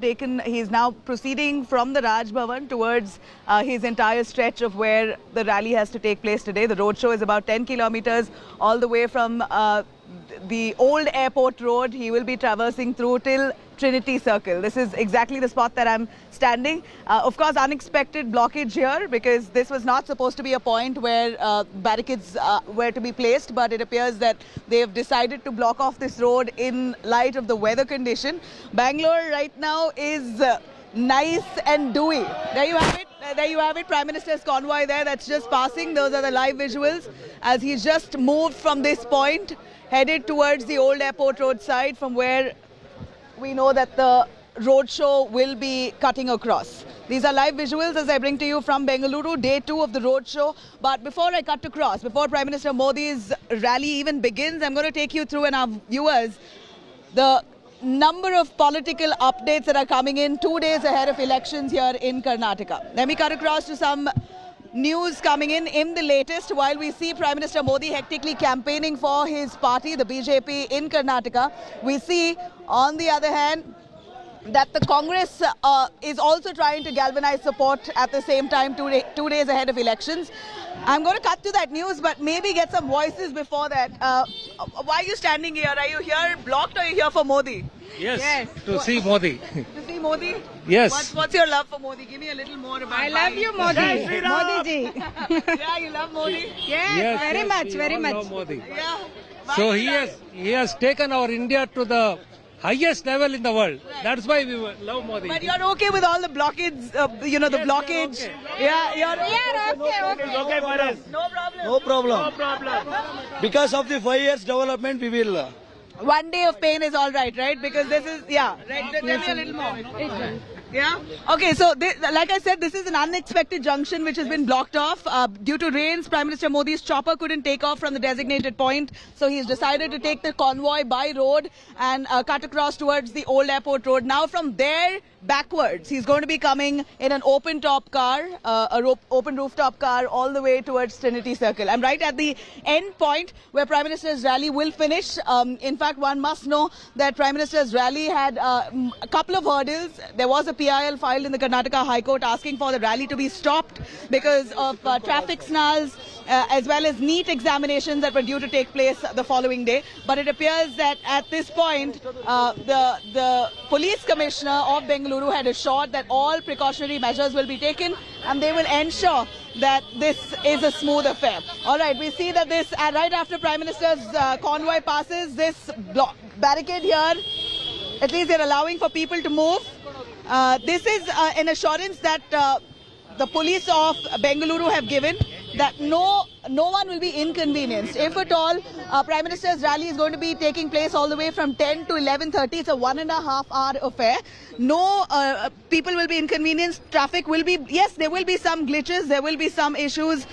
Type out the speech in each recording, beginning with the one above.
He's now proceeding from the Raj Bhavan towards his entire stretch of where the rally has to take place today. The roadshow is about 10 kilometers all the way from the old airport road. He will be traversing through till Trinity Circle. This is exactly the spot that I'm standing. Of course, unexpected blockage here because this was not supposed to be a point where barricades were to be placed, but it appears that they have decided to block off this road in light of the weather condition. Bangalore right now is nice and dewy. There you have it. There you have it. Prime Minister's convoy there that's just passing. Those are the live visuals as he's just moved from this point, headed towards the old airport road side from where we know that the roadshow will be cutting across. These are live visuals as I bring to you from Bengaluru, day 2 of the roadshow. But before I cut across, before Prime Minister Modi's rally even begins, I'm going to take you through, and our viewers, the number of political updates that are coming in 2 days ahead of elections here in Karnataka. Let me cut across to some news coming in the latest. While we see Prime Minister Modi hectically campaigning for his party, the BJP in Karnataka, we see, on the other hand, that the Congress is also trying to galvanize support at the same time, 2 days ahead of elections. I'm going to cut to that news, but maybe get some voices before that. Why are you standing here? Are you here blocked or are you here for Modi? Yes, to see Modi. To see Modi? Yes. What's your love for Modi? Give me a little more about I love you, Modi. Modi ji. Yeah, you love Modi? Yes, very much, very much. Love Modi. Yeah. So he has taken our India to the highest level in the world. Right. That's why we love Modi. But you're okay with all the blockades, the blockage? Okay. Yeah, We are okay. Okay for us. No problem. No problem. No problem. Because of the 5 years development, we will. 1 day of pain is all right, right? Because this is, yeah. Right. Tell me a little more. Yeah. Okay, so like I said, this is an unexpected junction which has been blocked off. Due to rains, Prime Minister Modi's chopper couldn't take off from the designated point. So he's decided to take the convoy by road and cut across towards the old airport road. Now from there backwards, he's going to be coming in an open top car, open rooftop car all the way towards Trinity Circle. I'm right at the end point where Prime Minister's rally will finish. In fact, one must know that Prime Minister's rally had a couple of hurdles. There was a PIL filed in the Karnataka High Court asking for the rally to be stopped because of traffic snarls as well as NEET examinations that were due to take place the following day. But it appears that at this point, the police commissioner of Bengaluru had assured that all precautionary measures will be taken and they will ensure that this is a smooth affair. All right, we see that this, right after Prime Minister's convoy passes, this barricade here, at least they're allowing for people to move. This is an assurance that the police of Bengaluru have given that no one will be inconvenienced. If at all, Prime Minister's rally is going to be taking place all the way from 10 to 11:30. It's a 1.5 hour affair. No people will be inconvenienced. Traffic will be, yes, there will be some glitches. There will be some issues.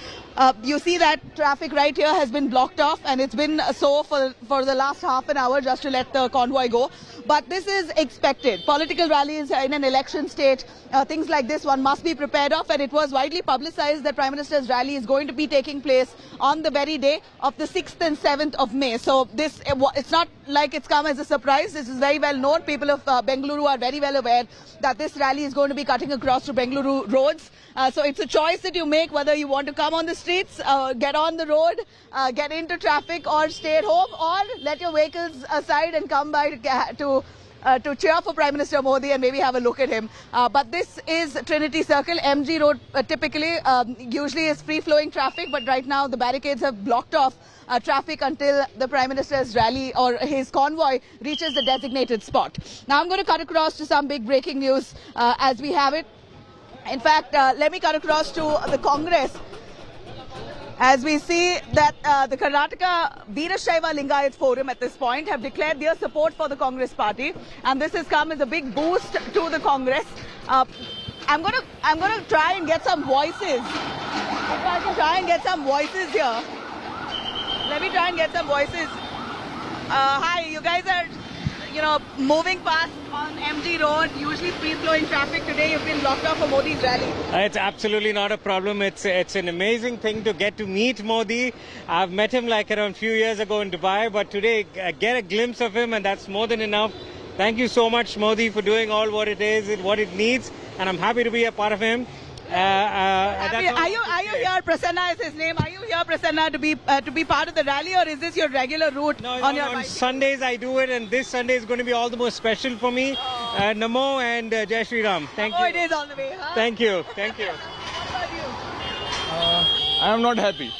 You see that traffic right here has been blocked off and it's been so for the last half an hour just to let the convoy go. But this is expected. Political rallies in an election state, things like this one must be prepared of, and it was widely publicized that Prime Minister's rally is going to be taking place on the very day of the 6th and 7th of May. So it's not like it's come as a surprise. This is very well known. People of Bengaluru are very well aware that this rally is going to be cutting across to Bengaluru roads. So it's a choice that you make whether you want to come on the streets, get on the road, get into traffic, or stay at home, or let your vehicles aside and come by to cheer for Prime Minister Modi and maybe have a look at him. But this is Trinity Circle. MG Road typically usually is free-flowing traffic, but right now the barricades have blocked off traffic until the Prime Minister's rally or his convoy reaches the designated spot. Now I'm going to cut across to some big breaking news as we have it. In fact, let me cut across to the Congress. As we see that the Karnataka Veerashaiva Lingayat Forum at this point have declared their support for the Congress party, and this has come as a big boost to the Congress. I'm gonna try and get some voices. If I can try and get some voices here. Let me try and get some voices. Hi, you guys are moving past on MG Road, usually free-flowing traffic. Today you've been blocked off for Modi's rally. It's absolutely not a problem. It's an amazing thing to get to meet Modi. I've met him like around a few years ago in Dubai, but today I get a glimpse of him and that's more than enough Thank you so much, Modi, for doing all what it is, what it needs, and I'm happy to be a part of him. Are you here, Prasanna is his name? Are you here, Prasanna, to be part of the rally, or is this your regular route on your on bike? Sundays I do it, and this Sunday is going to be all the more special for me. Namo and Jai Shri Ram. Thank you. Oh, it is all the way, huh? Thank you. Thank you. What about you? I am not happy.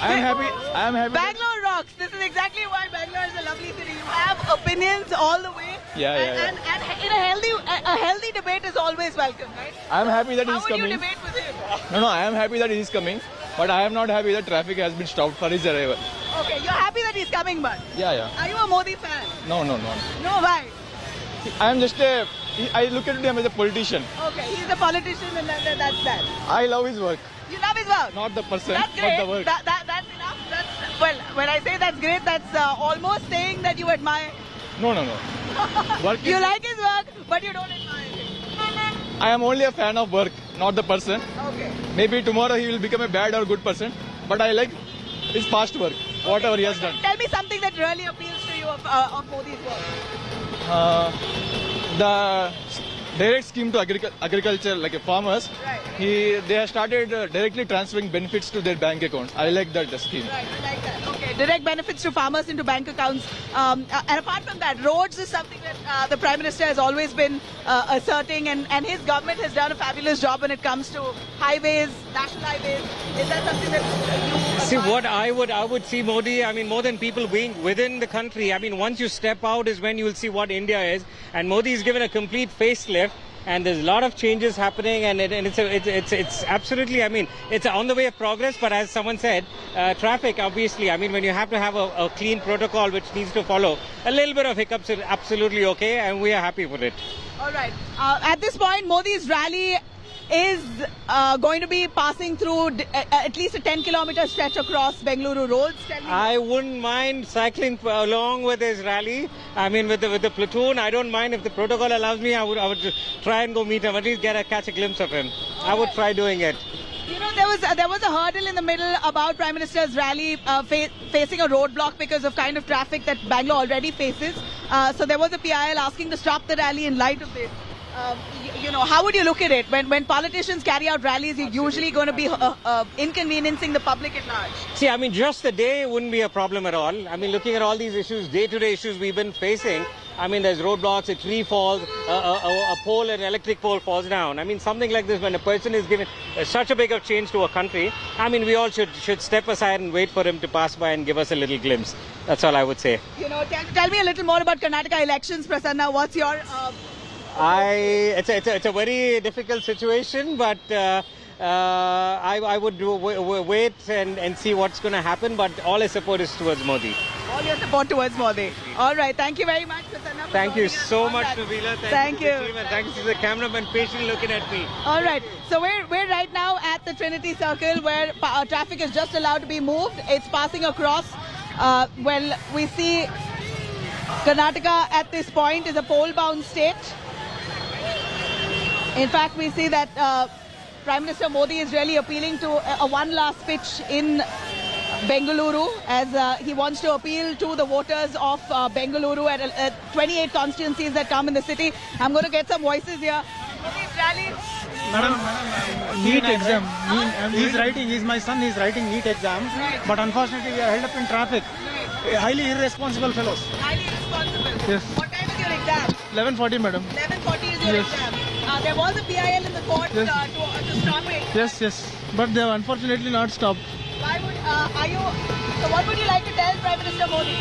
I am happy. Bangalore rocks. This is exactly why Bangalore is a lovely city. You have opinions all the way. Yeah. And in a healthy debate is always welcome, right? I am happy that he How is would you coming. debate with him? No, I am happy that he is coming. But I am not happy that traffic has been stopped for his arrival. Okay, you're happy that he's coming, but Yeah. are you a Modi fan? No. No, why? I am just I look at him as a politician. Okay, he's a politician and that's that. I love his work. You love his work? Not the person, That's great. but the work. That's enough. Well, when I say that's great, that's almost saying that you admire. No. Work You is, like his work, but you don't admire him. I am only a fan of work, not the person. Okay. Maybe tomorrow he will become a bad or good person. But I like his past work, whatever he has done. Tell me something that really appeals to you of Modi's work. The direct scheme to agriculture, like farmers, Right. they have started directly transferring benefits to their bank accounts. I like that scheme. Right, I like that. Okay, direct benefits to farmers into bank accounts. And apart from that, roads is something that the Prime Minister has always been asserting, and his government has done a fabulous job when it comes to highways, national highways. Is that something that you See, admire? what I would see Modi, I mean, more than people being within the country, I mean, once you step out is when you will see what India is. And Modi is given a complete facelift. And there's a lot of changes happening, and it's absolutely, I mean, it's on the way of progress. But as someone said, traffic, obviously, I mean, when you have to have a clean protocol which needs to follow, a little bit of hiccups is absolutely okay, and we are happy with it. All right. At this point, Modi's rally is going to be passing through at least a 10-kilometer stretch across Bengaluru roads. Tell me. I wouldn't mind cycling along with his rally. I mean, with the platoon, I don't mind if the protocol allows me. I would try and go meet him, at least catch a glimpse of him. I would try doing it. You know, there was a hurdle in the middle about Prime Minister's rally facing a roadblock because of kind of traffic that Bangalore already faces. So there was a PIL asking to stop the rally in light of this. You know, how would you look at it? When politicians carry out rallies, you're usually going to be inconveniencing the public at large. See, I mean, just the day wouldn't be a problem at all. I mean, looking at all these issues, day-to-day issues we've been facing, I mean, there's roadblocks, a tree falls, a pole, an electric pole falls down. I mean, something like this, when a person is given such a big of change to a country, I mean, we all should step aside and wait for him to pass by and give us a little glimpse. That's all I would say. You know, tell me a little more about Karnataka elections, Prasanna. What's your... It's a very difficult situation, but I would wait and see what's going to happen. But all our support is towards Modi. All your support towards Modi. All right. Thank you very much, Prasanna. for Thank you joining us so on much, that. Nabila. Thank you. To the team, and thanks to the cameraman patiently looking at me. All right. So we're right now at the Trinity Circle where traffic is just allowed to be moved. It's passing across. Well, we see Karnataka at this point is a poll-bound state. In fact, we see that Prime Minister Modi is really appealing to a one last pitch in Bengaluru as he wants to appeal to the voters of Bengaluru at 28 constituencies that come in the city. I'm going to get some voices here. Modi's rally. Madam, NEET exam. He's my son, he's writing NEET exam. Right. But unfortunately, we are held up in traffic. Highly irresponsible fellows. Highly responsible. Yes. What time is your exam? 11:40, madam. 11:40 is your Yes. exam. There was a PIL in the court Yes. to stop it. Yes. But they have unfortunately not stopped. Why would so what would you like to tell Prime Minister Modi?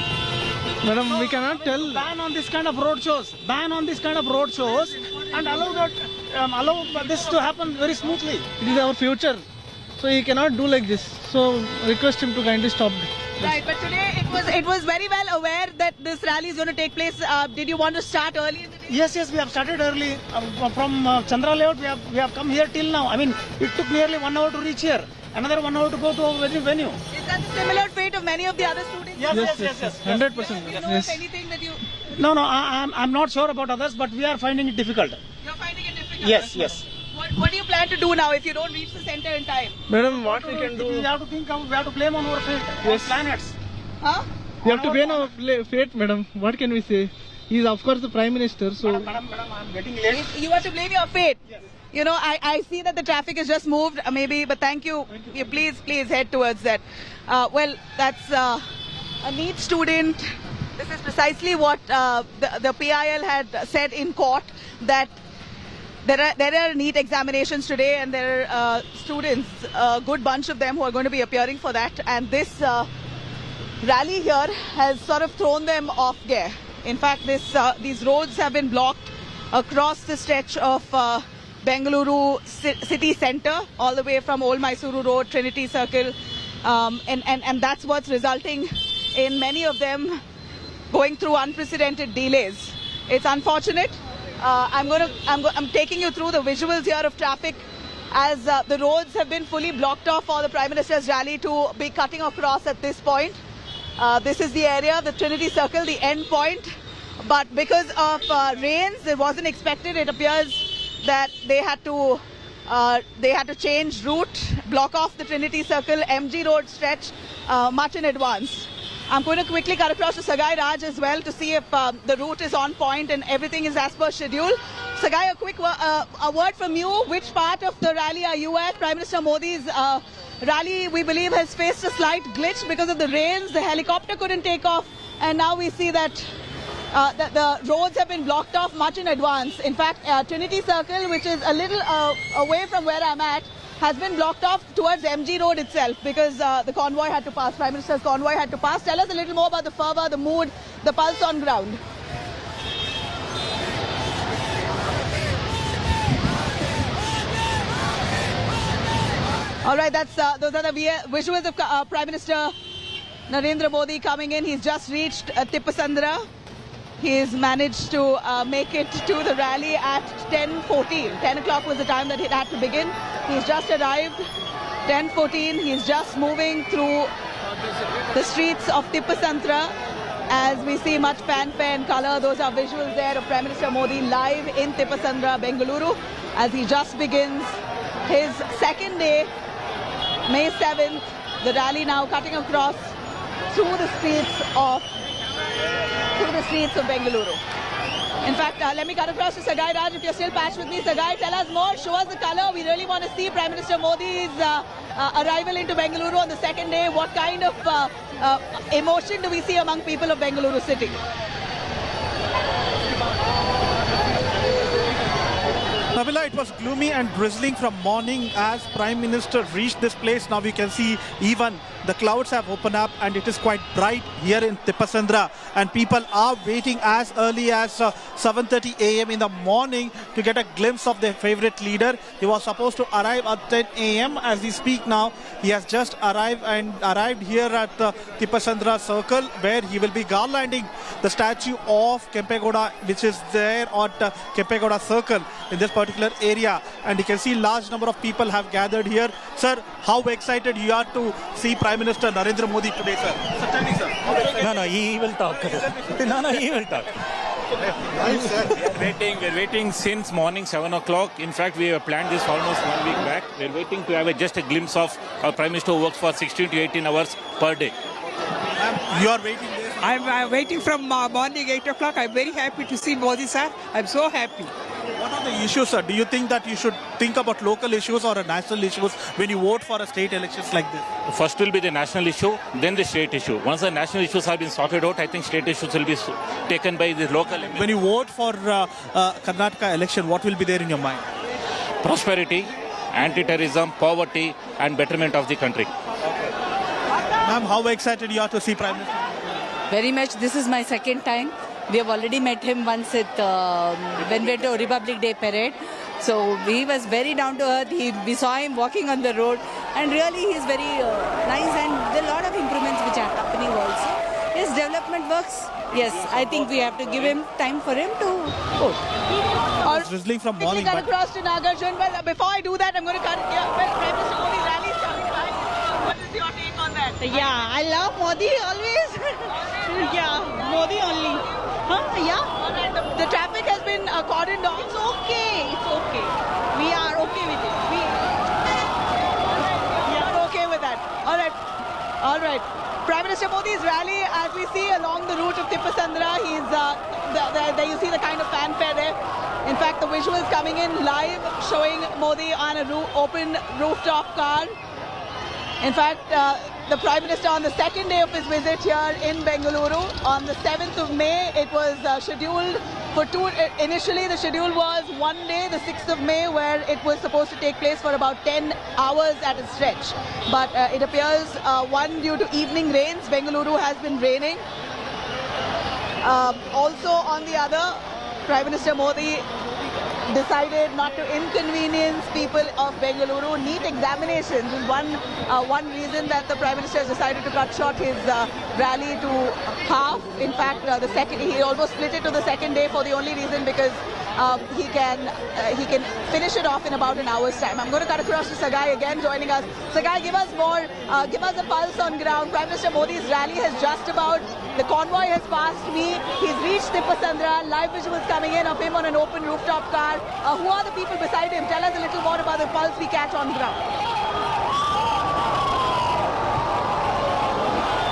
Madam, we cannot tell. Ban on this kind of roadshows. And allow this to happen very smoothly. It is our future. So he cannot do like this. So request him to kindly stop it. Right, but today it was very well aware that this rally is going to take place. Did you want to start early in the day? Yes, we have started early. From Chandra Layout, we have come here till now. I mean, it took nearly 1 hour to reach here. Another 1 hour to go to our venue. Is that the similar fate of many of the other students? Yes. 100%. Do you know of anything that you... No, I'm not sure about others, but we are finding it difficult. You're finding it difficult? Yes. What do you plan to do now if you don't reach the center in time? Madam, what we can do? We have to think, we have to blame on our fate, our planets. Huh? We have to bear our fate, madam. What can we say? He is, of course, the Prime Minister. So, Madam, I'm getting late. You are to blame your fate. Yes. You know, I see that the traffic has just moved, maybe, but thank you. You please head towards that. Well, that's a NEET student. This is precisely what the PIL had said in court, that there are NEET examinations today, and there are students, a good bunch of them, who are going to be appearing for that. And this rally here has sort of thrown them off gear. In fact, these roads have been blocked across the stretch of Bengaluru city centre, all the way from Old Mysuru Road, Trinity Circle, and that's what's resulting in many of them going through unprecedented delays. It's unfortunate. I'm taking you through the visuals here of traffic as the roads have been fully blocked off for the Prime Minister's rally to be cutting across at this point. This is the area, the Trinity Circle, the end point. But because of rains, it wasn't expected. It appears that they had to change route, block off the Trinity Circle, MG Road stretch much in advance. I'm going to quickly cut across to Sagai Raj as well to see if the route is on point and everything is as per schedule. Sagai, a quick a word from you. Which part of the rally are you at? Prime Minister Modi's rally, we believe, has faced a slight glitch because of the rains. The helicopter couldn't take off, and now we see that the roads have been blocked off much in advance. In fact, Trinity Circle, which is a little away from where I'm at, has been blocked off towards MG Road itself because the convoy had to pass, Prime Minister's convoy had to pass. Tell us a little more about the fervour, the mood, the pulse on ground. All right, those are the visuals of Prime Minister Narendra Modi coming in. He's just reached Tipasandra. He's managed to make it to the rally at 10:14. 10 o'clock was the time that it had to begin. He's just arrived, 10:14. He's just moving through the streets of Tipasandra as we see much fanfare and colour. Those are visuals there of Prime Minister Modi live in Tipasandra, Bengaluru, as he just begins his second day, May 7th. The rally now cutting across through the streets of Bengaluru. In fact, let me cut across to Sagai Raj. If you're still patched with me, Sagai, tell us more. Show us the colour. We really want to see Prime Minister Modi's arrival into Bengaluru on the second day. What kind of emotion do we see among people of Bengaluru city? Nabila, it was gloomy and drizzling from morning as Prime Minister reached this place. Now we can see even the clouds have opened up and it is quite bright here in Tipasandra, and people are waiting as early as 7:30 a.m. in the morning to get a glimpse of their favorite leader. He was supposed to arrive at 10 a.m. As we speak now, he has just arrived here at the Tipasandra Circle, where he will be garlanding the statue of Kempegoda, which is there at Kempegoda Circle in this particular area. And you can see large number of people have gathered here. Sir, how excited you are to see Prime Minister Narendra Modi today, sir? Sir, tell me, sir. No, he will talk. He will talk. We're waiting since morning 7 o'clock. In fact, we have planned this almost 1 week back. We're waiting to have just a glimpse of our Prime Minister who works for 16 to 18 hours per day. You are waiting there? I'm waiting from morning 8 o'clock. I'm very happy to see Modi, sir. I'm so happy. What are the issues, sir? Do you think that you should think about local issues or national issues when you vote for a state elections like this? First will be the national issue, then the state issue. Once the national issues have been sorted out, I think state issues will be taken by the local. When you vote for Karnataka election, what will be there in your mind? Prosperity, anti-terrorism, poverty and betterment of the country. Ma'am, how excited you are to see Prime Minister? Very much. This is my second time. We have already met him once when we went to Republic Day parade. So he was very down to earth. We saw him walking on the road, and really he is very nice, and there are a lot of improvements which are happening also. His development works. Yes, I think we have to give him time for him to vote. It's drizzling from morning. Cut across to Nagarjun. Well, before I do that, I'm going to cut. Prime Minister Modi's rally is coming by. What is your take on that? Yeah, I love Modi always. Yeah, Modi only. Huh? Yeah. All right. The traffic has been cordoned off. It's okay. It's okay. We are okay with it. We are okay with that. All right. Prime Minister Minister Modi's rally, as we see along the route of Tipasandra, there you see the kind of fanfare there. In fact, the visuals coming in live showing Modi on a open rooftop car. In fact, the Prime Minister on the second day of his visit here in Bengaluru, on the 7th of May, it was scheduled for two. Initially, the schedule was one day, the 6th of May, where it was supposed to take place for about 10 hours at a stretch. But it appears, one, due to evening rains, Bengaluru has been raining. Also, on the other, Prime Minister Modi decided not to inconvenience people of Bengaluru. NEET examinations is one reason that the Prime Minister has decided to cut short his rally to half. In fact, he almost split it to the second day for the only reason because he can finish it off in about an hour's time. I'm going to cut across to Sagai again joining us. Sagai, give us a pulse on ground. Prime Minister Modi's rally has just about, the convoy has passed me. He's reached Tipasandra. Live visuals coming in of him on an open rooftop car. Who are the people beside him? Tell us a little more about the pulse we catch on ground.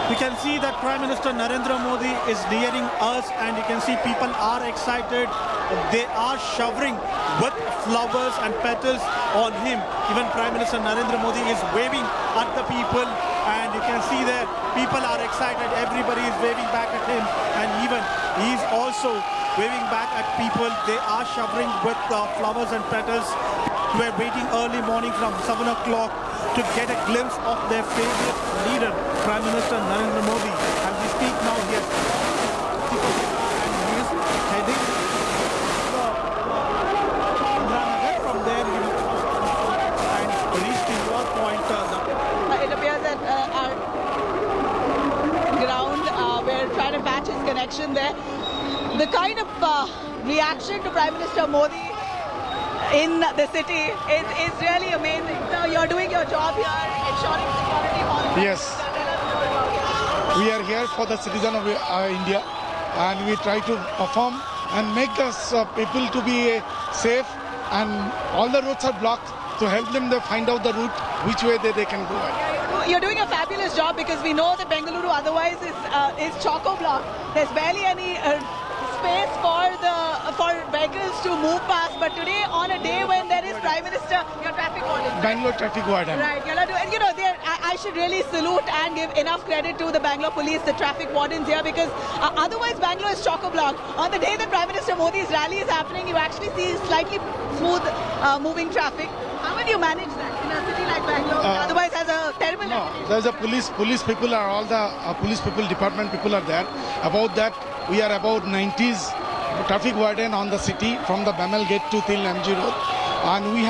We can see that Prime Minister Narendra Modi is nearing us, and you can see people are excited. They are showering with flowers and petals on him. Even Prime Minister Narendra Modi is waving at the people, and you can see that people are excited. Everybody is waving back at him, and even he is also waving back at people. They are showering with flowers and petals. We are waiting early morning from 7 o'clock to get a glimpse of their favorite leader, Prime Minister Narendra Modi. As we speak now, he is heading to Nagar. From there, he will and reach the war point. It appears that our ground, we're trying to patch his connection there. The kind of reaction to Prime Minister Modi in the city is really amazing. So you're doing your job here, ensuring security for the Yes. We are here for the citizen of India, and we try to perform and make us people to be safe, and all the roads are blocked to help them to find out the route, which way they can go. You're doing a fabulous job because we know that Bengaluru otherwise is choco-block. There's barely any space for vehicles to move past, but today on a day when there is Prime Minister, your traffic warden. Bangalore traffic warden. Right, I should really salute and give enough credit to the Bangalore police, the traffic wardens here, because otherwise Bangalore is choco-block. On the day that Prime Minister Modi's rally is happening, you actually see slightly smooth moving traffic. How will you manage that in a city like Bangalore, which otherwise has a terrible... No, there's a police people are all the police people, department people are there. About that, we are about 90s traffic warden on the city from the Bamal Gate to till MG Road, and we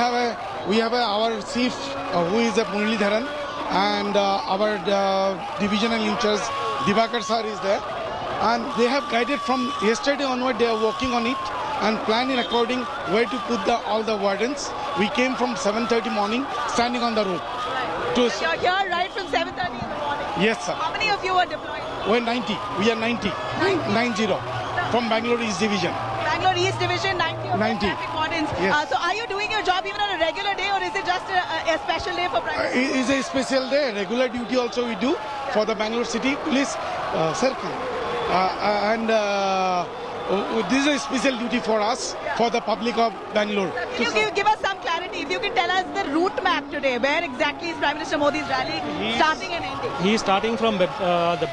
have our chief who is a Muralidharan, and our divisional in charge Divakar sir is there, and they have guided from yesterday onward. They are working on it and planning according where to put all the wardens. We came from 7:30 morning, standing on the road. You're here right from 7:30 in the morning. Yes, sir. How many of you are deployed? We're 90. We are 90. 90. From Bangalore East Division. Bangalore East Division, 90 of 90. traffic wardens. Yes. So are you doing your job even on a regular day, or is it just a special day for Prime Minister? It is a special day. Regular duty also we do for the Bangalore City Police Circle. This is a special duty for us, for the public of Bangalore. Can you give us some clarity? If you can tell us the route map today, where exactly is Prime Minister Modi's rally starting and ending? He is starting from the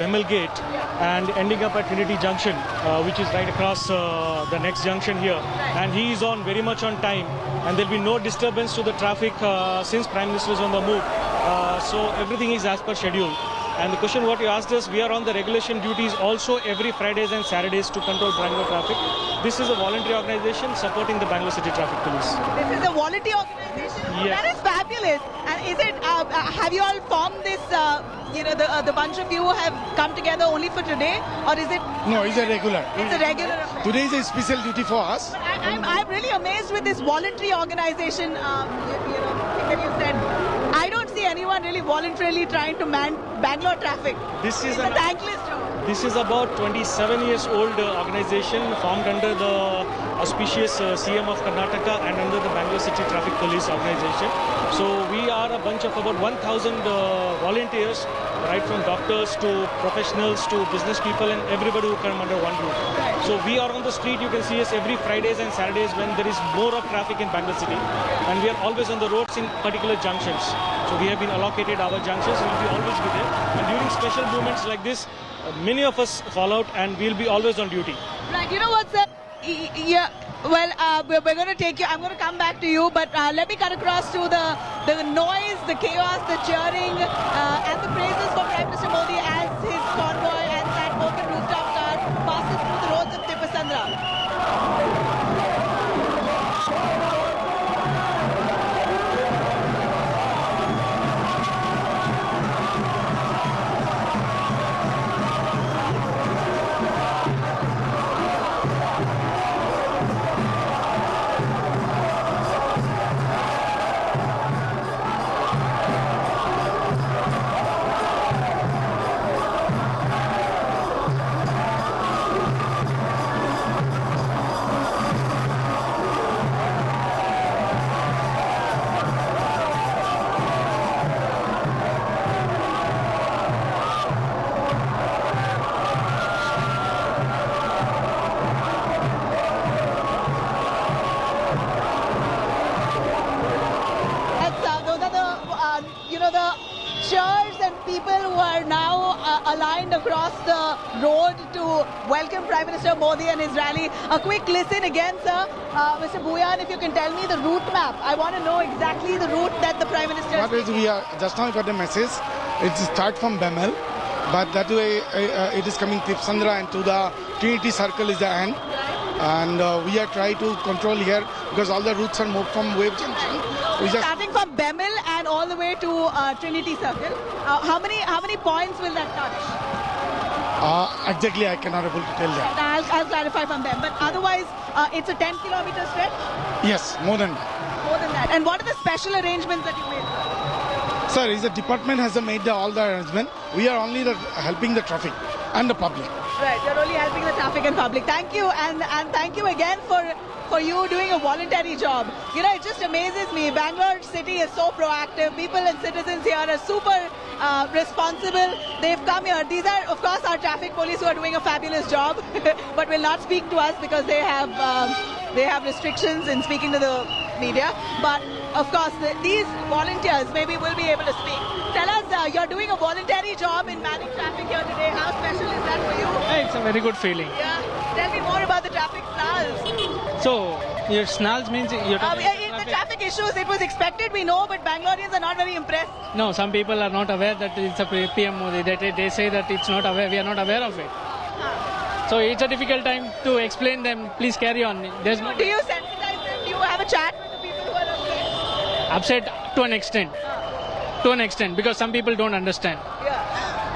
Bemal Gate and ending up at Trinity Junction, which is right across the next junction here. And he is on very much on time, and there will be no disturbance to the traffic since Prime Minister is on the move. So everything is as per schedule. And the question what you asked us, we are on the regulation duties also every Fridays and Saturdays to control Bangalore traffic. This is a voluntary organization supporting the Bangalore City Traffic Police. This is a voluntary organization? Yes. That is fabulous. And is it, have you all formed this, the bunch of you have come together only for today? Or is it? No, it's a regular. It's a regular affair. Today is a special duty for us. I'm really amazed with this voluntary organization, that you said. I don't see anyone really voluntarily trying to man Bangalore traffic. This is a thankless job. This is about 27 years old organization formed under the auspicious CM of Karnataka and under the Bangalore City Traffic Police Organization. So we are a bunch of about 1,000 volunteers, right from doctors to professionals to business people and everybody who come under one roof. So we are on the street. You can see us every Fridays and Saturdays when there is more of traffic in Bangalore City, and we are always on the roads in particular junctions. So we have been allocated our junctions and we'll be always be there. And during special moments like this, many of us fall out and we'll be always on duty. Right, you know what's that? Yeah, well, we're going to take you, I'm going to come back to you, but let me cut across to the noise, the chaos, the cheering, and the praises for Prime Minister Modi as his convoy and that open rooftop car passes through the roads of Tipasandra. Aligned across the road to welcome Prime Minister Modi and his rally. A quick listen again, sir. Mr. Bhuyan, if you can tell me the route map. I want to know exactly the route that the Prime Minister What is we are just now got a message. It start from Bemel, but that way it is coming Tipsandra and to the Trinity Circle is the end. And we are trying to control here because all the routes are moved from Wave Junction. Starting from Bemel and all the way to Trinity Circle. How many points will that touch? Exactly, I cannot able to tell that. I'll clarify from them. But otherwise, it's a 10-kilometer stretch? Yes, more than that. More than that. And what are the special arrangements that you made? Sir, the department has made all the arrangement. We are only helping the traffic and the public. Right, you're only helping the traffic and public. Thank you, and thank you again for you doing a voluntary job. You know, it just amazes me. Bangalore City is so proactive. People and citizens here are super responsible. They've come here. These are, of course, our traffic police who are doing a fabulous job, but will not speak to us because they have restrictions in speaking to the media. But of course, these volunteers maybe will be able to speak. Tell us, you're doing a voluntary job in manning traffic here today. How special is that for you? It's a very good feeling. Yeah. Tell me more about the traffic snarls. So, your snarls means you're talking the traffic issues, it was expected, we know, but Bangaloreans are not very impressed. No, some people are not aware that it's a PM Modi. They say that it's not aware. We are not aware of it. So, it's a difficult time to explain them. Please carry on. There's no. Do you sensitize them? Do you have a chat with the people who are upset? Upset to an extent. To an extent, because some people don't understand. Yeah.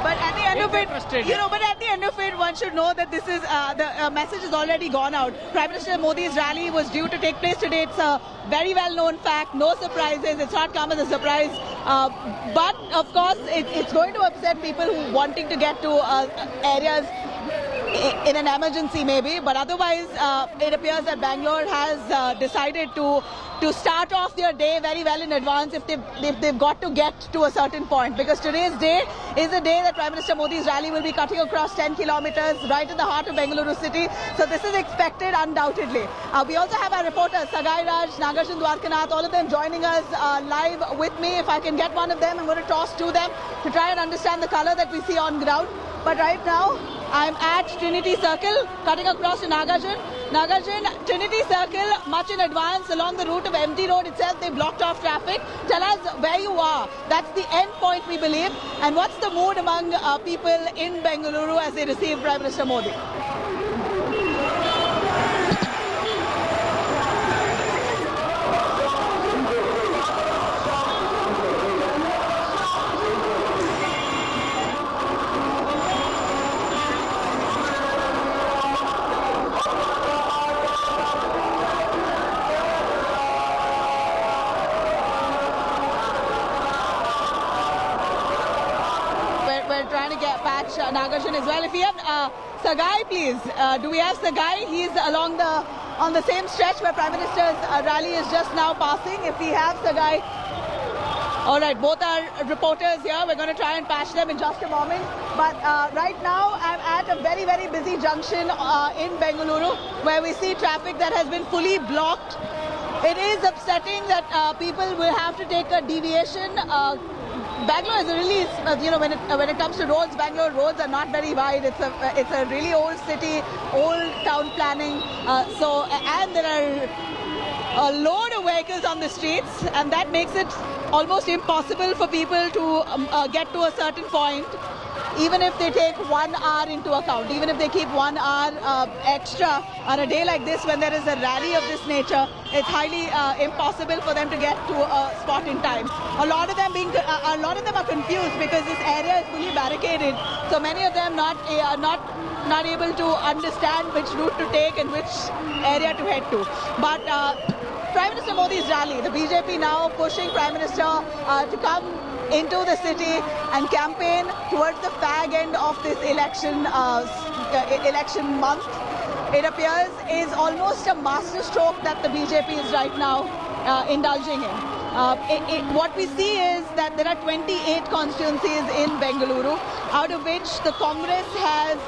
But at the end of it, but at the end of it, one should know that this is the message has already gone out. Prime Minister Modi's rally was due to take place today. It's a very well-known fact. No surprises. It's not come as a surprise. But of course, it's going to upset people who wanting to get to areas in an emergency maybe, but otherwise it appears that Bangalore has decided to start off their day very well in advance if they've got to get to a certain point, because today's day is a day that Prime Minister Modi's rally will be cutting across 10 kilometers right in the heart of Bengaluru city. So this is expected undoubtedly. We also have our reporters Sagai Raj, Nagarjun Dwarkanath, all of them joining us live with me. If I can get one of them, I'm going to toss to them to try and understand the color that we see on ground. But right now, I'm at Trinity Circle, cutting across to Nagarjun. Nagarjun, Trinity Circle, much in advance along the route of MT Road itself, they blocked off traffic. Tell us where you are. That's the end point, we believe. And what's the mood among people in Bengaluru as they receive Prime Minister Modi? Nagarjun as well. If we have Sagai, please. Do we have Sagai? He's along the on the same stretch where Prime Minister's rally is just now passing. If we have Sagai. All right, both are reporters here. We're going to try and patch them in just a moment. But right now, I'm at a very, very busy junction in Bengaluru where we see traffic that has been fully blocked. It is upsetting that people will have to take a deviation. Bangalore is a really, when it comes to roads, Bangalore roads are not very wide. It's a really old city, old town planning. And there are a load of vehicles on the streets, and that makes it almost impossible for people to get to a certain point, even if they take 1 hour into account, even if they keep 1 hour extra on a day like this when there is a rally of this nature. It's highly impossible for them to get to a spot in time. A lot of them are confused because this area is fully barricaded, so many of them not able to understand which route to take and which area to head to. But Prime Minister Modi's rally, the BJP now pushing Prime Minister to come into the city and campaign towards the fag end of this election month, it appears is almost a masterstroke that the BJP is right now indulging in. What we see is that there are 28 constituencies in Bengaluru, out of which the Congress has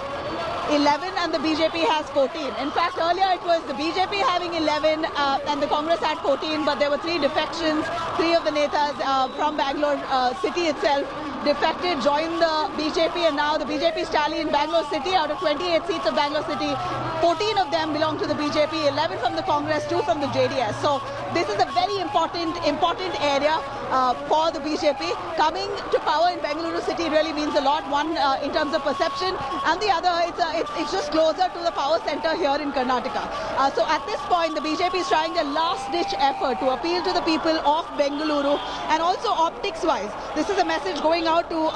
11 and the BJP has 14. In fact, earlier it was the BJP having 11 and the Congress had 14, but there were 3 defections. 3 of the netas from Bangalore city itself defected, joined the BJP, and now the BJP is tally in Bangalore city. Out of 28 seats of Bangalore city, 14 of them belong to the BJP, 11 from the Congress, 2 from the JDS. So this is a very important area for the BJP. Coming to power in Bengaluru city really means a lot. One, in terms of perception, and the other, it's just closer to the power center here in Karnataka. So at this point, the BJP is trying their last-ditch effort to appeal to the people of Bengaluru, and also optics-wise, this is a message going out to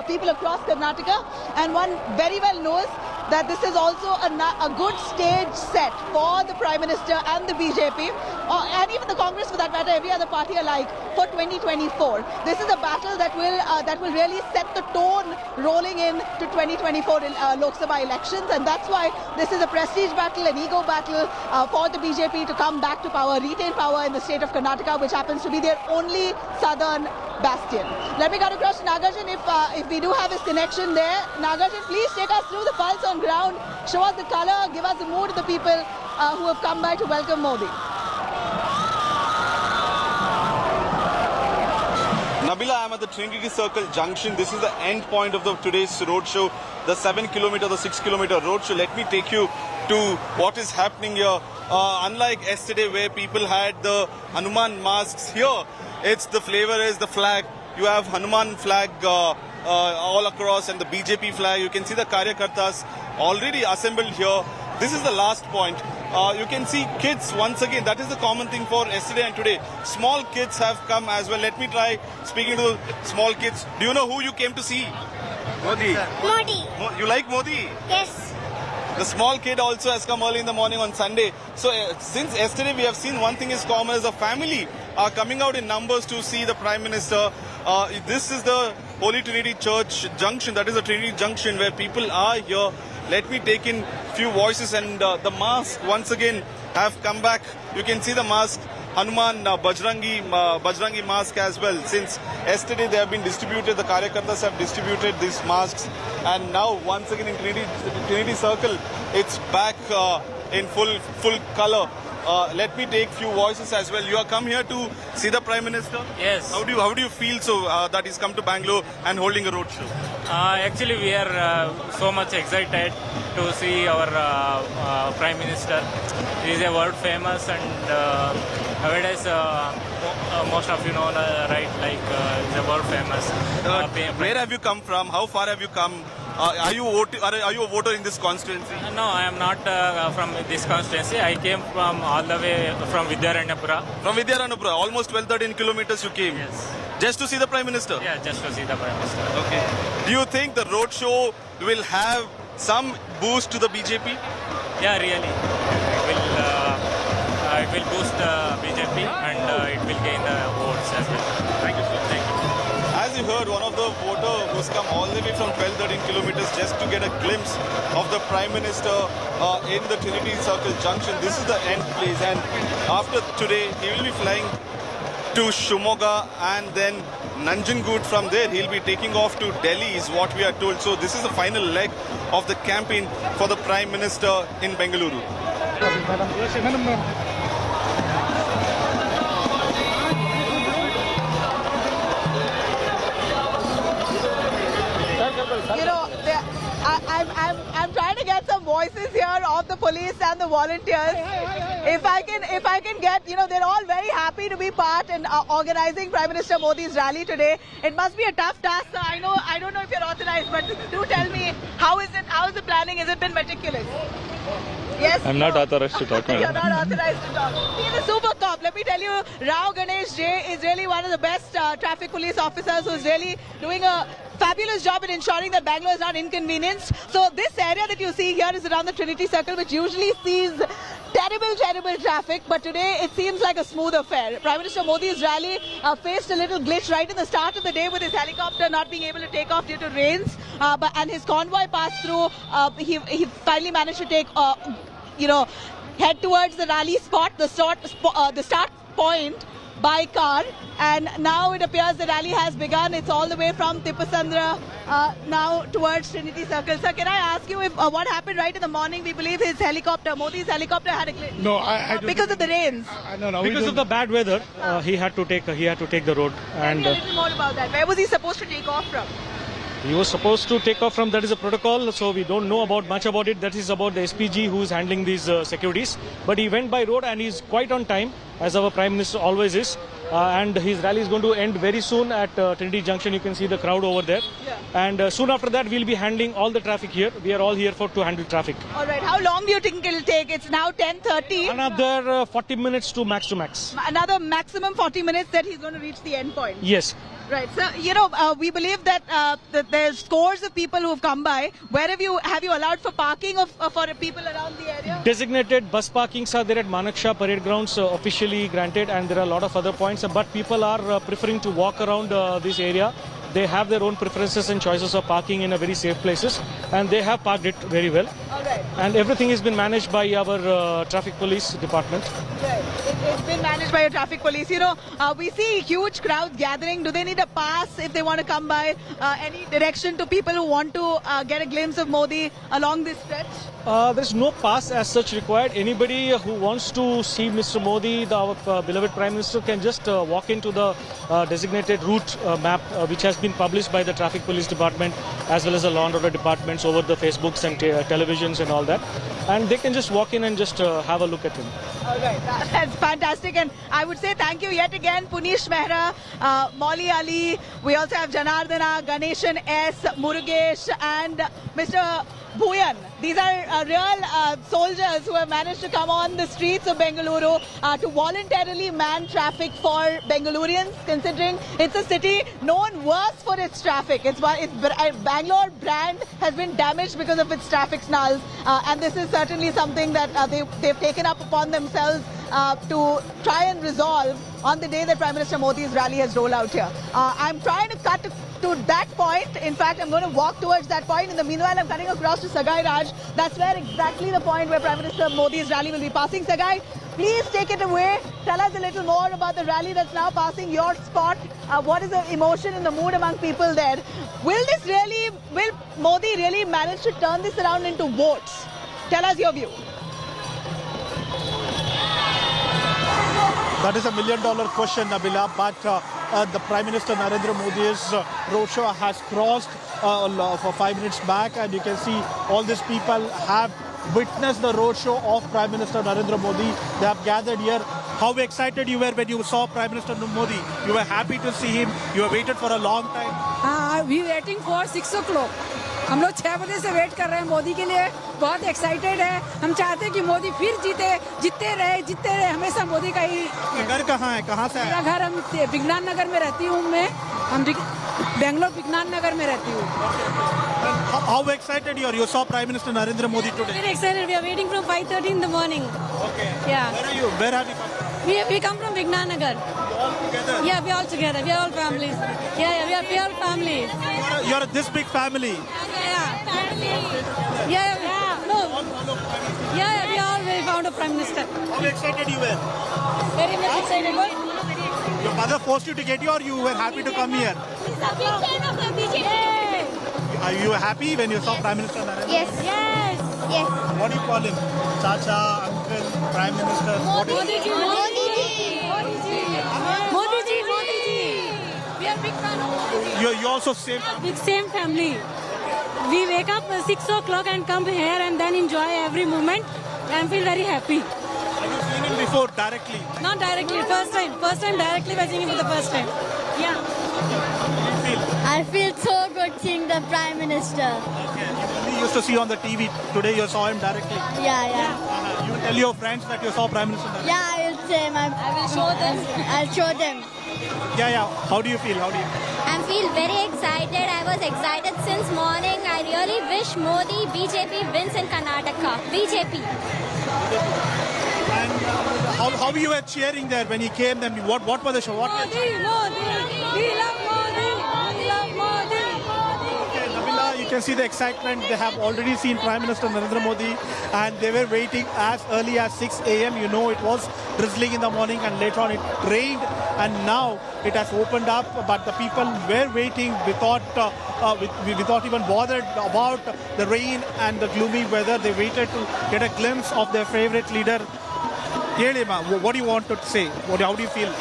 people across Karnataka, and one very well knows that this is also a good stage set for the Prime Minister and the BJP, and even the Congress for that matter, every other party alike, for 2024. This is a battle that will really set the tone rolling in to 2024 Lok Sabha elections, and that's why this is a prestige battle, an ego battle for the BJP to come back to power, retain power in the state of Karnataka, which happens to be their only southern bastion. Let me cut across to Nagarjan if we do have his connection there. Nagarjan, please take us through the pulse on ground, show us the color, give us the mood of the people who have come by to welcome Modi. Nabila, I'm at the Trinity Circle Junction. This is the end point of today's roadshow, the 7-kilometer, the 6-kilometer roadshow. Let me take you to what is happening here. Unlike yesterday where people had the Hanuman masks, here it's the flavor is the flag. You have Hanuman flag all across and the BJP flag. You can see the Karyakartas already assembled here. This is the last point. You can see kids once again. That is the common thing for yesterday and today. Small kids have come as well. Let me try speaking to small kids. Do you know who you came to see? Modi. Modi. You like Modi? Yes. The small kid also has come early in the morning on Sunday. So since yesterday we have seen one thing is common as a family are coming out in numbers to see the Prime Minister. This is the Holy Trinity Church Junction. That is the Trinity Junction where people are here. Let me take in few voices, and the mask once again have come back. You can see the mask, Hanuman Bajrangi mask as well. Since yesterday they have been distributed, the Karyakartas have distributed these masks, and now once again in Trinity Circle, it's back in full color. Let me take few voices as well. You have come here to see the Prime Minister? Yes. How do you feel that he's come to Bangalore and holding a roadshow? Actually, we are so much excited to see our Prime Minister. He is a world famous, and nowadays most of you know, right? Like he's a world famous. Where have you come from? How far have you come? Are you a voter in this constituency? No, I am not from this constituency. I came from all the way from Vidyaranapura. From Vidyaranapura, almost 12-13 kilometers you came? Yes. Just to see the Prime Minister? Yeah, just to see the Prime Minister. Okay. Do you think the roadshow will have some boost to the BJP? Yeah, really. It will boost the BJP and it will gain the votes as well. Thank you, sir. Thank you. As you heard, heard one of the voter who's come all the way from 12-13 kilometers just to get a glimpse of the Prime Minister in the Trinity Circle Junction. This is the end place, and after today he will be flying to Shivamogga and then Nanjangud. From there he'll be taking off to Delhi is what we are told. So this is the final leg of the campaign for the Prime Minister in Bengaluru. You know, I'm trying to get some voices here of the police and the volunteers. If I can get, you know, they're all very happy to be part in organizing Prime Minister Modi's rally today. It must be a tough task. So I don't know if you're authorized, but do tell me, how is the planning? Has it been meticulous? Yes. I'm not authorized to talk. You're not authorized to talk. He's a super cop. Let me tell you, Rahul Gandhi is really one of the best traffic police officers who's really doing a fabulous job in ensuring that Bangalore is not inconvenienced. So this area that you see here is around the Trinity Circle, which usually sees terrible traffic, but today it seems like a smooth affair. Prime Minister Modi's rally faced a little glitch right in the start of the day with his helicopter not being able to take off due to rains, and his convoy passed through. He finally managed to take, head towards the rally spot, the start point by car, and now it appears the rally has begun. It's all the way from Tipasandra now towards Trinity Circle. Sir, can I ask you if what happened right in the morning? We believe his helicopter, Modi's helicopter, had a glitch. No, I don't because of the rains. No, because of the bad weather, he had to take the road. Tell me a little more about that. Where was he supposed to take off from? He was supposed to take off from, that is a protocol, so we don't know much about it. That is about the SPG who is handling these securities. But he went by road and he's quite on time, as our Prime Minister always is. And his rally is going to end very soon at Trinity Junction. You can see the crowd over there. Yeah. And soon after that, we'll be handling all the traffic here. We are all here to handle traffic. All right. How long do you think it'll take? It's now 10:30. Another 40 minutes to max. Another maximum 40 minutes that he's going to reach the end point. Yes. Right. So, we believe that, that there's scores of people who've come by. Where have you allowed for parking for people around the area? Designated bus parkings are there at Manaksha Parade Grounds, officially granted, and there are a lot of other points. But people are preferring to walk around this area. They have their own preferences and choices of parking in a very safe places, and they have parked it very well. All right. And everything has been managed by our traffic police department. Right. It's been managed by your traffic police. We see huge crowds gathering. Do they need a pass if they want to come by? Any direction to people who want to get a glimpse of Modi along this stretch? There's no pass as such required. Anybody who wants to see Mr. Modi, our beloved Prime Minister, can just walk into the designated route map, which has been published by the Traffic Police Department as well as the Law and Order departments over the Facebooks and televisions and all that. And they can just walk in and just have a look at him. All right, that's fantastic. And I would say thank you yet again, Punish Mehra, Molly Ali. We also have Janardana, Ganeshan S, Murugesh, and Mr. Bhuyan. These are real soldiers who have managed to come on the streets of Bengaluru to voluntarily man traffic for Bengalurians, considering it's a city known worse for its traffic. Bangalore brand has been damaged because of its traffic snarls, and this is certainly something that they've taken up upon themselves to try and resolve on the day that Prime Minister Modi's rally has rolled out here. I'm trying to cut to that point. In fact, I'm going to walk towards that point. In the meanwhile, I'm cutting across to Sagai Raj. That's where exactly the point where Prime Minister Modi's rally will be passing. Sagai, please take it away. Tell us a little more about the rally that's now passing your spot. What is the emotion and the mood among people there? Will Modi really manage to turn this around into votes? Tell us your view. That is $1 million question, Nabila, but the Prime Minister Narendra Modi's roadshow has crossed for 5 minutes back, and you can see all these people have witnessed the roadshow of Prime Minister Narendra Modi. They have gathered here. How excited you were when you saw Prime Minister Modi? You were happy to see him. You have waited for a long time. We were waiting for 6 o'clock. हम लोग 6 बजे से wait कर रहे हैं मोदी के लिए, बहुत एक्साइटेड है. हम चाहते हैं कि मोदी फिर जीतते रहे हमेशा मोदी का ही. घर कहाँ है, कहाँ से मेरा घर हम विज्ञान नगर में रहती हूँ मैं. हम बेंगलोर विज्ञान नगर में रहती हूँ. How excited you are? You saw Prime Minister Narendra Modi today. Very excited. We are waiting from 5:30 in the morning. Okay. Yeah. Where are you? Where have you come from? We come from Nagar. All together? Yeah, we all together. We are all families. We are all families. You're this big family. We found a Prime Minister. How excited you were? Very much excited. Your mother forced you to get you, or you were happy to come here? Are you happy when you saw Prime Minister Narendra? Yes. What do you call him? Chacha, uncle, Prime Minister? Modi ji. We are big fan of Modi ji. You also same. Same family. We wake up at 6 o'clock and come here and then enjoy every moment and feel very happy. Have you seen him before directly? Not directly, first time directly watching him for the first time. Yeah. I feel so good seeing the Prime Minister. Okay. You used to see on the TV. Today you saw him directly. Yeah. You tell your friends that you saw Prime Minister. Yeah, I will say. I will show them. I'll show them. Yeah. How do you feel? I feel very excited. I was excited since morning. I really wish Modi, BJP wins in Karnataka. BJP. And how you were cheering there when he came? Then what was the show? Modi. We love Modi. Okay, Nabila, you can see the excitement. They have already seen Prime Minister Narendra Modi, and they were waiting as early as 6 a.m. You know, it was drizzling in the morning, and later on it rained, and now it has opened up. But the people were waiting without even bothered about the rain and the gloomy weather. They waited to get a glimpse of their favorite leader. What do you want to say? How do you feel?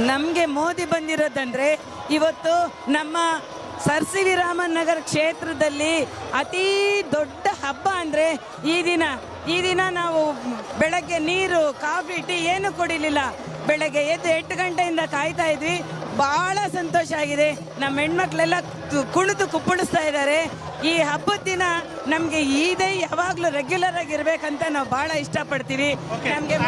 ನಮಗೆ ಮೋದಿ ಬಂದಿರೋದಂದ್ರೆ ಇವತ್ತು ನಮ್ಮ sir C V Raman ನಗರ ಕ್ಷೇತ್ರದಲ್ಲಿ ಅತಿ ದೊಡ್ಡ ಹಬ್ಬ ಅಂದರೆ ಈ ದಿನ ನಾವು ಬೆಳಗ್ಗೆ ನೀರು ಕಾಫಿ ಟೀ ಏನು ಕುಡಿಲಿಲ್ಲ. ಬೆಳಗ್ಗೆ ಎದ್ದು 8 ಗಂಟೆಯಿಂದ ಕಾಯ್ತಾ ಇದ್ವಿ. ಬಹಳ ಸಂತೋಷ ಆಗಿದೆ. ನಮ್ಮ ಹೆಣ್ಮಕ್ಳೆಲ್ಲ ಕುಣಿದು ಕುಪ್ಪಳಿಸ್ತಾ ಇದ್ದಾರೆ. ಈ ಹಬ್ಬದ ದಿನ ನಮಗೆ ಇದೇ ಯಾವಾಗಲೂ ರೆಗ್ಯುಲರ್ ಆಗಿ ಇರಬೇಕಂತ ನಾವು ಬಹಳ ಇಷ್ಟಪಡ್ತೀವಿ.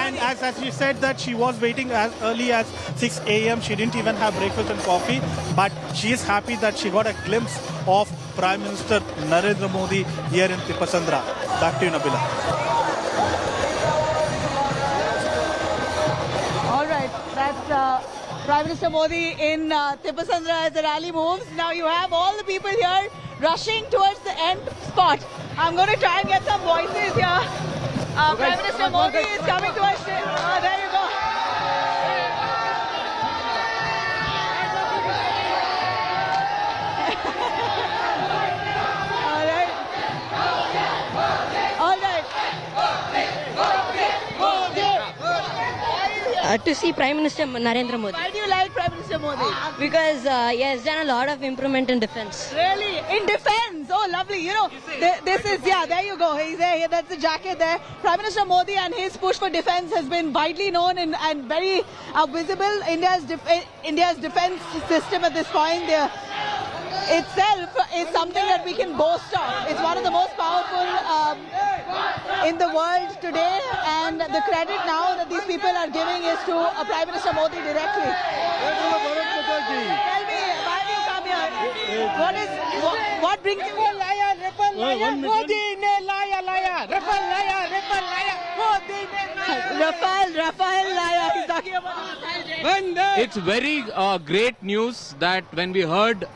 And as she said that she was waiting as early as 6 a.m. She didn't even have breakfast and coffee, but she is happy that she got a glimpse of Prime Minister Narendra Modi here in Tipasandra. Back to you, Nabila. All right, that's Prime Minister Modi in Tipasandra as the rally moves. Now you have all the people here rushing towards the end spot. I'm going to try and get some voices here. Prime Minister Modi is coming to us. There you go. To see Prime Minister Narendra Modi. Why do you like Prime Minister Modi? Because he has done a lot of improvement in defense. Really? In defense? Oh, lovely. You know, this is, there you go. He's there. That's the jacket there. Prime Minister Modi and his push for defense has been widely known and very visible. India's defense system at this point itself is something that we can boast of. It's one of the most powerful in the world today, and the credit now that these people are giving is to Prime Minister Modi directly. Tell me, why do you come here? What brings you here? Modi ne liar, Rafale liar, Modi ne Rafale liar. He's talking about It's very great news that when we heard,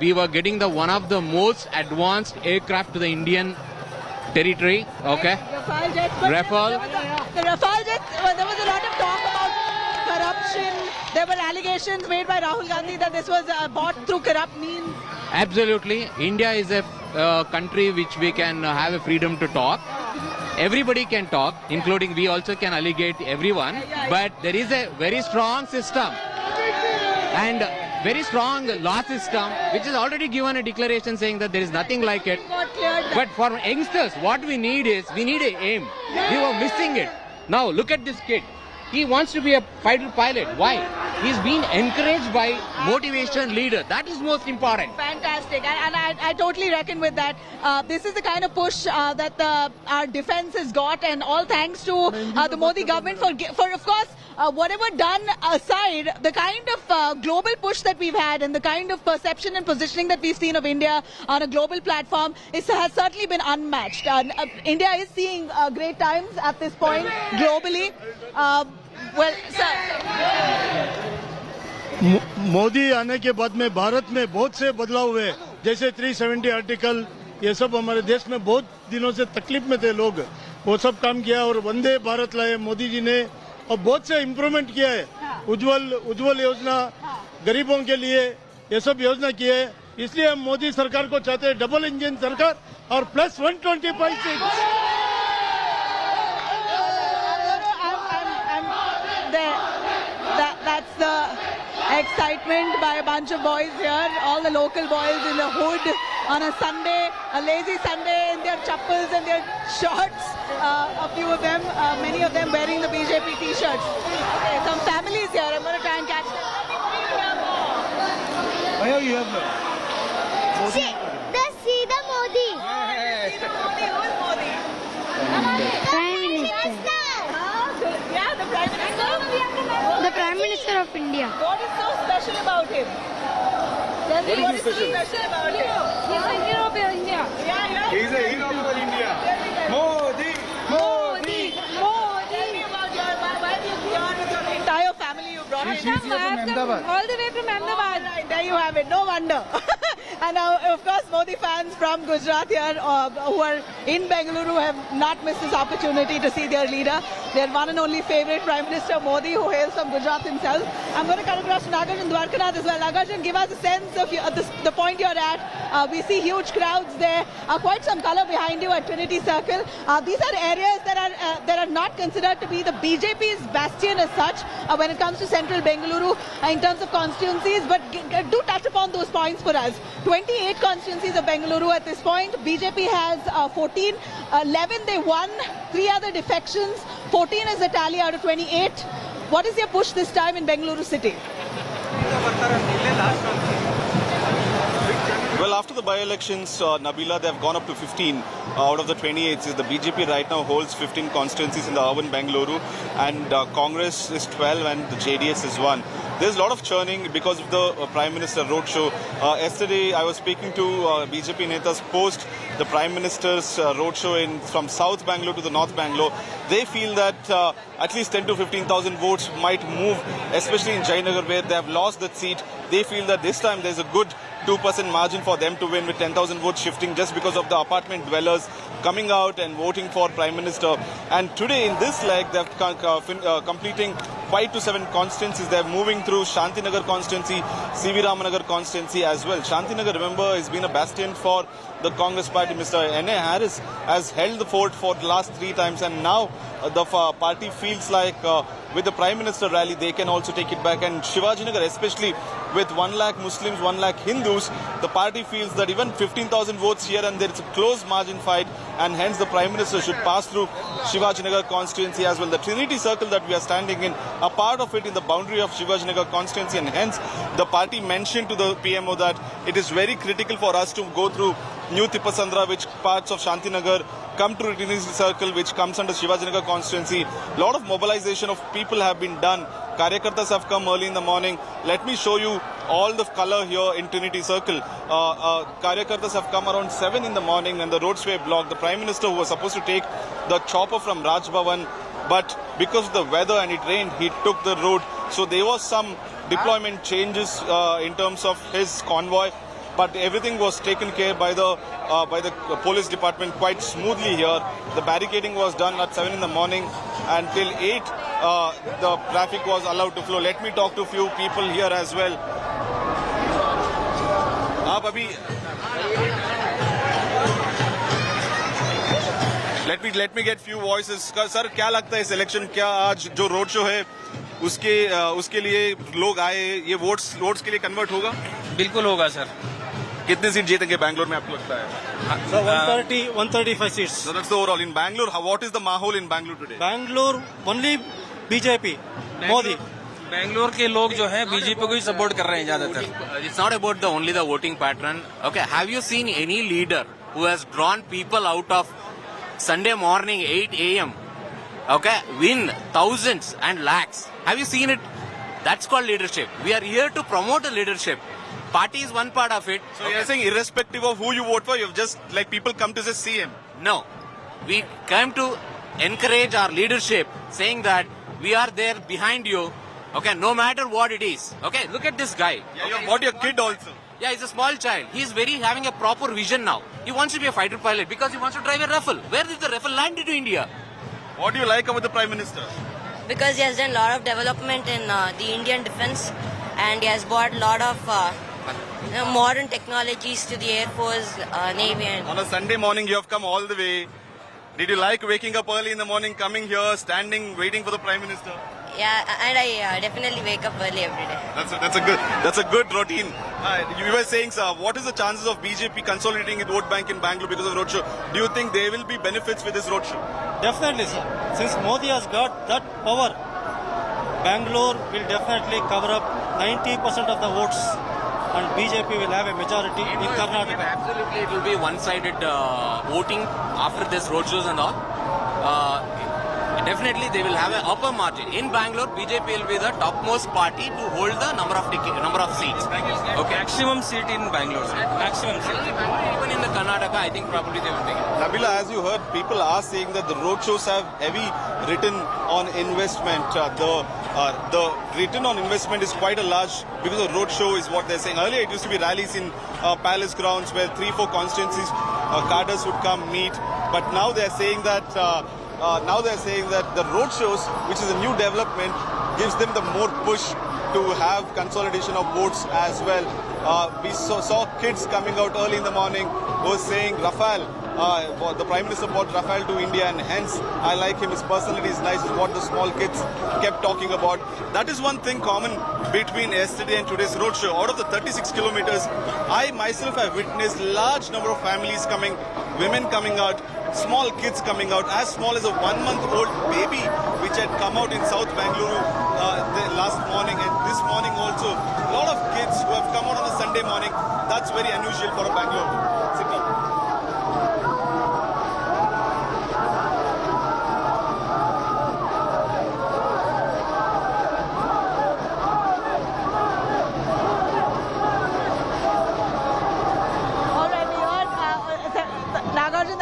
we were getting one of the most advanced aircraft to the Indian territory, Rafale jets. Rafale. The Rafale jets, there was a lot of talk about corruption. There were allegations made by Rahul Gandhi that this was bought through corrupt means. Absolutely. India is a country which we can have a freedom to talk. Everybody can talk, including we also can allegate everyone. But there is a very strong system and very strong law system which has already given a declaration saying that there is nothing like it. But for youngsters, what we need is, we need an aim. We were missing it. Now look at this kid. He wants to be a fighter pilot. Why? He's been encouraged by motivation leader. That is most important. Fantastic. And I totally reckon with that. This is the kind of push that our defense has got, and all thanks to the Modi government for of course, whatever done aside, the kind of global push that we've had and the kind of perception and positioning that we've seen of India on a global platform has certainly been unmatched. India is seeing great times at this point globally. Well, sir. Modi आने के बाद में भारत में बहुत से बदलाव हुए, जैसे 370 आर्टिकल, ये सब हमारे देश में बहुत दिनों से तकलीफ में थे लोग, वो सब काम किया और वंदे भारत लाए मोदी जी ने और बहुत से इम्प्रूवमेंट किया है। उज्जवल योजना गरीबों के लिए ये सब योजना की है, इसलिए हम मोदी सरकार को चाहते हैं, डबल इंजन सरकार और plus 125 seats. That's the excitement by a bunch of boys here, all the local boys in the hood on a Sunday, a lazy Sunday, in their chappals and their shorts, a few of them, many of them wearing the BJP t-shirts. Okay, some families here, I'm going to try and catch them. See the Modi. Who is Modi? Prime Minister. Yeah, the Prime Minister. The Prime Minister of India. What is so special about him? Tell me what is so special about him? He's a hero of India. Yeah. He's a hero for India. Modi. Tell me about why you brought your entire family. You brought All the way from Ahmedabad. Right, there you have it. No wonder. And of course, Modi fans from Gujarat here who are in Bengaluru have not missed this opportunity to see their leader, their one and only favorite Prime Minister Modi, who hails from Gujarat himself. I'm going to cut across to Nagarjan Dwarkanath as well. Nagarjan, give us a sense of the point you're at. We see huge crowds there, quite some color behind you at Trinity Circle. These are areas that are not considered to be the BJP's bastion as such when it comes to central Bengaluru in terms of constituencies, but do touch upon those points for us. 28 constituencies of Bengaluru at this point. BJP has 14, 11 they won, 3 other defections, 14 is the tally out of 28. What is your push this time in Bengaluru city? Well, after the by-elections, Nabila, they have gone up to 15 out of the 28. The BJP right now holds 15 constituencies in the urban Bengaluru, and Congress is 12 and the JDS is 1. There's a lot of churning because of the Prime Minister roadshow. Yesterday, I was speaking to BJP Netas post the Prime Minister's roadshow from South Bangalore to the North Bangalore. They feel that at least 10 to 15,000 votes might move, especially in Jayanagar where they have lost that seat. They feel that this time there's a good 2% margin for them to win, with 10,000 votes shifting just because of the apartment dwellers coming out and voting for Prime Minister. And today in this leg, they're completing 5 to 7 constituencies. They're moving through Shanti Nagar constituency, CV Ramanagar constituency as well. Shanti Nagar, remember, has been a bastion for the Congress party. Mr. N.A. Harris has held the fort for the last 3 times, and now the party feels like with the Prime Minister rally, they can also take it back. And Shivaji Nagar, especially with 1 lakh Muslims, 1 lakh Hindus, the party feels that even 15,000 votes here and there, it's a close margin fight, and hence the Prime Minister should pass through Shivaji Nagar constituency as well. The Trinity Circle that we are standing in, a part of it in the boundary of Shivaji Nagar constituency, and hence the party mentioned to the PMO that it is very critical for us to go through New Tipasandra, which parts of Shanti Nagar come to Trinity Circle, which comes under Shivaji Nagar constituency. A lot of mobilization of people have been done. Karyakartas have come early in the morning. Let me show you all the color here in Trinity Circle. Karyakartas have come around 7 in the morning, and the roadsway blocked. The Prime Minister, who was supposed to take the chopper from Raj Bhavan, but because of the weather and it rained, he took the road. So there was some deployment changes in terms of his convoy, but everything was taken care by the police department quite smoothly here. The barricading was done at 7 in the morning, and till 8 the traffic was allowed to flow. Let me talk to a few people here as well. Let me get few voices. Sir, क्या लगता है इस election, क्या आज जो road show है उसके लिए लोग आए, ये वोट्स के लिए कन्वर्ट होगा? बिल्कुल होगा सर। कितने सीट जीतेंगे बैंगलोर में आपको लगता है? 135 seats. So that's the overall. In Bangalore, what is the mahol in Bangalore today? Bangalore only BJP, Modi. Bangalore के लोग जो है बीजेपी को ही सपोर्ट कर रहे हैं ज्यादातर. It's not about only the voting pattern. Okay, have you seen any leader who has drawn people out of Sunday morning 8 a.m. Okay, win thousands and lakhs? Have you seen it? That's called leadership. We are here to promote a leadership. Party is one part of it. So you're saying irrespective of who you vote for, you've just like people come to just see him? No, we came to encourage our leadership, saying that we are there behind you. Okay, no matter what it is. Okay, look at this guy. Yeah, you bought your kid also. Yeah, he's a small child. He's having a proper vision now. He wants to be a fighter pilot because he wants to drive a Rafale. Where did the Rafale land into India? What do you like about the Prime Minister? Because he has done a lot of development in the Indian defense, and he has brought a lot of modern technologies to the Air Force, Navy. And On a Sunday morning, you have come all the way. Did you like waking up early in the morning, coming here, standing, waiting for the Prime Minister? yeah, and I definitely wake up early every day. That's a good routine. You were saying, sir, what is the chances of BJP consolidating its vote bank in Bangalore because of roadshow? Do you think there will be benefits with this roadshow? Definitely, sir. Since Modi has got that power, Bangalore will definitely cover up 90% of the votes, and BJP will have a majority in Karnataka. Absolutely, it will be one-sided voting after this roadshows and all. Definitely, they will have an upper margin. In Bangalore, BJP will be the topmost party to hold the number of seats. Okay. Maximum seat in Bangalore, sir. Maximum seat. Even in the Karnataka, I think probably they will take it. Nabila, as you heard, people are saying that the roadshows have heavy return on investment. The return on investment is quite a large because the roadshow is what they're saying. Earlier, it used to be rallies in palace grounds where 3-4 constituencies, cadres would come meet. But now they're saying that the roadshows, which is a new development, gives them the more push to have consolidation of votes as well. We saw kids coming out early in the morning who were saying Rafale. The Prime Minister brought Rafale to India, and hence I like him. His personality is nice, is what the small kids kept talking about. That is one thing common between yesterday and today's roadshow. Out of the 36 kilometers, I myself have witnessed large number of families coming, women coming out, small kids coming out, as small as a 1-month-old baby which had come out in South Bengaluru last morning, and this morning also a lot of kids who have come out on a Sunday morning. That's very unusual for a Bangalore city.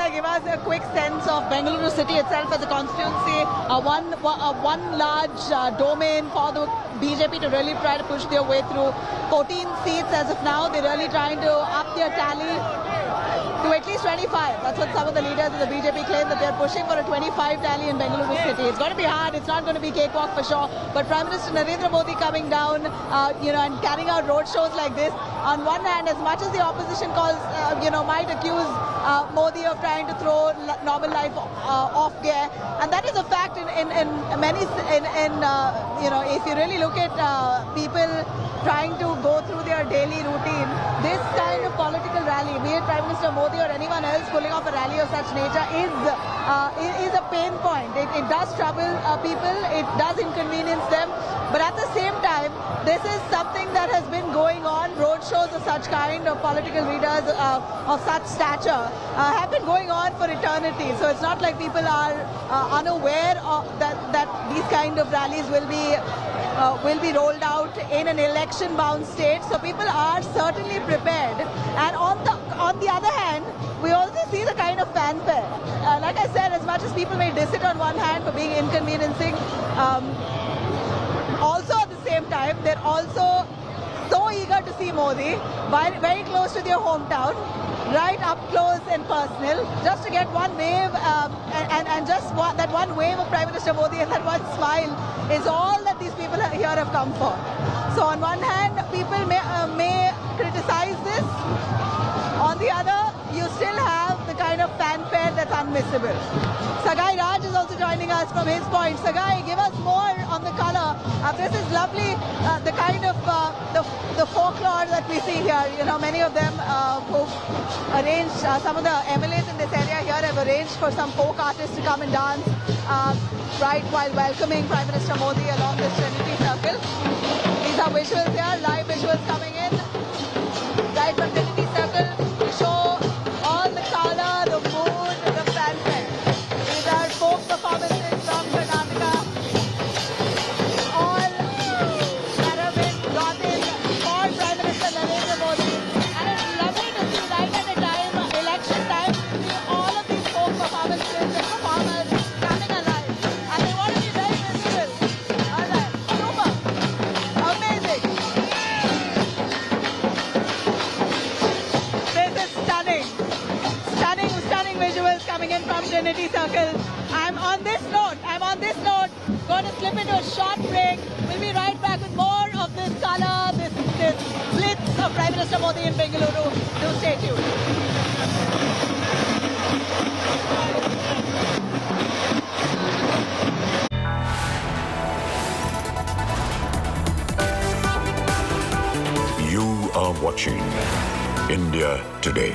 Give us a quick sense of Bengaluru city itself as a constituency, one large domain for the BJP to really try to push their way through. 14 seats as of now. They're really trying to up their tally to at least 25. That's what some of the leaders of the BJP claim, that they're pushing for a 25 tally in Bengaluru city. It's going to be hard. It's not going to be cakewalk for sure. But Prime Minister Narendra Modi coming down, and carrying out road shows like this. On one hand, as much as the opposition might accuse Modi of trying to throw normal life off gear, and that is a fact in many, if you really look at people trying to go through their daily routine, this kind of political rally, be it Prime Minister Modi or anyone else pulling off a rally of such nature, is a pain point. It does trouble people, it does inconvenience them, but at the same time, this is something that has been going on. Roadshows of such kind, of political leaders of such stature, have been going on for eternity. So it's not like people are unaware of that these kind of rallies will be rolled out in an election-bound state. So people are certainly prepared. And on the other hand, we also see the kind of fanfare. Like I said, as much as people may diss it on one hand for being inconveniencing, also at the same time, they're also so eager to see Modi, very close to their hometown, right up close and personal, just to get one wave, and just that one wave of Prime Minister Modi and that one smile is all that these people here have come for. So on one hand, people may criticize this. On the other, you still have the kind of fanfare that's unmissable. Sagai Raj is also joining us from his point. Sagai, give us more on the color. This is lovely, the kind of the folklore that we see here. Many of them who've arranged, some of the MLAs in this area here have arranged for some folk artists to come and dance right while welcoming Prime Minister Modi along this Trinity Circle. These are visuals here, live visuals coming in right from Trinity Circle to show all the color, the mood, the fanfare. These are folk performances from Karnataka, all that have been brought in for Prime Minister Narendra Modi. And it's lovely to see right at the time, election time, to see all of these folk performances and performers coming alive. And they want to be very visible. circle. I'm on this note, going to slip into a short break. We'll be right back with more of this color, this blitz of Prime Minister Modi in Bengaluru. Do stay tuned. You are watching India Today.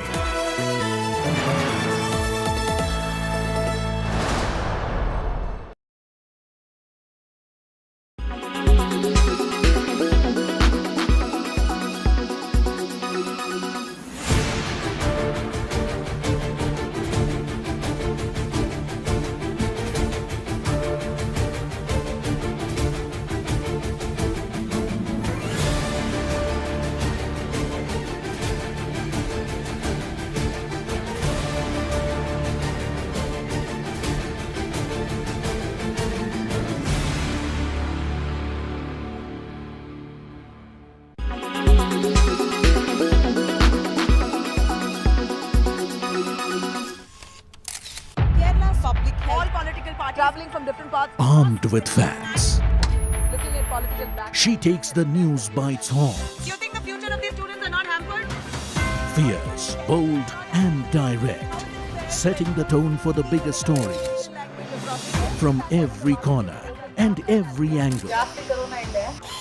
Traveling from different parts. Armed with facts, Looking at political back. she takes the news by its horns. Do you think the future of these students are not hampered? Fierce, bold and direct, setting the tone for the biggest stories. From every corner and every angle.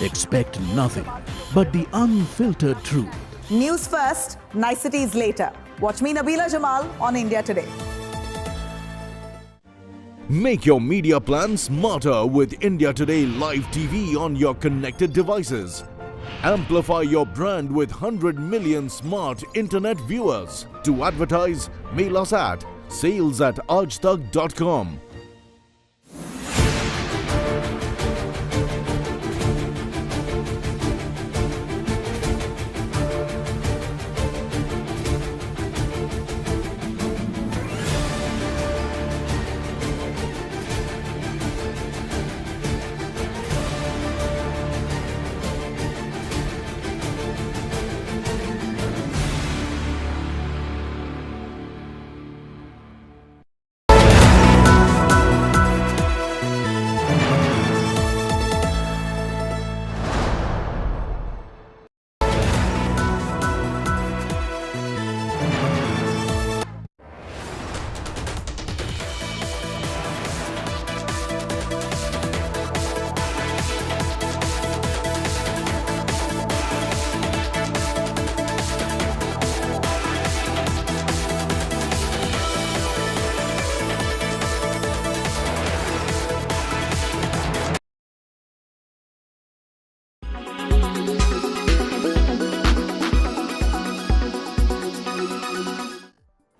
Expect nothing but the unfiltered truth. News first, niceties later. Watch me, Nabila Jamal, on India Today. Make your media plan smarter with India Today Live TV on your connected devices. Amplify your brand with 100 million smart internet viewers. To advertise, mail us at sales@aajtak.com.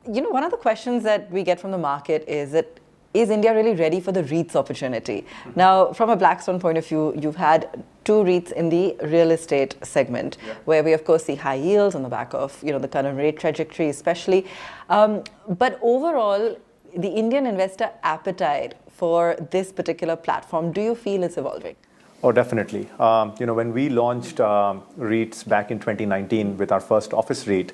You know, one of the questions that we get from the market is that is India really ready for the REITs opportunity? Now, from a Blackstone point of view, you've had two REITs in the real estate segment, where we of course see high yields on the back of the current rate trajectory, especially. But overall, the Indian investor appetite for this particular platform, do you feel it's evolving? Oh, definitely. When we launched REITs back in 2019 with our first office REIT,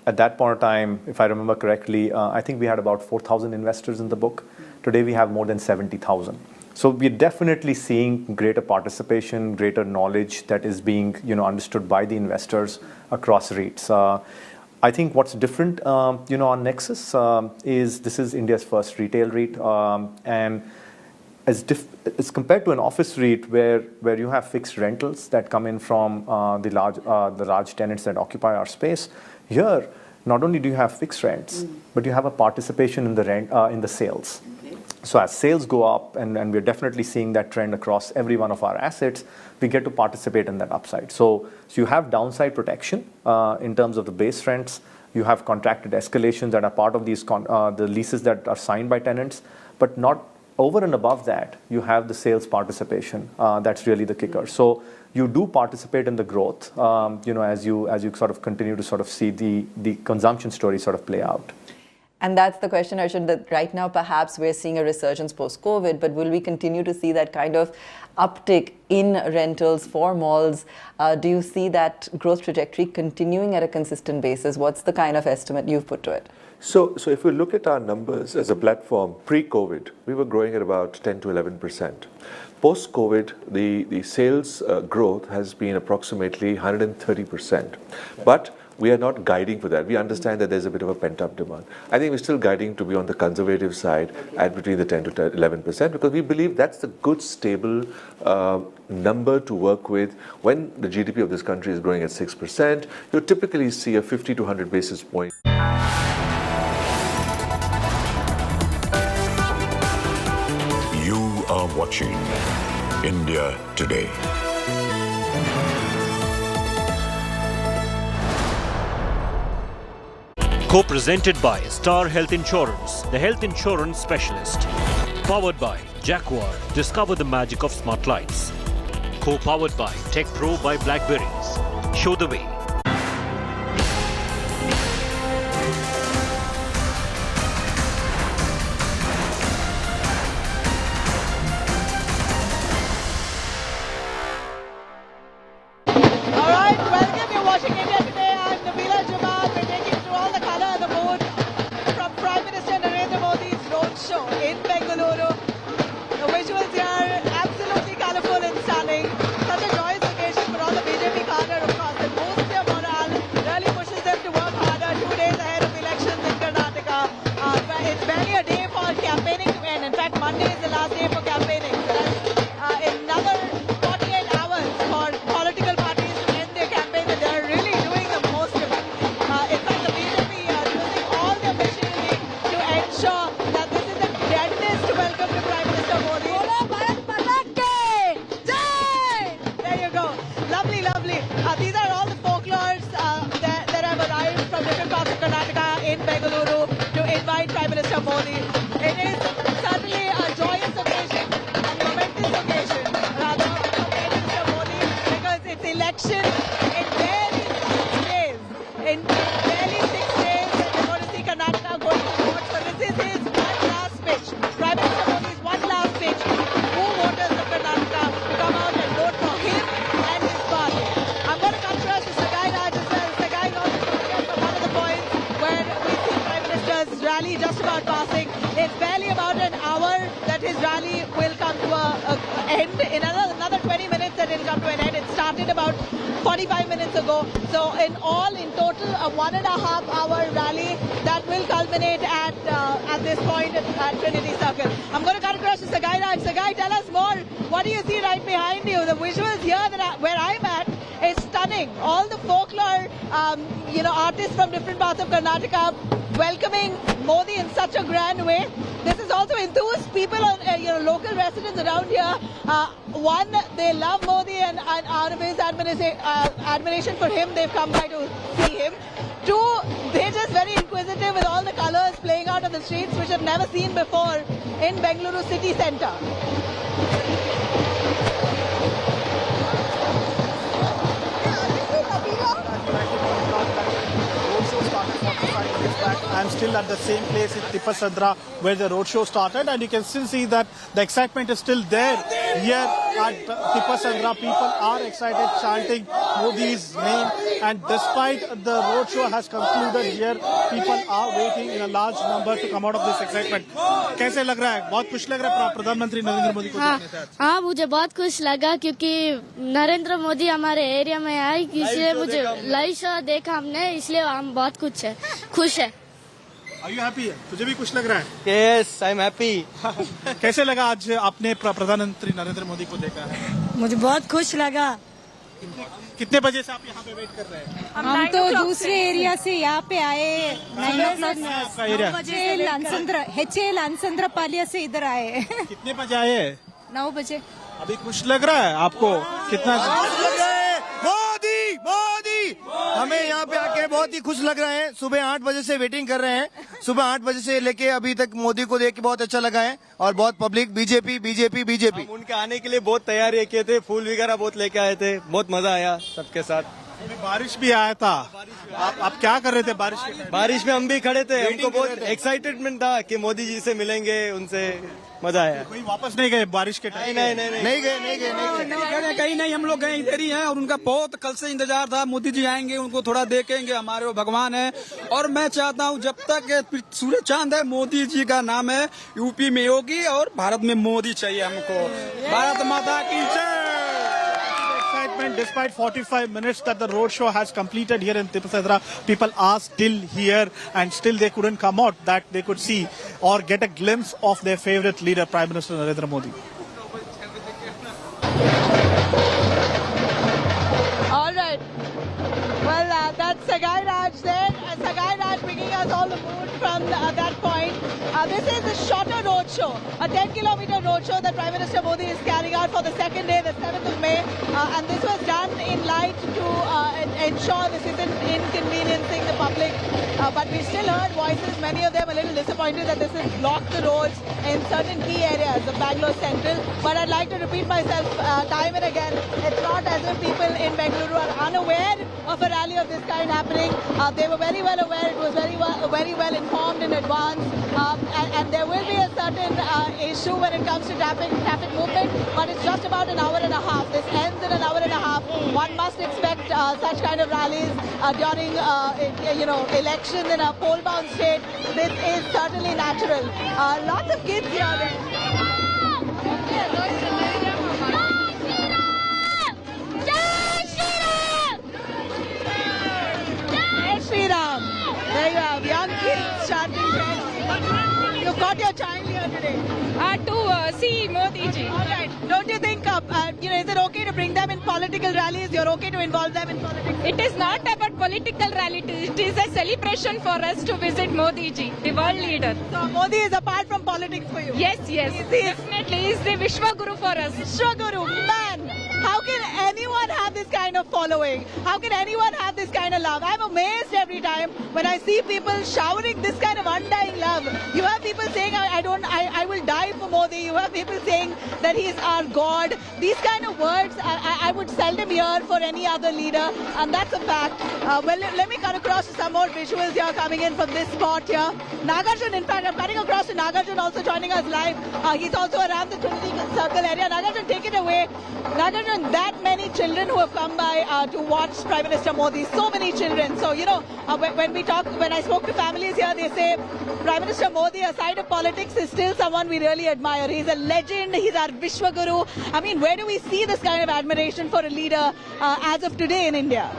at that point of time, if I remember correctly, I think we had about 4,000 investors in the book. Today we have more than 70,000. So we're definitely seeing greater participation, greater knowledge that is being understood by the investors across REITs. I think what's different on Nexus is this is India's first retail REIT, and as compared to an office REIT where you have fixed rentals that come in from the large tenants that occupy our space, here not only do you have fixed rents, but you have a participation in the rent in the sales. Okay. So as sales go up, and we're definitely seeing that trend across every one of our assets, we get to participate in that upside. So you have downside protection in terms of the base rents. You have contracted escalations that are part of these the leases that are signed by tenants, but not over and above that, you have the sales participation. That's really the kicker. So you do participate in the growth, as you sort of continue to sort of see the consumption story sort of play out. And that's the question, Arshad, that right now perhaps we're seeing a resurgence post-COVID, but will we continue to see that kind of uptick in rentals for malls? Do you see that growth trajectory continuing at a consistent basis? What's the kind of estimate you've put to it? So if we look at our numbers as a platform, pre-COVID, we were growing at about 10 to 11%. Post-COVID, the sales growth has been approximately 130%. But we are not guiding for that. We understand that there's a bit of a pent-up demand. I think we're still guiding to be on the conservative side at between the 10 to 11% because we believe that's the good, stable number to work with. When the GDP of this country is growing at 6%, you typically see a 50 to 100 basis point. You are watching India Today. Co-presented by Star Health Insurance, the health insurance specialist. Powered by Jaguar, discover the magic of smart lights. Co-powered by Tech Pro by Blackberries. Show the way. Roadshow in Bengaluru. The visuals here absolutely colourful and stunning. Such a joyous occasion for all the BJP cadre, of course. It boosts their morale, really pushes them to work harder 2 days ahead of elections in Karnataka. It's barely a day for campaigning to end. In fact, Monday is the last day for campaigning. Another 48 hours for political parties to end their campaign, and they're really doing the most of it. In fact, the BJP are using all their machinery to ensure that this is the deadness to welcome to Prime Minister Modi. There you go. Lovely, lovely. These are all the folklores that have arrived from different parts of Karnataka in Bengaluru to invite Prime Minister Modi. It is certainly a joyous occasion, a momentous occasion, rather, for Prime Minister Modi, because it's election in barely 6 days. In barely 6 days, we're going to see Karnataka going to vote. So this is his one last pitch. Prime Minister Modi's one last pitch. Who voters of Karnataka to come out and vote for him and his party. I'm going to come to us to Sagai Raj as well. Sagai is also here for one of the points where we see Prime Minister's rally just about passing. It's barely about an hour that his rally will come to an end. In another 20 minutes that it will come to an end. It started about 45 minutes ago. So in all, in total, a 1.5 hour rally that will culminate at this point at Trinity Circle. I'm going to cut across to Sagai Raj. Sagai, tell us more. What do you see right behind you? The visuals here where I'm at is stunning. All the folklore, artists from different parts of Karnataka welcoming Modi in such a grand way. This is also enthused people, local residents around here. One, they love Modi and out of his admiration for him, they've come by to see him. Two, they're just very inquisitive with all the colours playing out on the streets, which I've never seen before in Bengaluru city centre. I'm still at the same place in Tipasandra where the roadshow started, and you can still see that the excitement is still there here at Tipasandra. People are excited, chanting Modi's name, and despite the roadshow has concluded here, people are waiting in a large number to come out of this excitement. कैसे लग रहा है? बहुत खुश लग रहा है प्रधानमंत्री नरेंद्र मोदी को देखने से? हाँ, मुझे बहुत खुश लगा क्योंकि नरेंद्र मोदी हमारे एरिया में आए, इसलिए मुझे लाइव शो देखा हमने, इसलिए हम बहुत खुश है। Are you happy? तुझे भी खुश लग रहा है? Yes, I'm happy. कैसे लगा आज आपने प्रधानमंत्री नरेंद्र मोदी को देखा है? मुझे बहुत खुश लगा। कितने बजे से आप यहाँ पे वेट कर रहे हैं? हम तो दूसरे एरिया से यहाँ पे आए। 9 बजे अंसंद्रपालिया से इधर आए। कितने बजे आए? 9 बजे। अभी खुश लग रहा है आपको? कितना खुश लग रहा है? मोदी हमें यहाँ पे आके बहुत ही खुश लग रहे हैं। सुबह 8 बजे से वेटिंग कर रहे हैं। सुबह 8 बजे से लेके अभी तक मोदी को देख के बहुत अच्छा लगा है, और बहुत पब्लिक बीजेपी। हम उनके आने के लिए बहुत तैयारी किए थे, फूल वगैरह बहुत लेके आए थे, बहुत मजा आया सबके साथ। बारिश भी आया था। आप क्या कर रहे थे बारिश में? बारिश में हम भी खड़े थे, हमको बहुत एक्साइटेडमेंट था कि मोदी जी से मिलेंगे, उनसे मजा आया। कोई वापस नहीं गए बारिश के टाइम? नहीं गए। कहीं नहीं, हम लोग गए इधर ही हैं और उनका बहुत कल से इंतजार था। मोदी जी आएंगे, उनको थोड़ा देखेंगे, हमारे वो भगवान है। और मैं चाहता हूँ जब तक सूर्य चांद है, मोदी जी का नाम है, यूपी में योगी और भारत में मोदी चाहिए हमको। भारत माता की जय। Despite 45 minutes that the roadshow has completed here in Tipasandra, people are still here and still they couldn't come out that they could see or get a glimpse of their favorite leader, Prime Minister Narendra Modi. All right. Well, that's Sagai Raj there. Sagai Raj bringing us all the mood from that point. This is a shorter roadshow, a 10-kilometer roadshow that Prime Minister Modi is carrying out for the second day, the 7th of May. And this was done in light to ensure this isn't inconveniencing the public. But we still heard voices, many of them a little disappointed that this has blocked the roads in certain key areas of Bangalore Central. But I'd like to repeat myself time and again. It's not as if people in Bengaluru are unaware of a rally of this kind happening. They were very well aware. It was very well informed in advance. And there will be a certain issue when it comes to traffic movement. But it's just about an hour and a half. This ends in an hour and a half. One must expect such kind of rallies during, elections in a poll-bound state. This is certainly natural. Lots of kids here. Shri Ram. There you have young kids chanting Jai Shri Ram. You've got your child here today. To see Modi ji. All right. Don't you think, is it okay to bring them in political rallies? You're okay to involve them in politics? It is not about political rally. It is a celebration for us to visit Modi ji, the world leader. So Modi is apart from politics for you? Yes. Definitely. He is the Vishwa Guru for us. Vishwa Guru, man. How can anyone have this kind of following? How can anyone have this kind of love? I'm amazed every time when I see people showering this kind of undying love. You have people saying, I will die for Modi. You have people saying that he is our God. These kind of words I would seldom hear for any other leader, and that's a fact. Let me cut across to some more visuals here coming in from this spot here. Nagarjun, in fact, I'm cutting across to Nagarjun also joining us live. He's also around the Trinity Circle area. Nagarjun, take it away. Nagarjun, that many children who have come by to watch Prime Minister Modi, so many children. So, when I spoke to families here, they say Prime Minister Modi, aside of politics, is still someone we really admire. He's a legend. He's our Vishwa Guru. I mean, where do we see this kind of admiration for a leader as of today in India?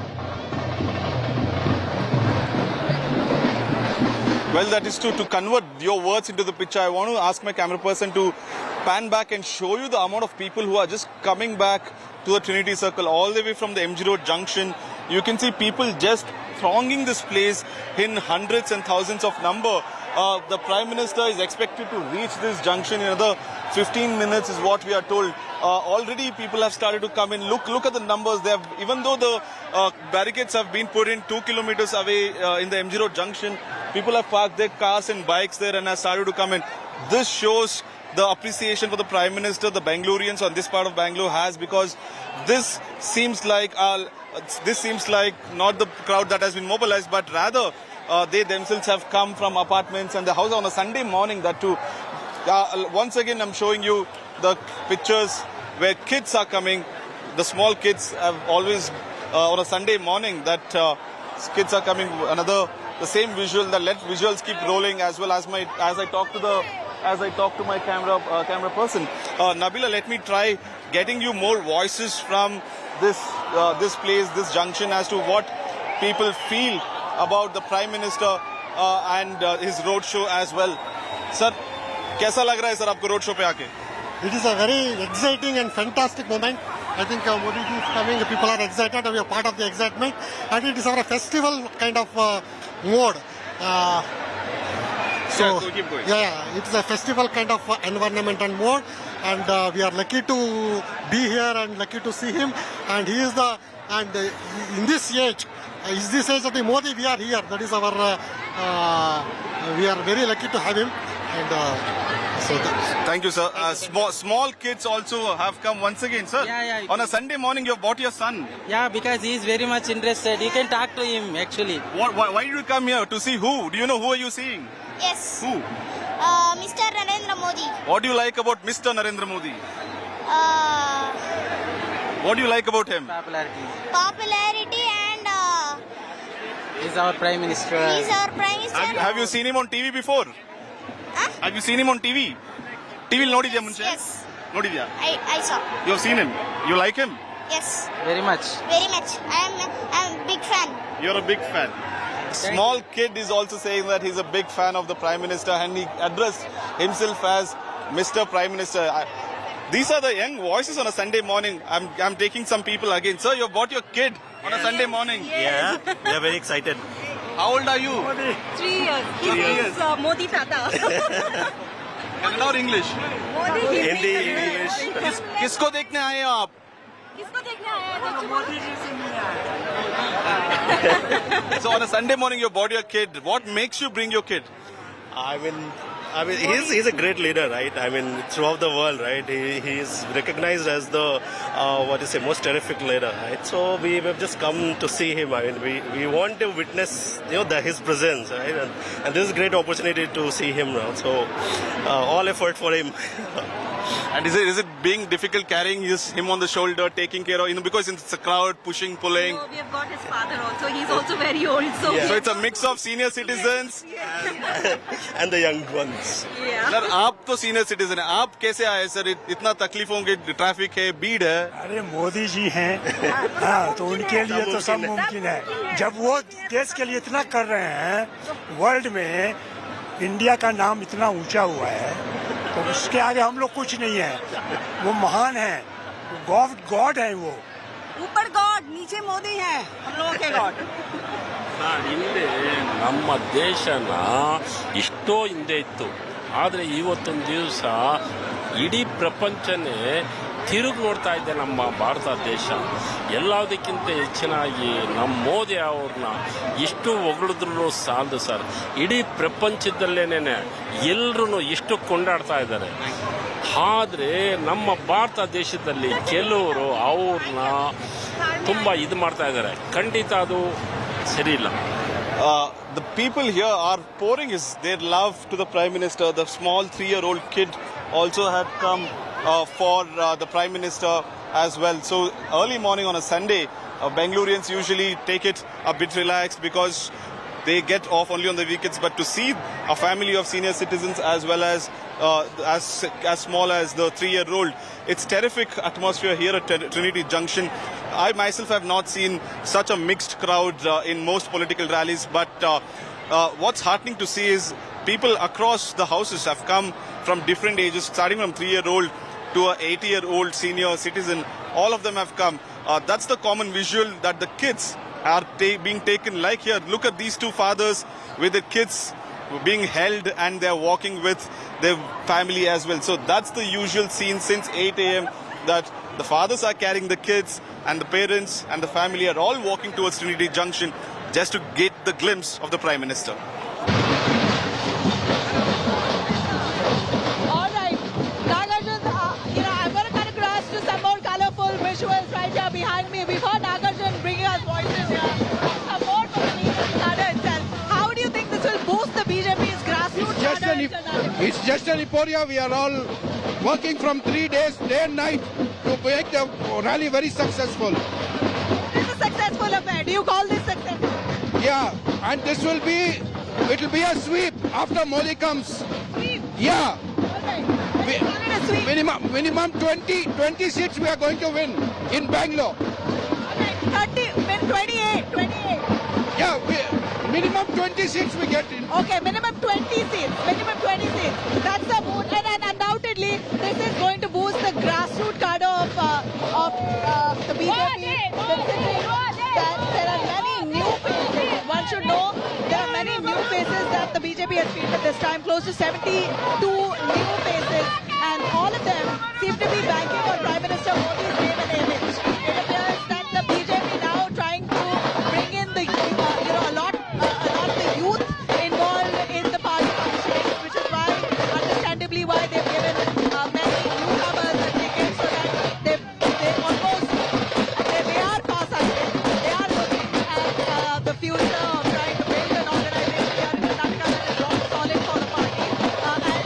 Well, that is true. To convert your words into the picture, I want to ask my camera person to pan back and show you the amount of people who are just coming back to the Trinity Circle all the way from the MG Road junction. You can see people just thronging this place in hundreds and thousands of number. The Prime Minister is expected to reach this junction in another 15 minutes is what we are told. Already people have started to come in. Look at the numbers. They have, even though the barricades have been put in 2 kilometers away in the MG Road junction, people have parked their cars and bikes there and have started to come in. This shows the appreciation for the Prime Minister the Bengalurians on this part of Bangalore has, because this seems like not the crowd that has been mobilized, but rather they themselves have come from apartments and the house on a Sunday morning, that too. Once again, I'm showing you the pictures where kids are coming. The small kids have always, on a Sunday morning, that kids are coming. The same visual, let visuals keep rolling as well as I talk to my camera person. Nabila, let me try getting you more voices from this place, this junction, as to what people feel about the Prime Minister and his roadshow as well. Sir, कैसा लग रहा है sir आपको road show पे आके? It is a very exciting and fantastic moment. I think Modi ji is coming. People are excited, and we are part of the excitement. And it is our festival kind of mode. Keep going. Yeah, it is a festival kind of environment and mode. And we are lucky to be here and lucky to see him. And he is in this age of the Modi, we are here. That is our, we are very lucky to have him. Thank you, sir. Small kids also have come once again, sir. Yeah. On a Sunday morning, you have brought your son. Yeah, because he is very much interested. You can talk to him, actually. Why did you come here? To see who? Do you know who are you seeing? Yes. Who? Mr. Narendra Modi. What do you like about Mr. Narendra Modi? What do you like about him? Popularity and He's our Prime Minister. he's our Prime Minister. Have you seen him on TV before? Have you seen him on TV? TV ನೋಡಿದ್ಯಾ ಮುಂಚೆ? Yes. ನೋಡಿದ್ಯಾ? I saw. You have seen him? You like him? Yes. Very much. Very much. I'm a big fan. You're a big fan. Small kid is also saying that he's a big fan of the Prime Minister and he addressed himself as Mr. Prime Minister. These are the young voices on a Sunday morning. I'm taking some people again. Sir, you bought your kid on a Sunday morning. Yeah, we are very excited. How old are you? 3 years. He's Modi Tata. Kannada or English? Modi Hindi, English. किसको देखने आए हो आप? किसको देखने आया है? मोदी जी से मिलने So on a Sunday morning you bought your kid. What makes you bring your kid? I mean, he's a great leader, right? I mean, throughout the world, right? He is recognized as the most terrific leader, right? So we have just come to see him. I mean, we want to witness, his presence, right? And this is a great opportunity to see him now. So all effort for him. And is it being difficult carrying him on the shoulder, taking care of, because it's a crowd, pushing, pulling? No, we have got his father also. He's also very old. So, So it's a mix of senior citizens and the young ones. Sir आप तो senior citizen है, आप कैसे आए sir? इतना तकलीफों के traffic है, भीड़ है. अरे मोदी जी हैं, हाँ, तो उनके लिए तो सब मुमकिन है. जब वो देश के लिए इतना कर रहे हैं, वर्ल्ड में इंडिया का नाम इतना ऊंचा हुआ है, तो उसके आगे हम लोग कुछ नहीं है. वो महान है, गॉड है वो. ऊपर गॉड, नीचे मोदी है, हम लोगों के गॉड. ಹಿಂದೆ ನಮ್ಮ ದೇಶನ ಎಷ್ಟೋ ಹಿಂದೆ ಇತ್ತು, ಆದರೆ ಇವತ್ತೊಂದು ದಿವಸ ಇಡೀ ಪ್ರಪಂಚನೇ ತಿರುಗಿ ನೋಡ್ತಾ ಇದೆ ನಮ್ಮ ಭಾರತ ದೇಶ. ಎಲ್ಲದಕ್ಕಿಂತ ಹೆಚ್ಚಿನಾಗಿ ನಮ್ಮ ಮೋದಿ ಅವ್ರನ್ನ ಎಷ್ಟು ಹೊಗಳಿದ್ರು ಸಾಲದು ಸರ್. ಇಡೀ ಪ್ರಪಂಚದಲ್ಲೇನೆ ಎಲ್ಲರೂ ಎಷ್ಟು ಕೊಂಡಾಡ್ತಾ ಇದ್ದಾರೆ. ಆದರೆ ನಮ್ಮ ಭಾರತ ದೇಶದಲ್ಲಿ ಕೆಲವರು ಅವ್ರನ್ನ ತುಂಬ ಇದು ಮಾಡ್ತಾ ಇದ್ದಾರೆ. ಖಂಡಿತ ಅದು ಸರಿ ಇಲ್ಲ. The people here are pouring their love to the Prime Minister. The small 3-year-old kid also had come for the Prime Minister as well. So early morning on a Sunday, Bengalurians usually take it a bit relaxed because they get off only on the weekends. But to see a family of senior citizens as well as small as the 3-year-old, it's terrific atmosphere here at Trinity Junction. I myself have not seen such a mixed crowd in most political rallies, but what's heartening to see is people across the houses have come from different ages, starting from 3-year-old to a 80-year-old senior citizen. All of them have come. That's the common visual, that the kids are being taken like here. Look at these two fathers with the kids being held and they're walking with their family as well. So that's the usual scene since 8 a.m. that the fathers are carrying the kids and the parents and the family are all walking towards Trinity Junction just to get the glimpse of the Prime Minister. All right, Nagarjun, I'm going to cut across to some more colorful visuals right here behind me. We've heard Nagarjun bringing us voices here. Some more from the Nadda itself. How do you think this will boost the BJP's grassroots? It's just an euphoria. We are all working from 3 days, day and night, to make the rally very successful. It's a successful affair. Do you call this successful? Yeah, and it will be a sweep after Modi comes. Sweep? Yeah. Okay. Minimum 20 seats we are going to win in Bangalore. Okay, 28. Yeah, minimum 20 seats we get in. Okay, minimum 20 seats. That's the mood. And undoubtedly, this is going to boost the grassroots cadre of the BJP. Considering that there are many new faces. One should know there are many new faces that the BJP has fielded this time. Close to 72 new faces. And all of them seem to be banking on Prime Minister Modi's name and image. It appears that the BJP now trying to bring in the a lot of the youth involved in the party functioning, which is why, understandably, why they've given many newcomers the tickets so that they are far-sighted. They are looking at the future of trying to build an organization here in Karnataka that is rock solid for the party. And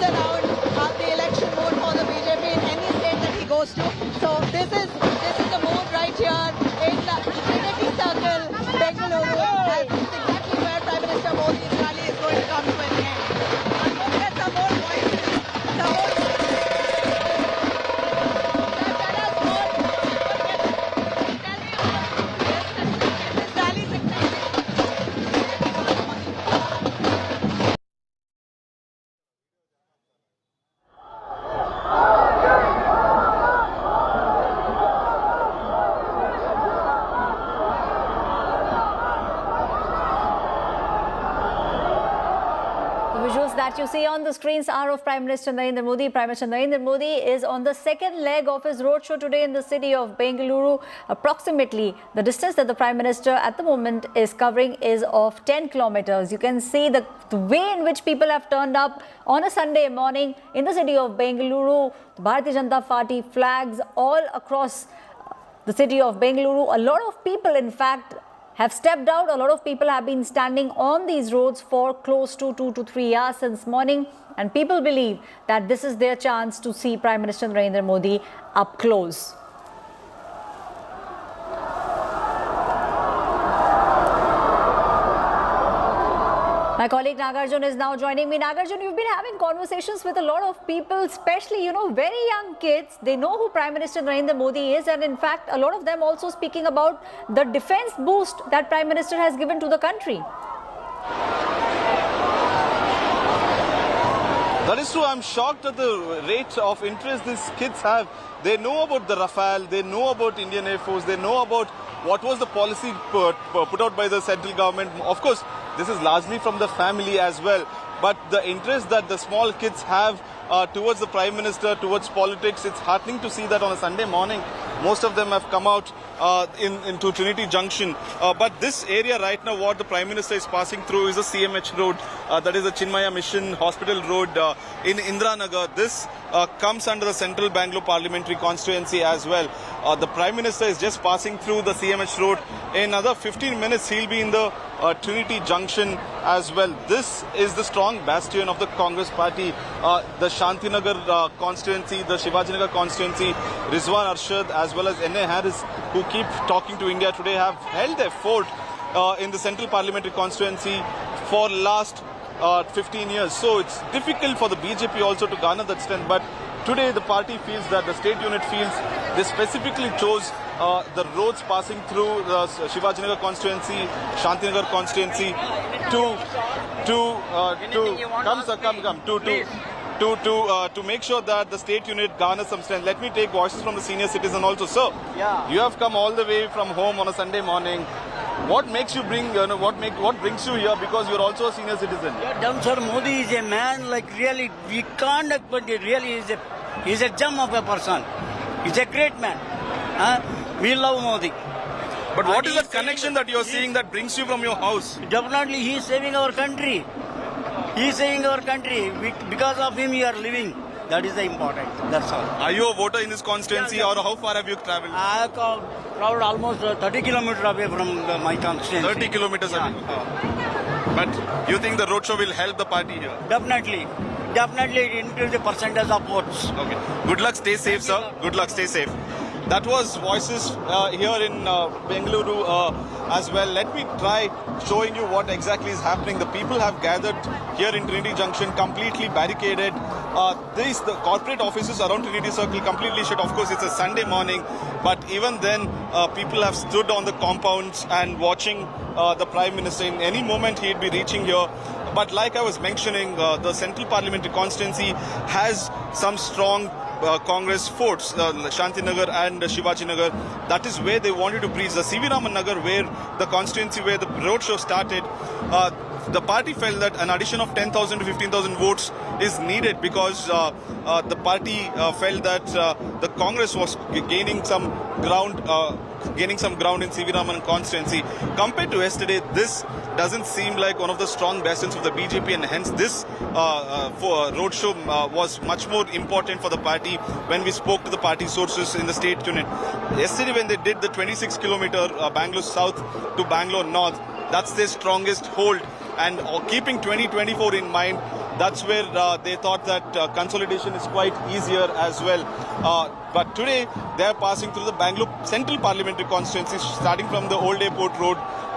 citizen out of the election vote for the BJP in any state that he goes to. So this is the mood right here in the Trinity Circle, Bengaluru. As this is exactly where Prime Minister Modi's rally is going to come to an end. And we'll get some more voices. Some more that you see on the screens are of Prime Minister Narendra Modi. Prime Minister Narendra Modi is on the second leg of his roadshow today in the city of Bengaluru. Approximately the distance that the Prime Minister at the moment is covering is of 10 kilometers. You can see the way in which people have turned up on a Sunday morning in the city of Bengaluru. The Bharatiya Janata Party flags all across the city of Bengaluru. A lot of people, in fact, have stepped out. A lot of people have been standing on these roads for close to 2 to 3 hours since morning, and people believe that this is their chance to see Prime Minister Narendra Modi up close. My colleague Nagarjun is now joining me. Nagarjun, you've been having conversations with a lot of people, especially, very young kids. They know who Prime Minister Narendra Modi is, and in fact, a lot of them also speaking about the defense boost that Prime Minister has given to the country. That is true. I'm shocked at the rate of interest these kids have. They know about the Rafale, they know about Indian Air Force, they know about what was the policy put out by the central government. Of course, this is largely from the family as well. But the interest that the small kids have towards the Prime Minister, towards politics, it's heartening to see that on a Sunday morning. Most of them have come out into Trinity Junction. But this area right now, what the Prime Minister is passing through is the CMH road. That is the Chinmaya Mission Hospital Road in Indira Nagar. This comes under the Central Bangalore Parliamentary Constituency as well. The Prime Minister is just passing through the CMH road. In another 15 minutes, he'll be in the Trinity Junction as well. This is the strong bastion of the Congress party. The Shantinagar constituency, the Shivaji Nagar constituency, Rizwan Arshad as well as N.A. Harris, who keep talking to India today, have held their fort in the Central Parliamentary Constituency for last 15 years. So it's difficult for the BJP also to garner that strength. But today the party feels that the state unit feels they specifically chose the roads passing through the Shivaji Nagar constituency, Shantinagar constituency to make sure that the state unit garners some strength. Let me take voices from the senior citizen also. Sir, you have come all the way from home on a Sunday morning. What makes you bring, what brings you here? Because you're also a senior citizen. Sir, Modi is a man, really, we can't, but really he's a gem of a person. He's a great man. We love Modi. But what is the connection that you're seeing that brings you from your house? Definitely, he is saving our country. He is saving our country. Because of him, we are living. That is the important. That's all. Are you a voter in this constituency, or how far have you travelled? I have travelled almost 30 kilometers away from my constituency. 30 kilometers away. But you think the roadshow will help the party here? Definitely. Definitely increase the percentage of votes. Okay. Good luck. Stay safe, sir. Good luck. Stay safe. That was voices here in Bengaluru as well. Let me try showing you what exactly is happening. The people have gathered here in Trinity Junction, completely barricaded. The corporate offices around Trinity Circle completely shut. Of course, it's a Sunday morning, but even then, people have stood on the compounds and watching the Prime Minister. In any moment, he'd be reaching here. But like I was mentioning, the Central Parliamentary Constituency has some strong Congress forts, Shantinagar and Shivaji Nagar. That is where they wanted to breach. The C.V. Raman Nagar, where the constituency where the roadshow started, the party felt that an addition of 10,000 to 15,000 votes is needed because the party felt that the Congress was gaining some ground in C.V. Raman constituency. Compared to yesterday, this doesn't seem like one of the strong bastions of the BJP, and hence this roadshow was much more important for the party when we spoke to the party sources in the state unit. Yesterday when they did the 26-kilometer Bangalore South to Bangalore North, that's their strongest hold. And keeping 2024 in mind, That's where they thought that consolidation is quite easier as well. But today they are passing through the Bengaluru Central Parliamentary Constituency, starting from the Old Airport Road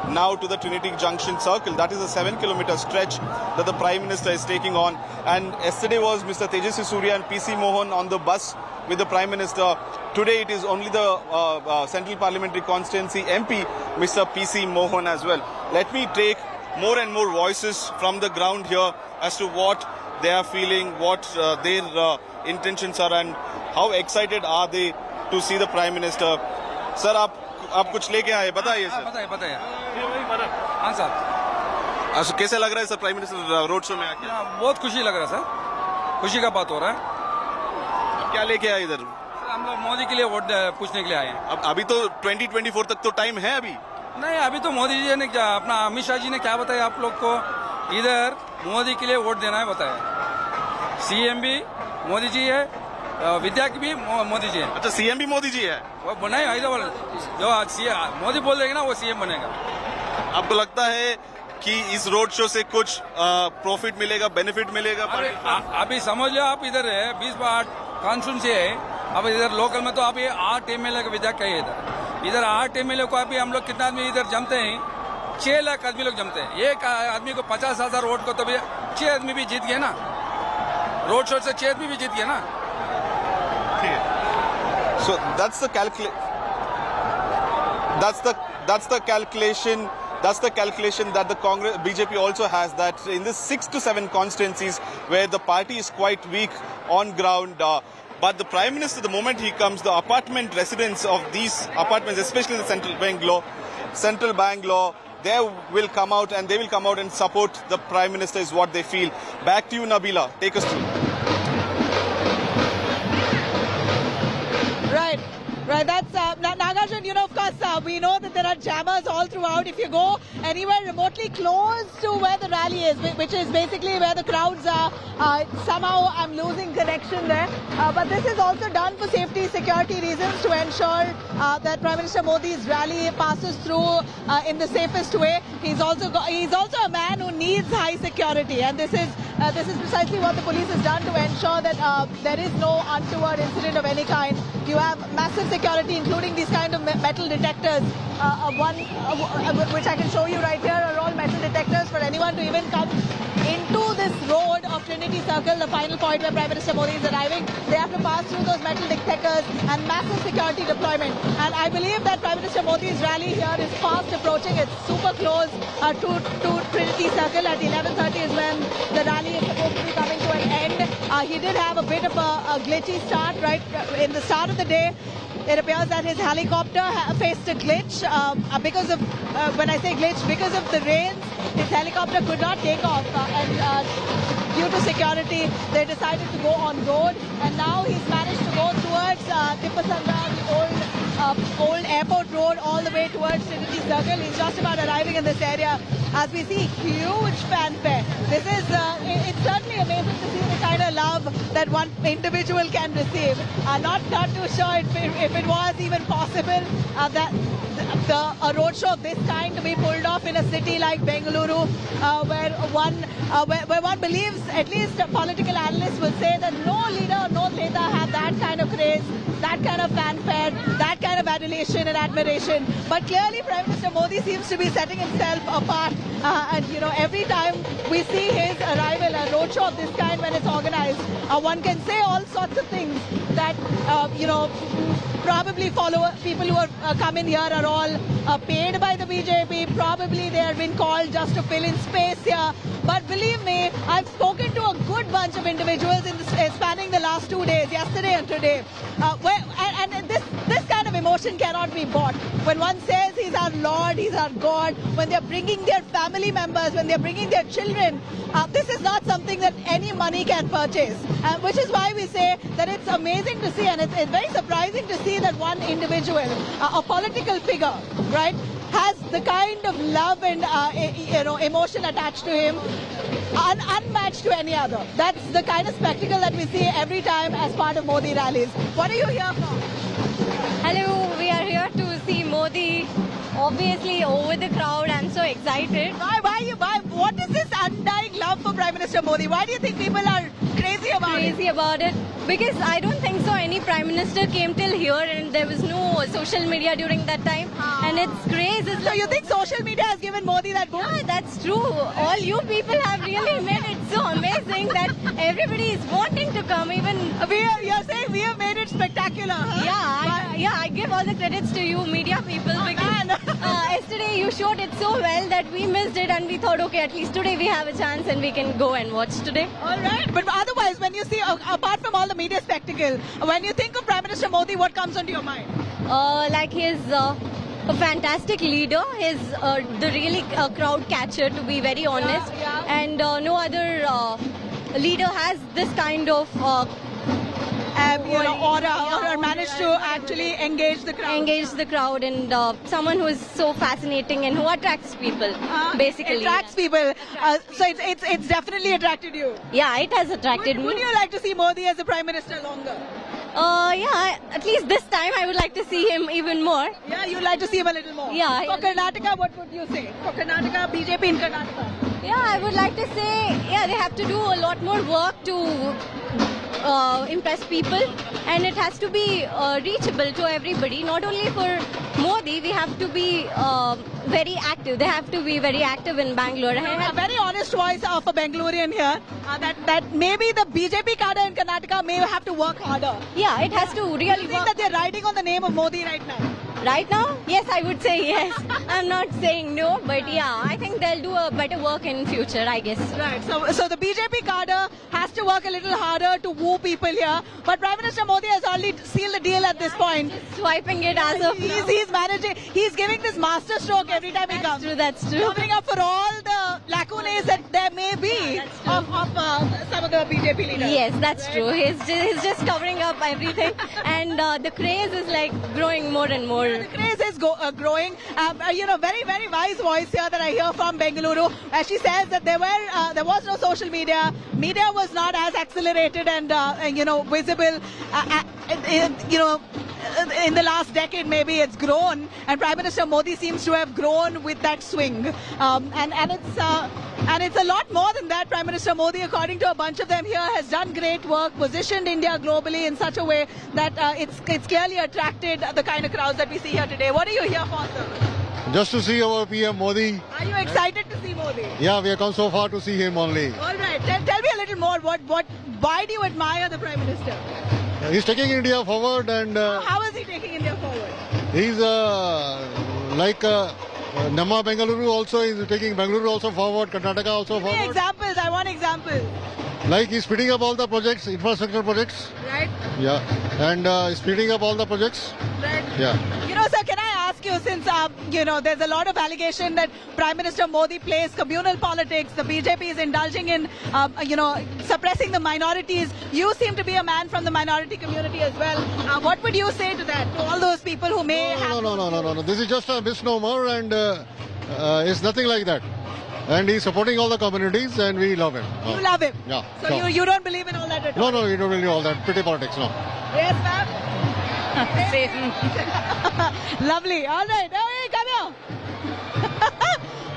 now to the Trinity Junction Circle. That is a 7-kilometer stretch that the Prime Minister is taking on. And yesterday was Mr. Tejaswi Surya and PC Mohan on the bus with the Prime Minister. Today it is only the Central Parliamentary Constituency MP, Mr. PC Mohan as well. Let me take more and more voices from the ground here as to what they are feeling, what their intentions are and how excited are they to see the Prime Minister. Sir, आप कुछ लेके आए, बताइए sir. बताइए। हाँ sir. कैसे लग रहा है sir prime minister road show में आके? बहुत खुशी लग रहा है सर, खुशी का बात हो रहा है। क्या लेके आए इधर? हम लोग मोदी के लिए वोट पूछने के लिए आए हैं। अब अभी तो 2024 तक तो टाइम है अभी। नहीं, अभी तो मोदी जी ने क्या, अपना अमित शाह जी ने क्या बताया आप लोग को, इधर मोदी के लिए वोट देना है बताया। सीएम भी मोदी जी है, विद्या की भी मोदी जी है। अच्छा, सीएम भी मोदी जी है? वो बनाए हैदराबाद, जो मोदी बोल देगा ना वो सीएम बनेगा। आपको लगता है कि इस रोड शो से कुछ प्रॉफिट मिलेगा, बेनिफिट मिलेगा? अभी समझ लो आप, इधर है 20 कॉन्स्टिट्यूंसी है, अब इधर लोकल में तो आप ये 8 एमएलए का विधायक है इधर 8 एमएलए को अभी हम लोग कितना आदमी इधर जमते हैं, 6 लाख आदमी लोग जमते हैं। एक आदमी को 50,000 वोट को तो 6 आदमी भी जीत गए ना, रोड शो से 6 आदमी भी जीत गए ना। So that's the calculation. That's the calculation that the Congress BJP also has, that in this 6 to 7 constituencies where the party is quite weak on ground. But the Prime Minister, the moment he comes, the apartment residents of these apartments, especially the Central Bangalore, they will come out and they will come out and support the Prime Minister is what they feel. Back to you, Nabila. Take us through. Right, that's Nagarjun. You know, of course, we know that there are jammers all throughout. If you go anywhere remotely close to where the rally is, which is basically where the crowds are, somehow I'm losing connection there. But this is also done for safety, security reasons, to ensure that Prime Minister Modi's rally passes through in the safest way. He's also a man who needs high security, and this is precisely what the police has done to ensure that there is no untoward incident of any kind. You have massive security, including these kind of metal detectors. Which I can show you right here, are all metal detectors for anyone to even come into this road of Trinity Circle, the final point where Prime Minister Modi is arriving. They have to pass through those metal detectors and massive security deployment. And I believe that Prime Minister Modi's rally here is fast approaching. It's super close to Trinity Circle. At 11:30 is when the rally is supposed to be coming to an end. He did have a bit of a glitchy start right in the start of the day. It appears that his helicopter faced a glitch because of, when I say glitch, because of the rains, his helicopter could not take off. And due to security, they decided to go on road. And now he's managed to go towards Tipasandra, the old airport road, all the way towards Trinity Circle. He's just about arriving in this area. As we see, huge fanfare. This is, it's certainly amazing to see the kind of love that one individual can receive. Not too sure if it was even possible that a roadshow of this kind to be pulled off in a city like Bengaluru, where one believes, at least political analysts will say, that no leader, no Neta have that kind of craze, that kind of fanfare, that kind of adulation and admiration. But clearly Prime Minister Modi seems to be setting himself apart. And you know, every time we see his arrival, a roadshow of this kind when it's organized, one can say all sorts of things that, you know, probably people who have come in here are all paid by the BJP. Probably they have been called just to fill in space here. But believe me, I've spoken to a good bunch of individuals in spanning the last 2 days, yesterday and today. And this kind of emotion cannot be bought. When one says he's our Lord, he's our God, when they're bringing their family members, when they're bringing their children, this is not something that any money can purchase. Which is why we say that it's amazing to see, and it's very surprising to see that one individual, a political figure, right, has the kind of love and emotion attached to him unmatched to any other. That's the kind of spectacle that we see every time as part of Modi rallies. What are you here for? Hello, we are here to see Modi Modi. Obviously, over the crowd, I'm so excited. Why? What is this undying love for Prime Minister Modi? Why do you think people are crazy about it? Because I don't think so. Any Prime Minister came till here and there was no social media during that time. And it's crazy. So you think social media has given Modi that boost? Yeah, that's true. All you people have really made it so amazing that everybody is wanting to come. Even you're saying we have made it spectacular, huh? Yeah, I give all the credits to you, media people, because yesterday you showed it so well that we missed it and we thought, okay, at least today we have a chance and we can go and watch today. All right. But otherwise, when you see, apart from all the media spectacle, when you think of Prime Minister Modi, what comes onto your mind? Like he's a fantastic leader. He's the really crowd catcher, to be very honest. And no other leader has this kind of aura or managed to actually engage the crowd. And someone who is so fascinating and who attracts people, basically. Attracts people. So it's definitely attracted you. Yeah, it has attracted me. Would you like to see Modi as the Prime Minister longer? Yeah, at least this time I would like to see him even more. Yeah, you'd like to see him a little more. Yeah. For Karnataka, what would you say? For Karnataka, BJP in Karnataka? Yeah, I would like to say, they have to do a lot more work to impress people, and it has to be reachable to everybody. Not only for Modi, we have to be very active. They have to be very active in Bangalore. A very honest voice of a Bengalurian here, that maybe the BJP cadre in Karnataka may have to work harder. Yeah, it has to really work. Do you think that they're riding on the name of Modi right now? Right now? Yes, I would say yes. I'm not saying no, but yeah, I think they'll do a better work in future, I guess. Right. So the BJP cadre has to work a little harder to woo people here. But Prime Minister Modi has already sealed the deal at this point. Just swiping it as of now. He's managing. He's giving this master stroke every time he comes. That's true. Covering up for all the lacunae that there may be of some of the BJP leaders. Yes, that's true. He's just covering up everything, and the craze is like growing more and more. The craze is growing. Very, very wise voice here that I hear from Bengaluru. She says that there was no social media. Media was not as accelerated and visible. In the last decade, maybe it's grown, and Prime Minister Modi seems to have grown with that swing. And it's a lot more than that. Prime Minister Modi, according to a bunch of them here, has done great work, positioned India globally in such a way that it's clearly attracted the kind of crowds that we see here today. What are you here for, sir? Just to see our PM Modi. Are you excited to see Modi? Yeah, we have come so far to see him only. All right. Tell me a little more. Why do you admire the Prime Minister? He's taking India forward, and how is he taking India forward? he's Namma Bengaluru also is taking Bengaluru also forward, Karnataka also forward. Examples. I want examples. Like he's speeding up all the projects, infrastructure projects. Right. Yeah, and speeding up all the projects. Right. Yeah. Sir, can I ask you, since there's a lot of allegation that Prime Minister Modi plays communal politics, the BJP is indulging in suppressing the minorities. You seem to be a man from the minority community as well. What would you say to that, to all those people who may have... No. This is just a misnomer, and it's nothing like that. And he's supporting all the communities, and we love him. You love him? Yeah. So sure. you don't believe in all that at all? No, we don't believe in all that. Pretty politics, no. Yes, ma'am? Lovely. All right. Hey, come here.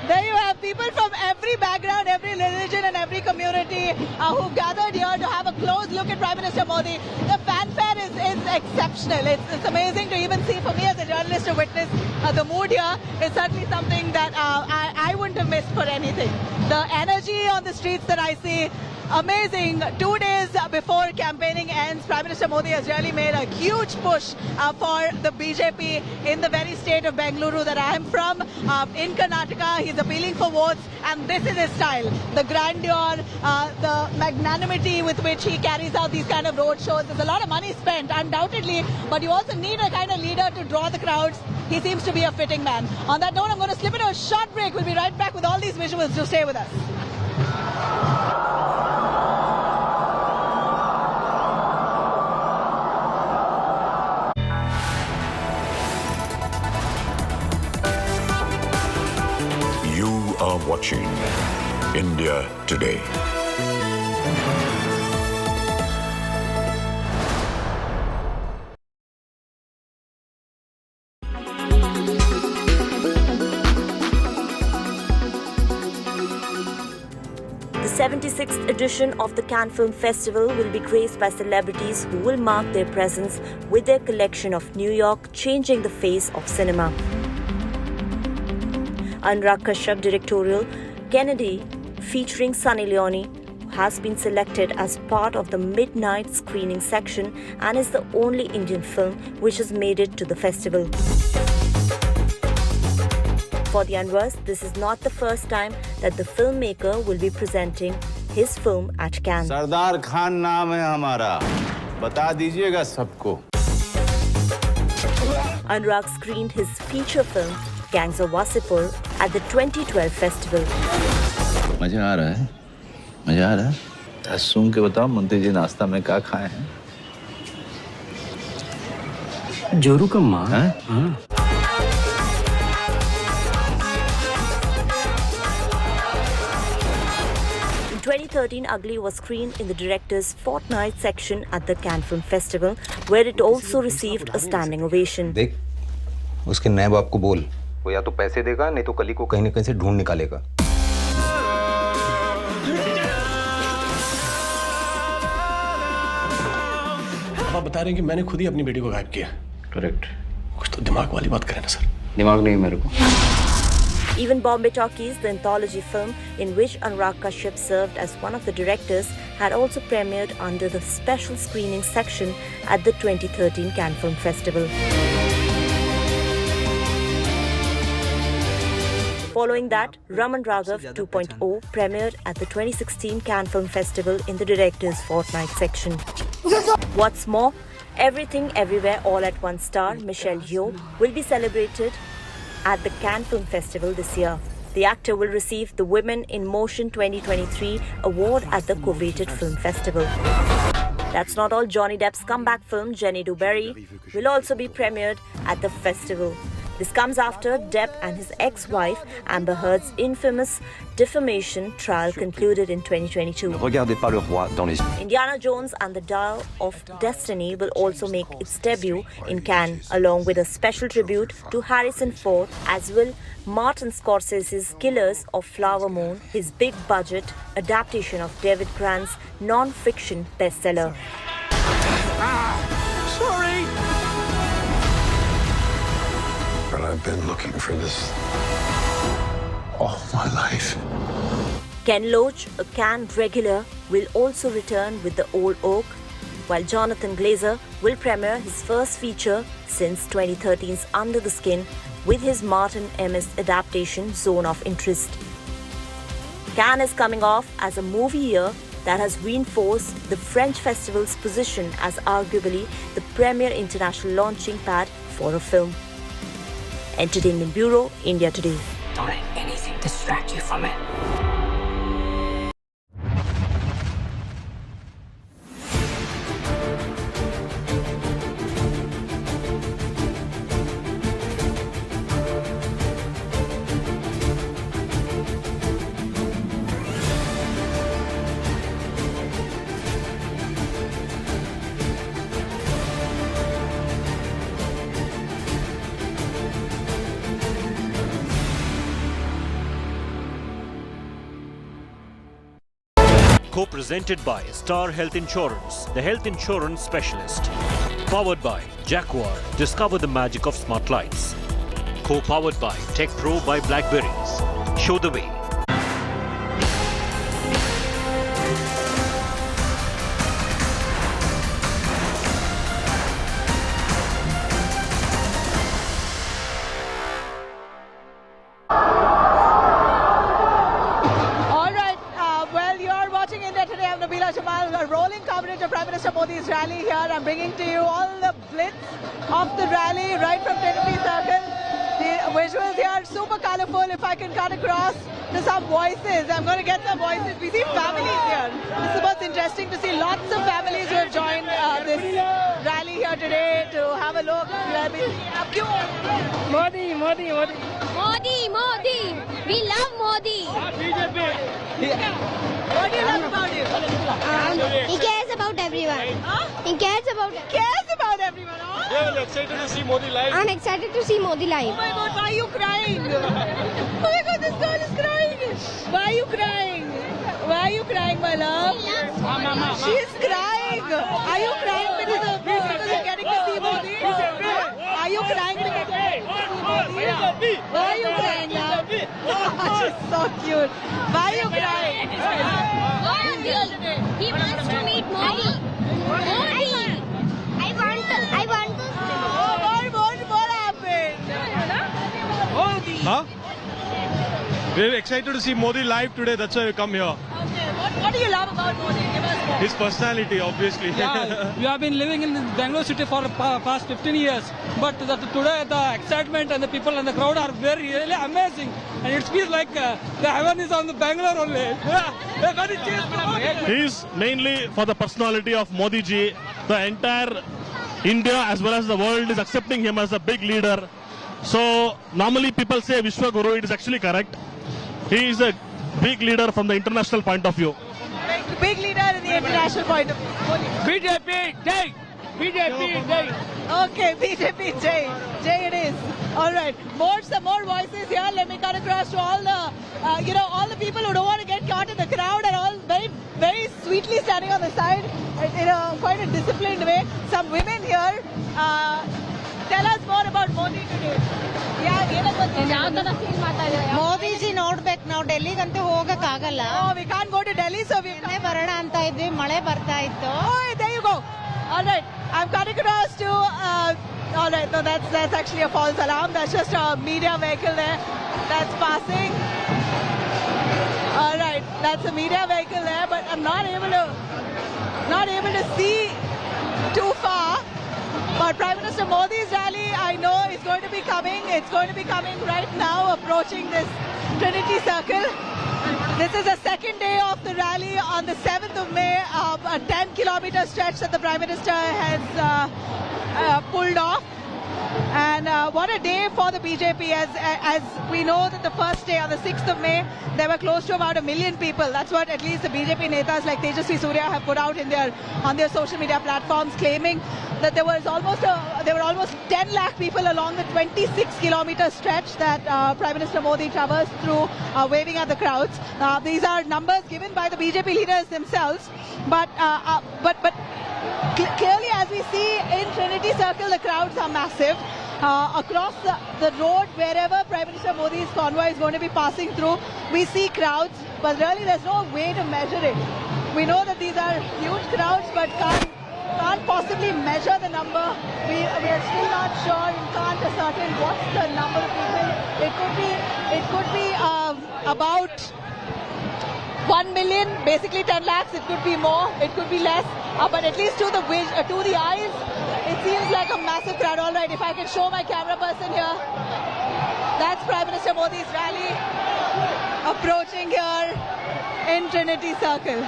There you have people from every background, every religion and every community who've gathered here to have a close look at Prime Minister Modi. The fanfare is exceptional. It's amazing to even see, for me as a journalist, to witness the mood here. Is certainly something that I wouldn't have missed for anything. The energy on the streets that I see, amazing. 2 days before campaigning ends, Prime Minister Modi has really made a huge push for the BJP in the very state of Bengaluru that I am from. In Karnataka, he's appealing for votes, and this is his style. The grandeur, the magnanimity with which he carries out these kind of road shows. There's a lot of money spent, undoubtedly, but you also need a kind of leader to draw the crowds. He seems to be a fitting man. On that note, I'm going to slip into a short break. We'll be right back with all these visuals. So stay with us. You are watching India Today. 76th edition of the Cannes Film Festival will be graced by celebrities who will mark their presence with their collection of New York, changing the face of cinema. Anurag Kashyap directorial Kennedy, featuring Sunny Leone, has been selected as part of the midnight screening section and is the only Indian film which has made it to the festival. For the Anwars, this is not the first time that the filmmaker will be presenting his film at Cannes. Sardar Khan नाम है हमारा, बता दीजिएगा सबको. Anurag screened his feature film Gangs of Wasseypur at the 2012 festival. मजा आ रहा है? मजा आ रहा है? सुन के बताओ मंत्री जी नाश्ता में क्या खाए हैं? जोरू का माँ. हाँ. In 2013, Ugly was screened in the director's fortnight section at the Cannes Film Festival, where it also received a standing ovation. देख, उसके नए बाप को बोल, वो या तो पैसे देगा, नहीं तो कली को कहीं न कहीं से ढूंढ निकालेगा. आप बता रहे हैं कि मैंने खुद ही अपनी बेटी को गायब किया. करेक्ट. कुछ तो दिमाग वाली बात करें ना सर. दिमाग नहीं मेरे को. Even Bombay Talkies, the anthology film in which Anurag Kashyap served as one of the directors, had also premiered under the special screening section at the 2013 Cannes Film Festival. Following that, Raman Raghav 2.0 premiered at the 2016 Cannes Film Festival in the director's fortnight section. What's more, Everything Everywhere All at Once star Michelle Yeoh will be celebrated at the Cannes Film Festival this year. The actor will receive the Women in Motion 2023 award at the coveted film festival. That's not all. Johnny Depp's comeback film Jenny Duberry will also be premiered at the festival. This comes after Depp and his ex-wife Amber Heard's infamous defamation trial concluded in 2022. Regardez pas le roi dans les yeux. Indiana Jones and the Dial of Destiny will also make its debut in Cannes, along with a special tribute to Harrison Ford, as will Martin Scorsese's Killers of Flower Moon, his big-budget adaptation of David Grant's non-fiction bestseller. Sorry. But I've been looking for this all my life. Ken Loach, a Cannes regular, will also return with The Old Oak, while Jonathan Glazer will premiere his first feature since 2013's Under the Skin with his Martin Amis adaptation Zone of Interest. Cannes is coming off as a movie year that has reinforced the French festival's position as arguably the premier international launching pad for a film. Entertainment Bureau, India Today. Don't let anything distract you from it. Co-presented by Star Health Insurance, the health insurance specialist. Powered by Jaguar, discover the magic of smart lights. Co-powered by Tech Pro by Blackberries. Show the way. Rolling coverage of Prime Minister Modi's rally here. I'm bringing to you all the blitz of the rally right from Trinity Circle. The visuals here are super colorful. If I can cut across to some voices, I'm going to get some voices. We see families here. This is what's interesting to see. Lots of families who have joined this rally here today to have a look. Modi, Modi, Modi. Modi, Modi. We love Modi. What do you love about him? He cares about everyone. He cares about everyone. Cares about everyone. Yeah, I'm excited to see Modi live. I'm excited to see Modi live. Oh my God, why are you crying? Oh my God, this girl is crying. Why are you crying? Why are you crying, my love? She's crying. Are you crying because you're getting to see Modi? Are you crying because you're getting to see Modi? Why are you crying, love? She's so cute. Why are you crying? He wants to meet Modi. I want to. What happened? Huh? We're excited to see Modi live today. That's why we come here. Okay. What do you love about Modi? Give us more. His personality, obviously. Yeah, we have been living in Bangalore city for the past 15 years. But today the excitement and the people and the crowd are really amazing. And it feels like the heaven is on the Bangalore only. He's mainly for the personality of Modi ji. The entire India as well as the world is accepting him as a big leader. So normally people say Vishwa Guru, it is actually correct. He is a big leader from the international point of view. Big leader in the international point of view. BJP, Jai! BJP, Jai! Okay, BJP, Jai it is. All right, some more voices here. Let me cut across to all the, all the people who don't want to get caught in the crowd and all very, very sweetly standing on the side in a quite a disciplined way. Some women here. Tell us more about Modi today. Modi G ನೋಡ್ಬೇಕು ನಾವು ಡೆಲ್ಲಿಗಂತೂ ಹೋಗಕ್ ಆಗಲ್ಲ. Oh, we can't go to Delhi, so we ಬರೋಣ ಅಂತ ಇದ್ವಿ, ಮಳೆ ಬರ್ತಾ ಇತ್ತು. Oh, there you go. All right, I'm cutting across to. All right, no, that's actually a false alarm. That's just a media vehicle there that's passing. All right, that's a media vehicle there, but I'm not able to see too far. But Prime Minister Modi's rally, I know, is going to be coming. It's going to be coming right now, approaching this Trinity Circle. This is the second day of the rally on the 7th of May, a 10-kilometer stretch that the Prime Minister has pulled off. And what a day for the BJP, as we know that the first day on the 6th of May, there were close to about 1 million people. That's what at least the BJP netas like Tejasvi Surya have put out on their social media platforms, claiming that there were almost 10 lakh people along the 26-kilometer stretch that Prime Minister Modi traversed through, waving at the crowds. These are numbers given by the BJP leaders themselves, but clearly, as we see in Trinity Circle, the crowds are massive. Across the road, wherever Prime Minister Modi's convoy is going to be passing through, we see crowds, but really there's no way to measure it. We know that these are huge crowds, but can't possibly measure the number. We are still not sure and can't ascertain what's the number of people. It could be about 1 million, basically 10 lakhs. It could be more, it could be less, but at least to the eyes, it seems like a massive crowd. All right, if I can show my camera person here, that's Prime Minister Modi's rally approaching here in Trinity Circle.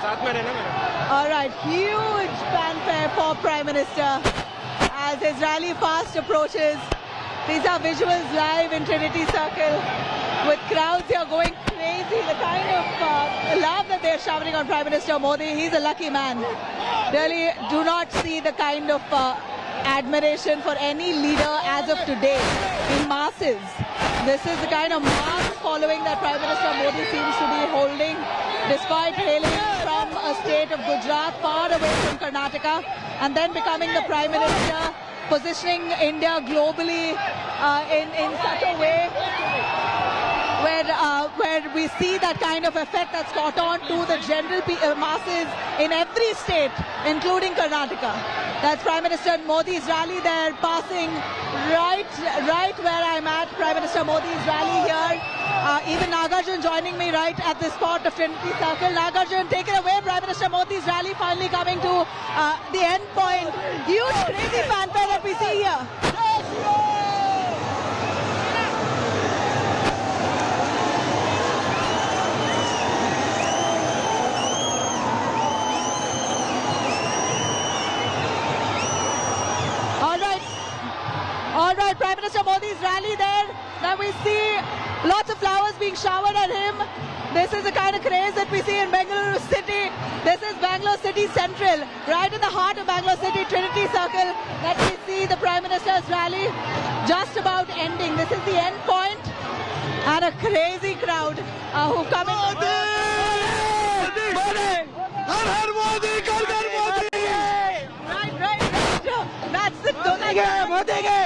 All right, huge fanfare for Prime Minister as his rally fast approaches. These are visuals live in Trinity Circle with crowds here going crazy. The kind of love that they're showering on Prime Minister Modi. He's a lucky man. Really do not see the kind of admiration for any leader as of today in masses. This is the kind of mass following that Prime Minister Modi seems to be holding, despite hailing from a state of Gujarat, far away from Karnataka, and then becoming the Prime Minister, positioning India globally in such a way where we see that kind of effect that's caught on to the general masses in every state, including Karnataka. That's Prime Minister Modi's rally there, passing right where I'm at. Prime Minister Modi's rally here. Even Nagarjun joining me right at the spot of Trinity Circle. Nagarjun, take it away. Prime Minister Modi's rally finally coming to the end point. Huge crazy fanfare that we see here. All right, Prime Minister Modi's rally there. Now we see lots of flowers being showered at him. This is the kind of craze that we see in Bengaluru city. This is Bangalore City Central, right in the heart of Bangalore City, Trinity Circle, that we see the Prime Minister's rally just about ending. This is the end point, and a crazy crowd who've come in. Har Har Modi, Kar Kar Modi. Right. That's the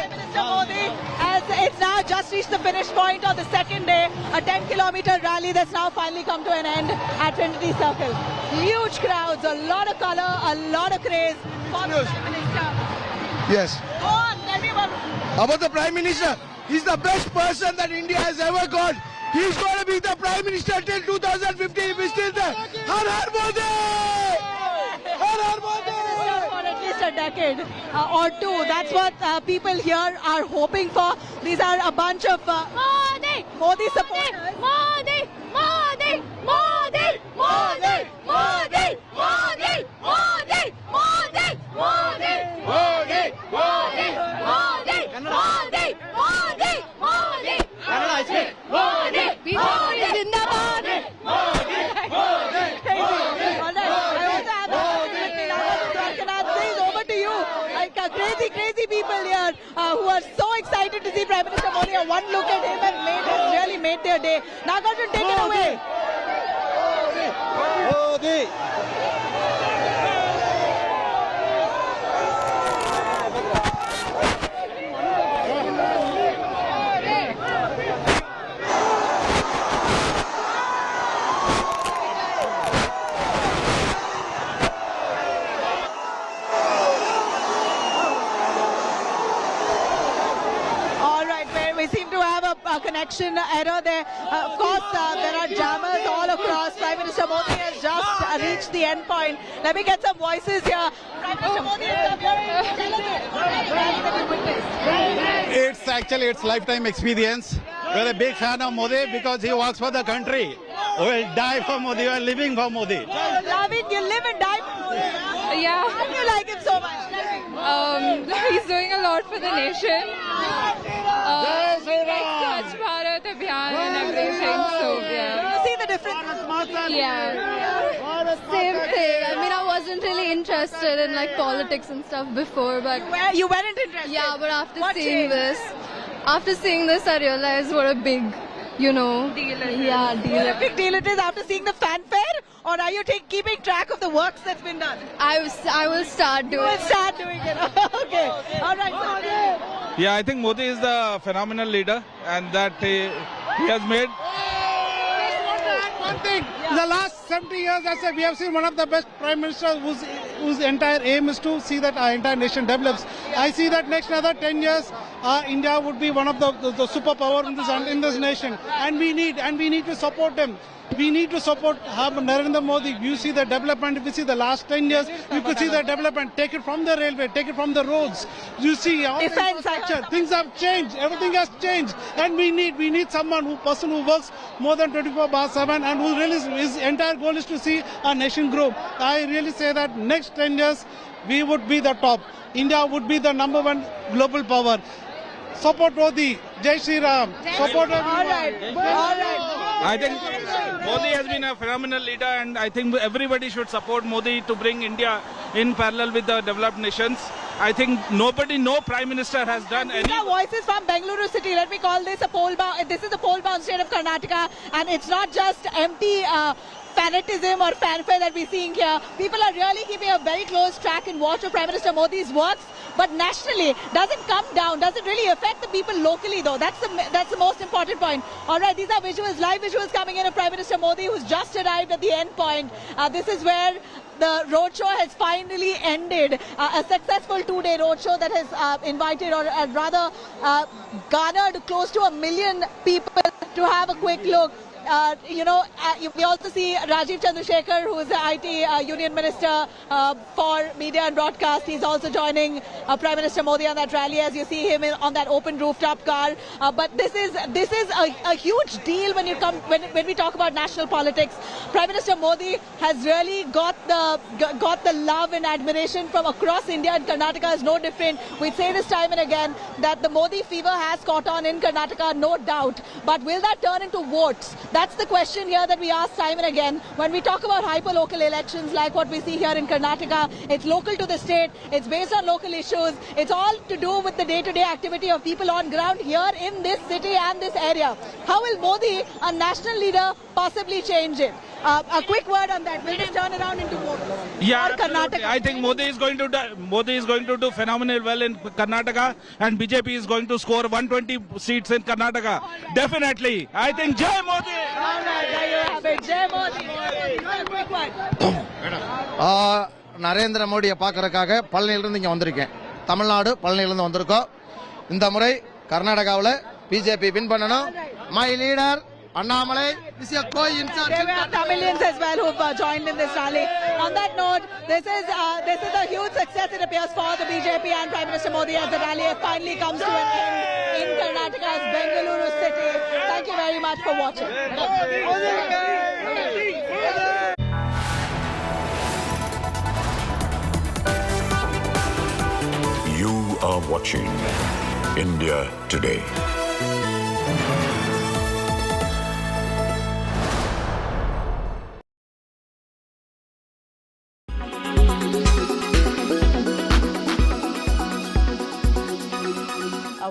Minister Modi, as it's now just reached the finish point on the second day, a 10-kilometer rally that's now finally come to an end at Trinity Circle. Huge crowds, a lot of color, a lot of craze. Yes. Go on, tell me About the Prime Minister, he's the best person that India has ever got. He's going to be the Prime Minister till 2050 if he's still there. Har Har Modi! Har Har Modi! For at least a decade or two. That's what people here are hoping for. These are a bunch of Modi supporters. Modi! Modi! Modi! Modi! Modi! Modi! Modi! Modi! Modi! Modi! Modi! Modi! Modi! Modi! Modi! Modi! Modi! Zindabad! Modi! Modi! Over to you. Crazy people here who are so excited to see Prime Minister Modi. One look at him and really made their day. Nagarjun, take it away. Modi! We seem to have a connection error there. Of course, there are jammers all across. Prime Minister Modi has just reached the end point. Let me get some voices here. Prime Minister Modi has come here. It's lifetime experience. We're a big fan of Modi because he works for the country. We'll die for Modi. We're living for Modi. You live and die for Modi. Yeah. Why do you like him so much? He's doing a lot for the nation. Like Swachh Bharat Abhiyan and everything. So yeah. You see the difference? Yeah. Same thing. I mean, I wasn't really interested in like politics and stuff before, but you weren't interested. Yeah, but after seeing this, I realized what a big, deal it is. Yeah, deal. What a big deal it is after seeing the fanfare, or are you keeping track of the works that's been done? I will start doing. You will start doing it. Okay. All right. Yeah, I think Modi is the phenomenal leader, and that he has made. One thing, in the last 70 years, I said we have seen one of the best prime ministers whose entire aim is to see that our entire nation develops. I see that next another 10 years, India would be one of the superpower in this nation, and we need to support them. We need to support Narendra Modi. You see the development. If you see the last 10 years, you could see the development. Take it from the railway, take it from the roads. You see all the infrastructure. Things have changed. Everything has changed. And we need someone person who works more than 24/7 and who really his entire goal is to see our nation grow. I really say that next 10 years, we would be the top. India would be the #1 global power. Support Modi. Jai Shri Ram. Support everyone. All right. I think Modi has been a phenomenal leader, and I think everybody should support Modi to bring India in parallel with the developed nations. I think no Prime Minister has done any. These are voices from Bengaluru city. Let me call this a poll-bound. This is the poll-bound state of Karnataka, and it's not just empty fanatism or fanfare that we're seeing here. People are really keeping a very close track and watch of Prime Minister Modi's works. But nationally, doesn't come down, doesn't really affect the people locally though. That's the most important point. All right, these are visuals, live visuals coming in of Prime Minister Modi, who's just arrived at the end point. This is where the roadshow has finally ended. A successful two-day roadshow that has invited or rather garnered close to 1 million people to have a quick look. We also see Rajiv Chandrasekhar, who is the IT Union Minister for Media and Broadcast. He's also joining Prime Minister Modi on that rally, as you see him on that open rooftop car. But this is a huge deal when we talk about national politics. Prime Minister Modi has really got the love and admiration from across India, and Karnataka is no different. We say this time and again that the Modi fever has caught on in Karnataka, no doubt. But will that turn into votes? That's the question here that we ask time and again. When we talk about hyper-local elections like what we see here in Karnataka, it's local to the state, it's based on local issues, it's all to do with the day-to-day activity of people on ground here in this city and this area. How will Modi, a national leader, possibly change it? A quick word on that. Will this turn around into more? Yeah, or Karnataka? I think Modi is going to do phenomenal well in Karnataka, and BJP is going to score 120 seats in Karnataka. Definitely. I think Jai Modi. All right, there you have it. Jai Modi. A quick word. Narendra மோடியை பார்க்கறதுக்காக பழனியிலிருந்து இங்கே வந்திருக்கேன். தமிழ்நாடு பழனியிலிருந்து வந்திருக்கோம். இந்த முறை கர்நாடகாவில் BJP win பண்ணணும். My leader Annamalai, this is a coincidence. There were Tamilians as well who've joined in this rally. On that note, this is a huge success, it appears, for the BJP and Prime Minister Modi as the rally finally comes to an end in Karnataka's Bengaluru city. Thank you very much for watching. You are watching India Today.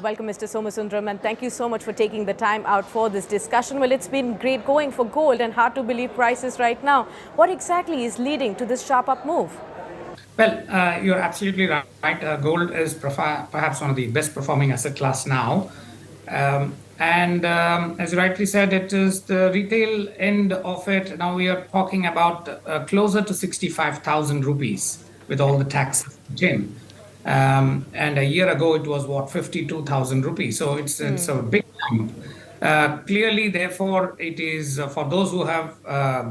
Welcome, Mr. Somasundram, and thank you so much for taking the time out for this discussion. Well, it's been great going for gold and hard to believe prices right now. What exactly is leading to this sharp up move? Well, you're absolutely right. Gold is perhaps one of the best performing asset class now. As you rightly said, it is the retail end of it. Now we are talking about closer to 65,000 rupees with all the taxes in. And a year ago it was 52,000 rupees. So it's a big jump. Clearly, therefore, it is for those who have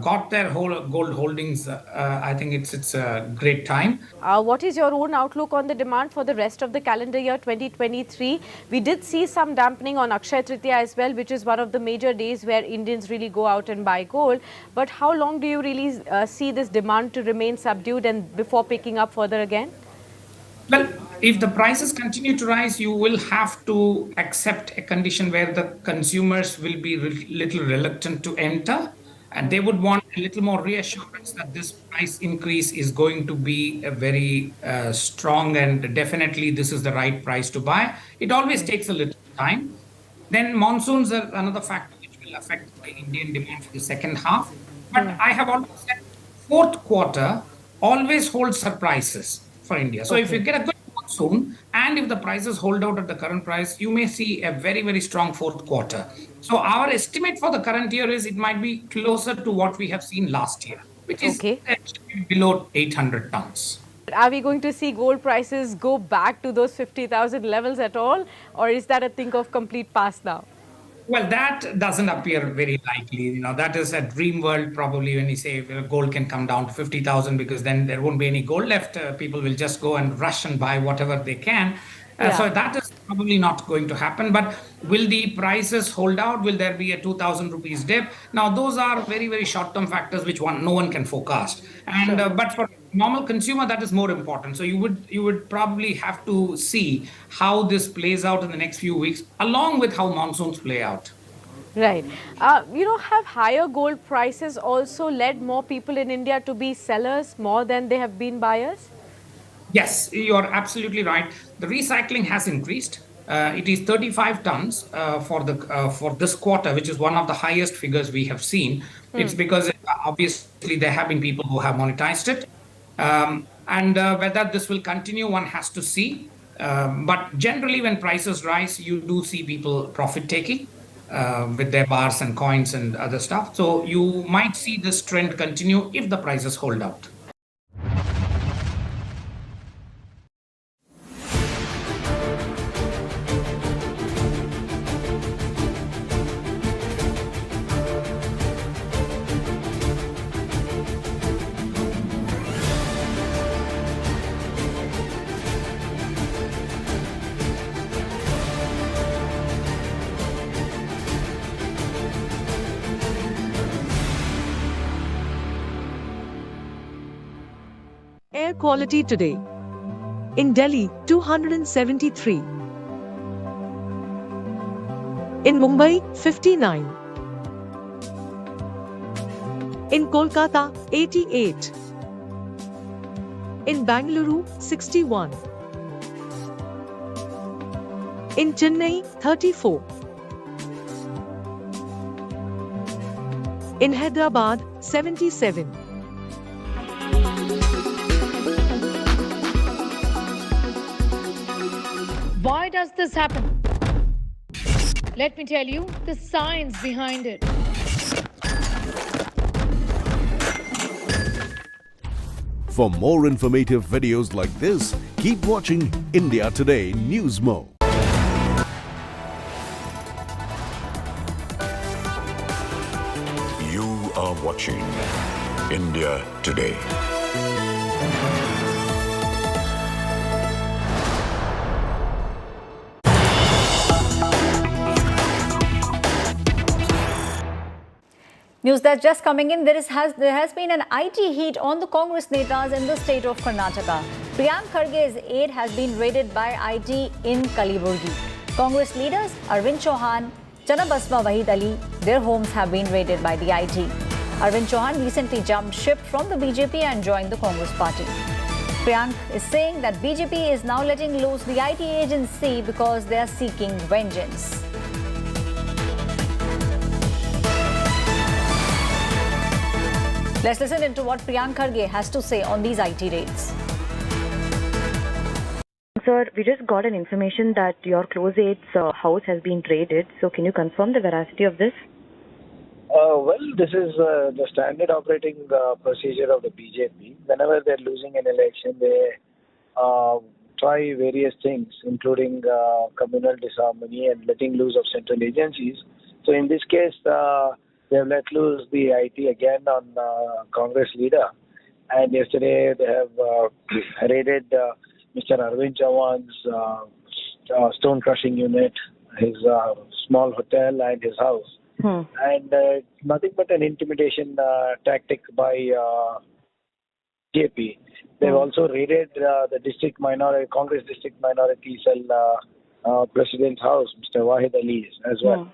got their whole gold holdings. I think it's a great time. What is your own outlook on the demand for the rest of the calendar year 2023? We did see some dampening on Akshaya Tritiya as well, which is one of the major days where Indians really go out and buy gold. But how long do you really see this demand to remain subdued and before picking up further again? Well, if the prices continue to rise, you will have to accept a condition where the consumers will be little reluctant to enter, and they would want a little more reassurance that this price increase is going to be a very strong, and definitely this is the right price to buy. It always takes a little time. Then monsoons are another factor which will affect the Indian demand for the second half. But I have always said fourth quarter always holds surprises for India. So if you get a good monsoon and if the prices hold out at the current price, you may see a very, very strong fourth quarter. So our estimate for the current year is it might be closer to what we have seen last year, which is below 800 tons. Are we going to see gold prices go back to those 50,000 levels at all? Or is that a thing of complete past now? Well, that doesn't appear very likely. You know, that is a dream world probably when you say gold can come down to 50,000 because then there won't be any gold left. People will just go and rush and buy whatever they can. So that is probably not going to happen. But will the prices hold out? Will there be a 2,000 rupees dip? Now, those are very, very short-term factors which no one can forecast. And but for normal consumer, that is more important. So you would probably have to see how this plays out in the next few weeks, along with how monsoons play out. Right. Have higher gold prices also led more people in India to be sellers more than they have been buyers? Yes, you're absolutely right. The recycling has increased. It is 35 tons for this quarter, which is one of the highest figures we have seen. It's because obviously there have been people who have monetized it. And whether this will continue, one has to see. But generally, when prices rise, you do see people profit taking with their bars and coins and other stuff. So you might see this trend continue if the prices hold out. Air quality today. In Delhi, 273. In Mumbai, 59. In Kolkata, 88. In Bengaluru, 61. In Chennai, 34. In Hyderabad, 77. Why does this happen? Let me tell you the science behind it. For more informative videos like this, keep watching India Today News Mo. You are watching India Today. News that's just coming in, there has been an IT heat on the Congress netas in the state of Karnataka. Priyanka Kharge's aide has been raided by IT in Kaliburgi. Congress leaders Arvind Chauhan, Channabasma Wahid Ali, their homes have been raided by the IT. Arvind Chauhan recently jumped ship from the BJP and joined the Congress party. Priyanka is saying that BJP is now letting loose the IT agency because they are seeking vengeance. Let's listen into what Priyanka Kharge has to say on these IT raids. Sir, we just got an information that your close aide's house has been raided. So can you confirm the veracity of this? Well, this is the standard operating procedure of the BJP. Whenever they're losing an election, they try various things, including communal disharmony and letting loose of central agencies. So in this case, they have let loose the IT again on Congress leader. And yesterday they have raided Mr. Arvind Chauhan's stone crushing unit, his small hotel and his house. And nothing but an intimidation tactic by JP. They've also raided the district minority, Congress district minority cell president's house, Mr. Wahid Ali, as well.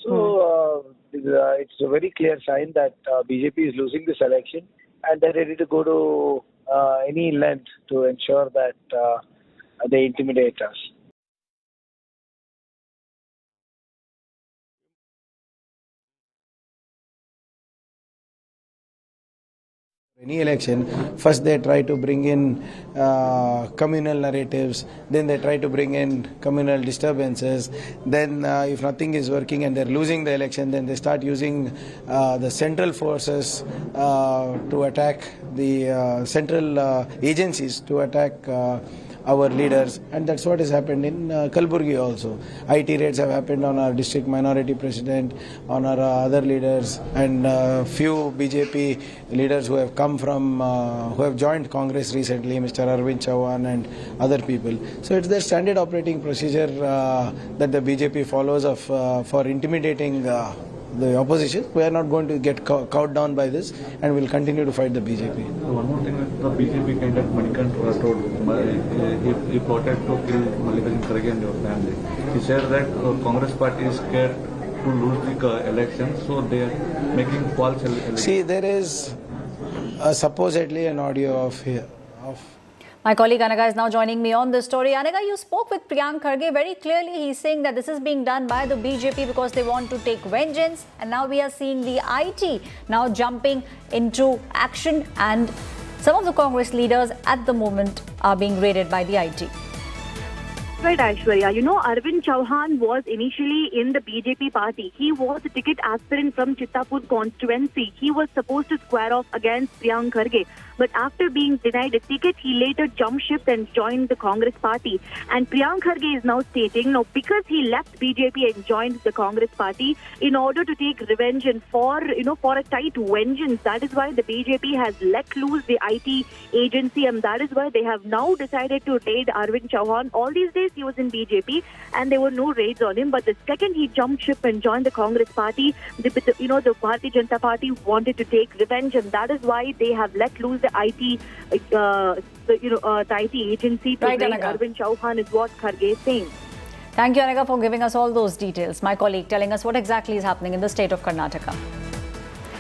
So it's a very clear sign that BJP is losing this election, and they're ready to go to any length to ensure that they intimidate us. Any election, first they try to bring in communal narratives, then they try to bring in communal disturbances, then if nothing is working and they're losing the election, then they start using the central forces to attack the central agencies to attack our leaders, and that's what has happened in Kalaburgi also. IT raids have happened on our district minority president, on our other leaders, and few BJP leaders who have come from, who have joined Congress recently, Mr. Arvind Chauhan and other people. So it's their standard operating procedure that the BJP follows of for intimidating the opposition. We are not going to get cowed down by this, and we'll continue to fight the BJP. One more thing, the BJP kind of Manikant told he plotted to kill Mallikarjun Kharge and your family. He said that Congress party is scared to lose the election, so they are making false elections. See, there is supposedly an audio of My colleague Anaga is now joining me on this story. Anaga, you spoke with Priyanka Kharge. Very clearly, he's saying that this is being done by the BJP because they want to take vengeance. And now we are seeing the IT now jumping into action. And some of the Congress leaders at the moment are being raided by the IT. Right, Aishwarya. You know, Arvind Chauhan was initially in the BJP party. He was a ticket aspirant from Chittapur constituency. He was supposed to square off against Priyanka Kharge. But after being denied a ticket, he later jumped ship and joined the Congress party. And Priyanka Kharge is now stating, no, because he left BJP and joined the Congress party in order to take revenge and for a tight vengeance. That is why the BJP has let loose the IT agency, and that is why they have now decided to raid Arvind Chauhan. All these days he was in BJP and there were no raids on him. But the second he jumped ship and joined the Congress party, the Bharatiya Janata Party wanted to take revenge, and that is why they have let loose the IT, the IT agency to raid Arvind Chauhan, is what Kharge is saying. Thank you, Anaga, for giving us all those details. My colleague telling us what exactly is happening in the state of Karnataka.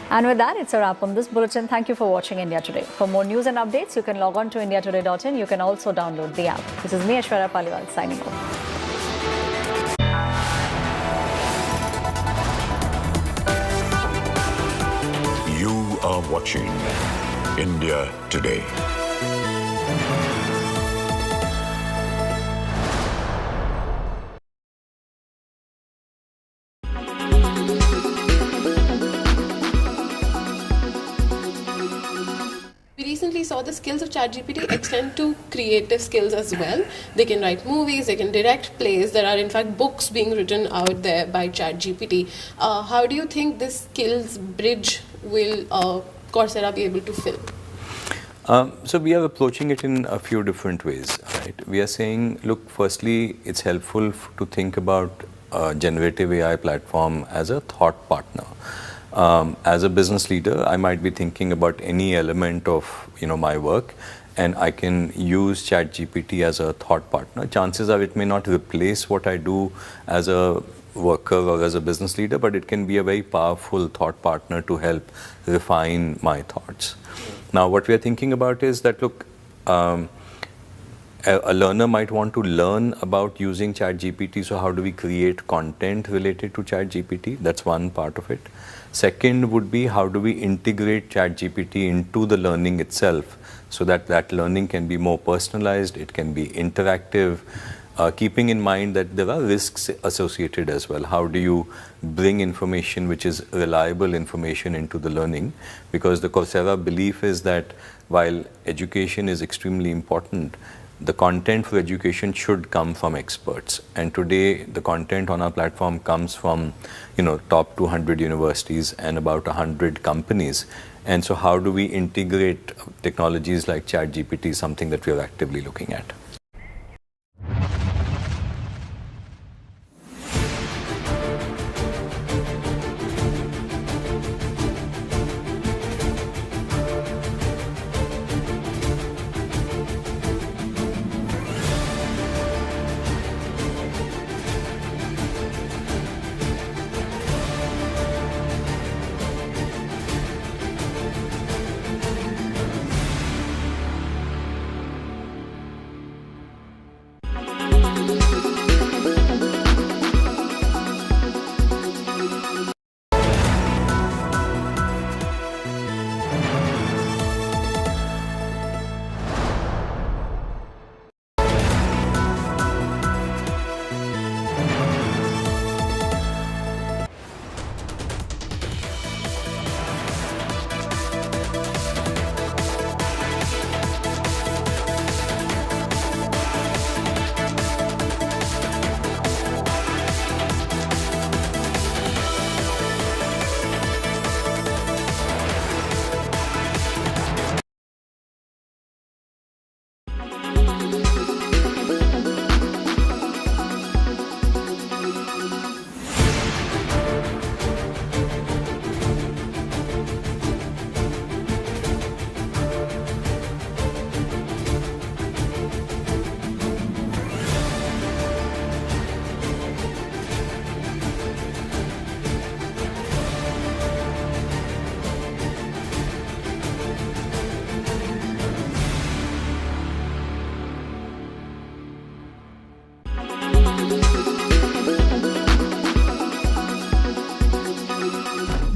And with that, it's a wrap on this bulletin. Thank you for watching India Today. For more news and updates, you can log on to indiatoday.in. You can also download the app. This is me, Aishwarya Paliwal, signing off. watching India Today. We recently saw the skills of ChatGPT extend to creative skills as well. They can write movies, they can direct plays. There are in fact books being written out there by ChatGPT. How do you think this skills bridge will Coursera be able to fill? So we are approaching it in a few different ways, right? We are saying, look, firstly, it's helpful to think about a generative AI platform as a thought partner. As a business leader, I might be thinking about any element of my work, and I can use ChatGPT as a thought partner. Chances are it may not replace what I do as a worker or as a business leader, but it can be a very powerful thought partner to help refine my thoughts. Now, what we are thinking about is that, look, a learner might want to learn about using ChatGPT, so how do we create content related to ChatGPT? That's one part of it. Second would be, how do we integrate ChatGPT into the learning itself so that that learning can be more personalized, it can be interactive, keeping in mind that there are risks associated as well. How do you bring information which is reliable information into the learning? Because the Coursera belief is that while education is extremely important, the content for education should come from experts. And today, the content on our platform comes from, top 200 universities and about 100 companies. And so how do we integrate technologies like ChatGPT, something that we are actively looking at.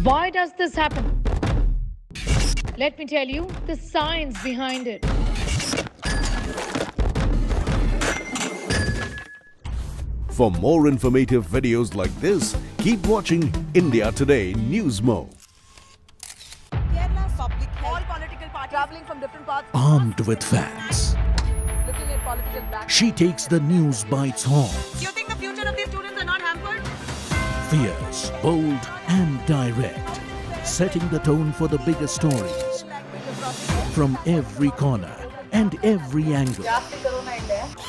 Why does this happen? Let me tell you the science behind it. For more informative videos like this, keep watching India Today News Mo. Kerala's public health. All political parties traveling from different parts. Armed with facts, Looking at political back. she takes the news by its horns. Do you think the future of these students are not hampered? Fierce, bold, and direct, setting the tone for the biggest stories from every corner and every angle.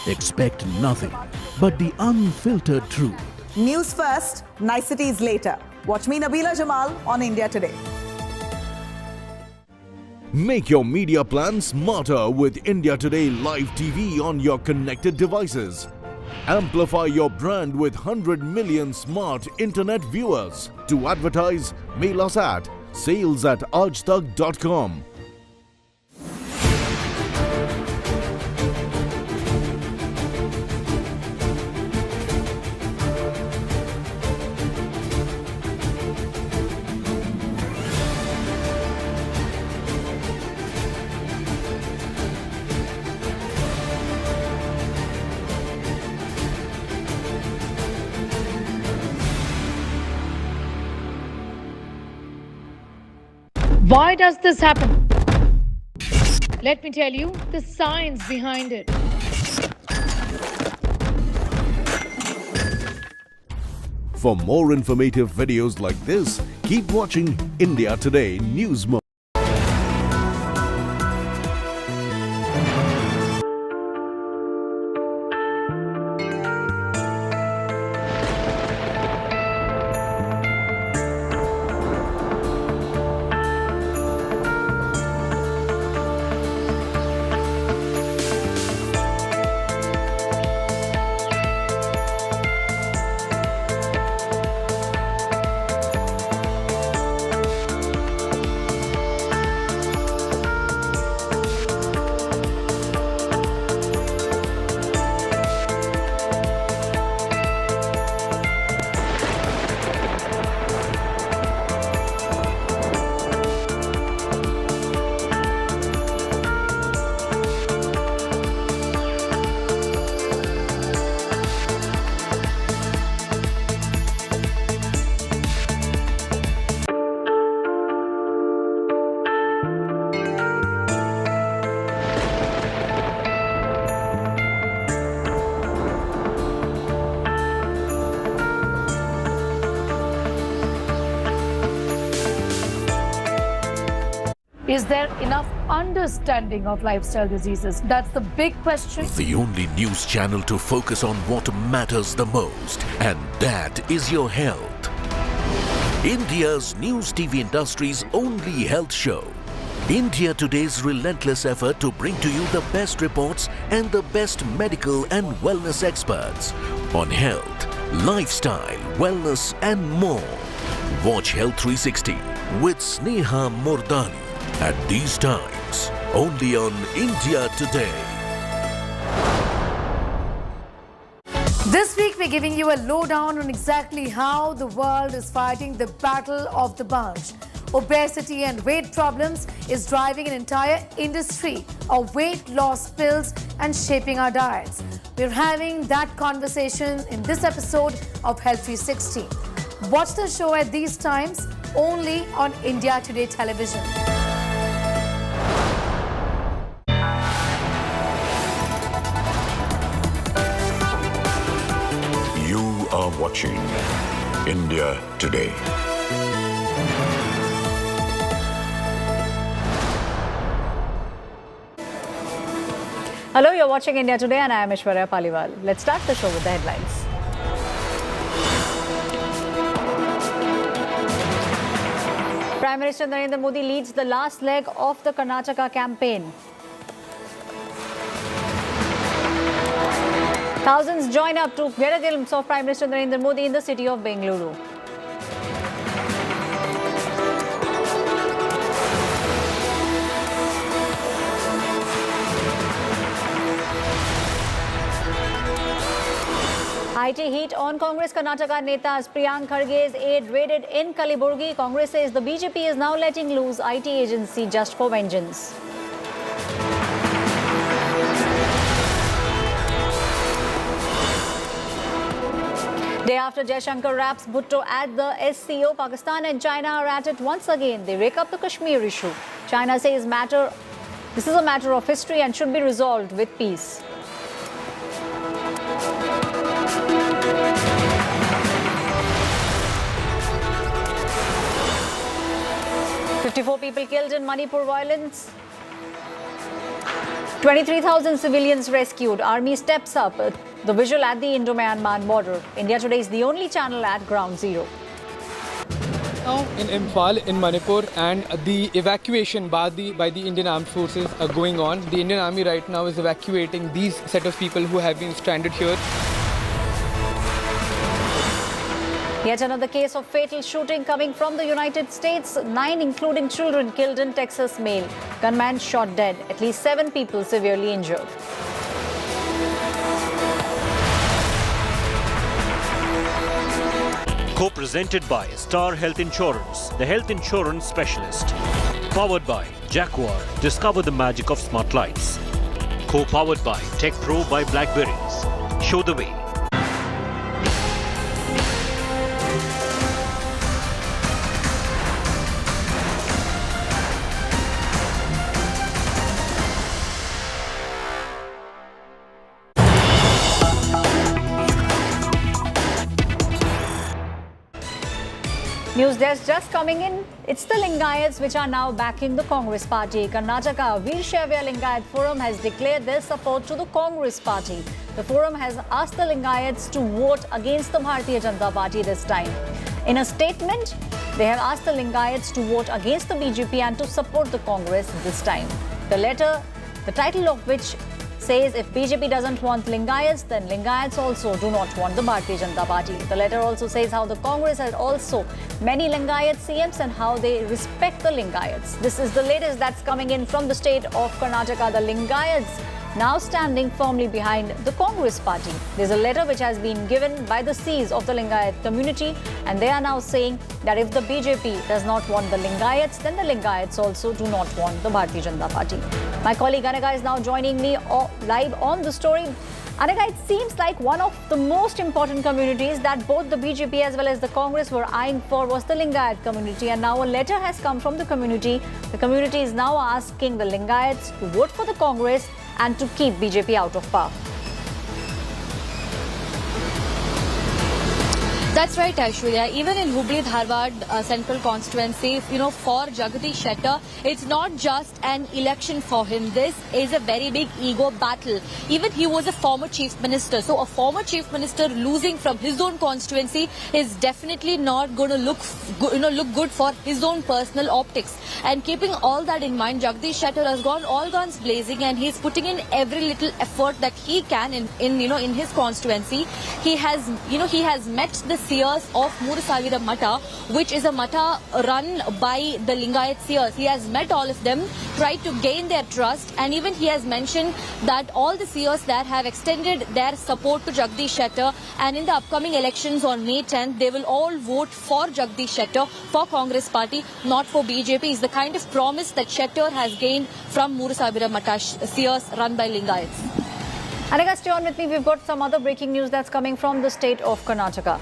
Expect nothing but the unfiltered truth. News first, niceties later. Watch me, Nabila Jamal, on India Today. Make your media plan smarter with India Today Live TV on your connected devices. Amplify your brand with 100 million smart internet viewers. To advertise, mail us at sales@aajtak.com. Why does this happen? Let me tell you the science behind it. For more informative videos like this, keep watching India Today News Mode. Is there enough understanding of lifestyle diseases? That's the big question. The only news channel to focus on what matters the most, and that is your health. India's news TV industry's only health show. India Today's relentless effort to bring to you the best reports and the best medical and wellness experts on health, lifestyle, wellness and more. Watch Health 360 with Sneha Mordani at these times, only on India Today. This week we're giving you a lowdown on exactly how the world is fighting the battle of the bunch. Obesity and weight problems is driving an entire industry of weight loss pills and shaping our diets. We're having that conversation in this episode of Health 360. Watch the show at these times only on India Today television. You are watching India Today. Hello, you're watching India Today and I am Aishwarya Paliwal. Let's start the show with the headlines. Prime Minister Narendra Modi leads the last leg of the Karnataka campaign. Thousands join up to get a glimpse of Prime Minister Narendra Modi in the city of Bengaluru. IT heat on Congress Karnataka netas. Priyanka Gandhi's aide raided in Kaliburgi. Congress says the BJP is now letting loose IT agency just for vengeance. Day after Jaishankar wraps Bhutto at the SCO, Pakistan and China are at it once again. They rake up the Kashmir issue. China says this is a matter of history and should be resolved with peace. "54 people killed in Manipur violence. 23,000 civilians rescued. Army steps up. The visual at the Indo-Myanmar border. India Today is the only channel at ground zero. Now in Imphal, in Manipur, and the evacuation by the Indian Armed Forces are going on. The Indian Army right now is evacuating these set of people who have been stranded here. Yet another case of fatal shooting coming from the United States. 9, including children, killed in Texas mail. Gunman shot dead. At least 7 people severely injured. Co-presented by Star Health Insurance, the health insurance specialist. Powered by Jaguar, discover the magic of smart lights. Co-powered by Tech Pro by Blackberries. Show the way. News desk just coming in. It's the Lingayats which are now backing the Congress party. Karnataka Veershaiva Lingayat Forum has declared their support to the Congress party. The forum has asked the Lingayats to vote against the Bharatiya Janata Party this time. In a statement, they have asked the Lingayats to vote against the BJP and to support the Congress this time. The letter, the title of which says if BJP doesn't want Lingayats, then Lingayats also do not want the Bharatiya Janata Party. The letter also says how the Congress has also many Lingayat CMs and how they respect the Lingayats. This is the latest that's coming in from the state of Karnataka. The Lingayats now standing firmly behind the Congress party. There's a letter which has been given by the Cs of the Lingayat community, and they are now saying that if the BJP does not want the Lingayats, then the Lingayats also do not want the Bharatiya Janata Party. My colleague Anaga is now joining me live on the story. Anaga, it seems like one of the most important communities that both the BJP as well as the Congress were eyeing for was the Lingayat community, and now a letter has come from the community. The community is now asking the Lingayats to vote for the Congress and to keep BJP out of power. That's right, Aishwarya. Even in Hubli-Dharwad Central Constituency, for Jagadish Shettar, it's not just an election for him. This is a very big ego battle. Even he was a former chief minister. So a former chief minister losing from his own constituency is definitely not going to look good for his own personal optics. And keeping all that in mind, Jagadish Shettar has gone all guns blazing, and he's putting in every little effort that he can in his constituency. He has met the seers of Murasavira Mata, which is a Mata run by the Lingayat seers. He has met all of them, tried to gain their trust, and even he has mentioned that all the seers there have extended their support to Jagadish Shettar, and in the upcoming elections on May 10th, they will all vote for Jagadish Shettar, for Congress party, not for BJP. Is the kind of promise that Shettar has gained from Murasavira Mata seers run by Lingayats. Anaga, stay on with me. We've got some other breaking news that's coming from the state of Karnataka.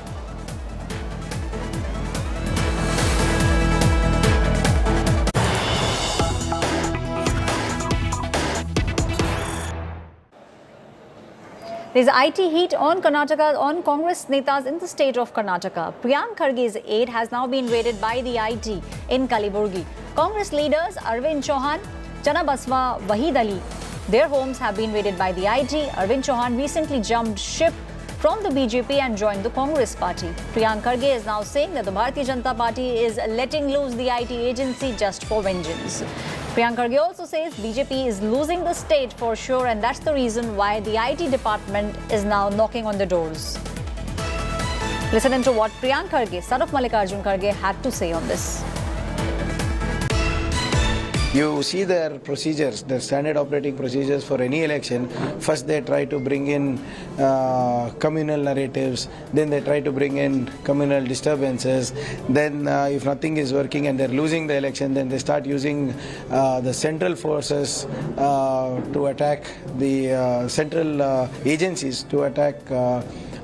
There's IT heat on Congress netas in the state of Karnataka. Priyanka Gandhi's aide has now been raided by the IT in Kaliburgi. Congress leaders Arvind Chauhan, Chanabaswa Wahid Ali, their homes have been raided by the IT. Arvind Chauhan recently jumped ship from the BJP and joined the Congress party. Priyanka Gandhi is now saying that the Bharatiya Janata Party is letting loose the IT agency just for vengeance. Priyanka Gandhi also says BJP is losing the state for sure, and that's the reason why the IT department is now knocking on the doors. Listen into what Priyanka Gandhi, son of Mallikarjun Kharge, had to say on this. You see their procedures, their standard operating procedures for any election. First they try to bring in communal narratives, then they try to bring in communal disturbances, then if nothing is working and they're losing the election, then they start using the central forces to attack the central agencies to attack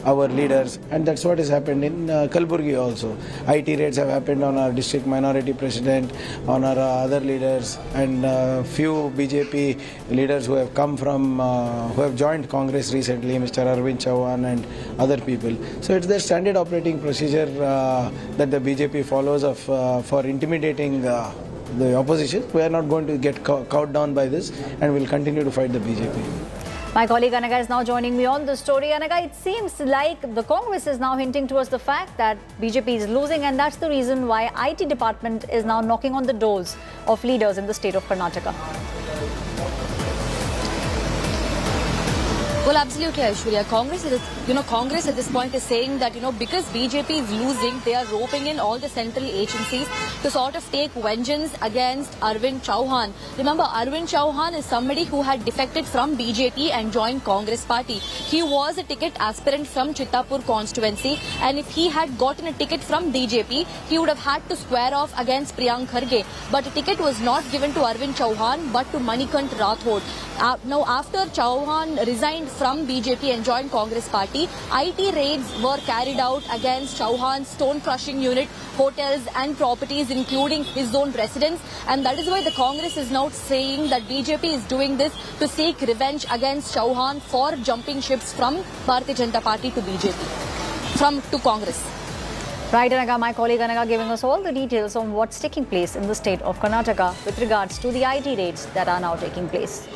our leaders, and that's what has happened in Kalaburgi also. IT raids have happened on our district minority president, on our other leaders, and few BJP leaders who have come from, who have joined Congress recently, Mr. Arvind Chauhan and other people. So it's their standard operating procedure that the BJP follows of for intimidating the opposition. We are not going to get cowed down by this, and we'll continue to fight the BJP. My colleague Anaga is now joining me on the story. Anaga, it seems like the Congress is now hinting towards the fact that BJP is losing, and that's the reason why IT department is now knocking on the doors of leaders in the state of Karnataka. Well, absolutely, Aishwarya. Congress at this point is saying that, because BJP is losing, they are roping in all the central agencies to sort of take vengeance against Arvind Chauhan. Remember, Arvind Chauhan is somebody who had defected from BJP and joined Congress party. He was a ticket aspirant from Chittapur constituency, and if he had gotten a ticket from BJP, he would have had to square off against Priyanka Gandhi. But a ticket was not given to Arvind Chauhan, but to Manikant Rathod. Now, after Chauhan resigned from BJP and joined Congress party, IT raids were carried out against Chauhan's stone crushing unit, hotels and properties, including his own residence. And that is why the Congress is now saying that BJP is doing this to seek revenge against Chauhan for jumping ships from Bharatiya Janata Party to BJP, to Congress. Right, Anaga, my colleague Anaga giving us all the details on what's taking place in the state of Karnataka with regards to the IT raids that are now taking place.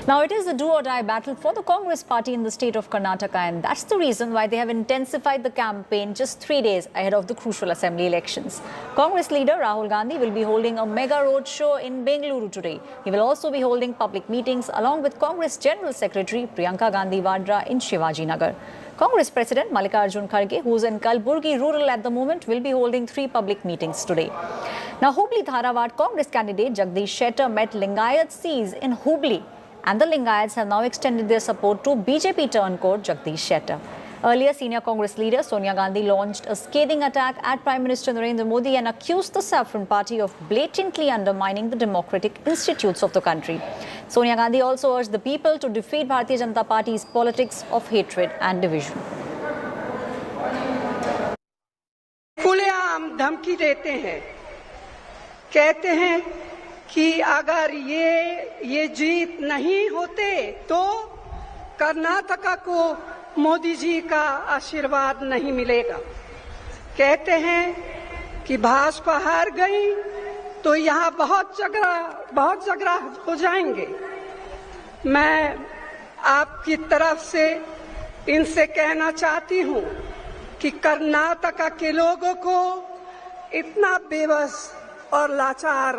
Now, it is a do-or-die battle for the Congress party in the state of Karnataka, and that's the reason why they have intensified the campaign just 3 days ahead of the crucial assembly elections. Congress leader Rahul Gandhi will be holding a mega roadshow in Bengaluru today. He will also be holding public meetings along with Congress General Secretary Priyanka Gandhi Vadra in Shivaji Nagar. Congress President Mallikarjun Kharge, who is in Kalburgi rural at the moment, will be holding 3 public meetings today. Now, Hubli Dharawad Congress candidate Jagdish Shettar met Lingayat Sees in Hubli, and the Lingayats have now extended their support to BJP turncoat Jagdish Shettar. Earlier, senior Congress leader Sonia Gandhi launched a scathing attack at Prime Minister Narendra Modi and accused the Saffron Party of blatantly undermining the democratic institutes of the country. Sonia Gandhi also urged the people to defeat Bharatiya Janata Party's politics of hatred and division. खुलेआम धमकी देते हैं, कहते हैं कि अगर ये जीत नहीं होते तो कर्नाटका को मोदी जी का आशीर्वाद नहीं मिलेगा। कहते हैं कि भाजपा हार गई तो यहाँ बहुत झगड़ा हो जाएंगे। मैं आपकी तरफ से इनसे कहना चाहती हूँ कि कर्नाटका के लोगों को इतना बेबस और लाचार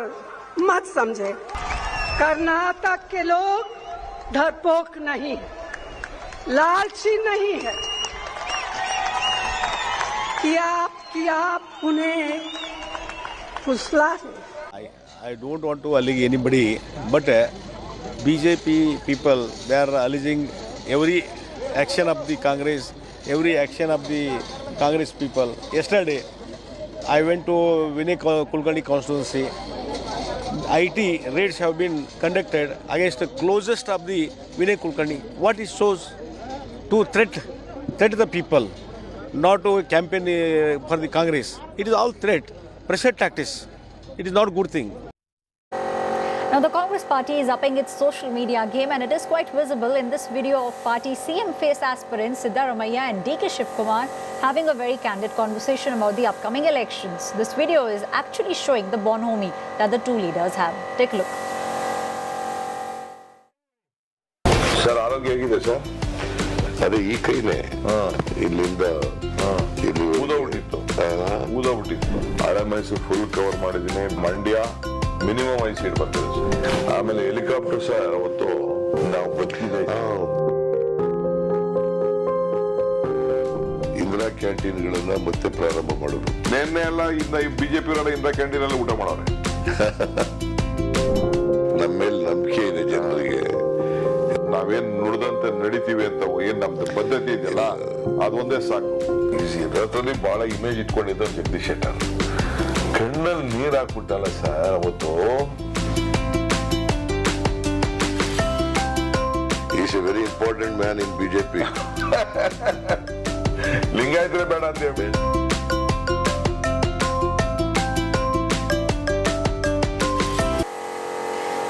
मत समझे। कर्नाटक के लोग डरपोक नहीं, लालची नहीं है कि आप उन्हें फुसला दें। I don't want to allege anybody, but BJP people, they are alleging every action of the Congress, every action of the Congress people. Yesterday, I went to Vinay Kulkarni constituency. IT raids have been conducted against the closest of the Vinay Kulkarni. What it shows? To threat the people, not to campaign for the Congress. It is all threat, pressure tactics. It is not a good thing. Now, the Congress party is upping its social media game, and it is quite visible in this video of party CM face aspirants Siddaramaiah and DK Shivkumar having a very candid conversation about the upcoming elections. This video is actually showing the bonhomie that the two leaders have. Take a look. Sir, ಆರೋಗ್ಯ ಹೇಗಿದೆ sir? ಅದೇ ಈ ಕೈನೇ ಇಲ್ಲಿಂದ ಇಲ್ಲಿ ಊದೋಗ್ಬಿಟ್ಟಿತ್ತು. ಹಳೆ Mysuru full cover ಮಾಡಿದ್ದೀನಿ. Mandya minimum 5 seat ಬರ್ತದೆ sir. ಆಮೇಲೆ ಹೆಲಿಕಾಪ್ಟರ್ ಸರ್ ಅವತ್ತು ನಾವು ಬದುಕಿದೆ. ಇಂದಿರಾ ಕ್ಯಾಂಟೀನ್ಗಳನ್ನ ಮತ್ತೆ ಪ್ರಾರಂಭ ಮಾಡೋದು. ನಿನ್ನೆ ಎಲ್ಲ ಬಿಜೆಪಿ ಅವರೆಲ್ಲ ಇಂದಿರಾ ಕ್ಯಾಂಟೀನ್ ಅಲ್ಲಿ ಊಟ ಮಾಡೋರೆ. ನಮ್ಮ ಮೇಲೆ ನಂಬಿಕೆ ಇದೆ ಜನರಿಗೆ. ನಾವೇನ್ ನುಡಿದಂತೆ ನಡಿತೀವಿ ಅಂತ ಏನ್ ನಮ್ದು ಪದ್ಧತಿ ಇದೆಯಲ್ಲ ಅದೊಂದೇ ಸಾಕು. ಇದರಲ್ಲಿ ಬಹಳ ಇಮೇಜ್ ಇಟ್ಕೊಂಡಿದ್ದ ಜಗದೀಶ್ ಶೆಟ್ಟರ್ ಕಣ್ಣಲ್ಲಿ ನೀರ್ ಹಾಕ್ಬಿಟ್ಟಲ್ಲ ಸರ್ ಅವತ್ತು. Is a very important man in BJP. ಲಿಂಗಾಯತರೇ ಬೇಡ ಅಂತ ಹೇಳಿ.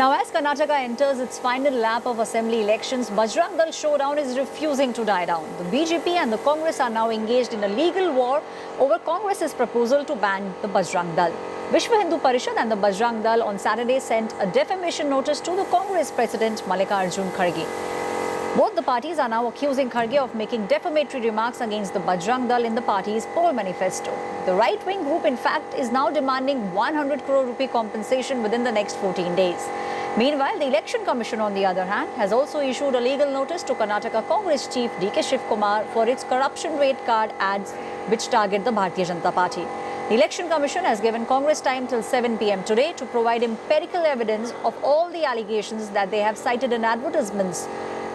Now, as Karnataka enters its final lap of assembly elections, Bajrang Dal showdown is refusing to die down. The BJP and the Congress are now engaged in a legal war over Congress's proposal to ban the Bajrang Dal. Vishwa Hindu Parishad and the Bajrang Dal on Saturday sent a defamation notice to the Congress President Mallikarjun Kharge. Both the parties are now accusing Kharge of making defamatory remarks against the Bajrang Dal in the party's poll manifesto. The right-wing group, in fact, is now demanding 100 crore rupee compensation within the next 14 days. Meanwhile, the Election Commission, on the other hand, has also issued a legal notice to Karnataka Congress chief DK Shivkumar for its corruption rate card ads which target the Bharatiya Janata Party. The Election Commission has given Congress time till 7 p.m. today to provide empirical evidence of all the allegations that they have cited in advertisements.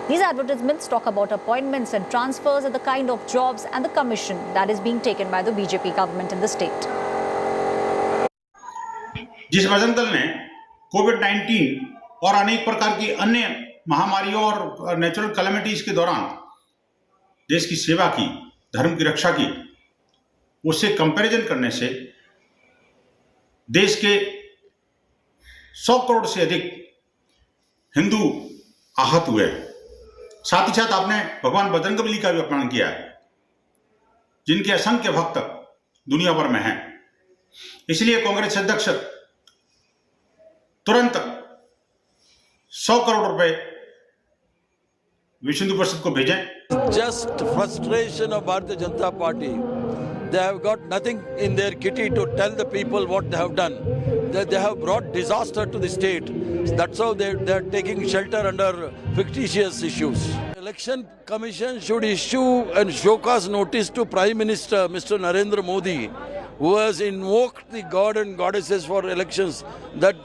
These advertisements talk about appointments and transfers at the kind of jobs and the commission that is being taken by the BJP government in the state. जिस बजरंग दल ने कोविड-19 और अनेक प्रकार की अन्य महामारियों और natural calamities के दौरान देश की सेवा की, धर्म की रक्षा की, उससे कंपैरिजन करने से देश के 100 करोड़ से अधिक हिंदू आहत हुए। साथ ही साथ आपने भगवान बजरंगबली का भी अपमान किया है। जिनके असंख्य भक्त दुनिया भर में हैं। इसलिए कांग्रेस अध्यक्ष तुरंत 100 करोड़ रुपए विश्व हिंदू परिषद को भेजें। Just frustration of Bharatiya Janata Party. They have got nothing in their kitty to tell the people what they have done. They have brought disaster to the state. That's how they are taking shelter under fictitious issues. Election Commission should issue a show cause notice to Prime Minister Mr. Narendra Modi, who has invoked the god and goddesses for elections. That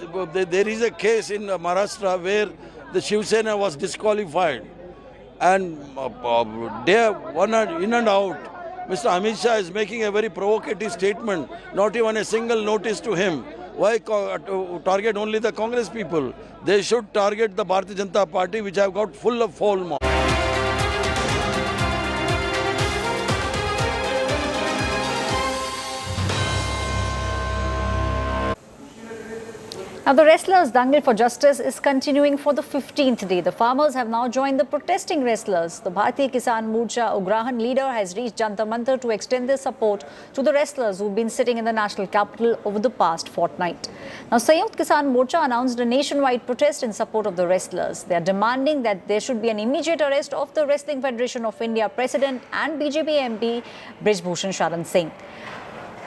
there is a case in Maharashtra where the Shiv Sena was disqualified. And day one in and out, Mr. Amit Shah is making a very provocative statement, not even a single notice to him. Why target only the Congress people? They should target the Bharatiya Janata Party, which have got full of foul mouth. Now, the wrestlers' dangle for justice is continuing for the 15th day. The farmers have now joined the protesting wrestlers. The Bharatiya Kisan Morcha Ugrahan leader has reached Jantar Mantar to extend their support to the wrestlers who've been sitting in the national capital over the past fortnight. Now, Sanyukt Kisan Morcha announced a nationwide protest in support of the wrestlers. They are demanding that there should be an immediate arrest of the Wrestling Federation of India President and BJP MP Brij Bhushan Sharan Singh.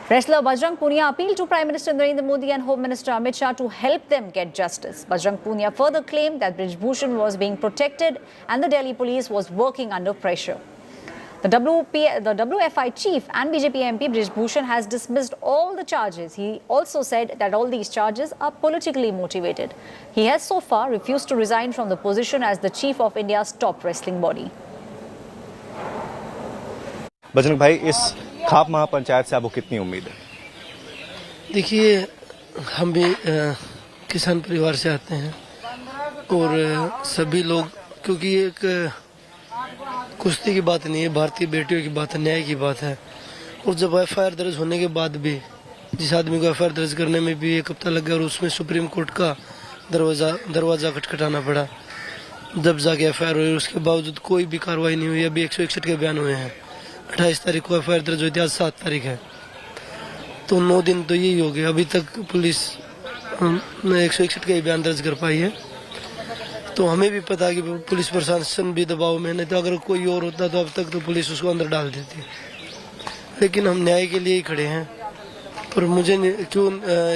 Wrestler Bajrang Punia appealed to Prime Minister Narendra Modi and Home Minister Amit Shah to help them get justice. Bajrang Punia further claimed that Brij Bhushan was being protected and the Delhi police was working under pressure. The WFI chief and BJP MP Brij Bhushan has dismissed all the charges. He also said that all these charges are politically motivated. He has so far refused to resign from the position as the chief of India's top wrestling body. Bajrang भाई, इस खाप महापंचायत से आपको कितनी उम्मीद है? देखिए, हम भी किसान परिवार से आते हैं और सभी लोग, क्योंकि ये एक कुश्ती की बात नहीं है, भारतीय बेटियों की बात है, न्याय की बात है। और जब एफआईआर दर्ज होने के बाद भी जिस आदमी को एफआईआर दर्ज करने में भी 1 हफ्ता लग गया और उसमें सुप्रीम कोर्ट का दरवाजा खटखटाना पड़ा, जब जाके एफआईआर हुई, उसके बावजूद कोई भी कार्रवाई नहीं हुई। अभी 161 के बयान हुए हैं। 28 तारीख को एफआईआर दर्ज हुई थी, आज 7 तारीख है, तो 9 दिन तो यही हो गए। अभी तक पुलिस 161 का ही बयान दर्ज कर पाई है। तो हमें भी पता है कि पुलिस प्रशासन भी दबाव में नहीं, तो अगर कोई और होता तो अब तक तो पुलिस उसको अंदर डाल देती। लेकिन हम न्याय के लिए ही खड़े हैं। पर मुझे क्यों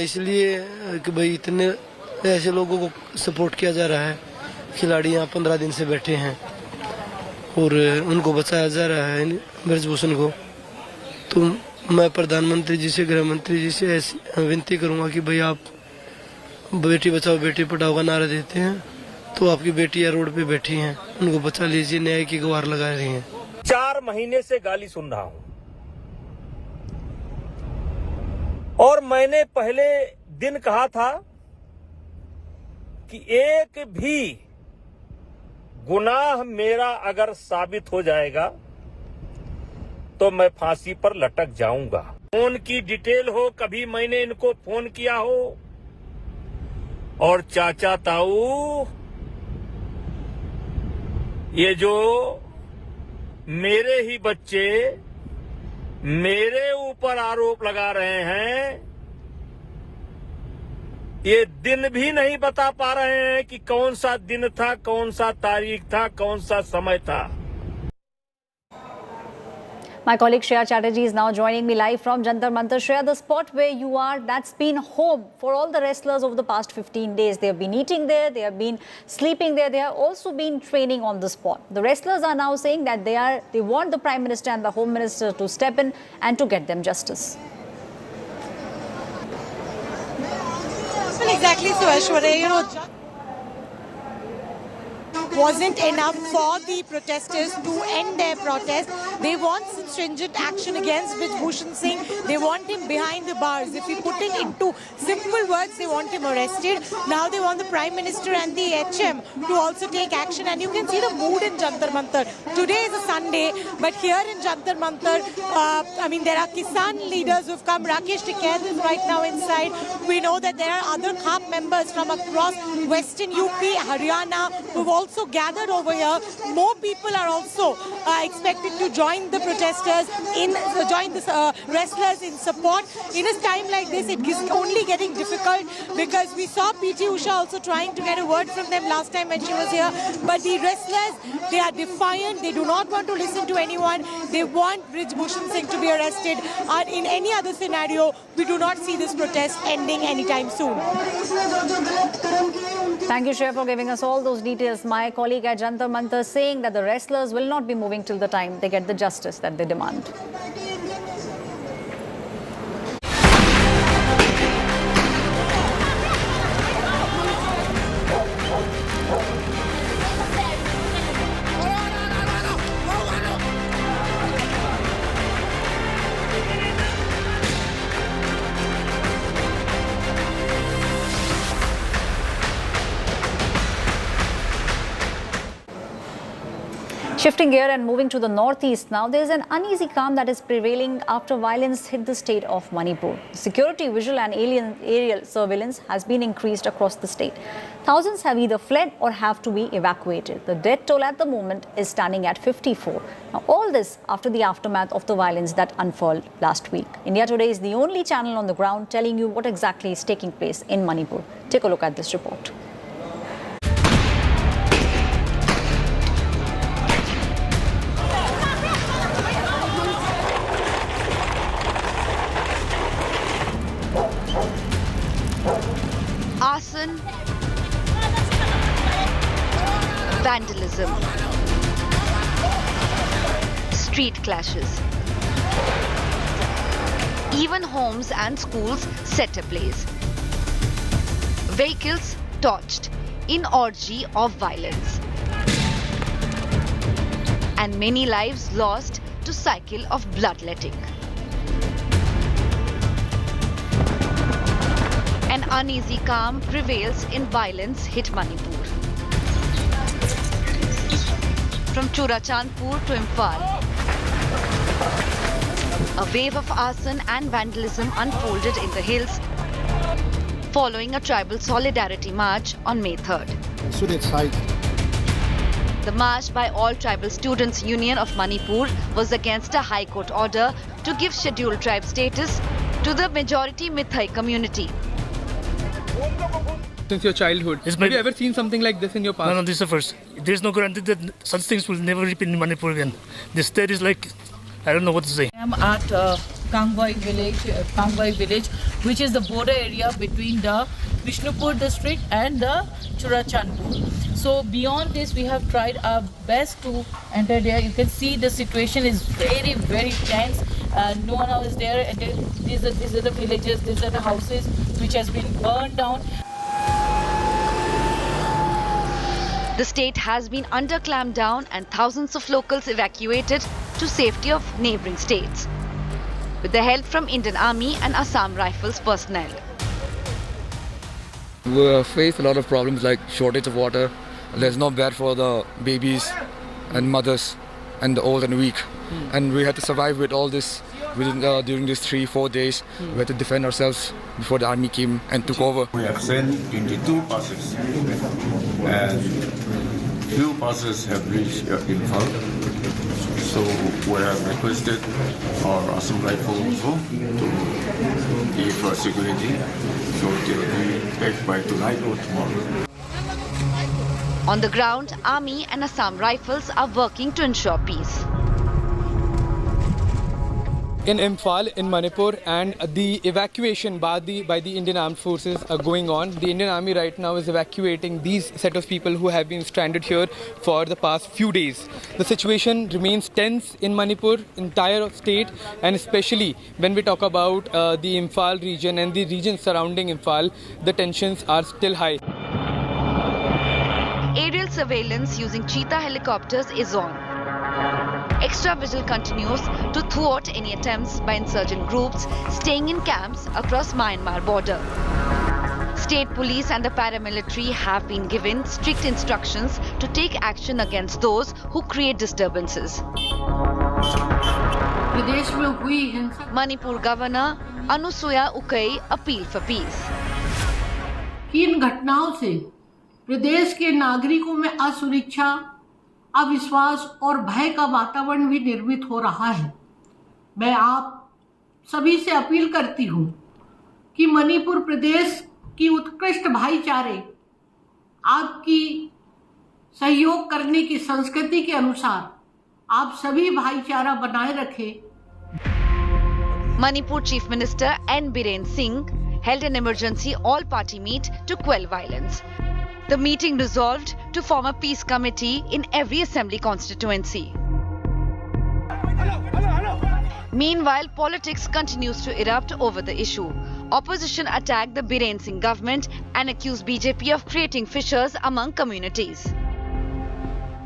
इसलिए कि भाई इतने ऐसे लोगों को सपोर्ट किया जा रहा है। खिलाड़ी यहाँ 15 दिन से बैठे हैं और उनको बचाया जा रहा है, ब्रिज भूषण को। तो मैं प्रधानमंत्री जी से, गृह मंत्री जी से ऐसी विनती करूंगा कि भाई आप बेटी बचाओ बेटी पढ़ाओ का नारा देते हैं, तो आपकी बेटियां रोड पे बैठी हैं, उनको बचा लीजिए, न्याय की गुहार लगा रही हैं। 4 महीने से गाली सुन रहा हूं और मैंने पहले दिन कहा था कि एक भी गुनाह मेरा अगर साबित हो जाएगा तो मैं फांसी पर लटक जाऊंगा। फोन की डिटेल हो, कभी मैंने इनको फोन किया हो, और चाचा ताऊ ये जो मेरे ही बच्चे मेरे ऊपर आरोप लगा रहे हैं, ये दिन भी नहीं बता पा रहे हैं कि कौन सा दिन था, कौन सा तारीख था, कौन सा समय था। My colleague Shreya Chatterjee is now joining me live from Jantar Mantar. Shreya, the spot where you are, that's been home for all the wrestlers over the past 15 days. They have been eating there, they have been sleeping there, they have also been training on the spot. The wrestlers are now saying that they want the Prime Minister and the Home Minister to step in and to get them justice. Well, exactly so, Aishwarya. Wasn't enough for the protesters to end their protest. They want stringent action against Brij Bhushan Singh. They want him behind the bars. If we put it into simple words, they want him arrested. Now they want the Prime Minister and the HM to also take action. And you can see the mood in Jantar Mantar. Today is a Sunday, but here in Jantar Mantar, there are Kisan leaders who've come. Rakesh Tikait is right now inside. We know that there are other CAP members from across Western UP, Haryana, who've also also gathered over here. More people are also expected to join the protesters, join the wrestlers in support. In a time like this, it is only getting difficult because we saw PT Usha also trying to get a word from them last time when she was here. But the wrestlers, they are defiant. They do not want to listen to anyone. They want Brij Bhushan Singh to be arrested. And in any other scenario, we do not see this protest ending anytime soon. Thank you, Shreya, for giving us all those details. My colleague at Jantar Mantar saying that the wrestlers will not be moving till the time they get the justice that they demand. Shifting gear and moving to the northeast now, there is an uneasy calm that is prevailing after violence hit the state of Manipur. Security, visual and aerial surveillance has been increased across the state. Thousands have either fled or have to be evacuated. The death toll at the moment is standing at 54. Now, all this after the aftermath of the violence that unfurled last week. India Today is the only channel on the ground telling you what exactly is taking place in Manipur. Take a look at this report. Arson, vandalism, street clashes, even homes and schools set ablaze, vehicles torched in orgy of violence, and many lives lost to cycle of bloodletting. An uneasy calm prevails in violence-hit Manipur. From Churachandpur to Imphal, a wave of arson and vandalism unfolded in the hills following a tribal solidarity march on May 3rd. The march by All Tribal Students Union of Manipur was against a High Court order to give scheduled tribe status to the majority Mithai community. Since your childhood, have you ever seen something like this in your past? No, this is the first. There is no guarantee that such things will never repeat in Manipur again. This state is like, I don't know what to say. I am at Kangwai village, which is the border area between the Vishnupur district and the Churachandpur. So beyond this, we have tried our best to enter there. You can see the situation is very, very tense. No one else is there. And these are the villages, these are the houses which has been burned down. The state has been under clampdown and thousands of locals evacuated to safety of neighbouring states, with the help from Indian Army and Assam Rifles personnel. We face a lot of problems like shortage of water. There's no bed for the babies and mothers and the old and weak. And we had to survive with all this during these 3-4 days. We had to defend ourselves before the army came and took over. We have sent 22 buses and few buses have reached Imphal. So we have requested our Assam Rifle also to give security. So they will be back by tonight or tomorrow. On the ground, Army and Assam Rifles are working to ensure peace. In Imphal, in Manipur, and the evacuation by the Indian Armed Forces are going on. The Indian Army right now is evacuating these set of people who have been stranded here for the past few days. The situation remains tense in Manipur, entire state, and especially when we talk about the Imphal region and the region surrounding Imphal, the tensions are still high. Aerial surveillance using cheetah helicopters is on. Extra vigil continues to thwart any attempts by insurgent groups staying in camps across Myanmar border. State police and the paramilitary have been given strict instructions to take action against those who create disturbances. Manipur Governor Anusuya Ukai appeal for peace. कि इन घटनाओं से प्रदेश के नागरिकों में असुरक्षा, अविश्वास और भय का वातावरण भी निर्मित हो रहा है। मैं आप सभी से अपील करती हूं कि मणिपुर प्रदेश की उत्कृष्ट भाईचारे, आपकी सहयोग करने की संस्कृति के अनुसार आप सभी भाईचारा बनाए रखें। Manipur Chief Minister N. Biren Singh held an emergency all-party meet to quell violence. The meeting resolved to form a peace committee in every assembly constituency. Meanwhile, politics continues to erupt over the issue. Opposition attacked the Biren Singh government and accused BJP of creating fissures among communities.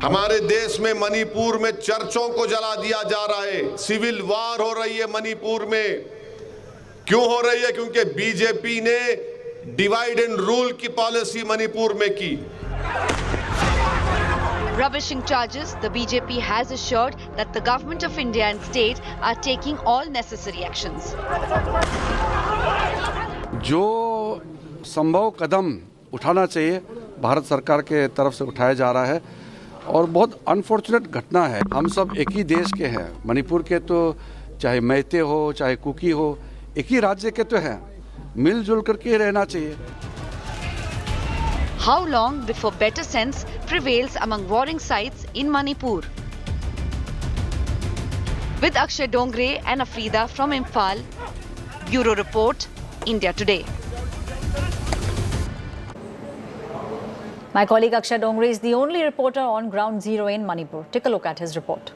हमारे देश में मणिपुर में चर्चों को जला दिया जा रहा है। सिविल वार हो रही है मणिपुर में। क्यों हो रही है? क्योंकि बीजेपी ने डिवाइड एंड रूल की पॉलिसी मणिपुर में की। Rubbishing charges, the BJP has assured that the government of India and state are taking all necessary actions. जो संभव कदम उठाना चाहिए भारत सरकार के तरफ से उठाया जा रहा है और बहुत अनफॉर्चुनेट घटना है। हम सब एक ही देश के हैं। मणिपुर के तो चाहे मैते हो चाहे कुकी हो, एक ही राज्य के तो हैं। मिलजुल करके रहना चाहिए। How long before better sense prevails among warring sides in Manipur? With Akshay Dongre and Afrida from Imphal, Bureau Report, India Today. My colleague Akshay Dongre is the only reporter on ground zero in Manipur. Take a look at his report.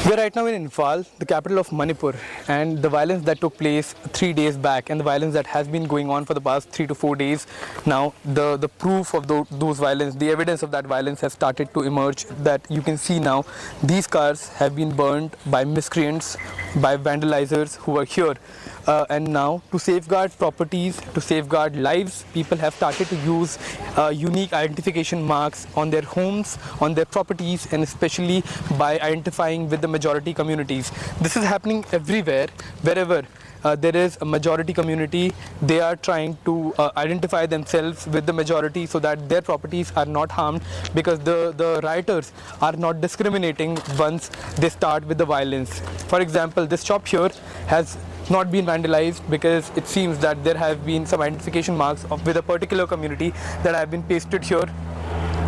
We are right now in Imphal, the capital of Manipur, and the violence that took place 3 days back and the violence that has been going on for the past 3 to 4 days now, the proof of those violence, the evidence of that violence has started to emerge. That you can see now, these cars have been burned by miscreants, by vandalizers who are here. And now, to safeguard properties, to safeguard lives, people have started to use unique identification marks on their homes, on their properties, and especially by identifying with the majority communities. This is happening everywhere, wherever there is a majority community. They are trying to identify themselves with the majority so that their properties are not harmed, because the rioters are not discriminating once they start with the violence. For example, this shop here has not been vandalized because it seems that there have been some identification marks with a particular community that have been pasted here.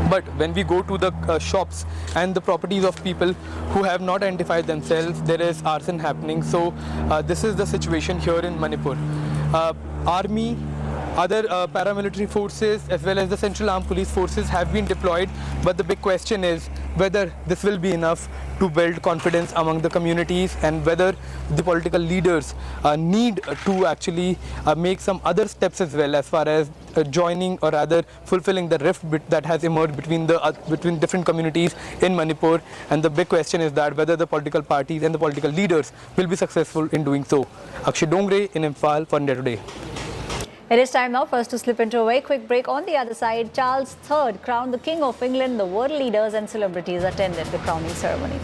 But when we go to the shops and the properties of people who have not identified themselves, there is arson happening. So this is the situation here in Manipur. Army, other paramilitary forces as well as the Central Armed Police Forces have been deployed, but the big question is whether this will be enough to build confidence among the communities, and whether the political leaders need to actually make some other steps as well, as far as joining or rather fulfilling the rift that has emerged between different communities in Manipur. And the big question is that whether the political parties and the political leaders will be successful in doing so. Akshay Dongre in Imphal for India Today. It is time now for us to slip into a very quick break. On the other side, Charles III crowned the King of England. The world leaders and celebrities attended the crowning ceremony.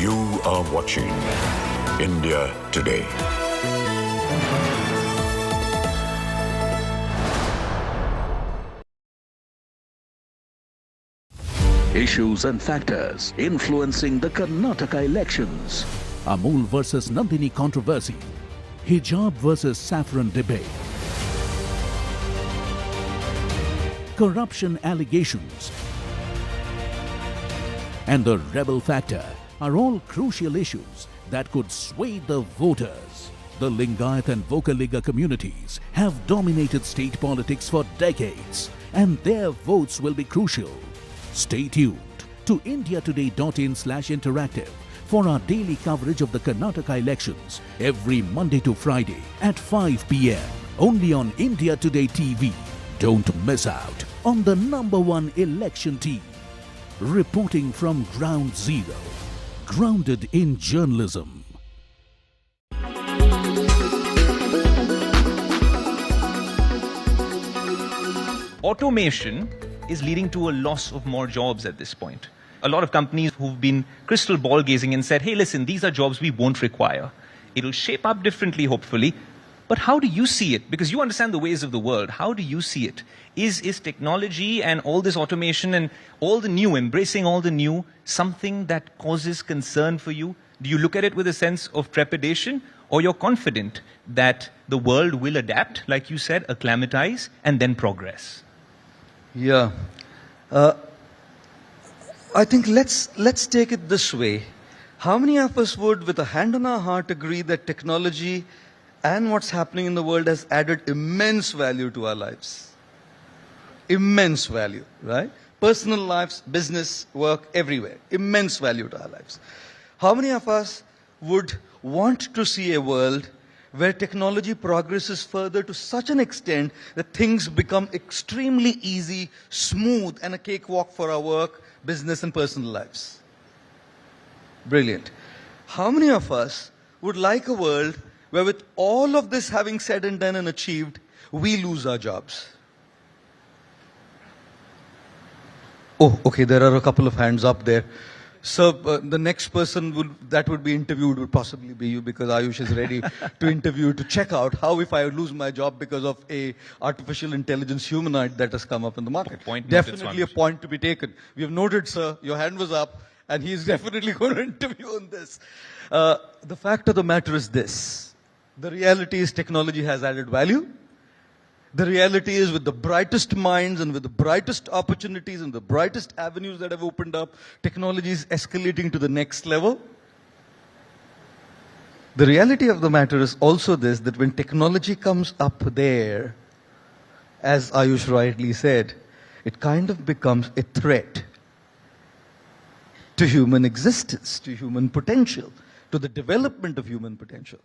You are watching India Today. Issues and factors influencing the Karnataka elections. Amul versus Nandini controversy. Hijab versus saffron debate. Corruption allegations. And the rebel factor are all crucial issues that could sway the voters. The Lingayat and Vokaliga communities have dominated state politics for decades, and their votes will be crucial. Stay tuned to indiatoday.in/interactive for our daily coverage of the Karnataka elections every Monday to Friday at 5 p.m. only on India Today TV. Don't miss out on the #1 election team. Reporting from Ground Zero. Grounded in journalism. Automation is leading to a loss of more jobs at this point. A lot of companies who've been crystal ball gazing and said, hey, listen, these are jobs we won't require. It'll shape up differently, hopefully. But how do you see it? Because you understand the ways of the world. How do you see it? Is technology and all this automation and all the new, embracing all the new, something that causes concern for you? Do you look at it with a sense of trepidation? Or you're confident that the world will adapt, like you said, acclimatize, and then progress? Yeah. I think let's take it this way. How many of us would, with a hand on our heart, agree that technology and what's happening in the world has added immense value to our lives? Immense value, right? Personal lives, business, work, everywhere. Immense value to our lives. How many of us would want to see a world where technology progresses further to such an extent that things become extremely easy, smooth, and a cakewalk for our work, business, and personal lives? Brilliant. How many of us would like a world where, with all of this having said and done and achieved, we lose our jobs? Oh, okay, there are a couple of hands up there. So the next person that would be interviewed would possibly be you, because Ayush is ready to interview to check out how, if I lose my job because of a artificial intelligence humanoid that has come up in the market. Definitely a point to be taken. We have noted, sir, your hand was up, and he's definitely going to interview on this. The fact of the matter is this. The reality is technology has added value. The reality is, with the brightest minds and with the brightest opportunities and the brightest avenues that have opened up, technology is escalating to the next level. The reality of the matter is also this, that when technology comes up there, as Ayush rightly said, it kind of becomes a threat to human existence, to human potential, to the development of human potential.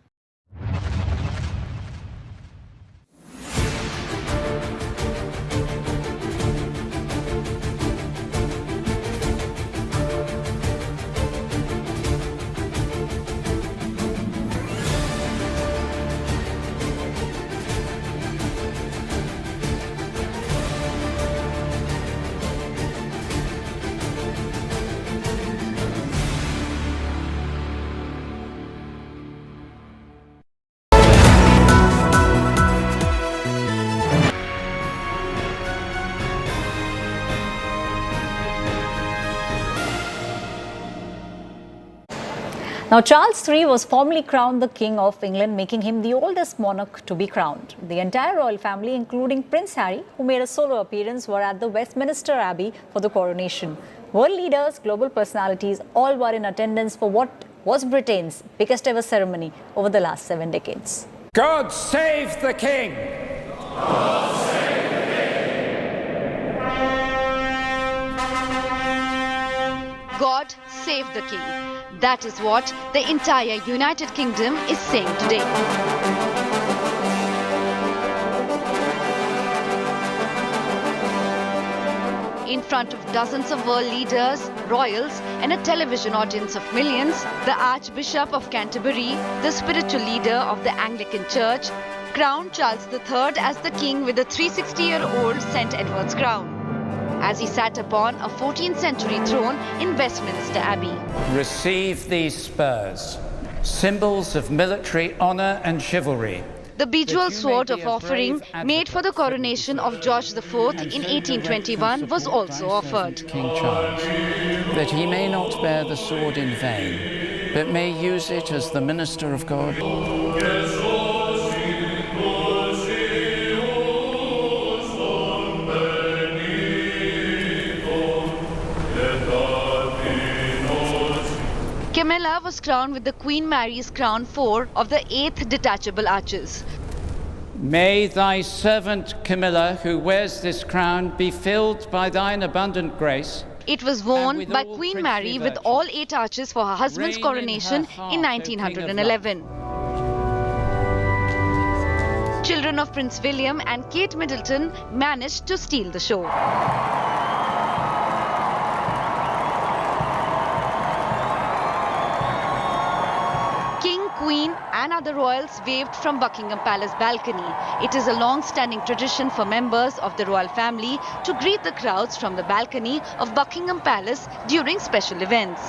Now, Charles III was formally crowned the King of England, making him the oldest monarch to be crowned. The entire royal family, including Prince Harry, who made a solo appearance, were at the Westminster Abbey for the coronation. World leaders, global personalities, all were in attendance for what was Britain's biggest ever ceremony over the last 7 decades. God save the King! God save the King! God save the King. That is what the entire United Kingdom is saying today. In front of dozens of world leaders, royals, and a television audience of millions, the Archbishop of Canterbury, the spiritual leader of the Anglican Church, crowned Charles III as the king with a 360-year-old St. Edward's crown, as he sat upon a 14th century throne in Westminster Abbey. Receive these spurs, symbols of military honor and chivalry. The bejeweled sword of offering, made for the coronation of George IV in 1821, was also offered. King Charles, that he may not bear the sword in vain, but may use it as the minister of God. Camilla was crowned with the Queen Mary's Crown 4 of the 8th detachable arches. May thy servant Camilla, who wears this crown, be filled by thine abundant grace. It was worn by Queen Mary with all 8 arches for her husband's coronation in 1911. Children of Prince William and Kate Middleton managed to steal the show. King, Queen and other royals waved from Buckingham Palace balcony. It is a long-standing tradition for members of the royal family to greet the crowds from the balcony of Buckingham Palace during special events.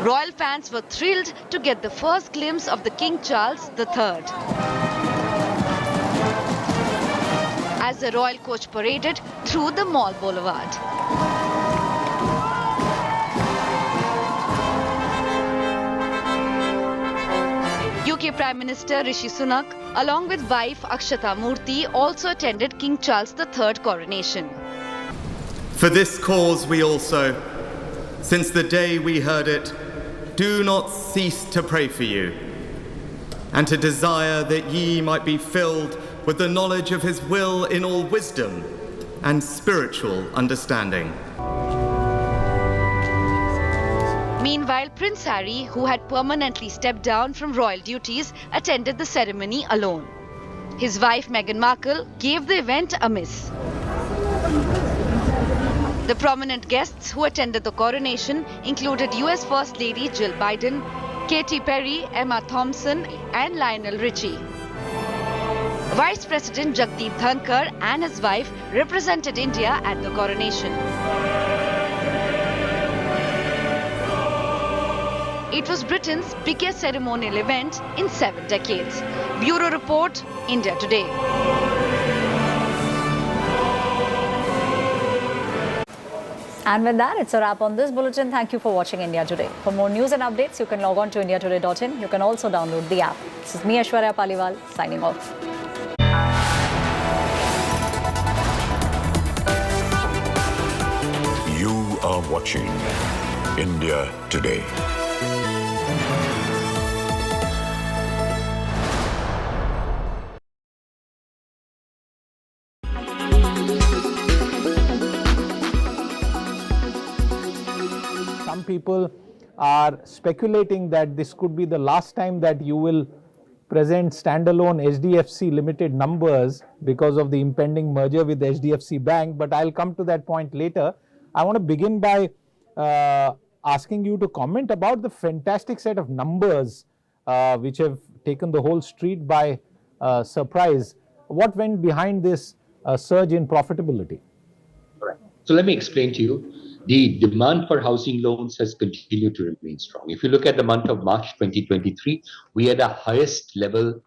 Royal fans were thrilled to get the first glimpse of the King Charles III. As the royal coach paraded through the Mall Boulevard. UK Prime Minister Rishi Sunak, along with wife Akshata Murthy, also attended King Charles III coronation. For this cause we also, since the day we heard it, do not cease to pray for you, and to desire that ye might be filled with the knowledge of his will in all wisdom and spiritual understanding. Meanwhile, Prince Harry, who had permanently stepped down from royal duties, attended the ceremony alone. His wife Meghan Markle gave the event a miss. The prominent guests who attended the coronation included US First Lady Jill Biden, Katy Perry, Emma Thompson and Lionel Richie. Vice President Jagdeep Dhankar and his wife represented India at the coronation. It was Britain's biggest ceremonial event in 7 decades. Bureau Report, India Today. And with that, it's a wrap on this bulletin. Thank you for watching India Today. For more news and updates, you can log on to indiatoday.in. You can also download the app. This is me, Aishwarya Paliwal, signing off. You are watching India Today. Some people are speculating that this could be the last time that you will present standalone HDFC Limited numbers because of the impending merger with the HDFC Bank, but I'll come to that point later. I want to begin by asking you to comment about the fantastic set of numbers which have taken the whole street by surprise. What went behind this surge in profitability? Right. So let me explain to you. The demand for housing loans has continued to remain strong. If you look at the month of March 2023, we had the highest level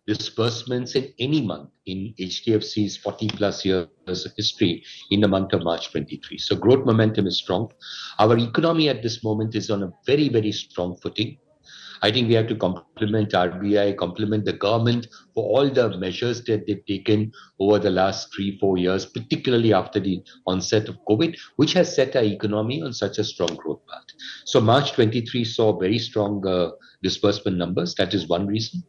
disbursements in any month in HDFC's 40 plus years of history in the month of March 23. So growth momentum is strong. Our economy at this moment is on a very, very strong footing. I think we have to compliment RBI, compliment the government for all the measures that they've taken over the last 3-4 years, particularly after the onset of COVID, which has set our economy on such a strong growth path. So March 23 saw very strong disbursement numbers. That is one reason.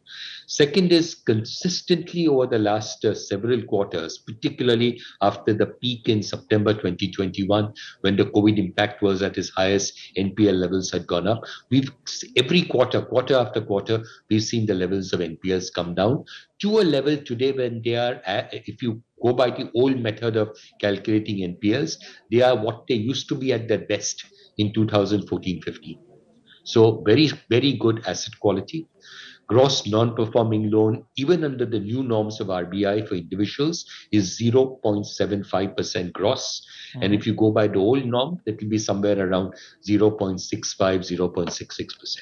Second is consistently over the last several quarters, particularly after the peak in September 2021, when the COVID impact was at its highest, NPL levels had gone up. We've every quarter after quarter, we've seen the levels of NPLs come down to a level today when they are, if you go by the old method of calculating NPLs, they are what they used to be at their best in 2014-15. So very, very good asset quality. Gross non-performing loan, even under the new norms of RBI for individuals, is 0.75% gross. And if you go by the old norm, that will be somewhere around 0.65, 0.66%.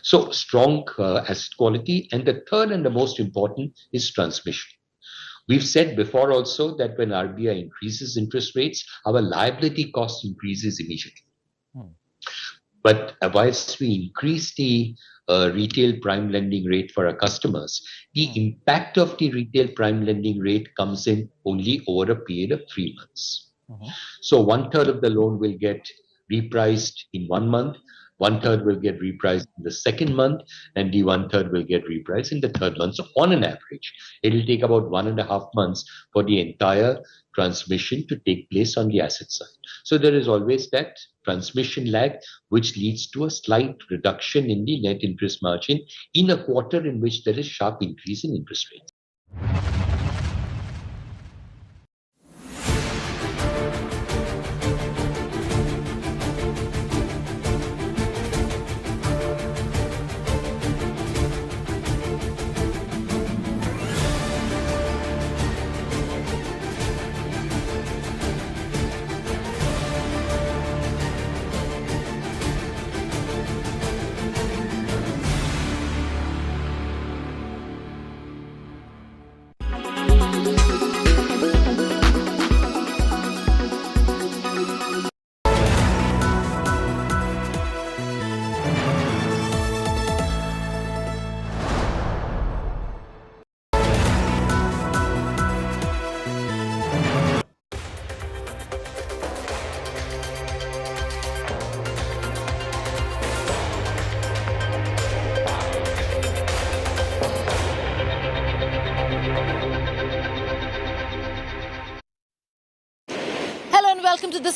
So strong asset quality. And the third and the most important is transmission. We've said before also that when RBI increases interest rates, our liability cost increases immediately. But whilst we increase the retail prime lending rate for our customers, the impact of the retail prime lending rate comes in only over a period of 3 months. So 1/3 of the loan will get repriced in 1 month, 1/3 will get repriced in the second month, and the 1/3 will get repriced in the third month. So on an average, it will take about 1.5 months for the entire transmission to take place on the asset side. So there is always that transmission lag, which leads to a slight reduction in the net interest margin in a quarter in which there is sharp increase in interest rates.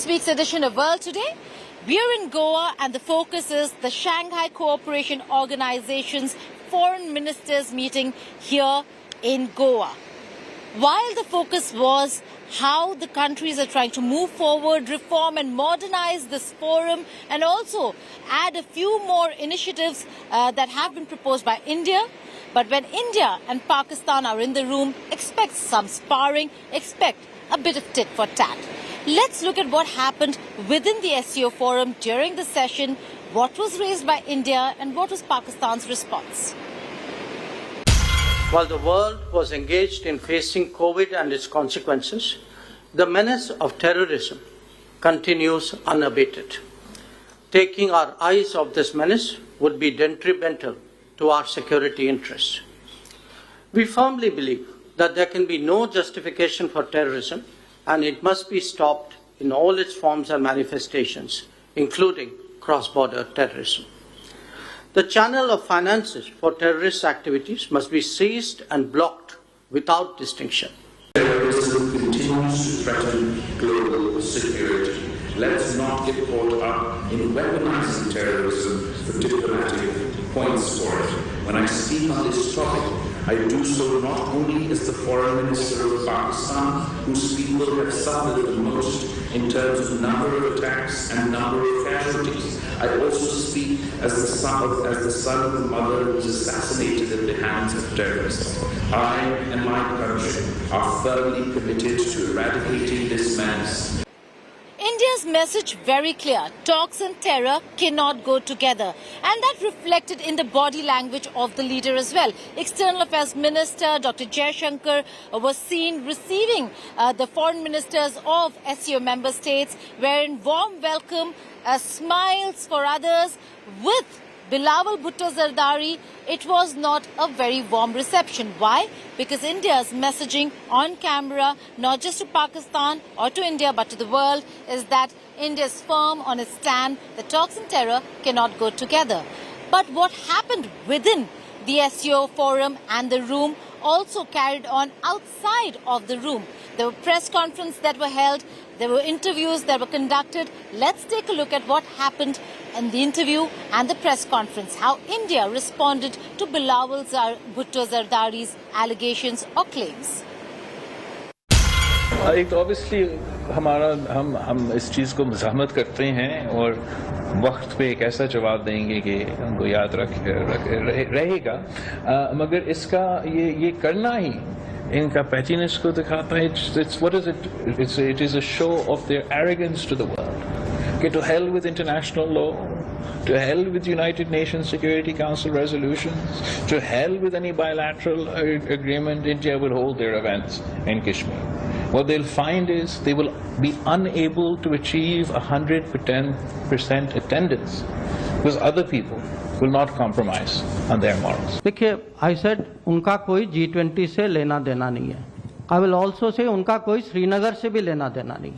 this week's edition of World Today. We are in Goa and the focus is the Shanghai Cooperation Organization's foreign ministers meeting here in Goa. While the focus was how the countries are trying to move forward, reform and modernize this forum and also add a few more initiatives that have been proposed by India. But when India and Pakistan are in the room, expect some sparring, expect a bit of tit for tat. Let's look at what happened within the SCO forum during the session, what was raised by India and what was Pakistan's response. While the world was engaged in facing COVID and its consequences, the menace of terrorism continues unabated. Taking our eyes off this menace would be detrimental to our security interests. We firmly believe that there can be no justification for terrorism and it must be stopped in all its forms and manifestations, including cross-border terrorism. The channel of finances for terrorist activities must be seized and blocked without distinction. Terrorism continues to threaten global security. Let's not get caught up in weaponizing terrorism for diplomatic points for it. When I speak on this topic, I do so not only as the Foreign Minister of Pakistan, whose people have suffered the most in terms of number of attacks and number of casualties. I also speak as the son of the mother who was assassinated at the hands of terrorists. I and my country are firmly committed to eradicating this menace. India's message very clear. Talks and terror cannot go together. And that reflected in the body language of the leader as well. External Affairs Minister Dr. Jaishankar was seen receiving the foreign ministers of SCO member states, wherein warm welcome, smiles for others. With Bilawal Bhutto Zardari, it was not a very warm reception. Why? Because India's messaging on camera, not just to Pakistan or to India, but to the world, is that India is firm on its stand that talks and terror cannot go together. But what happened within the SCO forum and the room also carried on outside of the room. There were press conferences that were held. There were interviews that were conducted. Let's take a look at what happened in the interview and the press conference, how India responded to Bilawal Bhutto Zardari's allegations or claims. एक obviously हम इस चीज़ को मज़ाहमत करते हैं और वक्त पे एक ऐसा जवाब देंगे कि हमको याद रहेगा, मगर इसका ये करना ही इनका पैटीनेस को दिखाता है. It is a show of their arrogance to the world. Okay, to hell with international law, to hell with United Nations Security Council resolutions, to hell with any bilateral agreement. India will hold their events in Kashmir. What they'll find is they will be unable to achieve 110% attendance because other people will not compromise on their morals. देखिए, I said उनका कोई G20 से लेना देना नहीं है. I will also say उनका कोई श्रीनगर से भी लेना देना नहीं है.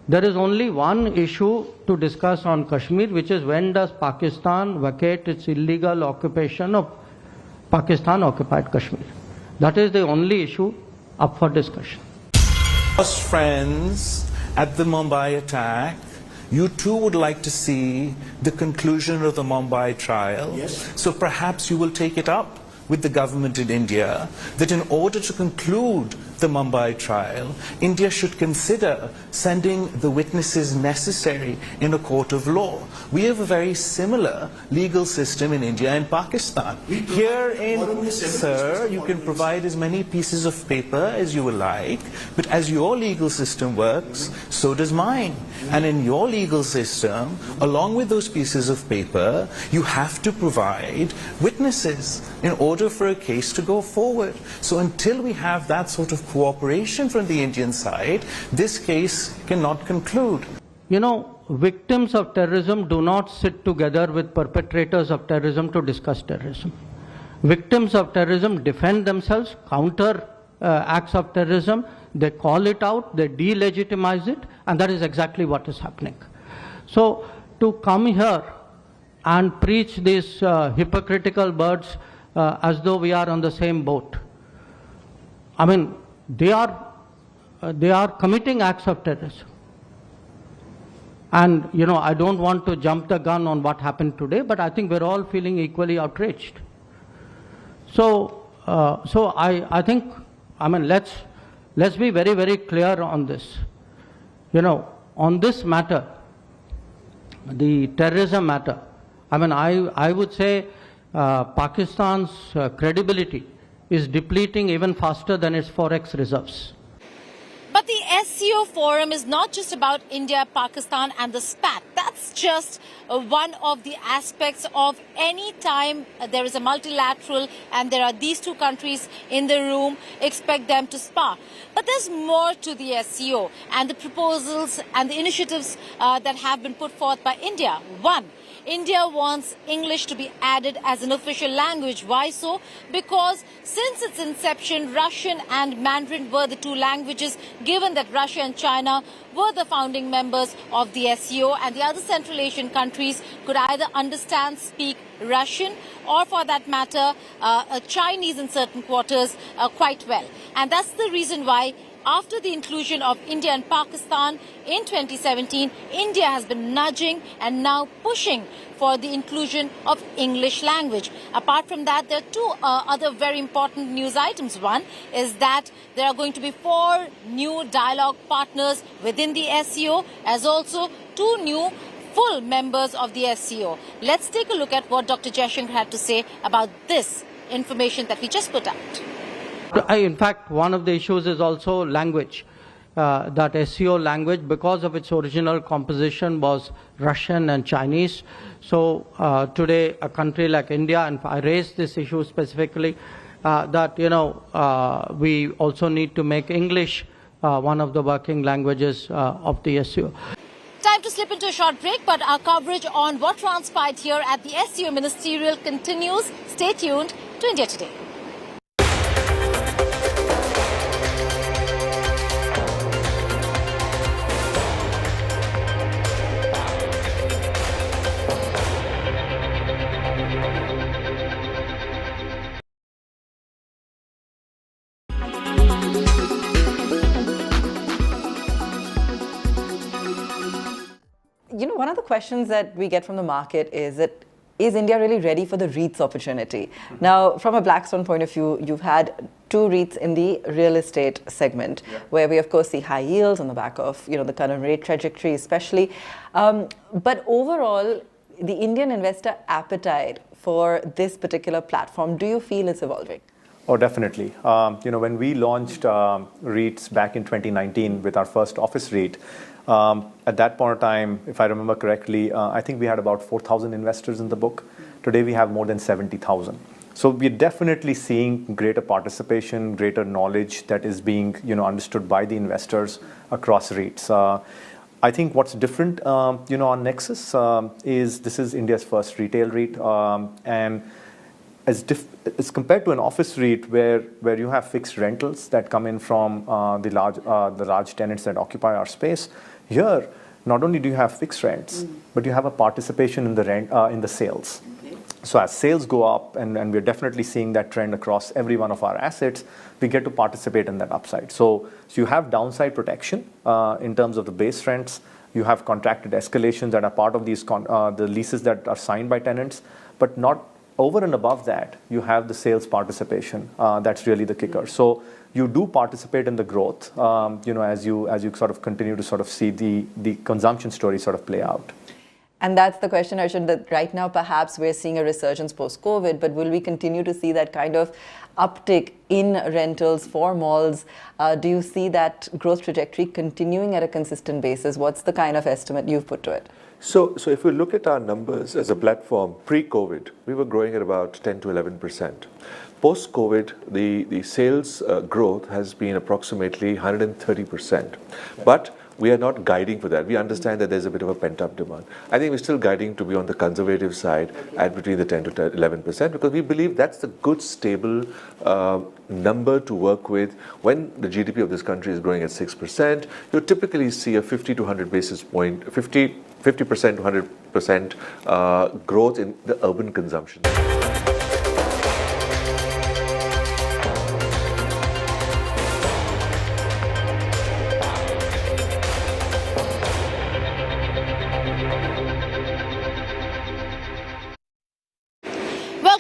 There is only one issue to discuss on Kashmir, which is when does Pakistan vacate its illegal occupation of Pakistan-occupied Kashmir. That is the only issue up for discussion. Lost friends at the Mumbai attack, you too would like to see the conclusion of the Mumbai trial. Yes. So perhaps you will take it up with the government in India that in order to conclude the Mumbai trial, India should consider sending the witnesses necessary in a court of law. We have a very similar legal system in India and Pakistan. Here in, sir, you can provide as many pieces of paper as you would like, but as your legal system works, so does mine. And in your legal system, along with those pieces of paper, you have to provide witnesses in order for a case to go forward. So until we have that sort of cooperation from the Indian side, this case cannot conclude. You know, victims of terrorism do not sit together with perpetrators of terrorism to discuss terrorism. Victims of terrorism defend themselves, counter acts of terrorism, they call it out, they delegitimize it, and that is exactly what is happening. So to come here and preach these hypocritical words as though we are on the same boat, I mean, they are committing acts of terrorism. And, I don't want to jump the gun on what happened today, but I think we're all feeling equally outraged. So I think, let's be very, very clear on this. On this matter, the terrorism matter, I would say Pakistan's credibility is depleting even faster than its forex reserves. But the SCO forum is not just about India, Pakistan and the spat. That's just one of the aspects of any time there is a multilateral and there are these two countries in the room, expect them to spar. But there's more to the SCO and the proposals and the initiatives that have been put forth by India. One, India wants English to be added as an official language. Why so? Because since its inception, Russian and Mandarin were the two languages, given that Russia and China were the founding members of the SCO, and the other Central Asian countries could either understand, speak Russian, or for that matter, Chinese in certain quarters quite well. And that's the reason why after the inclusion of India and Pakistan in 2017, India has been nudging and now pushing for the inclusion of English language. Apart from that, there are two other very important news items. One is that there are going to be 4 new dialogue partners within the SCO, as also 2 new full members of the SCO. Let's take a look at what Dr. Jaishankar had to say about this information that we just put out. In fact, one of the issues is also language. That SCO language, because of its original composition, was Russian and Chinese. So today, a country like India, and I raised this issue specifically, that we also need to make English one of the working languages of the SCO. Time to slip into a short break, but our coverage on what transpired here at the SCO Ministerial continues. Stay tuned to India Today. One of the questions that we get from the market is that, is India really ready for the REITs opportunity? Now, from a Blackstone point of view, you've had 2 REITs in the real estate segment, where we of course see high yields on the back of the current rate trajectory especially. But overall, the Indian investor appetite for this particular platform, do you feel it's evolving? Oh, definitely. When we launched REITs back in 2019 with our first office REIT, at that point of time, if I remember correctly, I think we had about 4,000 investors in the book. Today we have more than 70,000. So we're definitely seeing greater participation, greater knowledge that is being understood by the investors across REITs. I think what's different on Nexus is this is India's first retail REIT, and as compared to an office REIT where you have fixed rentals that come in from the large tenants that occupy our space, here not only do you have fixed rents, but you have a participation in the rent in the sales. Okay. So as sales go up, and we're definitely seeing that trend across every one of our assets, we get to participate in that upside. So you have downside protection in terms of the base rents. You have contracted escalations that are part of these the leases that are signed by tenants, but not over and above that, you have the sales participation. That's really the kicker. So you do participate in the growth, as you sort of continue to sort of see the consumption story sort of play out. And that's the question, Arshad, that right now perhaps we're seeing a resurgence post-COVID, but will we continue to see that kind of uptick in rentals for malls? Do you see that growth trajectory continuing at a consistent basis? What's the kind of estimate you've put to it? So if we look at our numbers as a platform pre-COVID, we were growing at about 10 to 11%. Post-COVID, the sales growth has been approximately 130%. But we are not guiding for that. We understand that there's a bit of a pent-up demand. I think we're still guiding to be on the conservative side at between the 10 to 11%, because we believe that's the good, stable number to work with. When the GDP of this country is growing at 6%, you typically see a 50 to 100 basis point, 50% to 100% growth in the urban consumption.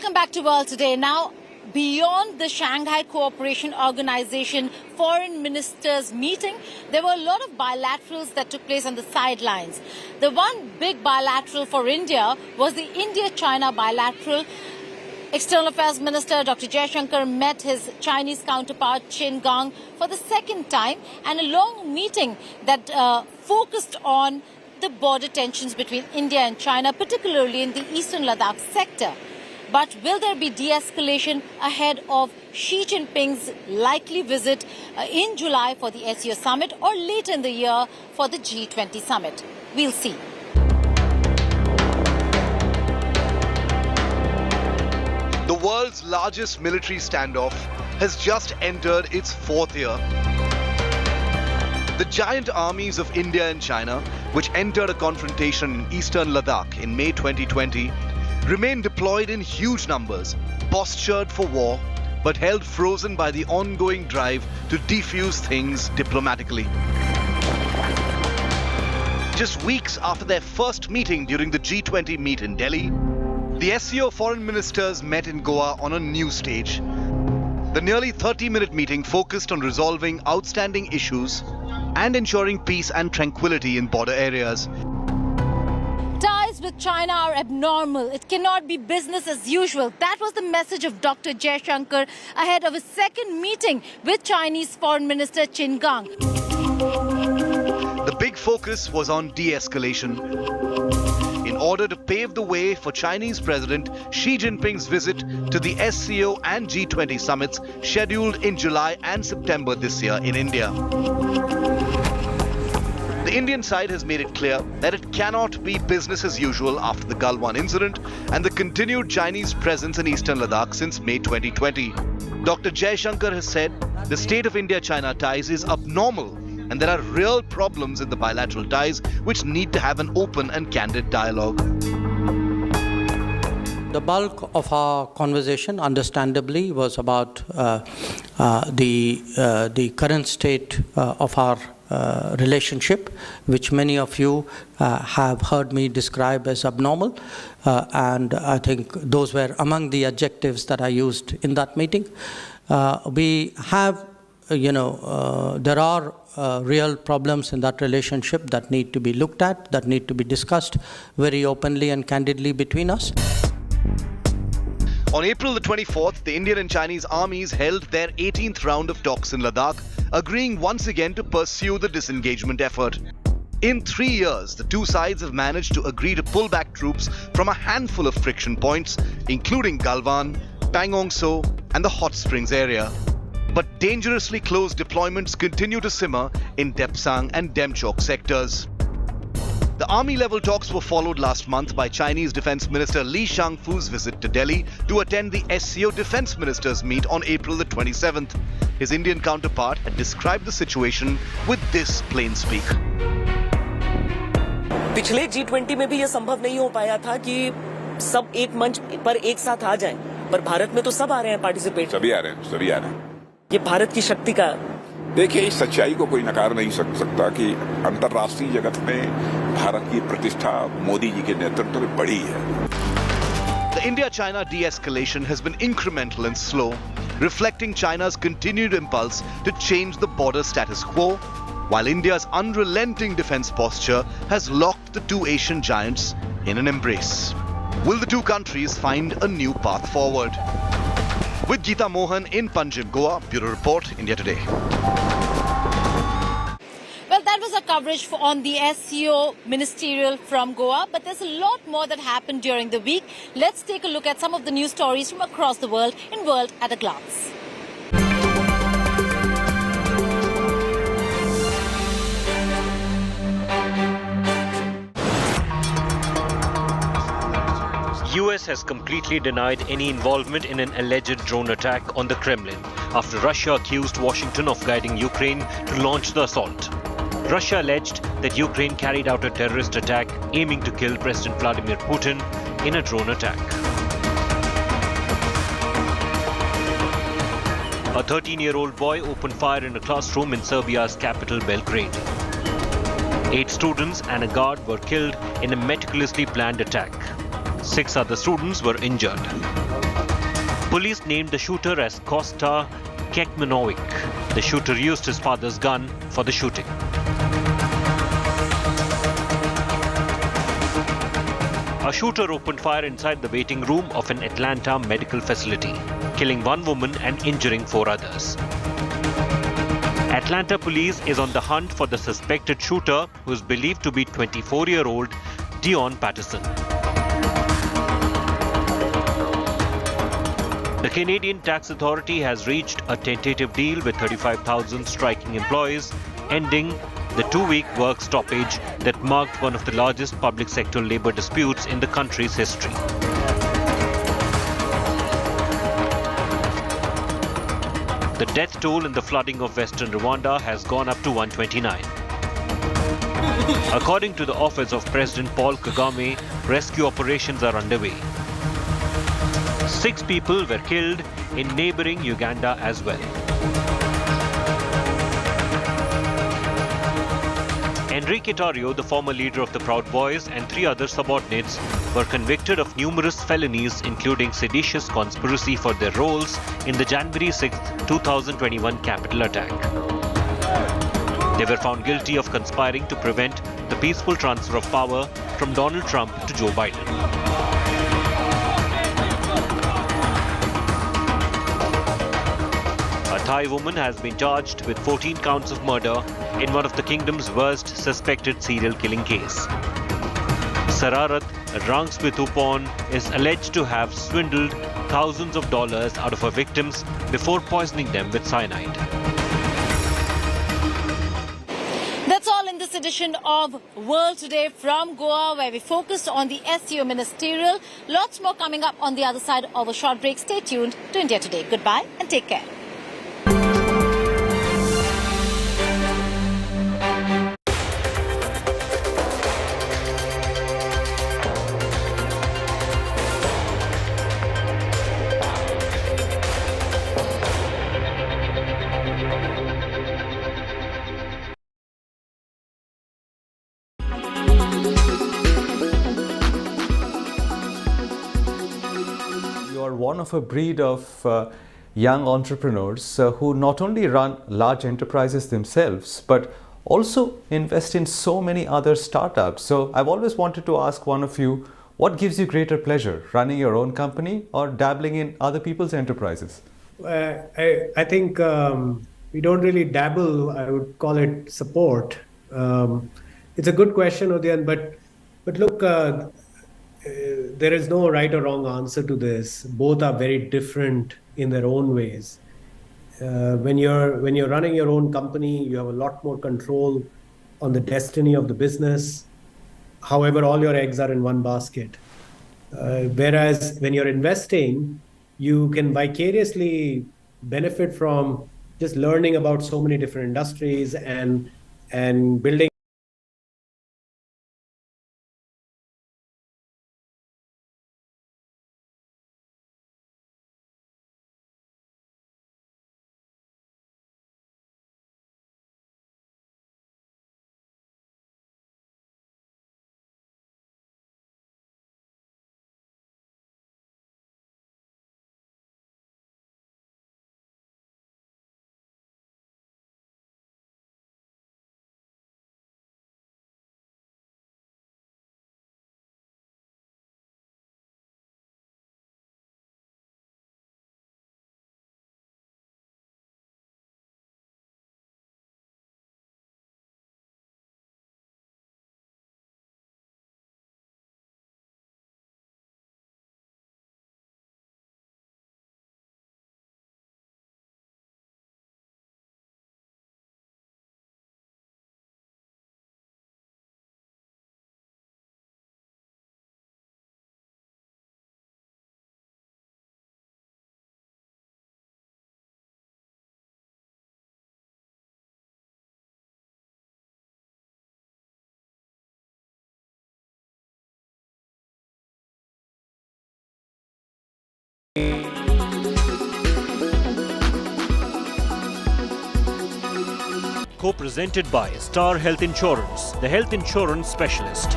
Welcome back to World Today. Now, beyond the Shanghai Cooperation Organization foreign ministers meeting, there were a lot of bilaterals that took place on the sidelines. The one big bilateral for India was the India-China bilateral. External Affairs Minister Dr. Jaishankar met his Chinese counterpart Qin Gang for the second time, and a long meeting that focused on the border tensions between India and China, particularly in the eastern Ladakh sector. But will there be de-escalation ahead of Xi Jinping's likely visit in July for the SCO summit, or later in the year for the G20 summit? We'll see. The world's largest military standoff has just entered its fourth year. The giant armies of India and China, which entered a confrontation in eastern Ladakh in May 2020, remain deployed in huge numbers, postured for war, but held frozen by the ongoing drive to defuse things diplomatically. Just weeks after their first meeting during the G20 meet in Delhi, the SCO foreign ministers met in Goa on a new stage. The nearly 30-minute meeting focused on resolving outstanding issues and ensuring peace and tranquility in border areas. Ties with China are abnormal. It cannot be business as usual. That was the message of Dr. Jaishankar ahead of his second meeting with Chinese Foreign Minister Qin Gang. The big focus was on de-escalation, in order to pave the way for Chinese President Xi Jinping's visit to the SCO and G20 summits scheduled in July and September this year in India. The Indian side has made it clear that it cannot be business as usual after the Galwan incident and the continued Chinese presence in eastern Ladakh since May 2020. Dr. Jaishankar has said the state of India-China ties is abnormal and there are real problems in the bilateral ties which need to have an open and candid dialogue. The bulk of our conversation, understandably, was about the current state of our relationship, which many of you have heard me describe as abnormal, and I think those were among the adjectives that I used in that meeting. We have, there are real problems in that relationship that need to be looked at, that need to be discussed very openly and candidly between us. On April the 24th, the Indian and Chinese armies held their 18th round of talks in Ladakh, agreeing once again to pursue the disengagement effort. In 3 years, the two sides have managed to agree to pull back troops from a handful of friction points, including Galwan, Pangong So, and the Hot Springs area. But dangerously close deployments continue to simmer in Depsang and Demchok sectors. The army-level talks were followed last month by Chinese Defense Minister Li Shangfu's visit to Delhi to attend the SCO Defense Ministers meet on April the 27th. His Indian counterpart had described the situation with this plain speak. पिछले G20 में भी ये संभव नहीं हो पाया था कि सब एक मंच पर एक साथ आ जाएं, पर भारत में तो सब आ रहे हैं पार्टिसिपेट। सभी आ रहे हैं। ये भारत की शक्ति का। देखिए, इस सच्चाई को कोई नकार नहीं सकता कि अंतर्राष्ट्रीय जगत में भारत की प्रतिष्ठा मोदी जी के नेतृत्व में बढ़ी है। The India-China de-escalation has been incremental and slow, reflecting China's continued impulse to change the border status quo, while India's unrelenting defense posture has locked the two Asian giants in an embrace. Will the two countries find a new path forward? With Geeta Mohan in Panjim, Goa, Bureau Report, India Today. Well, that was our coverage on the SCO ministerial from Goa, but there's a lot more that happened during the week. Let's take a look at some of the news stories from across the world in World at a Glance. US has completely denied any involvement in an alleged drone attack on the Kremlin after Russia accused Washington of guiding Ukraine to launch the assault. Russia alleged that Ukraine carried out a terrorist attack aiming to kill President Vladimir Putin in a drone attack. A 13-year-old boy opened fire in a classroom in Serbia's capital, Belgrade. 8 students and a guard were killed in a meticulously planned attack. 6 other students were injured. Police named the shooter as Kosta Kekmanovic. The shooter used his father's gun for the shooting. A shooter opened fire inside the waiting room of an Atlanta medical facility, killing one woman and injuring 4 others. Atlanta police is on the hunt for the suspected shooter, who is believed to be 24-year-old Dion Patterson. The Canadian Tax Authority has reached a tentative deal with 35,000 striking employees, ending the 2-week work stoppage that marked one of the largest public sector labour disputes in the country's history. The death toll in the flooding of western Rwanda has gone up to 129. According to the office of President Paul Kagame, rescue operations are underway. 6 people were killed in neighbouring Uganda as well. Enrique Tarrio, the former leader of the Proud Boys, and 3 other subordinates were convicted of numerous felonies, including seditious conspiracy for their roles in the January 6, 2021 Capitol attack. They were found guilty of conspiring to prevent the peaceful transfer of power from Donald Trump to Joe Biden. A Thai woman has been charged with 14 counts of murder in one of the kingdom's worst suspected serial killing case. Sararat Rangswithupon is alleged to have swindled thousands of dollars out of her victims before poisoning them with cyanide. That's all in this edition of World Today from Goa, where we focused on the SCO ministerial. Lots more coming up on the other side of a short break. Stay tuned to India Today. Goodbye and take care. One of a breed of young entrepreneurs who not only run large enterprises themselves, but also invest in so many other startups. So I've always wanted to ask one of you, what gives you greater pleasure, running your own company or dabbling in other people's enterprises? I think we don't really dabble. I would call it support. It's a good question, Udyan, but look, there is no right or wrong answer to this. Both are very different in their own ways. When you're running your own company, you have a lot more control on the destiny of the business. However, all your eggs are in one basket. Whereas when you're investing, you can vicariously benefit from just learning about so many different industries and building. Co-presented by Star Health Insurance, the health insurance specialist.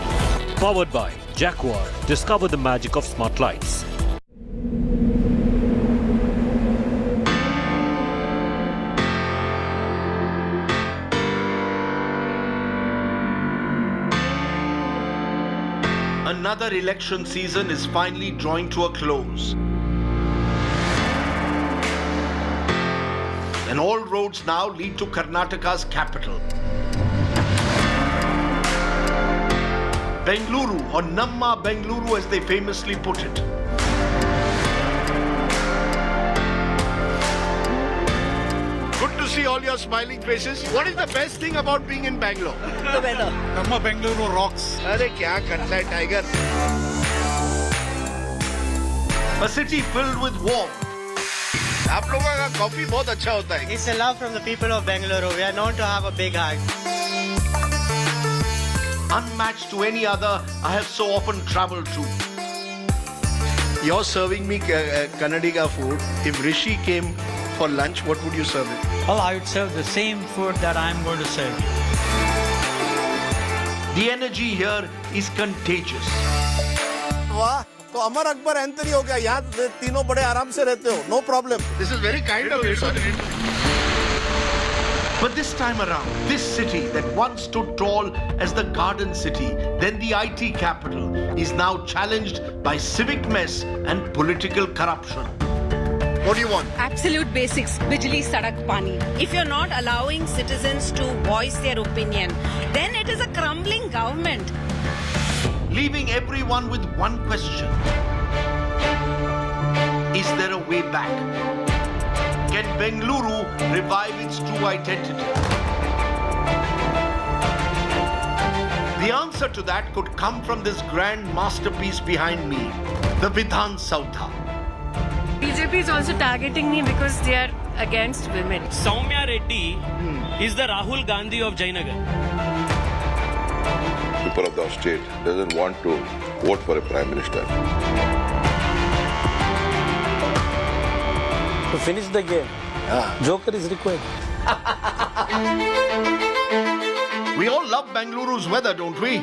Powered by Jaguar, discover the magic of smart lights. another election season is finally drawing to a close. And all roads now lead to Karnataka's capital. Bengaluru, or Namma Bengaluru as they famously put it. Good to see all your smiling faces. What is the best thing about being in Bangalore? The weather. Namma Bengaluru rocks. Arey kya karta hai tiger? A city filled with warmth. आप लोगों का coffee बहुत अच्छा होता है. It's a love from the people of Bengaluru. We are known to have a big heart. Unmatched to any other I have so often travelled to. You're serving me Kannadiga food. If Rishi came for lunch, what would you serve him? Well, I would serve the same food that I'm going to serve. The energy here is contagious. वाह, तो Amar Akbar Anthony हो गया. यहाँ तीनों बड़े आराम से रहते हो. No problem. This is very kind of you, sir. But this time around, this city that once stood tall as the garden city, then the IT capital, is now challenged by civic mess and political corruption. What do you want? Absolute basics. Bijli, sadak, pani. If you're not allowing citizens to voice their opinion, then it is a crumbling government. Leaving everyone with one question. Is there a way back? Can Bengaluru revive its true identity? The answer to that could come from this grand masterpiece behind me, the Vidhan Sautha. BJP is also targeting me because they are against women. Soumya Reddy is the Rahul Gandhi of Jayanagar. People of the state doesn't want to vote for a prime minister. To finish the game, Joker is required. We all love Bengaluru's weather, don't we?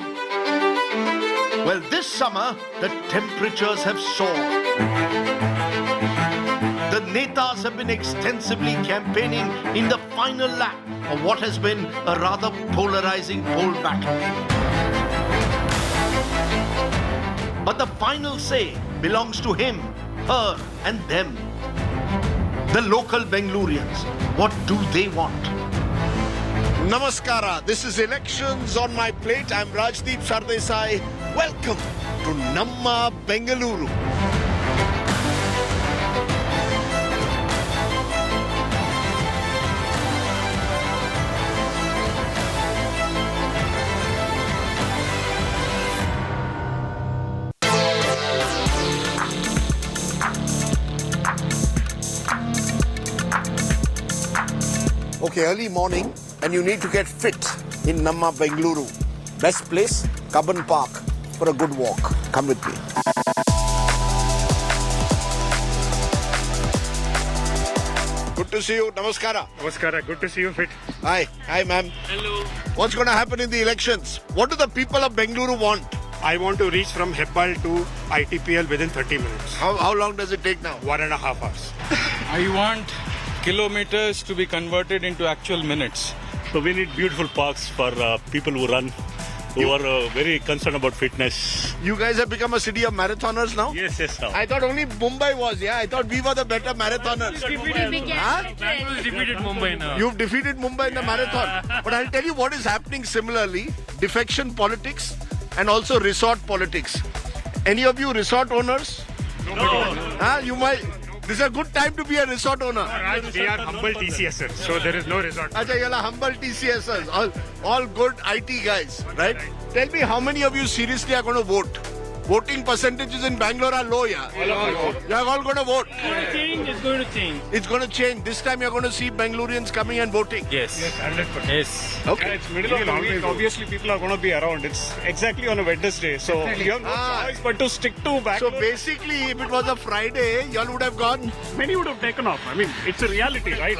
Well, this summer, the temperatures have soared. The Netas have been extensively campaigning in the final lap of what has been a rather polarizing poll battle. But the final say belongs to him, her, and them. The local Bengalurians, what do they want? Namaskara, this is Elections on My Plate. I'm Rajdeep Sardesai. Welcome to Namma Bengaluru. Okay, early morning and you need to get fit in Namma Bengaluru. Best place, Cubbon Park for a good walk. Come with me. Good to see you. Namaskara. Namaskara. Good to see you fit. Hi. Hi, ma'am. Hello. What's going to happen in the elections? What do the people of Bengaluru want? I want to reach from Hebbal to ITPL within 30 minutes. How long does it take now? 1.5 hours. I want kilometers to be converted into actual minutes. So we need beautiful parks for people who run, who are very concerned about fitness. You guys have become a city of marathoners now? Yes, now. I thought only Mumbai was, yeah. I thought we were the better marathoners. Bangalore defeated Mumbai now. You've defeated Mumbai in the marathon. But I'll tell you what is happening similarly. Defection politics and also resort politics. Any of you resort owners? No. You might... This is a good time to be a resort owner. We are humble TCSers, so there is no resort. Acha, you're humble TCSers, all good IT guys, right? Tell me, how many of you seriously are going to vote? Voting percentages in Bangalore are low, yeah? You're all going to vote. It's going to change. It's going to change. This time you're going to see Bangaloreans coming and voting. Yes, 100%. Yes. Okay. It's middle of the week. Obviously, people are going to be around. It's exactly on a Wednesday, so you have no choice but to stick to Bangalore. So basically, if it was a Friday, y'all would have gone. Many would have taken off. I mean, it's a reality, right?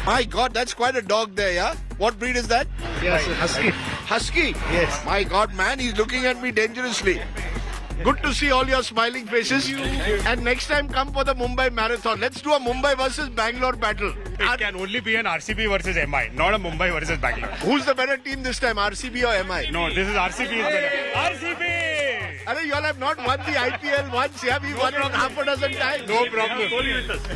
My God, that's quite a dog there, yeah? What breed is that? Yes, husky. Husky? Yes. My God, man, he's looking at me dangerously. Good to see all your smiling faces. And next time, come for the Mumbai Marathon. Let's do a Mumbai versus Bangalore battle. It can only be an RCB versus MI, not a Mumbai versus Bangalore. Who's the better team this time, RCB or MI? No, this is RCB is better. RCB! Arey, you all have not won the IPL once. Yeah, we won it half a dozen times. No problem.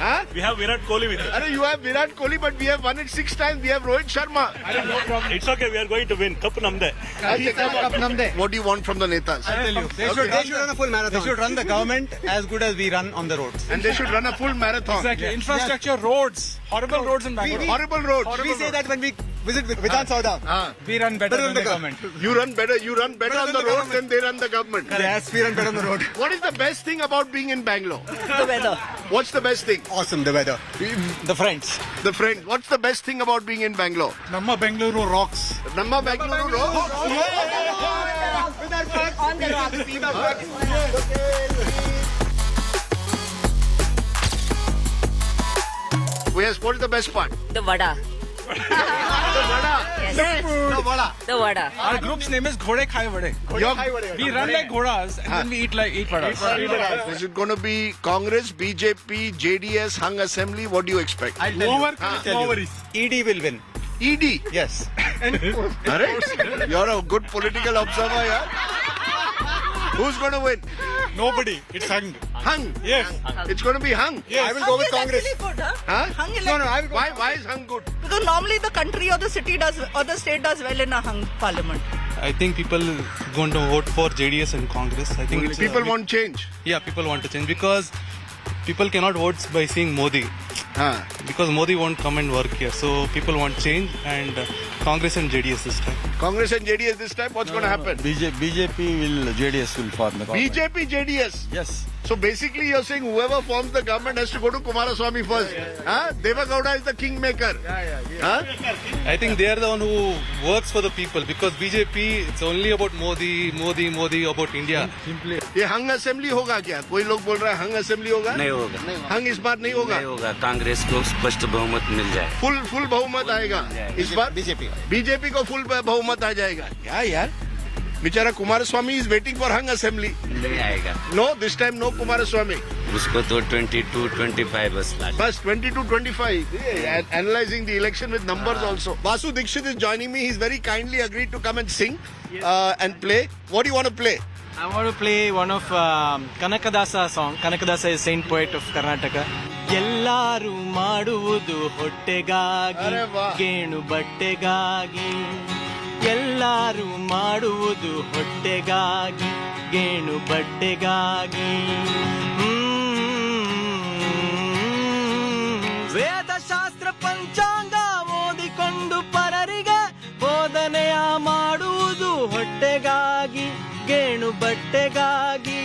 Huh? We have Virat Kohli with us. Arey, you have Virat Kohli, but we have won it 6 times. We have Rohit Sharma. No problem. It's okay. We are going to win. Cup namde. What do you want from the netas? I'll tell you. They should run a full marathon. They should run the government as good as we run on the roads. And they should run a full marathon. Exactly. Infrastructure, roads, horrible roads in Bangalore. Horrible roads. We say that when we visit Vidhan Sauda. We run better than the government. You run better on the road than they run the government. Yes, we run better on the road. What is the best thing about being in Bangalore? The weather. What's the best thing? Awesome, the weather. The friends. The friends. What's the best thing about being in Bangalore? Namma Bengaluru rocks. Namma Bengaluru rocks. On the rocks. Yes, what is the best part? The vada. The vada. Yes. The vada. Our group's name is Ghode Khai Vade. We run like ghodas and then we eat vadas. Is it going to be Congress, BJP, JDS, Hung Assembly? What do you expect? No worries. ED will win. ED? Yes. You're a good political observer, yeah? Who's going to win? Nobody. It's hung. Hung? Yes. It's going to be hung? Yes. I will go with Congress. Good, huh? Huh? Hung is No, I will go. Why is hung good? because normally the country or the city does or the state does well in a hung parliament. I think people going to vote for JDS and Congress. I think it's People want change. Yeah, people want to change because people cannot vote by seeing Modi. Because Modi won't come and work here. So people want change and Congress and JDS this time. Congress and JDS this time, what's going to happen? JDS will form the government. BJP, JDS? Yes. So basically you're saying whoever forms the government has to go to Kumaraswamy first. Huh? Deva Gowda is the kingmaker. Huh? I think they are the one who works for the people because BJP, it's only about Modi about India. ये हंग assembly होगा क्या? कोई लोग बोल रहा है हंग assembly होगा? नहीं होगा. हंग इस बार नहीं होगा? नहीं होगा. कांग्रेस को स्पष्ट बहुमत मिल जाए. फुल बहुमत आएगा. इस बार बीजेपी को फुल बहुमत आ जाएगा. क्या यार? बेचारा Kumaraswamy is waiting for hung assembly. नहीं आएगा. No, this time no Kumaraswamy. उसको तो 22-25 बस last. Bus 22-25. Analyzing the election with numbers also. Vasu Dixit is joining me. He's very kindly agreed to come and sing and play. What do you want to play? I want to play one of Kanakadasa song. Kanakadasa is saint poet of Karnataka. ಎಲ್ಲಾರು ಮಾಡುವುದು ಹೊಟ್ಟೆಗಾಗಿ ಗೇಣು ಬಟ್ಟೆಗಾಗಿ ಎಲ್ಲಾರು ಮಾಡುವುದು ಹೊಟ್ಟೆಗಾಗಿ ಗೇಣು ಬಟ್ಟೆಗಾಗಿ ವೇದಶಾಸ್ತ್ರ ಪಂಚಾಂಗ ಓದಿಕೊಂಡು ಪರರಿಗೆ ಬೋಧನೆಯ ಮಾಡುವುದು ಹೊಟ್ಟೆಗಾಗಿ ಗೇಣು ಬಟ್ಟೆಗಾಗಿ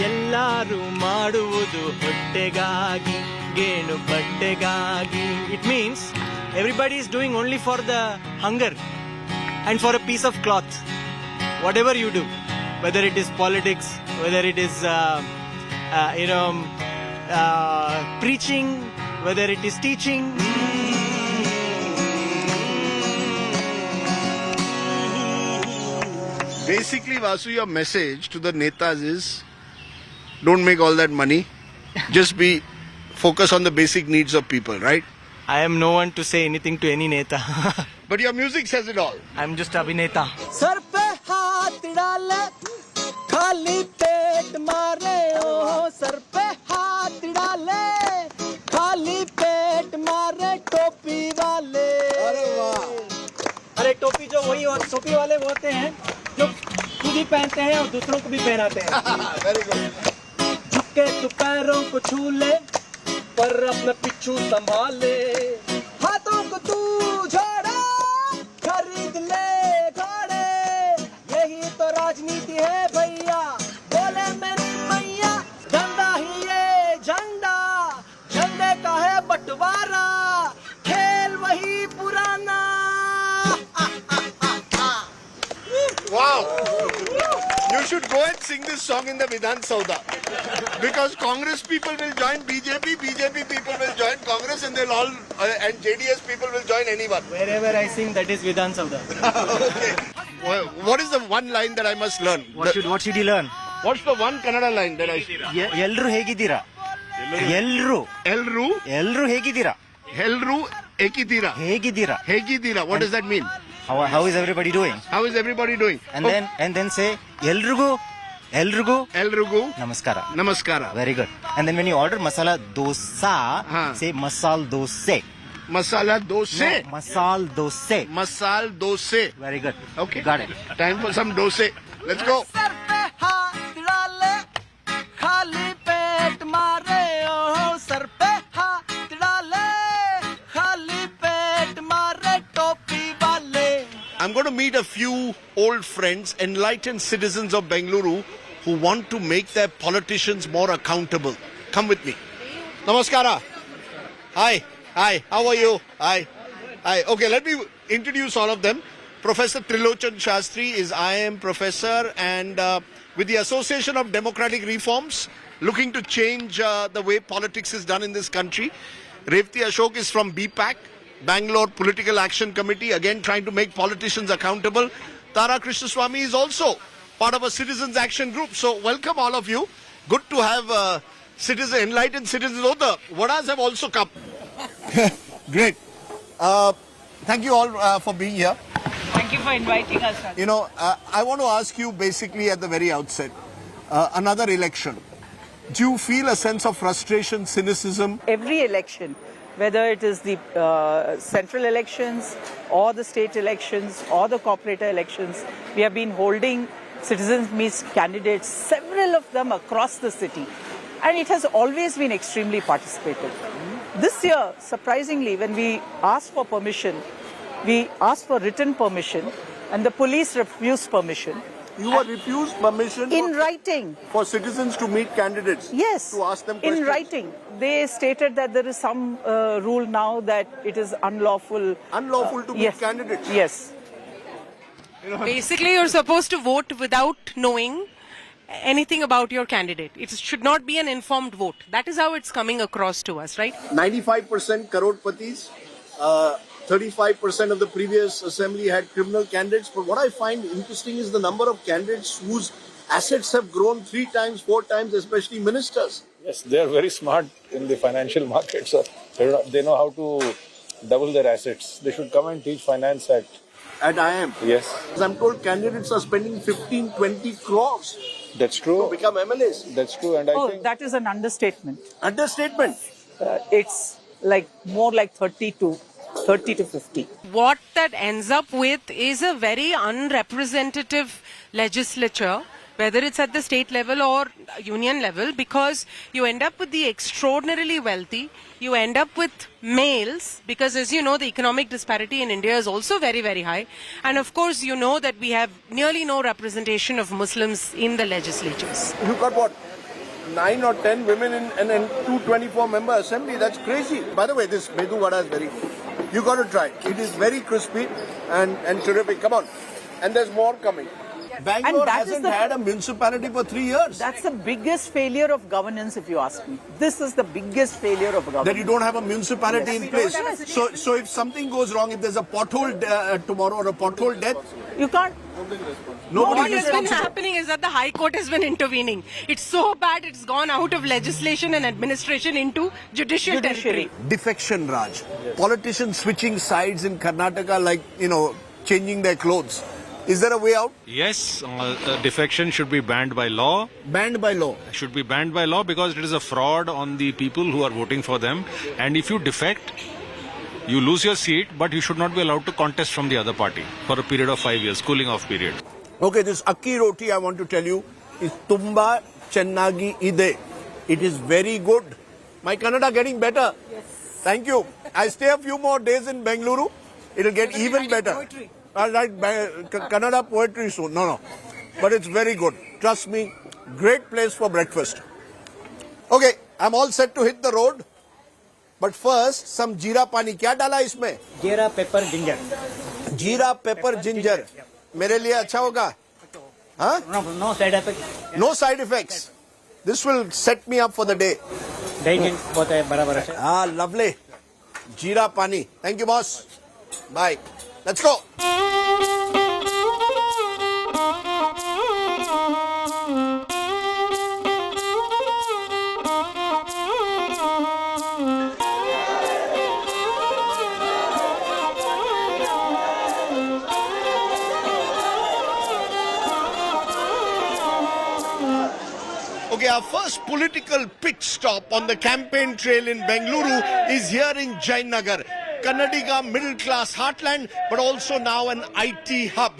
ಎಲ್ಲಾರು ಮಾಡುವುದು ಹೊಟ್ಟೆಗಾಗಿ ಗೇಣು ಬಟ್ಟೆಗಾಗಿ. It means everybody is doing only for the hunger and for a piece of cloth. Whatever you do, whether it is politics, whether it is preaching, whether it is teaching. Basically, Vasu, your message to the netas is don't make all that money. Just be focus on the basic needs of people, right? I am no one to say anything to any neta. But your music says it all. I am just Abhineta. Sir पे हाथ डाले खाली पेट मारे ओ sir पे हाथ डाले खाली पेट मारे टोपी वाले. अरे वाह. अरे टोपी जो वही और टोपी वाले होते हैं जो खुद ही पहनते हैं और दूसरों को भी पहनाते हैं. Very good. झुके तू पैरों को छू ले पर अपना पिछू संभाले. हाथों को तू जोड़ा खरीद ले घोड़े. यही तो राजनीति है भैया बोले मेरी मैया. झंडा ही ये झंडा झंडे का है बंटवारा खेल वही पुराना. Wow. You should go and sing this song in the Vidhan Sauda. Because Congress people will join BJP, BJP people will join Congress, and they'll all, and JDS people will join anyone. Wherever I sing, that is Vidhan Sauda. Okay. Well, what is the one line that I must learn? What should you learn? What's the one Kannada line that I should? ಎಲ್ರು ಹೇಗಿದ್ದೀರಾ? ಎಲ್ರು ಹೇಗಿದ್ದೀರಾ? Helru ekidira. Hegidira. What does that mean? How is everybody doing? How is everybody doing? And then say ಎಲ್ರಿಗೂ Elrugu. Namaskara. Namaskara. Very good. And then when you order masala dosa, say masal dose. Masala dose. No, masal dose. Masal dose. Very good. Okay. Got it. Time for some dose. Let's go. I'm going to meet a few old friends, enlightened citizens of Bengaluru who want to make their politicians more accountable. Come with me. Namaskara. Hi. Hi. How are you? Hi. Hi. Okay, let me introduce all of them. Professor Trilochan Shastri is IIM professor and with the Association of Democratic Reforms, looking to change the way politics is done in this country. Revati Ashok is from BPAC, Bangalore Political Action Committee, again trying to make politicians accountable. Tara Krishnaswamy is also part of a citizens action group. So welcome all of you. Good to have enlightened citizens. Oh, the Vadas have also come. Great. Thank you all for being here. Thank you for inviting us. You know, I want to ask you basically at the very outset, another election. Do you feel a sense of frustration, cynicism? Every election, whether it is the central elections or the state elections or the corporate elections, we have been holding citizens meets candidates, several of them across the city. And it has always been extremely participative. This year, surprisingly, when we asked for permission, we asked for written permission and the police refused permission. You were refused permission in writing for citizens to meet candidates? Yes, to ask them questions? In writing. They stated that there is some rule now that it is unlawful. Unlawful to meet candidates? Yes. Basically, you're supposed to vote without knowing anything about your candidate. It should not be an informed vote. That is how it's coming across to us, right? 95% crorepattis, 35% of the previous assembly had criminal candidates. But what I find interesting is the number of candidates whose assets have grown 3 times, 4 times, especially ministers. Yes, they are very smart in the financial market, so they know how to double their assets. They should come and teach finance at IIM. Yes. I'm told candidates are spending 15, 20 crores. That's true. To become MLAs. That's true. And I think that is an understatement. Understatement? It's like more like 30 to 50. What that ends up with is a very unrepresentative legislature, whether it's at the state level or union level, because you end up with the extraordinarily wealthy, you end up with males, because as you know, the economic disparity in India is also very, very high. And of course, you know that we have nearly no representation of Muslims in the legislatures. You got what? 9 or 10 women in 224-member assembly. That's crazy. By the way, this Medu Vada is very... You got to try. It is very crispy and terrific. Come on. And there's more coming. Bangalore hasn't had a municipality for 3 years. That's the biggest failure of governance, if you ask me. This is the biggest failure of governance. That you don't have a municipality in place. So if something goes wrong, if there's a pothole tomorrow or a pothole death, you can't. What has been happening is that the High Court has been intervening. It's so bad it's gone out of legislation and administration into judicial territory. Defection Raj. Politicians switching sides in Karnataka like, changing their clothes. Is there a way out? Yes, defection should be banned by law. Banned by law? Should be banned by law because it is a fraud on the people who are voting for them. And if you defect, you lose your seat, but you should not be allowed to contest from the other party for a period of 5 years, cooling off period. Okay, this akki roti, I want to tell you, is tumba chennagi ide. It is very good. My Kannada getting better. Yes. Thank you. I stay a few more days in Bengaluru. It'll get even better. Poetry. I'll write Kannada poetry soon. No. But it's very good. Trust me, great place for breakfast. Okay, I'm all set to hit the road. But first, some jeera pani. Kya dala isme? Jeera, pepper, ginger. Jeera, pepper, ginger. मेरे लिए अच्छा होगा? Huh? No side effects. No side effects. This will set me up for the day. Ah, lovely. Jeera pani. Thank you, boss. Bye. Let's go. Okay, our first political pit stop on the campaign trail in Bengaluru is here in Nagar, Karnataka middle class heartland, but also now an IT hub.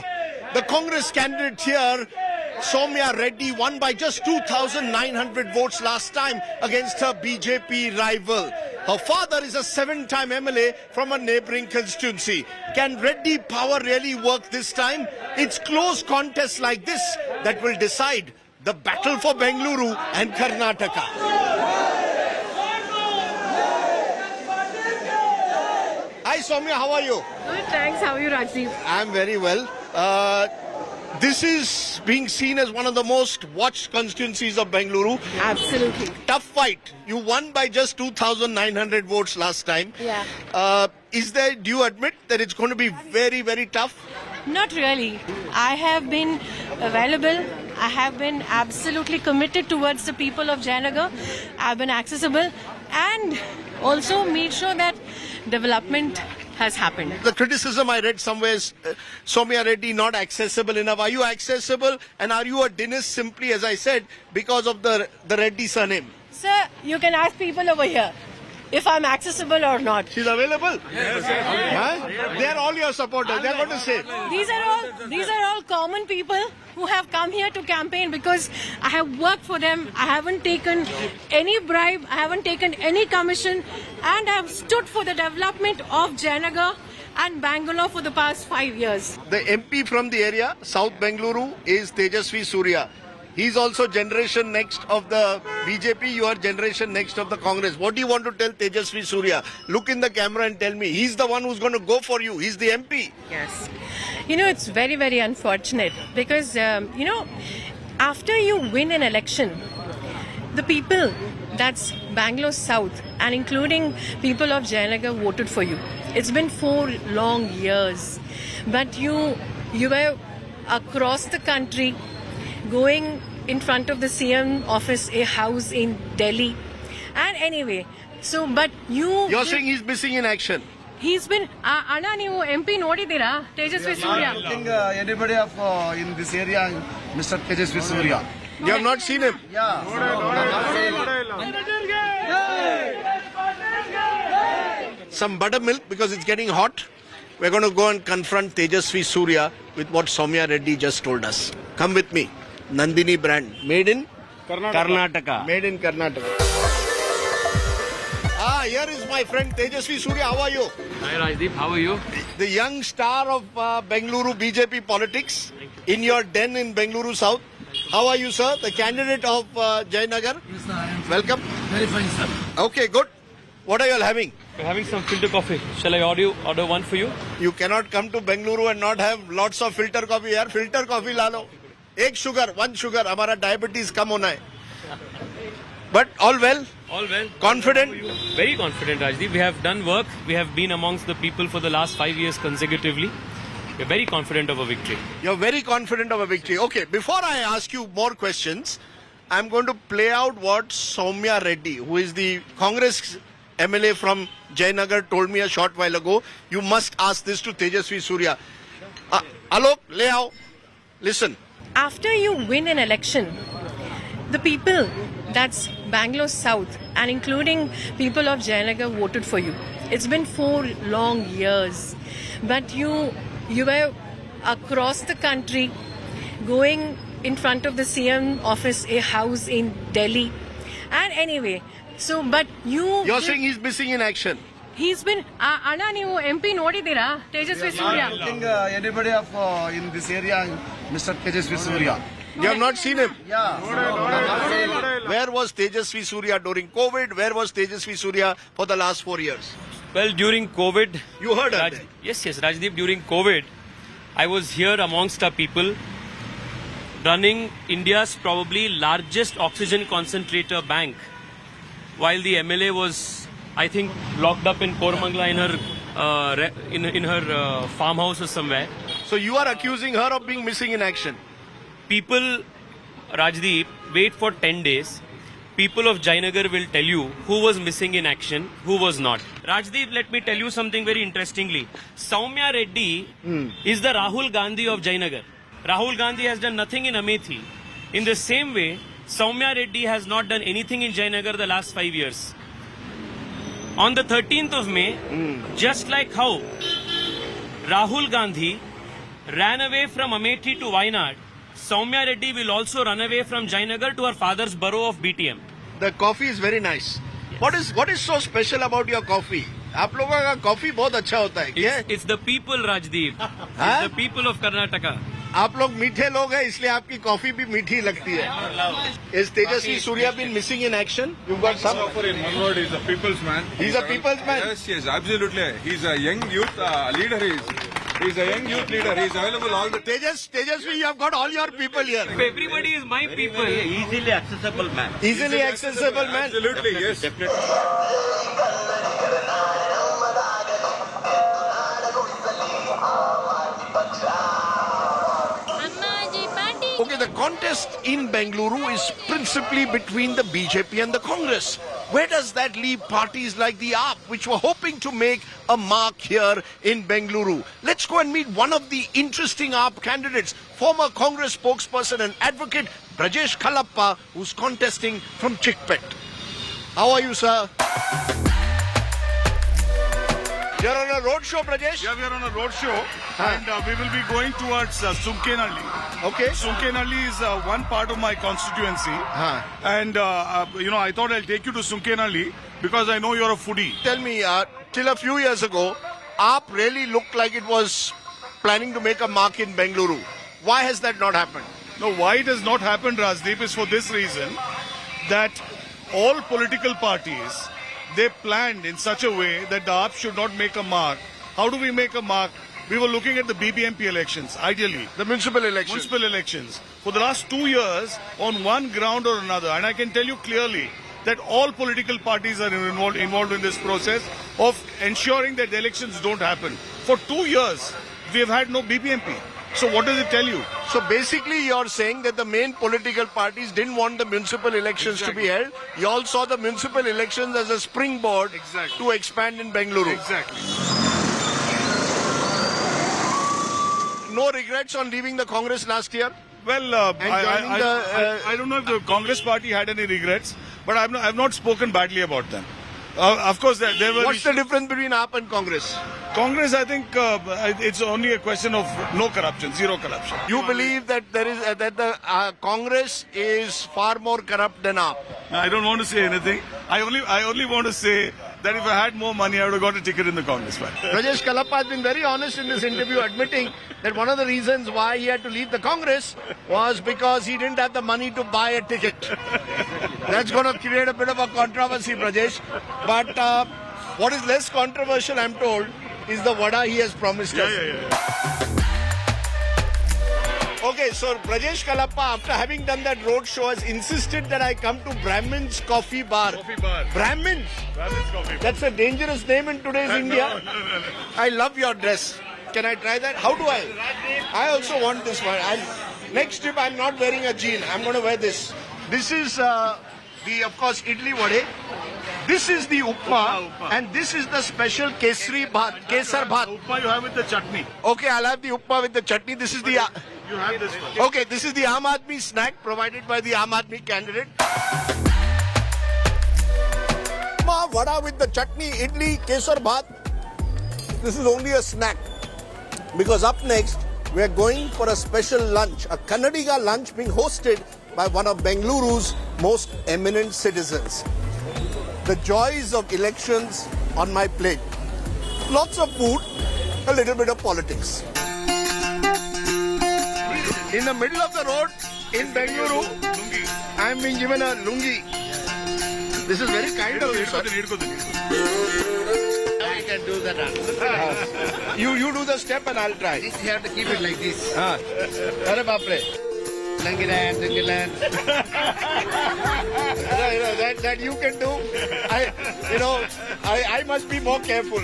The Congress candidate here, Soumya Reddy, won by just 2,900 votes last time against her BJP rival. Her father is a 7-time MLA from a neighbouring constituency. Can Reddy power really work this time? It's close contests like this that will decide the battle for Bengaluru and Karnataka. Hi Soumya, how are you? Good, thanks. How are you, Rajdeep? I'm very well. This is being seen as one of the most watched constituencies of Bengaluru. Absolutely. Tough fight. You won by just 2,900 votes last time. Yeah. Do you admit that it's going to be very, very tough? Not really. I have been available. I have been absolutely committed towards the people of Jayanagar. I've been accessible and also made sure that development has happened. The criticism I read somewhere is Soumya Reddy not accessible enough. Are you accessible and are you a Dinesh simply, as I said, because of the Reddy surname? Sir, you can ask people over here if I'm accessible or not. She's available? Yes. Huh? They're all your supporters. They're going to say. These are all common people who have come here to campaign because I have worked for them. I haven't taken any bribe. I haven't taken any commission, and I have stood for the development of Jayanagar and Bangalore for the past 5 years. The MP from the area, South Bengaluru, is Tejasvi Surya. He's also generation next of the BJP. You are generation next of the Congress. What do you want to tell Tejasvi Surya? Look in the camera and tell me. He's the one who's going to go for you. He's the MP. Yes. You know, it's very, very unfortunate because, after you win an election, the people, that's Bangalore South and including people of Jayanagar voted for you. It's been 4 long years. But you were across the country going in front of the CM office, a house in Delhi. And anyway, You're saying he's missing in action? He's been... Anna, you MP nodidira? Tejasvi Surya. I think anybody in this area, Mr. Tejasvi Surya. You have not seen him? Yeah. Some buttermilk because it's getting hot. We're going to go and confront Tejasvi Surya with what Soumya Reddy just told us. Come with me. Nandini brand. Made in? Karnataka. Made in Karnataka. Here is my friend Tejasvi Surya. How are you? Hi Rajdeep, how are you? The young star of Bengaluru BJP politics in your den in Bengaluru South. How are you, sir? The candidate of Jayanagar. Yes, sir. I am Welcome. very fine, sir. Okay, good. What are you all having? We're having some filter coffee. Shall I order one for you? You cannot come to Bengaluru and not have lots of filter coffee here. Filter coffee la lo. 1 sugar. Hamara diabetes kam hona hai. But all well? All well. Confident? Very confident, Rajdeep. We have done work. We have been amongst the people for the last 5 years consecutively. We're very confident of a victory. You're very confident of a victory. Okay, before I ask you more questions, I'm going to play out what Soumya Reddy, who is the Congress MLA from Jayanagar, told me a short while ago. You must ask this to Tejasvi Surya. Alok, lay out. Listen. After you win an election, the people, that's Bangalore South and including people of Jayanagar voted for you. It's been 4 long years. But you were across the country going in front of the CM office, a house in Delhi. And anyway, You're saying he's missing in action? He's been... Anna, you MP nodidira? Tejasvi Surya. I think anybody in this area, Mr. Tejasvi Surya. You have not seen him? Yeah. Where was Tejasvi Surya during COVID? Where was Tejasvi Surya for the last 4 years? Well, during COVID... You heard of that? Yes, Rajdeep. During COVID, I was here amongst our people running India's probably largest oxygen concentrator bank, while the MLA was, I think, locked up in Koramangala in her farmhouse or somewhere. So you are accusing her of being missing in action? People, Rajdeep, wait for 10 days. People of Jayanagar will tell you who was missing in action, who was not. Rajdeep, let me tell you something very interestingly. Soumya Reddy is the Rahul Gandhi of Jayanagar. Rahul Gandhi has done nothing in Amethi. In the same way, Soumya Reddy has not done anything in Jayanagar the last 5 years. On the 13th of May, just like how Rahul Gandhi ran away from Amethi to Wayanad, Soumya Reddy will also run away from Jayanagar to her father's borough of BTM. The coffee is very nice. What is so special about your coffee? आप लोगों का coffee बहुत अच्छा होता है क्या? It's the people, Rajdeep. It's the people of Karnataka. आप लोग मीठे लोग हैं इसलिए आपकी कॉफी भी मीठी लगती है. Is Tejasvi Surya been missing in action? You've got some. In one word, he's a people's man. He's a people's man. Yes, absolutely. He's a young youth leader. He's a young youth leader. He's available all the Tejasvi, you have got all your people here. Everybody is my people. Easily accessible man. Easily accessible man. Absolutely, yes. Definitely. Okay, the contest in Bengaluru is principally between the BJP and the Congress. Where does that leave parties like the AAP, which were hoping to make a mark here in Bengaluru? Let's go and meet one of the interesting AAP candidates, former Congress spokesperson and advocate Brajesh Khalappa, who's contesting from Chickpet. How are you, sir? You're on a road show, Brajesh? Yeah, we are on a road show and we will be going towards Sunkenalli. Okay. Sunkenalli is one part of my constituency. And, I thought I'll take you to Sunkenalli because I know you're a foodie. Tell me, till a few years ago, AAP really looked like it was planning to make a mark in Bengaluru. Why has that not happened? No, why it has not happened, Rajdeep, is for this reason that all political parties, they planned in such a way that the AAP should not make a mark. How do we make a mark? We were looking at the BBMP elections, ideally. The municipal elections. Municipal elections. For the last 2 years, on one ground or another, and I can tell you clearly that all political parties are involved in this process of ensuring that the elections don't happen. For 2 years, we have had no BBMP. So what does it tell you? So basically you're saying that the main political parties didn't want the municipal elections to be held. You all saw the municipal elections as a springboard to expand in Bengaluru. Exactly. No regrets on leaving the Congress last year? Well, I don't know if the Congress party had any regrets, but I've not spoken badly about them. Of course, there were... What's the difference between AAP and Congress? Congress, I think it's only a question of no corruption, zero corruption. You believe that there is that the Congress is far more corrupt than AAP? I don't want to say anything. I only want to say that if I had more money, I would have got a ticket in the Congress party. Brajesh Khalappa has been very honest in this interview, admitting that one of the reasons why he had to leave the Congress was because he didn't have the money to buy a ticket. That's going to create a bit of a controversy, Brajesh. But what is less controversial, I'm told, is the vada he has promised us. Okay, so Brajesh Khalappa, after having done that road show, has insisted that I come to Brahmin's Coffee Bar. Brahmin's? Brahmin's Coffee Bar. That's a dangerous name in today's India. No. I love your dress. Can I try that? How do I? I also want this one. Next trip, I'm not wearing a jean. I'm going to wear this. This is of course, idli vade. This is the upma, and this is the special kesar bhat. Upma you have with the chutney. Okay, I'll have the upma with the chutney. This is the... You have this one. Okay, this is the Aam Aadmi snack provided by the Aam Aadmi candidate. Upma, vada with the chutney, idli, kesar bhat. This is only a snack. Because up next, we are going for a special lunch, a Kannadiga lunch being hosted by one of Bengaluru's most eminent citizens. The joys of elections on my plate. Lots of food, a little bit of politics. In the middle of the road in Bengaluru, I am being given a lungi. This is very kind of you, sir. I can do that. You do the step and I'll try. You have to keep it like this. Arre baapre. Lungiland. That you can do. I must be more careful.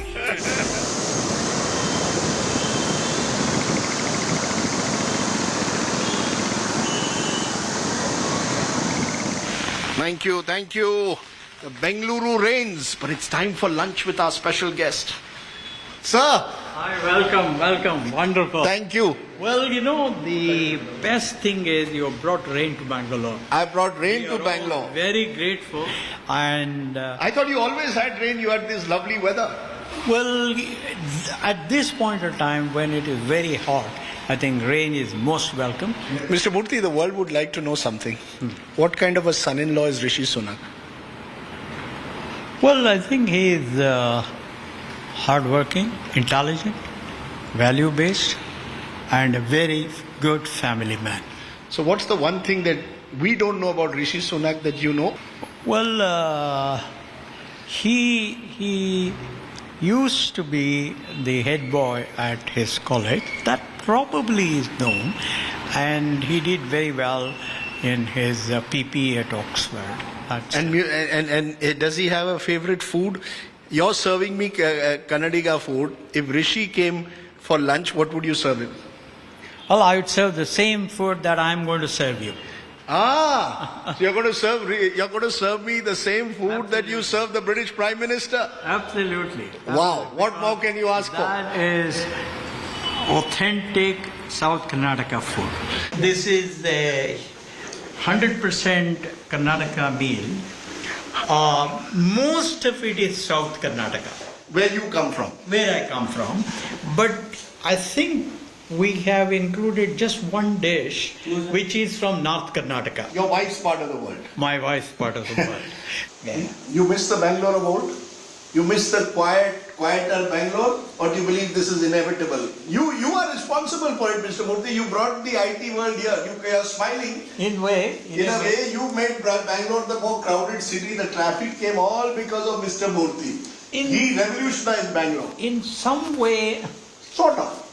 Thank you. The Bengaluru rains, but it's time for lunch with our special guest. Sir, Hi, welcome. Wonderful. Thank you. Well, you know, the best thing is you brought rain to Bangalore. I brought rain to Bangalore. Very grateful. And I thought you always had rain. You had this lovely weather. well, at this point of time when it is very hot, I think rain is most welcome. Mr. Murthy, the world would like to know something. What kind of a son-in-law is Rishi Sunak? Well, I think he is hardworking, intelligent, value-based, and a very good family man. So what's the one thing that we don't know about Rishi Sunak that you know? Well, he used to be the head boy at his college. That probably is known. And he did very well in his PP at Oxford. And does he have a favorite food? You're serving me Kannadiga food. If Rishi came for lunch, what would you serve him? Well, I would serve the same food that I'm going to serve you. So you're going to serve me the same food that you serve the British Prime Minister? Absolutely. Wow. What more can you ask for? That is authentic South Karnataka food. This is a 100% Karnataka meal. Most of it is South Karnataka. Where you come from? Where I come from. But I think we have included just one dish, which is from North Karnataka. Your wife's part of the world. My wife's part of the world. Yeah. You miss the Bangalore of old? You miss the quieter Bangalore? Or do you believe this is inevitable? You are responsible for it, Mr. Murthy. You brought the IT world here. You are smiling. In a way, you made Bangalore the more crowded city. The traffic came all because of Mr. Murthy. He revolutionized Bangalore. In some way, sort of.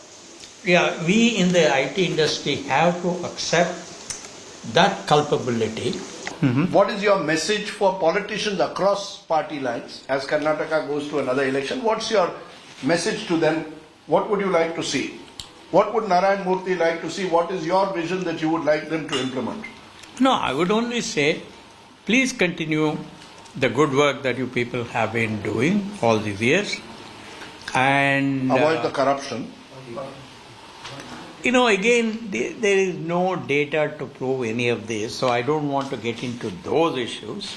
Yeah, we in the IT industry have to accept that culpability. What is your message for politicians across party lines as Karnataka goes to another election? What's your message to them? What would you like to see? What would Narayan Murthy like to see? What is your vision that you would like them to implement? No, I would only say, please continue the good work that you people have been doing all these years. And avoid the corruption. You know, again, there is no data to prove any of this, so I don't want to get into those issues.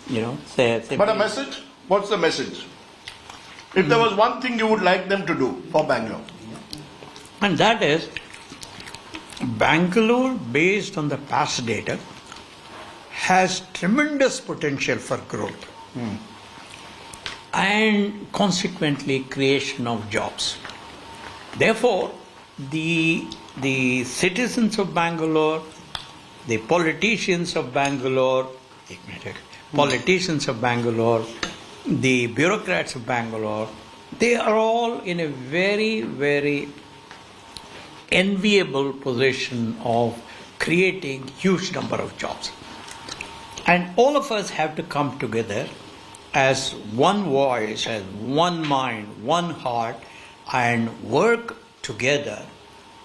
You know, but a message? What's the message? If there was one thing you would like them to do for Bangalore. And that is, Bangalore, based on the past data, has tremendous potential for growth. And consequently, creation of jobs. Therefore, the citizens of Bangalore, the politicians of Bangalore, the bureaucrats of Bangalore, they are all in a very, very enviable position of creating huge number of jobs. And all of us have to come together as one voice, as one mind, one heart, and work together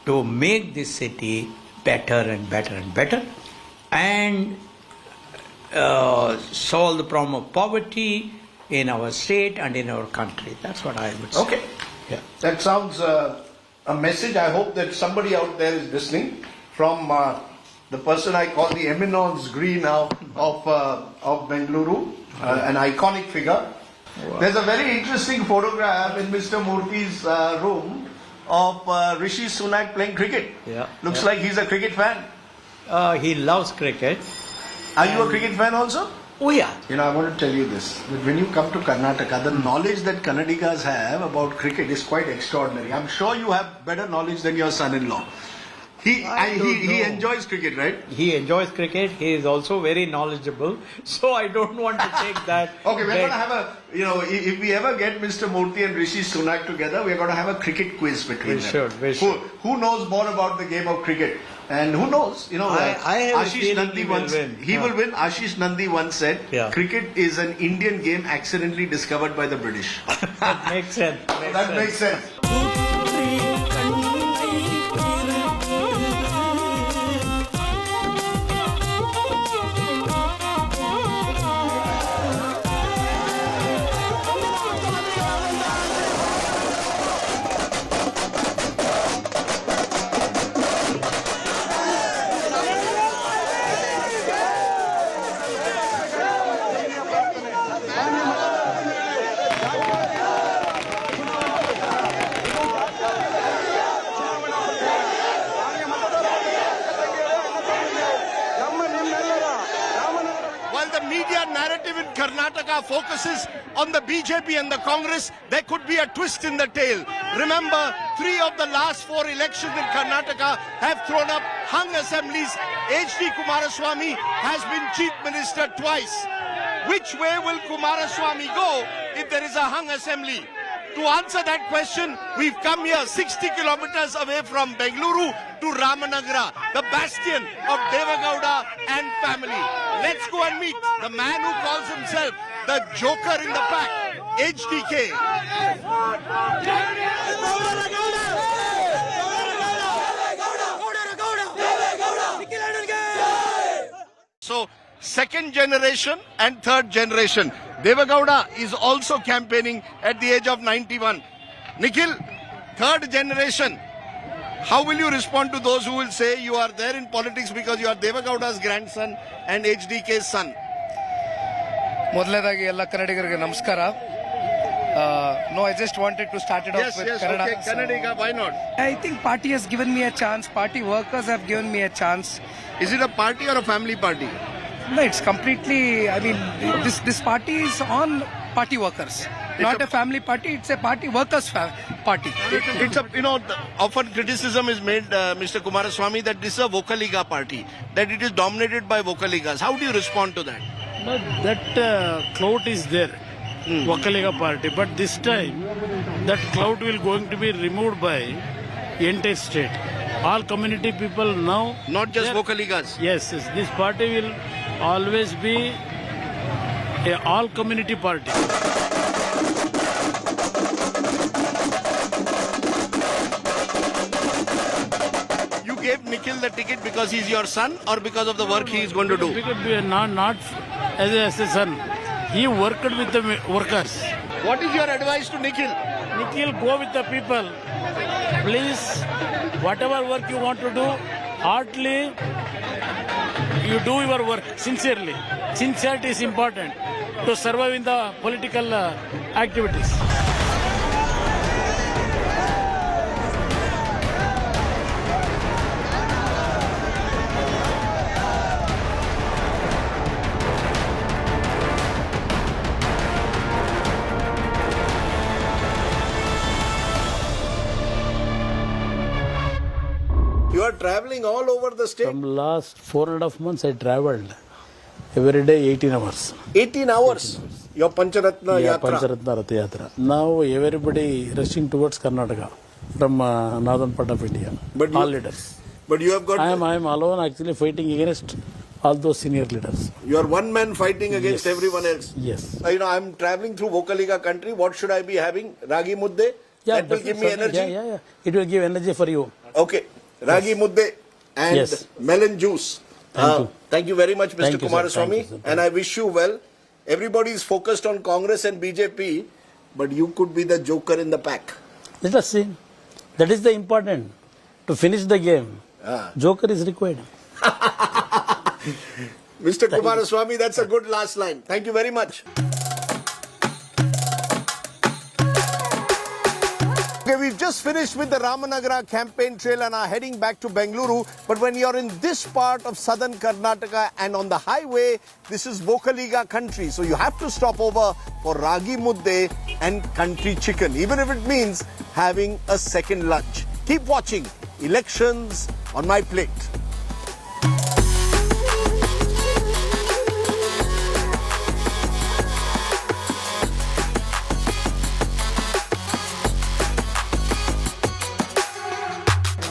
to make this city better and better and better, and solve the problem of poverty in our state and in our country. That's what I would say. Okay. Yeah. That sounds a message. I hope that somebody out there is listening from the person I call the eminence green of Bengaluru, an iconic figure. Wow. There's a very interesting photograph in Mr. Murthy's room of Rishi Sunak playing cricket. Yeah. Looks like he's a cricket fan. He loves cricket. Are you a cricket fan also? Oh yeah. You know, I want to tell you this. That when you come to Karnataka, the knowledge that Kannadigas have about cricket is quite extraordinary. I'm sure you have better knowledge than your son-in-law. He enjoys cricket, right? He enjoys cricket. He is also very knowledgeable. So I don't want to take that. Okay, we're going to have if we ever get Mr. Murthy and Rishi Sunak together, we're going to have a cricket quiz between them. We should. Who knows more about the game of cricket? And who knows? You know, I have Ashish Nandi once will win. Ashish Nandi once said, cricket is an Indian game accidentally discovered by the British. That makes sense. That makes sense. media narrative in Karnataka focuses on the BJP and the Congress, there could be a twist in the tale. Remember, 3 of the last 4 elections in Karnataka have thrown up hung assemblies. H.D. Kumaraswamy has been Chief Minister twice. Which way will Kumaraswamy go if there is a hung assembly? To answer that question, we've come here 60 kilometers away from Bengaluru to Ramanagara, the bastion of Devagowda and family. Let's go and meet the man who calls himself the Joker in the pack, HDK. So, second generation and third generation. Devagowda is also campaigning at the age of 91. Nikhil, third generation. How will you respond to those who will say you are there in politics because you are Devagowda's grandson and HDK's son? ಮೊದಲನೇದಾಗಿ ಎಲ್ಲ ಕನ್ನಡಿಗರಿಗೆ ನಮಸ್ಕಾರ. No, I just wanted to start it off with Kannada. Okay, Kannadiga, why not? I think party has given me a chance. Party workers have given me a chance. Is it a party or a family party? No, it's completely, I mean, this party is on party workers. Not a family party, it's a party workers party. It's a, often criticism is made, Mr. Kumaraswamy, that this is a Vocaliga party, that it is dominated by Vocaligas. How do you respond to that? But that clout is there, Vocaliga party, but this time that clout will going to be removed by entire state. All community people now. Not just Vocaligas. Yes, this party will always be a all community party. You gave Nikhil the ticket because he's your son or because of the work he is going to do? Because not as a son. He worked with the workers. What is your advice to Nikhil? Nikhil, go with the people. Please, whatever work you want to do, heartily, you do your work sincerely. Sincerity is important to survive in the political activities. You are traveling all over the state? From last 4.5 months I travelled. Every day 18 hours. 18 hours? Your Pancharatna Yatra? Pancharatna Rath Yatra. Now everybody rushing towards Karnataka from northern part of India. All leaders. But you have got... I am alone actually fighting against all those senior leaders. You are one man fighting against everyone else? Yes. I am traveling through Vocaliga country. What should I be having? Ragi mudde? That will give me energy? Yeah. It will give energy for you. Okay. Ragi mudde and melon juice. Thank you very much, Mr. Kumaraswamy. And I wish you well. Everybody is focused on Congress and BJP, but you could be the joker in the pack. Let us see. That is the important. To finish the game, joker is required. Mr. Kumaraswamy, that's a good last line. Thank you very much. Okay, we've just finished with the Ramanagara campaign trail and are heading back to Bengaluru. But when you're in this part of southern Karnataka and on the highway, this is Vocaliga country. So you have to stop over for ragi mudde and country chicken, even if it means having a second lunch. Keep watching Elections on My Plate.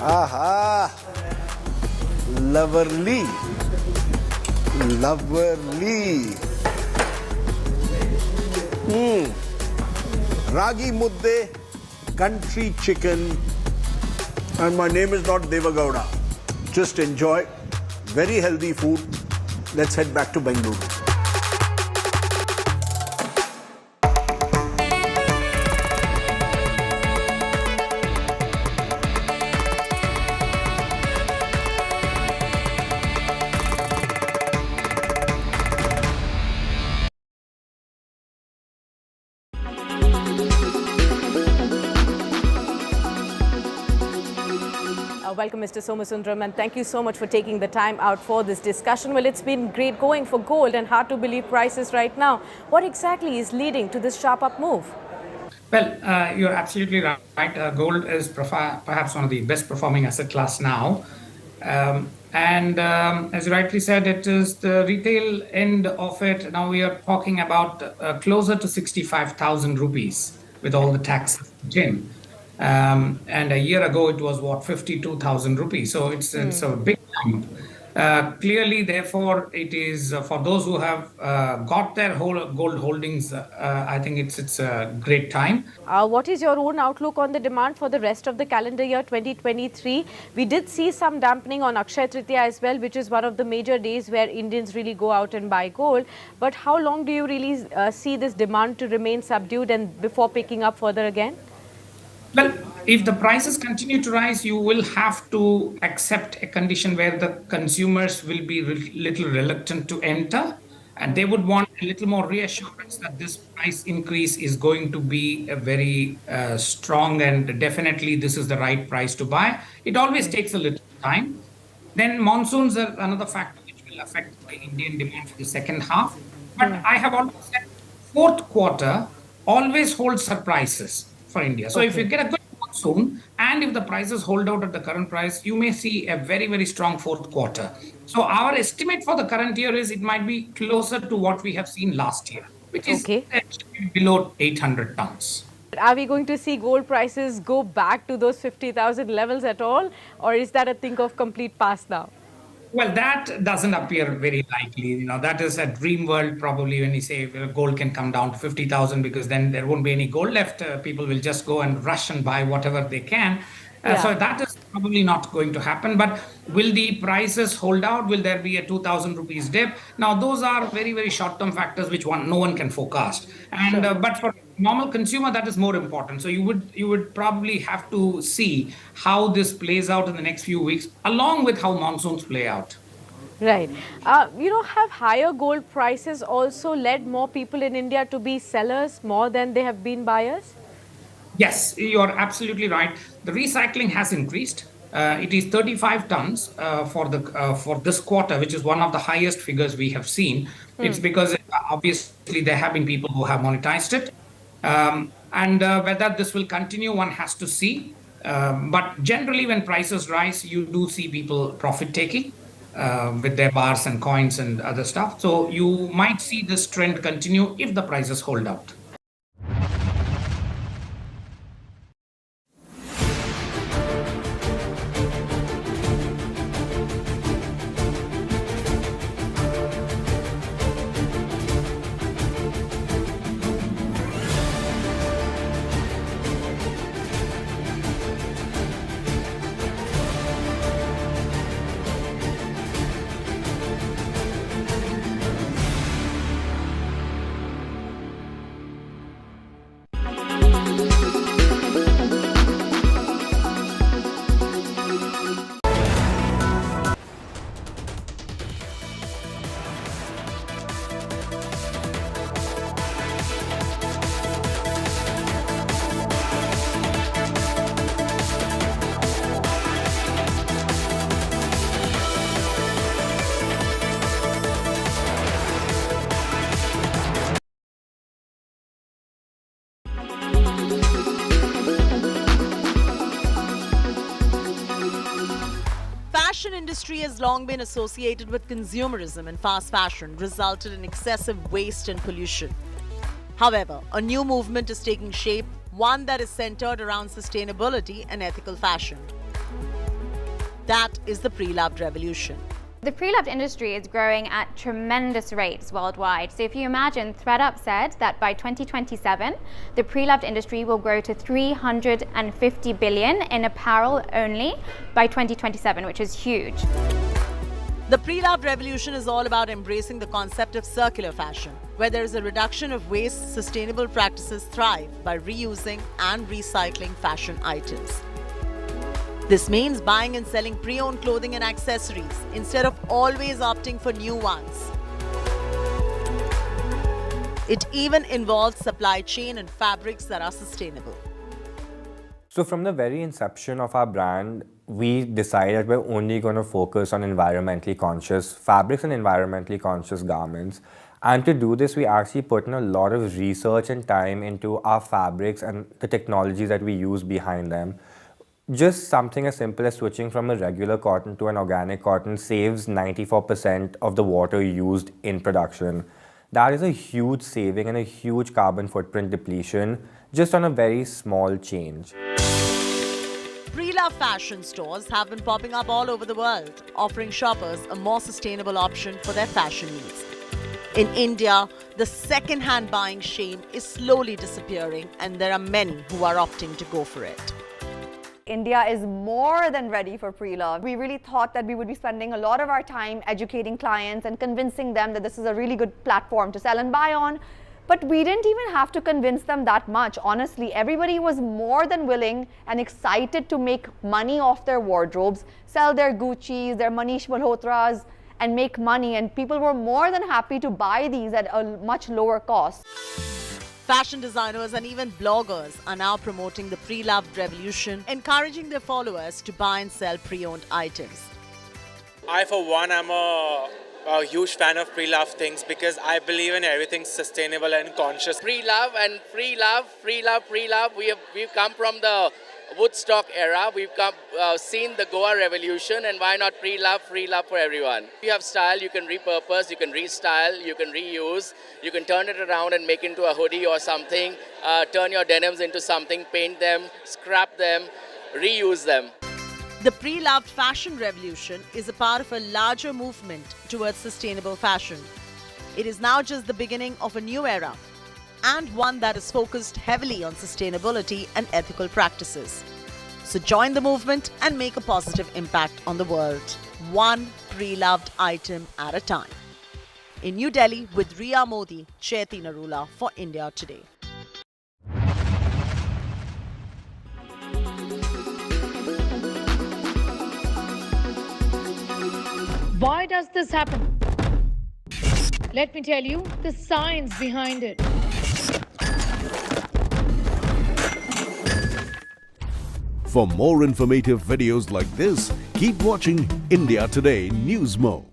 Aha! Lovely. Ragi mudde, country chicken, and my name is not Devagowda. Just enjoy very healthy food. Let's head back to Bengaluru. Welcome, Mr. Somasundram, and thank you so much for taking the time out for this discussion. Well, it's been great going for gold and hard to believe prices right now. What exactly is leading to this sharp up move? Well, you're absolutely right. Gold is perhaps one of the best performing asset class now. As you rightly said, it is the retail end of it. Now we are talking about closer to 65,000 rupees with all the taxes in. And a year ago, it was 52,000 rupees. So it's a big jump. Clearly, therefore, it is for those who have got their whole gold holdings. I think it's a great time. What is your own outlook on the demand for the rest of the calendar year 2023? We did see some dampening on Akshaya Tritiya as well, which is one of the major days where Indians really go out and buy gold. But how long do you really see this demand to remain subdued and before picking up further again? Well, if the prices continue to rise, you will have to accept a condition where the consumers will be little reluctant to enter, and they would want a little more reassurance that this price increase is going to be a very strong, and definitely this is the right price to buy. It always takes a little time. Then monsoons are another factor which will affect the Indian demand for the second half. But I have always said fourth quarter always holds surprises for India. So if you get a good monsoon and if the prices hold out at the current price, you may see a very, very strong fourth quarter. So our estimate for the current year is it might be closer to what we have seen last year, which is below 800 tons. Are we going to see gold prices go back to those 50,000 levels at all? Or is that a thing of complete past now? Well, that doesn't appear very likely. That is a dream world probably when you say gold can come down to 50,000 because then there won't be any gold left. People will just go and rush and buy whatever they can. So that is probably not going to happen. But will the prices hold out? Will there be a 2,000 rupees dip? Now, those are very, very short-term factors which no one can forecast. And but for normal consumer, that is more important. So you would probably have to see how this plays out in the next few weeks, along with how monsoons play out. Right. Have higher gold prices also led more people in India to be sellers more than they have been buyers? Yes, you're absolutely right. The recycling has increased. It is 35 tons for this quarter, which is one of the highest figures we have seen. It's because obviously there have been people who have monetized it. And whether this will continue, one has to see. But generally, when prices rise, you do see people profit taking with their bars and coins and other stuff. So you might see this trend continue if the prices hold out. Fashion industry has long been associated with consumerism, and fast fashion resulted in excessive waste and pollution. However, a new movement is taking shape, one that is centered around sustainability and ethical fashion. That is the pre-loved revolution. The pre-loved industry is growing at tremendous rates worldwide. So if you imagine, ThreadUp said that by 2027, the pre-loved industry will grow to 350 billion in apparel only by 2027, which is huge. The pre-loved revolution is all about embracing the concept of circular fashion, where there is a reduction of waste. Sustainable practices thrive by reusing and recycling fashion items. This means buying and selling pre-owned clothing and accessories instead of always opting for new ones. It even involves supply chain and fabrics that are sustainable. So from the very inception of our brand, we decided we're only going to focus on environmentally conscious fabrics and environmentally conscious garments. And to do this, we actually put in a lot of research and time into our fabrics and the technologies that we use behind them. Just something as simple as switching from a regular cotton to an organic cotton saves 94% of the water used in production. That is a huge saving and a huge carbon footprint depletion just on a very small change. Pre-loved fashion stores have been popping up all over the world, offering shoppers a more sustainable option for their fashion needs. In India, the second-hand buying shame is slowly disappearing, and there are many who are opting to go for it. India is more than ready for pre-love. We really thought that we would be spending a lot of our time educating clients and convincing them that this is a really good platform to sell and buy on. But we didn't even have to convince them that much. Honestly, everybody was more than willing and excited to make money off their wardrobes, sell their Gucci's, their Manish Malhotras, and make money. And people were more than happy to buy these at a much lower cost. Fashion designers and even bloggers are now promoting the pre-loved revolution, encouraging their followers to buy and sell pre-owned items. I, for one, am a huge fan of pre-love things because I believe in everything sustainable and conscious. Pre-love and pre-love. We've come from the Woodstock era. We've seen the Goa revolution, and why not pre-love for everyone? If you have style, you can repurpose, you can restyle, you can reuse, you can turn it around and make into a hoodie or something, turn your denims into something, paint them, scrap them, reuse them. The pre-loved fashion revolution is a part of a larger movement towards sustainable fashion. It is now just the beginning of a new era, and one that is focused heavily on sustainability and ethical practices. So join the movement and make a positive impact on the world, one pre-loved item at a time. In New Delhi with Riya Modi, Chaiti Narula for India Today. Why does this happen? Let me tell you the science behind it. For more informative videos like this, keep watching India Today Newsmo.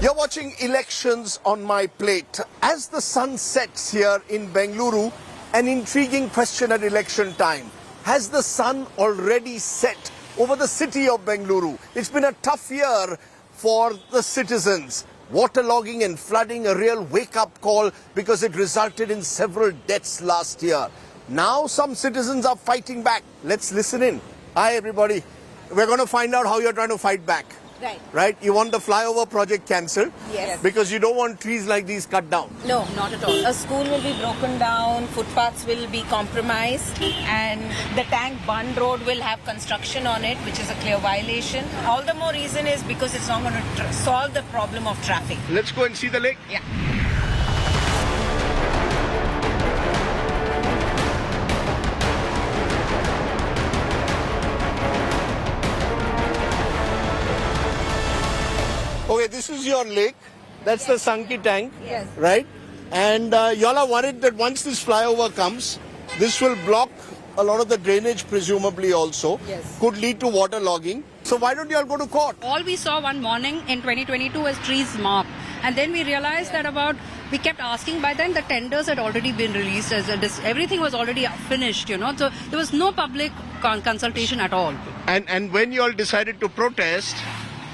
You're watching Elections on My Plate. As the sun sets here in Bengaluru, an intriguing question at election time. Has the sun already set over the city of Bengaluru? It's been a tough year for the citizens. Waterlogging and flooding, a real wake-up call because it resulted in several deaths last year. Now some citizens are fighting back. Let's listen in. Hi everybody. We're going to find out how you're trying to fight back. Right? You want the flyover project cancelled? Yes. Because you don't want trees like these cut down. No, not at all. A school will be broken down, footpaths will be compromised, and the Tank Bund Road will have construction on it, which is a clear violation. All the more reason is because it's not going to solve the problem of traffic. Let's go and see the lake. Yeah. Okay, this is your lake. That's the Sanki tank. Yes. Right? And y'all are worried that once this flyover comes, this will block a lot of the drainage, presumably also. Yes. Could lead to waterlogging. So why don't y'all go to court? All we saw one morning in 2022 was trees marked. And then we realized that we kept asking, by then the tenders had already been released, everything was already finished, so there was no public consultation at all. And when y'all decided to protest,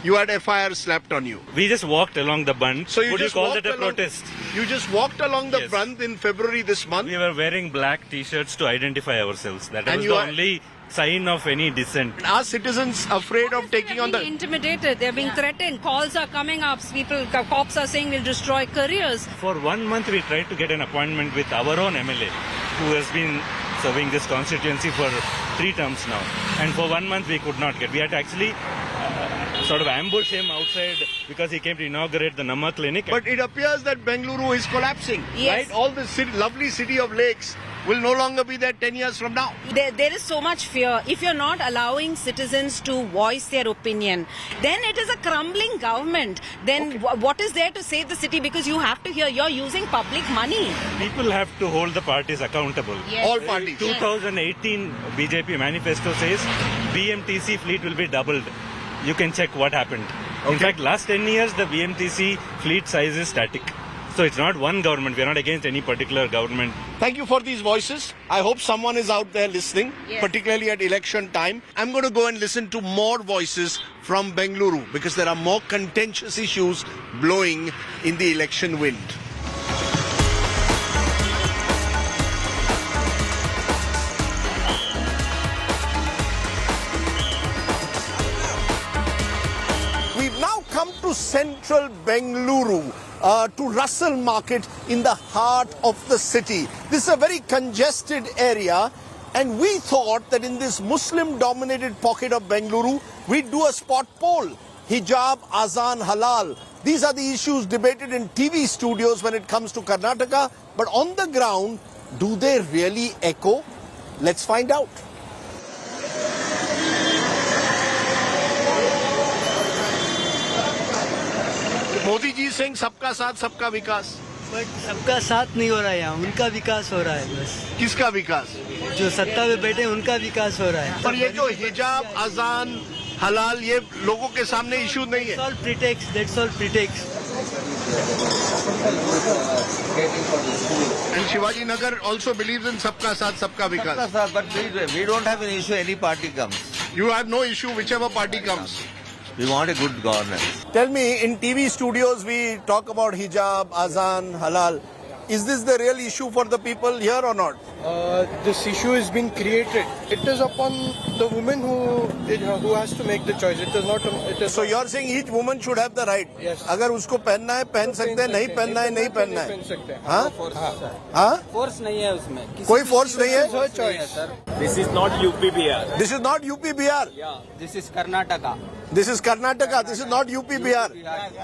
you had FIR slapped on you. We just walked along the bund. So Would you call that a protest? You just walked along the bund in February this month? We were wearing black t-shirts to identify ourselves. That And was you the are- only sign of any dissent. Are citizens afraid of taking on the... Intimidated, they're being threatened, calls are coming up, cops are saying we'll destroy careers. For 1 month we tried to get an appointment with our own MLA, who has been serving this constituency for 3 terms now. And for 1 month we could not get. We had to actually sort of ambush him outside because he came to inaugurate the Namma clinic. But it appears that Bengaluru is collapsing, right? All the lovely city of lakes will no longer be there 10 years from now. There is so much fear. If you're not allowing citizens to voice their opinion, then it is a crumbling government. Then what is there to save the city? Because you have to hear, you're using public money. People have to hold the parties accountable. Yes. All parties. 2018 BJP manifesto says BMTC fleet will be doubled. You can check what happened. In fact, last 10 years, the BMTC fleet size is static. So it's not one government. We're not against any particular government. Thank you for these voices. I hope someone is out there listening, particularly at election time. I'm going to go and listen to more voices from Bengaluru because there are more contentious issues blowing in the election wind. We've now come to central Bengaluru. To Russell Market in the heart of the city. This is a very congested area, and we thought that in this Muslim-dominated pocket of Bengaluru, we'd do a spot poll. Hijab, Azan, Halal. These are the issues debated in TV studios when it comes to Karnataka. But on the ground, do they really echo? Let's find out. Modi ji Singh सबका साथ सबका विकास, but सबका साथ नहीं हो रहा है यहाँ, उनका विकास हो रहा है बस। किसका विकास? जो सत्ता में बैठे उनका विकास हो रहा है। पर ये जो हिजाब, अजान, हलाल, ये लोगों के सामने इशू नहीं है। That's all pretext. That's all pretext. And Shivaji Nagar also believes in सबका साथ सबका विकास. सबका साथ, but we don't have an issue. Any party comes. You have no issue whichever party comes. We want a good governance. Tell me, in TV studios we talk about hijab, azan, halal. Is this the real issue for the people here or not? This issue has been created. It is upon the woman who has to make the choice. It is not. So you are saying each woman should have the right. Yes. अगर उसको पहनना है पहन सकते हैं, नहीं पहनना है नहीं पहनना है. हाँ? हाँ? Force नहीं है उसमें. कोई force नहीं है? Her choice. This is not UP Bihar. This is not UP Bihar. Yeah. This is Karnataka. This is Karnataka. This is not UP Bihar.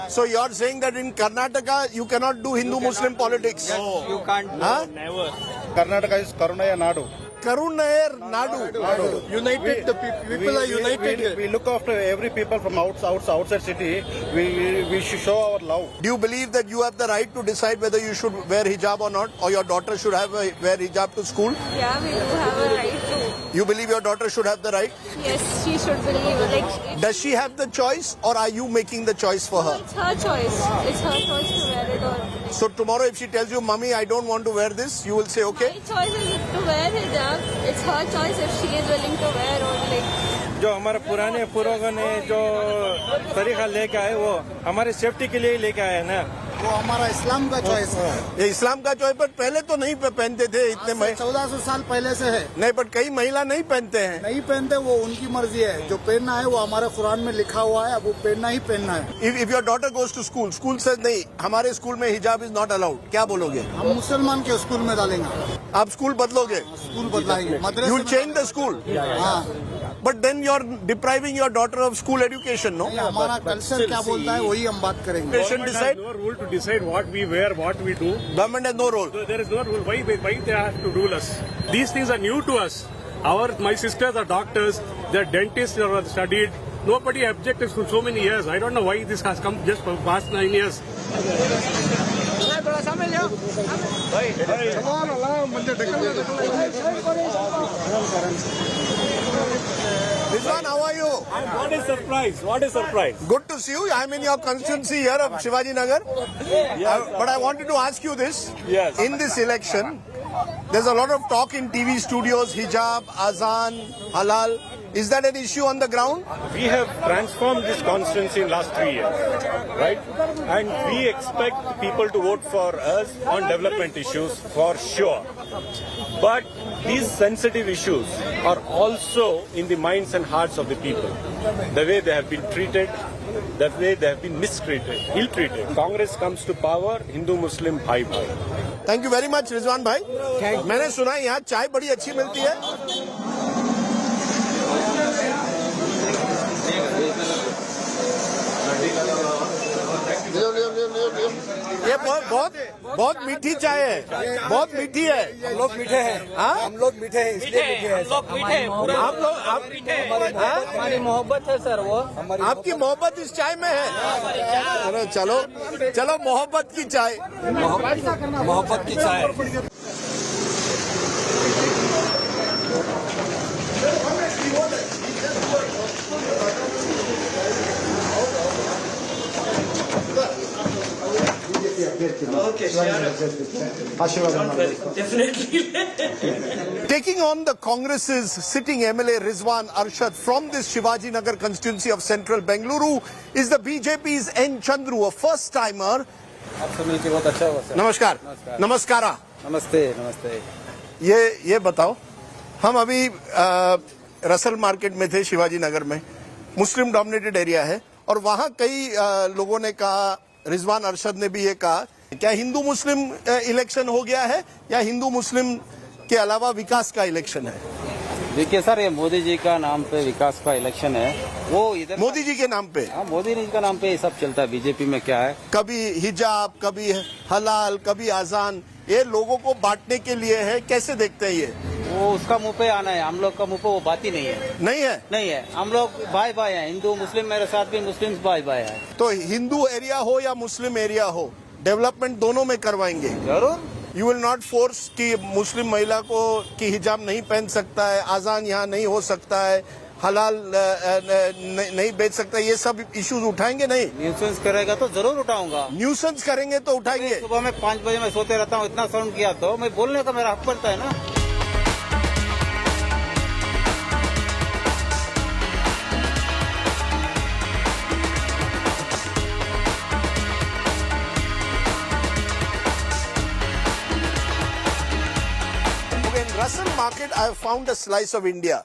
So you are saying that in Karnataka you cannot do Hindu-Muslim politics. Yes, you can't. Huh? Never. Karnataka is Karunaya Nadu. Karunayar Nadu. United, the people are united. We look after every people from outside city. We should show our love. Do you believe that you have the right to decide whether you should wear hijab or not, or your daughter should wear hijab to school? Yeah, we do have a right to. You believe your daughter should have the right? Yes, she should believe. Does she have the choice, or are you making the choice for her? It's her choice. It's her choice to wear it or not. So tomorrow if she tells you, Mummy, I don't want to wear this, you will say okay? My choice is to wear hijab. It's her choice if she is willing to wear or जो हमारे पुराने पूर्वजों ने जो तरीका लेके आए वो हमारे सेफ्टी के लिए ही लेके आए ना, वो हमारा इस्लाम का चॉइस है। ये इस्लाम का चॉइस, पर पहले तो नहीं पहनते थे इतने 1400 साल पहले से है। नहीं, पर कई महिला नहीं पहनते हैं। नहीं पहनते, वो उनकी मर्जी है। जो पहनना है वो हमारे कुरान में लिखा हुआ है, वो पहनना ही पहनना है। If your daughter goes to school says नहीं, हमारे स्कूल में हिजाब is not allowed, क्या बोलोगे? हम मुसलमान के स्कूल में डालेंगे। आप स्कूल बदलोगे? स्कूल बदलाएंगे। You will change the school. हाँ। But then you are depriving your daughter of school education, no? हमारा कल्चर क्या बोलता है वही हम बात करेंगे। Patient decide. No rule to decide what we wear, what we do. Government has no role. There is no rule. Why they have to rule us? These things are new to us. My sisters are doctors. They're dentists. They are studied. Nobody objected for so many years. I don't know why this has come just for the past 9 years. Rizwan, how are you? What a surprise! What a surprise! Good to see you. I'm in your constituency here of Shivaji Nagar. But I wanted to ask you this. Yes. In this election, there's a lot of talk in TV studios, hijab, azan, halal. Is that an issue on the ground? We have transformed this constituency in last 3 years, right? And we expect people to vote for us on development issues for sure. But these sensitive issues are also in the minds and hearts of the people. The way they have been treated, the way they have been mistreated, ill-treated. Congress comes to power, Hindu-Muslim bhai-bhai. Thank you very much, Rizwan भाई. मैंने सुना है यहाँ चाय बड़ी अच्छी मिलती है. ये बहुत मीठी चाय है. बहुत मीठी है. हम लोग मीठे हैं. हाँ? हम लोग मीठे हैं इसलिए मीठे हैं. हमारी मोहब्बत है सर. वो आपकी मोहब्बत इस चाय में है. अरे चलो चलो मोहब्बत की चाय. मोहब्बत की चाय. Taking on the Congress's sitting MLA Rizwan Arshad from this Shivaji Nagar constituency of central Bengaluru is the BJP's N. Chandru, a first-timer. आपसे मिलकर बहुत अच्छा हुआ सर. नमस्कार. नमस्कारा. नमस्ते. नमस्ते. ये बताओ, हम अभी रसल मार्केट में थे शिवाजी नगर में. मुस्लिम डोमिनेटेड एरिया है और वहाँ कई लोगों ने कहा, रिजवान अरशद ने भी ये कहा, क्या हिंदू मुस्लिम इलेक्शन हो गया है या हिंदू मुस्लिम के अलावा विकास का इलेक्शन है? देखिए सर, ये मोदी जी का नाम पे विकास का इलेक्शन है. वो इधर मोदी जी के नाम पे. हाँ, मोदी जी का नाम पे ये सब चलता है. बीजेपी में क्या है, कभी हिजाब, कभी हलाल, कभी आजान, ये लोगों को बांटने के लिए है. कैसे देखते हैं ये? वो उसका मुंह पे आना है. हम लोग का मुंह पे वो बात ही नहीं है. नहीं है. नहीं है. हम लोग भाई भाई हैं. हिंदू मुस्लिम मेरे साथ भी मुस्लिम भाई भाई है. तो हिंदू एरिया हो या मुस्लिम एरिया हो, डेवलपमेंट दोनों में करवाएंगे. जरूर. यू विल नॉट फोर्स कि मुस्लिम महिला को की हिजाब नहीं पहन सकता है, आजान यहाँ नहीं हो सकता है, हलाल नहीं बेच सकता. ये सब इश्यूज उठाएंगे नहीं? न्यूसेंस करेगा तो जरूर उठाऊंगा. न्यूसेंस करेंगे तो उठाएंगे. सुबह में 5 बजे मैं सोते रहता हूँ. इतना साउंड किया तो मैं बोलने का मेरा हक पड़ता है ना. Russell Market, I have found a slice of India.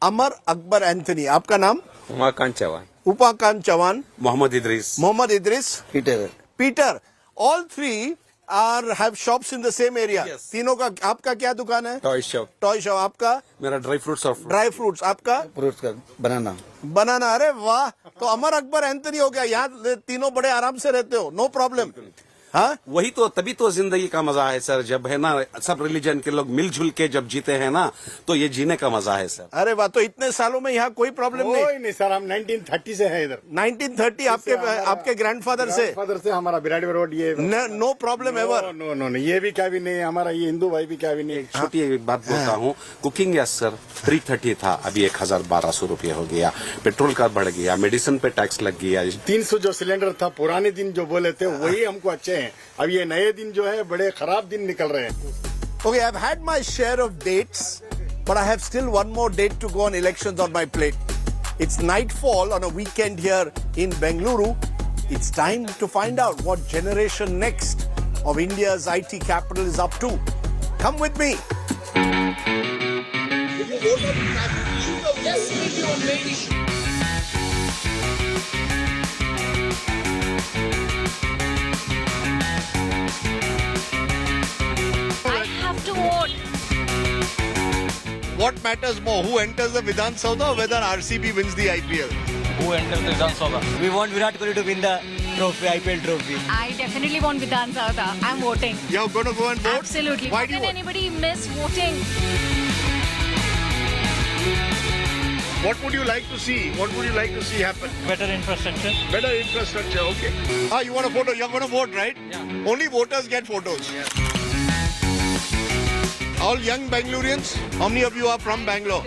Amar Akbar Anthony. आपका नाम? Umakant Chauhan. Upakant Chauhan. Mohammad Idris. Mohammad Idris. Peter. Peter. All three have shops in the same area. Yes. तीनों का. आपका क्या दुकान है? Toy shop. Toy shop. आपका? मेरा ड्राई फ्रूट्स और ड्राई फ्रूट्स. आपका? फ्रूट्स का बनाना. बनाना. अरे वाह. तो अमर अकबर एंथनी हो गया. यहाँ तीनों बड़े आराम से रहते हो. No problem. हाँ, वही तो, तभी तो जिंदगी का मजा है सर. जब है ना सब रिलीजन के लोग मिलजुल के जब जीते हैं ना, तो ये जीने का मजा है सर. अरे वाह. तो इतने सालों में यहाँ कोई प्रॉब्लम नहीं सर. हम 1930 से हैं इधर. 1930 आपके ग्रैंडफादर से हमारा बिराड़ी रोड. ये नो प्रॉब्लम एवर. नो ये भी क्या भी नहीं. हमारा ये हिंदू भाई भी क्या भी नहीं. छोटी एक बात बोलता हूँ. कुकिंग गैस सर 330 था, अभी 1,1200 रुपये हो गया. पेट्रोल का बढ़ गया, मेडिसिन पे टैक्स लग गया. 300 जो सिलेंडर था पुराने दिन जो बोले थे वही हमको अच्छे हैं. अब ये नए दिन जो है बड़े खराब दिन निकल रहे हैं. Okay, I've had my share of dates, but I have still one more date to go on elections on my plate. It's nightfall on a weekend here in Bengaluru. It's time to find out what generation next of India's IT capital is up to. Come with me. What matters more, who enters the Vidhan Sabha or whether RCB wins the IPL? Who enters the Vidhan Sabha? We want Virat Kohli to win the trophy, IPL trophy. I definitely want Vidhan Sabha. I'm voting. You're going to go and vote? Absolutely. Why How do you can vote? anybody miss voting? What would you like to see? What would you like to see happen? Better infrastructure. Better infrastructure, okay. You want a photo? You're going to vote, right? Yeah. Only voters get photos. Yeah. All young Bengalurians, how many of you are from Bangalore?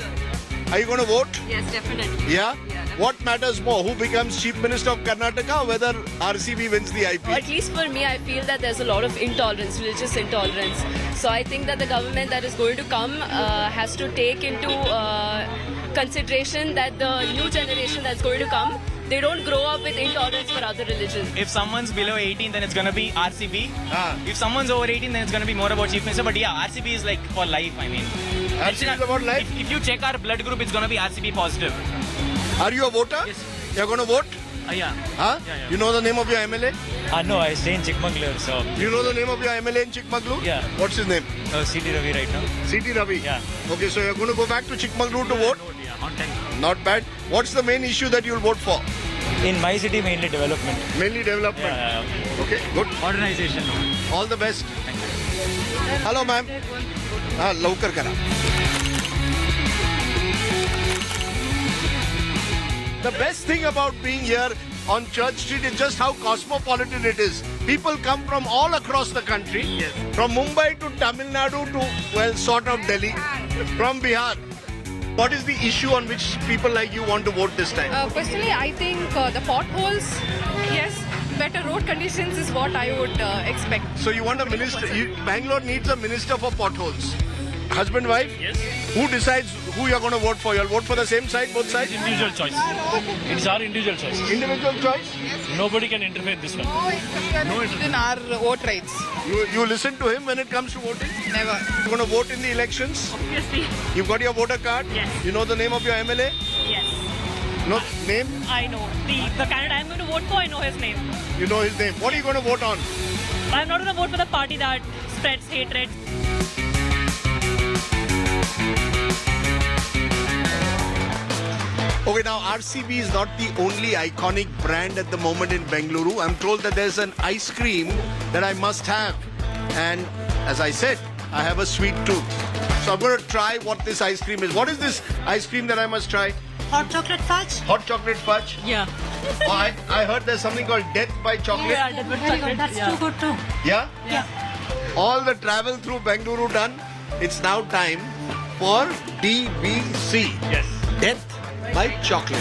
Are you going to vote? Yes, definitely. Yeah? What matters more, who becomes Chief Minister of Karnataka or whether RCB wins the IPL? At least for me, I feel that there's a lot of intolerance, religious intolerance. So I think that the government that is going to come has to take into consideration that the new generation that's going to come, they don't grow up with intolerance for other religions. If someone's below 18, then it's going to be RCB. If someone's over 18, then it's going to be more about Chief Minister. But yeah, RCB is like for life, I mean. RCB is about life? If you check our blood group, it's going to be RCB positive. Are you a voter? Yes. You're going to vote? Yeah. Huh? Yeah. You know the name of your MLA? No, I stay in Chikmagalur, so. You know the name of your MLA in Chikmagalur? Yeah. What's his name? CT Ravi right now. CT Ravi? Yeah. Okay, so you're going to go back to Chikmagalur to vote? Yeah, on time. Not bad. What's the main issue that you'll vote for? In my city, mainly development. Mainly development. Yeah. Okay, good. Modernization. All the best. Hello, ma'am. Laukar kara. The best thing about being here on Church Street is just how cosmopolitan it is. People come from all across the country. Yes. From Mumbai to Tamil Nadu to, well, sort of Delhi. From Bihar. What is the issue on which people like you want to vote this time? Personally, I think the potholes, yes, better road conditions is what I would expect. So you want a minister, Bangalore needs a minister for potholes. Husband, wife? Yes. Who decides who you're going to vote for? You'll vote for the same side, both sides? Individual choice. It's our individual choice. Individual choice? Nobody can interfere in this one. No, in our vote rights. You listen to him when it comes to voting? Never. You're going to vote in the elections? Obviously. You've got your voter card? Yes. You know the name of your MLA? Yes. No name? I know. The candidate I'm going to vote for, I know his name. You know his name. What are you going to vote on? I'm not going to vote for the party that spreads hatred. Okay, now RCB is not the only iconic brand at the moment in Bengaluru. I'm told that there's an ice cream that I must have. And as I said, I have a sweet tooth. So I'm going to try what this ice cream is. What is this ice cream that I must try? Hot chocolate fudge? Hot chocolate fudge? Yeah. Oh, I heard there's something called Death by Chocolate. Yeah, very good. That's too good too. Yeah? Yeah. All the travel through Bengaluru done. It's now time for DBC. Yes. Death by Chocolate.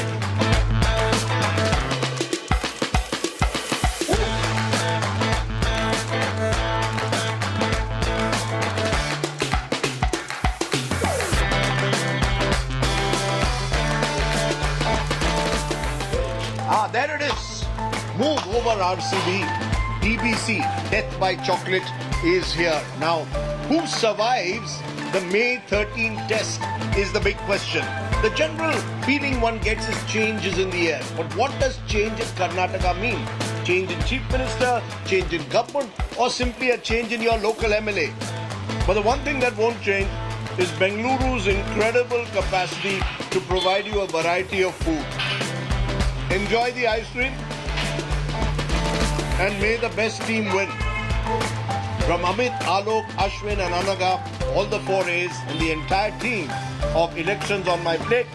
There it is. Move over RCB. DBC, Death by Chocolate, is here. Now, who survives the May 13 test is the big question. The general feeling one gets is change is in the air. But what does change in Karnataka mean? Change in Chief Minister, change in government, or simply a change in your local MLA? But the one thing that won't change is Bengaluru's incredible capacity to provide you a variety of food. Enjoy the ice cream and may the best team win. From Amit, Alok, Ashwin and Anaga, all the 4 A's and the entire team of Elections on My Plate.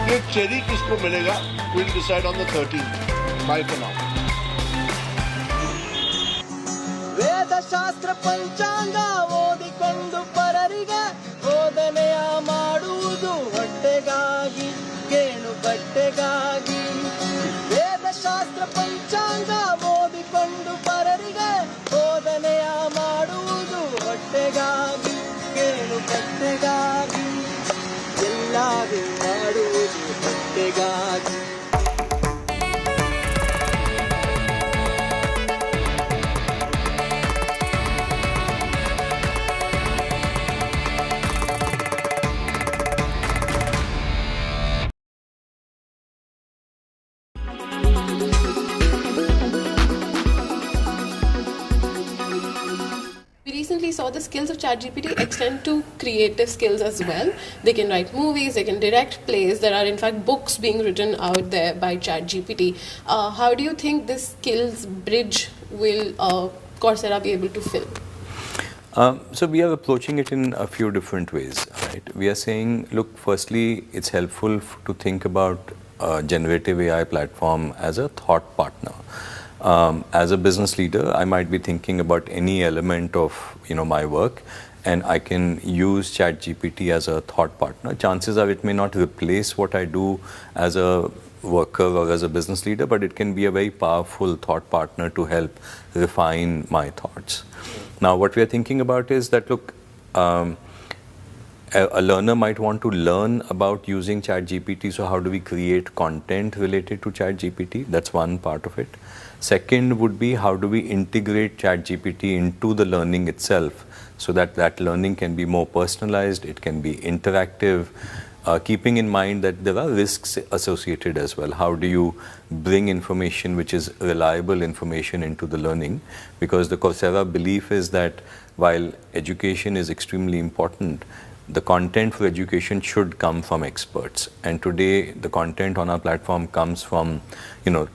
ये cherry किसको मिलेगा? We'll decide on the 13th. Bye for now. ವೇದಶಾಸ್ತ್ರ ಪಂಚಾಂಗ ಓದಿಕೊಂಡು ಪರರಿಗೆ ಬೋಧನೆಯ ಮಾಡುವುದು ಹೊಟ್ಟೆಗಾಗಿ ಕೇಳು ಬಟ್ಟೆಗಾಗಿ ವೇದಶಾಸ್ತ್ರ ಪಂಚಾಂಗ ಓದಿಕೊಂಡು ಪರರಿಗೆ ಬೋಧನೆಯ ಮಾಡುವುದು ಹೊಟ್ಟೆಗಾಗಿ ಕೇಳು ಬಟ್ಟೆಗಾಗಿ ಎಲ್ಲರೂ ಮಾಡುವುದು ಹೊಟ್ಟೆಗಾಗಿ Saw the skills of ChatGPT extend to creative skills as well. They can write movies, they can direct plays. There are in fact books being written out there by ChatGPT. How do you think this skills bridge will Coursera be able to fill? So we are approaching it in a few different ways, right? We are saying, look, firstly, it's helpful to think about a generative AI platform as a thought partner. As a business leader, I might be thinking about any element of my work, and I can use ChatGPT as a thought partner. Chances are it may not replace what I do as a worker or as a business leader, but it can be a very powerful thought partner to help refine my thoughts. Now, what we are thinking about is that, look, a learner might want to learn about using ChatGPT. So how do we create content related to ChatGPT? That's one part of it. Second would be how do we integrate ChatGPT into the learning itself so that that learning can be more personalized, it can be interactive, keeping in mind that there are risks associated as well. How do you bring information which is reliable information into the learning? Because the Coursera belief is that while education is extremely important, the content for education should come from experts. And today the content on our platform comes from,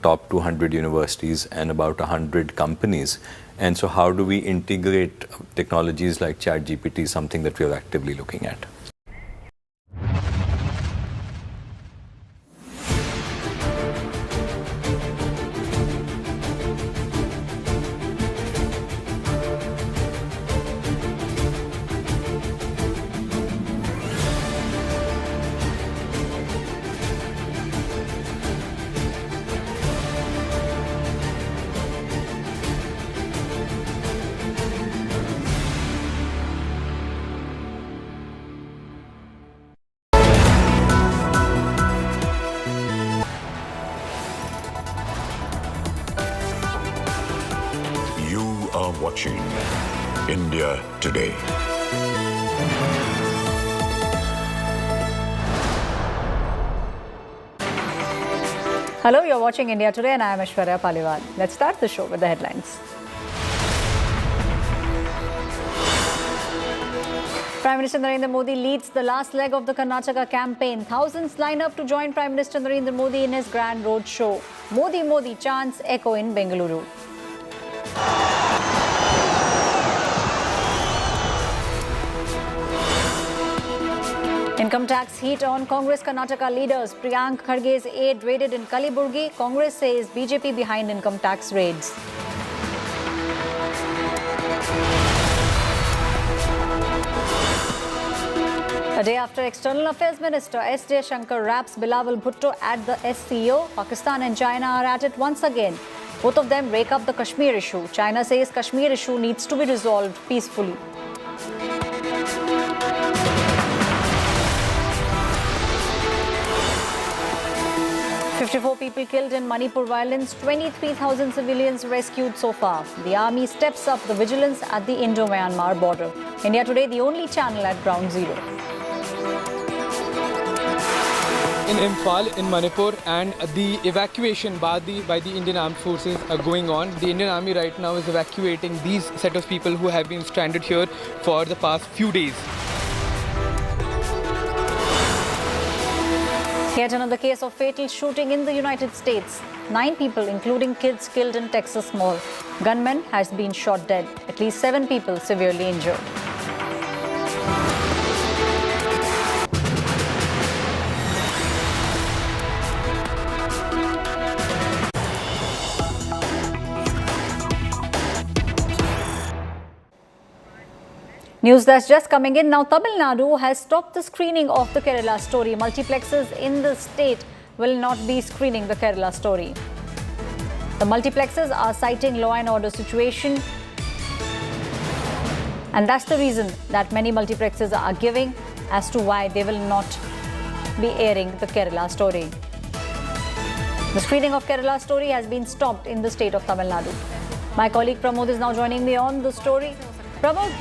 top 200 universities and about 100 companies. And so how do we integrate technologies like ChatGPT, something that we are actively looking at. Watching India Today. Hello, you're watching India Today and I am Aishwarya Paliwal. Let's start the show with the headlines. Prime Minister Narendra Modi leads the last leg of the Karnataka campaign. Thousands line up to join Prime Minister Narendra Modi in his grand roadshow. Modi Modi chants echo in Bengaluru. Income tax heat on Congress Karnataka leaders. Priyanka Gandhi's aide raided in Kaliburgi. Congress says BJP behind income tax raids. A day after External Affairs Minister S. Jaishankar raps Bilawal Bhutto at the SCO, Pakistan and China are at it once again. Both of them rake up the Kashmir issue. China says Kashmir issue needs to be resolved peacefully. "54 people killed in Manipur violence, 23,000 civilians rescued so far. The army steps up the vigilance at the Indo-Myanmar border." India Today, the only channel at ground zero. In Imphal, in Manipur, and the evacuation by the Indian Armed Forces are going on. The Indian Army right now is evacuating these set of people who have been stranded here for the past few days. Yet another case of fatal shooting in the United States. 9 people, including kids, killed in Texas mall. Gunman has been shot dead. At least 7 people severely injured. News that's just coming in now. Tamil Nadu has stopped the screening of the Kerala story. Multiplexes in the state will not be screening the Kerala story. The multiplexes are citing law and order situation. And that's the reason that many multiplexes are giving as to why they will not be airing the Kerala story. The screening of Kerala story has been stopped in the state of Tamil Nadu. My colleague Pramod is now joining me on the story. Pramod,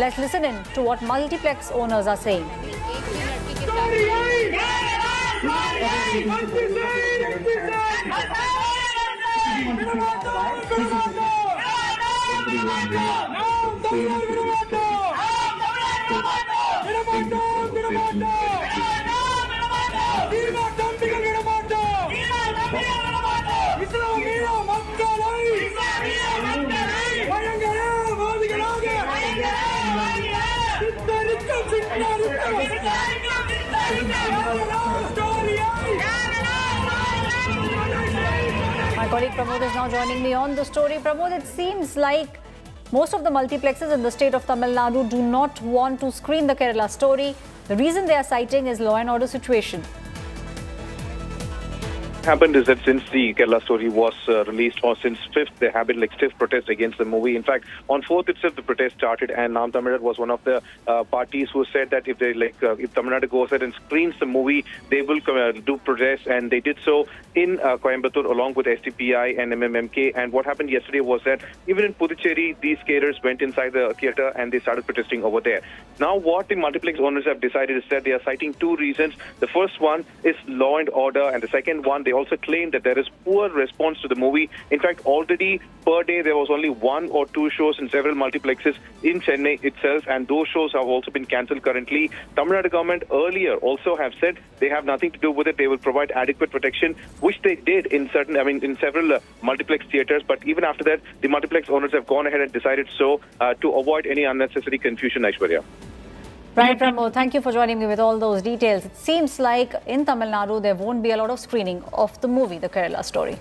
let's listen in to what multiplex owners are saying. My colleague Pramod is now joining me on the story. Pramod, it seems like most of the multiplexes in the state of Tamil Nadu do not want to screen the Kerala story. The reason they are citing is law and order situation. happened is that since the Kerala story was released, or since 5th, there have been like stiff protests against the movie. In fact, on 4th itself, the protest started, and Naam Tamil Nadu was one of the parties who said that if if Tamil Nadu goes ahead and screens the movie, they will do protests, and they did so in Coimbatore along with SDPI and MMMK. And what happened yesterday was that even in Puducherry, these skaters went inside the theatre and they started protesting over there. Now, what the multiplex owners have decided is that they are citing two reasons. The first one is law and order, and the second one, they also claim that there is poor response to the movie. In fact, already per day there was only 1 or 2 shows in several multiplexes in Chennai itself, and those shows have also been cancelled currently. Tamil Nadu government earlier also have said they have nothing to do with it. They will provide adequate protection, which they did in several multiplex theatres. But even after that, the multiplex owners have gone ahead and decided so to avoid any unnecessary confusion, Aishwarya. Right, Pramod, thank you for joining me with all those details. It seems like in Tamil Nadu, there won't be a lot of screening of the movie, The Kerala Story.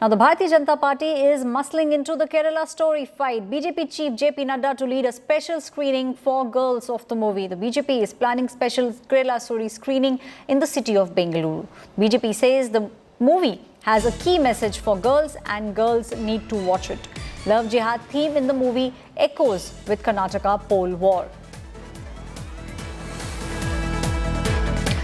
Now, the Bharatiya Janata Party is muscling into the Kerala Story fight. BJP Chief JP Nadda to lead a special screening for girls of the movie. The BJP is planning special Kerala Story screening in the city of Bengaluru. BJP says the movie has a key message for girls and girls need to watch it. Love Jihad theme in the movie echoes with Karnataka poll war.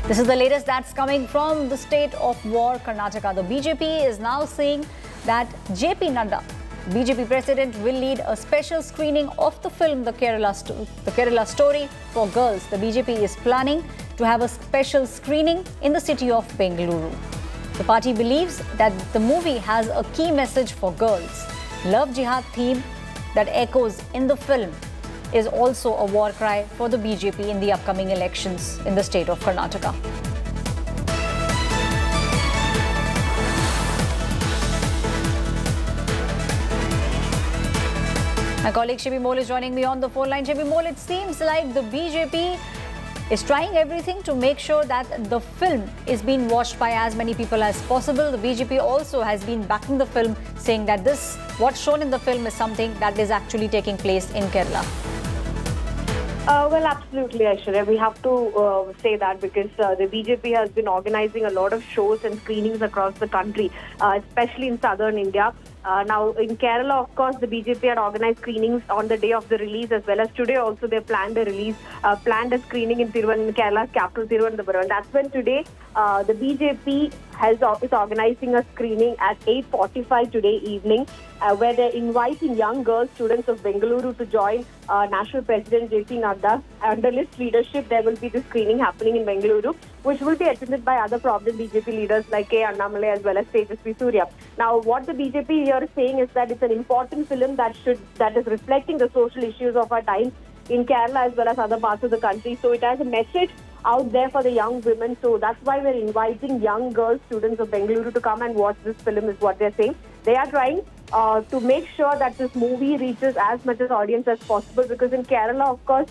This is the latest that's coming from the state of war, Karnataka. The BJP is now saying that JP Nadda, BJP president, will lead a special screening of the film The Kerala Story for girls. The BJP is planning to have a special screening in the city of Bengaluru. The party believes that the movie has a key message for girls. Love Jihad theme that echoes in the film is also a war cry for the BJP in the upcoming elections in the state of Karnataka. My colleague Shivamogga is joining me on the phone line. Shivamogga, it seems like the BJP is trying everything to make sure that the film is being watched by as many people as possible. The BJP also has been backing the film, saying that what's shown in the film is something that is actually taking place in Kerala. Well, absolutely, Aishwarya. We have to say that because the BJP has been organizing a lot of shows and screenings across the country, especially in southern India. Now, in Kerala, of course, the BJP had organized screenings on the day of the release, as well as today also they planned a screening in Kerala's capital, Thiruvananthapuram. That's when today the BJP is organizing a screening at 8:45 today evening, where they're inviting young girls, students of Bengaluru, to join National President JP Nadda. Under his leadership, there will be this screening happening in Bengaluru, which will be attended by other prominent BJP leaders like K. Annamalai as well as Tejasvi Surya. Now, what the BJP here is saying is that it's an important film that is reflecting the social issues of our time in Kerala as well as other parts of the country. So it has a message out there for the young women. So that's why we're inviting young girls, students of Bengaluru, to come and watch this film, is what they're saying. They are trying to make sure that this movie reaches as much as audience as possible, because in Kerala, of course,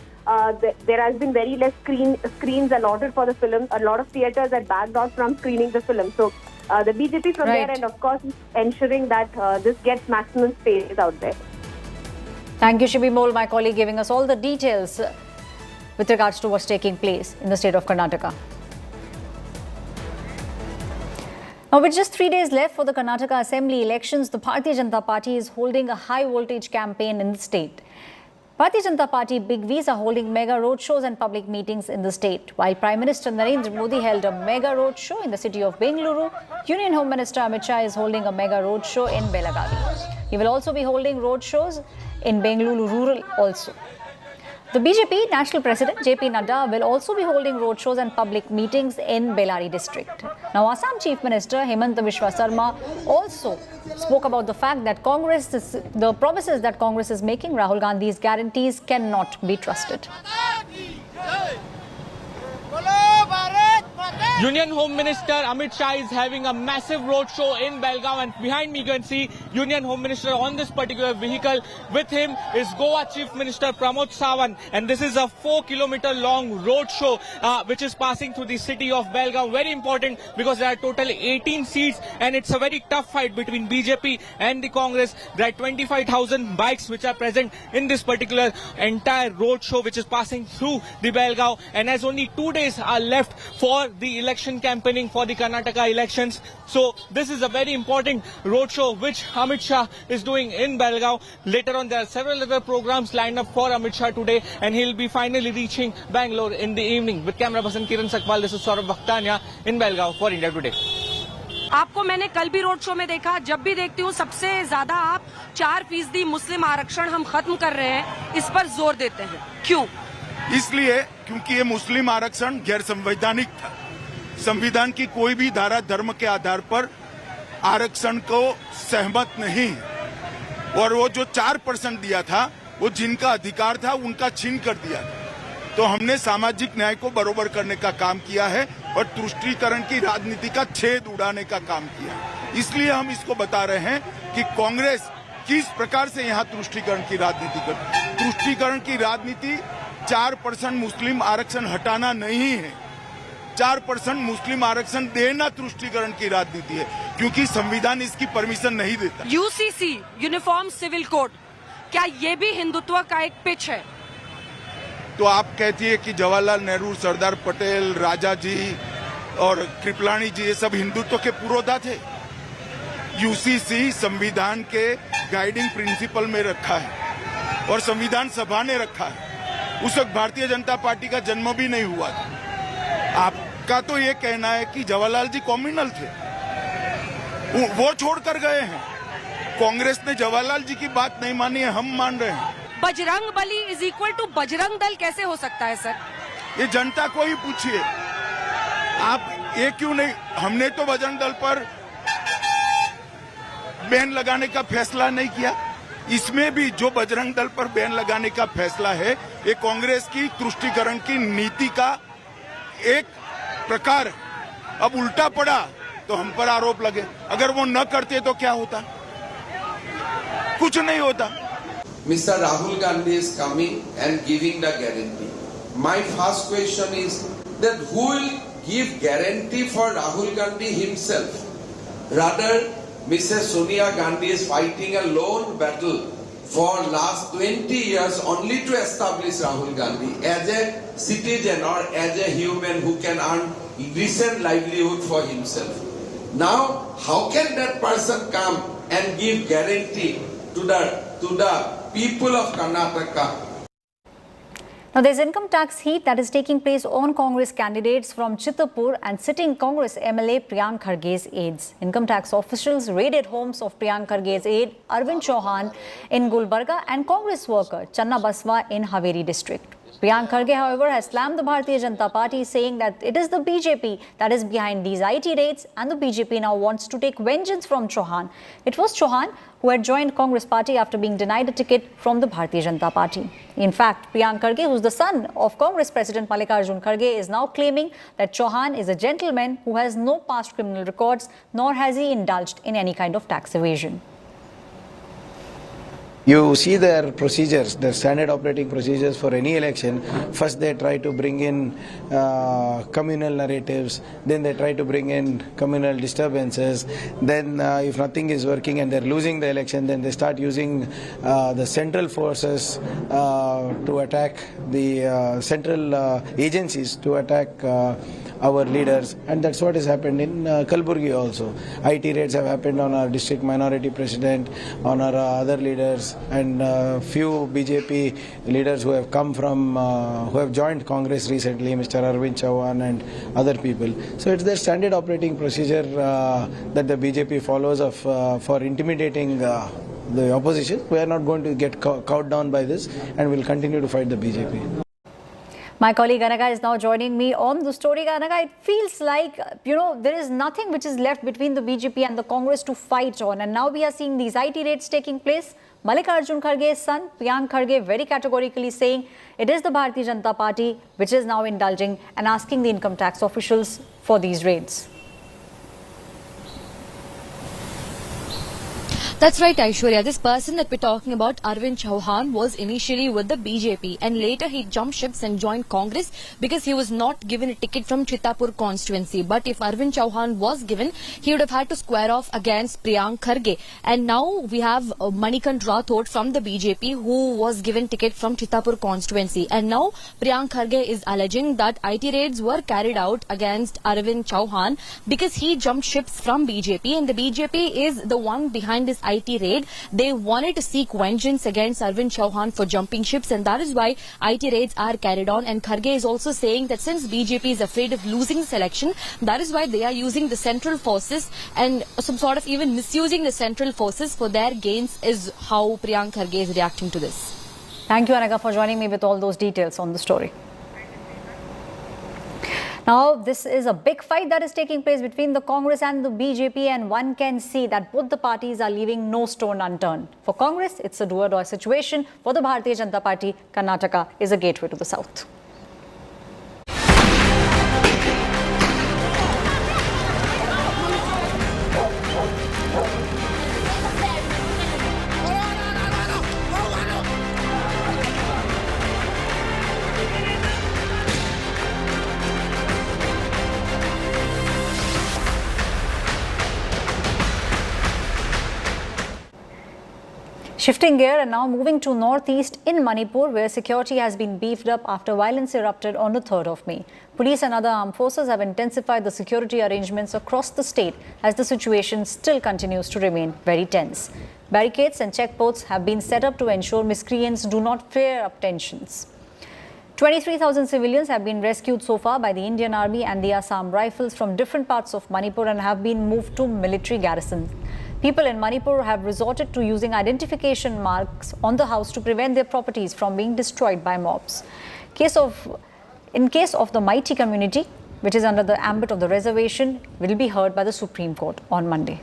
there has been very less screens allotted for the film. A lot of theatres had backed out from screening the film. So the BJP from there, and of course, is ensuring that this gets maximum space out there. Thank you, Shivamogga, my colleague, giving us all the details with regards to what's taking place in the state of Karnataka. Now, with just 3 days left for the Karnataka Assembly elections, the Bharatiya Janata Party is holding a high-voltage campaign in the state. Bharatiya Janata Party big Vs are holding mega roadshows and public meetings in the state. While Prime Minister Narendra Modi held a mega roadshow in the city of Bengaluru, Union Home Minister Amit Shah is holding a mega roadshow in Belagavi. He will also be holding roadshows in Bengaluru rural also. The BJP National President JP Nadda will also be holding roadshows and public meetings in Bellary district. Now, Assam Chief Minister Hemanta Biswa Sarma also spoke about the fact that the promises that Congress is making, Rahul Gandhi's guarantees, cannot be trusted. Union Home Minister Amit Shah is having a massive roadshow in Belgaum, and behind me you can see Union Home Minister on this particular vehicle. With him is Goa Chief Minister Pramod Sawant, and this is a 4-kilometer long roadshow which is passing through the city of Belgaum. Very important because there are total 18 seats and it's a very tough fight between BJP and the Congress. There are 25,000 bikes which are present in this particular entire roadshow which is passing through the Belgaum, and as only 2 days are left for the election campaigning for the Karnataka elections. So this is a very important roadshow which Amit Shah is doing in Belgaum. Later on there are several other programs lined up for Amit Shah today, and he'll be finally reaching Bangalore in the evening. With camera person Kiran Sakwal, this is Saurabh Bhaktania in Belgaum for India Today. आपको मैंने कल भी road show में देखा, जब भी देखती हूँ सबसे ज्यादा आप 4% मुस्लिम आरक्षण हम खत्म कर रहे हैं, इस पर जोर देते हैं. क्यों? इसलिए क्योंकि ये मुस्लिम आरक्षण गैर संवैधानिक था. संविधान की कोई भी धारा धर्म के आधार पर आरक्षण को सहमत नहीं है, और वो जो 4% दिया था वो जिनका अधिकार था उनका छीन कर दिया था. तो हमने सामाजिक न्याय को बरोबर करने का काम किया है और तुष्टीकरण की राजनीति का छेद उड़ाने का काम किया है. इसलिए हम इसको बता रहे हैं कि कांग्रेस किस प्रकार से यहाँ तुष्टीकरण की राजनीति करती है. तुष्टीकरण की राजनीति 4% मुस्लिम आरक्षण हटाना नहीं है, 4% मुस्लिम आरक्षण देना तुष्टीकरण की राजनीति है, क्योंकि संविधान इसकी परमिशन नहीं देता. यूसीसी यूनिफॉर्म सिविल कोड, क्या ये भी हिंदुत्व का एक पिच है? तो आप कहती है कि जवाहरलाल नेहरू, सरदार पटेल, राजा जी और कृपलानी जी ये सब हिंदुत्व के पुरोधा थे. यूसीसी संविधान के गाइडिंग प्रिंसिपल में रखा है और संविधान सभा ने रखा है. उस वक्त भारतीय जनता पार्टी का जन्म भी नहीं हुआ था. आपका तो ये कहना है कि जवाहरलाल जी कॉम्युनल थे, वो छोड़कर गए हैं. कांग्रेस ने जवाहरलाल जी की बात नहीं मानी है, हम मान रहे हैं. Bajrang Bali is equal to Bajrang Dal कैसे हो सकता है सर? ये जनता को ही पूछिए. आप ये क्यों नहीं, हमने तो बजरंग दल पर बैन लगाने का फैसला नहीं किया. इसमें भी जो बजरंग दल पर बैन लगाने का फैसला है ये कांग्रेस की तुष्टीकरण की नीति का एक प्रकार. अब उल्टा पड़ा तो हम पर आरोप लगे. अगर वो न करते तो क्या होता? कुछ नहीं होता. Mr. Rahul Gandhi is coming and giving the guarantee. My first question is that who will give guarantee for Rahul Gandhi himself? Rather, Mrs. Sonia Gandhi is fighting a lone battle for last 20 years only to establish Rahul Gandhi as a citizen or as a human who can earn decent livelihood for himself. Now, how can that person come and give guarantee to the people of Karnataka? Now, there's income tax heat that is taking place on Congress candidates from Chittorpur and sitting Congress MLA Priyanka Kharge's aides. Income tax officials raided homes of Priyanka Kharge's aide Arvind Chauhan in Gulbarga and Congress worker Channa Baswa in Haveri district. Priyanka Kharge, however, has slammed the Bharatiya Janata Party, saying that it is the BJP that is behind these IT raids and the BJP now wants to take vengeance from Chauhan. It was Chauhan who had joined Congress party after being denied a ticket from the Bharatiya Janata Party. In fact, Priyanka Kharge, who is the son of Congress President Mallikarjun Kharge, is now claiming that Chauhan is a gentleman who has no past criminal records, nor has he indulged in any kind of tax evasion. You see their procedures, their standard operating procedures for any election. First they try to bring in communal narratives, then they try to bring in communal disturbances, then if nothing is working and they're losing the election, then they start using the central forces to attack the central agencies to attack our leaders, and that's what has happened in Kalburgi also. IT raids have happened on our district minority president, on our other leaders, and few BJP leaders who have come from, who have joined Congress recently, Mr. Arvind Chauhan and other people. So it's their standard operating procedure that the BJP follows of for intimidating the opposition. We are not going to get cowed down by this, and we'll continue to fight the BJP. My colleague Anaga is now joining me on the story. Anaga, it feels like, there is nothing which is left between the BJP and the Congress to fight on. And now we are seeing these IT raids taking place. Mallikarjun Kharge's son, Priyanka Kharge, very categorically saying it is the Bharatiya Janata Party which is now indulging and asking the income tax officials for these raids. That's right, Aishwarya. This person that we're talking about, Arvind Chauhan, was initially with the BJP and later he jumped ships and joined Congress because he was not given a ticket from Chittapur constituency. But if Arvind Chauhan was given, he would have had to square off against Priyanka Kharge. And now we have Manikant Rathod from the BJP who was given ticket from Chittapur constituency. And now Priyanka Kharge is alleging that IT raids were carried out against Arvind Chauhan because he jumped ships from BJP, and the BJP is the one behind this IT raid. They wanted to seek vengeance against Arvind Chauhan for jumping ships, and that is why IT raids are carried on. And Kharge is also saying that since BJP is afraid of losing the election, that is why they are using the central forces and some sort of even misusing the central forces for their gains, is how Priyanka Kharge is reacting to this. Thank you, Anagha, for joining me with all those details on the story. Now, this is a big fight that is taking place between the Congress and the BJP, and one can see that both the parties are leaving no stone unturned. For Congress, it's a do-or-die situation. For the Bharatiya Janata Party, Karnataka is a gateway to the south. Shifting gear and now moving to northeast in Manipur, where security has been beefed up after violence erupted on the 3rd of May. Police and other armed forces have intensified the security arrangements across the state as the situation still continues to remain very tense. Barricades and checkposts have been set up to ensure miscreants do not flare up tensions. 23,000 civilians have been rescued so far by the Indian Army and the Assam Rifles from different parts of Manipur and have been moved to military garrisons. People in Manipur have resorted to using identification marks on the house to prevent their properties from being destroyed by mobs. In case of the Mighty community, which is under the ambit of the reservation, will be heard by the Supreme Court on Monday.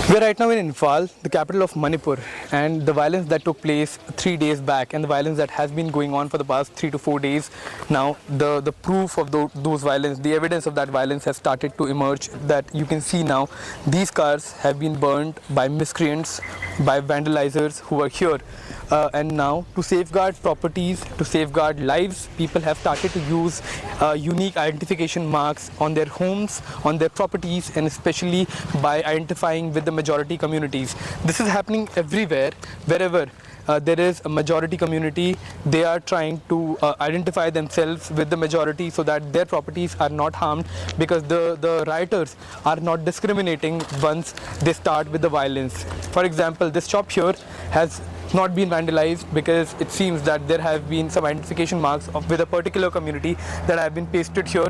We are right now in Imphal, the capital of Manipur, and the violence that took place 3 days back and the violence that has been going on for the past 3 to 4 days now, the proof of those violence, the evidence of that violence has started to emerge. That you can see now, these cars have been burned by miscreants, by vandalizers who are here. And now, to safeguard properties, to safeguard lives, people have started to use unique identification marks on their homes, on their properties, and especially by identifying with the majority communities. This is happening everywhere, wherever there is a majority community. They are trying to identify themselves with the majority so that their properties are not harmed, because the rioters are not discriminating once they start with the violence. For example, this shop here has not been vandalized because it seems that there have been some identification marks with a particular community that have been pasted here.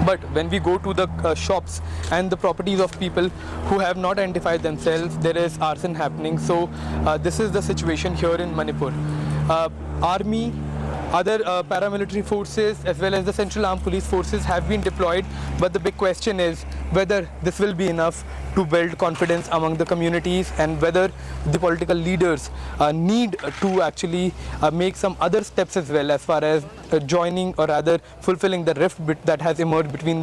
But when we go to the shops and the properties of people who have not identified themselves, there is arson happening. So this is the situation here in Manipur. Army, other paramilitary forces as well as the Central Armed Police Forces have been deployed, but the big question is whether this will be enough to build confidence among the communities, and whether the political leaders need to actually make some other steps as well, as far as joining or rather fulfilling the rift that has emerged between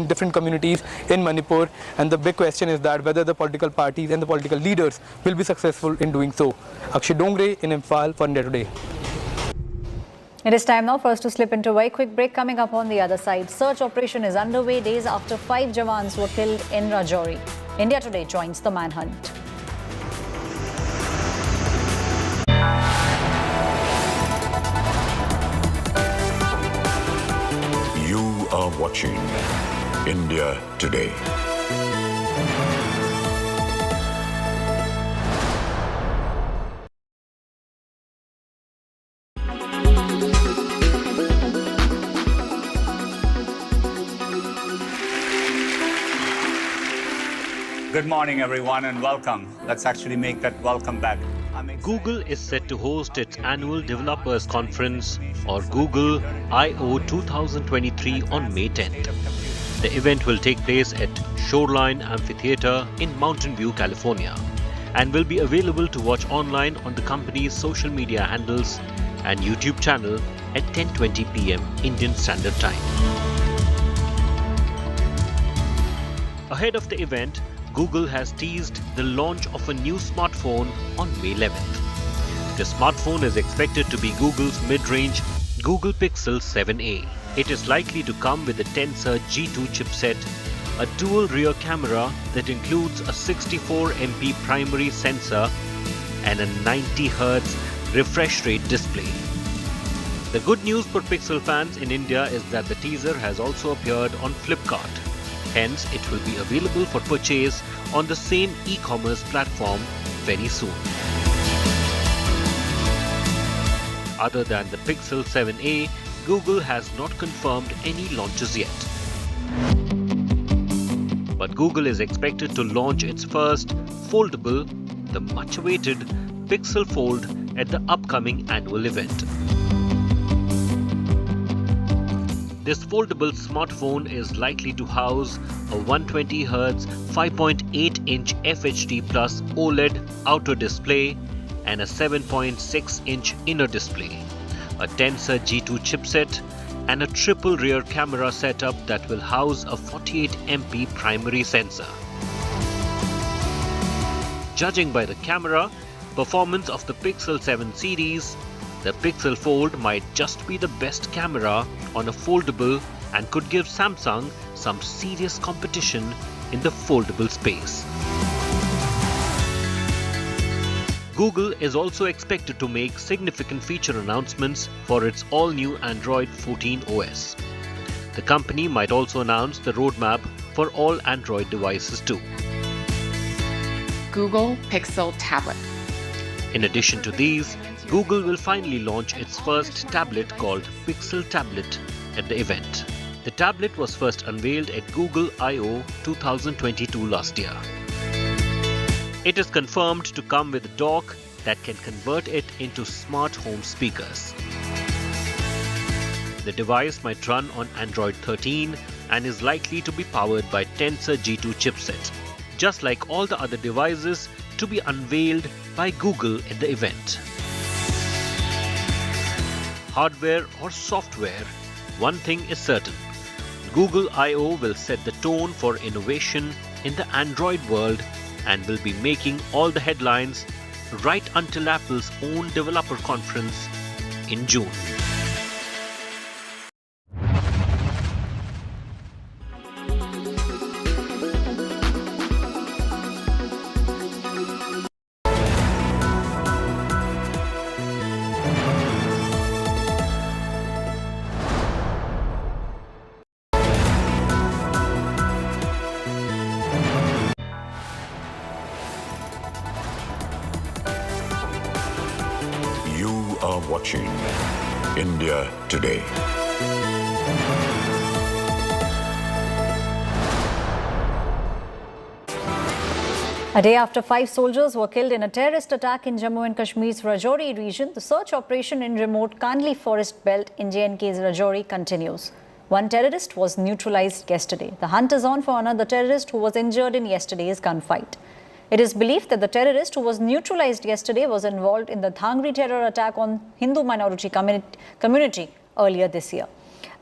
different communities in Manipur. And the big question is that whether the political parties and the political leaders will be successful in doing so. Akshay Dongre in Imphal for India Today. It is time now for us to slip into a very quick break. Coming up on the other side, search operation is underway days after 5 Jawans were killed in Rajouri. India Today joins the manhunt. You are watching India Today. Good morning, everyone, and welcome. Let's actually make that welcome back. Google is set to host its annual Developers Conference, or Google I/O 2023, on May 10th. The event will take place at Shoreline Amphitheater in Mountain View, California, and will be available to watch online on the company's social media handles and YouTube channel at 10:20 p.m. Indian Standard Time. Ahead of the event, Google has teased the launch of a new smartphone on May 11th. The smartphone is expected to be Google's mid-range Google Pixel 7a. It is likely to come with a Tensor G2 chipset, a dual rear camera that includes a 64MP primary sensor and a 90Hz refresh rate display. The good news for Pixel fans in India is that the teaser has also appeared on Flipkart. Hence, it will be available for purchase on the same e-commerce platform very soon. Other than the Pixel 7a, Google has not confirmed any launches yet. But Google is expected to launch its first foldable, the much-awaited Pixel Fold at the upcoming annual event. This foldable smartphone is likely to house a 120Hz 5.8-inch FHD Plus OLED outer display and a 7.6-inch inner display, a Tensor G2 chipset, and a triple rear camera setup that will house a 48MP primary sensor. Judging by the camera performance of the Pixel 7 series, the Pixel Fold might just be the best camera on a foldable and could give Samsung some serious competition in the foldable space. Google is also expected to make significant feature announcements for its all-new Android 14 OS. The company might also announce the roadmap for all Android devices too. Google Pixel Tablet. In addition to these, Google will finally launch its first tablet called Pixel Tablet at the event. The tablet was first unveiled at Google I/O 2022 last year. It is confirmed to come with a dock that can convert it into smart home speakers. The device might run on Android 13 and is likely to be powered by Tensor G2 chipset, just like all the other devices to be unveiled by Google at the event. Hardware or software, one thing is certain. Google I/O will set the tone for innovation in the Android world and will be making all the headlines right until Apple's own developer conference in June. You are watching India Today. A day after 5 soldiers were killed in a terrorist attack in Jammu and Kashmir's Rajouri region, the search operation in remote Kanli forest belt in J&K's Rajouri continues. One terrorist was neutralized yesterday. The hunt is on for another terrorist who was injured in yesterday's gunfight. It is believed that the terrorist who was neutralized yesterday was involved in the Dhangri terror attack on Hindu minority community earlier this year.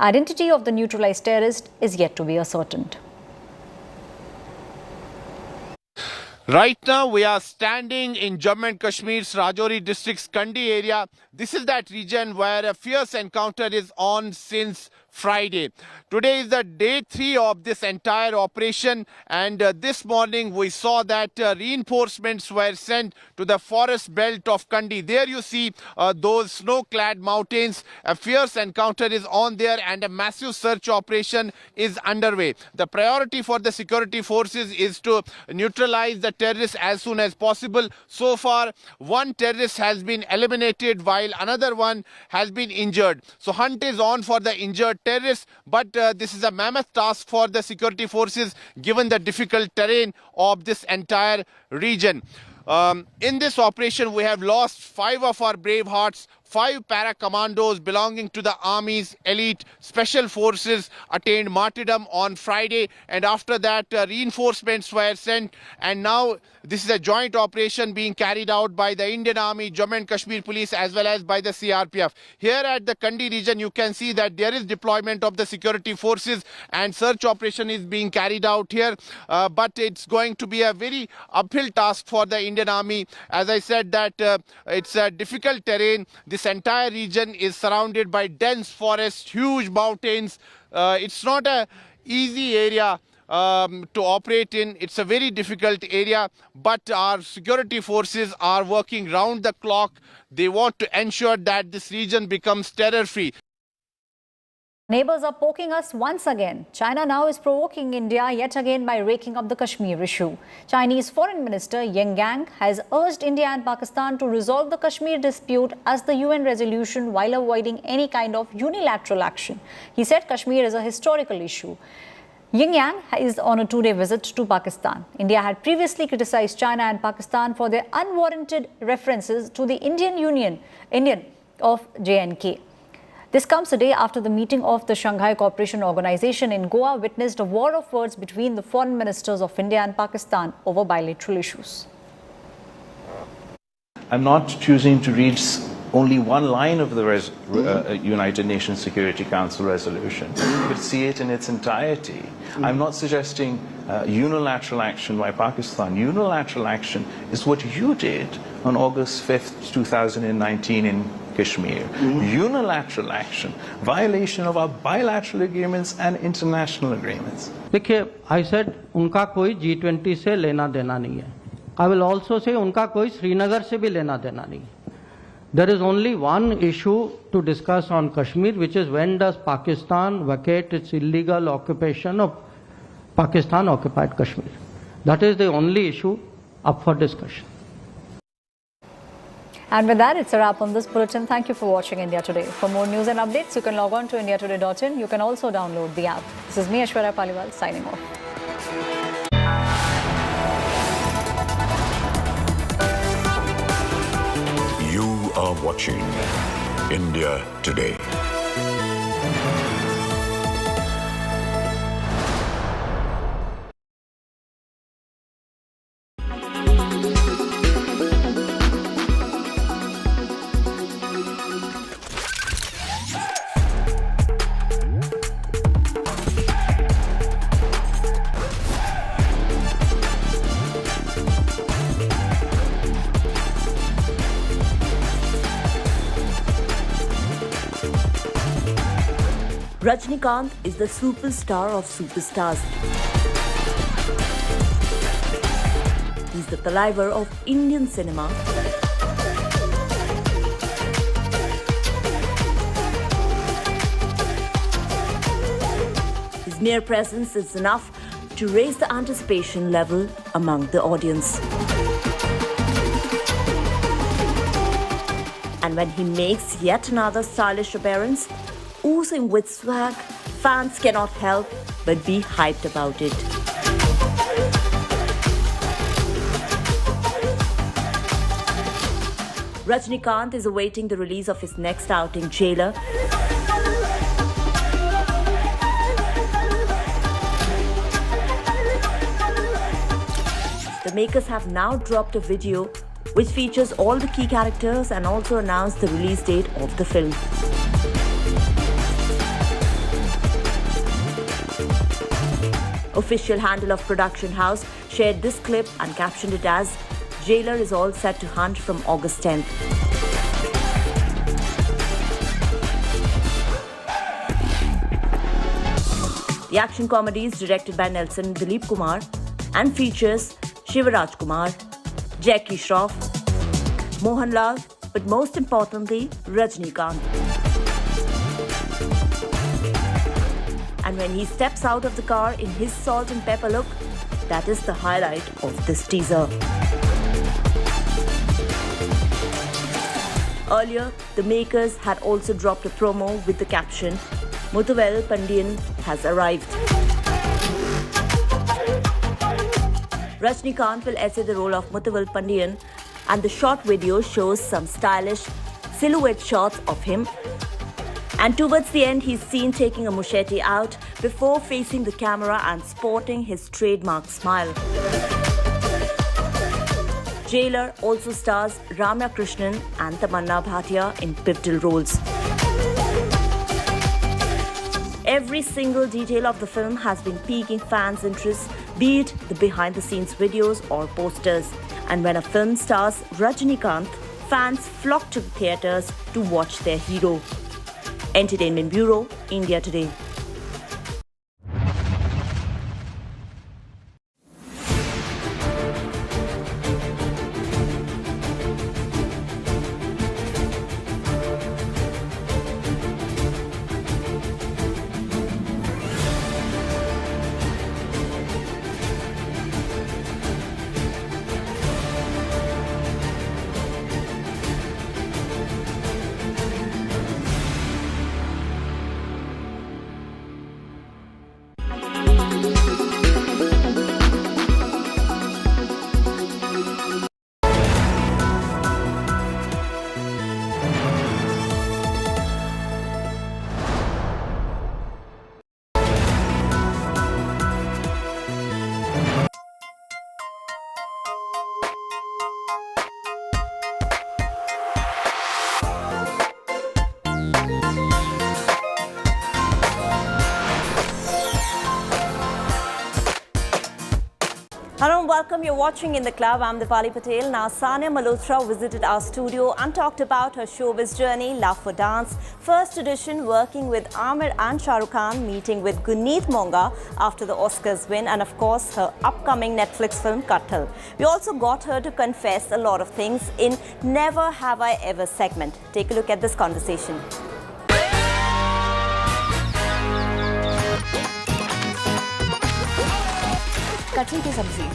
Identity of the neutralized terrorist is yet to be ascertained. Right now, we are standing in Jammu and Kashmir's Rajouri district's Kandi area. This is that region where a fierce encounter is on since Friday. Today is the day 3 of this entire operation, and this morning we saw that reinforcements were sent to the forest belt of Kandi. There you see those snow-clad mountains. A fierce encounter is on there and a massive search operation is underway. The priority for the security forces is to neutralize the terrorists as soon as possible. So far, one terrorist has been eliminated while another one has been injured. So hunt is on for the injured terrorists, but this is a mammoth task for the security forces given the difficult terrain of this entire region. In this operation, we have lost 5 of our brave hearts, 5 para-commandos belonging to the Army's elite special forces attained martyrdom on Friday, and after that reinforcements were sent, and now this is a joint operation being carried out by the Indian Army, Jammu and Kashmir Police as well as by the CRPF. Here at the Kandi region you can see that there is deployment of the security forces and search operation is being carried out here, but it's going to be a very uphill task for the Indian Army. As I said that it's a difficult terrain. This entire region is surrounded by dense forests, huge mountains. It's not a easy area to operate in. It's a very difficult area, but our security forces are working round the clock. They want to ensure that this region becomes terror-free. Neighbors are poking us once again. China now is provoking India yet again by raking up the Kashmir issue. Chinese Foreign Minister Yang has urged India and Pakistan to resolve the Kashmir dispute as the UN resolution while avoiding any kind of unilateral action. He said Kashmir is a historical issue. Yang is on a 2-day visit to Pakistan. India had previously criticized China and Pakistan for their unwarranted references to the Indian of J&K. This comes a day after the meeting of the Shanghai Cooperation Organization in Goa witnessed a war of words between the foreign ministers of India and Pakistan over bilateral issues. I'm not choosing to read only one line of the United Nations Security Council resolution, but see it in its entirety. I'm not suggesting unilateral action by Pakistan. Unilateral action is what you did on August 5th, 2019 in Kashmir. Unilateral action, violation of our bilateral agreements and international agreements. देखिए, I said उनका कोई G20 से लेना देना नहीं है. I will also say उनका कोई श्रीनगर से भी लेना देना नहीं है. There is only one issue to discuss on Kashmir, which is when does Pakistan vacate its illegal occupation of Pakistan occupied Kashmir. That is the only issue up for discussion. And with that, it's a wrap on this bulletin. Thank you for watching India Today. For more news and updates, you can log on to indiatoday.in. You can also download the app. This is me, Aishwarya Paliwal, signing off. You are watching India Today. Rajinikanth is the superstar of superstars. He's the Talaivar of Indian cinema. His mere presence is enough to raise the anticipation level among the audience. And when he makes yet another stylish appearance, oozing with swag, fans cannot help but be hyped about it. Rajinikanth is awaiting the release of his next outing, Jailer. The makers have now dropped a video which features all the key characters and also announced the release date of the film. Official handle of production house shared this clip and captioned it as "Jailer is all set to hunt from August 10th. The action comedy is directed by Nelson Dilip Kumar and features Shivaraj Kumar, Jackie Shroff, Mohanlal, but most importantly, Rajinikanth. And when he steps out of the car in his salt and pepper look, that is the highlight of this teaser. Earlier, the makers had also dropped a promo with the caption, "Muthuvel Pandiyan has arrived." Rajinikanth will essay the role of Muthuvel Pandiyan, and the short video shows some stylish silhouette shots of him. And towards the end, he's seen taking a machete out before facing the camera and sporting his trademark smile. Jailer also stars Ramya Krishnan and Tamanna Bhatia in pivotal roles. Every single detail of the film has been piquing fans' interest, be it the behind-the-scenes videos or posters. And when a film stars Rajinikanth, fans flock to the theatres to watch their hero. Entertainment Bureau, India Today. Hello and welcome. You're watching In the Club. I'm Dipali Patel. Now, Sania Malhotra visited our studio and talked about her showbiz journey, love for dance, first audition, working with Amir and Shah Rukh Khan, meeting with Guneet Monga after the Oscars win, and of course, her upcoming Netflix film, Kattal. We also got her to confess a lot of things in Never Have I Ever segment. Take a look at this conversation. Kattal ki sabzi.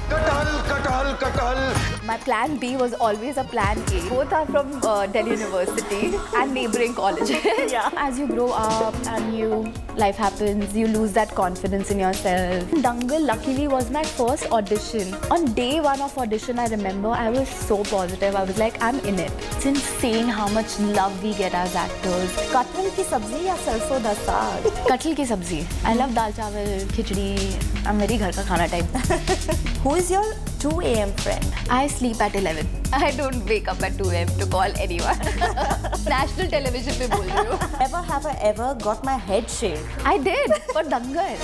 Katal. My plan B was always a plan A. Both are from Delhi University and neighboring colleges. Yeah. As you grow up and life happens, you lose that confidence in yourself. Dangal luckily was my first audition. On day one of audition, I remember I was so positive. I was like, I'm in it. It's insane how much love we get as actors. Katal ki sabzi ya sarson da saag? Kattal ki sabzi. I love dal chawal, khichdi. I'm very ghar ka khana type. Who is your 2 a.m. friend? I sleep at 11. I don't wake up at 2 a.m. to call anyone. National television pe bol rahi ho. Never have I ever got my head shaved. I did for Dangal.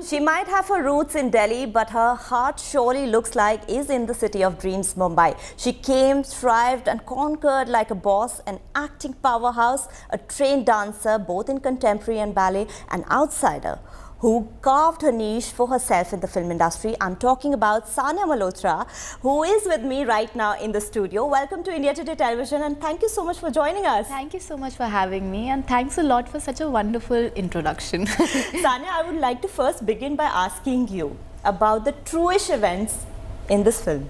She might have her roots in Delhi, but her heart surely looks like is in the city of dreams, Mumbai. She came, thrived and conquered like a boss, an acting powerhouse, a trained dancer, both in contemporary and ballet, an outsider who carved her niche for herself in the film industry. I'm talking about Sania Malhotra, who is with me right now in the studio. Welcome to India Today Television and thank you so much for joining us. Thank you so much for having me and thanks a lot for such a wonderful introduction. Sania, I would like to first begin by asking you about the truish events in this film.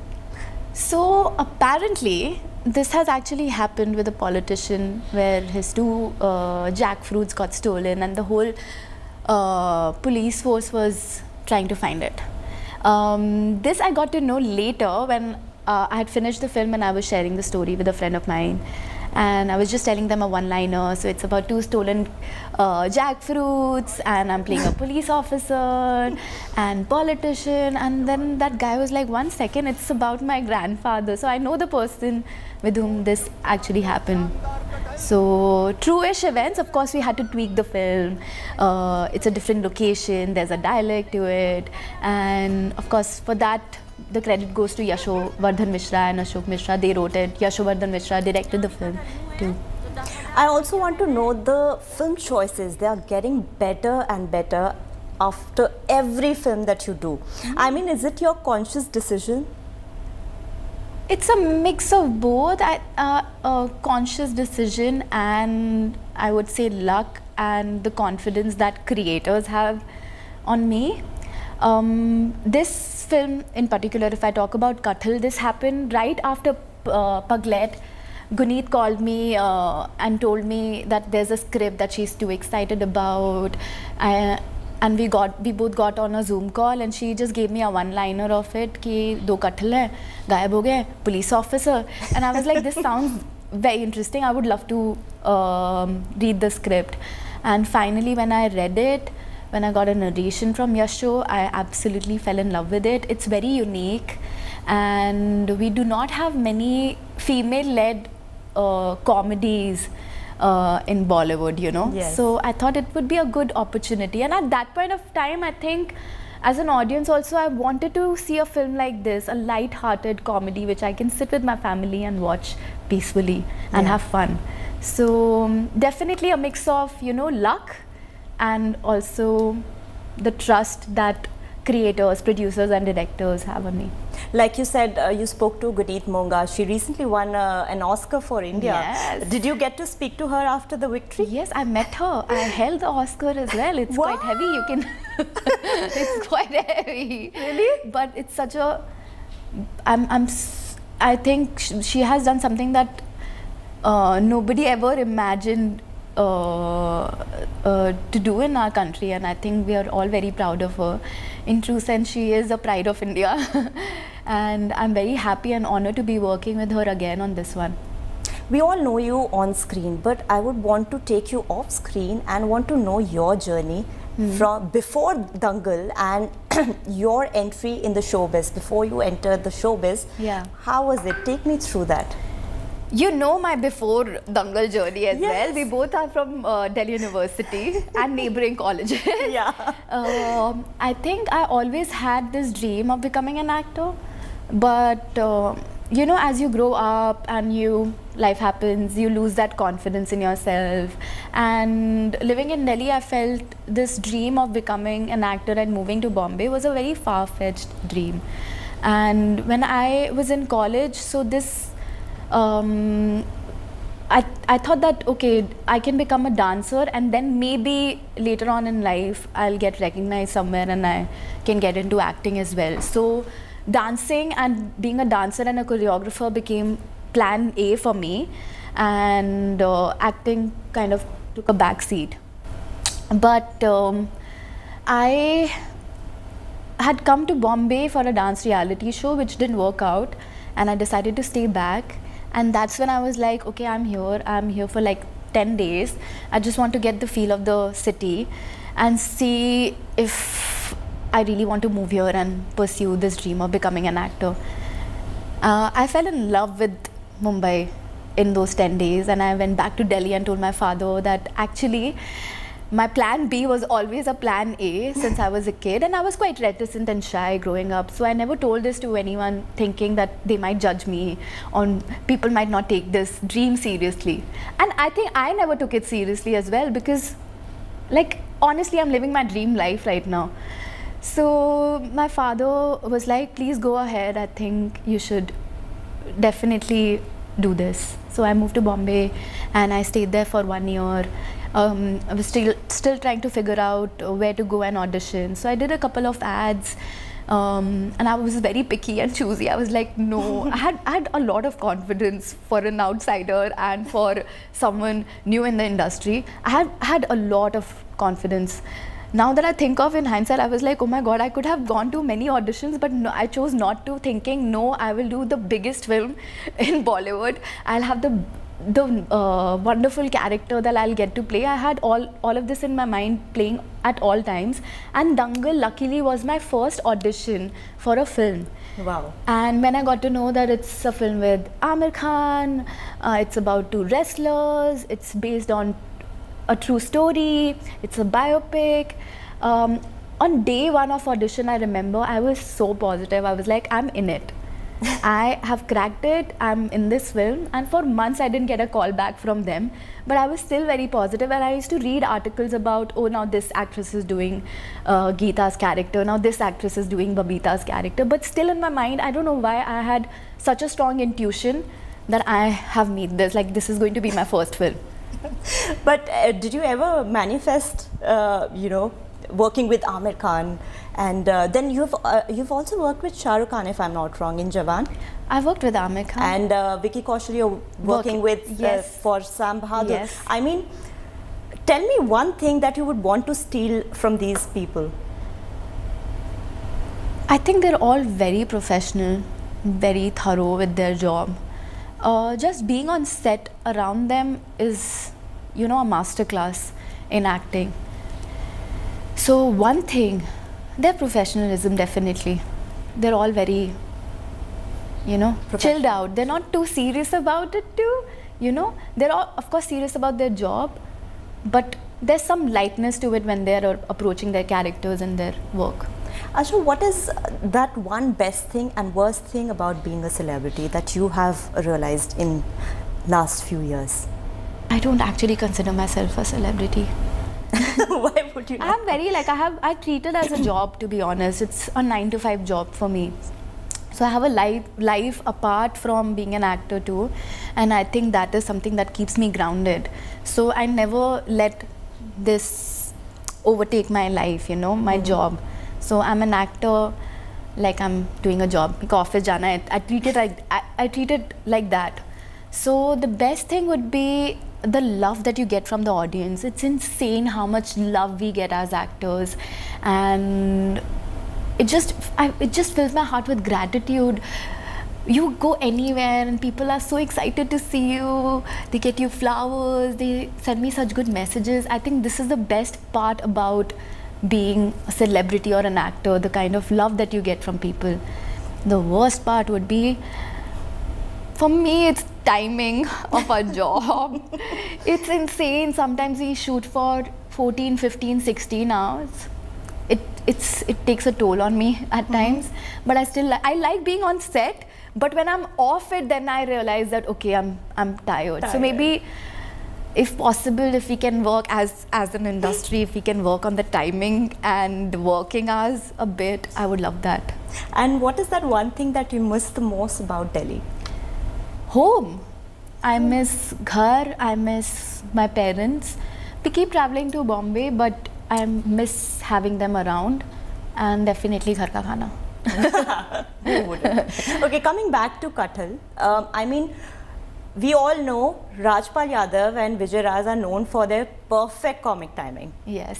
So apparently, this has actually happened with a politician where his 2 jackfruits got stolen and the whole police force was trying to find it. This I got to know later when I had finished the film and I was sharing the story with a friend of mine. And I was just telling them a one-liner. So it's about 2 stolen jackfruits and I'm playing a police officer and politician. And then that guy was like, 1 second, it's about my grandfather. So I know the person with whom this actually happened. So true-ish events, of course we had to tweak the film. It's a different location, there's a dialect to it. And of course for that, the credit goes to Yashovardhan Mishra and Ashok Mishra. They wrote it. Yashovardhan Mishra directed the film too. I also want to know the film choices. They are getting better and better after every film that you do. I mean, is it your conscious decision? It's a mix of both. A conscious decision and I would say luck and the confidence that creators have on me. This film in particular, if I talk about Kattal, this happened right after Paglet. Guneet called me and told me that there's a script that she's too excited about. And and we both got on a Zoom call, and she just gave me a one-liner of it कि दो कत्ल हैं, गायब हो गए, police officer, and I was like, this sounds very interesting. I would love to read the script. And finally, when I read it, when I got a narration from Yasho, I absolutely fell in love with it. It's very unique, and we do not have many female-led comedies in Bollywood, you know. Yes. So I thought it would be a good opportunity. And at that point of time, I think as an audience also, I wanted to see a film like this, a light-hearted comedy which I can sit with my family and watch peacefully and have fun. So definitely a mix of, you know, luck and also the trust that creators, producers and directors have on me. Like you said, you spoke to Guneet Monga. She recently won an Oscar for India. Yes. Did you get to speak to her after the victory? Yes, I met her. I held the Oscar as well. It's quite heavy. You can. It's quite heavy. Really? But it's such a. I think she has done something that nobody ever imagined to do in our country, and I think we are all very proud of her. In true sense, she is a pride of India. And I'm very happy and honored to be working with her again on this one. We all know you on screen, but I would want to take you off screen and want to know your journey from before Dangal and your entry in the showbiz, before you entered the showbiz. Yeah. How was it? Take me through that. You know my before Dangal journey as Yes. well. We both are from Delhi University and neighboring colleges. Yeah. I think I always had this dream of becoming an actor, but you know, as you grow up and life happens, you lose that confidence in yourself. And living in Delhi, I felt this dream of becoming an actor and moving to Bombay was a very far-fetched dream. And when I was in college, so this I thought that, okay, I can become a dancer and then maybe later on in life I'll get recognized somewhere and I can get into acting as well. So dancing and being a dancer and a choreographer became plan A for me, and acting kind of took a back seat. But I had come to Bombay for a dance reality show which didn't work out, and I decided to stay back. And that's when I was like, okay, I'm here for like 10 days. I just want to get the feel of the city and see if I really want to move here and pursue this dream of becoming an actor. I fell in love with Mumbai in those 10 days, and I went back to Delhi and told my father that actually my plan B was always a plan A since I was a kid, and I was quite reticent and shy growing up. So I never told this to anyone, thinking that they might judge me or people might not take this dream seriously. And I think I never took it seriously as well, because like honestly, I'm living my dream life right now. So my father was like, please go ahead, I think you should definitely do this. So I moved to Bombay and I stayed there for 1 year. I was still trying to figure out where to go and audition. So I did a couple of ads, and I was very picky and choosy. I was like, no. I had a lot of confidence for an outsider and for someone new in the industry. I had a lot of confidence. Now that I think of in hindsight, I was like, oh my God, I could have gone to many auditions, but no, I chose not to, thinking, no, I will do the biggest film in Bollywood. I'll have the wonderful character that I'll get to play. I had all of this in my mind, playing at all times. And Dangal luckily was my first audition for a film. Wow. And when I got to know that it's a film with Amir Khan, it's about 2 wrestlers, it's based on a true story, it's a biopic. On day 1 of audition, I remember I was so positive. I was like, I'm in it. I have cracked it, I'm in this film. And for months I didn't get a call back from them, but I was still very positive. And I used to read articles about, oh, now this actress is doing Geeta's character, now this actress is doing Babita's character. But still in my mind, I don't know why, I had such a strong intuition that I have made this, like this is going to be my first film. But did you ever manifest, working with Amir Khan? And then you've also worked with Shah Rukh Khan, if I'm not wrong, in Jawan. I worked with Amir Khan. And Vicky Kaushal, you're working with for Sam Bahadur. Yes. I mean, Tell me one thing that you would want to steal from these people. I think they're all very professional, very thorough with their job. Just being on set around them is, you know, a masterclass in acting. So one thing, their professionalism, definitely. They're all very, you know, chilled out. They're not too serious about it too, you know. They're all, of course, serious about their job, but there's some lightness to it when they're approaching their characters and their work. Ashu, what is that one best thing and worst thing about being a celebrity that you have realized in last few years? I don't actually consider myself a celebrity. Why would you not? I'm very I treat it as a job, to be honest. It's a 9-to-5 job for me. So I have a life apart from being an actor too, and I think that is something that keeps me grounded. So I never let this overtake my life, you know, my job. So I'm an actor like I'm doing a job. Office jana hai. I treat it like that. So the best thing would be the love that you get from the audience. It's insane how much love we get as actors, and it just fills my heart with gratitude. You go anywhere and people are so excited to see you. They get you flowers, they send me such good messages. I think this is the best part about being a celebrity or an actor, the kind of love that you get from people. The worst part would be, for me, it's timing of our job. It's insane. Sometimes we shoot for 14, 15, 16 hours. It takes a toll on me at times, but I like being on set. But when I'm off it, then I realize that okay, I'm tired. So maybe, if possible, if we can work as an industry, if we can work on the timing and working hours a bit, I would love that. And what is that one thing that you miss the most about Delhi? Home. I miss ghar, I miss my parents. We keep traveling to Bombay, but I miss having them around, and definitely ghar ka khana. Who wouldn't? Okay, coming back to Kathal, I mean, we all know Rajpal Yadav and Vijay Raj are known for their perfect comic timing. Yes.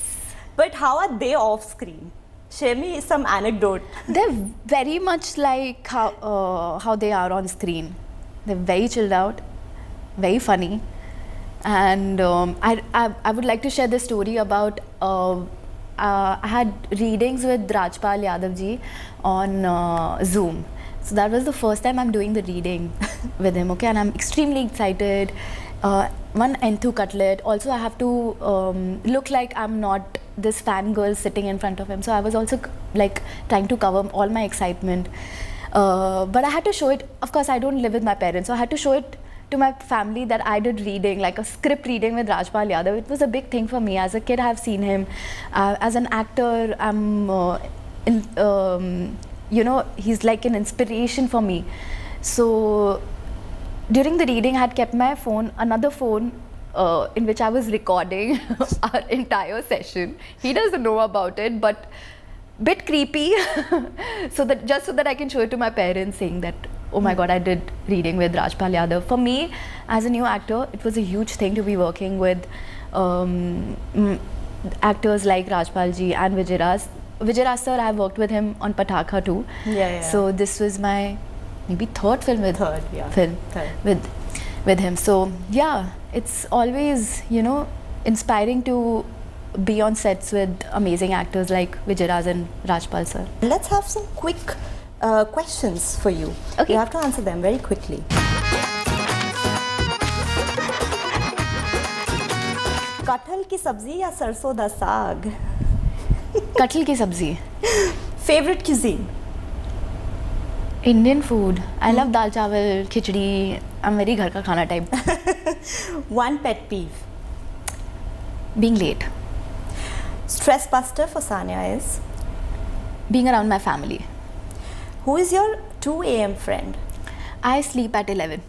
But how are they off screen? Share me some anecdote. They're very much like how they are on screen. They're very chilled out, very funny. And I would like to share this story about I had readings with Rajpal Yadav ji on Zoom. So that was the first time I'm doing the reading with him, okay? And I'm extremely excited. One enthu cutlet. Also, I have to look like I'm not this fangirl sitting in front of him. So I was also like trying to cover all my excitement. But I had to show it. Of course, I don't live with my parents, so I had to show it to my family that I did reading, like a script reading with Rajpal Yadav. It was a big thing for me. As a kid, I've seen him. As an actor, I'm, you know, he's like an inspiration for me. So during the reading, I had kept my phone, another phone, in which I was recording our entire session. He doesn't know about it, but bit creepy. So that just so that I can show it to my parents, saying that, oh my God, I did reading with Rajpal Yadav. For me, as a new actor, it was a huge thing to be working with actors like Rajpal ji and Vijay Raj. Vijay Raj sir, I have worked with him on Pataka too. Yeah. So this was my maybe third film with with him. So yeah, it's always, you know, inspiring to be on sets with amazing actors like Vijay Raj and Rajpal sir. Let's have some quick questions for you. Okay. You have to answer them very quickly. कटहल की सब्जी या सरसों दा साग? कटहल की सब्जी. Favorite cuisine? Indian food. I love dal chawal, khichdi. I'm very ghar ka khana type. One pet peeve? Being late. Stress buster for Sanya is? Being around my family. Who is your 2 a.m. friend? I sleep at 11.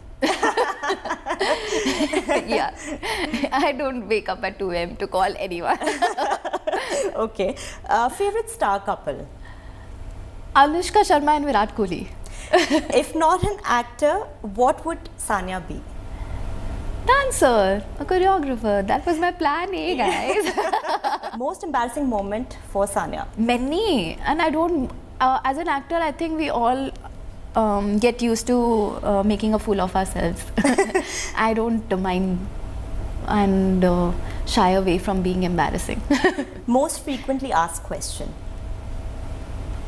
Yeah, I don't wake up at 2 a.m. to call anyone. Okay. Favorite star couple? Anushka Sharma and Virat Kohli. If not an actor, what would Sanya be? Dancer, a choreographer. That was my plan A, guys. Most embarrassing moment for Sanya? Many. And I don't, as an actor, I think we all get used to making a fool of ourselves. I don't mind and shy away from being embarrassing. Most frequently asked question?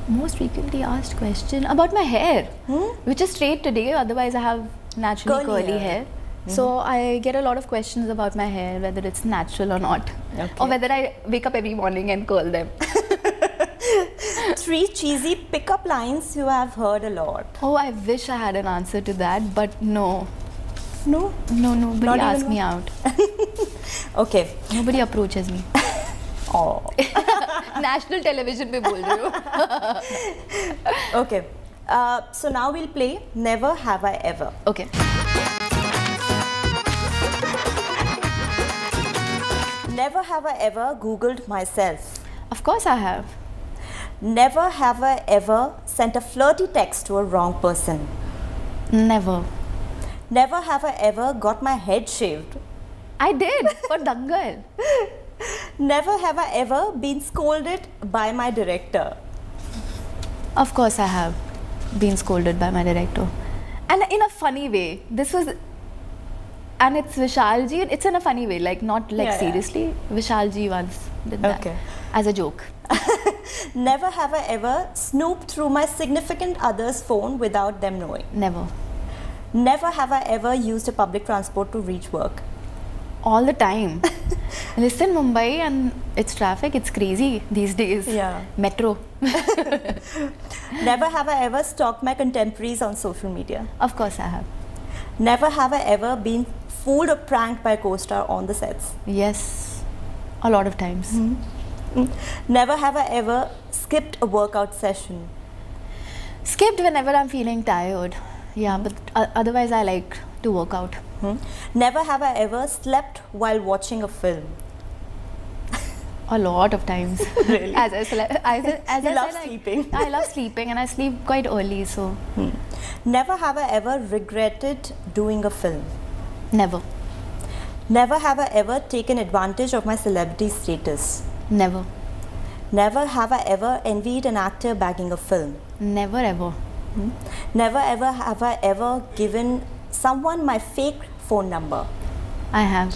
Most frequently asked question about my hair, which is straight today, otherwise I have naturally curly hair. So I get a lot of questions about my hair, whether it's natural or not, or whether I wake up every morning and curl them. 3 cheesy pickup lines you have heard a lot. Oh, I wish I had an answer to that, but no. No? No, nobody Not asks even me out. Okay. Nobody approaches me. Oh. National television पे बोल रही हो. Okay. So now we'll play Never Have I Ever. Okay. Never have I ever Googled myself. Of course I have. Never have I ever sent a flirty text to a wrong person. Never. Never have I ever got my head shaved. I did for Dangal. Never have I ever been scolded by my director. Of course I have been scolded by my director. And in a funny way. This was, and it's Vishalji, it's in a funny way, like not like seriously. Vishalji once did that as a joke. Never have I ever snooped through my significant other's phone without them knowing. Never. Never have I ever used a public transport to reach work. All the time. Listen, Mumbai and its traffic, it's crazy these days. Yeah. Metro. Never have I ever stalked my contemporaries on social media. Of course I have. Never have I ever been fooled or pranked by a co-star on the sets. Yes. A lot of times. Never have I ever skipped a workout session. Skipped whenever I'm feeling tired. Yeah, but otherwise I like to work out. Never have I ever slept while watching a film. A lot of times. Really? As I love sleeping. I love sleeping and I sleep quite early, so. Never have I ever regretted doing a film. Never. Never have I ever taken advantage of my celebrity status. Never. Never have I ever envied an actor bagging a film. Never ever. Never ever have I ever given someone my fake phone number. I have.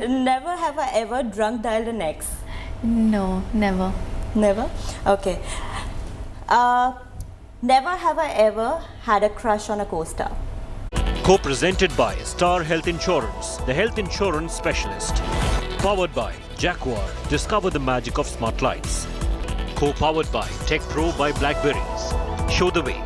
Never have I ever drunk dialed an ex. No, never. Never? Okay. Never have I ever had a crush on a co-star. Co-presented by Star Health Insurance, the health insurance specialist. Powered by Jaguar, discover the magic of smart lights. Co-powered by Tech Pro by Blackberries. Show the way.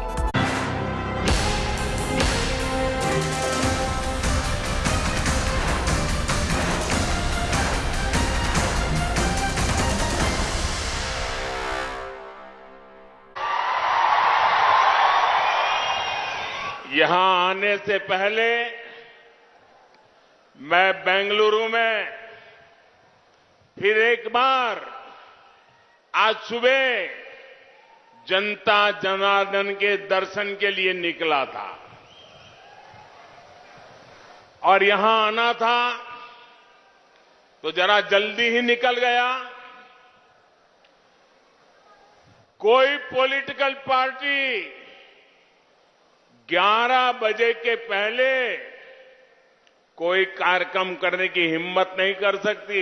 यहां आने से पहले मैं बेंगलुरु में फिर एक बार आज सुबह जनता जनार्दन के दर्शन के लिए निकला था और यहां आना था तो जरा जल्दी ही निकल गया। कोई पॉलिटिकल पार्टी 11 बजे के पहले कोई कार्यक्रम करने की हिम्मत नहीं कर सकती।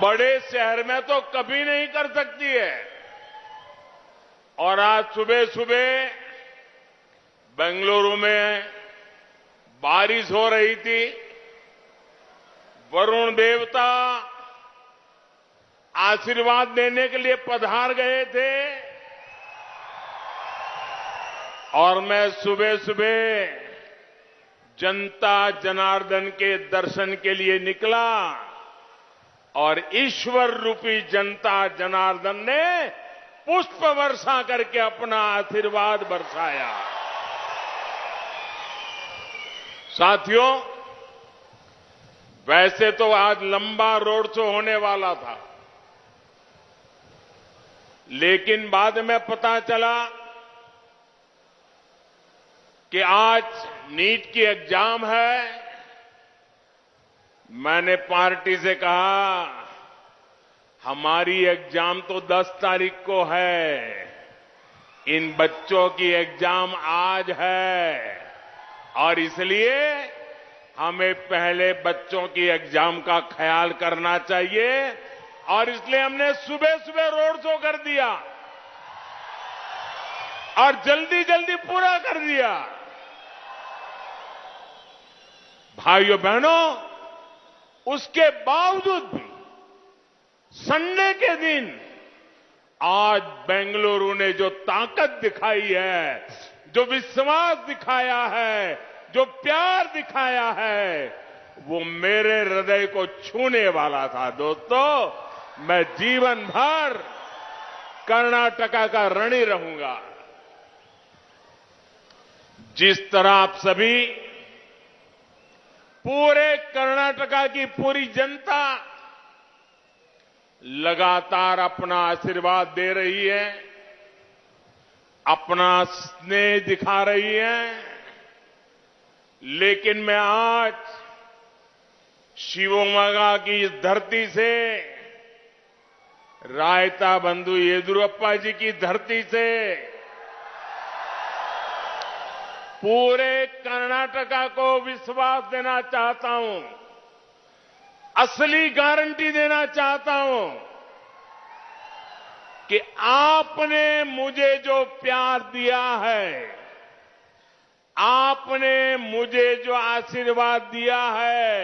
बड़े शहर में तो कभी नहीं कर सकती है। और आज सुबह सुबह बेंगलुरु में बारिश हो रही थी। वरुण देवता आशीर्वाद देने के लिए पधार गए थे और मैं सुबह सुबह जनता जनार्दन के दर्शन के लिए निकला और ईश्वर रूपी जनता जनार्दन ने पुष्प वर्षा करके अपना आशीर्वाद बरसाया। साथियों, वैसे तो आज लंबा रोड शो होने वाला था, लेकिन बाद में पता चला कि आज नीट की एग्जाम है। मैंने पार्टी से कहा हमारी एग्जाम तो 10 तारीख को है, इन बच्चों की एग्जाम आज है और इसलिए हमें पहले बच्चों की एग्जाम का ख्याल करना चाहिए और इसलिए हमने सुबह सुबह रोड शो कर दिया और जल्दी जल्दी पूरा कर दिया। भाइयों बहनों, उसके बावजूद भी संडे के दिन आज बेंगलुरु ने जो ताकत दिखाई है, जो विश्वास दिखाया है, जो प्यार दिखाया है, वो मेरे हृदय को छूने वाला था। दोस्तों, मैं जीवन भर कर्नाटका का ऋणी रहूंगा। जिस तरह आप सभी, पूरे कर्नाटका की पूरी जनता लगातार अपना आशीर्वाद दे रही है, अपना स्नेह दिखा रही है, लेकिन मैं आज शिवमोगा की इस धरती से, रायता बंधु येदियुरप्पा जी की धरती से पूरे कर्नाटका को विश्वास देना चाहता हूं, असली गारंटी देना चाहता हूं कि आपने मुझे जो प्यार दिया है, आपने मुझे जो आशीर्वाद दिया है,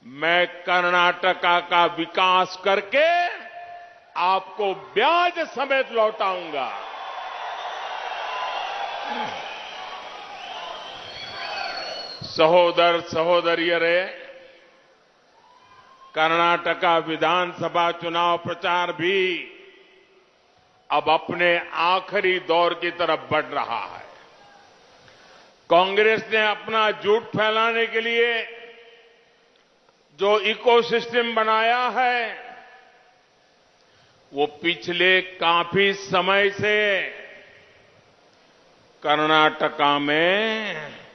मैं कर्नाटका का विकास करके आपको ब्याज समेत लौटाऊंगा। सहोदर सहोदरियरे, कर्नाटका विधानसभा चुनाव प्रचार भी अब अपने आखिरी दौर की तरफ बढ़ रहा है। कांग्रेस ने अपना झूठ फैलाने के लिए जो इकोसिस्टम बनाया है, वो पिछले काफी समय से कर्नाटका में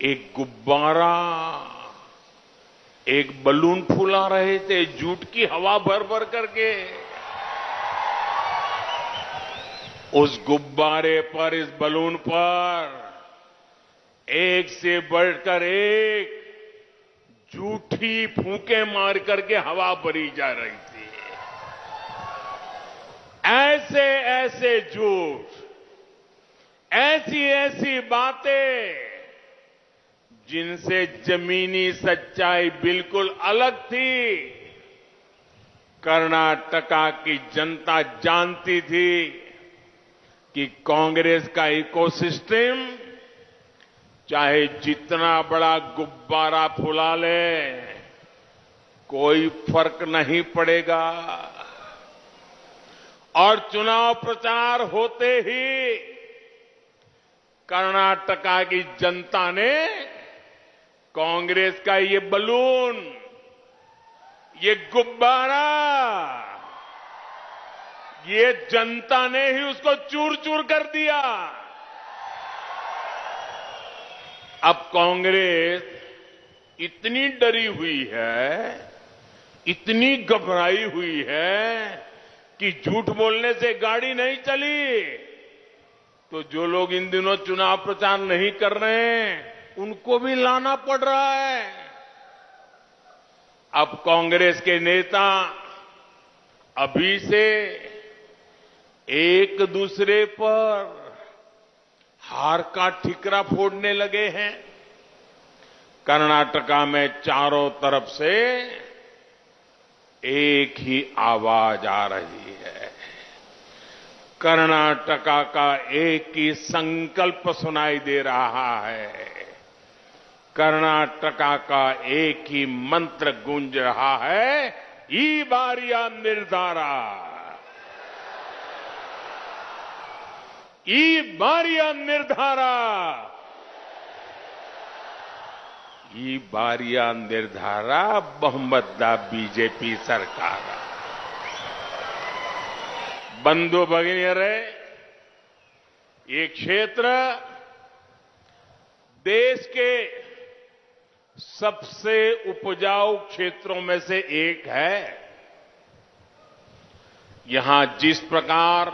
एक गुब्बारा, एक बलून फुला रहे थे, झूठ की हवा भर भर करके। उस गुब्बारे पर, इस बलून पर एक से बढ़कर एक झूठी फूंके मार करके हवा भरी जा रही थी। ऐसे ऐसे झूठ, ऐसी ऐसी बातें जिनसे जमीनी सच्चाई बिल्कुल अलग थी, कर्नाटका की जनता जानती थी कि कांग्रेस का इकोसिस्टम चाहे जितना बड़ा गुब्बारा फुला ले, कोई फर्क नहीं पड़ेगा। और चुनाव प्रचार होते ही कर्नाटका की जनता ने कांग्रेस का ये बलून, ये गुब्बारा, ये जनता ने ही उसको चूर चूर कर दिया। अब कांग्रेस इतनी डरी हुई है, इतनी घबराई हुई है कि झूठ बोलने से गाड़ी नहीं चली। तो जो लोग इन दिनों चुनाव प्रचार नहीं कर रहे हैं, उनको भी लाना पड़ रहा है। अब कांग्रेस के नेता अभी से एक दूसरे पर हार का ठिकरा फोड़ने लगे हैं। कर्नाटका में चारों तरफ से एक ही आवाज आ रही है, कर्नाटका का एक ही संकल्प सुनाई दे रहा है, कर्नाटका का एक ही मंत्र गूंज रहा है, ई बारिया निर्धारा, ई बारिया निर्धारा, ಈ ಬಾರಿಯ ನಿರ್ಧಾರ ಬಹುಮತದ ಬಿಜೆಪಿ ಸರ್ಕಾರ। बंधु भगिनियरे, ये क्षेत्र देश के सबसे उपजाऊ क्षेत्रों में से एक है। यहां जिस प्रकार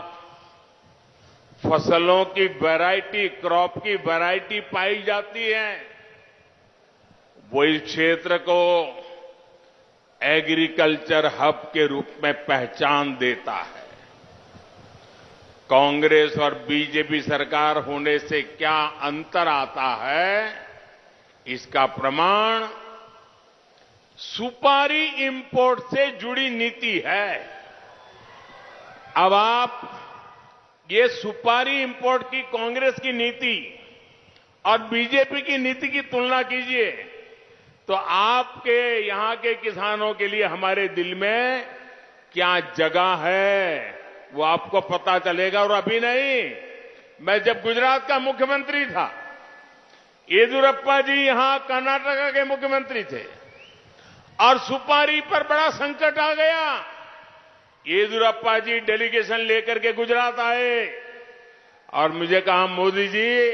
फसलों की वैरायटी, क्रॉप की वैरायटी पाई जाती है, वो इस क्षेत्र को एग्रीकल्चर हब के रूप में पहचान देता है। कांग्रेस और बीजेपी सरकार होने से क्या अंतर आता है, इसका प्रमाण सुपारी इंपोर्ट से जुड़ी नीति है। अब आप ये सुपारी इंपोर्ट की कांग्रेस की नीति और बीजेपी की नीति की तुलना कीजिए, तो आपके यहां के किसानों के लिए हमारे दिल में क्या जगह है वो आपको पता चलेगा। और अभी नहीं, मैं जब गुजरात का मुख्यमंत्री था, येदियुरप्पा जी यहां कर्नाटका के मुख्यमंत्री थे और सुपारी पर बड़ा संकट आ गया। येदियुरप्पा जी डेलीगेशन लेकर के गुजरात आए और मुझे कहा, मोदी जी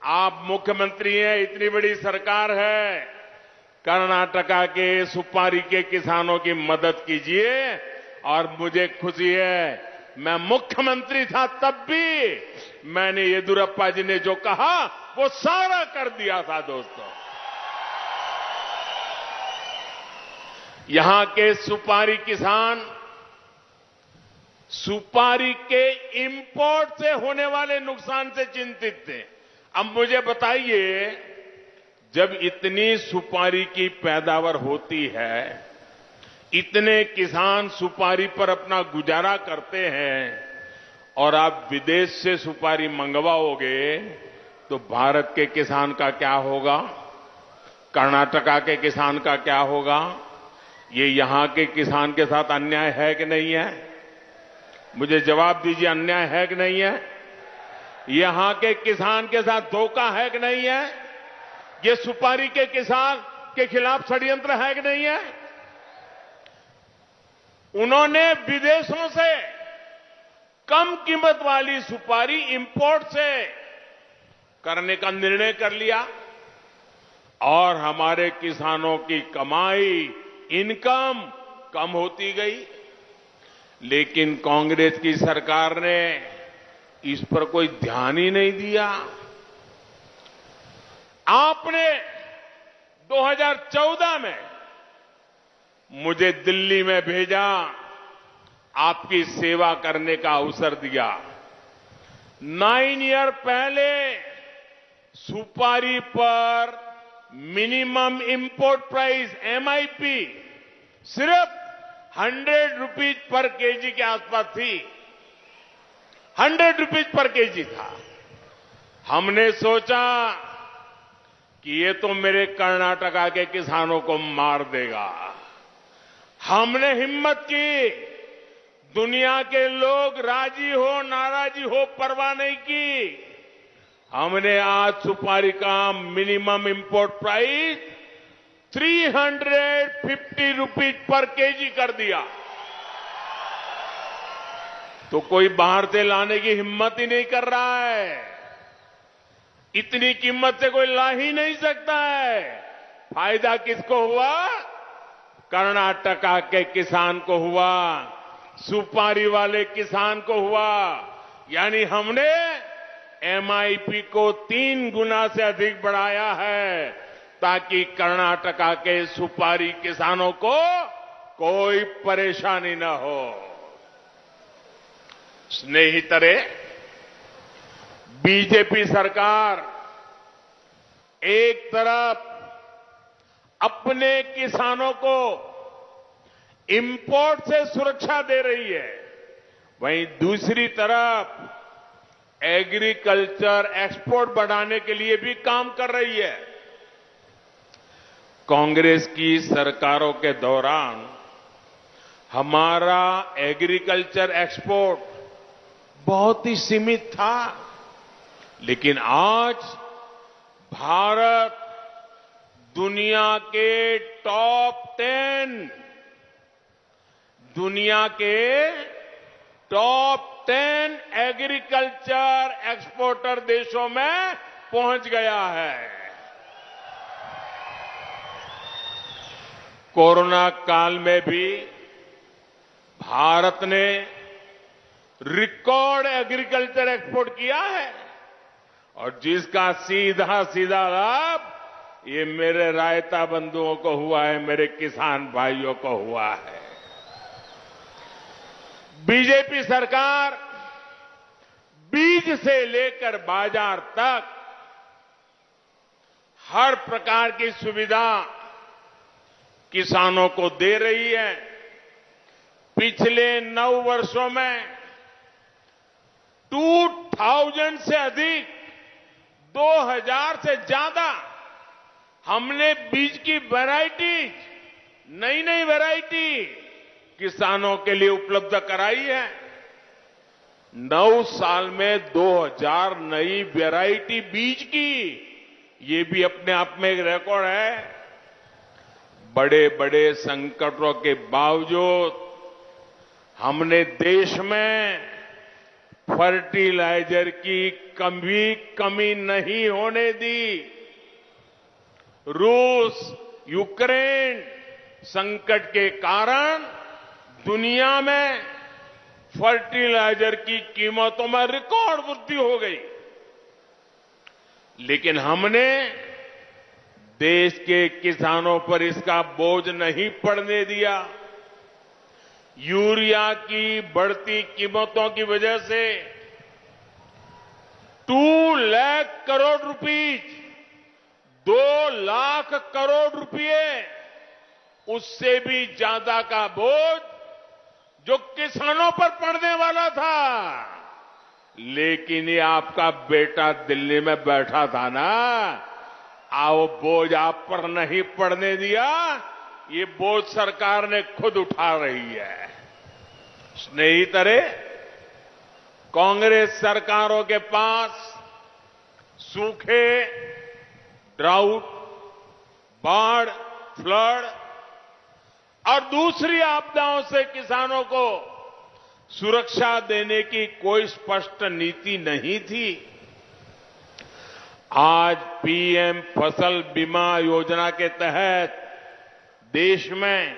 आप मुख्यमंत्री हैं, इतनी बड़ी सरकार है, कर्नाटका के सुपारी के किसानों की मदद कीजिए। और मुझे खुशी है, मैं मुख्यमंत्री था तब भी मैंने येदियुरप्पा जी ने जो कहा वो सारा कर दिया था। दोस्तों, यहां के सुपारी किसान सुपारी के इंपोर्ट से होने वाले नुकसान से चिंतित थे। अब मुझे बताइए, जब इतनी सुपारी की पैदावार होती है, इतने किसान सुपारी पर अपना गुजारा करते हैं और आप विदेश से सुपारी मंगवाओगे तो भारत के किसान का क्या होगा, कर्नाटका के किसान का क्या होगा? ये यहां के किसान के साथ अन्याय है कि नहीं है? मुझे जवाब दीजिए, अन्याय है कि नहीं है? यहां के किसान के साथ धोखा है कि नहीं है? ये सुपारी के किसान के खिलाफ षड्यंत्र है कि नहीं है? उन्होंने विदेशों से कम कीमत वाली सुपारी इंपोर्ट से करने का निर्णय कर लिया और हमारे किसानों की कमाई, इनकम कम होती गई। लेकिन कांग्रेस की सरकार ने इस पर कोई ध्यान ही नहीं दिया। आपने 2014 में मुझे दिल्ली में भेजा, आपकी सेवा करने का अवसर दिया। 9 ईयर पहले सुपारी पर मिनिमम इंपोर्ट प्राइस MIP सिर्फ 100 रुपीज पर केजी के आसपास थी। 100 रुपीज पर केजी था। हमने सोचा कि ये तो मेरे कर्नाटका के किसानों को मार देगा। हमने हिम्मत की, दुनिया के लोग राजी हो नाराजी हो परवाह नहीं की। हमने आज सुपारी का minimum import price 350 rupees per KG कर दिया। तो कोई बाहर से लाने की हिम्मत ही नहीं कर रहा है। इतनी कीमत से कोई ला ही नहीं सकता है। फायदा किसको हुआ? कर्नाटका के किसान को हुआ, सुपारी वाले किसान को हुआ। यानी हमने MIP को 3 गुना से अधिक बढ़ाया है ताकि कर्नाटका के सुपारी किसानों को कोई परेशानी न हो। स्नेहितरे, बीजेपी सरकार एक तरफ अपने किसानों को इंपोर्ट से सुरक्षा दे रही है, वहीं दूसरी तरफ एग्रीकल्चर एक्सपोर्ट बढ़ाने के लिए भी काम कर रही है। कांग्रेस की सरकारों के दौरान हमारा एग्रीकल्चर एक्सपोर्ट बहुत ही सीमित था, लेकिन आज भारत दुनिया के टॉप 10 एग्रीकल्चर एक्सपोर्टर देशों में पहुंच गया है। कोरोना काल में भी भारत ने रिकॉर्ड एग्रीकल्चर एक्सपोर्ट किया है और जिसका सीधा सीधा लाभ ये मेरे रायता बंधुओं को हुआ है, मेरे किसान भाइयों को हुआ है। बीजेपी सरकार बीज से लेकर बाजार तक हर प्रकार की सुविधा किसानों को दे रही है। पिछले 9 वर्षों में 2000 से अधिक, 2000 से ज्यादा हमने बीज की वैरायटी, नई नई वैरायटी किसानों के लिए उपलब्ध कराई है। 9 साल में 2000 नई वैरायटी बीज की, ये भी अपने आप में एक रिकॉर्ड है। बड़े बड़े संकटों के बावजूद हमने देश में फर्टिलाइजर की कमी नहीं होने दी। रूस, यूक्रेन संकट के कारण दुनिया में फर्टिलाइजर की कीमतों में रिकॉर्ड वृद्धि हो गई, लेकिन हमने देश के किसानों पर इसका बोझ नहीं पड़ने दिया। यूरिया की बढ़ती कीमतों की वजह से 2 लाख करोड़ रुपीज, 2 लाख करोड़ रुपए, उससे भी ज्यादा का बोझ जो किसानों पर पड़ने वाला था, लेकिन ये आपका बेटा दिल्ली में बैठा था ना, वो बोझ आप पर नहीं पड़ने दिया। ये बोझ सरकार ने खुद उठा रही है। स्नेहितरे, कांग्रेस सरकारों के पास सूखे, ड्राउट, बाढ़, फ्लड और दूसरी आपदाओं से किसानों को सुरक्षा देने की कोई स्पष्ट नीति नहीं थी। आज पीएम फसल बीमा योजना के तहत देश में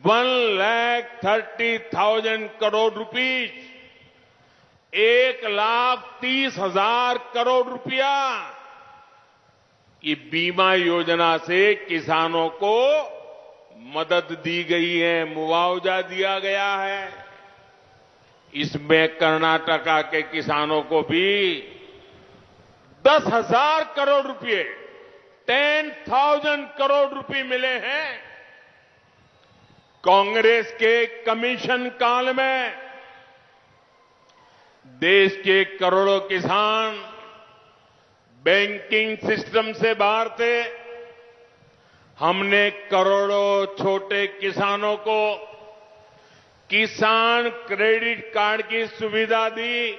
1,30,000 करोड़ रुपीज, 1,30,000 करोड़ रुपया, ये बीमा योजना से किसानों को मदद दी गई है, मुआवजा दिया गया है। इसमें कर्नाटका के किसानों को भी 10,000 करोड़ रुपए, 10,000 करोड़ रुपए मिले हैं। कांग्रेस के कमीशन काल में देश के करोड़ों किसान बैंकिंग सिस्टम से बाहर थे। हमने करोड़ों छोटे किसानों को किसान क्रेडिट कार्ड की सुविधा दी।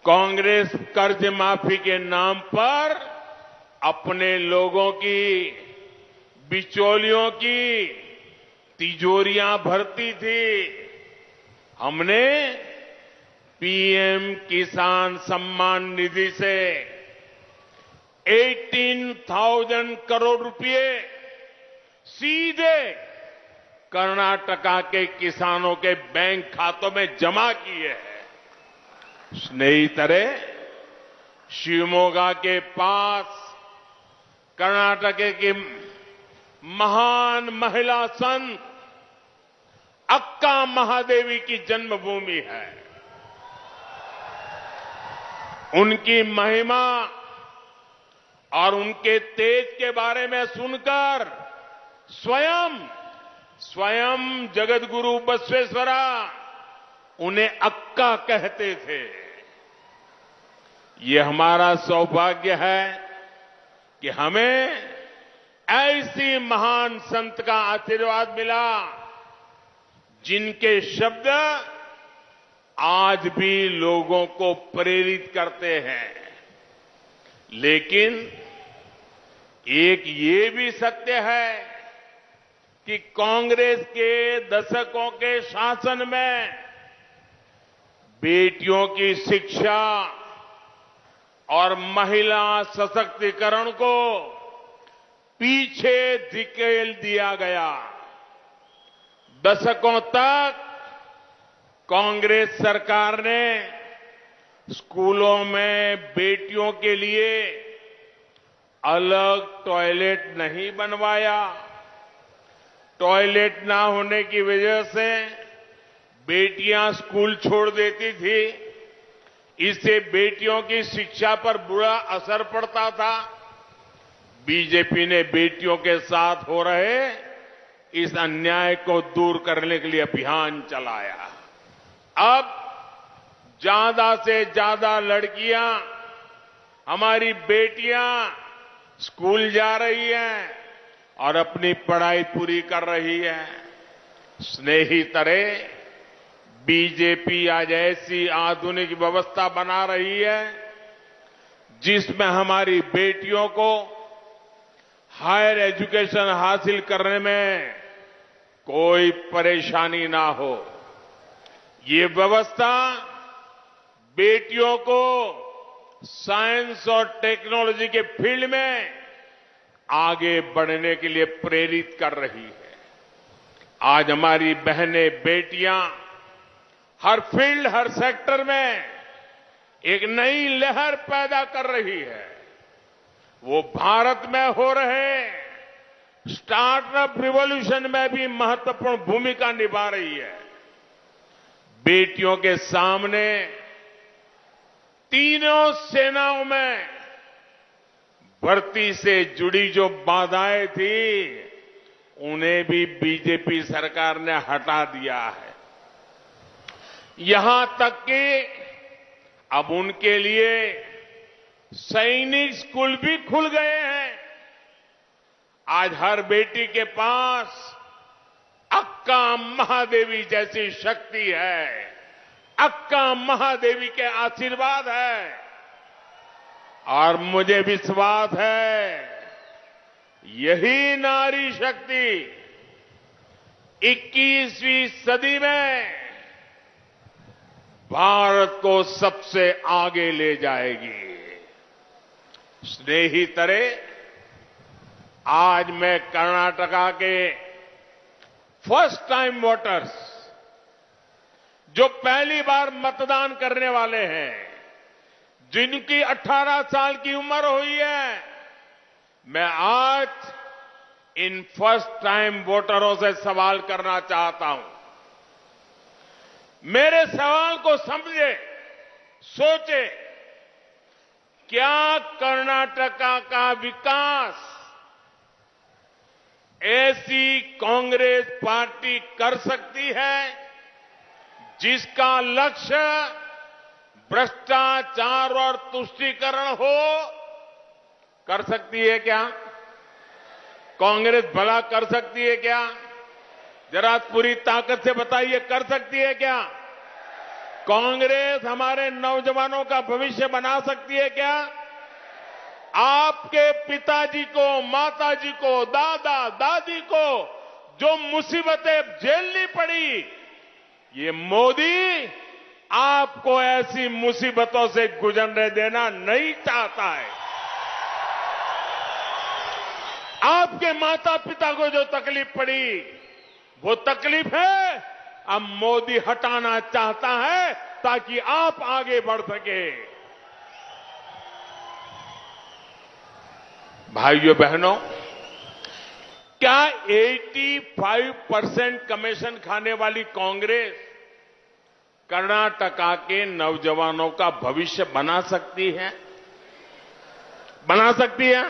कांग्रेस कर्ज माफी के नाम पर अपने लोगों की, बिचौलियों की तिजोरियां भरती थी। हमने पीएम किसान सम्मान निधि से 18,000 करोड़ रुपए सीधे कर्नाटका के किसानों के बैंक खातों में जमा किए हैं। स्नेहितरे, शिवमोगा के पास कर्नाटक की महान महिला संत अक्का महादेवी की जन्मभूमि है। उनकी महिमा और उनके तेज के बारे में सुनकर स्वयं जगतगुरु बसवेश्वरा उन्हें अक्का कहते थे। ये हमारा सौभाग्य है कि हमें ऐसी महान संत का आशीर्वाद मिला, जिनके शब्द आज भी लोगों को प्रेरित करते हैं। लेकिन एक ये भी सत्य है कि कांग्रेस के दशकों के शासन में बेटियों की शिक्षा, और महिला सशक्तिकरण को पीछे धकेल दिया गया। दशकों तक कांग्रेस सरकार ने स्कूलों में बेटियों के लिए अलग टॉयलेट नहीं बनवाया। टॉयलेट ना होने की वजह से बेटियां स्कूल छोड़ देती थी। इससे बेटियों की शिक्षा पर बुरा असर पड़ता था। बीजेपी ने बेटियों के साथ हो रहे इस अन्याय को दूर करने के लिए अभियान चलाया। अब ज्यादा से ज्यादा लड़कियां, हमारी बेटियां स्कूल जा रही हैं और अपनी पढ़ाई पूरी कर रही है। स्नेहितरे, बीजेपी आज ऐसी आधुनिक व्यवस्था बना रही है जिसमें हमारी बेटियों को हायर एजुकेशन हासिल करने में कोई परेशानी ना हो। ये व्यवस्था बेटियों को साइंस और टेक्नोलॉजी के फील्ड में आगे बढ़ने के लिए प्रेरित कर रही है। आज हमारी बहनें, बेटियां हर फील्ड, हर सेक्टर में एक नई लहर पैदा कर रही है। वो भारत में हो रहे स्टार्टअप रिवॉल्यूशन में भी महत्वपूर्ण भूमिका निभा रही है। बेटियों के सामने तीनों सेनाओं में भर्ती से जुड़ी जो बाधाएं थी, उन्हें भी बीजेपी सरकार ने हटा दिया है। यहां तक कि अब उनके लिए सैनिक स्कूल भी खुल गए हैं। आज हर बेटी के पास अक्का महादेवी जैसी शक्ति है। अक्का महादेवी के आशीर्वाद है और मुझे विश्वास है यही नारी शक्ति 21वीं सदी में भारत को सबसे आगे ले जाएगी। स्नेहितरे, आज मैं कर्नाटका के फर्स्ट टाइम वोटर्स, जो पहली बार मतदान करने वाले हैं, जिनकी 18 साल की उम्र हुई है, मैं आज इन फर्स्ट टाइम वोटरों से सवाल करना चाहता हूं। मेरे सवाल को समझे, सोचे, क्या कर्नाटका का विकास ऐसी कांग्रेस पार्टी कर सकती है जिसका लक्ष्य भ्रष्टाचार और तुष्टीकरण हो? कर सकती है क्या? कांग्रेस भला कर सकती है क्या? जरा पूरी ताकत से बताइए, कर सकती है क्या? कांग्रेस हमारे नौजवानों का भविष्य बना सकती है क्या? आपके पिताजी को, माताजी को, दादा दादी को जो मुसीबतें झेलनी पड़ी, ये मोदी आपको ऐसी मुसीबतों से गुजरने देना नहीं चाहता है। आपके माता पिता को जो तकलीफ पड़ी, वो तकलीफ है अब मोदी हटाना चाहता है ताकि आप आगे बढ़ सके। भाइयों बहनों, क्या 85% कमीशन खाने वाली कांग्रेस कर्नाटका के नौजवानों का भविष्य बना सकती है? बना सकती है?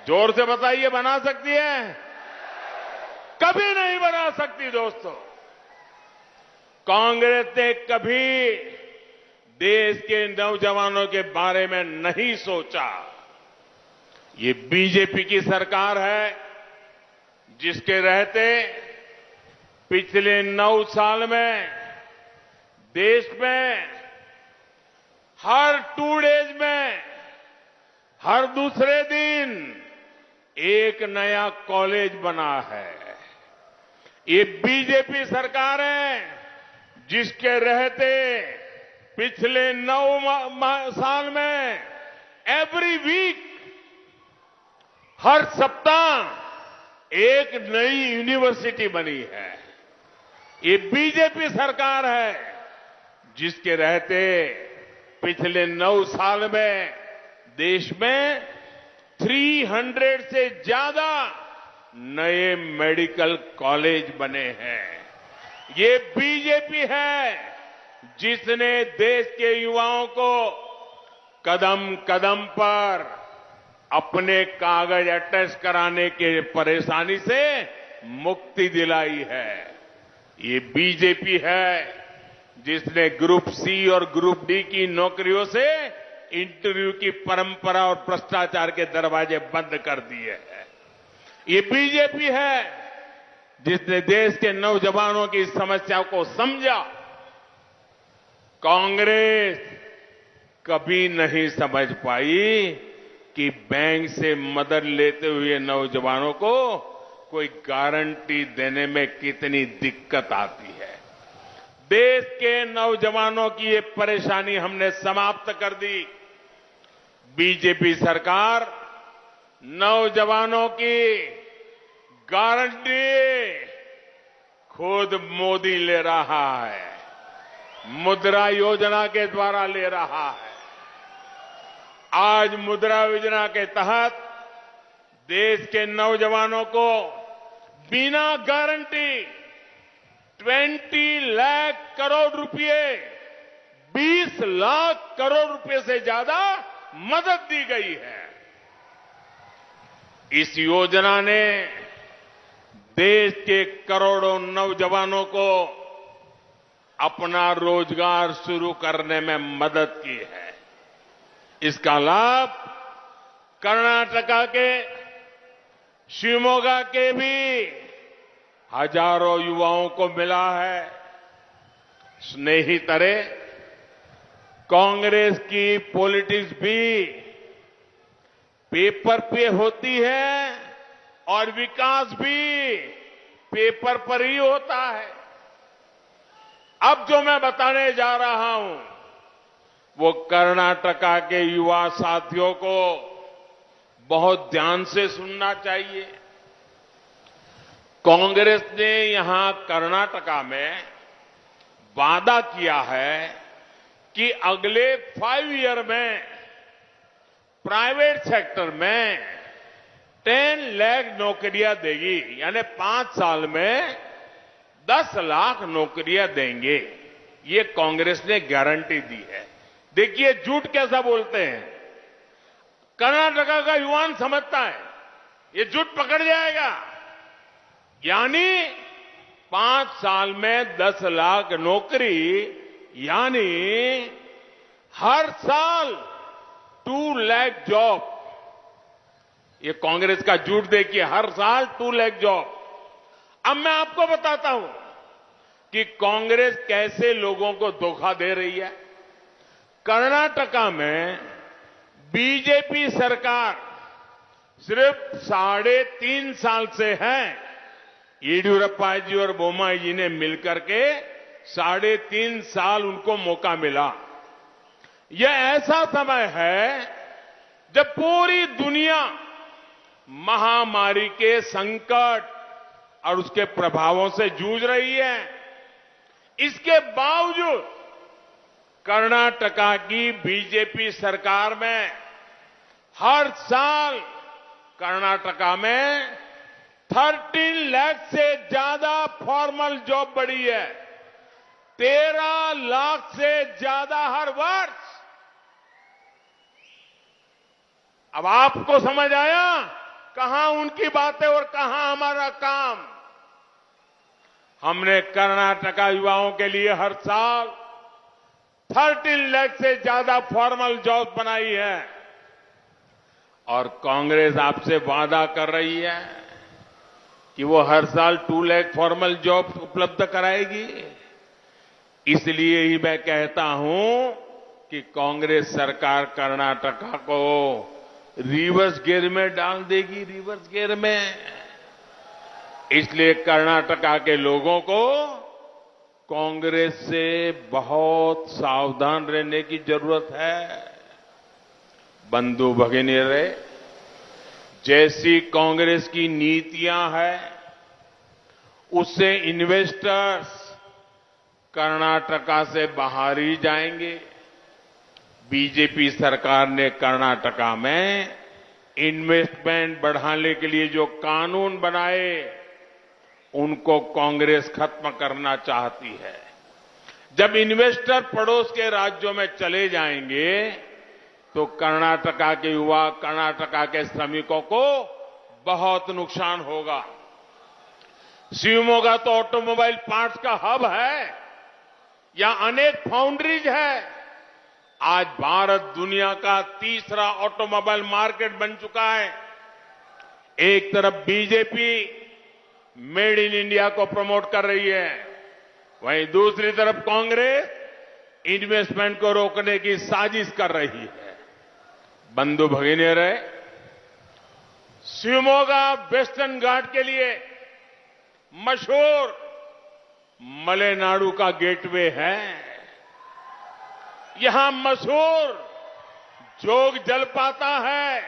जोर से बताइए, बना सकती है? कभी नहीं बना सकती दोस्तों। कांग्रेस ने कभी देश के नौजवानों के बारे में नहीं सोचा। ये बीजेपी की सरकार है जिसके रहते पिछले 9 साल में देश में हर 2 डेज में, हर दूसरे दिन एक नया कॉलेज बना है। ये बीजेपी सरकार है जिसके रहते पिछले 9 साल में एवरी वीक, हर सप्ताह एक नई यूनिवर्सिटी बनी है। ये बीजेपी सरकार है जिसके रहते पिछले 9 साल में देश में 300 से ज्यादा नए मेडिकल कॉलेज बने हैं। ये बीजेपी है जिसने देश के युवाओं को कदम कदम पर अपने कागज अटैच कराने के परेशानी से मुक्ति दिलाई है। ये बीजेपी है जिसने ग्रुप सी और ग्रुप डी की नौकरियों से इंटरव्यू की परंपरा और भ्रष्टाचार के दरवाजे बंद कर दिए हैं। ये बीजेपी है जिसने देश के नौजवानों की समस्या को समझा। कांग्रेस कभी नहीं समझ पाई कि बैंक से मदद लेते हुए नौजवानों को कोई गारंटी देने में कितनी दिक्कत आती है। देश के नौजवानों की ये परेशानी हमने समाप्त कर दी। बीजेपी सरकार नौजवानों की गारंटी खुद मोदी ले रहा है, मुद्रा योजना के द्वारा ले रहा है। आज मुद्रा योजना के तहत देश के नौजवानों को बिना गारंटी 20 लाख करोड़ रुपए, 20 लाख करोड़ रुपए से ज्यादा मदद दी गई है। इस योजना ने देश के करोड़ों नौजवानों को अपना रोजगार शुरू करने में मदद की है। इसका लाभ कर्नाटका के शिवमोगा के भी हजारों युवाओं को मिला है। स्नेहितरे, कांग्रेस की पॉलिटिक्स भी पेपर पे होती है और विकास भी पेपर पर ही होता है। अब जो मैं बताने जा रहा हूं वो कर्नाटका के युवा साथियों को बहुत ध्यान से सुनना चाहिए। कांग्रेस ने यहां कर्नाटका में वादा किया है कि अगले 5 ईयर में प्राइवेट सेक्टर में 10 लाख नौकरियां देगी, यानी 5 साल में 10 लाख नौकरियां देंगे। ये कांग्रेस ने गारंटी दी है। देखिए झूठ कैसा बोलते हैं। कर्नाटका का युवान समझता है ये झूठ पकड़ जाएगा, यानी 5 साल में 10 लाख नौकरी, यानी हर साल 2 लाख जॉब। ये कांग्रेस का झूठ देखिए, हर साल 2 लाख जॉब। अब मैं आपको बताता हूं कि कांग्रेस कैसे लोगों को धोखा दे रही है। कर्नाटका में बीजेपी सरकार सिर्फ 3.5 साल से है। येडियुरप्पा जी और बोम्माई जी ने मिलकर के 3.5 साल उनको मौका मिला। यह ऐसा समय है जब पूरी दुनिया महामारी के संकट और उसके प्रभावों से जूझ रही है। इसके बावजूद कर्नाटका की बीजेपी सरकार में हर साल कर्नाटका में 13 लाख से ज्यादा फॉर्मल जॉब बढ़ी है। 13 लाख से ज्यादा हर वर्ष। अब आपको समझ आया कहां उनकी बातें और कहां हमारा काम। हमने कर्नाटका युवाओं के लिए हर साल 13 लाख से ज्यादा फॉर्मल जॉब बनाई है और कांग्रेस आपसे वादा कर रही है कि वो हर साल 2 लाख फॉर्मल जॉब उपलब्ध कराएगी। इसलिए ही मैं कहता हूं कि कांग्रेस सरकार कर्नाटका को रिवर्स गियर में डाल देगी, रिवर्स गियर में। इसलिए कर्नाटका के लोगों को कांग्रेस से बहुत सावधान रहने की जरूरत है। बंधु भगिनीरे, जैसी कांग्रेस की नीतियां हैं, उससे इन्वेस्टर्स कर्नाटका से बाहर ही जाएंगे। बीजेपी सरकार ने कर्नाटका में इन्वेस्टमेंट बढ़ाने के लिए जो कानून बनाए, उनको कांग्रेस खत्म करना चाहती है। जब इन्वेस्टर पड़ोस के राज्यों में चले जाएंगे, तो कर्नाटका के युवा, कर्नाटका के श्रमिकों को बहुत नुकसान होगा। शिवमोगा तो ऑटोमोबाइल पार्ट्स का हब है, यहां अनेक फाउंड्रीज है। आज भारत दुनिया का तीसरा ऑटोमोबाइल मार्केट बन चुका है। एक तरफ बीजेपी मेड इन इंडिया को प्रमोट कर रही है, वहीं दूसरी तरफ कांग्रेस इन्वेस्टमेंट को रोकने की साजिश कर रही है। बंधु भगिनीरे, शिवमोगा वेस्टर्न घाट के लिए मशहूर मलेनाडु का गेटवे है। यहां मशहूर जोग जलपाता है,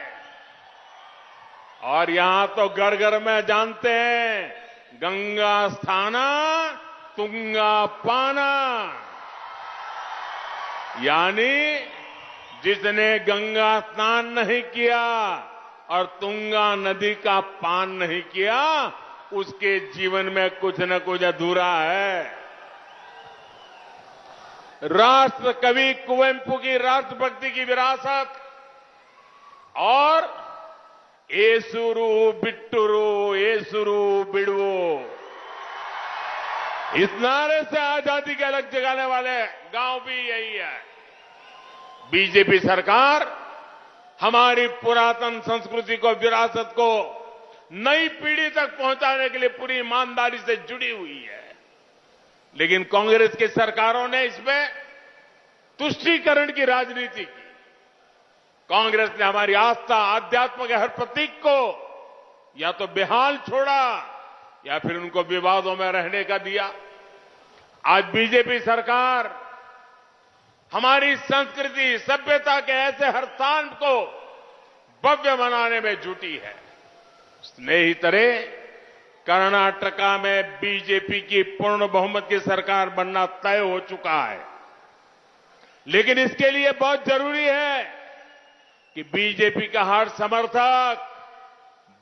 और यहां तो घर घर में जानते हैं, गंगा स्थाना तुंगा पाना, यानी जिसने गंगा स्नान नहीं किया और तुंगा नदी का पान नहीं किया, उसके जीवन में कुछ न कुछ अधूरा है। राष्ट्र कवि कुवेंपु की राष्ट्रभक्ति की विरासत और एसुरु बिट्टुरु एसुरु बिड़वो, इस नारे से आजादी के अलग जगाने वाले गांव भी यही है। बीजेपी सरकार हमारी पुरातन संस्कृति को, विरासत को नई पीढ़ी तक पहुंचाने के लिए पूरी ईमानदारी से जुड़ी हुई है। लेकिन कांग्रेस की सरकारों ने इसमें तुष्टीकरण की राजनीति की। कांग्रेस ने हमारी आस्था, आध्यात्म के हर प्रतीक को या तो बेहाल छोड़ा या फिर उनको विवादों में रहने का दिया। आज बीजेपी सरकार हमारी संस्कृति, सभ्यता के ऐसे हर स्थान को भव्य बनाने में जुटी है। स्नेहितरे, कर्नाटका में बीजेपी की पूर्ण बहुमत की सरकार बनना तय हो चुका है, लेकिन इसके लिए बहुत जरूरी है कि बीजेपी का हर समर्थक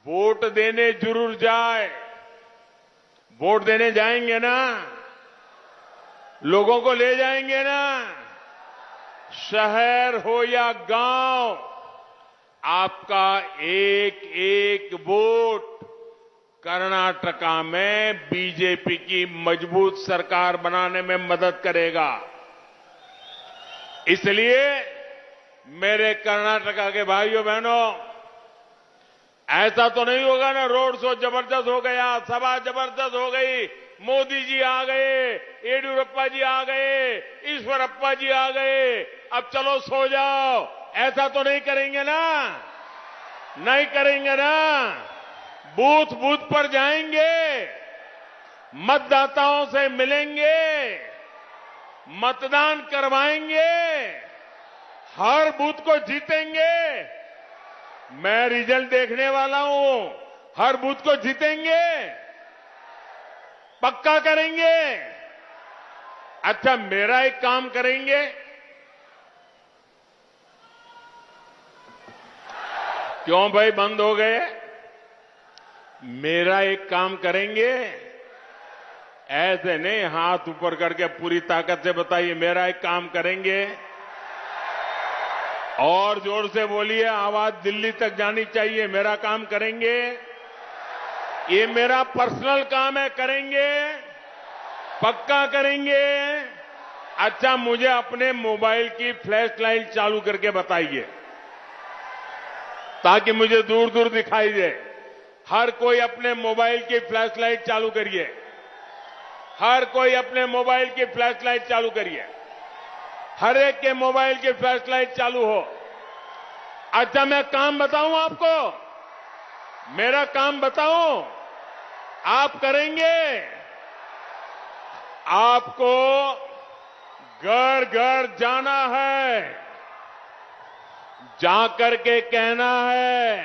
वोट देने जरूर जाए। वोट देने जाएंगे ना? लोगों को ले जाएंगे ना? शहर हो या गांव, आपका एक एक वोट कर्नाटका में बीजेपी की मजबूत सरकार बनाने में मदद करेगा। इसलिए मेरे कर्नाटका के भाइयों बहनों, ऐसा तो नहीं होगा ना रोड शो जबरदस्त हो गया, सभा जबरदस्त हो गई, मोदी जी आ गए, येडियुरप्पा जी आ गए, ईश्वरप्पा जी आ गए, अब चलो सो जाओ, ऐसा तो नहीं करेंगे ना? नहीं करेंगे ना? बूथ बूथ पर जाएंगे, मतदाताओं से मिलेंगे, मतदान करवाएंगे, हर बूथ को जीतेंगे। मैं रिजल्ट देखने वाला हूं, हर बूथ को जीतेंगे, पक्का करेंगे। अच्छा, मेरा एक काम करेंगे, क्यों भाई बंद हो गए? मेरा एक काम करेंगे, ऐसे नहीं हाथ ऊपर करके पूरी ताकत से बताइए, मेरा एक काम करेंगे। और जोर से बोलिए, आवाज दिल्ली तक जानी चाहिए, मेरा काम करेंगे। ये मेरा पर्सनल काम है, करेंगे, पक्का करेंगे। अच्छा, मुझे अपने मोबाइल की फ्लैश लाइट चालू करके बताइए, ताकि मुझे दूर दूर दिखाई दे। हर कोई अपने मोबाइल की फ्लैश लाइट चालू करिए, हर कोई अपने मोबाइल की फ्लैश लाइट चालू करिए, हर एक के मोबाइल की फ्लैश लाइट चालू हो। अच्छा, मैं काम बताऊं आपको, मेरा काम बताऊं, आप करेंगे? आपको घर घर जाना है, जाकर के कहना है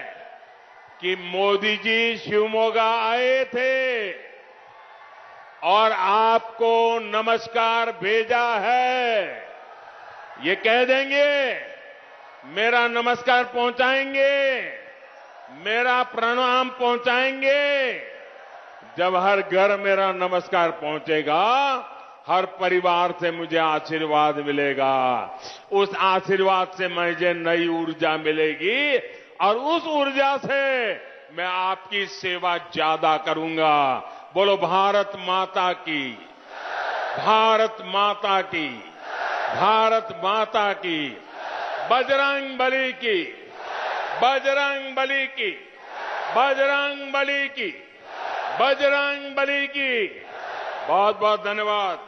कि मोदी जी शिवमोगा आए थे और आपको नमस्कार भेजा है। ये कह देंगे, मेरा नमस्कार पहुंचाएंगे, मेरा प्रणाम पहुंचाएंगे। जब हर घर मेरा नमस्कार पहुंचेगा, हर परिवार से मुझे आशीर्वाद मिलेगा। उस आशीर्वाद से मुझे नई ऊर्जा मिलेगी और उस ऊर्जा से मैं आपकी सेवा ज्यादा करूंगा। बोलो भारत माता की, भारत माता की, भारत माता की, बजरंग बली की, बजरंग बली की, बजरंग बली की, बजरंग बली की। बहुत बहुत धन्यवाद।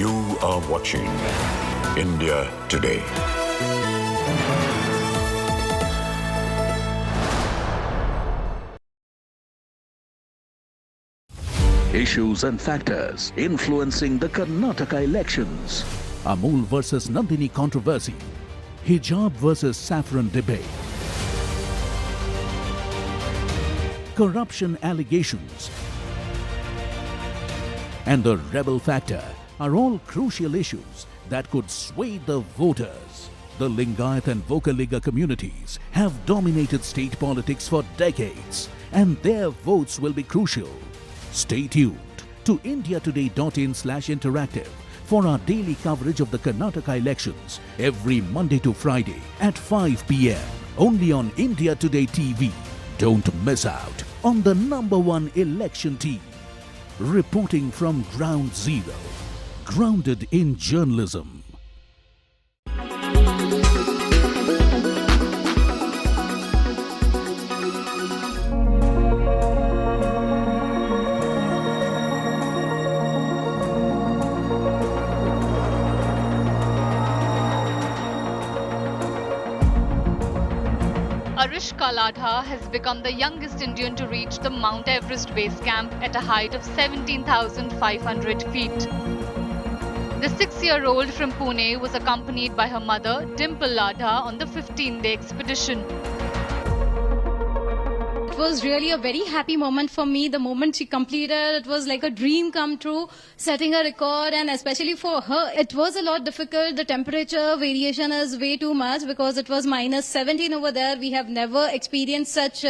You are watching India Today. Issues and factors influencing the Karnataka elections. Amul versus Nandini controversy. Hijab versus saffron debate. Corruption allegations. And the rebel factor are all crucial issues that could sway the voters. The Lingayat and Vokaliga communities have dominated state politics for decades, and their votes will be crucial. Stay tuned to indiatoday.in/interactive for our daily coverage of the Karnataka elections every Monday to Friday at 5 p.m. only on India Today TV. Don't miss out on the #1 election team. Reporting from Ground Zero. Grounded in journalism. Arishka Ladha has become the youngest Indian to reach the Mount Everest base camp at a height of 17,500 feet. The 6-year-old from Pune was accompanied by her mother, Dimple Ladha, on the 15-day expedition. It was really a very happy moment for me. The moment she completed, it was like a dream come true, setting a record, and especially for her, it was a lot difficult. The temperature variation is way too much because it was -17 over there. We have never experienced such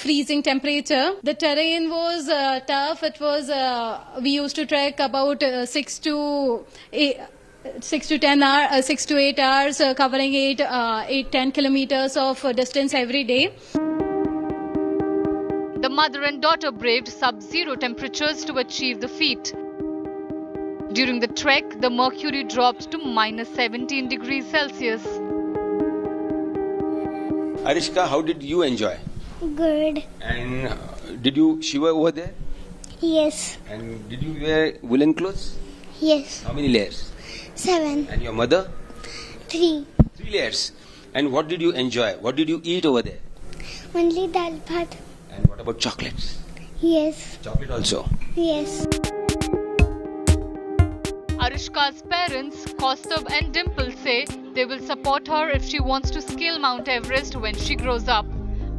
freezing temperature. The terrain was tough. It was we used to trek about 6 to 8 hours, covering 8-10 kilometers of distance every day. The mother and daughter braved sub-zero temperatures to achieve the feat. During the trek, the mercury dropped to -17 degrees Celsius. Arishka, how did you enjoy? Good. And did you shiver over there? Yes. And did you wear woolen clothes? Yes. How many layers? 7. And your mother? 3. 3 layers. And what did you enjoy? What did you eat over there? Only dal bhat. And what about chocolates? Yes. Chocolate also? Yes. Arishka's parents, Kaustav and Dimple, say they will support her if she wants to scale Mount Everest when she grows up.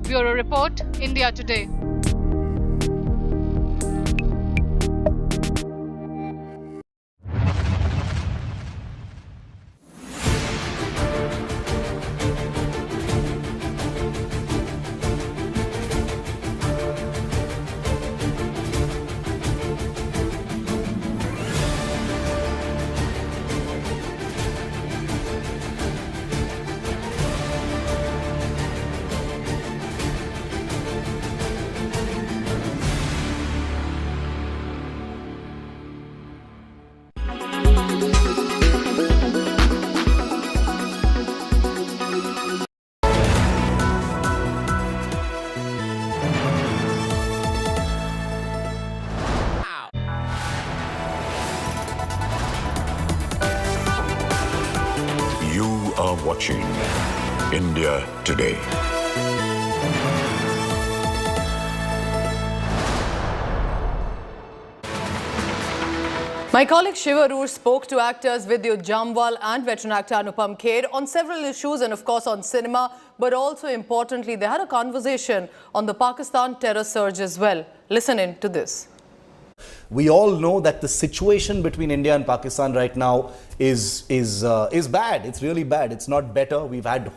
Bureau Report, India Today. watching India Today. My colleague Shiva spoke to actors Vidyut Jamwal and veteran actor Anupam Kher on several issues and of course on cinema, but also importantly they had a conversation on the Pakistan terror surge as well. Listen in to this. We all know that the situation between India and Pakistan right now is bad. It's really bad. It's not better. We've had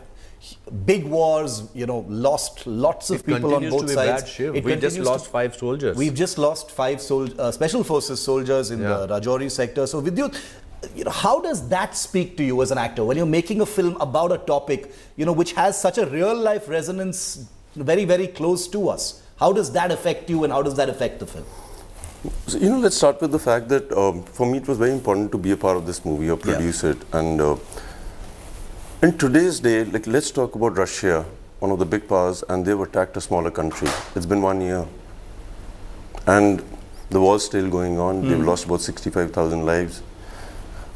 big wars, lost lots of people on both sides. We just lost 5 soldiers. We've just lost 5 special forces soldiers in the Rajouri sector. So Vidyut, how does that speak to you as an actor when you're making a film about a topic, which has such a real life resonance very, very close to us? How does that affect you and how does that affect the film? So, let's start with the fact that for me it was very important to be a part of this movie or produce it. And in today's day, let's talk about Russia, one of the big powers, and they've attacked a smaller country. It's been 1 year. And the war's still going on. They've lost about 65,000 lives.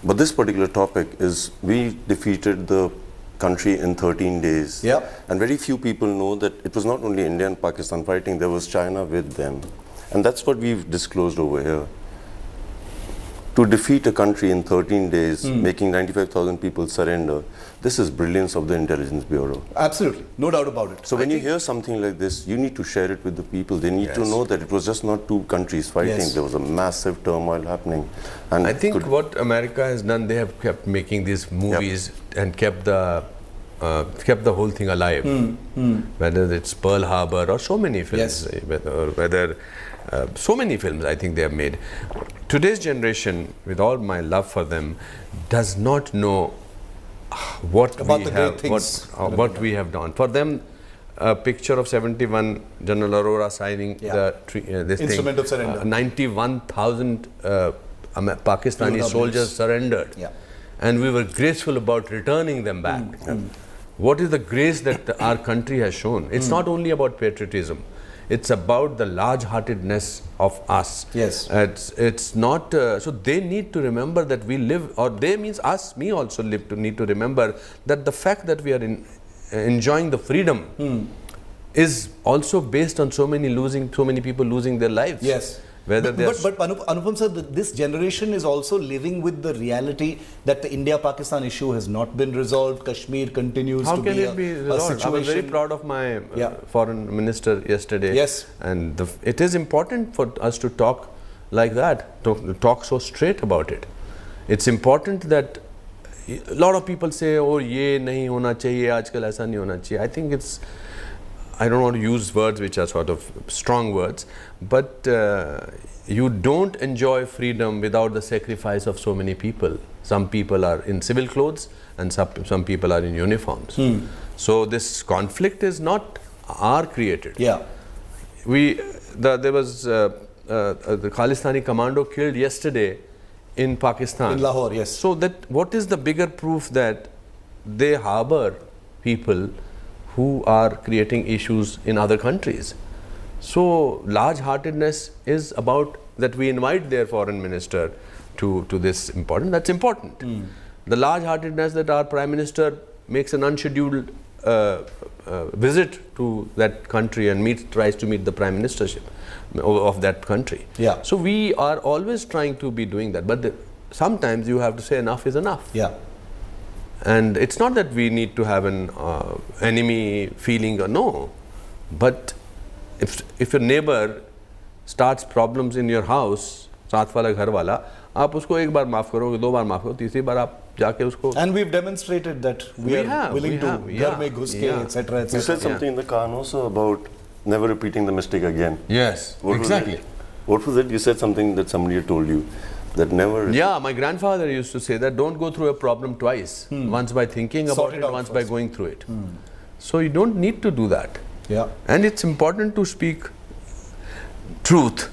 But this particular topic is, we defeated the country in 13 days. And very few people know that it was not only India and Pakistan fighting, there was China with them. And that's what we've disclosed over here. To defeat a country in 13 days, making 95,000 people surrender, this is brilliance of the Intelligence Bureau. Absolutely, no doubt about it. So when you hear something like this, you need to share it with the people. They need to know that it was just not 2 countries fighting. There was a massive turmoil happening. And I think what America has done, they have kept making these movies and kept the whole thing alive. Whether it's Pearl Harbor or so many films, whether so many films I think they have made. Today's generation, with all my love for them, does not know what we have done. For them, a picture of 71 General Arora signing this Instrument of surrender. 91,000 Pakistani soldiers surrendered, and we were graceful about returning them back. What is the grace that our country has shown? It's not only about patriotism. It's about the large-heartedness of us. It's not. So they need to remember that we live, or they means us, me also need to remember that the fact that we are enjoying the freedom is also based on so many people losing their lives. Whether but Anupam sir, this generation is also living with the reality that the India-Pakistan issue has not been resolved. Kashmir continues to be a situation. I was very proud of my foreign minister yesterday. And it is important for us to talk like that, to talk so straight about it. It's important that a lot of people say, oh, ye nahi hona chahiye, aajkal aisa nahi hona chahiye. I think it's, I don't want to use words which are sort of strong words, but you don't enjoy freedom without the sacrifice of so many people. Some people are in civil clothes and some people are in uniforms. So this conflict is not our created. There was the Khalistani commando killed yesterday in Pakistan. In Lahore, yes. So what is the bigger proof that they harbor people who are creating issues in other countries? So large-heartedness is about that we invite their foreign minister to this important. That's important. The large-heartedness that our Prime Minister makes an unscheduled visit to that country and tries to meet the Prime Ministership of that country. So we are always trying to be doing that, but sometimes you have to say enough is enough. And it's not that we need to have an enemy feeling or no, but if your neighbor starts problems in your house, साथ वाला घर वाला, आप उसको एक बार माफ करोगे, 2 बार माफ करो, तीसरी बार आप जाके उसको. And we've demonstrated that we are willing to घर में घुस के, etc. You said something in the car also about never repeating the mistake again. Yes, exactly. What was it? You said something that somebody had told you. That never. Yeah, my grandfather used to say that don't go through a problem twice. Once by thinking about it, once by going through it. So you don't need to do that. And it's important to speak truth.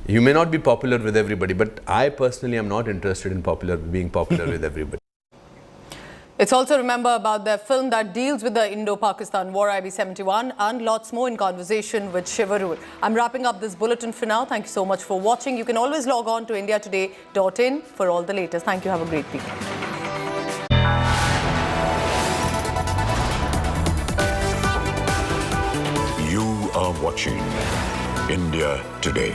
You may not be popular with everybody, but I personally am not interested in being popular with everybody. It's also remember about their film that deals with the Indo-Pakistan War, IB-71, and lots more in conversation with Shiva. I'm wrapping up this bulletin for now. Thank you so much for watching. You can always log on to indiatoday.in for all the latest. Thank you. Have a great week. watching India Today.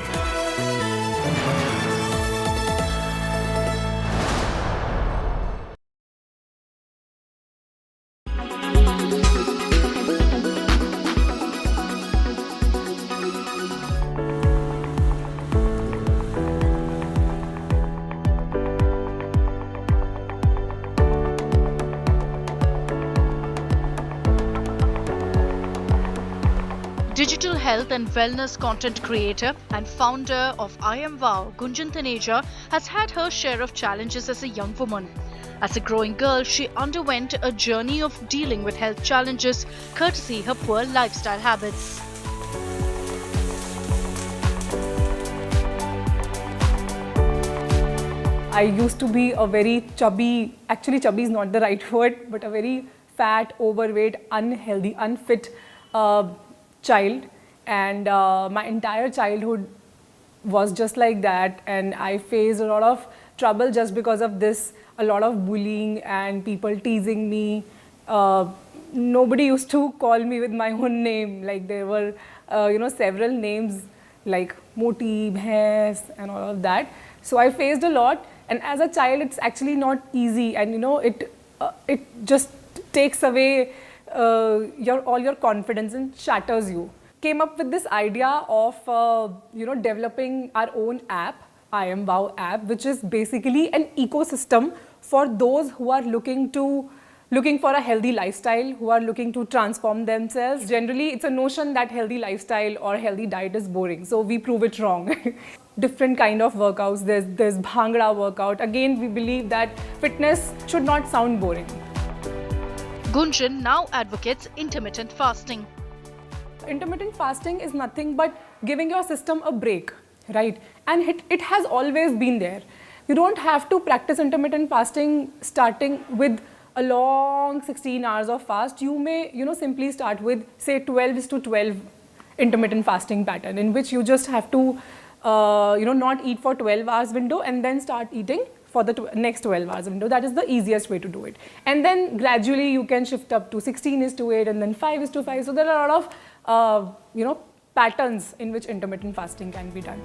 Digital health and wellness content creator and founder of I Am Wow, Gunjan Taneja, has had her share of challenges as a young woman. As a growing girl, she underwent a journey of dealing with health challenges courtesy her poor lifestyle habits. I used to be a very chubby, actually chubby is not the right word, but a very fat, overweight, unhealthy, unfit child, and my entire childhood was just like that, and I faced a lot of trouble just because of this, a lot of bullying and people teasing me. Nobody used to call me with my own name, like there were several names like Moti, Bhains and all of that. So I faced a lot, and as a child it's actually not easy, and it just takes away all your confidence and shatters you. Came up with this idea of developing our own app, I Am Wow app, which is basically an ecosystem for those who are looking for a healthy lifestyle, who are looking to transform themselves. Generally, it's a notion that healthy lifestyle or healthy diet is boring, so we prove it wrong. Different kind of workouts. There's Bhangra workout. Again, we believe that fitness should not sound boring. Gunjan now advocates intermittent fasting. Intermittent fasting is nothing but giving your system a break, right? And it has always been there. You don't have to practice intermittent fasting starting with a long 16 hours of fast. You may, simply start with, say, 12:12 intermittent fasting pattern, in which you just have to, not eat for 12 hours window and then start eating for the next 12 hours window. That is the easiest way to do it. And then gradually you can shift up to 16:8 and then 5:5. So there are a lot of, patterns in which intermittent fasting can be done.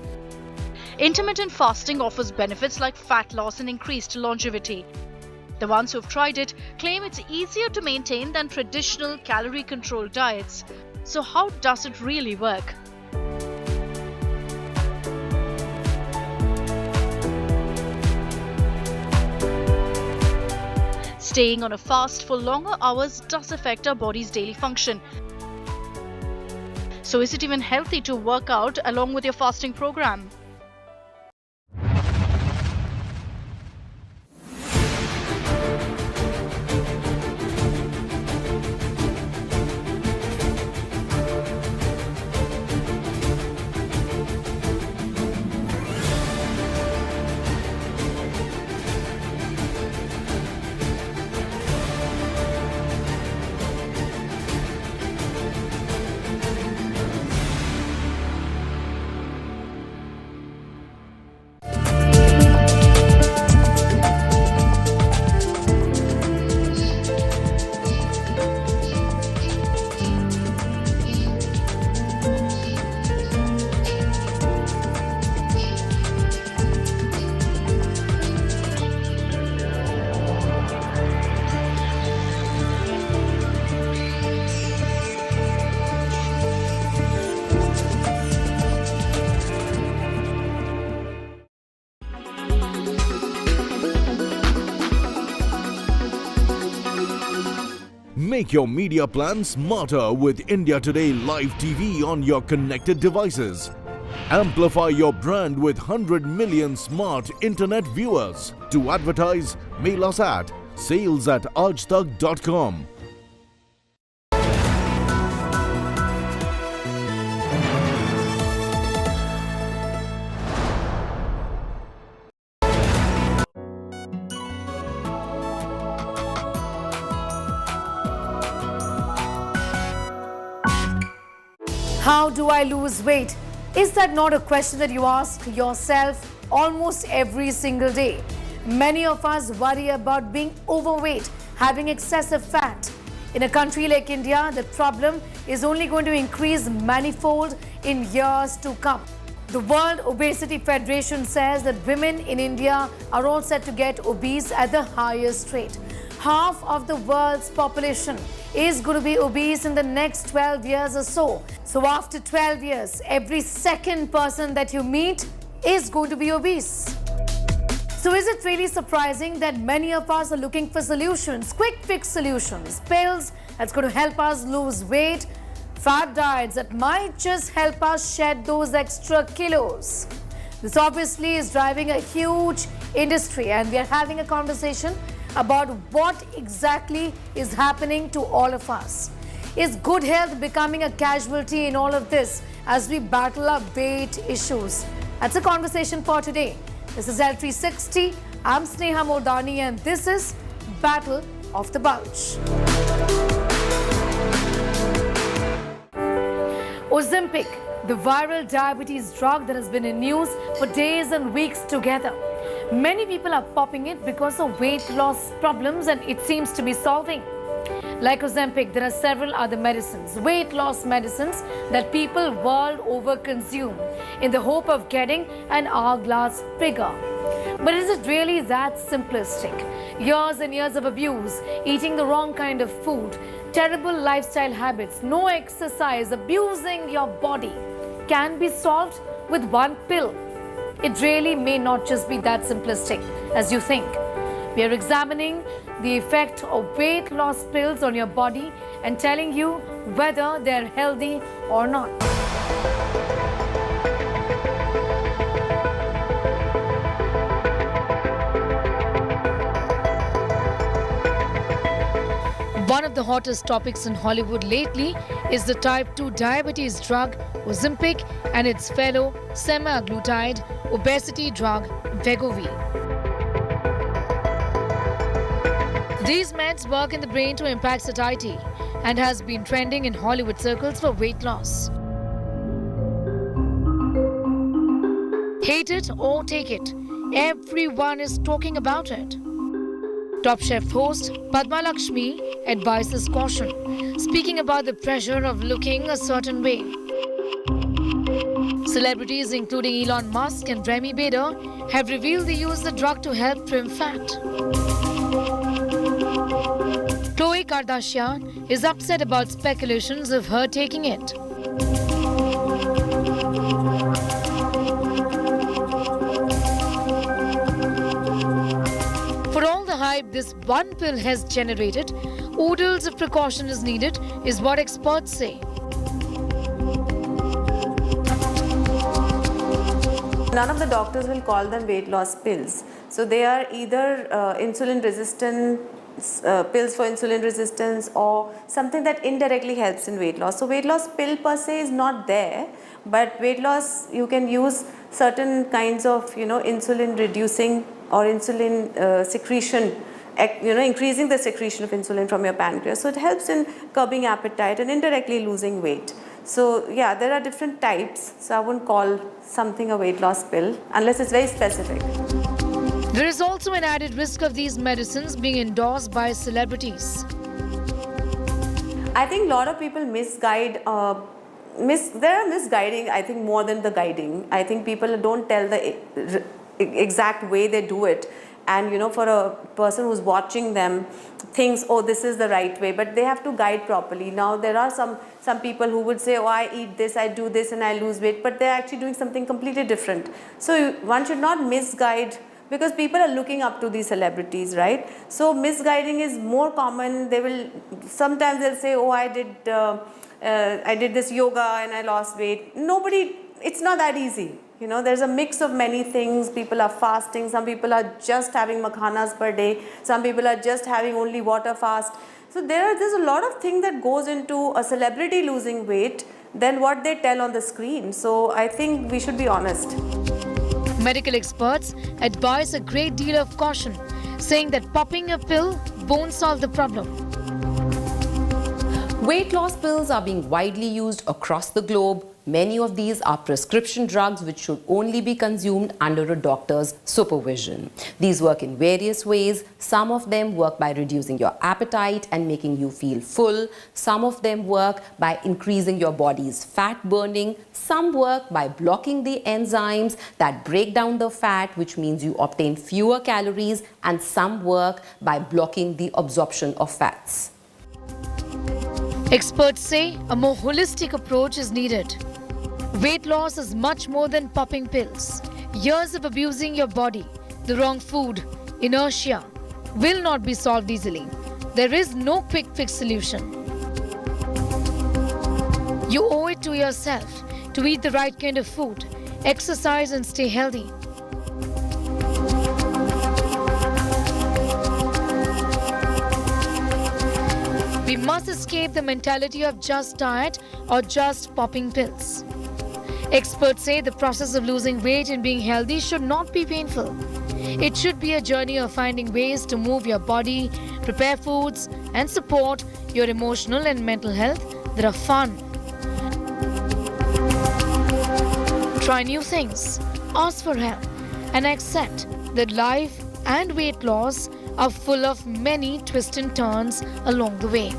Intermittent fasting offers benefits like fat loss and increased longevity. The ones who've tried it claim it's easier to maintain than traditional calorie-controlled diets. So how does it really work? Staying on a fast for longer hours does affect our body's daily function. So is it even healthy to work out along with your fasting program? Make your media plan smarter with India Today Live TV on your connected devices. Amplify your brand with 100 million smart internet viewers. To advertise, mail us at sales@aajtak.com. How do I lose weight? Is that not a question that you ask yourself almost every single day? Many of us worry about being overweight, having excessive fat. In a country like India, the problem is only going to increase manifold in years to come. The World Obesity Federation says that women in India are all set to get obese at the highest rate. Half of the world's population is going to be obese in the next 12 years or so. So after 12 years, every second person that you meet is going to be obese. So is it really surprising that many of us are looking for solutions, quick fix solutions, pills that's going to help us lose weight, fat diets that might just help us shed those extra kilos? This obviously is driving a huge industry, and we are having a conversation about what exactly is happening to all of us. Is good health becoming a casualty in all of this as we battle our weight issues? That's a conversation for today. This is L360. I'm Sneha Modani, and this is Battle of the Bulge. Ozempic, the viral diabetes drug that has been in news for days and weeks together. Many people are popping it because of weight loss problems, and it seems to be solving. Like Ozempic, there are several other medicines, weight loss medicines, that people world over consume in the hope of getting an hourglass figure. But is it really that simplistic? Years and years of abuse, eating the wrong kind of food, terrible lifestyle habits, no exercise, abusing your body can be solved with one pill. It really may not just be that simplistic as you think. We are examining the effect of weight loss pills on your body and telling you whether they're healthy or not. One of the hottest topics in Hollywood lately is the type 2 diabetes drug Ozempic and its fellow semaglutide obesity drug Wegovy. These meds work in the brain to impact satiety and has been trending in Hollywood circles for weight loss. Hate it or take it, everyone is talking about it. Top Chef host Padma Lakshmi advises caution, speaking about the pressure of looking a certain way. Celebrities including Elon Musk and Remy Bader have revealed they use the drug to help trim fat. Khloe Kardashian is upset about speculations of her taking it. For all the hype this one pill has generated, oodles of precaution is needed, is what experts say. None of the doctors will call them weight loss pills. So they are either insulin resistant pills for insulin resistance or something that indirectly helps in weight loss. So weight loss pill per se is not there, but weight loss, you can use certain kinds of insulin reducing or insulin secretion, increasing the secretion of insulin from your pancreas. So it helps in curbing appetite and indirectly losing weight. So yeah, there are different types. So I wouldn't call something a weight loss pill unless it's very specific. There is also an added risk of these medicines being endorsed by celebrities. I think a lot of people misguide. There are misguiding, I think, more than the guiding. I think people don't tell the exact way they do it. And for a person who's watching them thinks, oh, this is the right way, but they have to guide properly. Now there are some people who would say, oh, I eat this, I do this and I lose weight, but they're actually doing something completely different. So one should not misguide, because people are looking up to these celebrities, right? So misguiding is more common. Sometimes they'll say, oh, I did this yoga and I lost weight. It's not that easy. There's a mix of many things. People are fasting. Some people are just having makhanas per day. Some people are just having only water fast. So there's a lot of things that goes into a celebrity losing weight than what they tell on the screen. So I think we should be honest. Medical experts advise a great deal of caution, saying that popping a pill won't solve the problem. Weight loss pills are being widely used across the globe. Many of these are prescription drugs which should only be consumed under a doctor's supervision. These work in various ways. Some of them work by reducing your appetite and making you feel full. Some of them work by increasing your body's fat burning. Some work by blocking the enzymes that break down the fat, which means you obtain fewer calories. And some work by blocking the absorption of fats. Experts say a more holistic approach is needed. Weight loss is much more than popping pills. Years of abusing your body, the wrong food, inertia will not be solved easily. There is no quick fix solution. You owe it to yourself to eat the right kind of food, exercise and stay healthy. We must escape the mentality of just diet or just popping pills. Experts say the process of losing weight and being healthy should not be painful. It should be a journey of finding ways to move your body, prepare foods, and support your emotional and mental health that are fun. Try new things, ask for help, and accept that life and weight loss are full of many twists and turns along the way.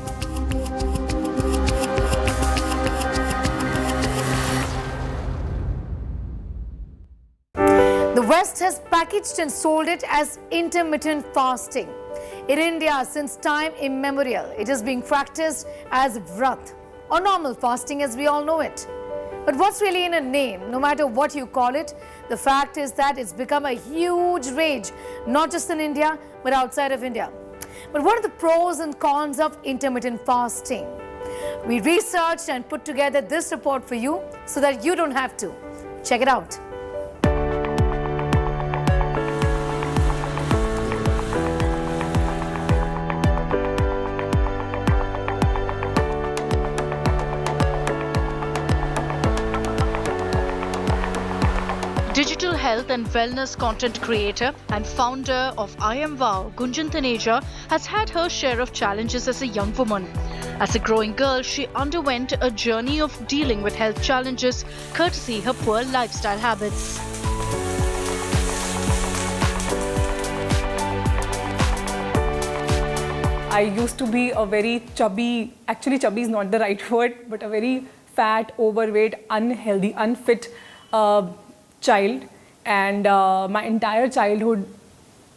The West has packaged and sold it as intermittent fasting. In India, since time immemorial, it is being practiced as vrat, or normal fasting as we all know it. But what's really in a name, no matter what you call it, the fact is that it's become a huge rage, not just in India, but outside of India. But what are the pros and cons of intermittent fasting? We researched and put together this report for you so that you don't have to. Check it out. Digital health and wellness content creator and founder of I Am Wow, Gunjan Taneja, has had her share of challenges as a young woman. As a growing girl, she underwent a journey of dealing with health challenges, courtesy her poor lifestyle habits. I used to be a very chubby, actually chubby is not the right word, but a very fat, overweight, unhealthy, unfit child, and my entire childhood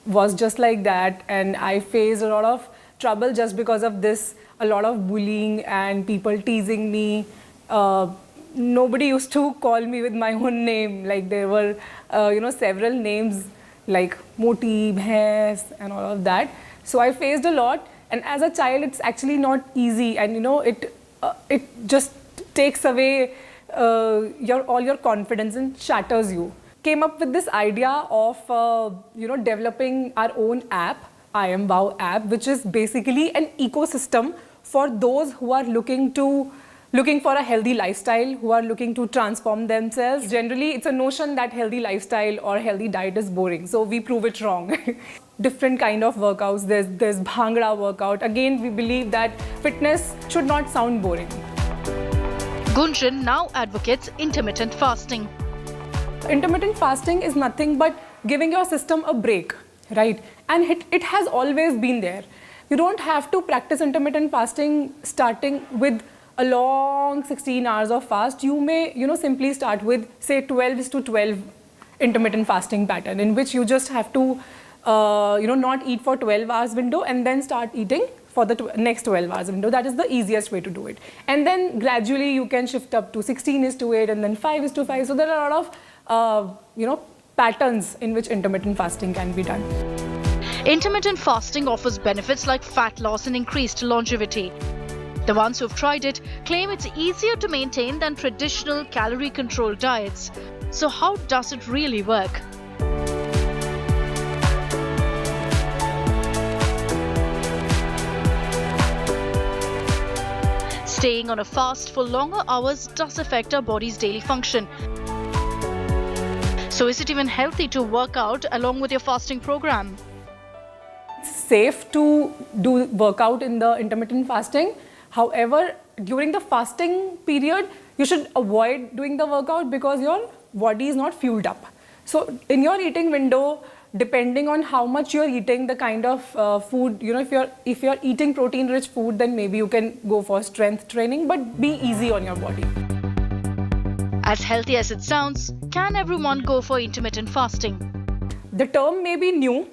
was just like that, and I faced a lot of trouble just because of this, a lot of bullying and people teasing me. Nobody used to call me with my own name, like there were several names like Moti, Bhains and all of that. So I faced a lot, and as a child it's actually not easy, and it just takes away all your confidence and shatters you. Came up with this idea of developing our own app, I Am Wow app, which is basically an ecosystem for those who are looking for a healthy lifestyle, who are looking to transform themselves. Generally, it's a notion that healthy lifestyle or healthy diet is boring, so we prove it wrong. Different kind of workouts. There's Bhangra workout. Again, we believe that fitness should not sound boring. Gunjan now advocates intermittent fasting. Intermittent fasting is nothing but giving your system a break, right? And it has always been there. You don't have to practice intermittent fasting starting with a long 16 hours of fast. You may, simply start with, say, 12:12 intermittent fasting pattern, in which you just have to, not eat for 12 hours window and then start eating for the next 12 hours window. That is the easiest way to do it. And then gradually you can shift up to 16:8 and then 5:5. So there are a lot of, patterns in which intermittent fasting can be done. Intermittent fasting offers benefits like fat loss and increased longevity. The ones who've tried it claim it's easier to maintain than traditional calorie-controlled diets. So how does it really work? Staying on a fast for longer hours does affect our body's daily function. So is it even healthy to work out along with your fasting program? It's safe to do workout in the intermittent fasting. However, during the fasting period, you should avoid doing the workout because your body is not fueled up. So in your eating window, depending on how much you're eating, the kind of food, if you're eating protein-rich food, then maybe you can go for strength training, but be easy on your body. As healthy as it sounds, can everyone go for intermittent fasting? The term may be new,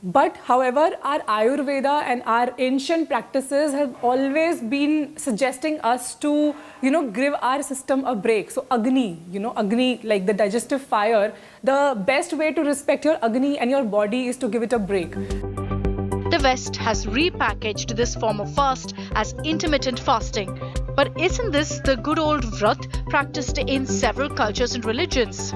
but however, our Ayurveda and our ancient practices have always been suggesting us to, give our system a break. So Agni, Agni, like the digestive fire, the best way to respect your Agni and your body is to give it a break. The West has repackaged this form of fast as intermittent fasting. But isn't this the good old vrat practiced in several cultures and religions?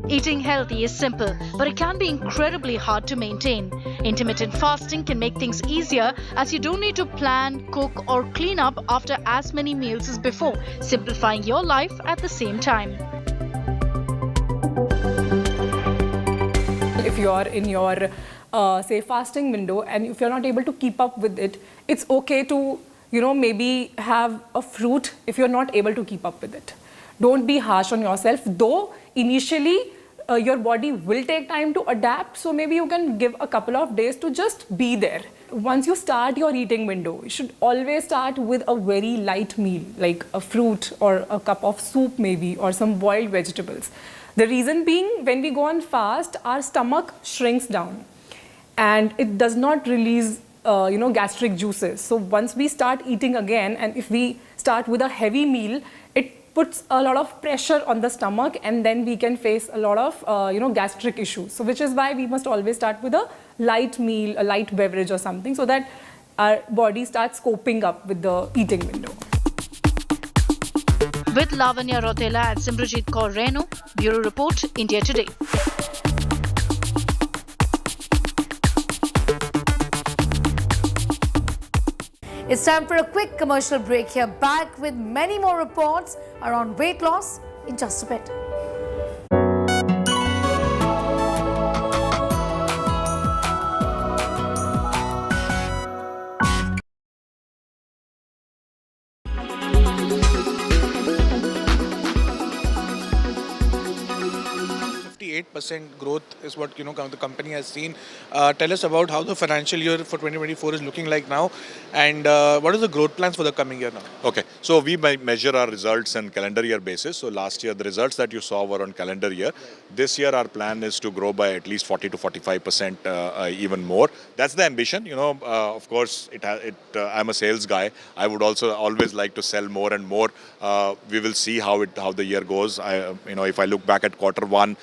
Eating healthy is simple, but it can be incredibly hard to maintain. Intermittent fasting can make things easier as you don't need to plan, cook or clean up after as many meals as before, simplifying your life at the same time. If you are in your, say, fasting window and if you're not able to keep up with it, it's okay to, maybe have a fruit if you're not able to keep up with it. Don't be harsh on yourself, though initially your body will take time to adapt, so maybe you can give a couple of days to just be there. Once you start your eating window, you should always start with a very light meal, like a fruit or a cup of soup maybe, or some boiled vegetables. The reason being, when we go on fast, our stomach shrinks down and it does not release gastric juices. So once we start eating again, and if we start with a heavy meal, it puts a lot of pressure on the stomach, and then we can face a lot of gastric issues. So which is why we must always start with a light meal, a light beverage or something, so that our body starts coping up with the eating window. With Lavanya Rotela and Simrajit Kaur Reno, Bureau Report, India Today. It's time for a quick commercial break here. Back with many more reports around weight loss in just a bit. Growth is what the company has seen. Tell us about how the financial year for 2024 is looking like now, and what are the growth plans for the coming year now? Okay, so we measure our results on calendar year basis. So last year the results that you saw were on calendar year. This year our plan is to grow by at least 40 to 45% even more. That's the ambition. Of course, I'm a sales guy. I would also always like to sell more and more. We will see how the year goes. If I look back at quarter one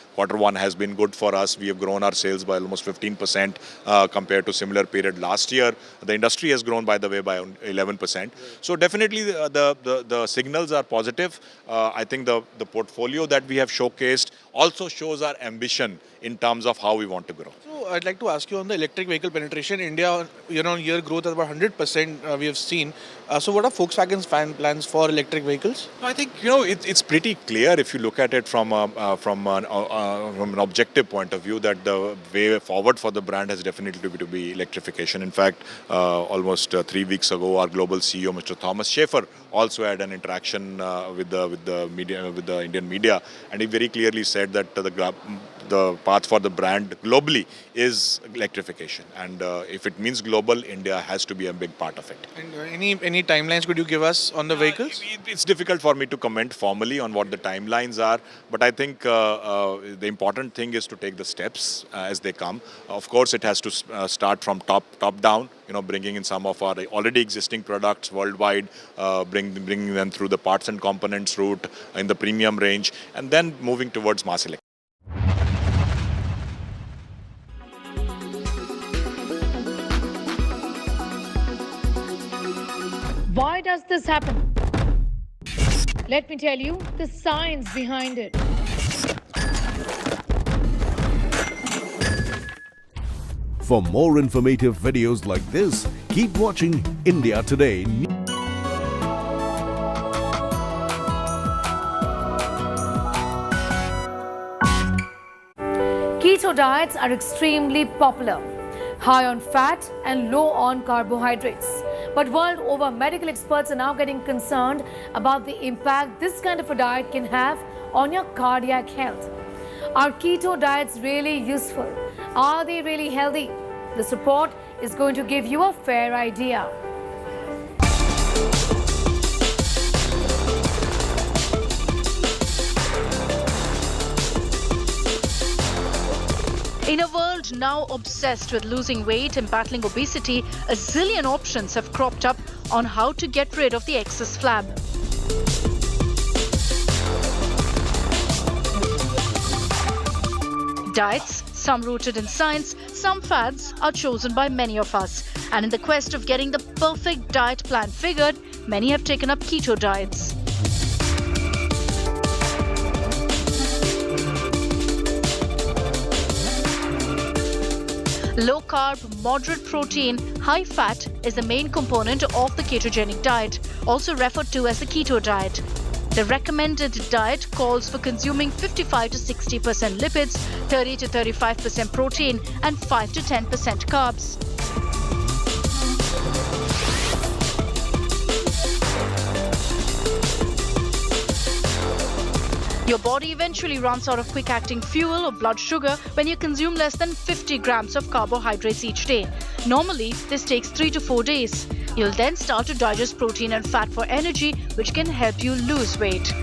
has been good for us. We have grown our sales by almost 15% compared to similar period last year. The industry has grown, by the way, by 11%. So definitely the signals are positive. I think the portfolio that we have showcased also shows our ambition in terms of how we want to grow. So I'd like to ask you on the electric vehicle penetration. India, year growth is about 100% we have seen. So what are Volkswagen's plans for electric vehicles? I think it's pretty clear if you look at it from an objective point of view that the way forward for the brand has definitely to be electrification. In fact, almost 3 weeks ago, our global CEO, Mr. Thomas Schaefer, also had an interaction with the media, with the Indian media, and he very clearly said that the path for the brand globally is electrification, and if it means global, India has to be a big part of it. And any timelines could you give us on the vehicles? It's difficult for me to comment formally on what the timelines are, but I think the important thing is to take the steps as they come. Of course, it has to start from top down. Bringing in some of our already existing products worldwide, bringing them through the parts and components route in the premium range, and then moving towards mass electrification. Why does this happen? Let me tell you the science behind it. For more informative videos like this, keep watching India Today. Keto diets are extremely popular, high on fat and low on carbohydrates. But world over, medical experts are now getting concerned about the impact this kind of a diet can have on your cardiac health. Are keto diets really useful? Are they really healthy? This report is going to give you a fair idea. In a world now obsessed with losing weight and battling obesity, a zillion options have cropped up on how to get rid of the excess flab. Diets, some rooted in science, some fads, are chosen by many of us. And in the quest of getting the perfect diet plan figured, many have taken up keto diets. Low carb, moderate protein, high fat is the main component of the ketogenic diet, also referred to as the keto diet. The recommended diet calls for consuming 55 to 60% lipids, 30 to 35% protein, and 5 to 10% carbs. Your body eventually runs out of quick-acting fuel or blood sugar when you consume less than 50 grams of carbohydrates each day. Normally, this takes 3 to 4 days. You'll then start to digest protein and fat for energy, which can help you lose weight.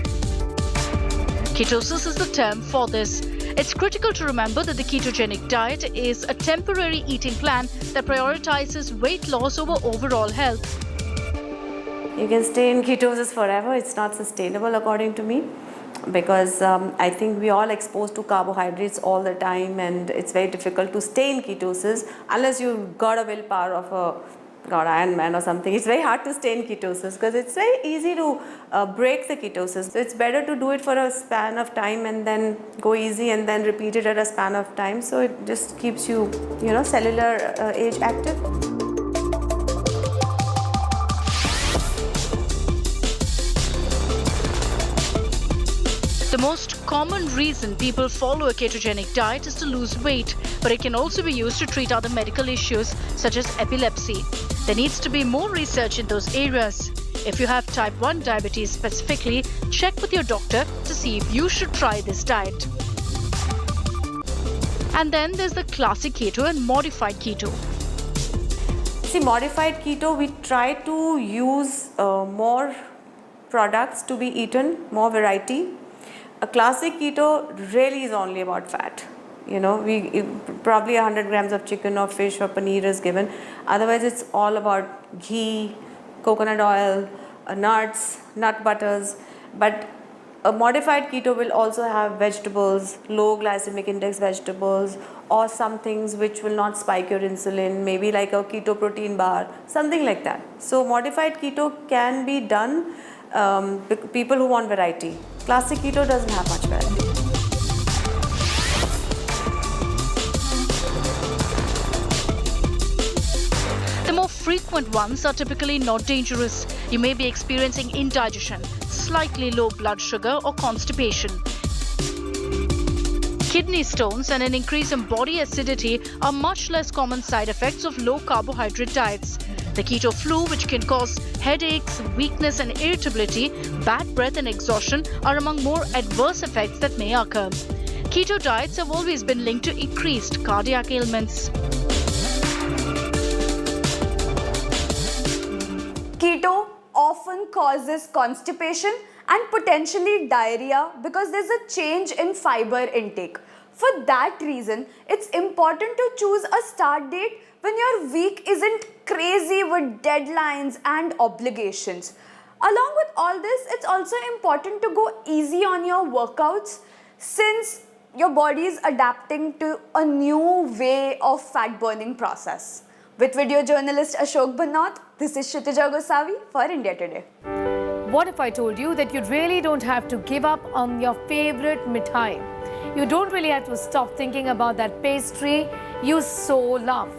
Ketosis is the term for this. It's critical to remember that the ketogenic diet is a temporary eating plan that prioritizes weight loss over overall health. You can stay in ketosis forever. It's not sustainable according to me. Because I think we all exposed to carbohydrates all the time, and it's very difficult to stay in ketosis unless you've got a willpower of a Iron Man or something. It's very hard to stay in ketosis because it's very easy to break the ketosis. So it's better to do it for a span of time and then go easy and then repeat it at a span of time. So it just keeps you, cellular age active. The most common reason people follow a ketogenic diet is to lose weight, but it can also be used to treat other medical issues such as epilepsy. There needs to be more research in those areas. If you have type 1 diabetes specifically, check with your doctor to see if you should try this diet. And then there's the classic keto and modified keto. See, modified keto, we try to use more products to be eaten, more variety. A classic keto really is only about fat. Probably 100 grams of chicken or fish or paneer is given. Otherwise, it's all about ghee, coconut oil, nuts, nut butters. But a modified keto will also have vegetables, low glycemic index vegetables, or some things which will not spike your insulin, maybe like a keto protein bar, something like that. So modified keto can be done people who want variety. Classic keto doesn't have much variety. The more frequent ones are typically not dangerous. You may be experiencing indigestion, slightly low blood sugar, or constipation. Kidney stones and an increase in body acidity are much less common side effects of low carbohydrate diets. The keto flu, which can cause headaches, weakness and irritability, bad breath and exhaustion, are among more adverse effects that may occur. Keto diets have always been linked to increased cardiac ailments. Keto often causes constipation and potentially diarrhea because there's a change in fiber intake. For that reason, it's important to choose a start date when your week isn't crazy with deadlines and obligations. Along with all this, it's also important to go easy on your workouts since your body is adapting to a new way of fat burning process. With video journalist Ashok Bhanot, this is Kshitija Gosavi for India Today. What if I told you that you really don't have to give up on your favorite mithai? You don't really have to stop thinking about that pastry you so love.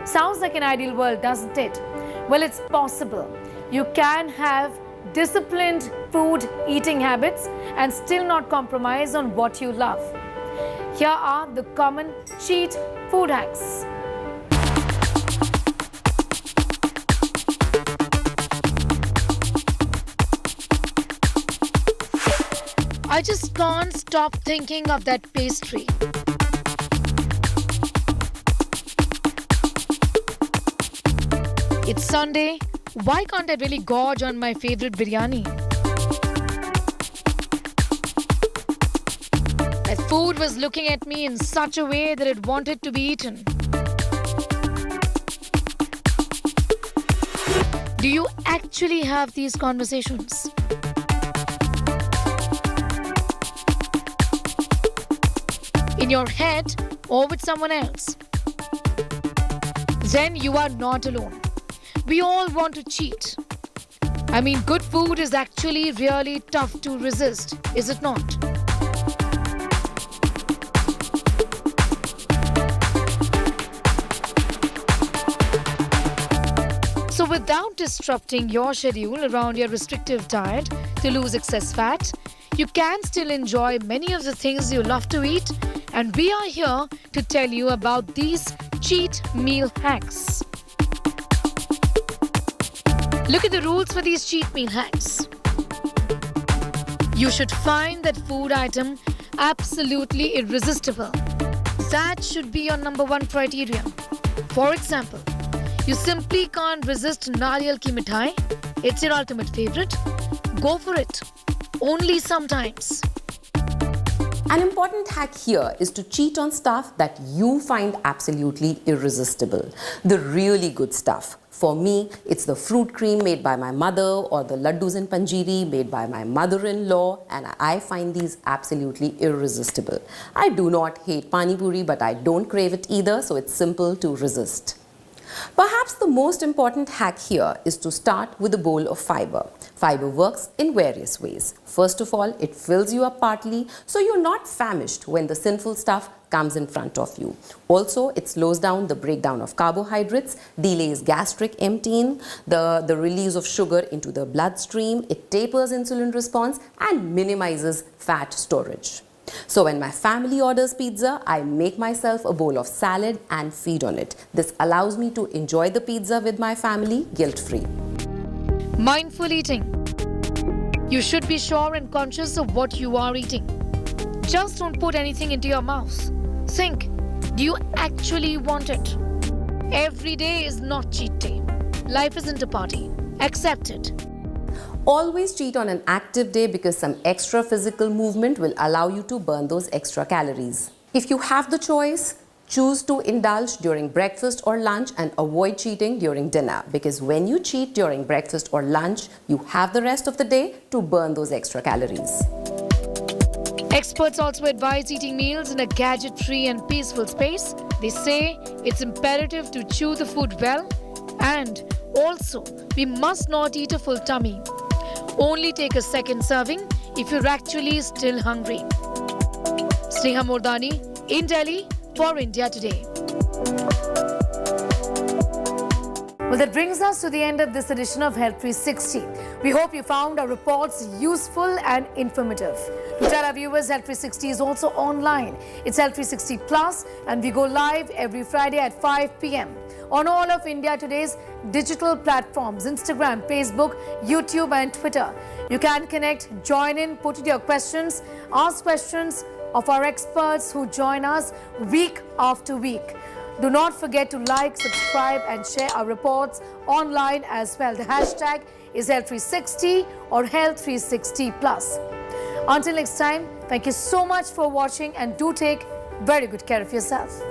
Sounds like an ideal world, doesn't it? Well, it's possible. You can have disciplined food eating habits and still not compromise on what you love. Here are the common cheat food hacks. I just can't stop thinking of that pastry. It's Sunday. Why can't I really gorge on my favorite biryani? That food was looking at me in such a way that it wanted to be eaten. Do you actually have these conversations? In your head or with someone else? Then you are not alone. We all want to cheat. I mean, good food is actually really tough to resist, is it not? So without disrupting your schedule around your restrictive diet to lose excess fat, you can still enjoy many of the things you love to eat, and we are here to tell you about these cheat meal hacks. Look at the rules for these cheat meal hacks. You should find that food item absolutely irresistible. That should be your number one criteria. For example, you simply can't resist nariyal ki mithai. It's your ultimate favorite. Go for it. Only sometimes. An important hack here is to cheat on stuff that you find absolutely irresistible. The really good stuff. For me, it's the fruit cream made by my mother or the laddus in panjiri made by my mother-in-law, and I find these absolutely irresistible. I do not hate pani puri, but I don't crave it either, so it's simple to resist. Perhaps the most important hack here is to start with a bowl of fiber. Fiber works in various ways. First of all, it fills you up partly, so you're not famished when the sinful stuff comes in front of you. Also, it slows down the breakdown of carbohydrates, delays gastric emptying, the release of sugar into the bloodstream, it tapers insulin response and minimizes fat storage. So when my family orders pizza, I make myself a bowl of salad and feed on it. This allows me to enjoy the pizza with my family guilt-free. Mindful eating. You should be sure and conscious of what you are eating. Just don't put anything into your mouth. Think, do you actually want it? Every day is not cheat day. Life isn't a party. Accept it. Always cheat on an active day because some extra physical movement will allow you to burn those extra calories. If you have the choice, choose to indulge during breakfast or lunch and avoid cheating during dinner, because when you cheat during breakfast or lunch, you have the rest of the day to burn those extra calories. Experts also advise eating meals in a gadget-free and peaceful space. They say it's imperative to chew the food well, and also we must not eat a full tummy. Only take a second serving if you're actually still hungry. Sneha Mordani in Delhi for India Today. Well, that brings us to the end of this edition of Health 360. We hope you found our reports useful and informative. To tell our viewers, Health 360 is also online. It's Health 360 Plus, and we go live every Friday at 5 p.m. on all of India Today's digital platforms, Instagram, Facebook, YouTube and Twitter. You can connect, join in, put in your questions, ask questions of our experts who join us week after week. Do not forget to like, subscribe and share our reports online as well. The hashtag is Health360 or Health360 Plus. Until next time, thank you so much for watching and do take very good care of yourself.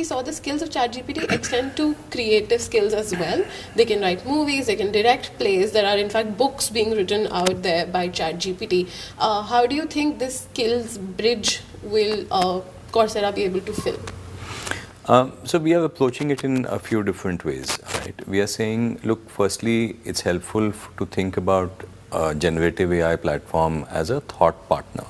Saw the skills of ChatGPT extend to creative skills as well. They can write movies, they can direct plays. There are in fact books being written out there by ChatGPT. How do you think this skills bridge will Coursera be able to fill? So we are approaching it in a few different ways, right? We are saying, look, firstly, it's helpful to think about a generative AI platform as a thought partner.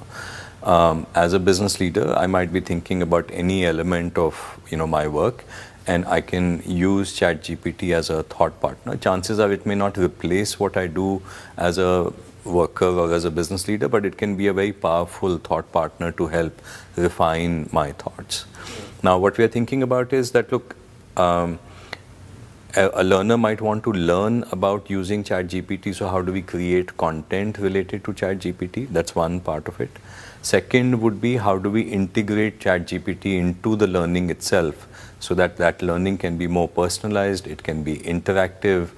As a business leader, I might be thinking about any element of my work, and I can use ChatGPT as a thought partner. Chances are it may not replace what I do as a worker or as a business leader, but it can be a very powerful thought partner to help refine my thoughts. Now, what we are thinking about is that, look, a learner might want to learn about using ChatGPT, so how do we create content related to ChatGPT? That's one part of it. Second would be, how do we integrate ChatGPT into the learning itself so that that learning can be more personalized, it can be interactive,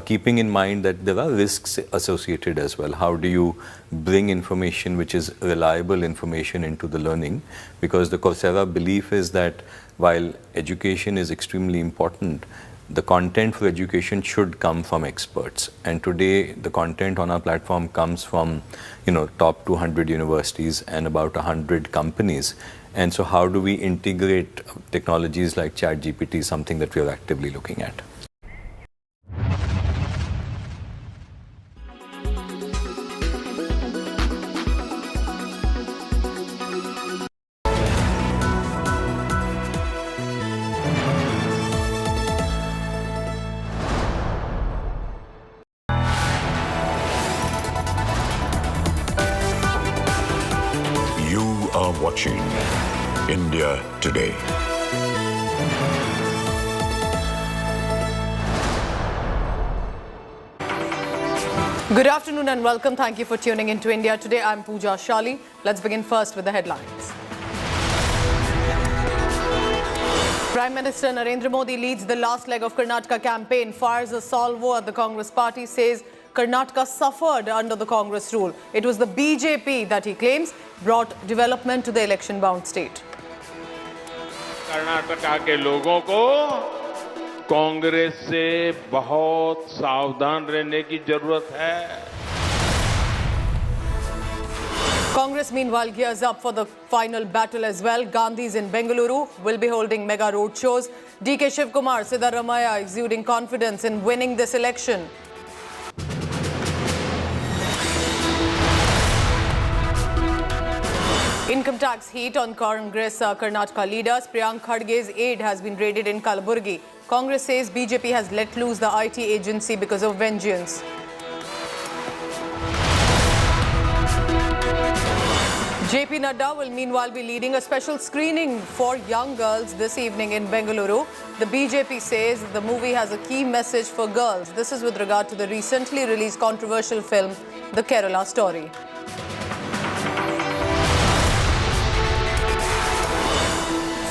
keeping in mind that there are risks associated as well. How do you bring information which is reliable information into the learning? Because the Coursera belief is that while education is extremely important, the content for education should come from experts. And today, the content on our platform comes from, top 200 universities and about 100 companies. And so how do we integrate technologies like ChatGPT is something that we are actively looking at. Watching India Today. Good afternoon and welcome. Thank you for tuning in to India Today. I'm Pooja Shali. Let's begin first with the headlines. Prime Minister Narendra Modi leads the last leg of Karnataka campaign, fires a salvo at the Congress party, says Karnataka suffered under the Congress rule. It was the BJP that he claims brought development to the election-bound state. Karnataka के लोगों को कांग्रेस से बहुत सावधान रहने की जरूरत है. Congress meanwhile gears up for the final battle as well. Gandhis in Bengaluru will be holding mega roadshows. DK Shivkumar, Siddaramaiah exuding confidence in winning this election. Income tax heat on Congress Karnataka leaders. Priyanka Gandhi's aide has been raided in Kalaburgi. Congress says BJP has let loose the IT agency because of vengeance. JP Nadda will meanwhile be leading a special screening for young girls this evening in Bengaluru. The BJP says the movie has a key message for girls. This is with regard to the recently released controversial film, The Kerala Story.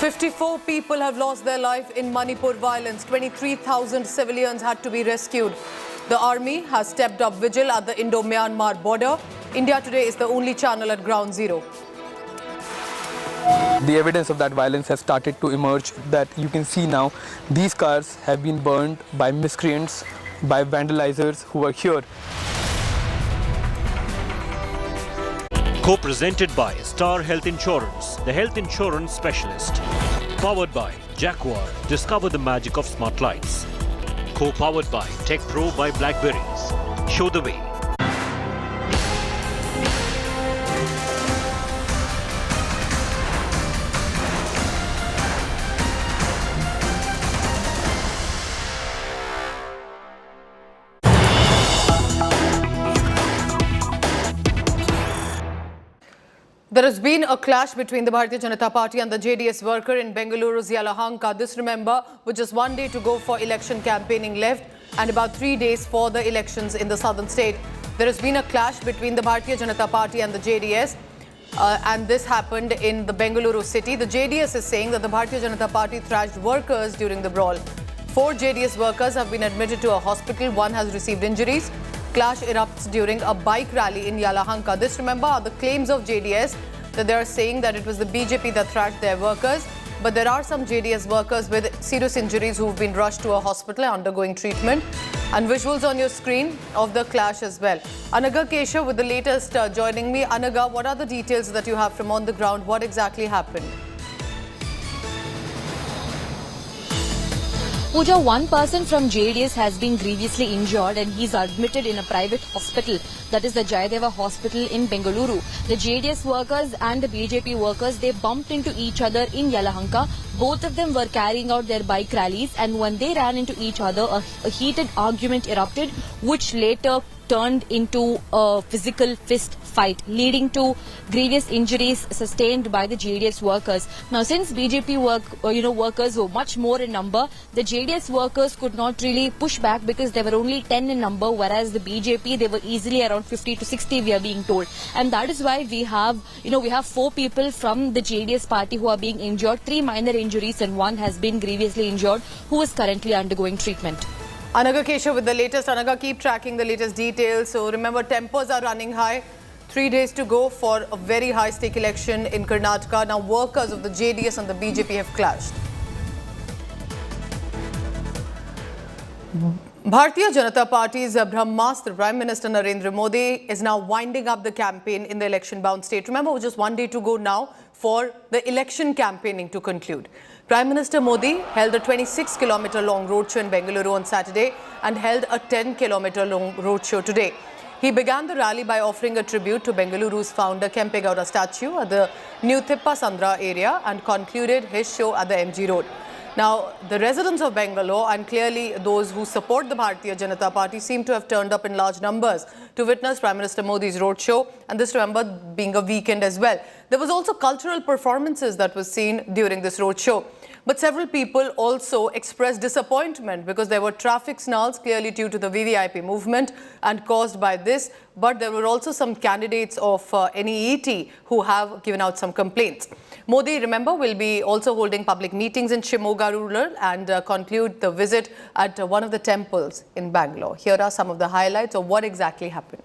"54 people have lost their life in Manipur violence. 23,000 civilians had to be rescued. The army has stepped up vigil at the Indo-Myanmar border. India Today is the only channel at ground zero. The evidence of that violence has started to emerge, that you can see now. These cars have been burned by miscreants, by vandalizers who were here. Co-presented by Star Health Insurance, the health insurance specialist. Powered by Jaguar, discover the magic of smart lights. Co-powered by Tech Pro by Blackberries. Show the way. There has been a clash between the Bharatiya Janata Party and the JDS worker in Bengaluru's Yelahanka. This, remember, with just one day to go for election campaigning left and about 3 days for the elections in the southern state. There has been a clash between the Bharatiya Janata Party and the JDS, and this happened in the Bengaluru city. The JDS is saying that the Bharatiya Janata Party thrashed workers during the brawl. 4 JDS workers have been admitted to a hospital. 1 has received injuries. Clash erupts during a bike rally in Yelahanka. This, remember, are the claims of JDS, that they are saying that it was the BJP that thrashed their workers. But there are some JDS workers with serious injuries who have been rushed to a hospital undergoing treatment. And visuals on your screen of the clash as well. Anaga Keshav with the latest joining me. Anaga, what are the details that you have from on the ground? What exactly happened? Pooja, one person from JDS has been grievously injured and he's admitted in a private hospital, that is the Jayadeva Hospital in Bengaluru. The JDS workers and the BJP workers, they bumped into each other in Yelahanka. Both of them were carrying out their bike rallies, and when they ran into each other, a heated argument erupted, which later turned into a physical fist fight, leading to grievous injuries sustained by the JDS workers. Now, since BJP workers were much more in number, the JDS workers could not really push back because there were only 10 in number, whereas the BJP, they were easily around 50 to 60, we are being told. And that is why we have 4 people from the JDS party who are being injured, 3 minor injuries, and 1 has been grievously injured, who is currently undergoing treatment. Anaga Keshav with the latest. Anaga, keep tracking the latest details. So remember, tempers are running high. 3 days to go for a very high-stake election in Karnataka. Now, workers of the JDS and the BJP have clashed. Bharatiya Janata Party's Brahmastra, Prime Minister Narendra Modi, is now winding up the campaign in the election-bound state. Remember, just 1 day to go now for the election campaigning to conclude. Prime Minister Modi held a 26-kilometer-long roadshow in Bengaluru on Saturday and held a 10-kilometer-long roadshow today. He began the rally by offering a tribute to Bengaluru's founder Kempegowda statue at the new Thippa Sandra area and concluded his show at the MG Road. Now, the residents of Bengaluru and clearly those who support the Bharatiya Janata Party seem to have turned up in large numbers to witness Prime Minister Modi's roadshow, and this, remember, being a weekend as well. There was also cultural performances that was seen during this roadshow. But several people also expressed disappointment because there were traffic snarls clearly due to the VVIP movement and caused by this. But there were also some candidates of NEET who have given out some complaints. Modi, remember, will be also holding public meetings in Shivamogga rural and conclude the visit at one of the temples in Bangalore. Here are some of the highlights of what exactly happened.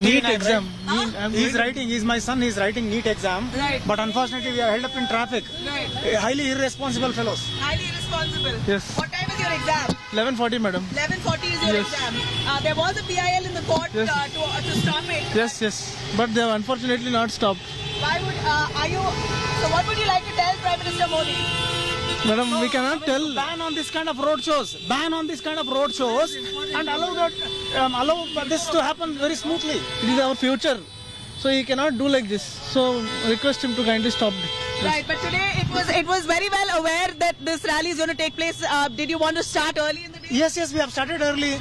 NEET exam. My son is writing NEET exam. Right. But unfortunately, we are held up in traffic. Right. Highly irresponsible fellows. Highly irresponsible. Yes. What time is your exam? 11:40, madam. 11:40 is your exam. There was a PIL in the court to stop it. Yes. But they have unfortunately not stopped. Why would So what would you like to tell Prime Minister Modi? Madam, we cannot tell. Ban on this kind of roadshows. Ban on this kind of roadshows and allow this to happen very smoothly. It is our future. So he cannot do like this. So request him to kindly stop it. Right, but today it was very well aware that this rally is going to take place. Did you want to start early in the day? Yes, we have started early.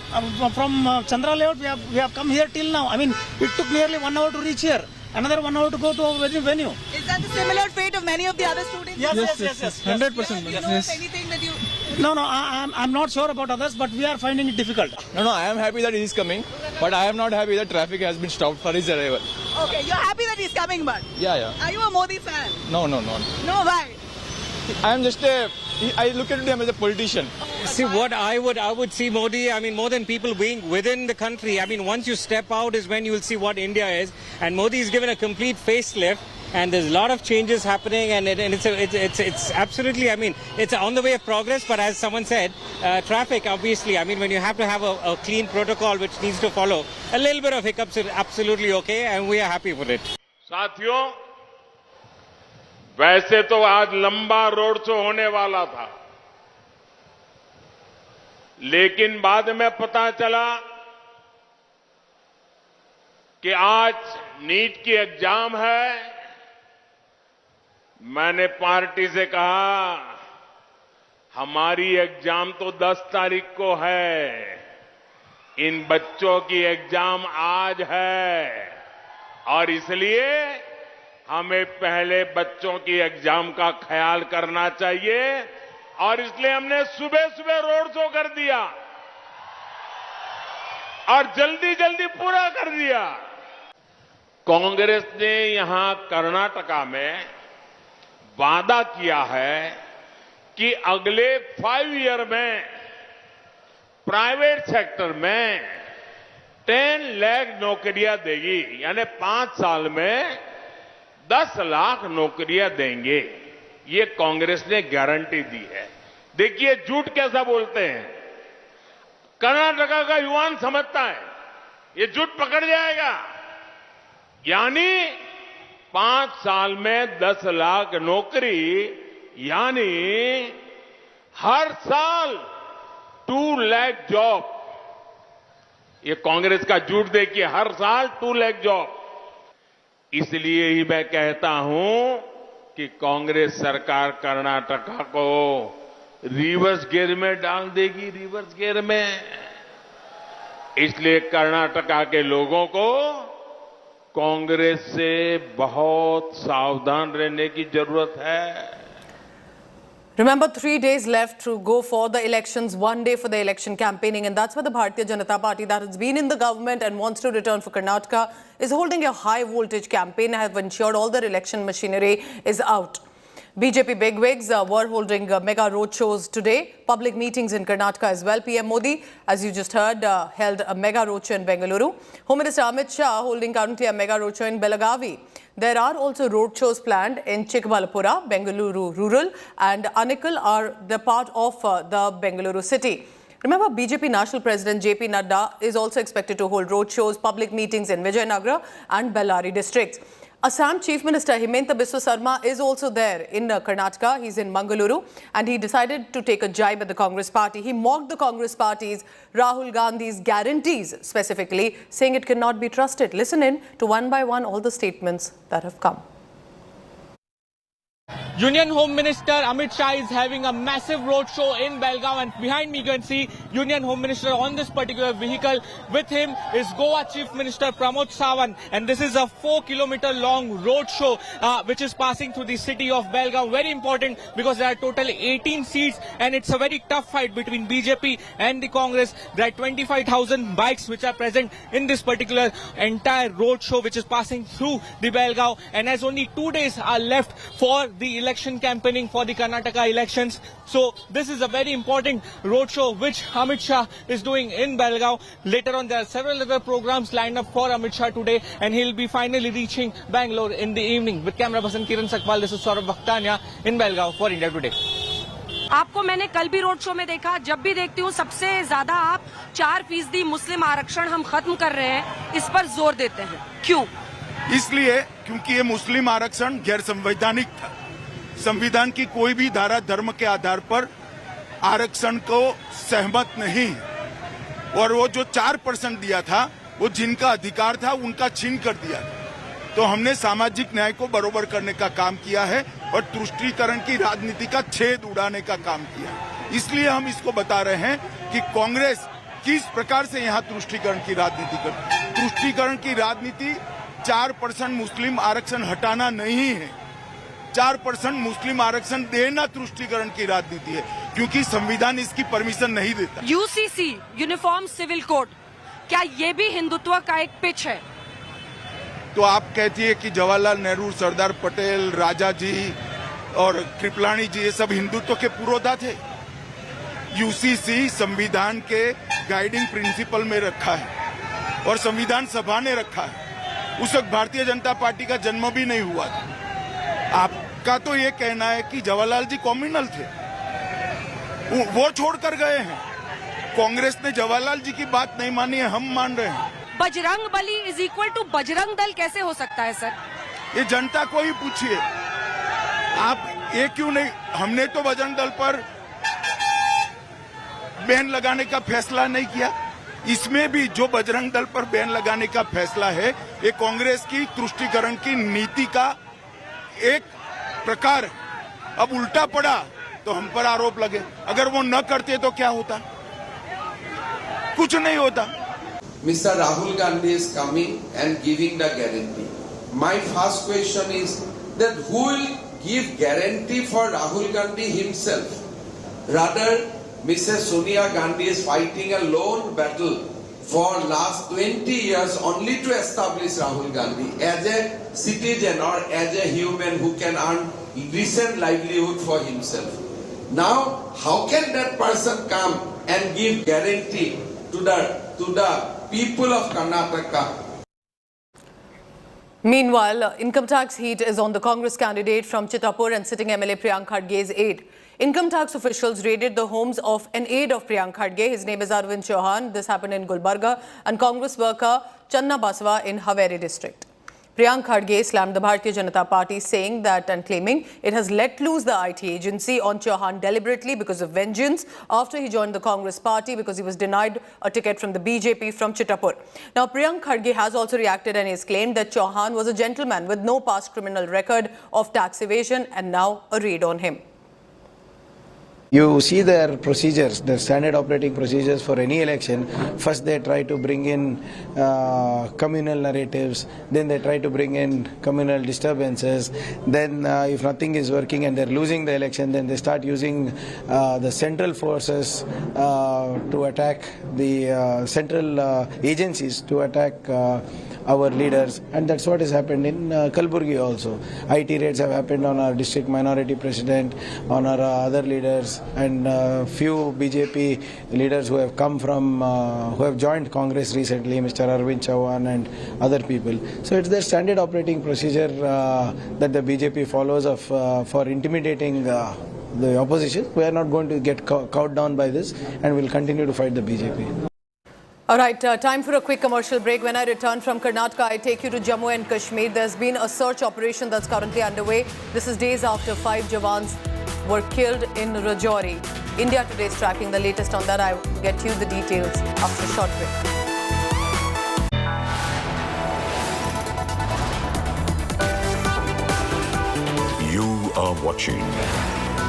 From Chandra Layout, we have come here till now. I mean, it took nearly 1 hour to reach here. Another 1 hour to go to our venue. Is that the similar fate of many of the other students? Yes. 100%. Do you know of anything that you... No, I'm not sure about others, but we are finding it difficult. No, I am happy that he is coming, but I am not happy that traffic has been stopped for his arrival. Okay, you're happy that he's coming, but... Yeah. Are you a Modi fan? No. No, why? I am I look at him as a politician. See, what I would see Modi, I mean, more than people being within the country, I mean, once you step out is when you will see what India is. And Modi is given a complete facelift. And there's a lot of changes happening, and it's absolutely, I mean, it's on the way of progress. But as someone said, traffic, obviously, I mean, when you have to have a clean protocol which needs to follow, a little bit of hiccups is absolutely okay, and we are happy with it. साथियों, वैसे तो आज लंबा road show होने वाला था, लेकिन बाद में पता चला कि आज नीट की एग्जाम है। मैंने पार्टी से कहा, हमारी एग्जाम तो 10 तारीख को है, इन बच्चों की एग्जाम आज है, और इसलिए हमें पहले बच्चों की एग्जाम का ख्याल करना चाहिए, और इसलिए हमने सुबह सुबह रोड शो कर दिया और जल्दी जल्दी पूरा कर दिया। कांग्रेस ने यहां कर्नाटका में वादा किया है कि अगले 5 ईयर में प्राइवेट सेक्टर में 10 लाख नौकरियां देगी, यानी 5 साल में 10 लाख नौकरियां देंगे। ये कांग्रेस ने गारंटी दी है। देखिए झूठ कैसा बोलते हैं। कर्नाटका का युवान समझता है ये झूठ पकड़ जाएगा, यानी 5 साल में 10 लाख नौकरी, यानी हर साल 2 लाख जॉब, ये कांग्रेस का झूठ देखिए, हर साल 2 लाख जॉब। इसलिए ही मैं कहता हूं कि कांग्रेस सरकार कर्नाटका को रिवर्स गियर में डाल देगी, रिवर्स गियर में। इसलिए कर्नाटका के लोगों को कांग्रेस से बहुत सावधान रहने की जरूरत है। Remember, 3 days left to go for the elections, 1 day for the election campaigning, and that's why the Bharatiya Janata Party, that has been in the government and wants to return for Karnataka, is holding a high voltage campaign and have ensured all their election machinery is out. BJP bigwigs were holding mega roadshows today, public meetings in Karnataka as well. PM Modi, as you just heard, held a mega roadshow in Bengaluru. Home Minister Amit Shah holding currently a mega roadshow in Belagavi. There are also roadshows planned in Chikbalapura, Bengaluru Rural, and Anikal are the part of the Bengaluru city. Remember, BJP National President JP Nadda is also expected to hold roadshows, public meetings in Vijayanagara and Bellary districts. Assam Chief Minister Himanta Biswa Sarma is also there in Karnataka. He's in Bengaluru and he decided to take a jibe at the Congress party. He mocked the Congress party's Rahul Gandhi's guarantees specifically, saying it cannot be trusted. Listen in to one by one all the statements that have come. Union Home Minister Amit Shah is having a massive roadshow in Belgaum, and behind me you can see Union Home Minister on this particular vehicle. With him is Goa Chief Minister Pramod Sawant, and this is a 4-kilometer long roadshow which is passing through the city of Belgaum. Very important because there are total 18 seats and it's a very tough fight between BJP and the Congress. There are 25,000 bikes which are present in this particular entire roadshow which is passing through the Belgaum, and as only 2 days are left for the election campaigning for the Karnataka elections. So this is a very important roadshow which Amit Shah is doing in Belgaum. Later on there are several other programs lined up for Amit Shah today, and he'll be finally reaching Bangalore in the evening. With camera person Kiran Sakwal, this is Saurabh Bhaktania in Belgaum for India Today. आपको मैंने कल भी road show में देखा, जब भी देखती हूँ सबसे ज्यादा आप 4% मुस्लिम आरक्षण हम खत्म कर रहे हैं, इस पर जोर देते हैं। क्यों? इसलिए क्योंकि ये मुस्लिम आरक्षण गैर संवैधानिक था। संविधान की कोई भी धारा धर्म के आधार पर आरक्षण को सहमत नहीं है, और वो जो 4% दिया था वो जिनका अधिकार था उनका छीन कर दिया था। तो हमने सामाजिक न्याय को बरोबर करने का काम किया है और तुष्टीकरण की राजनीति का छेद उड़ाने का काम किया है। इसलिए हम इसको बता रहे हैं कि कांग्रेस किस प्रकार से यहाँ तुष्टीकरण की राजनीति करती है। तुष्टीकरण की राजनीति 4% मुस्लिम आरक्षण हटाना नहीं है, 4% मुस्लिम आरक्षण देना तुष्टीकरण की राजनीति है, क्योंकि संविधान इसकी परमिशन नहीं देता। यूसीसी यूनिफॉर्म सिविल कोड, क्या ये भी हिंदुत्व का एक पिच है? तो आप कहती है कि जवाहरलाल नेहरू, सरदार पटेल, राजा जी और कृपलानी जी ये सब हिंदुत्व के पुरोधा थे। यूसीसी संविधान के गाइडिंग प्रिंसिपल में रखा है और संविधान सभा ने रखा है। उस वक्त भारतीय जनता पार्टी का जन्म भी नहीं हुआ था। आपका तो ये कहना है कि जवाहरलाल जी कम्युनल थे, वो छोड़कर गए हैं। कांग्रेस ने जवाहरलाल जी की बात नहीं मानी है, हम मान रहे हैं। Bajrang Bali is equal to Bajrang Dal कैसे हो सकता है सर? ये जनता को ही पूछिए, आप ये क्यों नहीं। हमने तो बजरंग दल पर बैन लगाने का फैसला नहीं किया। इसमें भी जो बजरंग दल पर बैन लगाने का फैसला है, ये कांग्रेस की तुष्टीकरण की नीति का एक प्रकार। अब उल्टा पड़ा तो हम पर आरोप लगे, अगर वो न करते तो क्या होता? कुछ नहीं होता। Mr. Rahul Gandhi is coming and giving the guarantee. My first question is that who will give guarantee for Rahul Gandhi himself? Rather, Mrs. Sonia Gandhi is fighting a lone battle for last 20 years only to establish Rahul Gandhi as a citizen or as a human who can earn decent livelihood for himself. Now, how can that person come and give guarantee to the people of Karnataka? Meanwhile, income tax heat is on the Congress candidate from Chittapur and sitting MLA Priyanka Gandhi's aide. Income tax officials raided the homes of an aide of Priyanka Gandhi. His name is Arvind Chauhan. This happened in Gulbarga, and Congress worker Channa Baswa in Haveri district. Priyanka Gandhi slammed the Bharatiya Janata Party, saying that and claiming it has let loose the IT agency on Chauhan deliberately because of vengeance after he joined the Congress party because he was denied a ticket from the BJP from Chittapur. Now, Priyanka Gandhi has also reacted and has claimed that Chauhan was a gentleman with no past criminal record of tax evasion and now a raid on him. You see their procedures, their standard operating procedures for any election. First they try to bring in communal narratives, then they try to bring in communal disturbances, then if nothing is working and they're losing the election, then they start using the central forces to attack the central agencies to attack our leaders, and that's what has happened in Kalburgi also. IT raids have happened on our district minority president, on our other leaders, and few BJP leaders who have come from, who have joined Congress recently, Mr. Arvind Chauhan and other people. So it's their standard operating procedure that the BJP follows of for intimidating the opposition. We are not going to get cowed down by this, and we'll continue to fight the BJP. All right, time for a quick commercial break. When I return from Karnataka, I take you to Jammu and Kashmir. There's been a search operation that's currently underway. This is days after 5 Jawans were killed in Rajouri. India Today is tracking the latest on that. I'll get you the details after a short break. You are watching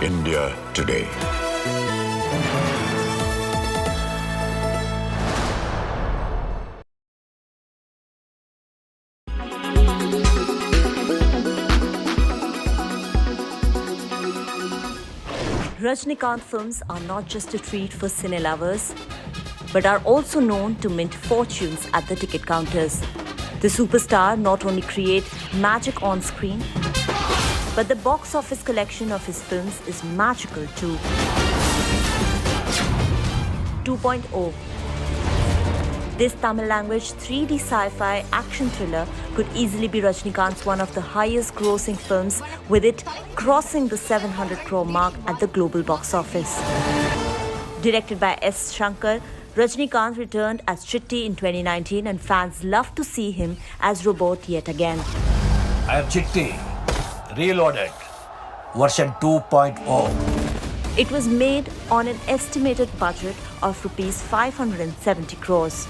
India Today. Rajnikant films are not just a treat for cine lovers, but are also known to mint fortunes at the ticket counters. The superstar not only creates magic on screen, but the box office collection of his films is magical too. 2.0. This Tamil language 3D sci-fi action thriller could easily be Rajnikant's one of the highest grossing films, with it crossing the 700 crore mark at the global box office. Directed by S. Shankar, Rajnikant returned as Chitti in 2019 and fans love to see him as Robot yet again. I am Chitti, reloaded, version 2.0. It was made on an estimated budget of Rs 570 crores.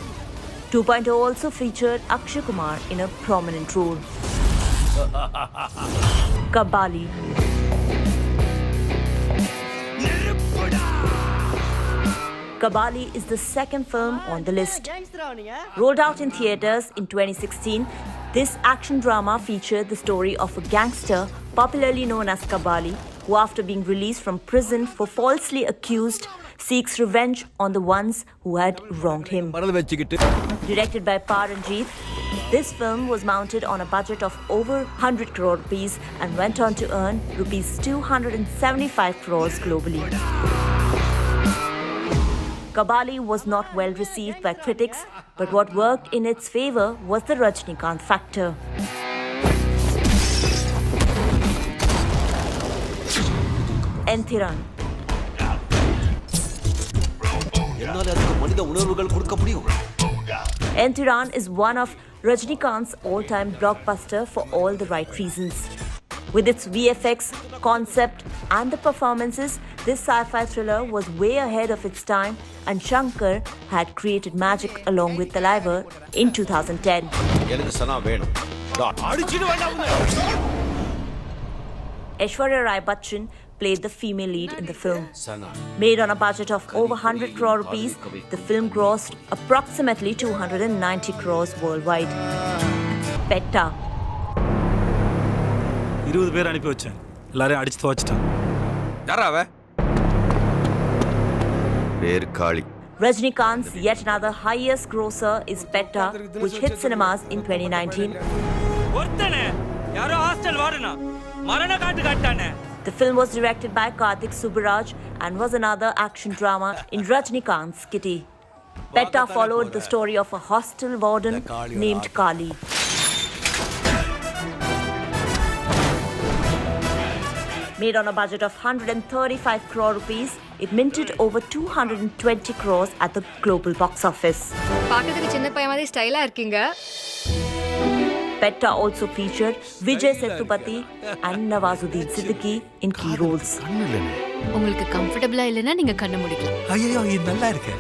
2.0 also featured Akshay Kumar in a prominent role. Kabali. Kabali is the second film on the list. Rolled out in theatres in 2016, this action drama featured the story of a gangster popularly known as Kabali, who after being released from prison for falsely accused, seeks revenge on the ones who had wronged him. Directed by Paranjeet, this film was mounted on a budget of over 100 crore rupees and went on to earn rupees 275 crores globally. Kabali was not well received by critics, but what worked in its favor was the Rajnikant factor. Enthiran. Enthiran is one of Rajnikant's all-time blockbuster for all the right reasons. With its VFX, concept and the performances, this sci-fi thriller was way ahead of its time, and Shankar had created magic along with Thalaivar in 2010. Aishwarya Rai Bachchan played the female lead in the film. Made on a budget of over 100 crore rupees, the film grossed approximately 290 crores worldwide. Petta. 20 பேர் அனுப்பி வச்சேன் எல்லாரையும் அடிச்சு துவைச்சிட்டான் யாரா அவ பேர் காளி Rajnikant's yet another highest grosser is Petta, which hit cinemas in 2019. ஒருத்தனே யாரோ hostel வாடனா மரண காட்டு காட்டானே. The film was directed by Karthik Subbaraj and was another action drama in Rajnikant's kitty. Petta followed the story of a hostel warden named Kali. Made on a budget of 135 crore rupees, it minted over 220 crores at the global box office. பார்க்கிறதுக்கு சின்ன பையன் மாதிரி ஸ்டைலா இருக்கீங்க. Petta also featured Vijay Sethupathi and Nawazuddin Siddiqui in key roles. உங்களுக்கு கம்ஃபர்ட்டபிளா இல்லனா நீங்க கண்ண மூடிக்கலாம். ஐயோ இது நல்லா இருக்கு.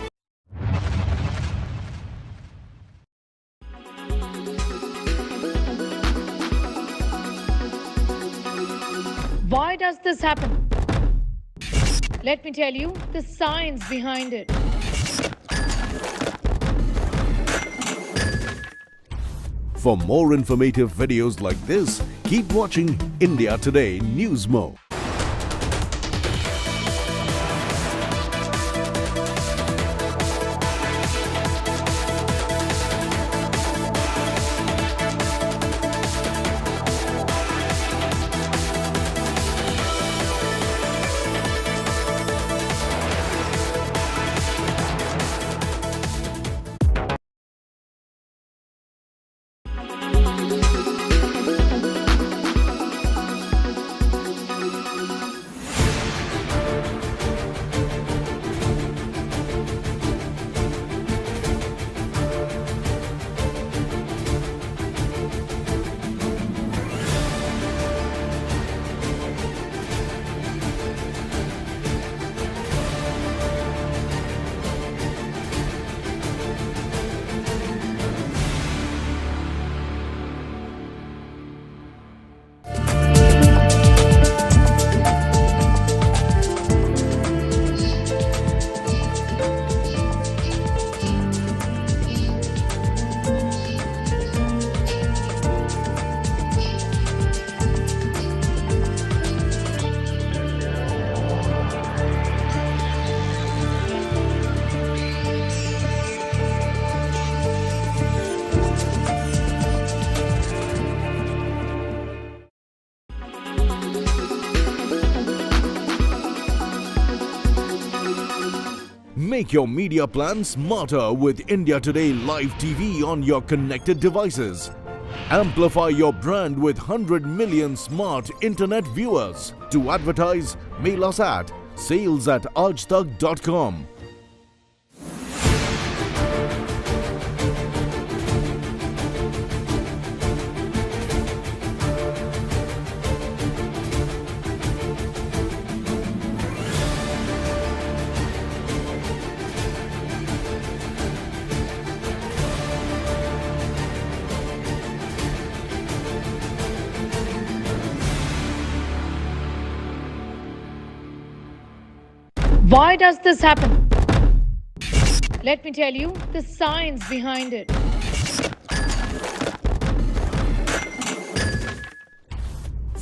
Why does this happen? Let me tell you the science behind it. For more informative videos like this, keep watching India Today News Mo. Make your media plan smarter with India Today Live TV on your connected devices. Amplify your brand with 100 million smart internet viewers. To advertise, mail us at sales@aajtak.com. Why does this happen? Let me tell you the science behind it.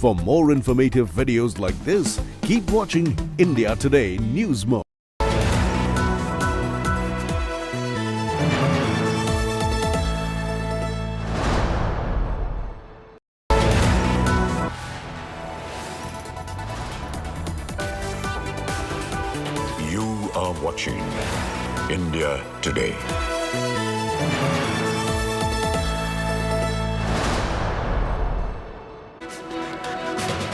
For more informative videos like this, keep watching India Today News Mo. You are watching India Today.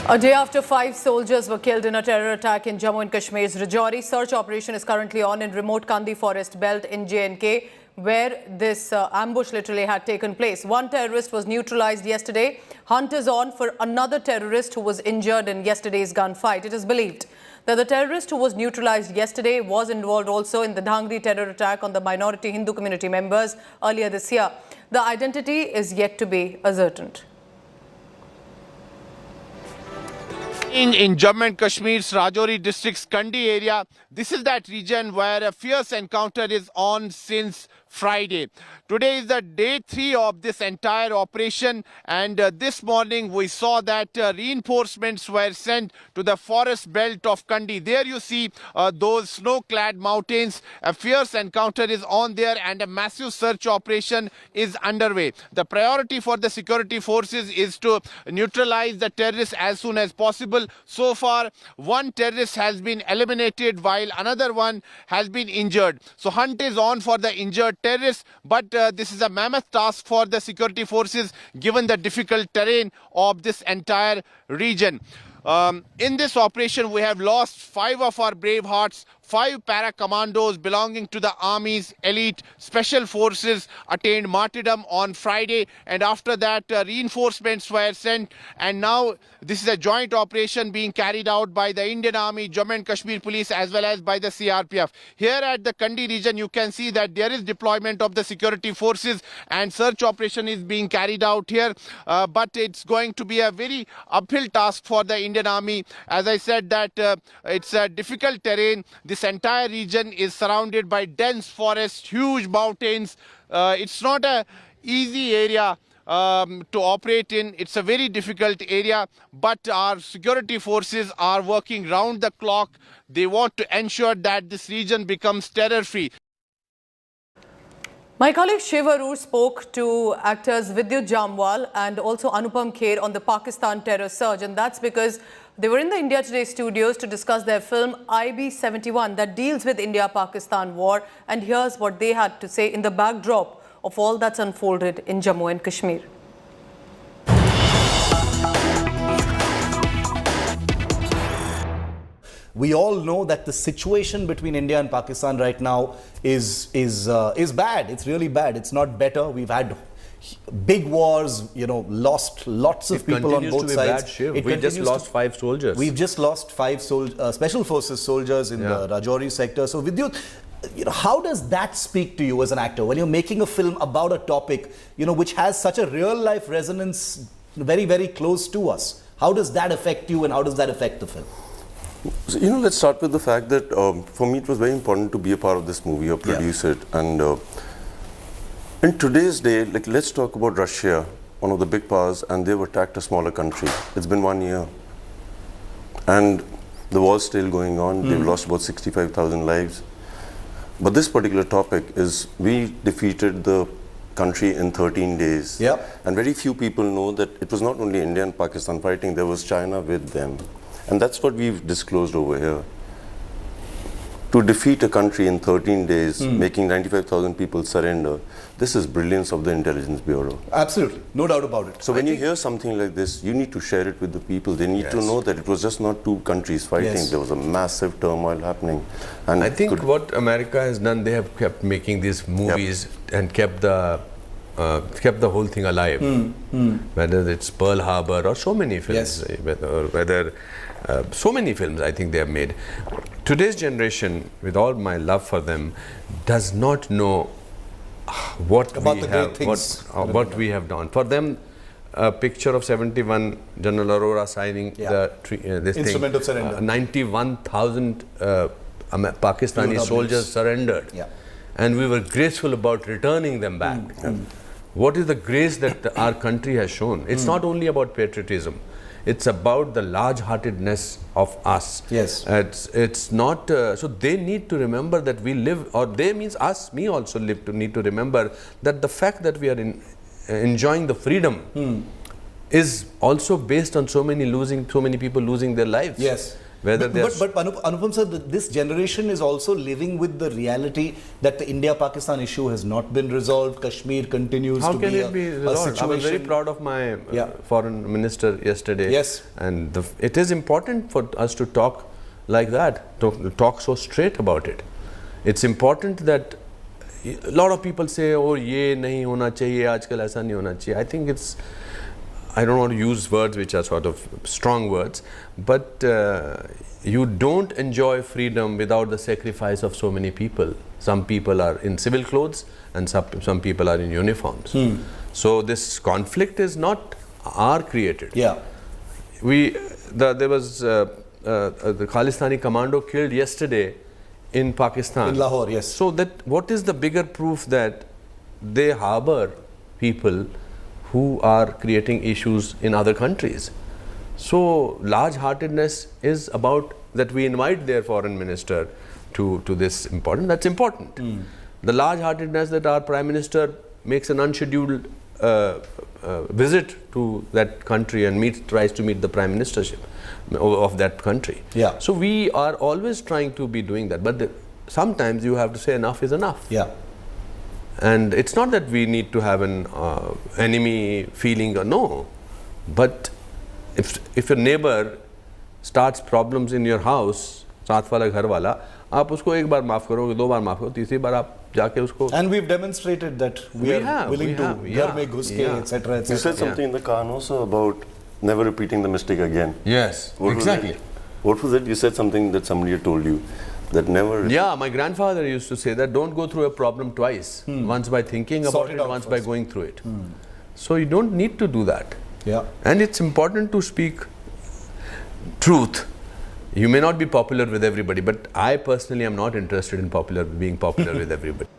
A day after 5 soldiers were killed in a terror attack in Jammu and Kashmir's Rajouri, search operation is currently on in remote Kandi forest belt in J&K, where this ambush literally had taken place. One terrorist was neutralized yesterday. Hunt is on for another terrorist who was injured in yesterday's gunfight. It is believed that the terrorist who was neutralized yesterday was involved also in the Dhangri terror attack on the minority Hindu community members earlier this year. The identity is yet to be ascertained. In Jammu and Kashmir's Rajouri district's Kandi area, this is that region where a fierce encounter is on since Friday. Today is the day 3 of this entire operation, and this morning we saw that reinforcements were sent to the forest belt of Kandi. There you see those snow-clad mountains. A fierce encounter is on there and a massive search operation is underway. The priority for the security forces is to neutralize the terrorists as soon as possible. So far, one terrorist has been eliminated while another one has been injured. So hunt is on for the injured terrorists, but this is a mammoth task for the security forces given the difficult terrain of this entire region. In this operation, we have lost 5 of our brave hearts, 5 para-commandos belonging to the Army's elite special forces attained martyrdom on Friday, and after that reinforcements were sent, and now this is a joint operation being carried out by the Indian Army, Jammu and Kashmir Police as well as by the CRPF. Here at the Kandi region you can see that there is deployment of the security forces and search operation is being carried out here, but it's going to be a very uphill task for the Indian Army. As I said that it's a difficult terrain. This entire region is surrounded by dense forests, huge mountains. It's not a easy area to operate in. It's a very difficult area, but our security forces are working round the clock. They want to ensure that this region becomes terror-free. My colleague Shivaru spoke to actors Vidyut Jamwal and also Anupam Kher on the Pakistan terror surge, and that's because they were in the India Today studios to discuss their film IB-71 that deals with India-Pakistan war, and here's what they had to say in the backdrop of all that's unfolded in Jammu and Kashmir. We all know that the situation between India and Pakistan right now is bad. It's really bad. It's not better. We've had big wars, you know, lost lots of people on both sides. We just lost 5 soldiers. We've just lost 5 special forces soldiers in the Rajouri sector. So Vidyut, you know, how does that speak to you as an actor when you're making a film about a topic, you know, which has such a real life resonance very, very close to us? How does that affect you and how does that affect the film? So, you know, let's start with the fact that for me it was very important to be a part of this movie or produce it. And in today's day, like, let's talk about Russia, one of the big powers, and they've attacked a smaller country. It's been 1 year. And the war's still going on. They've lost about 65,000 lives. But this particular topic is, we defeated the country in 13 days. And very few people know that it was not only India and Pakistan fighting, there was China with them. And that's what we've disclosed over here. To defeat a country in 13 days, making 95,000 people surrender, this is brilliance of the Intelligence Bureau. Absolutely, no doubt about it. So when you hear something like this, you need to share it with the people. They need to know that it was just not 2 countries fighting. There was a massive turmoil happening. And I think what America has done, they have kept making these movies and kept the whole thing alive. Whether it's Pearl Harbor or so many films, whether so many films I think they have made. Today's generation, with all my love for them, does not know what we have done. For them, a picture of 71 General Arora signing this Instrument of surrender. 91,000 Pakistani soldiers surrendered, and we were graceful about returning them back. What is the grace that our country has shown? It's not only about patriotism. It's about the large-heartedness of us. It's not. So they need to remember that we live, or they means us, me also need to remember that the fact that we are enjoying the freedom is also based on so many people losing their lives. Whether but Anupam sir, this generation is also living with the reality that the India-Pakistan issue has not been resolved. Kashmir continues to be a situation. I was very proud of my foreign minister yesterday. And it is important for us to talk like that, to talk so straight about it. It's important that a lot of people say, oh, ye nahi hona chahiye, aajkal aisa nahi hona chahiye. I think it's, I don't want to use words which are sort of strong words, but you don't enjoy freedom without the sacrifice of so many people. Some people are in civil clothes and some people are in uniforms. So this conflict is not created. There was the Khalistani commando killed yesterday in Pakistan. In Lahore, So that what is the bigger proof that they harbor people who are creating issues in other countries? So large-heartedness is about that we invite their foreign minister to this important. That's important. The large-heartedness that our Prime Minister makes an unscheduled visit to that country and tries to meet the Prime Ministership of that country. So we are always trying to be doing that, but sometimes you have to say enough is enough. And it's not that we need to have an enemy feeling, or no, but if your neighbor starts problems in your house साथ वाला घर वाला, आप उसको एक बार माफ करोगे, 2 बार माफ करो, तीसरी बार आप जाके उसको. And we've demonstrated that we are willing to घर में घुस के etc. You said something in the car also about never repeating the mistake again. Yes, exactly. What was it? You said something that somebody had told you that never. Yeah, my grandfather used to say that don't go through a problem twice. Once by thinking about it, once by going through it. So you don't need to do that. Yeah. And it's important to speak truth. You may not be popular with everybody, but I personally am not interested in being popular with everybody.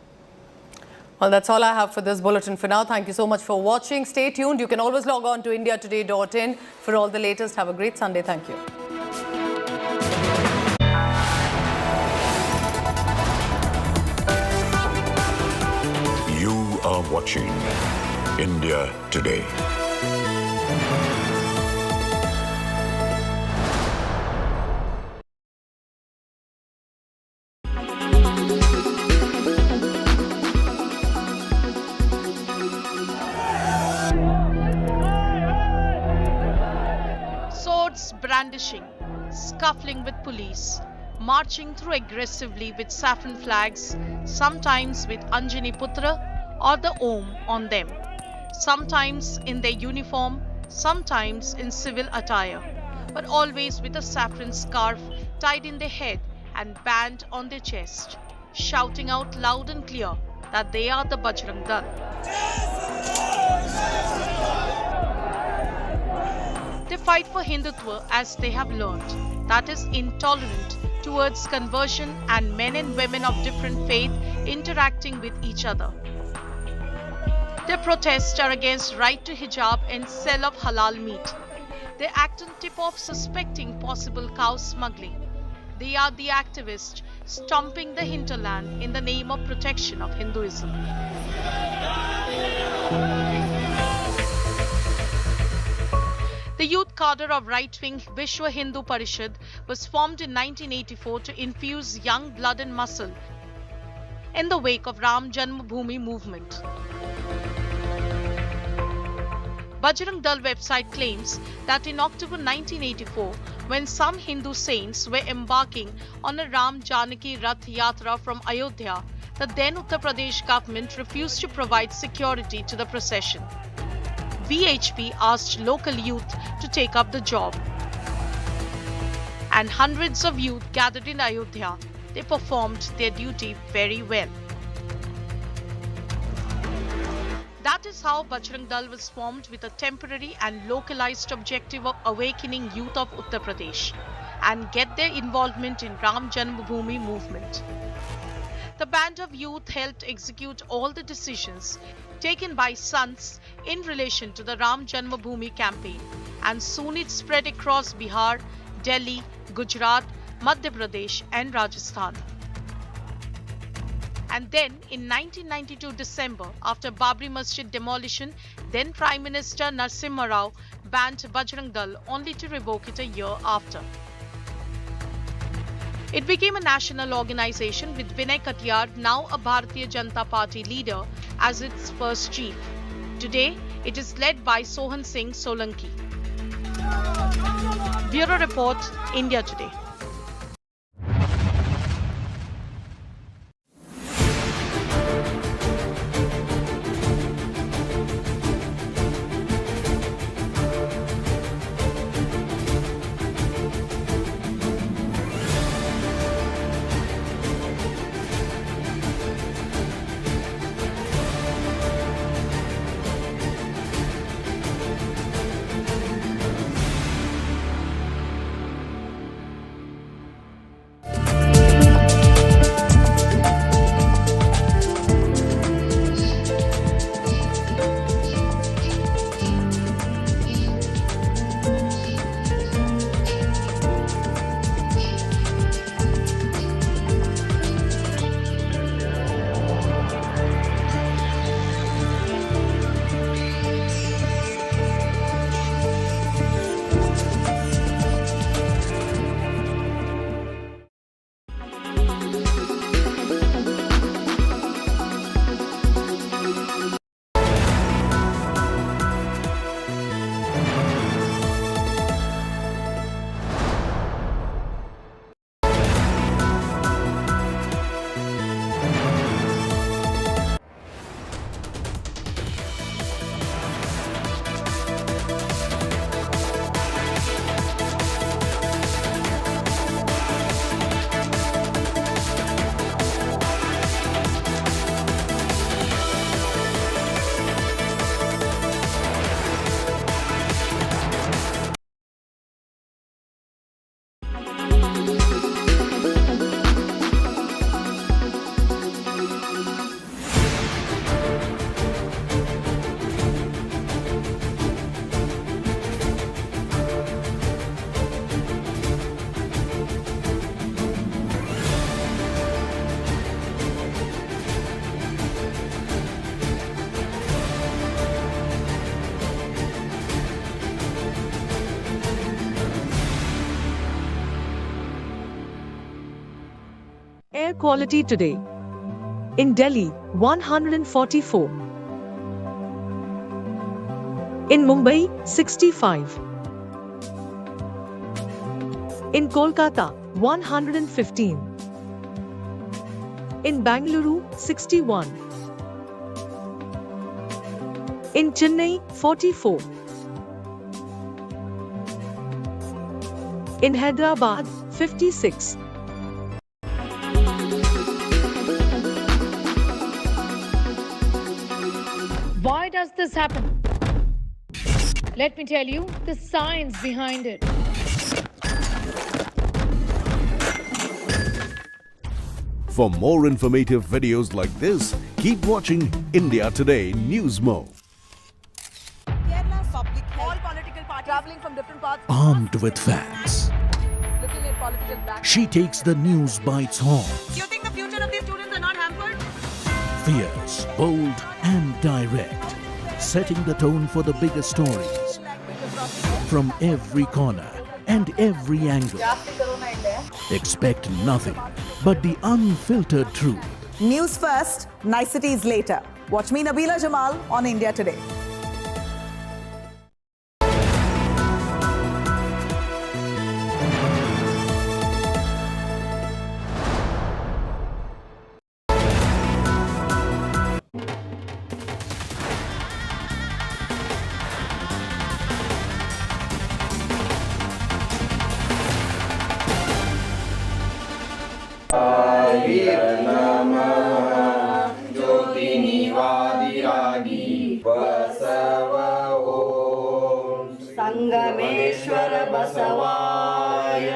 Well, that's all I have for this bulletin for now. Thank you so much for watching. Stay tuned. You can always log on to indiatoday.in for all the latest. Have a great Sunday. Thank you. You are watching India Today. Swords brandishing, scuffling with police, marching through aggressively with saffron flags, sometimes with Anjani Putra or the Om on them, sometimes in their uniform, sometimes in civil attire, but always with a saffron scarf tied in their head and band on their chest, shouting out loud and clear that they are the Bajrang Dal. They fight for Hindutva as they have learned, that is intolerant towards conversion and men and women of different faith interacting with each other. Their protests are against right to hijab and sale of halal meat. They act on tip-off suspecting possible cow smuggling. They are the activists stomping the hinterland in the name of protection of Hinduism. The youth cadre of right-wing Vishwa Hindu Parishad was formed in 1984 to infuse young blood and muscle in the wake of Ram Janmabhoomi movement. Bajrang Dal website claims that in October 1984, when some Hindu saints were embarking on a Ram Janaki Rath Yatra from Ayodhya, the then Uttar Pradesh government refused to provide security to the procession. VHP asked local youth to take up the job. And hundreds of youth gathered in Ayodhya. They performed their duty very well. That is how Bajrang Dal was formed, with a temporary and localized objective of awakening youth of Uttar Pradesh and get their involvement in Ram Janmabhoomi movement. The band of youth helped execute all the decisions taken by sons in relation to the Ram Janmabhoomi campaign, and soon it spread across Bihar, Delhi, Gujarat, Madhya Pradesh and Rajasthan. And then in 1992 December, after Babri Masjid demolition, then Prime Minister Narasimha Rao banned Bajrang Dal, only to revoke it a year after. It became a national organization with Vinay Katiyar, now a Bharatiya Janata Party leader, as its first chief. Today, it is led by Sohan Singh Solanki. Bureau Report, India Today. air quality today. In Delhi, 144. In Mumbai, 65. In Kolkata, 115. In Bengaluru, 61. In Chennai, 44. In Hyderabad, 56. Why does this happen? Let me tell you the science behind it. For more informative videos like this, keep watching India Today News Mo. Traveling from different parts. Armed with facts, Looking at political back. she takes the news by its horns. Do you think the future of these students are not hampered? Fierce, bold, and direct, setting the tone for the biggest stories from every corner and every angle. Expect nothing but the unfiltered truth. News first, niceties later. Watch me, Nabila Jamal, on India Today.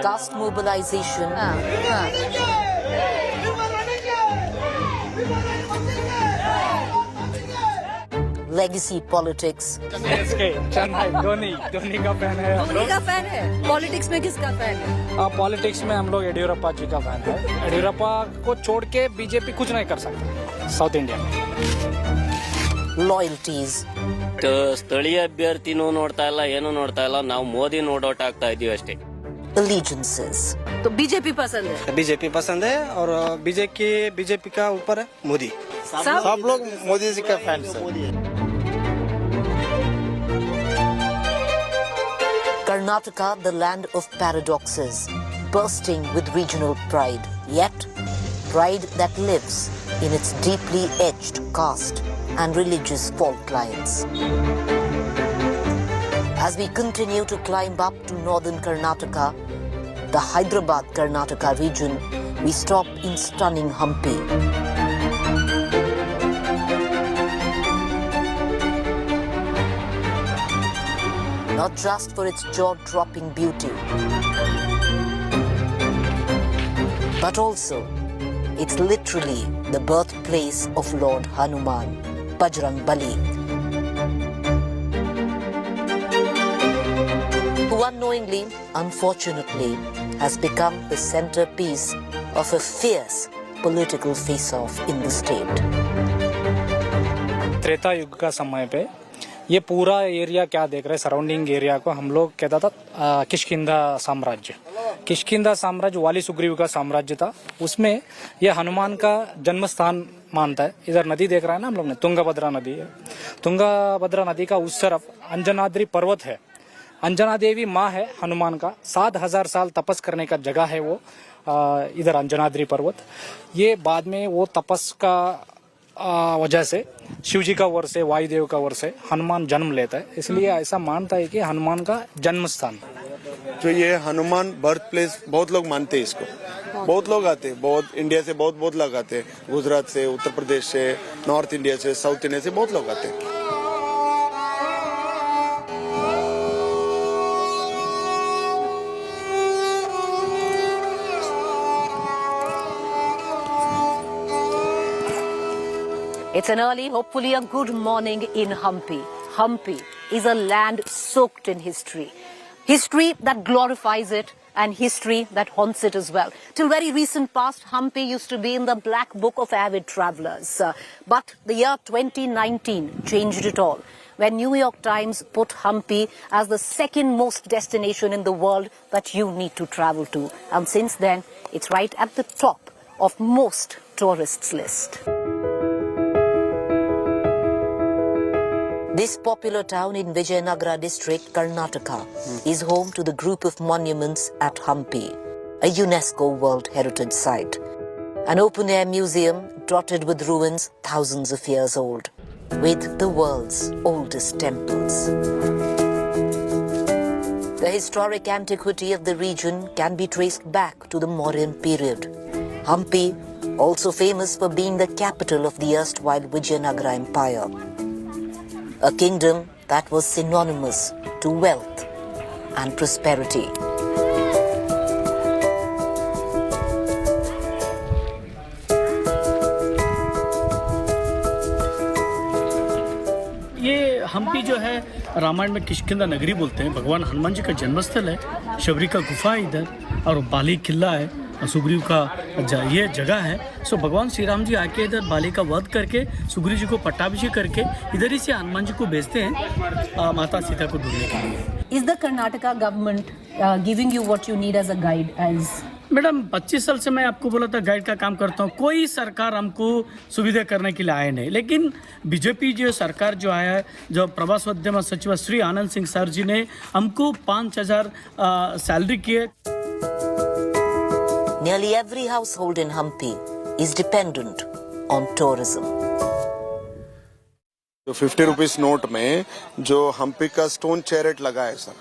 Caste mobilization. Legacy politics. Dhoni का fan है। धोनी का fan है। Politics में किसका fan है? Politics में हम लोग येडियुरप्पा जी का फैन है। येडियुरप्पा को छोड़ के बीजेपी कुछ नहीं कर सकता साउथ इंडिया में। Loyalties. ಸ್ಥಳೀಯ ಅಭ್ಯರ್ಥಿನೂ ನೋಡ್ತಾ ಇಲ್ಲ ಏನು ನೋಡ್ತಾ ಇಲ್ಲ ನಾವು ಮೋದಿ ನೋಡೋಟ್ ಆಗ್ತಾ ಇದೀವಿ ಅಷ್ಟೇ. Allegiances. तो बीजेपी पसंद है? बीजेपी पसंद है और बीजेपी का ऊपर है मोदी। सब लोग मोदी जी का फैन है। Karnataka, the land of paradoxes, bursting with regional pride, yet pride that lives in its deeply etched caste and religious fault lines. As we continue to climb up to northern Karnataka, the Hyderabad-Karnataka region, we stop in stunning Hampi. Not just for its jaw-dropping beauty, but also it's literally the birthplace of Lord Hanuman, Bajrangbali, who unknowingly, unfortunately, has become the centerpiece of a fierce political face-off in the state. Treta युग का समय पे ये पूरा area क्या देख रहे हैं, सराउंडिंग एरिया को हम लोग कहता था किष्किंधा साम्राज्य। किष्किंधा साम्राज्य वाली सुग्रीव का साम्राज्य था। उसमें ये हनुमान का जन्म स्थान मानता है। इधर नदी देख रहा है ना हम लोग ने, तुंगभद्रा नदी है। तुंगभद्रा नदी का उस तरफ अंजनाद्री पर्वत है। अंजना देवी माँ है हनुमान का। 7000 साल तपस करने का जगह है वो इधर अंजनाद्री पर्वत। ये बाद में वो तपस का वजह से शिवजी का वर से, वायुदेव का वर से हनुमान जन्म लेता है। इसलिए ऐसा मानता है कि हनुमान का जन्म स्थान जो ये हनुमान बर्थ प्लेस बहुत लोग मानते हैं इसको। बहुत लोग आते हैं, बहुत इंडिया से बहुत लोग आते हैं, गुजरात से, उत्तर प्रदेश से, नॉर्थ इंडिया से, साउथ इंडिया से बहुत लोग आते हैं। It's an early, hopefully a good morning in Hampi. Hampi is a land soaked in history. History that glorifies it and history that haunts it as well. Till very recent past, Hampi used to be in the black book of avid travelers. But the year 2019 changed it all, when New York Times put Hampi as the second most destination in the world that you need to travel to. And since then, it's right at the top of most tourists' list. This popular town in Vijayanagara district, Karnataka, is home to the group of monuments at Hampi, a UNESCO World Heritage Site. An open-air museum dotted with ruins thousands of years old, with the world's oldest temples. The historic antiquity of the region can be traced back to the Mauryan period. Hampi, also famous for being the capital of the erstwhile Vijayanagara Empire, a kingdom that was synonymous to wealth and prosperity. ये हम्पी जो है रामायण में किष्किंधा नगरी बोलते हैं। भगवान हनुमान जी का जन्मस्थल है। शबरी का गुफा है इधर और बाली किला है। सुग्रीव का ये जगह है। सो भगवान श्री राम जी आके इधर बाली का वध करके सुग्रीव जी को पट्टाभिषेक करके इधर ही से हनुमान जी को भेजते हैं माता सीता को ढूंढने के लिए। Is the Karnataka government giving you what you need as a guide? As madam 25 साल से मैं आपको बोला था गाइड का काम करता हूँ। कोई सरकार हमको सुविधा करने के लिए आए नहीं, लेकिन बीजेपी जो सरकार जो आया है, जो प्रवासोद्यम सचिव श्री आनंद सिंह सर जी ने हमको 5,000 सैलरी किए। Nearly every household in Hampi is dependent on tourism. तो 50 रुपीस नोट में जो हम्पी का स्टोन चैरेट लगा है सर,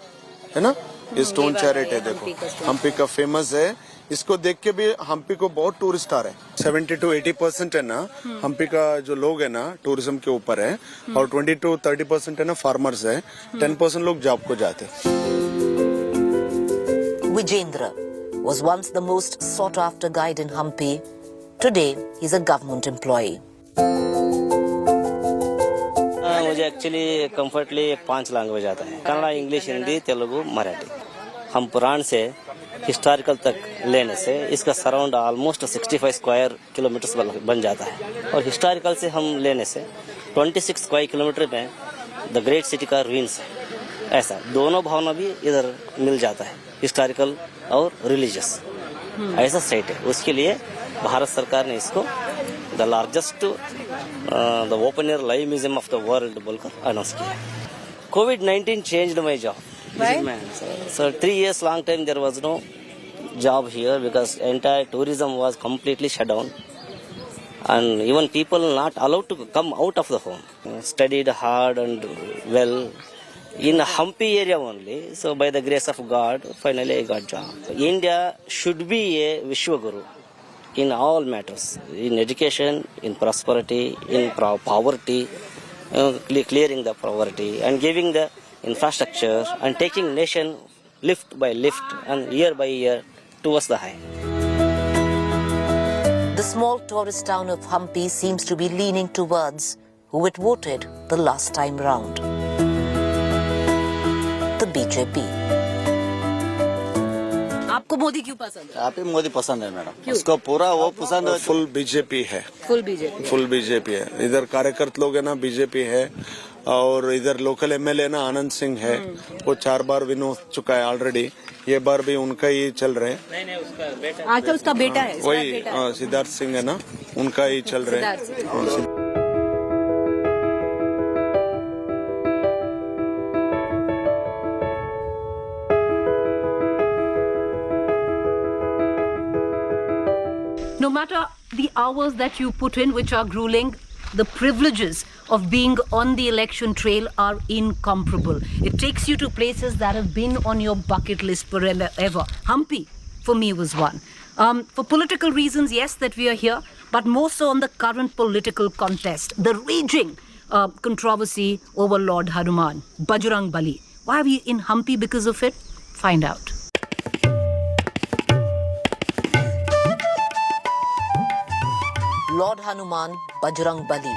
है ना, ये स्टोन चैरेट है। देखो हम्पी का फेमस है। इसको देख के भी हम्पी को बहुत टूरिस्ट आ रहे हैं। 70 to 80% है ना हम्पी का जो लोग है ना टूरिज्म के ऊपर है, और 20 to 30% है ना फार्मर्स है। 10% लोग जॉब को जाते हैं। Vijendra was once the most sought after guide in Hampi. Today he's a government employee. मुझे एक्चुअली कंफर्टली 5 लैंग्वेज आता है, कन्नड़ा, इंग्लिश, हिंदी, तेलुगु, मराठी। हम पुराण से हिस्टोरिकल तक लेने से इसका सराउंड ऑलमोस्ट 65 स्क्वायर किलोमीटर्स बन जाता है, और हिस्टोरिकल से हम लेने से 26 स्क्वायर किलोमीटर में द ग्रेट सिटी का रूइंस है। ऐसा दोनों भावना भी इधर मिल जाता है, हिस्टोरिकल और रिलीजियस ऐसा साइट है। उसके लिए भारत सरकार ने इसको the largest the open air live museum of the world बोलकर अनाउंस किया। COVID-19 changed my job. So 3 years long time there was no job here because entire tourism was completely shut down, and even people not allowed to come out of the home. Studied hard and well in Hampi area only. So by the grace of God, finally I got job. India should be a Vishwaguru in all matters, in education, in prosperity, in poverty, clearing the poverty and giving the infrastructure and taking nation lift by lift and year by year towards the high. The small tourist town of Hampi seems to be leaning towards who it voted the last time round. The BJP. आपको मोदी क्यों पसंद है? आप ही मोदी पसंद है madam. उसको पूरा वो पसंद है। फुल बीजेपी है। Full BJP. फुल बीजेपी है। इधर कार्यकर्ता लोग है ना बीजेपी है, और इधर लोकल एमएलए ना आनंद सिंह है, वो 4 बार विन हो चुका है ऑलरेडी। ये बार भी उनका ही चल रहे हैं। नहीं उसका बेटा। आजकल उसका बेटा है। वही सिद्धार्थ सिंह है ना, उनका ही चल रहे हैं। No matter the hours that you put in, which are grueling, the privileges of being on the election trail are incomparable. It takes you to places that have been on your bucket list forever. Hampi, for me, was one. For political reasons, yes, that we are here, but more so on the current political contest, the raging controversy over Lord Hanuman, Bajrang Bali. Why are we in Hampi because of it? Find out. Lord Hanuman, Bajrang Bali.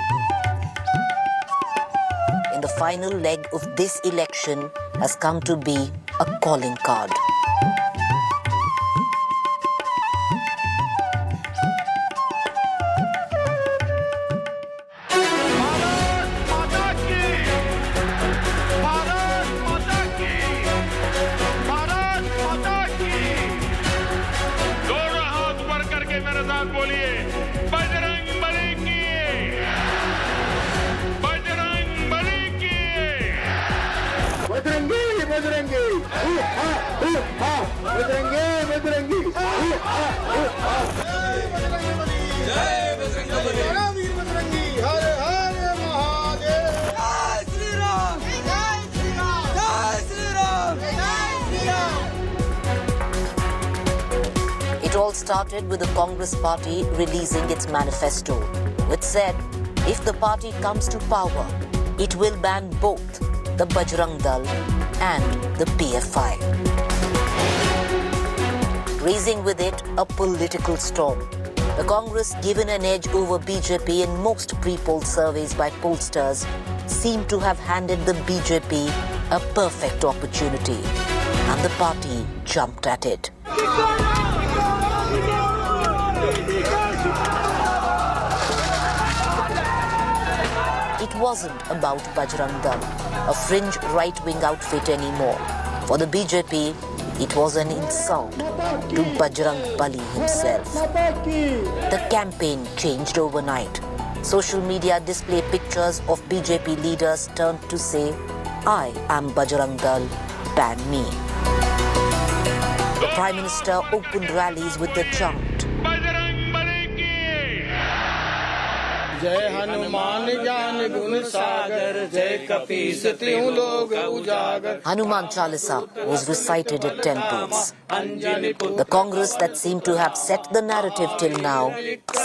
In the final leg of this election has come to be a calling card. दोनों हाथ ऊपर करके मेरे साथ साथ बोलिए बजरंग बली की, बजरंग बली की। बजरंगी बजरंगी बजरंगी बजरंगी जय बजरंग बली, वीर बजरंगी, हर हर महादेव। जय श्री राम, जय श्री राम, जय श्री राम, जय Shri Ram. It all started with the Congress party releasing its manifesto, which said if the party comes to power, it will ban both the Bajrang Dal and the PFI, raising with it a political storm. The Congress, given an edge over BJP in most pre-poll surveys by pollsters, seemed to have handed the BJP a perfect opportunity, and the party jumped at it. It wasn't about Bajrang Dal, a fringe right-wing outfit anymore. For the BJP, it was an insult to Bajrang Bali himself. The campaign changed overnight. Social media displayed pictures of BJP leaders turned to say, I am Bajrang Dal, ban me. The Prime Minister opened rallies with the chant, जय हनुमान ज्ञान गुण सागर, जय कपीस तिहुँ लोक उजागर। Hanuman Chalisa was recited at temples. The Congress that seemed to have set the narrative till now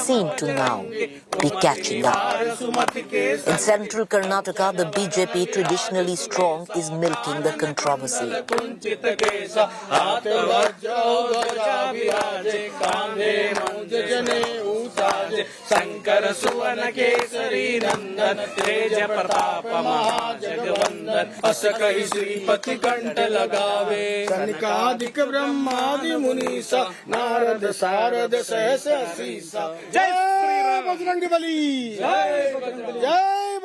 seemed to now be catching up. In central Karnataka, the BJP, traditionally strong, is milking the controversy. Kesari नंदन तेज प्रताप महाजगवंदन अस कहि श्रीपति कंठ लगावे सनकादिक ब्रह्मादि मुनीसा नारद सारद सहस सीसा। जय बजरंग बली, जय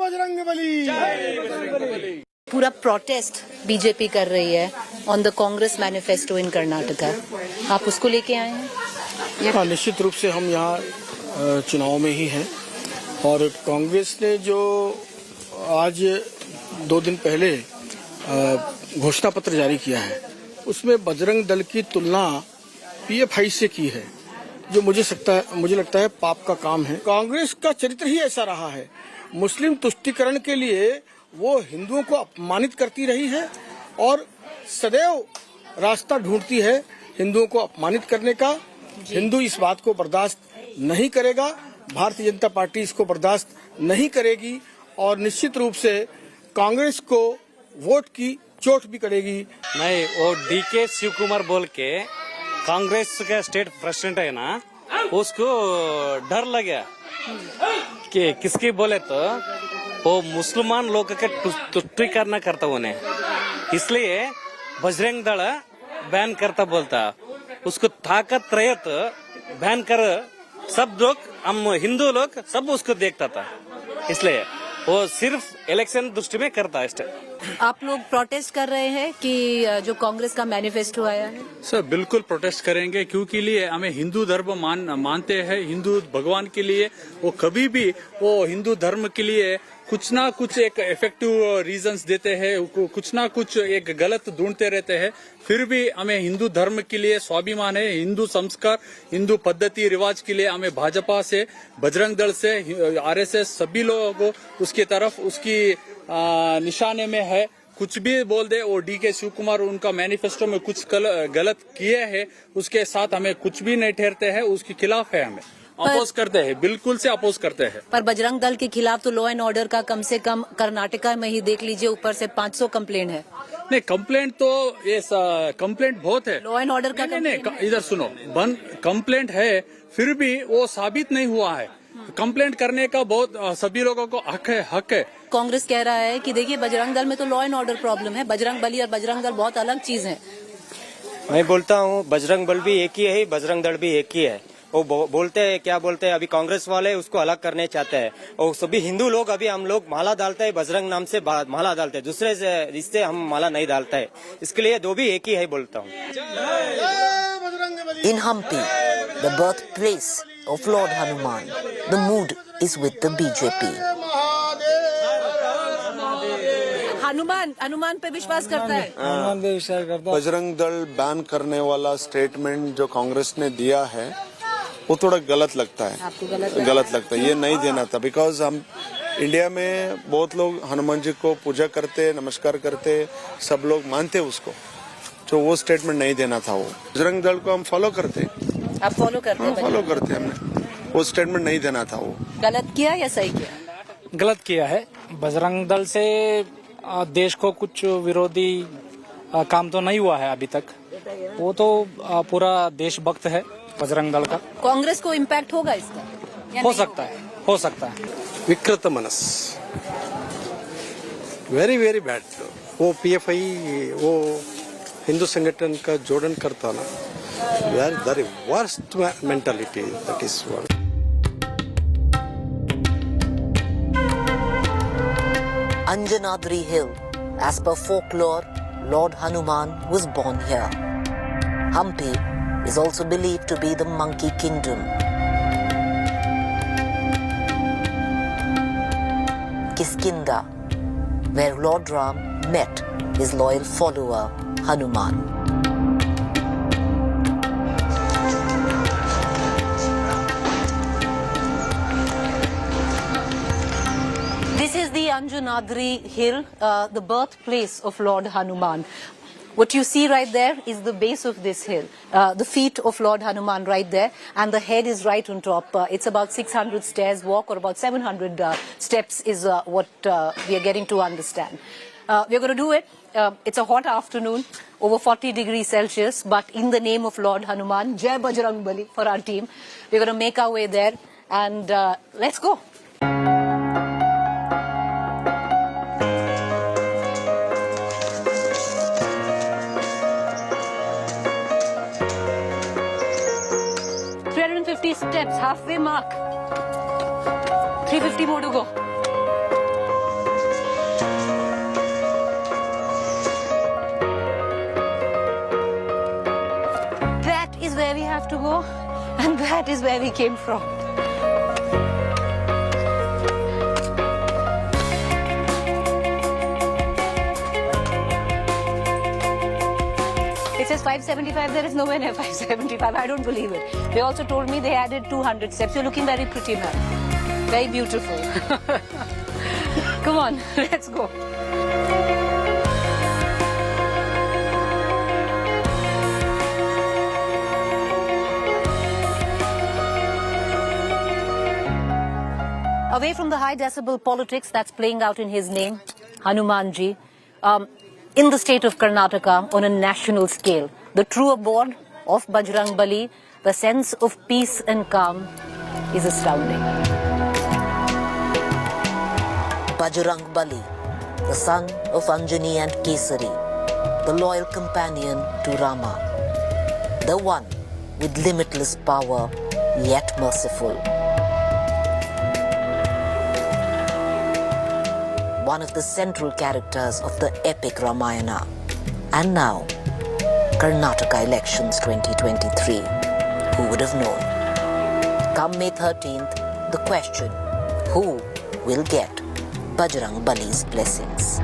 बजरंग बली, जय बजरंग बली। पूरा प्रोटेस्ट बीजेपी कर रही है ऑन द कांग्रेस मैनिफेस्टो इन कर्नाटका। आप उसको लेके आए हैं? निश्चित रूप से हम यहाँ चुनाव में ही हैं और कांग्रेस ने जो आज 2 दिन पहले घोषणा पत्र जारी किया है उसमें बजरंग दल की तुलना पीएफआई से की है, जो मुझे लगता है पाप का काम है। कांग्रेस का चरित्र ही ऐसा रहा है, मुस्लिम तुष्टीकरण के लिए वो हिंदुओं को अपमानित करती रही है और सदैव रास्ता ढूंढती है हिंदुओं को अपमानित करने का। हिंदू इस बात को बर्दाश्त नहीं करेगा, भारतीय जनता पार्टी इसको बर्दाश्त नहीं करेगी और निश्चित रूप से कांग्रेस को वोट की चोट भी करेगी। नहीं, वो डीके शिव कुमार बोल के कांग्रेस का स्टेट प्रेसिडेंट है ना, उसको डर लग गया कि किसकी बोले तो वो मुसलमान लोग के तुष्टीकरण करता उन्हें, इसलिए बजरंग दल बैन करता बोलता। उसको ताकत रहे तो बैन कर, सब लोग हम हिंदू लोग सब उसको देखता था, इसलिए वो सिर्फ इलेक्शन दृष्टि में करता है। आप लोग प्रोटेस्ट कर रहे हैं कि जो कांग्रेस का मैनिफेस्टो आया है? सर बिल्कुल प्रोटेस्ट करेंगे, क्योंकि लिए हमें हिंदू धर्म मानते हैं, हिंदू भगवान के लिए वो कभी भी वो हिंदू धर्म के लिए कुछ ना कुछ एक इफेक्टिव रीजंस देते हैं, कुछ ना कुछ एक गलत ढूंढते रहते हैं। फिर भी हमें हिंदू धर्म के लिए स्वाभिमान है, हिंदू संस्कार, हिंदू पद्धति रिवाज के लिए हमें भाजपा से, बजरंग दल से, आरएसएस सभी लोगों को उसकी तरफ उसकी निशाने में है। कुछ भी बोल दे, वो डीके शिव कुमार उनका मैनिफेस्टो में कुछ गलत किए हैं, उसके साथ हमें कुछ भी नहीं ठहरते हैं, उसके खिलाफ है, हमें अपोज करते हैं, बिल्कुल से अपोज करते हैं। पर बजरंग दल के खिलाफ तो लॉ एंड ऑर्डर का कम से कम कर्नाटका में ही देख लीजिए ऊपर से 500 कंप्लेंट है। नहीं, कंप्लेंट तो ये कंप्लेंट बहुत है, लॉ एंड ऑर्डर का नहीं, इधर सुनो, कंप्लेंट है, फिर भी वो साबित नहीं हुआ है। कंप्लेंट करने का बहुत सभी लोगों को हक है। कांग्रेस कह रहा है कि देखिए बजरंग दल में तो लॉ एंड ऑर्डर प्रॉब्लम है, बजरंग बली और बजरंग दल बहुत अलग चीज है। मैं बोलता हूँ बजरंग बल भी एक ही है, बजरंग दल भी एक ही है। वो बोलते हैं, क्या बोलते हैं, अभी कांग्रेस वाले उसको अलग करने चाहते हैं और सभी हिंदू लोग अभी हम लोग माला डालते हैं, बजरंग नाम से माला डालते हैं, दूसरे से इससे हम माला नहीं डालते हैं, इसके लिए दो भी एक ही है बोलता हूँ। In Hampi, the birthplace of Lord Hanuman. The mood is with the BJP. Hanuman पे विश्वास करता है हनुमान पे विश्वास करता है। बजरंग दल बैन करने वाला स्टेटमेंट जो कांग्रेस ने दिया है वो थोड़ा गलत लगता है। आपको गलत लगता है, ये नहीं देना था। बिकॉज हम इंडिया में बहुत लोग हनुमान जी को पूजा करते, नमस्कार करते, सब लोग मानते उसको, तो वो स्टेटमेंट नहीं देना था। वो बजरंग दल को हम फॉलो करते, आप फॉलो करते हैं? फॉलो करते हमने, वो स्टेटमेंट नहीं देना था। वो गलत किया या सही किया? गलत किया है। बजरंग दल से देश को कुछ विरोधी काम तो नहीं हुआ है अभी तक। वो तो पूरा देशभक्त है बजरंग दल का। कांग्रेस को इम्पैक्ट होगा इसका? हो सकता है, हो सकता है। विकृत मनस, वेरी वेरी बैड। वो पीएफआई वो हिंदू संगठन का जोड़न करता ना, very worst mentality, that is one. Anjanadri Hill. As per folklore, Lord Hanuman was born here. Hampi is also believed to be the monkey kingdom. Kiskinda, where Lord Ram met his loyal follower Hanuman. This is the Anjanadri Hill, the birthplace of Lord Hanuman. What you see right there is the base of this hill, the feet of Lord Hanuman right there, and the head is right on top. It's about 600 stairs walk, or about 700 steps is what we are getting to understand. We're going to do it. It's a hot afternoon, over 40 degrees Celsius, but in the name of Lord Hanuman, Jai Bajrang Bali for our team. We're going to make our way there, and let's go. Steps, halfway mark. 350 more to go. That is where we have to go, and that is where we came from. It says 575, there is nowhere near 575, I don't believe it. They also told me they added 200 steps. You're looking very pretty, ma'am. Very beautiful. Come on, let's go. Away from the high decibel politics that's playing out in his name, Hanumanji, in the state of Karnataka on a national scale, the true abode of Bajrang Bali, the sense of peace and calm is astounding. Bajrang Bali, the son of Anjani and Kesari, the loyal companion to Rama, the one with limitless power yet merciful. One of the central characters of the epic Ramayana. And now, Karnataka elections 2023. Who would have known? Come May 13th, the question, who will get Bajrang Bali's blessings?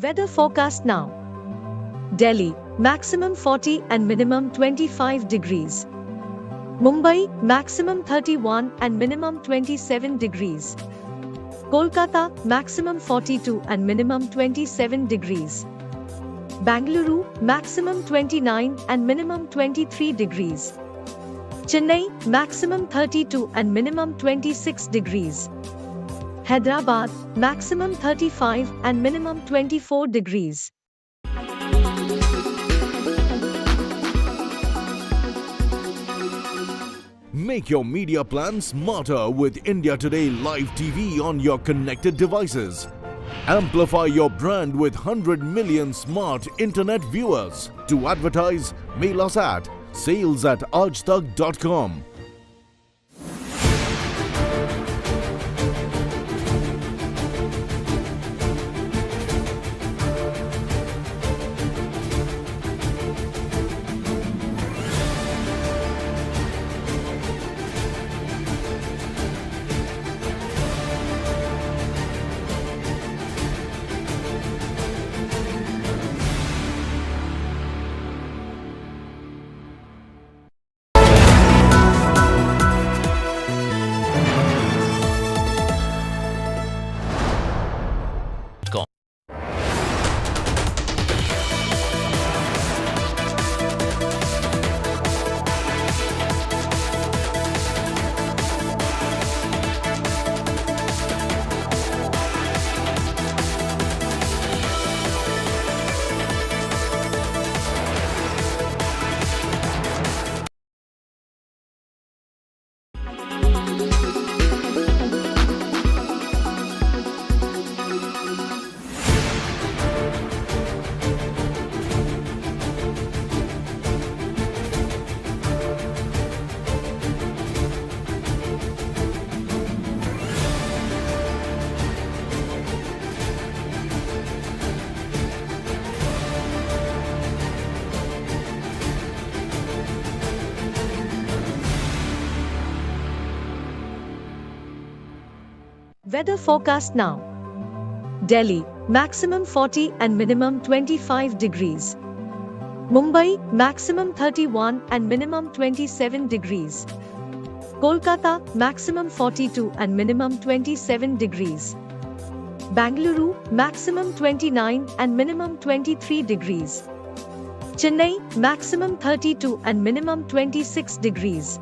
Weather forecast now. Delhi, maximum 40 and minimum 25 degrees. Mumbai, maximum 31 and minimum 27 degrees. Kolkata, maximum 42 and minimum 27 degrees. Bengaluru, maximum 29 and minimum 23 degrees. Chennai, maximum 32 and minimum 26 degrees. Hyderabad, maximum 35 and minimum 24 degrees. Make your media plan smarter with India Today Live TV on your connected devices. Amplify your brand with 100 million smart internet viewers. To advertise, mail us at sales@aajtak.com. Weather forecast now. Delhi, maximum 40 and minimum 25 degrees. Mumbai, maximum 31 and minimum 27 degrees. Kolkata, maximum 42 and minimum 27 degrees. Bengaluru, maximum 29 and minimum 23 degrees. Chennai, maximum 32 and minimum 26 degrees.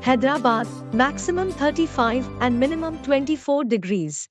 Hyderabad, maximum 35 and minimum 24 degrees.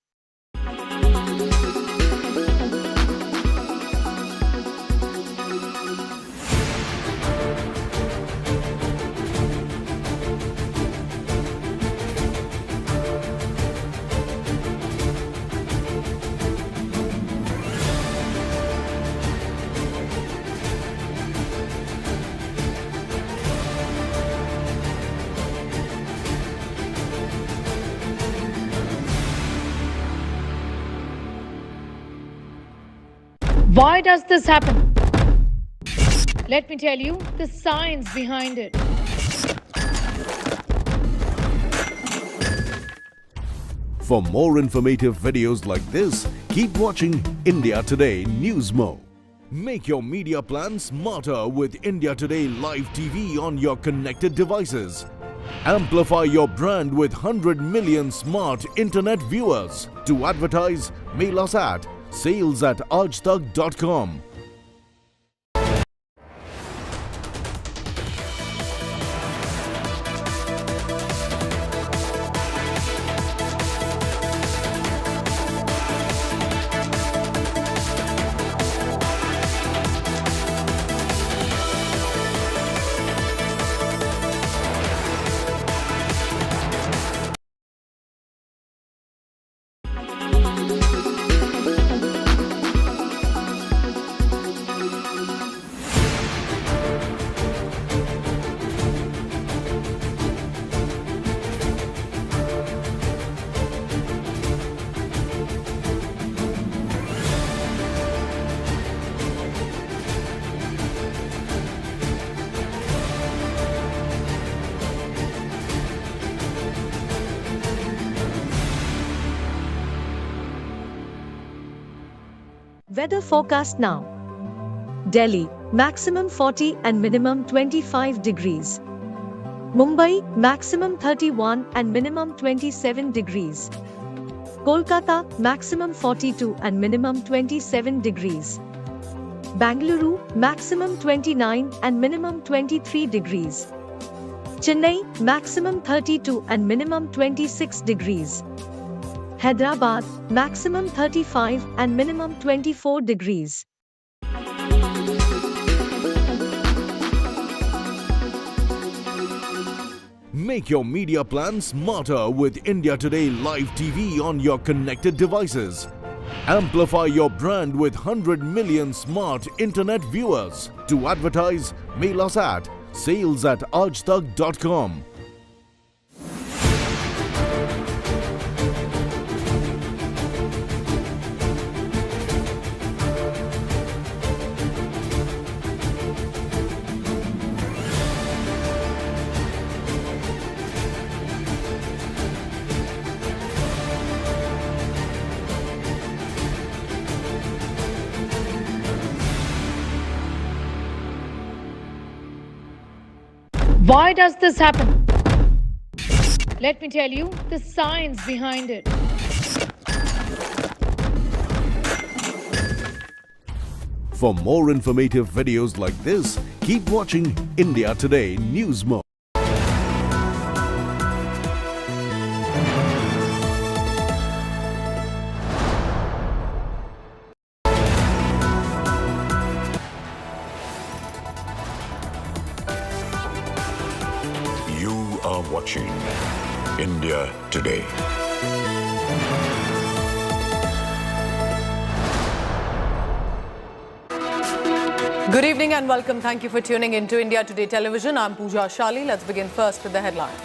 Why does this happen? Let me tell you the science behind it. For more informative videos like this, keep watching India Today Newsmo. Make your media plan smarter with India Today Live TV on your connected devices. Amplify your brand with 100 million smart internet viewers. To advertise, mail us at sales@aajtak.com. Weather forecast now. Delhi, maximum 40 and minimum 25 degrees. Mumbai, maximum 31 and minimum 27 degrees. Kolkata, maximum 42 and minimum 27 degrees. Bengaluru, maximum 29 and minimum 23 degrees. Chennai, maximum 32 and minimum 26 degrees. Hyderabad, maximum 35 and minimum 24 degrees. Make your media plan smarter with India Today Live TV on your connected devices. Amplify your brand with 100 million smart internet viewers. To advertise, mail us at sales@aajtak.com. Why does this happen? Let me tell you the science behind it. For more informative videos like this, keep watching India Today News Mode. You are watching India Today. Good evening and welcome. Thank you for tuning into India Today Television. I'm Pooja Shali. Let's begin first with the headlines.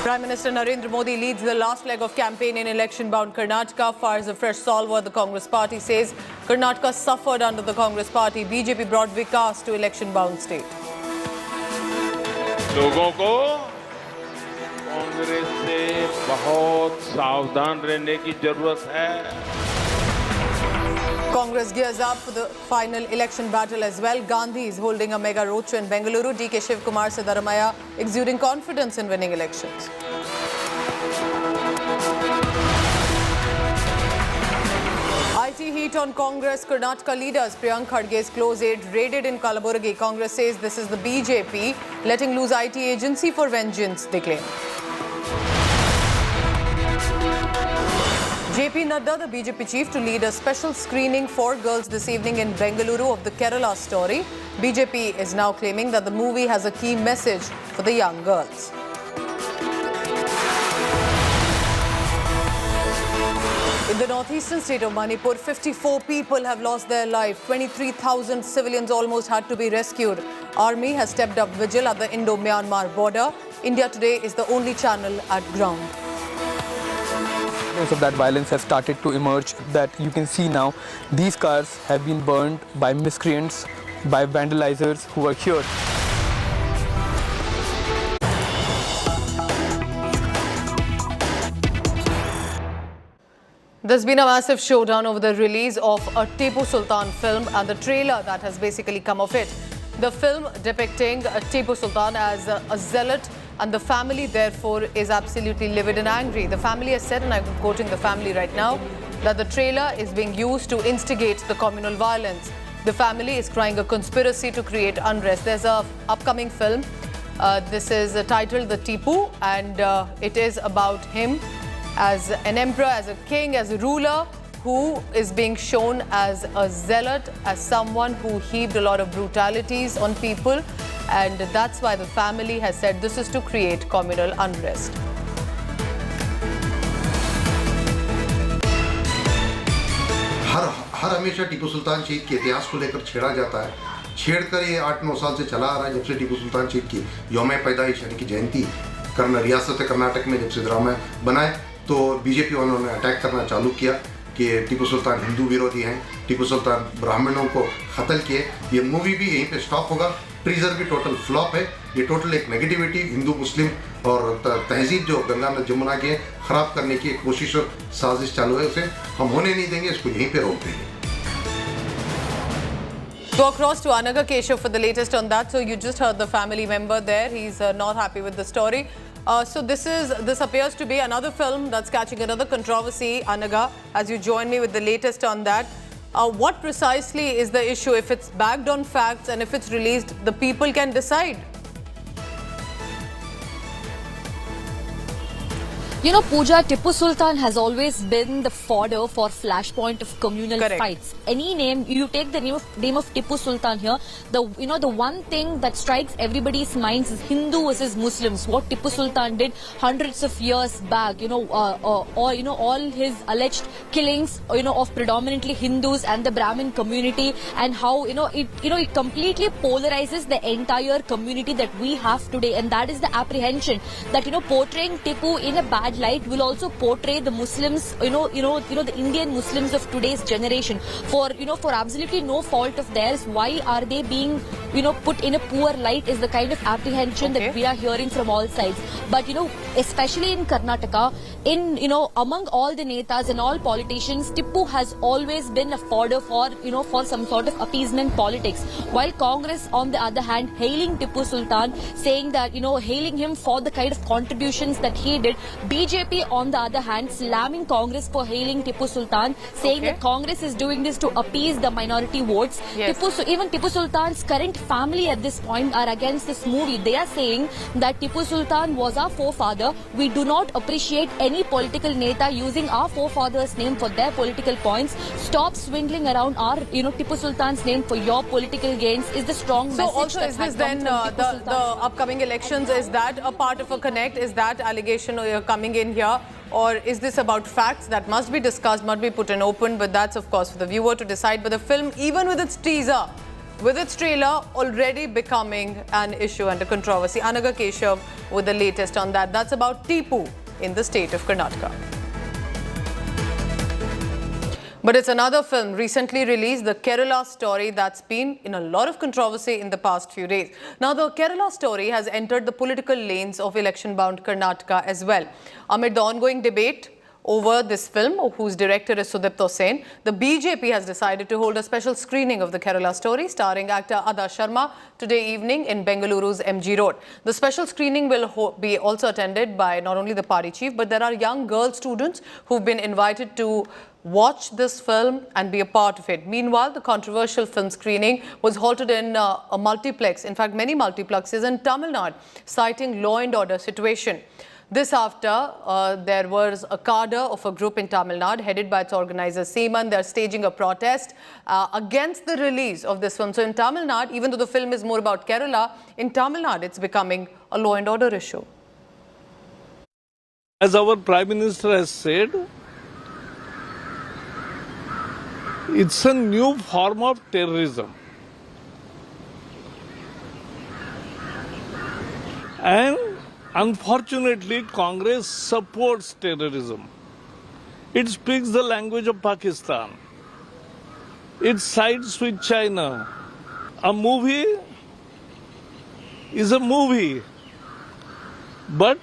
Prime Minister Narendra Modi leads the last leg of campaign in election-bound Karnataka. Fires a fresh salvo, the Congress party says. Karnataka suffered under the Congress party. BJP brought Vikas to election-bound state. लोगों को कांग्रेस से बहुत सावधान रहने की जरूरत है. Congress gears up for the final election battle as well. Gandhi is holding a mega roadshow in Bengaluru. DK Shivkumar Siddaramaiah exuding confidence in winning elections. IT heat on Congress. Karnataka leaders Priyanka Gandhi's close aide raided in Kalaburagi. Congress says this is the BJP letting loose IT agency for vengeance, they claim. JP Nadda, the BJP chief, to lead a special screening for girls this evening in Bengaluru of the Kerala story. BJP is now claiming that the movie has a key message for the young girls. In the northeastern state of Manipur, 54 people have lost their life. 23,000 civilians almost had to be rescued. Army has stepped up vigil at the Indo-Myanmar border. India Today is the only channel at ground. Of that violence has started to emerge, that you can see now these cars have been burned by miscreants, by vandalizers who were here. There's been a massive showdown over the release of a Tipu Sultan film and the trailer that has basically come of it. The film depicting Tipu Sultan as a zealot, and the family therefore is absolutely livid and angry. The family has said, and I'm quoting the family right now, that the trailer is being used to instigate the communal violence. The family is crying a conspiracy to create unrest. There's a upcoming film. This is titled The Tipu, and it is about him as an emperor, as a king, as a ruler, who is being shown as a zealot, as someone who heaped a lot of brutalities on people. And that's why the family has said this is to create communal unrest. हर हमेशा टीपू सुल्तान शहीद के इतिहास को लेकर छेड़ा जाता है. छेड़कर ये 8-9 साल से चला आ रहा है, जब से टीपू सुल्तान शहीद की यौम पैदाइश यानी कि जयंती रियासत कर्नाटक में जब सिद्धरामैया बनाए, तो बीजेपी वालों ने अटैक करना चालू किया कि टीपू सुल्तान हिंदू विरोधी हैं, टीपू सुल्तान ब्राह्मणों को कत्ल किए. ये मूवी भी यहीं पे स्टॉप होगा. ट्रीजर भी टोटल फ्लॉप है. ये टोटल एक नेगेटिविटी हिंदू मुस्लिम और तहजीब जो गंगा जमुना के खराब करने की कोशिश और साजिश चालू है, उसे हम होने नहीं देंगे. इसको यहीं पे रोक देंगे. Go across to Anaga Keshav for the latest on that. So you just heard the family member there. He's not happy with the story. So this appears to be another film that's catching another controversy. Anaga, as you join me with the latest on that, what precisely is the issue? If it's backed on facts and if it's released, the people can decide. You know, Pooja, Tipu Sultan has always been the fodder for flashpoint of communal fights. Any name, you take the name of Tipu Sultan here, the one thing that strikes everybody's minds is Hindu versus Muslims. What Tipu Sultan did hundreds of years back, all his alleged killings, of predominantly Hindus and the Brahmin community, and how, it completely polarizes the entire community that we have today. And that is the apprehension that, portraying Tipu in a bad light will also portray the Muslims, the Indian Muslims of today's generation for absolutely no fault of theirs. Why are they being, put in a poor light is the kind of apprehension that we are hearing from all sides. But, especially in Karnataka, among all the netas and all politicians, Tipu has always been a fodder for, for some sort of appeasement politics. While Congress, on the other hand, hailing Tipu Sultan, saying that, hailing him for the kind of contributions that he did. BJP, on the other hand, slamming Congress for hailing Tipu Sultan, saying that Congress is doing this to appease the minority votes. Yes. Even Tipu Sultan's current family at this point are against this movie. They are saying that Tipu Sultan was our forefather. We do not appreciate any political neta using our forefather's name for their political points. Stop swindling around our, Tipu Sultan's name for your political gains is the strong message. So also, is this then the upcoming elections? Is that a part of a connect? Is that allegation coming in here, or is this about facts that must be discussed, must be put in open? But that's of course for the viewer to decide. But the film, even with its teaser, with its trailer, already becoming an issue and a controversy. Anaga Keshav with the latest on that. That's about Tipu in the state of Karnataka. But it's another film recently released, the Kerala Story, that's been in a lot of controversy in the past few days. Now, the Kerala Story has entered the political lanes of election-bound Karnataka as well. Amid the ongoing debate over this film, whose director is Sudipto Sen, the BJP has decided to hold a special screening of the Kerala Story, starring actor Ada Sharma, today evening in Bengaluru's MG Road. The special screening will be also attended by not only the party chief, but there are young girl students who've been invited to watch this film and be a part of it. Meanwhile, the controversial film screening was halted in a multiplex, in fact many multiplexes in Tamil Nadu, citing law and order situation. This after there was a cadre of a group in Tamil Nadu headed by its organizer Seaman. They are staging a protest against the release of this film. So in Tamil Nadu, even though the film is more about Kerala, in Tamil Nadu it's becoming a law and order issue. As our Prime Minister has said, it's a new form of terrorism. And unfortunately, Congress supports terrorism. It speaks the language of Pakistan. It sides with China. A movie is a movie. But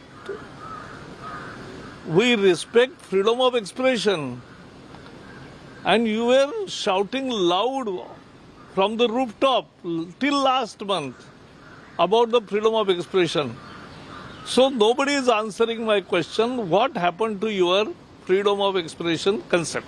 we respect freedom of expression. And you were shouting loud from the rooftop till last month about the freedom of expression. So nobody is answering my question, what happened to your freedom of expression concept?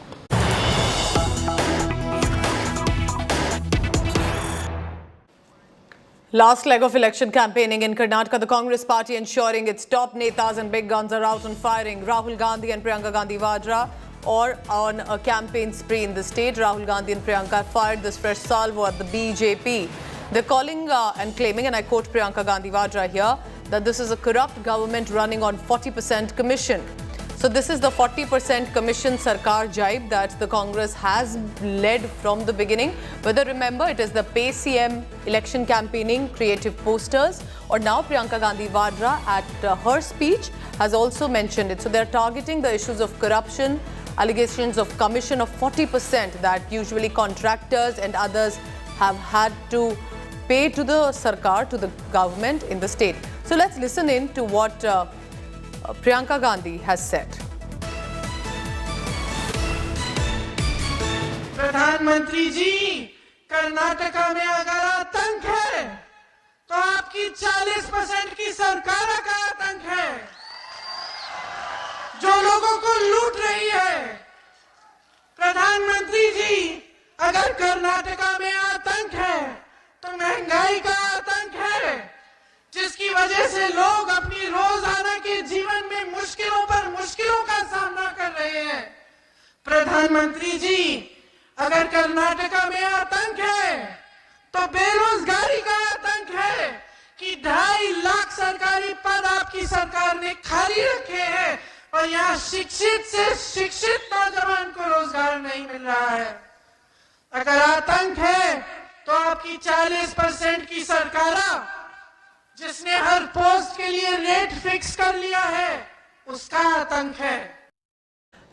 Last leg of election campaigning in Karnataka, the Congress party ensuring its top netas and big guns are out and firing. Rahul Gandhi and Priyanka Gandhi Vadra or on a campaign spree in the state. Rahul Gandhi and Priyanka fired this fresh salvo at the BJP. They're calling and claiming, and I quote Priyanka Gandhi Vadra here, that this is a corrupt government running on 40% commission. So this is the 40% commission Sarkar jibe that the Congress has led from the beginning. Whether remember it is the Pay CM election campaigning creative posters, or now Priyanka Gandhi Vadra at her speech has also mentioned it. So they're targeting the issues of corruption, allegations of commission of 40% that usually contractors and others have had to pay to the Sarkar, to the government in the state. So let's listen in to what Priyanka Gandhi has said. प्रधानमंत्री जी, कर्नाटका में अगर आतंक है तो आपकी 40% की सरकार का आतंक है, जो लोगों को लूट रही है। प्रधानमंत्री जी, अगर कर्नाटका में आतंक है तो महंगाई का आतंक है, जिसकी वजह से लोग अपनी रोजाना के जीवन में मुश्किलों पर मुश्किलों का सामना कर रहे हैं। प्रधानमंत्री जी, अगर कर्नाटका में आतंक है तो बेरोजगारी का आतंक है कि 2.5 लाख सरकारी पद आपकी सरकार ने खाली रखे हैं और यहाँ शिक्षित से शिक्षित नौजवान को रोजगार नहीं मिल रहा है। अगर आतंक है तो आपकी 40% की सरकार, जिसने हर पोस्ट के लिए रेट फिक्स कर लिया है, उसका आतंक है।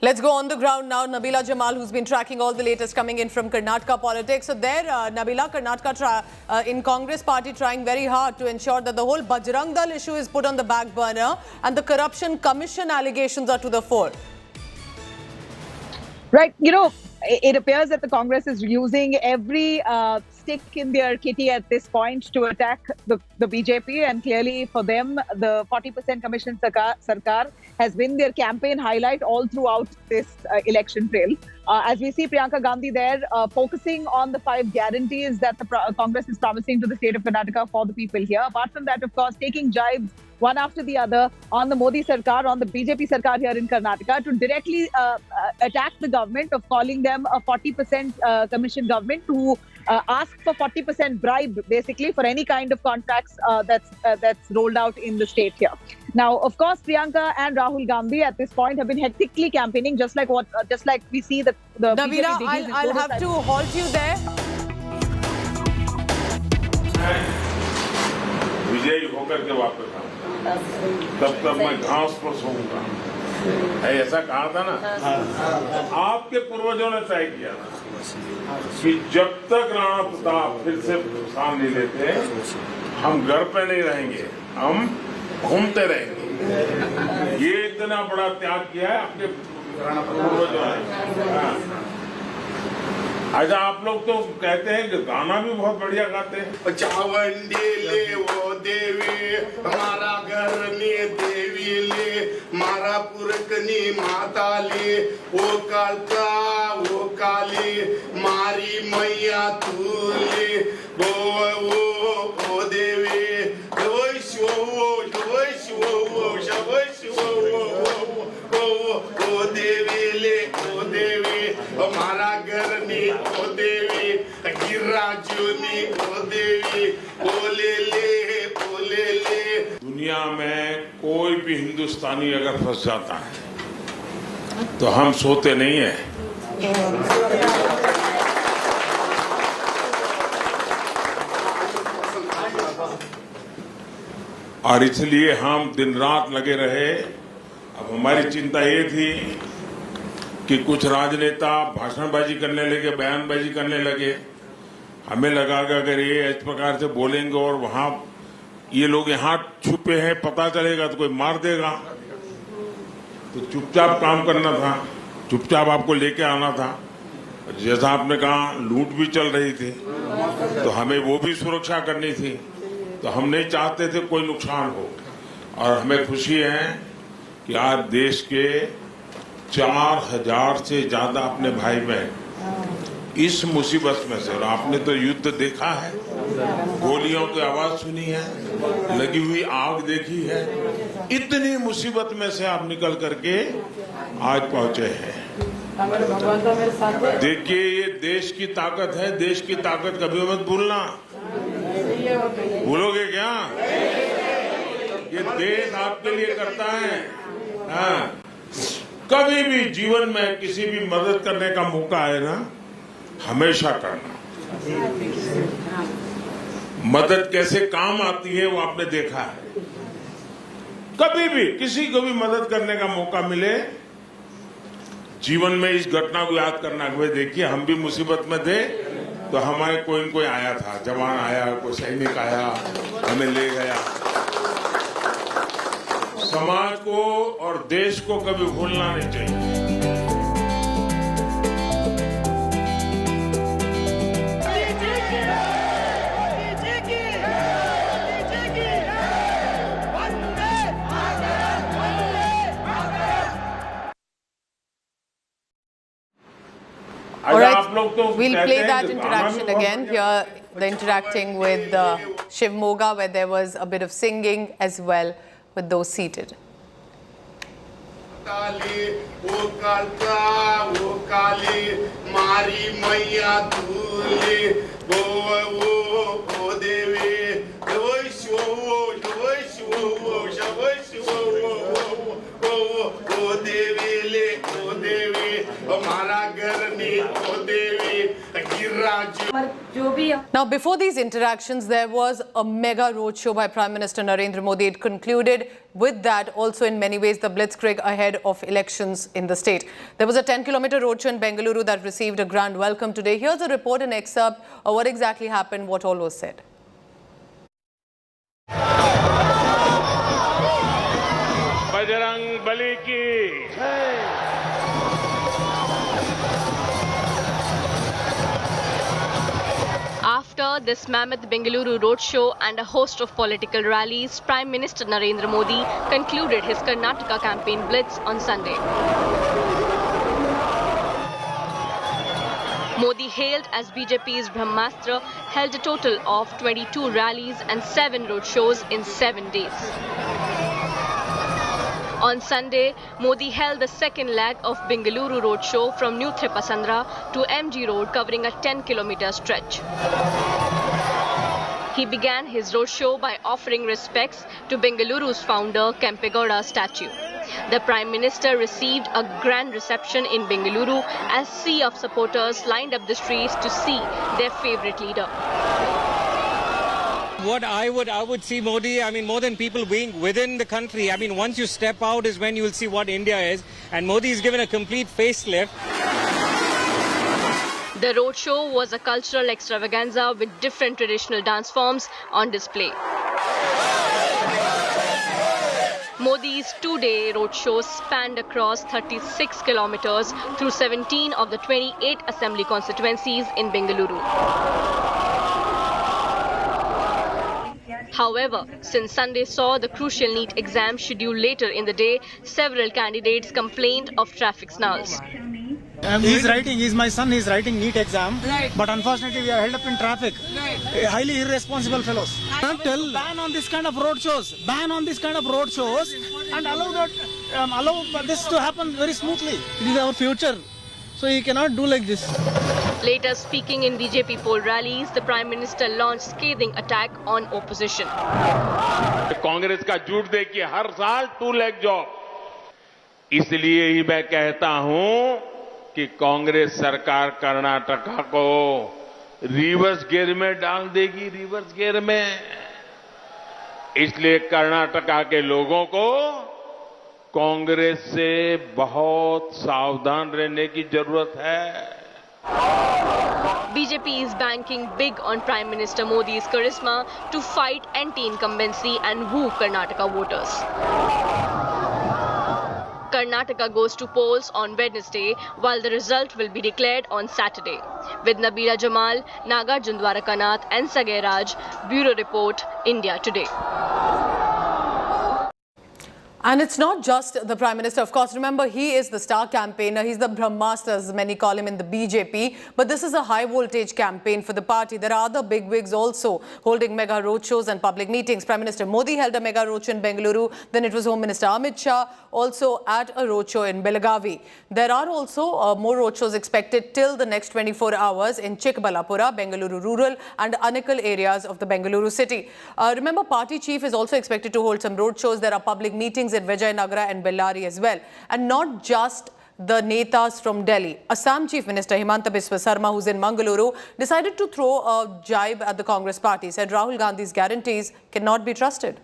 Let's go on the ground now. Nabila Jamal, who's been tracking all the latest coming in from Karnataka politics. So there, Nabila, Karnataka in Congress party trying very hard to ensure that the whole Bajrang Dal issue is put on the back burner and the corruption commission allegations are to the fore. Right, it appears that the Congress is using every stick in their kitty at this point to attack the BJP, and clearly for them, the 40% Commission Sarkar has been their campaign highlight all throughout this election trail. As we see Priyanka Gandhi there focusing on the 5 guarantees that the Congress is promising to the state of Karnataka for the people here. Apart from that, of course, taking jibes one after the other on the Modi Sarkar, on the BJP Sarkar here in Karnataka to directly attack the government of calling them a 40% commission government to ask for 40% bribe basically for any kind of contracts that's rolled out in the state here. Now, of course, Priyanka and Rahul Gandhi at this point have been hectically campaigning, just like we see the Nabila, BJP I'll have to halt you there. विजयी होकर के वापस आऊंगा, तब तक मैं घास पर सोऊंगा। ऐसा कहा था ना, आपके पूर्वजों ने तय किया था कि जब तक राणा प्रताप फिर से स्थान नहीं लेते, हम घर पे नहीं रहेंगे, हम घूमते रहेंगे। ये इतना बड़ा त्याग किया है आपके पूर्वजों ने। अच्छा, आप लोग तो कहते हैं कि गाना भी बहुत बढ़िया गाते हैं। चावंडी ले वो देवी, हमारा घर में देवी ले, मारा पुरकनी माता ले, वो कालका वो काली, मारी मैया तू ले, वो देवी, वो देवी ले, वो देवी, हमारा घर में वो देवी, गिर्राजूनी वो देवी, बोले ले। दुनिया में कोई भी हिंदुस्तानी अगर फंस जाता है तो हम सोते नहीं है। और इसलिए हम दिन रात लगे रहे। अब हमारी चिंता ये थी कि कुछ राजनेता भाषणबाजी करने लगे, बयानबाजी करने लगे। हमें लगा कि अगर ये इस प्रकार से बोलेंगे और वहां ये लोग यहाँ छुपे हैं, पता चलेगा तो कोई मार देगा। तो चुपचाप काम करना था, चुपचाप आपको लेके आना था। जैसा आपने कहा, लूट भी चल रही थी तो हमें वो भी सुरक्षा करनी थी। तो हम नहीं चाहते थे कोई नुकसान हो। और हमें खुशी है कि आज देश के 4000 से ज्यादा अपने भाई बहन इस मुसीबत में से, और आपने तो युद्ध देखा है, गोलियों की आवाज सुनी है, लगी हुई आग देखी है, इतनी मुसीबत में से आप निकल करके आज पहुंचे हैं। देखिए, ये देश की ताकत है। देश की ताकत कभी मत भूलना। भूलोगे क्या? ये देश आपके लिए करता है। हाँ, कभी भी जीवन में किसी भी मदद करने का मौका आए ना, हमेशा करना। मदद कैसे काम आती है वो आपने देखा है। कभी भी किसी को भी मदद करने का मौका मिले, जीवन में इस घटना को याद करना। देखिए, हम भी मुसीबत में थे तो हमारे कोई न कोई आया था, जवान आया, कोई सैनिक आया, हमें ले गया। समाज को और देश को कभी भूलना नहीं चाहिए। All right, we'll play that interaction again. Here, the interacting with Shivamogga, where there was a bit of singing as well with those seated. Now, before these interactions, there was a mega roadshow by Prime Minister Narendra Modi. It concluded with that also in many ways the blitzkrieg ahead of elections in the state. There was a 10-kilometer roadshow in Bengaluru that received a grand welcome today. Here's a report and excerpt of what exactly happened, what all was said. Bajrang Bali की After this mammoth Bengaluru roadshow and a host of political rallies, Prime Minister Narendra Modi concluded his Karnataka campaign blitz on Sunday. Modi, hailed as BJP's Brahmastra, held a total of 22 rallies and 7 roadshows in 7 days. On Sunday, Modi held the second leg of Bengaluru roadshow from New Tripasandra to MG Road, covering a 10-kilometer stretch. He began his roadshow by offering respects to Bengaluru's founder, Kempegowda's statue. The Prime Minister received a grand reception in Bengaluru as sea of supporters lined up the streets to see their favourite leader. What I would see Modi, I mean, more than people being within the country, I mean, once you step out is when you will see what India is. And Modi is given a complete facelift. The roadshow was a cultural extravaganza with different traditional dance forms on display. Modi's two-day roadshow spanned across 36 kilometers through 17 of the 28 assembly constituencies in Bengaluru. However, since Sunday saw the crucial NEET exam scheduled later in the day, several candidates complained of traffic snarls. He's my son, he's writing NEET exam, but unfortunately we are held up in traffic. Highly irresponsible fellows. Ban on this kind of roadshows, and allow this to happen very smoothly. It is our future, so you cannot do like this. Later, speaking in BJP poll rallies, the Prime Minister launched scathing attack on opposition. Congress का झूठ देखिए हर साल 2 lakh job, इसलिए ही मैं कहता हूं कि कांग्रेस सरकार कर्नाटका को रिवर्स गियर में डाल देगी, रिवर्स गियर में। इसलिए कर्नाटका के लोगों को कांग्रेस से बहुत सावधान रहने की जरूरत है। BJP is banking big on Prime Minister Modi's charisma to fight anti-incumbency and woo Karnataka voters. Karnataka goes to polls on Wednesday, while the result will be declared on Saturday. With Nabila Jamal, Nagarjun Dwarakanath and Sagay Raj, Bureau Report, India Today. And it's not just the Prime Minister. Of course, remember, he is the star campaigner. He's the Brahmastra, as many call him in the BJP. But this is a high-voltage campaign for the party. There are other bigwigs also holding mega roadshows and public meetings. Prime Minister Modi held a mega roadshow in Bengaluru. Then it was Home Minister Amit Shah also at a roadshow in Belagavi. There are also more roadshows expected till the next 24 hours in Chikbalapura, Bengaluru rural and Anekal areas of the Bengaluru city. Remember, party chief is also expected to hold some roadshows. There are public meetings in Shivaji Nagar and Bellary as well. And not just the netas from Delhi. Assam Chief Minister Himanta Biswa Sarma, who's in Bengaluru, decided to throw a jibe at the Congress party. Said Rahul Gandhi's guarantees cannot be trusted.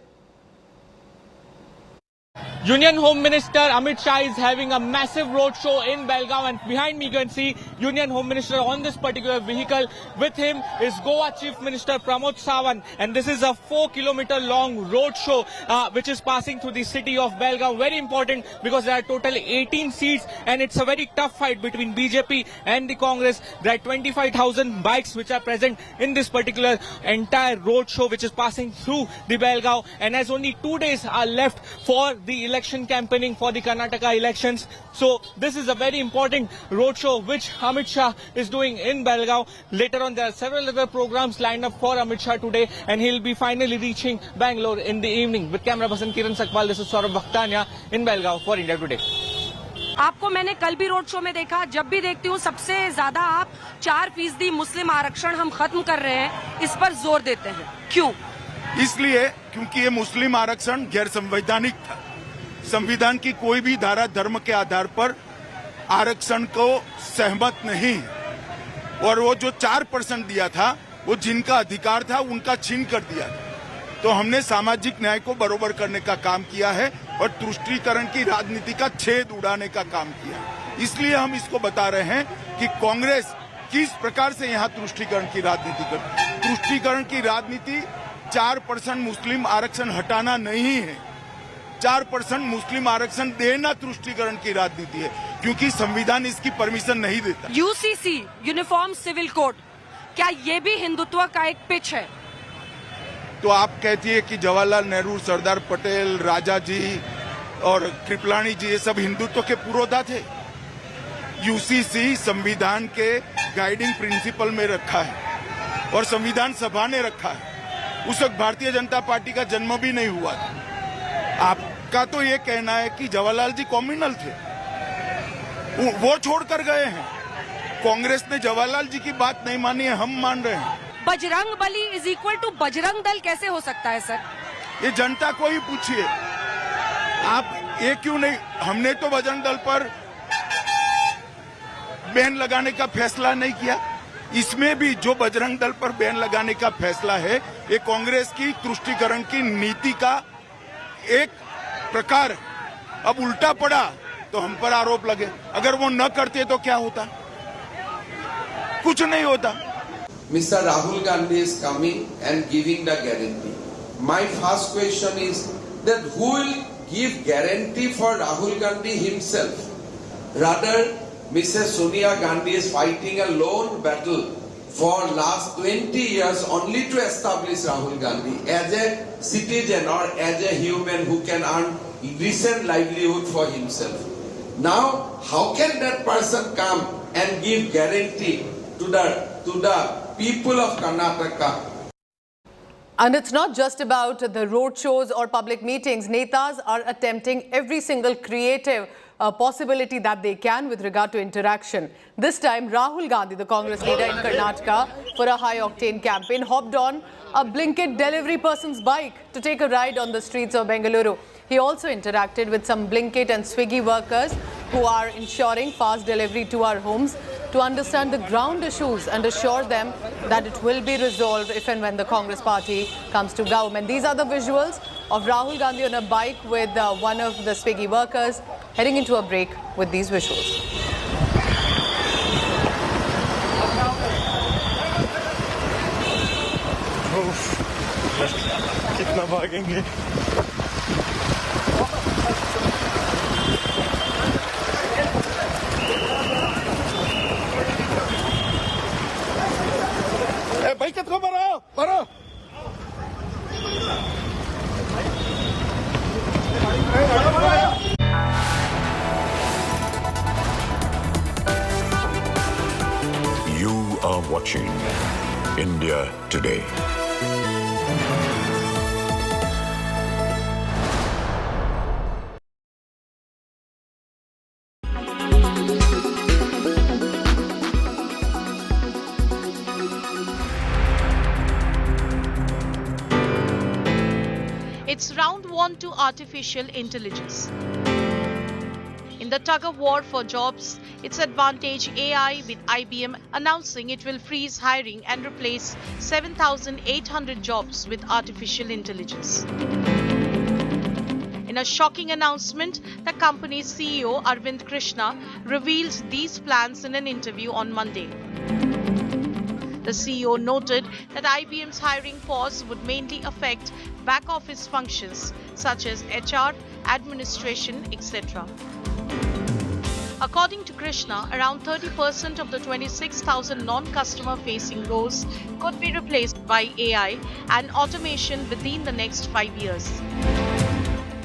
Union Home Minister Amit Shah is having a massive roadshow in Belgaum, and behind me you can see Union Home Minister on this particular vehicle. With him is Goa Chief Minister Pramod Sawant, and this is a 4-kilometer long roadshow which is passing through the city of Belgaum. Very important because there are total 18 seats and it's a very tough fight between BJP and the Congress. There are 25,000 bikes which are present in this particular entire roadshow which is passing through the Belgaum, and as only 2 days are left for the election campaigning for the Karnataka elections. So this is a very important roadshow which Amit Shah is doing in Belgaum. Later on, there are several other programs lined up for Amit Shah today, and he'll be finally reaching Bangalore in the evening. With camera person Kiran Sakpal, this is Saurabh Bhaktania in Belgaum for India Today. आपको मैंने कल भी road show में देखा, जब भी देखती हूँ सबसे ज्यादा आप 4% मुस्लिम आरक्षण हम खत्म कर रहे हैं, इस पर जोर देते हैं. क्यों? इसलिए क्योंकि ये मुस्लिम आरक्षण गैर संवैधानिक था. संविधान की कोई भी धारा धर्म के आधार पर आरक्षण को सहमत नहीं है. और वो जो 4% दिया था, वो जिनका अधिकार था उनका छीन कर दिया था. तो हमने सामाजिक न्याय को बरोबर करने का काम किया है और तुष्टीकरण की राजनीति का छेद उड़ाने का काम किया. इसलिए हम इसको बता रहे हैं कि कांग्रेस किस प्रकार से यहाँ तुष्टीकरण की राजनीति करती है. तुष्टीकरण की राजनीति 4% मुस्लिम आरक्षण हटाना नहीं है. 4% मुस्लिम आरक्षण देना तुष्टीकरण की राजनीति है, क्योंकि संविधान इसकी परमिशन नहीं देता. यूसीसी, यूनिफॉर्म सिविल कोड, क्या ये भी हिंदुत्व का एक पिच है? तो आप कहती है कि जवाहरलाल नेहरू, सरदार पटेल, राजा जी और कृपलानी जी ये सब हिंदुत्व के पुरोधा थे. यूसीसी संविधान के गाइडिंग प्रिंसिपल में रखा है और संविधान सभा ने रखा है. उस वक्त भारतीय जनता पार्टी का जन्म भी नहीं हुआ था. आपका तो ये कहना है कि जवाहरलाल जी कॉम्युनल थे, वो छोड़कर गए हैं. कांग्रेस ने जवाहरलाल जी की बात नहीं मानी है, हम मान रहे हैं. Bajrang Bali is equal to Bajrang Dal कैसे हो सकता है सर? ये जनता को ही पूछिए. आप ये क्यों नहीं, हमने तो बजरंग दल पर बैन लगाने का फैसला नहीं किया. इसमें भी जो बजरंग दल पर बैन लगाने का फैसला है, ये कांग्रेस की तुष्टीकरण की नीति का एक प्रकार. अब उल्टा पड़ा तो हम पर आरोप लगे. अगर वो न करते तो क्या होता? कुछ नहीं होता. Mr. Rahul Gandhi is coming and giving the guarantee. My first question is that who will give guarantee for Rahul Gandhi himself? Rather, Mrs. Sonia Gandhi is fighting a lone battle for last 20 years only to establish Rahul Gandhi as a citizen or as a human who can earn decent livelihood for himself. Now, how can that person come and give guarantee to the people of Karnataka? And it's not just about the road shows or public meetings. Netas are attempting every single creative possibility that they can with regard to interaction. This time, Rahul Gandhi, the Congress leader in Karnataka, for a high-octane campaign, hopped on a Blinkit delivery person's bike to take a ride on the streets of Bengaluru. He also interacted with some Blinkit and Swiggy workers who are ensuring fast delivery to our homes to understand the ground issues and assure them that it will be resolved if and when the Congress party comes to government. These are the visuals of Rahul Gandhi on a bike with one of the Swiggy workers heading into a break with these visuals. कितना भागेंगे? भाई कितना भरो You are watching India Today. It's round one to artificial intelligence. In the tug of war for jobs, it's advantage AI, with IBM announcing it will freeze hiring and replace 7,800 jobs with artificial intelligence. In a shocking announcement, the company's CEO Arvind Krishna revealed these plans in an interview on Monday. The CEO noted that IBM's hiring pause would mainly affect back office functions such as HR, administration, etc. According to Krishna, around 30% of the 26,000 non-customer facing roles could be replaced by AI and automation within the next 5 years.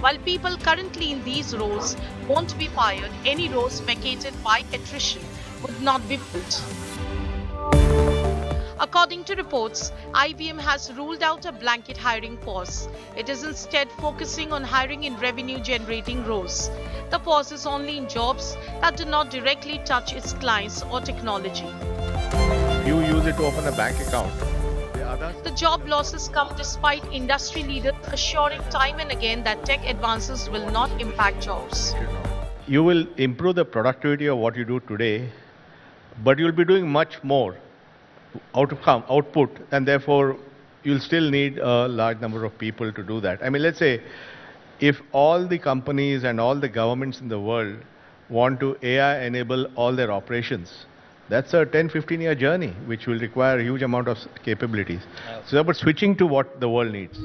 While people currently in these roles won't be fired, any roles vacated by attrition would not be filled. According to reports, IBM has ruled out a blanket hiring pause. It is instead focusing on hiring in revenue-generating roles. The pause is only in jobs that do not directly touch its clients or technology. You use it to open a bank account. The job losses come despite industry leaders assuring time and again that tech advances will not impact jobs. You will improve the productivity of what you do today, but you'll be doing much more output, and therefore you'll still need a large number of people to do that. I mean, let's say if all the companies and all the governments in the world want to AI enable all their operations, that's a 10-15 year journey which will require a huge amount of capabilities. So about switching to what the world needs.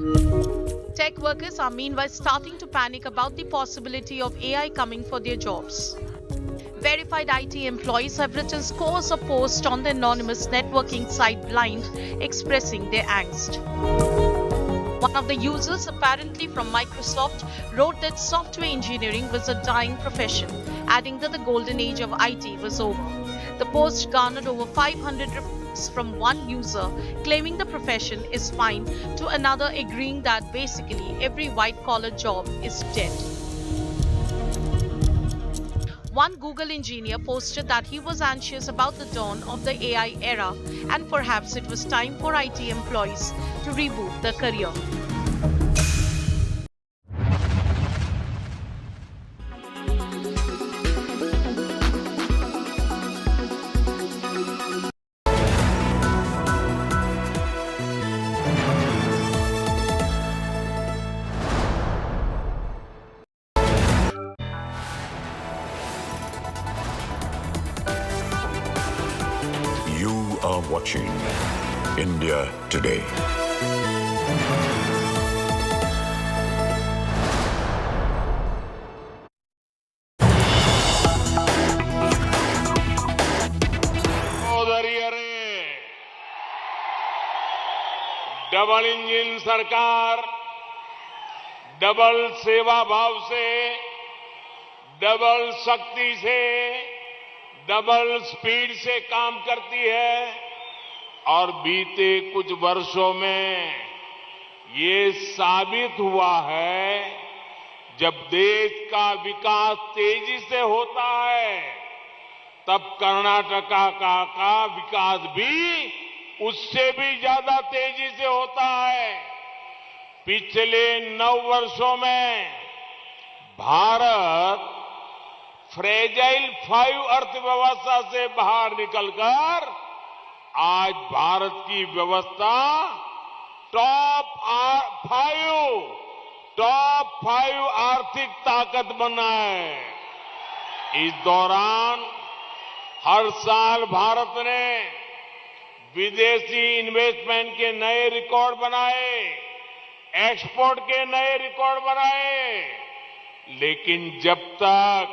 Tech workers are meanwhile starting to panic about the possibility of AI coming for their jobs. Verified IT employees have written scores of posts on the anonymous networking site Blind expressing their angst. One of the users, apparently from Microsoft, wrote that software engineering was a dying profession, adding that the golden age of IT was over. The post garnered over 500 replies from one user claiming the profession is fine, to another agreeing that basically every white-collar job is dead. One Google engineer posted that he was anxious about the dawn of the AI era and perhaps it was time for IT employees to reboot their career. You are watching India Today. Double engine सरकार double सेवा भाव से, double शक्ति से, double speed से काम करती है और बीते कुछ वर्षों में ये साबित हुआ है जब देश का विकास तेजी से होता है तब कर्नाटका का विकास भी उससे भी ज्यादा तेजी से होता है। पिछले 9 वर्षों में भारत फ्रेजाइल 5 अर्थव्यवस्था से बाहर निकलकर आज भारत की व्यवस्था टॉप 5 आर्थिक ताकत बना है। इस दौरान हर साल भारत ने विदेशी इन्वेस्टमेंट के नए रिकॉर्ड बनाए, एक्सपोर्ट के नए रिकॉर्ड बनाए, लेकिन जब तक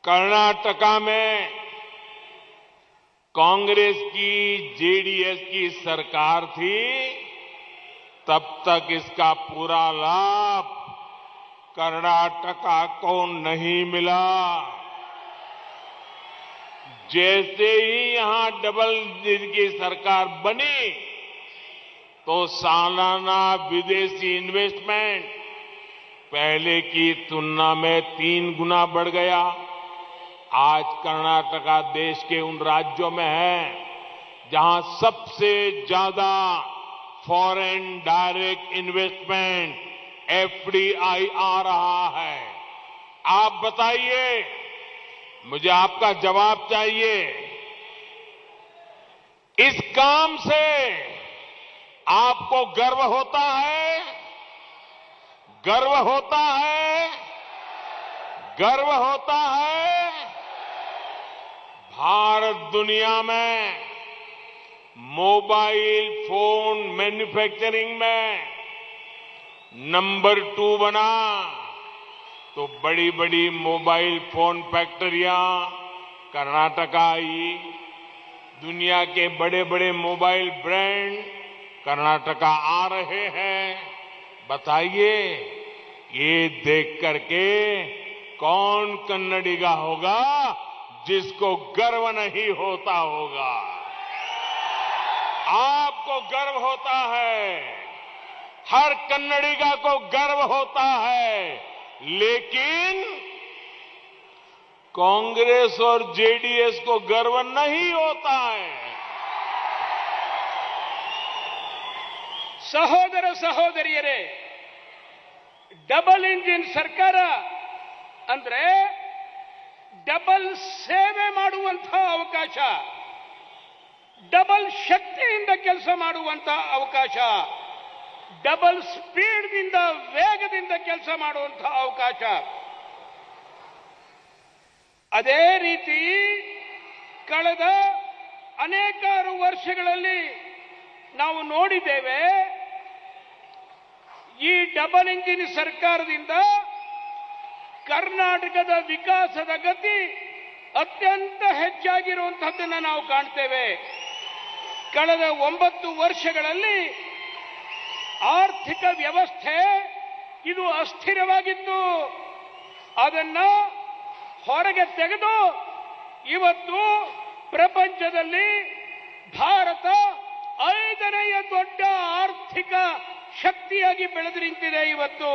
कर्नाटका में कांग्रेस की, जेडीएस की सरकार थी तब तक इसका पूरा लाभ कर्नाटका को नहीं मिला। जैसे ही यहां डबल इंजन की सरकार बनी तो सालाना विदेशी इन्वेस्टमेंट पहले की तुलना में 3 गुना बढ़ गया। आज कर्नाटका देश के उन राज्यों में है जहां सबसे ज्यादा फॉरेन डायरेक्ट इन्वेस्टमेंट एफडीआई आ रहा है। आप बताइए, मुझे आपका जवाब चाहिए। इस काम से आपको गर्व होता है? गर्व होता है? गर्व होता है? भारत दुनिया में मोबाइल फोन मैन्युफैक्चरिंग में नंबर 2 बना तो बड़ी बड़ी मोबाइल फोन फैक्ट्रियां कर्नाटका आई। दुनिया के बड़े बड़े मोबाइल ब्रांड कर्नाटका आ रहे हैं। बताइए, ये देख करके कौन कन्नडिगा होगा जिसको गर्व नहीं होता होगा। आपको गर्व होता है, हर कन्नडिगा को गर्व होता है, लेकिन कांग्रेस और जेडीएस को गर्व नहीं होता है। ಸಹೋದರ ಸಹೋದರಿಯರೇ, ಡಬಲ್ ಇಂಜಿನ್ ಸರ್ಕಾರ ಅಂದ್ರೆ ಡಬಲ್ ಸೇವೆ ಮಾಡುವಂತಹ ಅವಕಾಶ, ಡಬಲ್ ಶಕ್ತಿಯಿಂದ ಕೆಲಸ ಮಾಡುವಂತಹ ಅವಕಾಶ, ಡಬಲ್ ಸ್ಪೀಡ್ನಿಂದ ವೇಗದಿಂದ ಕೆಲಸ ಮಾಡುವಂತಹ ಅವಕಾಶ. ಅದೇ ರೀತಿ ಕಳೆದ ಅನೇಕಾರು ವರ್ಷಗಳಲ್ಲಿ ನಾವು ನೋಡಿದ್ದೇವೆ, ಈ ಡಬಲ್ ಇಂಜಿನ್ ಸರ್ಕಾರದಿಂದ ಕರ್ನಾಟಕದ ವಿಕಾಸದ ಗತಿ ಅತ್ಯಂತ ಹೆಚ್ಚಾಗಿರುವಂತಹದ್ದನ್ನು ನಾವು ಕಾಣ್ತೇವೆ. ಕಳೆದ 9 ವರ್ಷಗಳಲ್ಲಿ ಆರ್ಥಿಕ ವ್ಯವಸ್ಥೆ ಇದು ಅಸ್ಥಿರವಾಗಿತ್ತು. ಅದನ್ನ ಹೊರಗೆ ತೆಗೆದು ಇವತ್ತು ಪ್ರಪಂಚದಲ್ಲಿ ಭಾರತ 5ನೆಯ ದೊಡ್ಡ ಆರ್ಥಿಕ ಶಕ್ತಿಯಾಗಿ ಬೆಳೆದು ನಿಂತಿದೆ. ಇವತ್ತು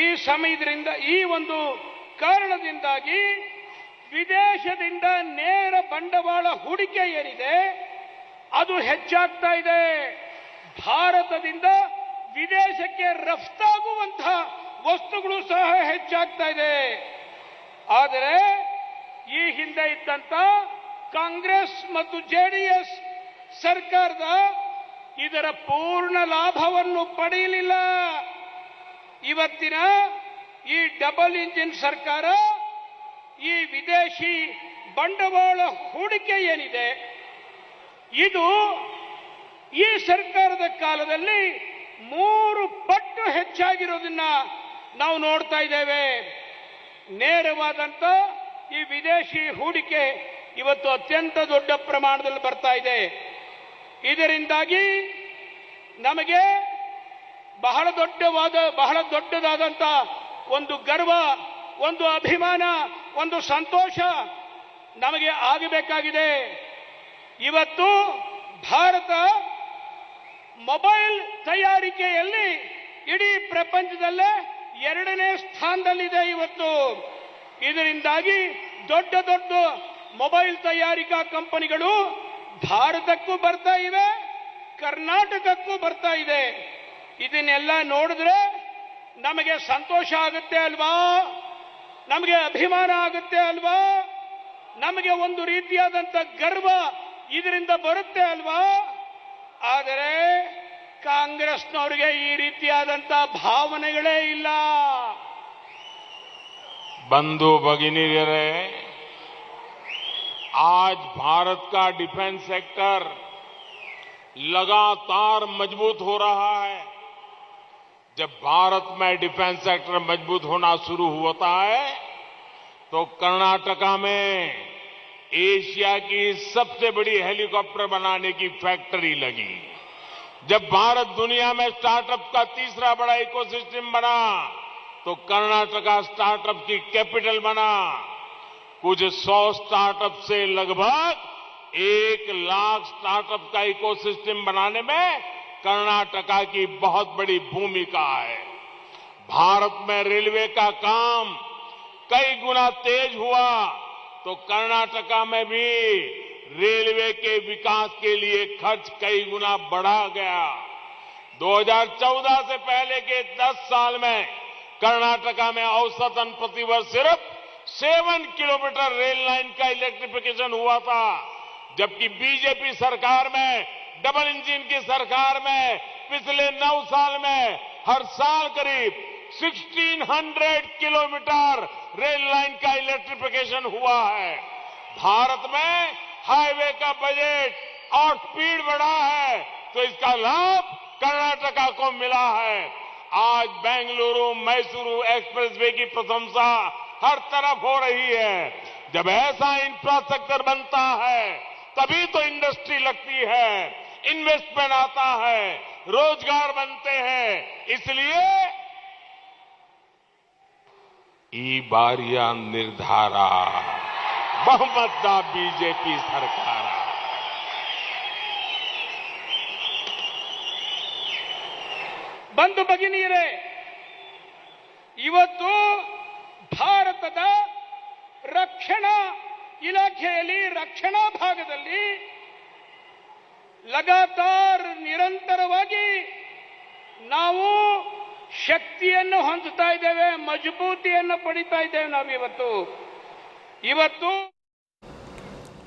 ಈ ಸಮಯದಿಂದ, ಈ ಒಂದು ಕಾರಣದಿಂದಾಗಿ ವಿದೇಶದಿಂದ ನೇರ ಬಂಡವಾಳ ಹೂಡಿಕೆ ಏನಿದೆ ಅದು ಹೆಚ್ಚಾಗ್ತಾ ಇದೆ. ಭಾರತದಿಂದ ವಿದೇಶಕ್ಕೆ ರಫ್ತಾಗುವಂತಹ ವಸ್ತುಗಳು ಸಹ ಹೆಚ್ಚಾಗ್ತಾ ಇದೆ. ಆದರೆ ಈ ಹಿಂದೆ ಇದ್ದಂತ ಕಾಂಗ್ರೆಸ್ ಮತ್ತು ಜೆಡಿಎಸ್ ಸರ್ಕಾರದ ಇದರ ಪೂರ್ಣ ಲಾಭವನ್ನು ಪಡೆಯಲಿಲ್ಲ. ಇವತ್ತಿನ ಈ ಡಬಲ್ ಇಂಜಿನ್ ಸರ್ಕಾರ ಈ ವಿದೇಶಿ ಬಂಡವಾಳ ಹೂಡಿಕೆ ಏನಿದೆ ಇದು ಈ ಸರ್ಕಾರದ ಕಾಲದಲ್ಲಿ 3 ಪಟ್ಟು ಹೆಚ್ಚಾಗಿರೋದನ್ನ ನಾವು ನೋಡ್ತಾ ಇದ್ದೇವೆ. ನೇರವಾದಂತ ಈ ವಿದೇಶಿ ಹೂಡಿಕೆ ಇವತ್ತು ಅತ್ಯಂತ ದೊಡ್ಡ ಪ್ರಮಾಣದಲ್ಲಿ ಬರ್ತಾ ಇದೆ. ಇದರಿಂದಾಗಿ ನಮಗೆ ಬಹಳ ದೊಡ್ಡದಾದಂತ ಒಂದು ಗರ್ವ, ಒಂದು ಅಭಿಮಾನ, ಒಂದು ಸಂತೋಷ ನಮಗೆ ಆಗಬೇಕಾಗಿದೆ. ಇವತ್ತು ಭಾರತ ಮೊಬೈಲ್ ತಯಾರಿಕೆಯಲ್ಲಿ ಇಡೀ ಪ್ರಪಂಚದಲ್ಲೇ 2ನೇ ಸ್ಥಾನದಲ್ಲಿದೆ ಇವತ್ತು. ಇದರಿಂದಾಗಿ ದೊಡ್ಡ ದೊಡ್ಡ ಮೊಬೈಲ್ ತಯಾರಿಕಾ ಕಂಪನಿಗಳು ಭಾರತಕ್ಕೂ ಬರ್ತಾ ಇವೆ, ಕರ್ನಾಟಕಕ್ಕೂ ಬರ್ತಾ ಇದೆ. ಇದನ್ನೆಲ್ಲ ನೋಡಿದ್ರೆ ನಮಗೆ ಸಂತೋಷ ಆಗುತ್ತೆ ಅಲ್ವಾ, ನಮಗೆ ಅಭಿಮಾನ ಆಗುತ್ತೆ ಅಲ್ವಾ, ನಮಗೆ ಒಂದು ರೀತಿಯಾದಂತ ಗರ್ವ ಇದರಿಂದ ಬರುತ್ತೆ ಅಲ್ವಾ. ಆದರೆ ಕಾಂಗ್ರೆಸ್ನವರಿಗೆ ಈ ರೀತಿಯಾದಂತ ಭಾವನೆಗಳೇ ಇಲ್ಲ. बंधु भगिनीरे, आज भारत का डिफेंस सेक्टर लगातार मजबूत हो रहा है. जब भारत में डिफेंस सेक्टर मजबूत होना शुरू होता है तो कर्नाटका में एशिया की सबसे बड़ी हेलीकॉप्टर बनाने की फैक्ट्री लगी. जब भारत दुनिया में स्टार्टअप का तीसरा बड़ा इकोसिस्टम बना तो कर्नाटका स्टार्टअप की कैपिटल बना. कुछ 100 स्टार्टअप से लगभग 1 लाख स्टार्टअप का इकोसिस्टम बनाने में कर्नाटका की बहुत बड़ी भूमिका है. भारत में रेलवे का काम कई गुना तेज हुआ तो कर्नाटका में भी रेलवे के विकास के लिए खर्च कई गुना बढ़ा गया. 2014 से पहले के 10 साल में कर्नाटका में औसतन प्रतिवर्ष सिर्फ 7 किलोमीटर रेल लाइन का इलेक्ट्रिफिकेशन हुआ था, जबकि बीजेपी सरकार में, डबल इंजन की सरकार में पिछले 9 साल में हर साल करीब 1600 किलोमीटर रेल लाइन का इलेक्ट्रिफिकेशन हुआ है. भारत में हाईवे का बजट और स्पीड बढ़ा है तो इसका लाभ कर्नाटका को मिला है. आज बेंगलुरु मैसूरू एक्सप्रेसवे की प्रशंसा हर तरफ हो रही है. जब ऐसा इंफ्रास्ट्रक्चर बनता है तभी तो इंडस्ट्री लगती है, इन्वेस्टमेंट आता है, रोजगार बनते हैं. इसलिए ಈ ಬಾರಿಯ ನಿರ್ಧಾರ ಬಹುಮತದ ಬಿಜೆಪಿ ಸರ್ಕಾರ. ಬಂಧು ಭಗಿನಿಯರೇ, ಇವತ್ತು ಭಾರತದ ರಕ್ಷಣಾ ಇಲಾಖೆಯಲ್ಲಿ ರಕ್ಷಣಾ ಭಾಗದಲ್ಲಿ ಲಗಾತಾರ್ ನಿರಂತರವಾಗಿ ನಾವು ಶಕ್ತಿಯನ್ನು ಹೊಂದುತ್ತಾ ಇದ್ದೇವೆ, ಮಜಬೂತಿಯನ್ನು ಪಡಿತಾ ಇದ್ದೇವೆ ನಾವು ಇವತ್ತು.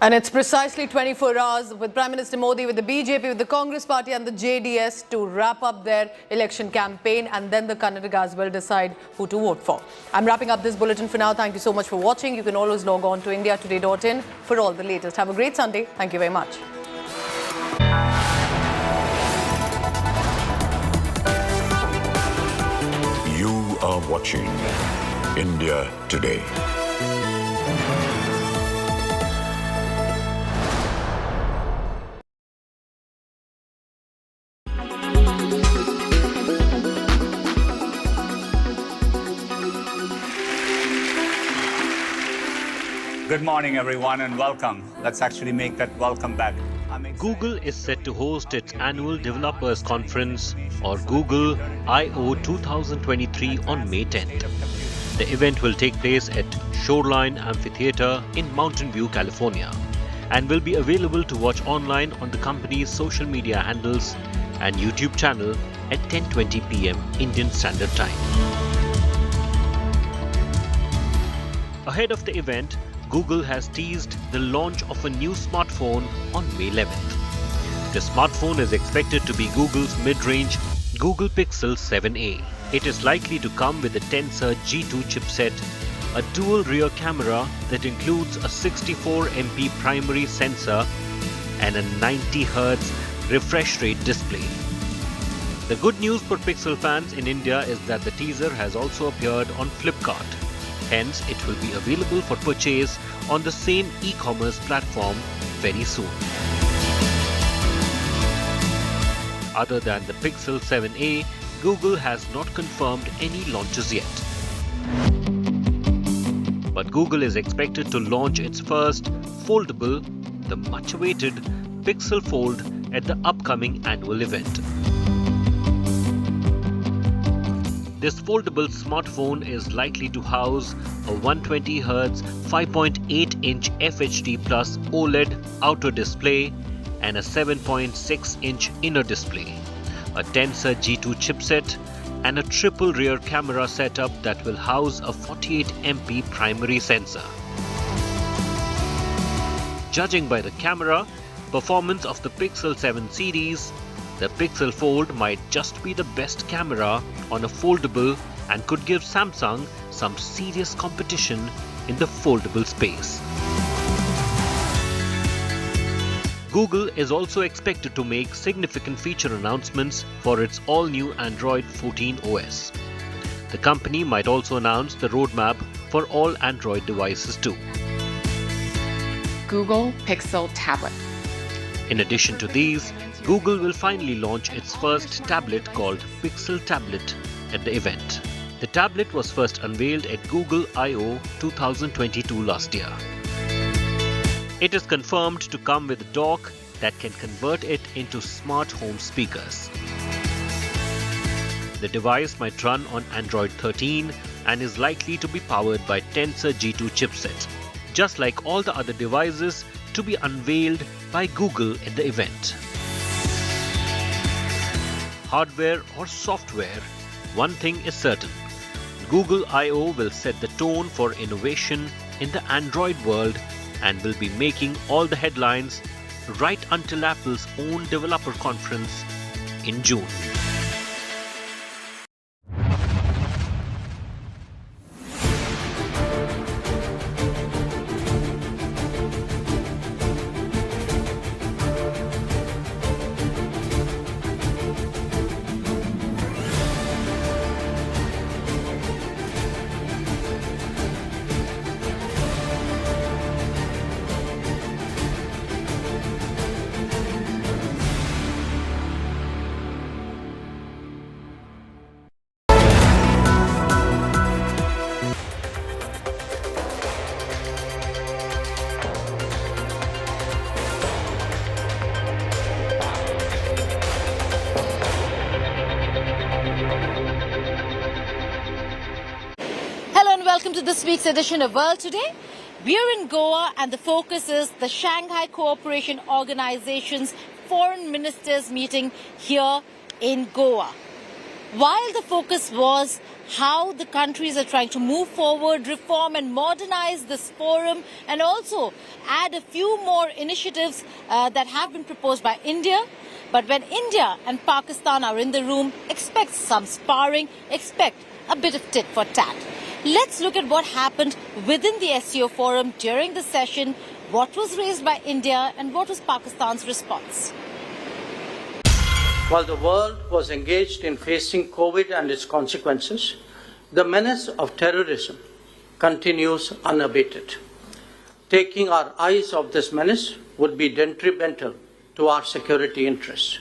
And it's precisely 24 hours with Prime Minister Modi, with the BJP, with the Congress Party and the JDS to wrap up their election campaign, and then the Karnatakas will decide who to vote for. I'm wrapping up this bulletin for now. Thank you so much for watching. You can always log on to indiatoday.in for all the latest. Have a great Sunday. Thank you very much. You are watching India Today. Good morning, everyone, and welcome. Let's actually make that welcome back. Google is set to host its annual Developers Conference, or Google I/O 2023, on May 10th. The event will take place at Shoreline Amphitheater in Mountain View, California, and will be available to watch online on the company's social media handles and YouTube channel at 10:20 p.m. Indian Standard Time. Ahead of the event, Google has teased the launch of a new smartphone on May 11th. The smartphone is expected to be Google's mid-range Google Pixel 7a. It is likely to come with a Tensor G2 chipset, a dual rear camera that includes a 64MP primary sensor and a 90Hz refresh rate display. The good news for Pixel fans in India is that the teaser has also appeared on Flipkart. Hence, it will be available for purchase on the same e-commerce platform very soon. Other than the Pixel 7a, Google has not confirmed any launches yet. But Google is expected to launch its first foldable, the much-awaited Pixel Fold at the upcoming annual event. This foldable smartphone is likely to house a 120Hz 5.8-inch FHD Plus OLED outer display and a 7.6-inch inner display, a Tensor G2 chipset, and a triple rear camera setup that will house a 48MP primary sensor. Judging by the camera performance of the Pixel 7 series, the Pixel Fold might just be the best camera on a foldable and could give Samsung some serious competition in the foldable space. Google is also expected to make significant feature announcements for its all-new Android 14 OS. The company might also announce the roadmap for all Android devices too. Google Pixel Tablet. In addition to these, Google will finally launch its first tablet called Pixel Tablet at the event. The tablet was first unveiled at Google I/O 2022 last year. It is confirmed to come with a dock that can convert it into smart home speakers. The device might run on Android 13 and is likely to be powered by Tensor G2 chipset, just like all the other devices to be unveiled by Google at the event. Hardware or software, one thing is certain. Google I/O will set the tone for innovation in the Android world and will be making all the headlines right until Apple's own developer conference in June. to this week's edition of World Today. We are in Goa and the focus is the Shanghai Cooperation Organization's foreign ministers meeting here in Goa. While the focus was how the countries are trying to move forward, reform and modernize this forum and also add a few more initiatives that have been proposed by India. But when India and Pakistan are in the room, expect some sparring, expect a bit of tit for tat. Let's look at what happened within the SCO forum during the session, what was raised by India and what was Pakistan's response. While the world was engaged in facing COVID and its consequences, the menace of terrorism continues unabated. Taking our eyes off this menace would be detrimental to our security interests.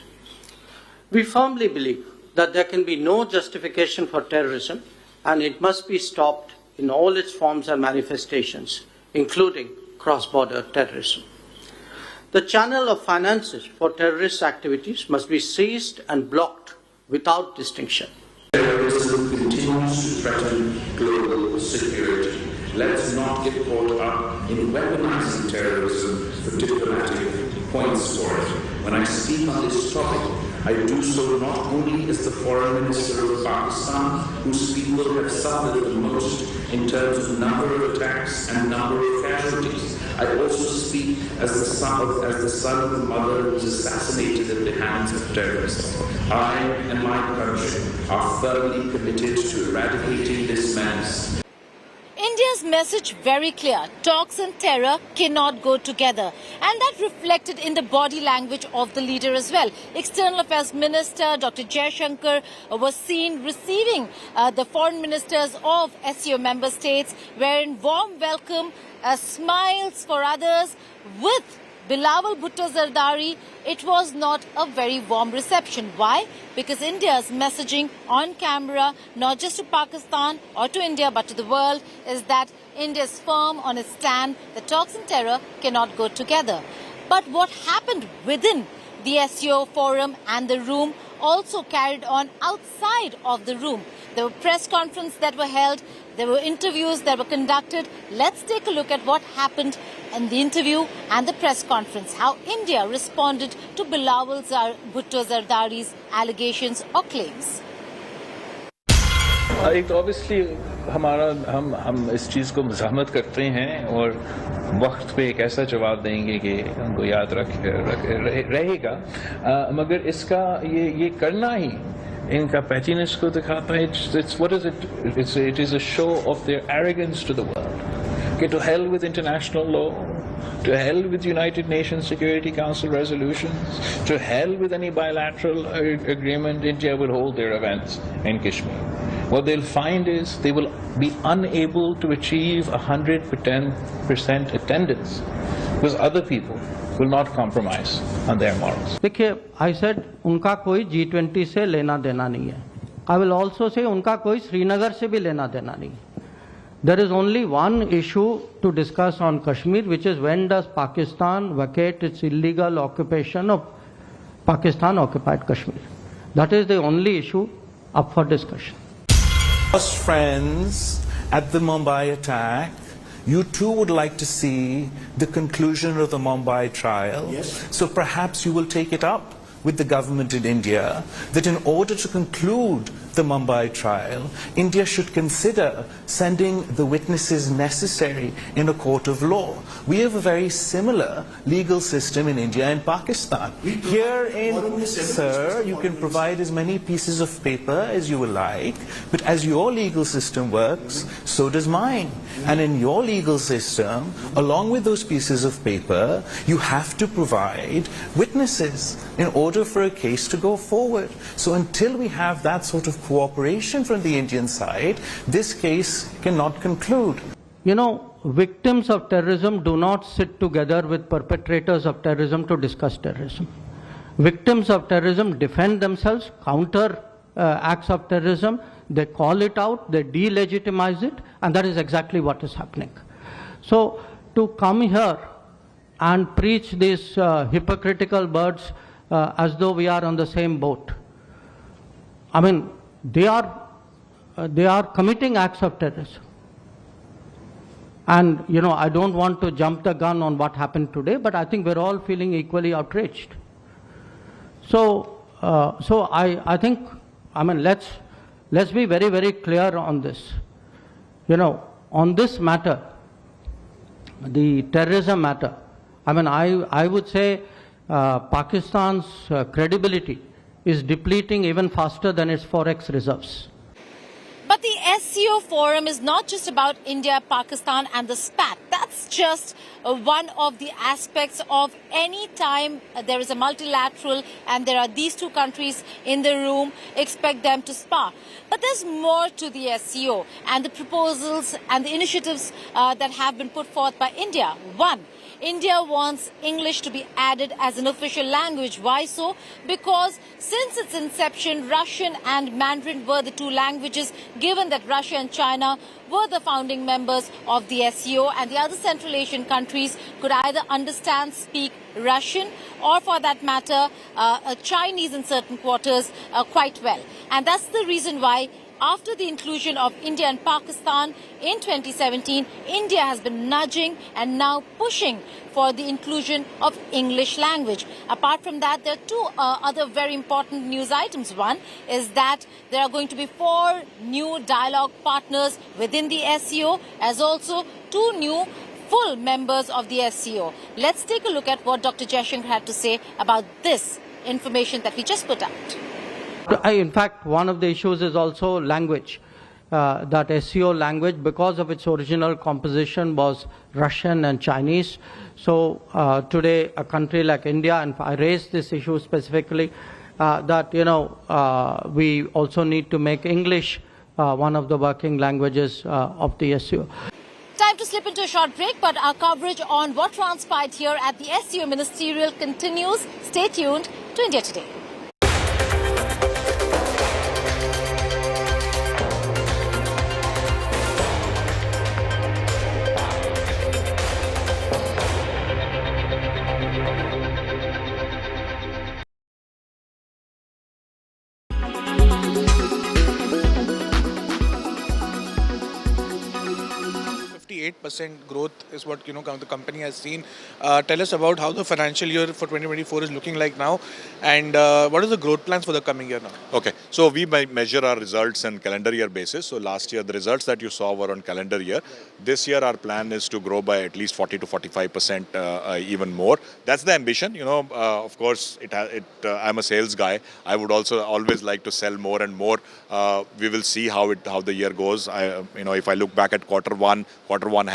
We firmly believe that there can be no justification for terrorism and it must be stopped in all its forms and manifestations, including cross-border terrorism. The channel of finances for terrorist activities must be seized and blocked without distinction. Terrorism continues to threaten global security. Let's not get caught up in weaponizing terrorism for diplomatic points for it. When I speak on this topic, I do so not only as the Foreign Minister of Pakistan, whose people have suffered the most in terms of number of attacks and number of casualties. I also speak as the son of the mother who was assassinated at the hands of terrorists. I and my country are firmly committed to eradicating this menace. India's message very clear. Talks and terror cannot go together. And that reflected in the body language of the leader as well. External Affairs Minister Dr. Jaishankar was seen receiving the foreign ministers of SCO member states, wherein warm welcome, smiles for others. With Bilawal Bhutto Zardari, it was not a very warm reception. Why? Because India's messaging on camera, not just to Pakistan or to India, but to the world, is that India is firm on its stand that talks and terror cannot go together. But what happened within the SCO forum and the room also carried on outside of the room. There were press conferences that were held. There were interviews that were conducted. Let's take a look at what happened in the interview and the press conference, how India responded to Bilawal Bhutto Zardari's allegations or claims. एक तो obviously हम इस चीज़ को मज़ाहमत करते हैं और वक्त पे एक ऐसा जवाब देंगे कि हमको याद रहेगा, मगर इसका ये करना ही इनका पैचीनेस को दिखाता है. It is a show of their arrogance to the world. Okay, to hell with international law, to hell with United Nations Security Council resolutions, to hell with any bilateral agreement. India will hold their events in Kashmir. What they'll find is they will be unable to achieve 110% attendance because other people will not compromise on their morals. देखिए, I said उनका कोई G20 से लेना देना नहीं है. I will also say उनका कोई श्रीनगर से भी लेना देना नहीं है. There is only one issue to discuss on Kashmir, which is when does Pakistan vacate its illegal occupation of Pakistan occupied Kashmir. That is the only issue up for discussion. Us friends at the Mumbai attack, you too would like to see the conclusion of the Mumbai trial. Yes. So perhaps you will take it up with the government in India that in order to conclude the Mumbai trial, India should consider sending the witnesses necessary in a court of law. We have a very similar legal system in India and Pakistan. Here in, sir, you can provide as many pieces of paper as you will like, but as your legal system works, so does mine. And in your legal system, along with those pieces of paper, you have to provide witnesses in order for a case to go forward. So until we have that sort of cooperation from the Indian side, this case cannot conclude. You know, victims of terrorism do not sit together with perpetrators of terrorism to discuss terrorism. Victims of terrorism defend themselves, counter acts of terrorism, they call it out, they delegitimize it, and that is exactly what is happening. So to come here and preach these hypocritical words as though we are on the same boat, I mean, they are committing acts of terrorism. And, I don't want to jump the gun on what happened today, but I think we're all feeling equally outraged. So I think, let's be very, very clear on this. On this matter, the terrorism matter, I would say Pakistan's credibility is depleting even faster than its forex reserves. But the SCO forum is not just about India, Pakistan and the spat. That's just one of the aspects of any time there is a multilateral and there are these two countries in the room, expect them to spar. But there's more to the SCO and the proposals and the initiatives that have been put forth by India. One, India wants English to be added as an official language. Why so? Because since its inception, Russian and Mandarin were the two languages, given that Russia and China were the founding members of the SCO, and the other Central Asian countries could either understand, speak Russian, or for that matter, Chinese in certain quarters quite well. And that's the reason why after the inclusion of India and Pakistan in 2017, India has been nudging and now pushing for the inclusion of English language. Apart from that, there are two other very important news items. One is that there are going to be 4 new dialogue partners within the SCO, as also 2 new full members of the SCO. Let's take a look at what Dr. Jaishankar had to say about this information that we just put out. In fact, one of the issues is also language. That SCO language, because of its original composition, was Russian and Chinese. So today, a country like India, and I raised this issue specifically, that we also need to make English one of the working languages of the SCO. Time to slip into a short break, but our coverage on what transpired here at the SCO Ministerial continues. Stay tuned to India Today. Growth is what the company has seen. Tell us about how the financial year for 2024 is looking like now, and what are the growth plans for the coming year now? Okay, so we measure our results on calendar year basis. So last year the results that you saw were on calendar year. This year our plan is to grow by at least 40 to 45% even more. That's the ambition. Of course, I'm a sales guy. I would also always like to sell more and more. We will see how the year goes. If I look back at quarter one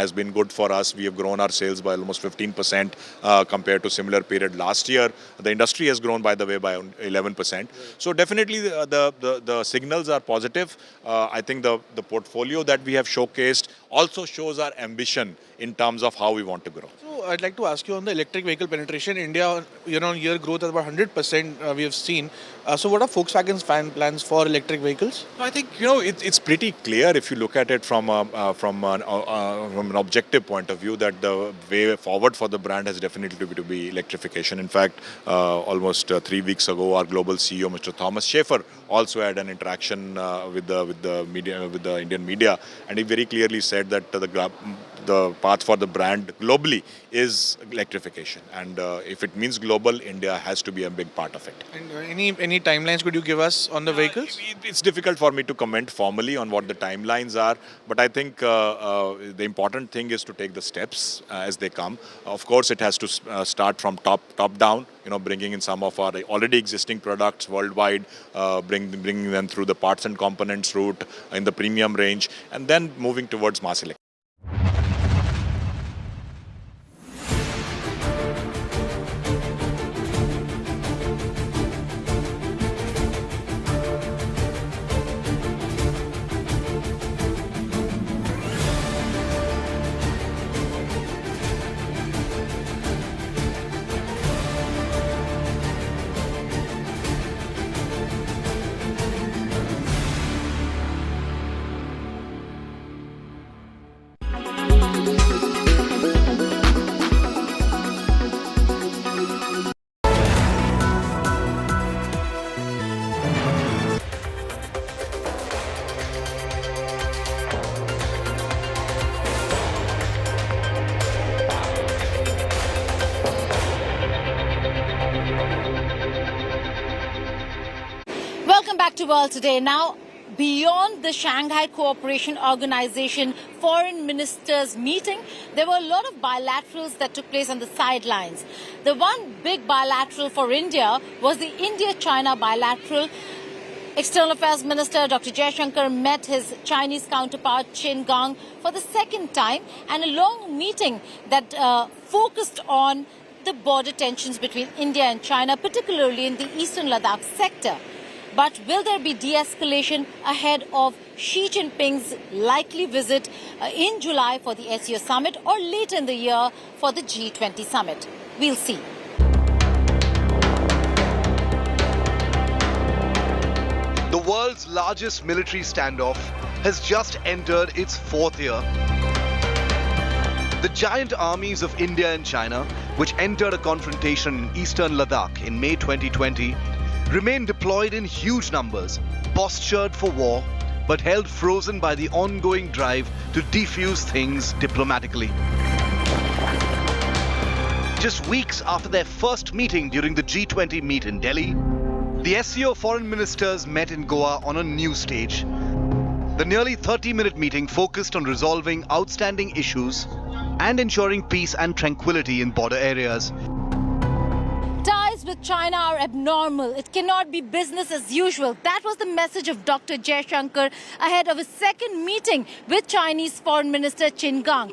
has been good for us. We have grown our sales by almost 15% compared to similar period last year. The industry has grown, by the way, by 11%. So definitely the signals are positive. I think the portfolio that we have showcased also shows our ambition in terms of how we want to grow. So I'd like to ask you on the electric vehicle penetration. India, year growth is about 100% we have seen. So what are Volkswagen's plans for electric vehicles? I think it's pretty clear if you look at it from an objective point of view that the way forward for the brand has definitely to be electrification. In fact, almost 3 weeks ago, our global CEO, Mr. Thomas Schaefer, also had an interaction with the media, with the Indian media, and he very clearly said that the path for the brand globally is electrification, and if it means global, India has to be a big part of it. And any timelines could you give us on the vehicles? It's difficult for me to comment formally on what the timelines are, but I think the important thing is to take the steps as they come. Of course, it has to start from top down. Bringing in some of our already existing products worldwide, bringing them through the parts and components route in the premium range, and then moving towards mass electrification. to World Today. Now, beyond the Shanghai Cooperation Organization foreign ministers meeting, there were a lot of bilaterals that took place on the sidelines. The one big bilateral for India was the India-China bilateral. External Affairs Minister Dr. Jaishankar met his Chinese counterpart Qin Gang for the second time, and a long meeting that focused on the border tensions between India and China, particularly in the eastern Ladakh sector. But will there be de-escalation ahead of Xi Jinping's likely visit in July for the SCO summit, or later in the year for the G20 summit? We'll see. The world's largest military standoff has just entered its fourth year. The giant armies of India and China, which entered a confrontation in eastern Ladakh in May 2020, remain deployed in huge numbers, postured for war, but held frozen by the ongoing drive to defuse things diplomatically. Just weeks after their first meeting during the G20 meet in Delhi, the SCO foreign ministers met in Goa on a new stage. The nearly 30-minute meeting focused on resolving outstanding issues and ensuring peace and tranquility in border areas. Ties with China are abnormal. It cannot be business as usual. That was the message of Dr. Jaishankar ahead of his second meeting with Chinese Foreign Minister Qin Gang.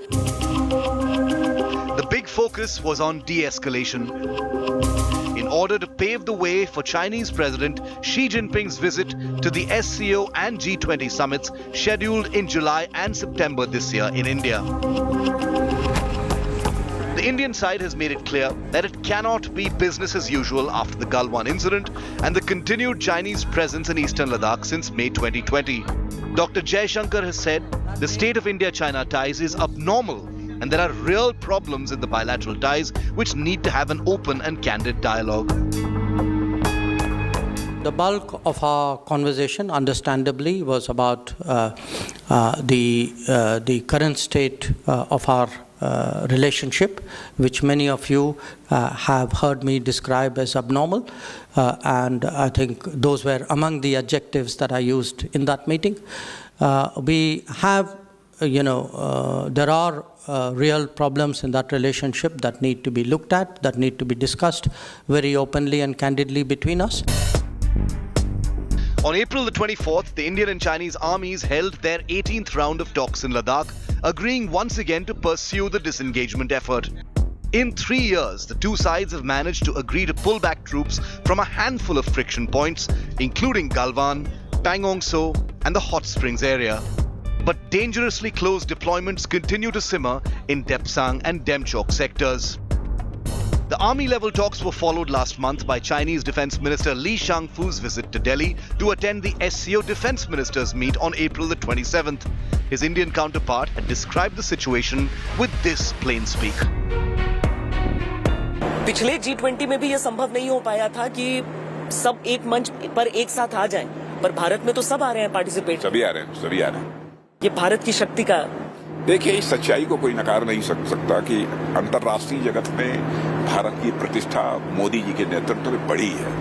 The big focus was on de-escalation, in order to pave the way for Chinese President Xi Jinping's visit to the SCO and G20 summits scheduled in July and September this year in India. The Indian side has made it clear that it cannot be business as usual after the Galwan incident and the continued Chinese presence in eastern Ladakh since May 2020. Dr. Jaishankar has said the state of India-China ties is abnormal, and there are real problems in the bilateral ties which need to have an open and candid dialogue. The bulk of our conversation, understandably, was about the current state of our relationship, which many of you have heard me describe as abnormal. And I think those were among the adjectives that I used in that meeting. We have, there are real problems in that relationship that need to be looked at, that need to be discussed very openly and candidly between us. On April the 24th, the Indian and Chinese armies held their 18th round of talks in Ladakh, agreeing once again to pursue the disengagement effort. In 3 years, the two sides have managed to agree to pull back troops from a handful of friction points, including Galwan, Pangong So, and the Hot Springs area. But dangerously close deployments continue to simmer in Depsang and Demchok sectors. The army-level talks were followed last month by Chinese Defense Minister Li Shangfu's visit to Delhi to attend the SCO Defense Ministers meet on April the 27th. His Indian counterpart had described the situation with this plain speak. पिछले G20 में भी ये संभव नहीं हो पाया था कि सब एक मंच पर एक साथ आ जाएं, पर भारत में तो सब आ रहे हैं पार्टिसिपेट. सभी आ रहे हैं. ये भारत की शक्ति का. देखिए, इस सच्चाई को कोई नकार नहीं सकता कि अंतर्राष्ट्रीय जगत में भारत की प्रतिष्ठा मोदी जी के नेतृत्व में बढ़ी है.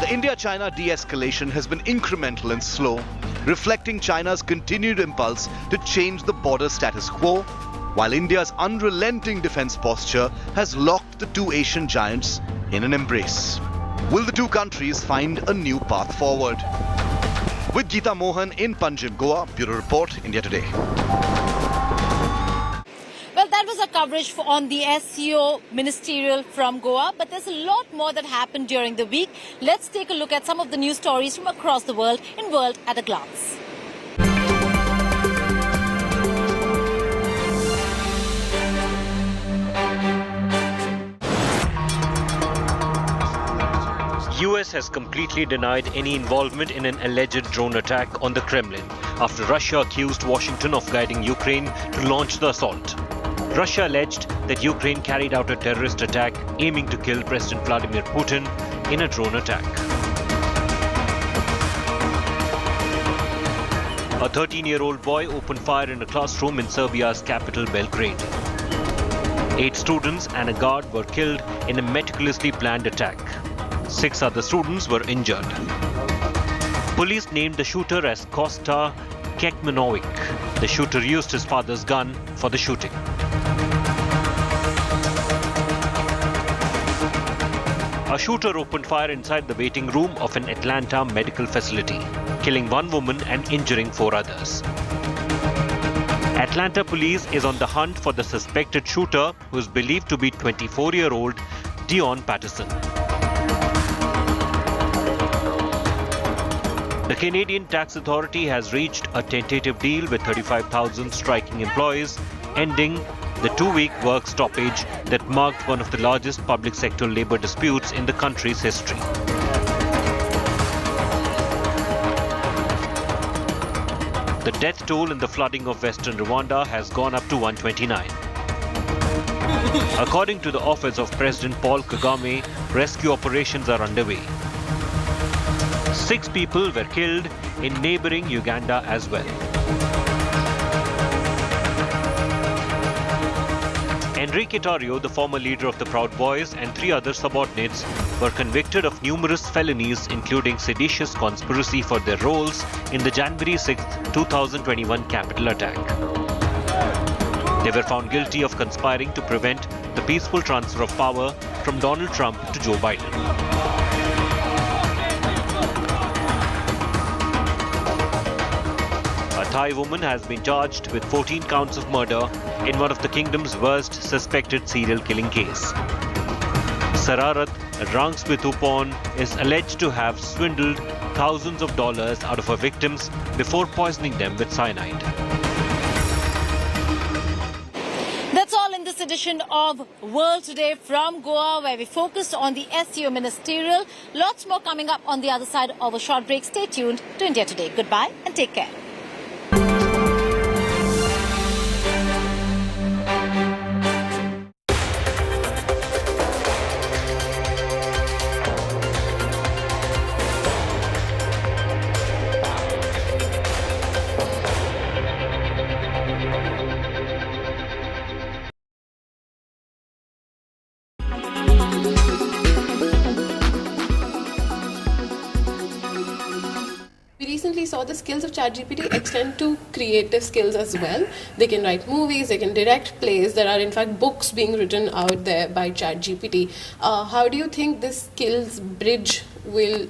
The India-China de-escalation has been incremental and slow, reflecting China's continued impulse to change the border status quo, while India's unrelenting defense posture has locked the two Asian giants in an embrace. Will the two countries find a new path forward? With Geeta Mohan in Panjim, Goa, Bureau Report, India Today. Well, that was our coverage on the SCO ministerial from Goa, but there's a lot more that happened during the week. Let's take a look at some of the news stories from across the world in World at a Glance. US has completely denied any involvement in an alleged drone attack on the Kremlin after Russia accused Washington of guiding Ukraine to launch the assault. Russia alleged that Ukraine carried out a terrorist attack aiming to kill President Vladimir Putin in a drone attack. A 13-year-old boy opened fire in a classroom in Serbia's capital, Belgrade. 8 students and a guard were killed in a meticulously planned attack. 6 other students were injured. Police named the shooter as Kosta Kekmanovic. The shooter used his father's gun for the shooting. A shooter opened fire inside the waiting room of an Atlanta medical facility, killing one woman and injuring 4 others. Atlanta police is on the hunt for the suspected shooter, who is believed to be 24-year-old Dion Patterson. The Canadian Tax Authority has reached a tentative deal with 35,000 striking employees, ending the 2-week work stoppage that marked one of the largest public sector labour disputes in the country's history. The death toll in the flooding of western Rwanda has gone up to 129. According to the office of President Paul Kagame, rescue operations are underway. 6 people were killed in neighbouring Uganda as well. Enrique Tarrio, the former leader of the Proud Boys, and 3 other subordinates were convicted of numerous felonies, including seditious conspiracy for their roles in the January 6, 2021 Capitol attack. They were found guilty of conspiring to prevent the peaceful transfer of power from Donald Trump to Joe Biden. A Thai woman has been charged with 14 counts of murder in one of the kingdom's worst suspected serial killing case. Sararat Rangspithupon is alleged to have swindled thousands of dollars out of her victims before poisoning them with cyanide. That's all in this edition of World Today from Goa, where we focused on the SEO ministerial. Lots more coming up on the other side of a short break. Stay tuned to India Today. Goodbye and take care. Saw the skills of ChatGPT extend to creative skills as well. They can write movies, they can direct plays. There are in fact books being written out there by ChatGPT. How do you think this skills bridge will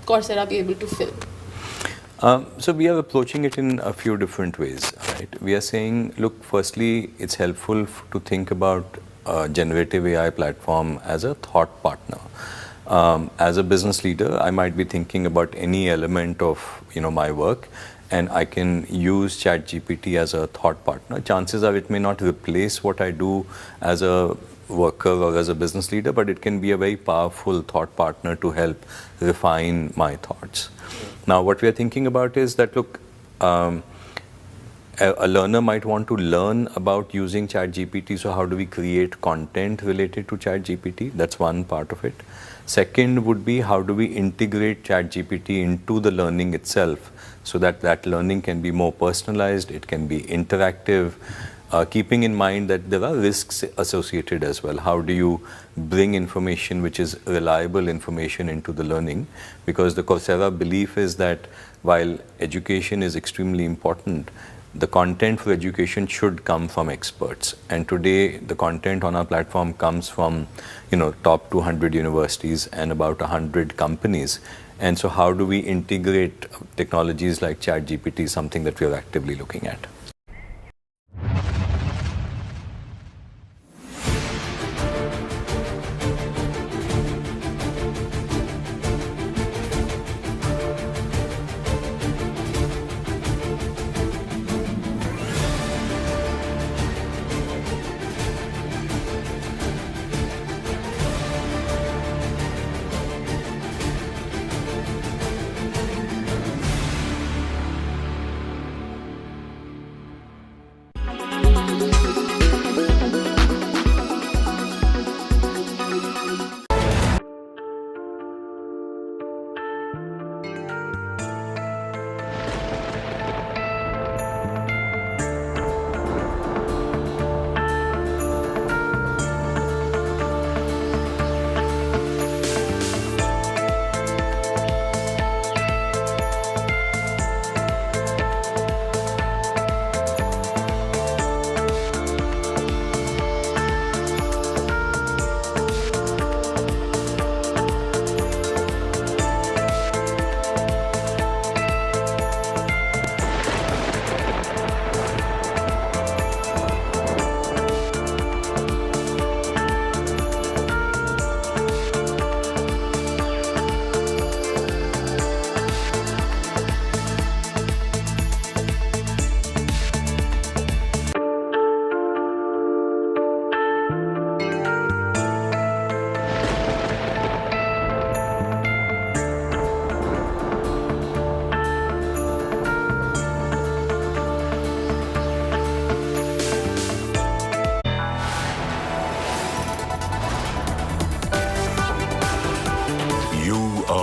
Coursera be able to fill? So we are approaching it in a few different ways, right? We are saying, look, firstly, it's helpful to think about a generative AI platform as a thought partner. As a business leader, I might be thinking about any element of my work, and I can use ChatGPT as a thought partner. Chances are it may not replace what I do as a worker or as a business leader, but it can be a very powerful thought partner to help refine my thoughts. Now, what we are thinking about is that, look, a learner might want to learn about using ChatGPT, so how do we create content related to ChatGPT? That's one part of it. Second would be, how do we integrate ChatGPT into the learning itself so that that learning can be more personalized, it can be interactive, keeping in mind that there are risks associated as well. How do you bring information which is reliable information into the learning? Because the Coursera belief is that while education is extremely important, the content for education should come from experts. And today, the content on our platform comes from, top 200 universities and about 100 companies. And so how do we integrate technologies like ChatGPT, something that we are actively looking at.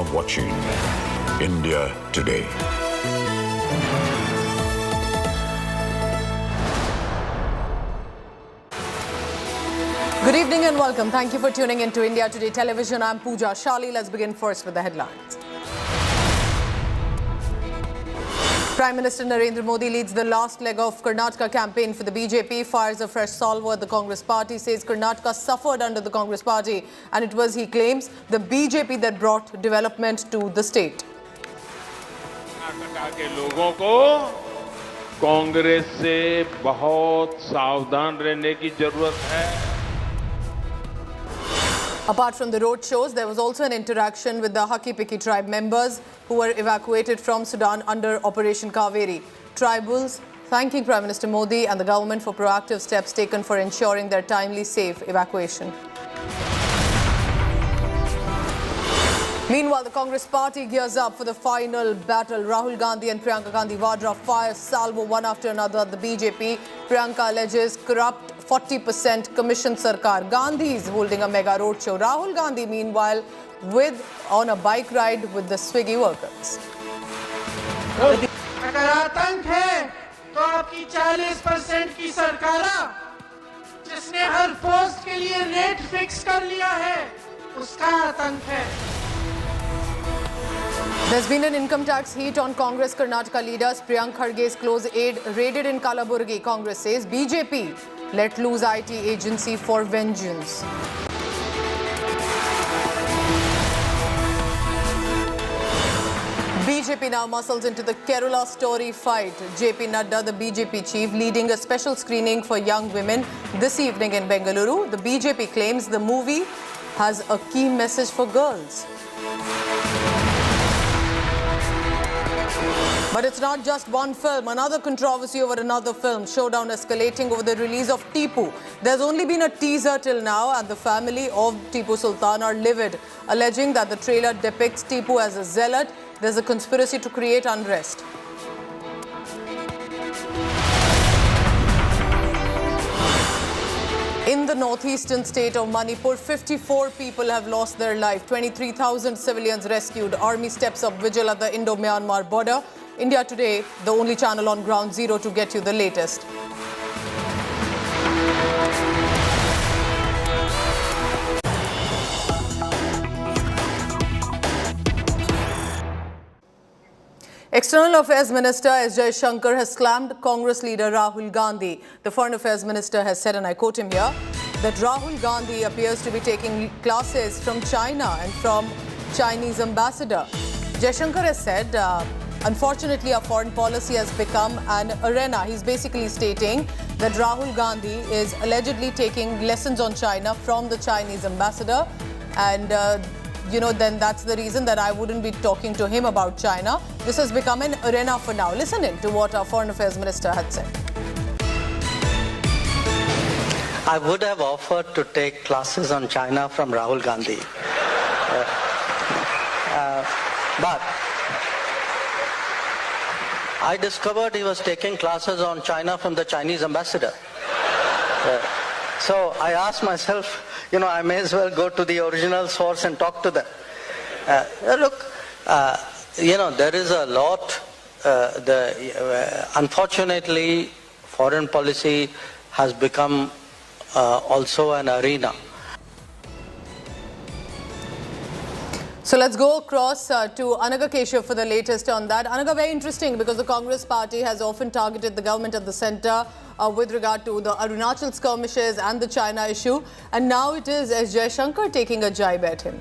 are watching India Today. Good evening and welcome. Thank you for tuning into India Today Television. I'm Pooja Shali. Let's begin first with the headlines. Prime Minister Narendra Modi leads the last leg of Karnataka campaign for the BJP, fires a fresh salvo at the Congress party, says Karnataka suffered under the Congress party and it was, he claims, the BJP that brought development to the state. Karnataka के लोगों को कांग्रेस से बहुत सावधान रहने की जरूरत है. Apart from the roadshows, there was also an interaction with the Haki-Piki tribe members who were evacuated from Sudan under Operation Kaveri. Tribals thanking Prime Minister Modi and the government for proactive steps taken for ensuring their timely, safe evacuation. Meanwhile, the Congress party gears up for the final battle. Rahul Gandhi and Priyanka Gandhi Vadra fire salvo one after another at the BJP. Priyanka alleges corrupt 40% commission sarkar. Gandhi is holding a mega roadshow. Rahul Gandhi, meanwhile, on a bike ride with the Swiggy workers. अगर आतंक है तो आपकी 40% की सरकारा जिसने हर post के लिए रेट फिक्स कर लिया है उसका आतंक है. There's been an income tax heat on Congress Karnataka leaders. Priyanka Kharge's close aide raided in Kalaburgi. Congress says BJP let loose IT agency for vengeance. BJP now muscles into the Kerala story fight. JP Nadda, the BJP chief, leading a special screening for young women this evening in Bengaluru. The BJP claims the movie has a key message for girls. But it's not just one film. Another controversy over another film. Showdown escalating over the release of Tipu. There's only been a teaser till now and the family of Tipu Sultan are livid, alleging that the trailer depicts Tipu as a zealot. There's a conspiracy to create unrest. In the northeastern state of Manipur, 54 people have lost their life. 23,000 civilians rescued. Army steps up vigil at the Indo-Myanmar border. India Today, the only channel on ground zero to get you the latest. External Affairs Minister S. Jaishankar has slammed Congress leader Rahul Gandhi. The Foreign Affairs Minister has said, and I quote him here, that Rahul Gandhi appears to be taking classes from China and from Chinese ambassador. Jaishankar has said, unfortunately, our foreign policy has become an arena. He's basically stating that Rahul Gandhi is allegedly taking lessons on China from the Chinese ambassador. And, then that's the reason that I wouldn't be talking to him about China. This has become an arena for now. Listen in to what our Foreign Affairs Minister had said. I would have offered to take classes on China from Rahul Gandhi. But I discovered he was taking classes on China from the Chinese ambassador. So I asked myself, I may as well go to the original source and talk to them. There is a lot. Unfortunately, foreign policy has become also an arena. So let's go across to Anaga Keshav for the latest on that. Anaga, very interesting because the Congress party has often targeted the government at the centre with regard to the Arunachal skirmishes and the China issue. And now it is S. Jaishankar taking a jibe at him.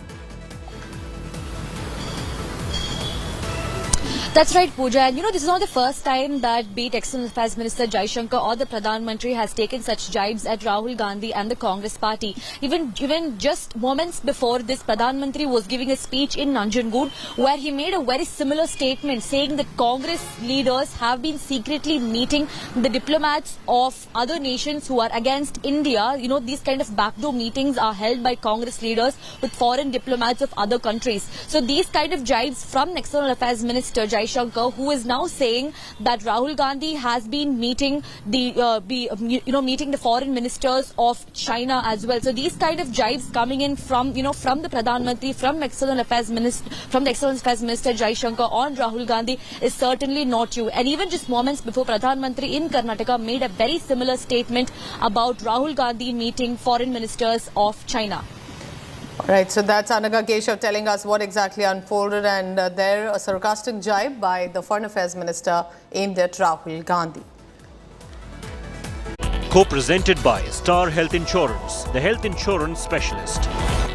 That's right, Pooja. And this is not the first time that be it External Affairs Minister Jaishankar or the Pradhan Mantri has taken such jibes at Rahul Gandhi and the Congress party. Even just moments before this, Pradhan Mantri was giving a speech in Nanjangud where he made a very similar statement saying that Congress leaders have been secretly meeting the diplomats of other nations who are against India. These kind of backdoor meetings are held by Congress leaders with foreign diplomats of other countries. So these kind of jibes from External Affairs Minister Jaishankar Jaishankar, who is now saying that Rahul Gandhi has been meeting meeting the foreign ministers of China as well. So these kind of jibes coming in from from the Pradhan Mantri, from the External Affairs Minister Jaishankar on Rahul Gandhi is certainly not new. And even just moments before, Pradhan Mantri in Karnataka made a very similar statement about Rahul Gandhi meeting foreign ministers of China. All right, so that's Anaga Keshav telling us what exactly unfolded, and there a sarcastic jibe by the Foreign Affairs Minister aimed at Rahul Gandhi. Co-presented by Star Health Insurance, the health insurance specialist.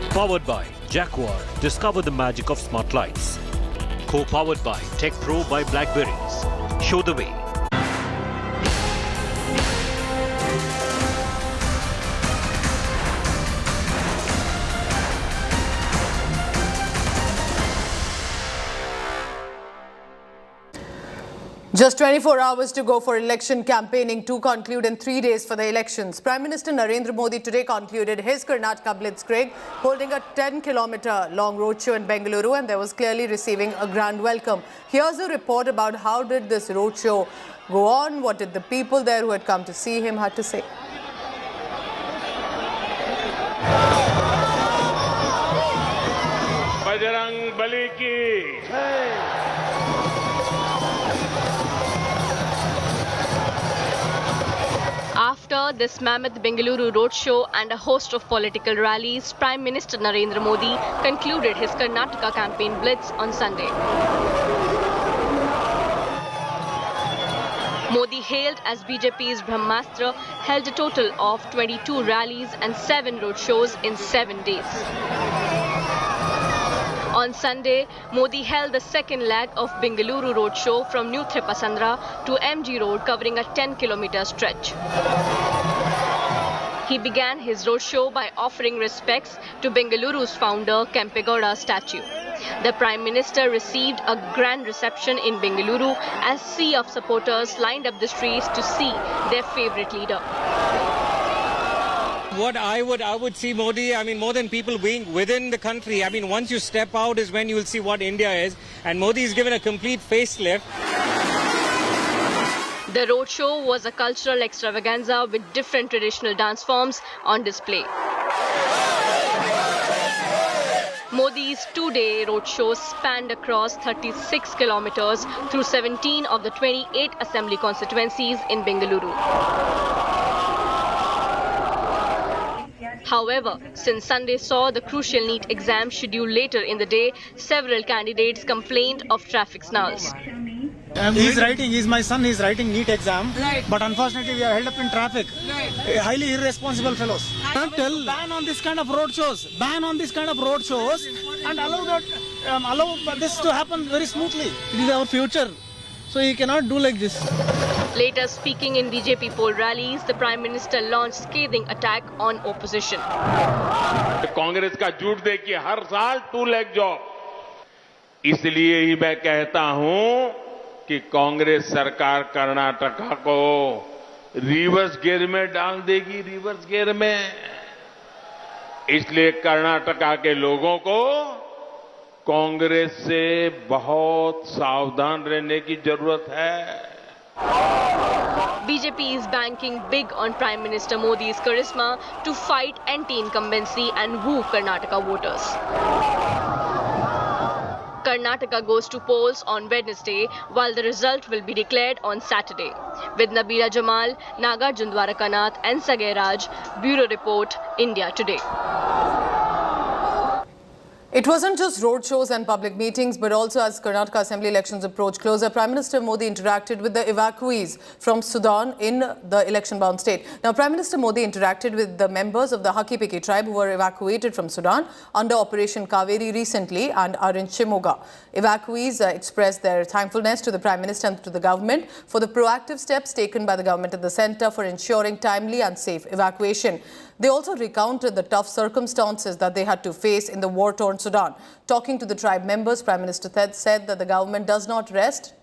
Powered by Jaguar, discover the magic of smart lights. Co-powered by Tech Pro by Blackberries. Show the way. Just 24 hours to go for election campaigning to conclude in 3 days for the elections. Prime Minister Narendra Modi today concluded his Karnataka blitzkrieg, holding a 10-kilometer long roadshow in Bengaluru, and there was clearly receiving a grand welcome. Here's a report about how did this roadshow go on, what did the people there who had come to see him had to say. Bajrang Bali की After this mammoth Bengaluru roadshow and a host of political rallies, Prime Minister Narendra Modi concluded his Karnataka campaign blitz on Sunday. Modi, hailed as BJP's Brahmastra, held a total of 22 rallies and 7 roadshows in 7 days. On Sunday, Modi held the second leg of Bengaluru roadshow from New Tripasandra to MG Road, covering a 10-kilometer stretch. He began his roadshow by offering respects to Bengaluru's founder, Kempegowda's statue. The Prime Minister received a grand reception in Bengaluru as a sea of supporters lined up the streets to see their favourite leader. What I would see Modi, I mean, more than people being within the country, I mean, once you step out is when you will see what India is, and Modi is given a complete facelift. The roadshow was a cultural extravaganza with different traditional dance forms on display. Modi's 2-day roadshow spanned across 36 kilometers through 17 of the 28 assembly constituencies in Bengaluru. However, since Sunday saw the crucial NEET exam scheduled later in the day, several candidates complained of traffic snarls. He's my son, he's writing NEET exam, but unfortunately we are held up in traffic. Highly irresponsible fellows. Ban on this kind of roadshows, and allow this to happen very smoothly. It is our future, so you cannot do like this. Later, speaking in BJP poll rallies, the Prime Minister launched scathing attack on opposition. Congress का झूठ देखिए हर साल 2 lakh job, इसलिए ही मैं कहता हूं कि कांग्रेस सरकार कर्नाटका को रिवर्स गियर में डाल देगी, रिवर्स गियर में। इसलिए कर्नाटका के लोगों को कांग्रेस से बहुत सावधान रहने की जरूरत है। BJP is banking big on Prime Minister Modi's charisma to fight anti-incumbency and woo Karnataka voters. Karnataka goes to polls on Wednesday, while the result will be declared on Saturday. With Nabila Jamal, Nagarjun Dwarakanath and Sagay Raj, Bureau Report, India Today. It wasn't just roadshows and public meetings, but also as Karnataka Assembly elections approach closer, Prime Minister Modi interacted with the evacuees from Sudan in the election-bound state. Now, Prime Minister Modi interacted with the members of the Haki-Piki tribe who were evacuated from Sudan under Operation Kaveri recently and are in Shivamogga. Evacuees expressed their thankfulness to the Prime Minister and to the government for the proactive steps taken by the government at the centre for ensuring timely and safe evacuation. They also recounted the tough circumstances that they had to face in the war-torn Sudan. Talking to the tribe members, Prime Minister said that the government does not rest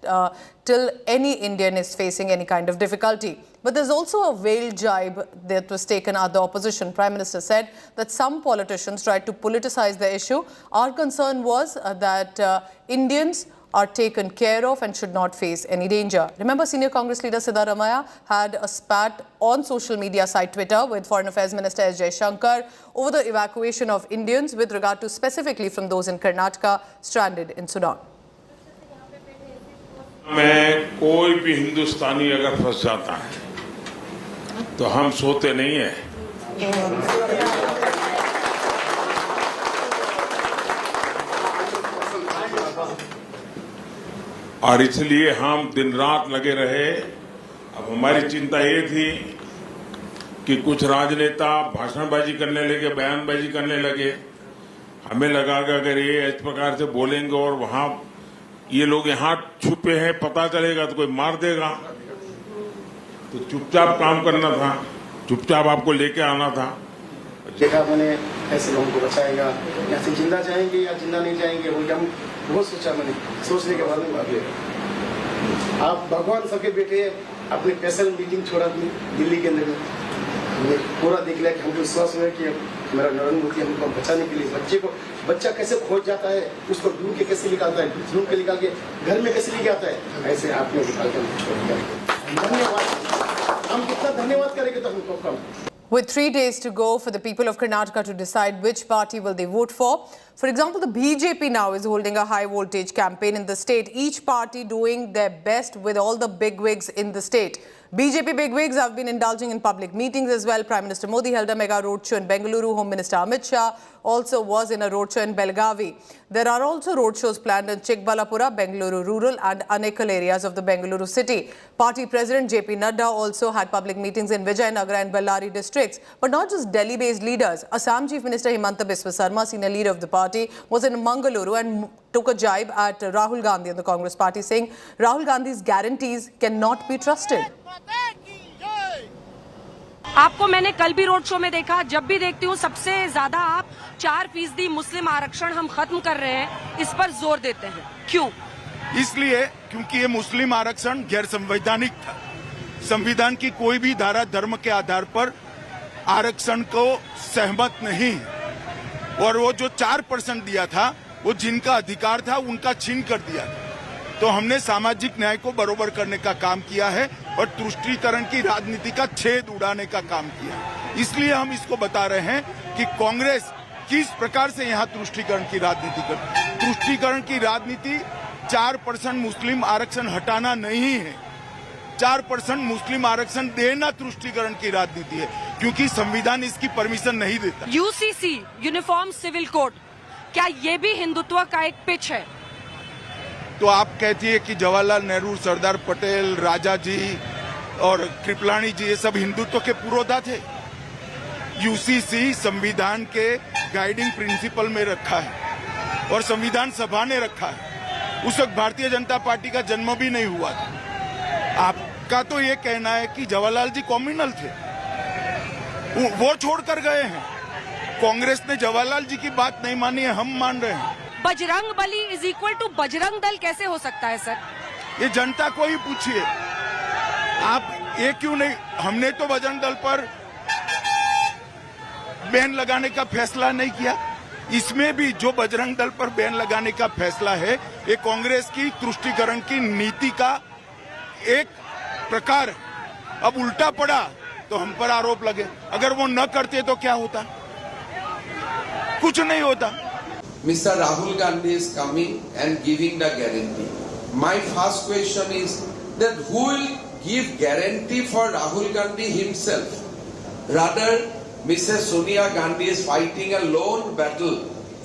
till any Indian is facing any kind of difficulty. But there's also a veiled jibe that was taken at the opposition. Prime Minister said that some politicians tried to politicize the issue. Our concern was that Indians are taken care of and should not face any danger. Remember, senior Congress leader Siddaramaiah had a spat on social media site Twitter with Foreign Affairs Minister S. Jaishankar over the evacuation of Indians with regard to specifically from those in Karnataka stranded in Sudan. में कोई भी हिंदुस्तानी अगर फंस जाता है तो हम सोते नहीं हैं। और इसलिए हम दिन रात लगे रहे। अब हमारी चिंता ये थी कि कुछ राजनेता भाषणबाजी करने लगे, बयानबाजी करने लगे। हमें लगा कि अगर ये इस प्रकार से बोलेंगे और वहां ये लोग यहाँ छुपे हैं, पता चलेगा तो कोई मार देगा। तो चुपचाप काम करना था, चुपचाप आपको लेके आना था। देखा मैंने ऐसे लोगों को बचाएगा, यहाँ से जिंदा जाएंगे या जिंदा नहीं जाएंगे, वो हम बहुत सोचा। मैंने सोचने के बाद में भाग गया। आप भगवान सबके बेटे, अपने स्पेशल मीटिंग छोड़ा दिल्ली के अंदर हमने पूरा देख लिया कि हमको विश्वास हुआ कि मेरा नरेंद्र मोदी हमको बचाने के लिए बच्चा कैसे खोज जाता है, उसको ढूंढ के कैसे निकालता है, ढूंढ के निकाल के घर में कैसे लेके आता है, ऐसे आपने निकाल कर छोड़ दिया। धन्यवाद। हम कितना धन्यवाद करेंगे तो हमको कम। With 3 days to go for the people of Karnataka to decide which party will they vote for. For example, the BJP now is holding a high voltage campaign in the state, each party doing their best with all the bigwigs in the state. BJP bigwigs have been indulging in public meetings as well. Prime Minister Modi held a mega roadshow in Bengaluru. Home Minister Amit Shah also was in a roadshow in Belagavi. There are also roadshows planned in Chikbalapura, Bengaluru rural and Anekal areas of the Bengaluru city. Party President JP Nadda also had public meetings in Vijayanagar and Bellary districts. But not just Delhi-based leaders. Assam Chief Minister Himanta Biswa Sarma, senior leader of the party, was in Mangaluru and took a jibe at Rahul Gandhi and the Congress party, saying Rahul Gandhi's guarantees cannot be trusted. आपको मैंने कल भी road show में देखा, जब भी देखती हूँ सबसे ज्यादा आप 4% मुस्लिम आरक्षण हम खत्म कर रहे हैं, इस पर जोर देते हैं। क्यों? इसलिए क्योंकि ये मुस्लिम आरक्षण गैर संवैधानिक था। संविधान की कोई भी धारा धर्म के आधार पर आरक्षण को सहमत नहीं, और वो जो 4% दिया था वो जिनका अधिकार था उनका छीन कर दिया था। तो हमने सामाजिक न्याय को बरोबर करने का काम किया है और तुष्टीकरण की राजनीति का छेद उड़ाने का काम किया। इसलिए हम इसको बता रहे हैं कि कांग्रेस किस प्रकार से यहाँ तुष्टीकरण की राजनीति करती है। तुष्टीकरण की राजनीति 4% मुस्लिम आरक्षण हटाना नहीं है, 4% मुस्लिम आरक्षण देना तुष्टीकरण की राजनीति है, क्योंकि संविधान इसकी परमिशन नहीं देता। यूसीसी यूनिफॉर्म सिविल कोड, क्या ये भी हिंदुत्व का एक पिच है? तो आप कहती है कि जवाहरलाल नेहरू, सरदार पटेल, राजा जी और कृपलानी जी ये सब हिंदुत्व के पुरोधा थे। यूसीसी संविधान के गाइडिंग प्रिंसिपल में रखा है और संविधान सभा ने रखा है। उस वक्त भारतीय जनता पार्टी का जन्म भी नहीं हुआ था। आपका तो ये कहना है कि जवाहरलाल जी कम्युनल थे, वो छोड़कर गए हैं। कांग्रेस ने जवाहरलाल जी की बात नहीं मानी है, हम मान रहे हैं। Bajrang Bali is equal to Bajrang Dal कैसे हो सकता है सर? ये जनता को ही पूछिए, आप ये क्यों नहीं। हमने तो बजरंग दल पर बैन लगाने का फैसला नहीं किया। इसमें भी जो बजरंग दल पर बैन लगाने का फैसला है, ये कांग्रेस की तुष्टीकरण की नीति का एक प्रकार। अब उल्टा पड़ा तो हम पर आरोप लगे, अगर वो न करते तो क्या होता? कुछ नहीं होता। Mr. Rahul Gandhi is coming and giving the guarantee. My first question is that who will give guarantee for Rahul Gandhi himself? Rather, Mrs. Sonia Gandhi is fighting a lone battle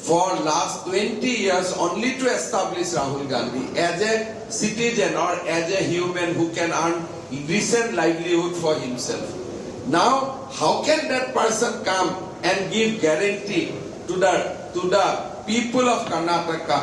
for last 20 years only to establish Rahul Gandhi as a citizen or as a human who can earn decent livelihood for himself. Now, how can that person come and give guarantee to the people of Karnataka?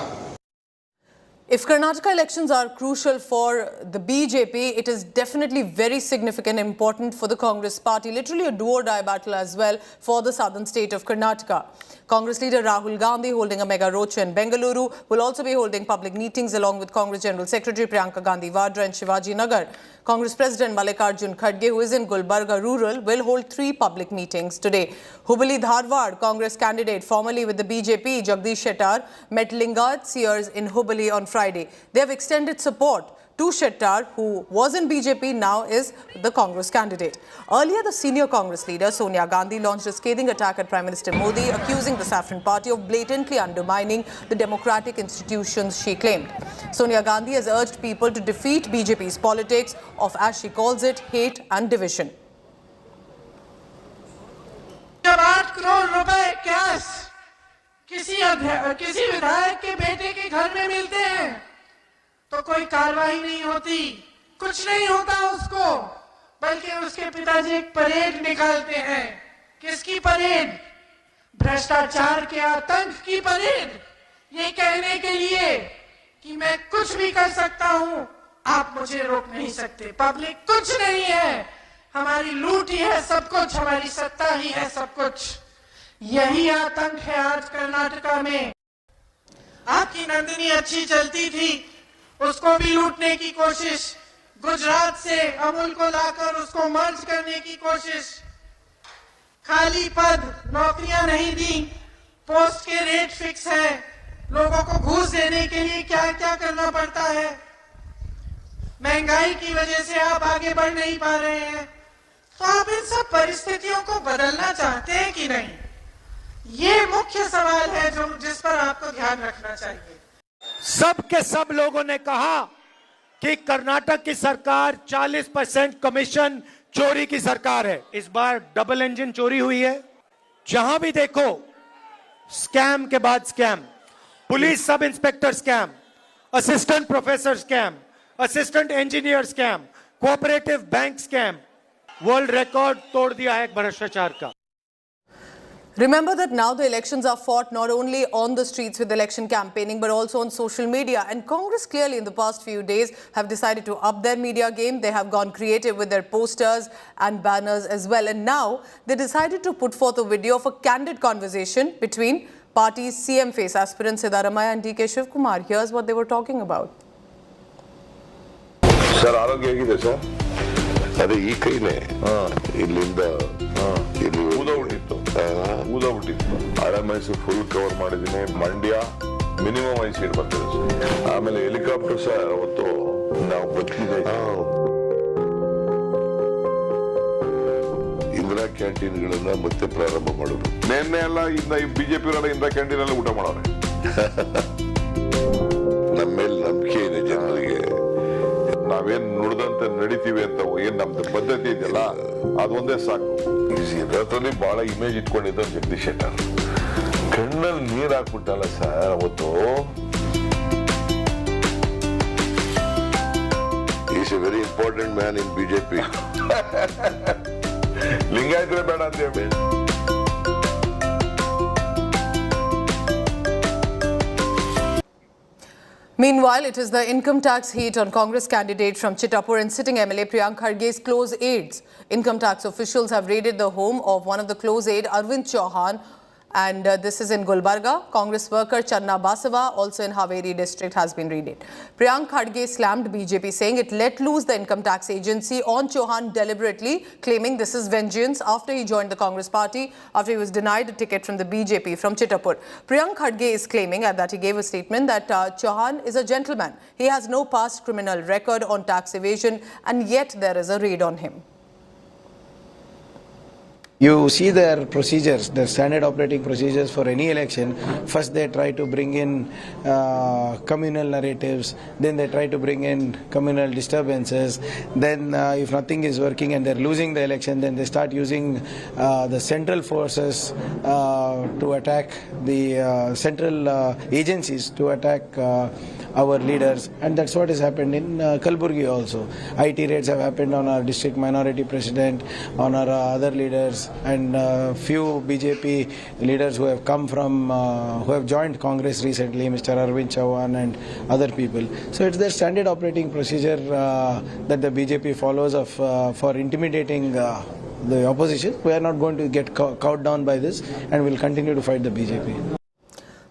If Karnataka elections are crucial for the BJP, it is definitely very significant and important for the Congress party. Literally a do-or-die battle as well for the southern state of Karnataka. Congress leader Rahul Gandhi, holding a mega roadshow in Bengaluru, will also be holding public meetings along with Congress General Secretary Priyanka Gandhi Vadra in Shivaji Nagar. Congress President Mallikarjun Kharge, who is in Gulbarga Rural, will hold 3 public meetings today. Hubballi Dharwad Congress candidate formerly with the BJP, Jagdish Shettar, met Lingayat seers in Hubballi on Friday. They have extended support to Shettar, who was in BJP, now is the Congress candidate. Earlier, the senior Congress leader, Sonia Gandhi, launched a scathing attack at Prime Minister Modi, accusing the Saffron Party of blatantly undermining the democratic institutions she claimed. Sonia Gandhi has urged people to defeat BJP's politics of, as she calls it, hate and division. जब 8 करोड़ रुपए cash किसी विधायक के बेटे के घर में मिलते हैं तो कोई कार्रवाई नहीं होती, कुछ नहीं होता उसको, बल्कि उसके पिताजी एक परेड निकालते हैं। किसकी परेड? भ्रष्टाचार के आतंक की परेड, ये कहने के लिए कि मैं कुछ भी कर सकता हूं, आप मुझे रोक नहीं सकते। पब्लिक कुछ नहीं है, हमारी लूट ही है सब कुछ, हमारी सत्ता ही है सब कुछ। यही आतंक है आज कर्नाटका में। आपकी नंदिनी अच्छी चलती थी, उसको भी लूटने की कोशिश, गुजरात से अमूल को लाकर उसको मर्ज करने की कोशिश, खाली पद, नौकरियां नहीं दी, पोस्ट के रेट फिक्स है, लोगों को घूस देने के लिए क्या क्या करना पड़ता है। महंगाई की वजह से आप आगे बढ़ नहीं पा रहे हैं, तो आप इन सब परिस्थितियों को बदलना चाहते हैं कि नहीं? ये मुख्य सवाल है जिस पर आपको ध्यान रखना चाहिए। सब के सब लोगों ने कहा कि कर्नाटक की सरकार 40% कमीशन चोरी की सरकार है। इस बार डबल इंजन चोरी हुई है। जहां भी देखो स्कैम के बाद scam, police sub inspector scam, assistant professor scam, assistant engineer scam, cooperative bank scam, world record तोड़ दिया है भ्रष्टाचार का। Remember that now the elections are fought not only on the streets with election campaigning but also on social media, and Congress clearly in the past few days have decided to up their media game. They have gone creative with their posters and banners as well, and now they decided to put forth a video of a candid conversation between party's CM face aspirant Siddharamaiah and DK Shivkumar. Here's what they were talking about. Sir, ಆರೋಗ್ಯ ಹೇಗಿದೆ sir? ಅದೇ ಈ ಕೈನೇ ಇಲ್ಲಿಂದ ಇಲ್ಲಿ ಊದಬಿಟ್ಟಿತ್ತು. ಹಳೆ Mysuru full cover ಮಾಡಿದ್ದೀನಿ. Mandya minimum 5 seat ಬರ್ತದೆ sir. ಆಮೇಲೆ ಹೆಲಿಕಾಪ್ಟರ್ ಸಹ ಅವತ್ತು ನಾವು ಬರ್ತಿದ್ದೆ. ಇಂದಿರಾ ಕ್ಯಾಂಟೀನ್ಗಳನ್ನ ಮತ್ತೆ ಪ್ರಾರಂಭ ಮಾಡೋದು. ನಿನ್ನೆ ಎಲ್ಲ ಬಿಜೆಪಿ ಅವರೆಲ್ಲ ಇಂದಿರಾ ಕ್ಯಾಂಟೀನ್ ಎಲ್ಲ ಊಟ ಮಾಡೋರೆ. ನಮ್ಮ ಮೇಲೆ ನಂಬಿಕೆ ಇದೆ ಜನರಿಗೆ. ನಾವೇನ್ ನುಡಿದಂತೆ ನಡಿತೀವಿ ಅಂತ ಏನ್ ನಮ್ದು ಪದ್ಧತಿ ಇದೆಯಲ್ಲ ಅದೊಂದೇ ಸಾಕು. ರಥದಲ್ಲಿ ಬಹಳ ಇಮೇಜ್ ಇಟ್ಕೊಂಡಿದ್ದ ಜಗದೀಶ್ ಶೆಟ್ಟರ್ ಕಣ್ಣಲ್ಲಿ ನೀರ್ ಹಾಕ್ಬಿಟ್ಟಲ್ಲ ಸರ್ ಅವತ್ತು. Is a very important man in BJP. ಲಿಂಗಾಯತರೇ ಬೇಡ ಅಂತ ಹೇಳಿ. Meanwhile, it is the income tax heat on Congress candidate from Chittapur and sitting MLA Priyanka Kharge's close aides. Income tax officials have raided the home of one of the close aide, Arvind Chauhan, and this is in Gulbarga. Congress worker Channa Basava, also in Haveri district, has been raided. Priyanka Kharge slammed BJP, saying it let loose the income tax agency on Chauhan deliberately, claiming this is vengeance after he joined the Congress party after he was denied a ticket from the BJP from Chittapur. Priyanka Kharge is claiming that he gave a statement that Chauhan is a gentleman. He has no past criminal record on tax evasion, and yet there is a raid on him. You see their procedures, their standard operating procedures for any election. First they try to bring in communal narratives, then they try to bring in communal disturbances, then if nothing is working and they're losing the election, then they start using the central forces to attack the central agencies to attack our leaders, and that's what has happened in Kalburgi also. IT raids have happened on our district minority president, on our other leaders, and few BJP leaders who have come from, who have joined Congress recently, Mr. Arvind Chauhan and other people. So it's their standard operating procedure that the BJP follows of for intimidating the opposition. We are not going to get cowed down by this, and we'll continue to fight the BJP.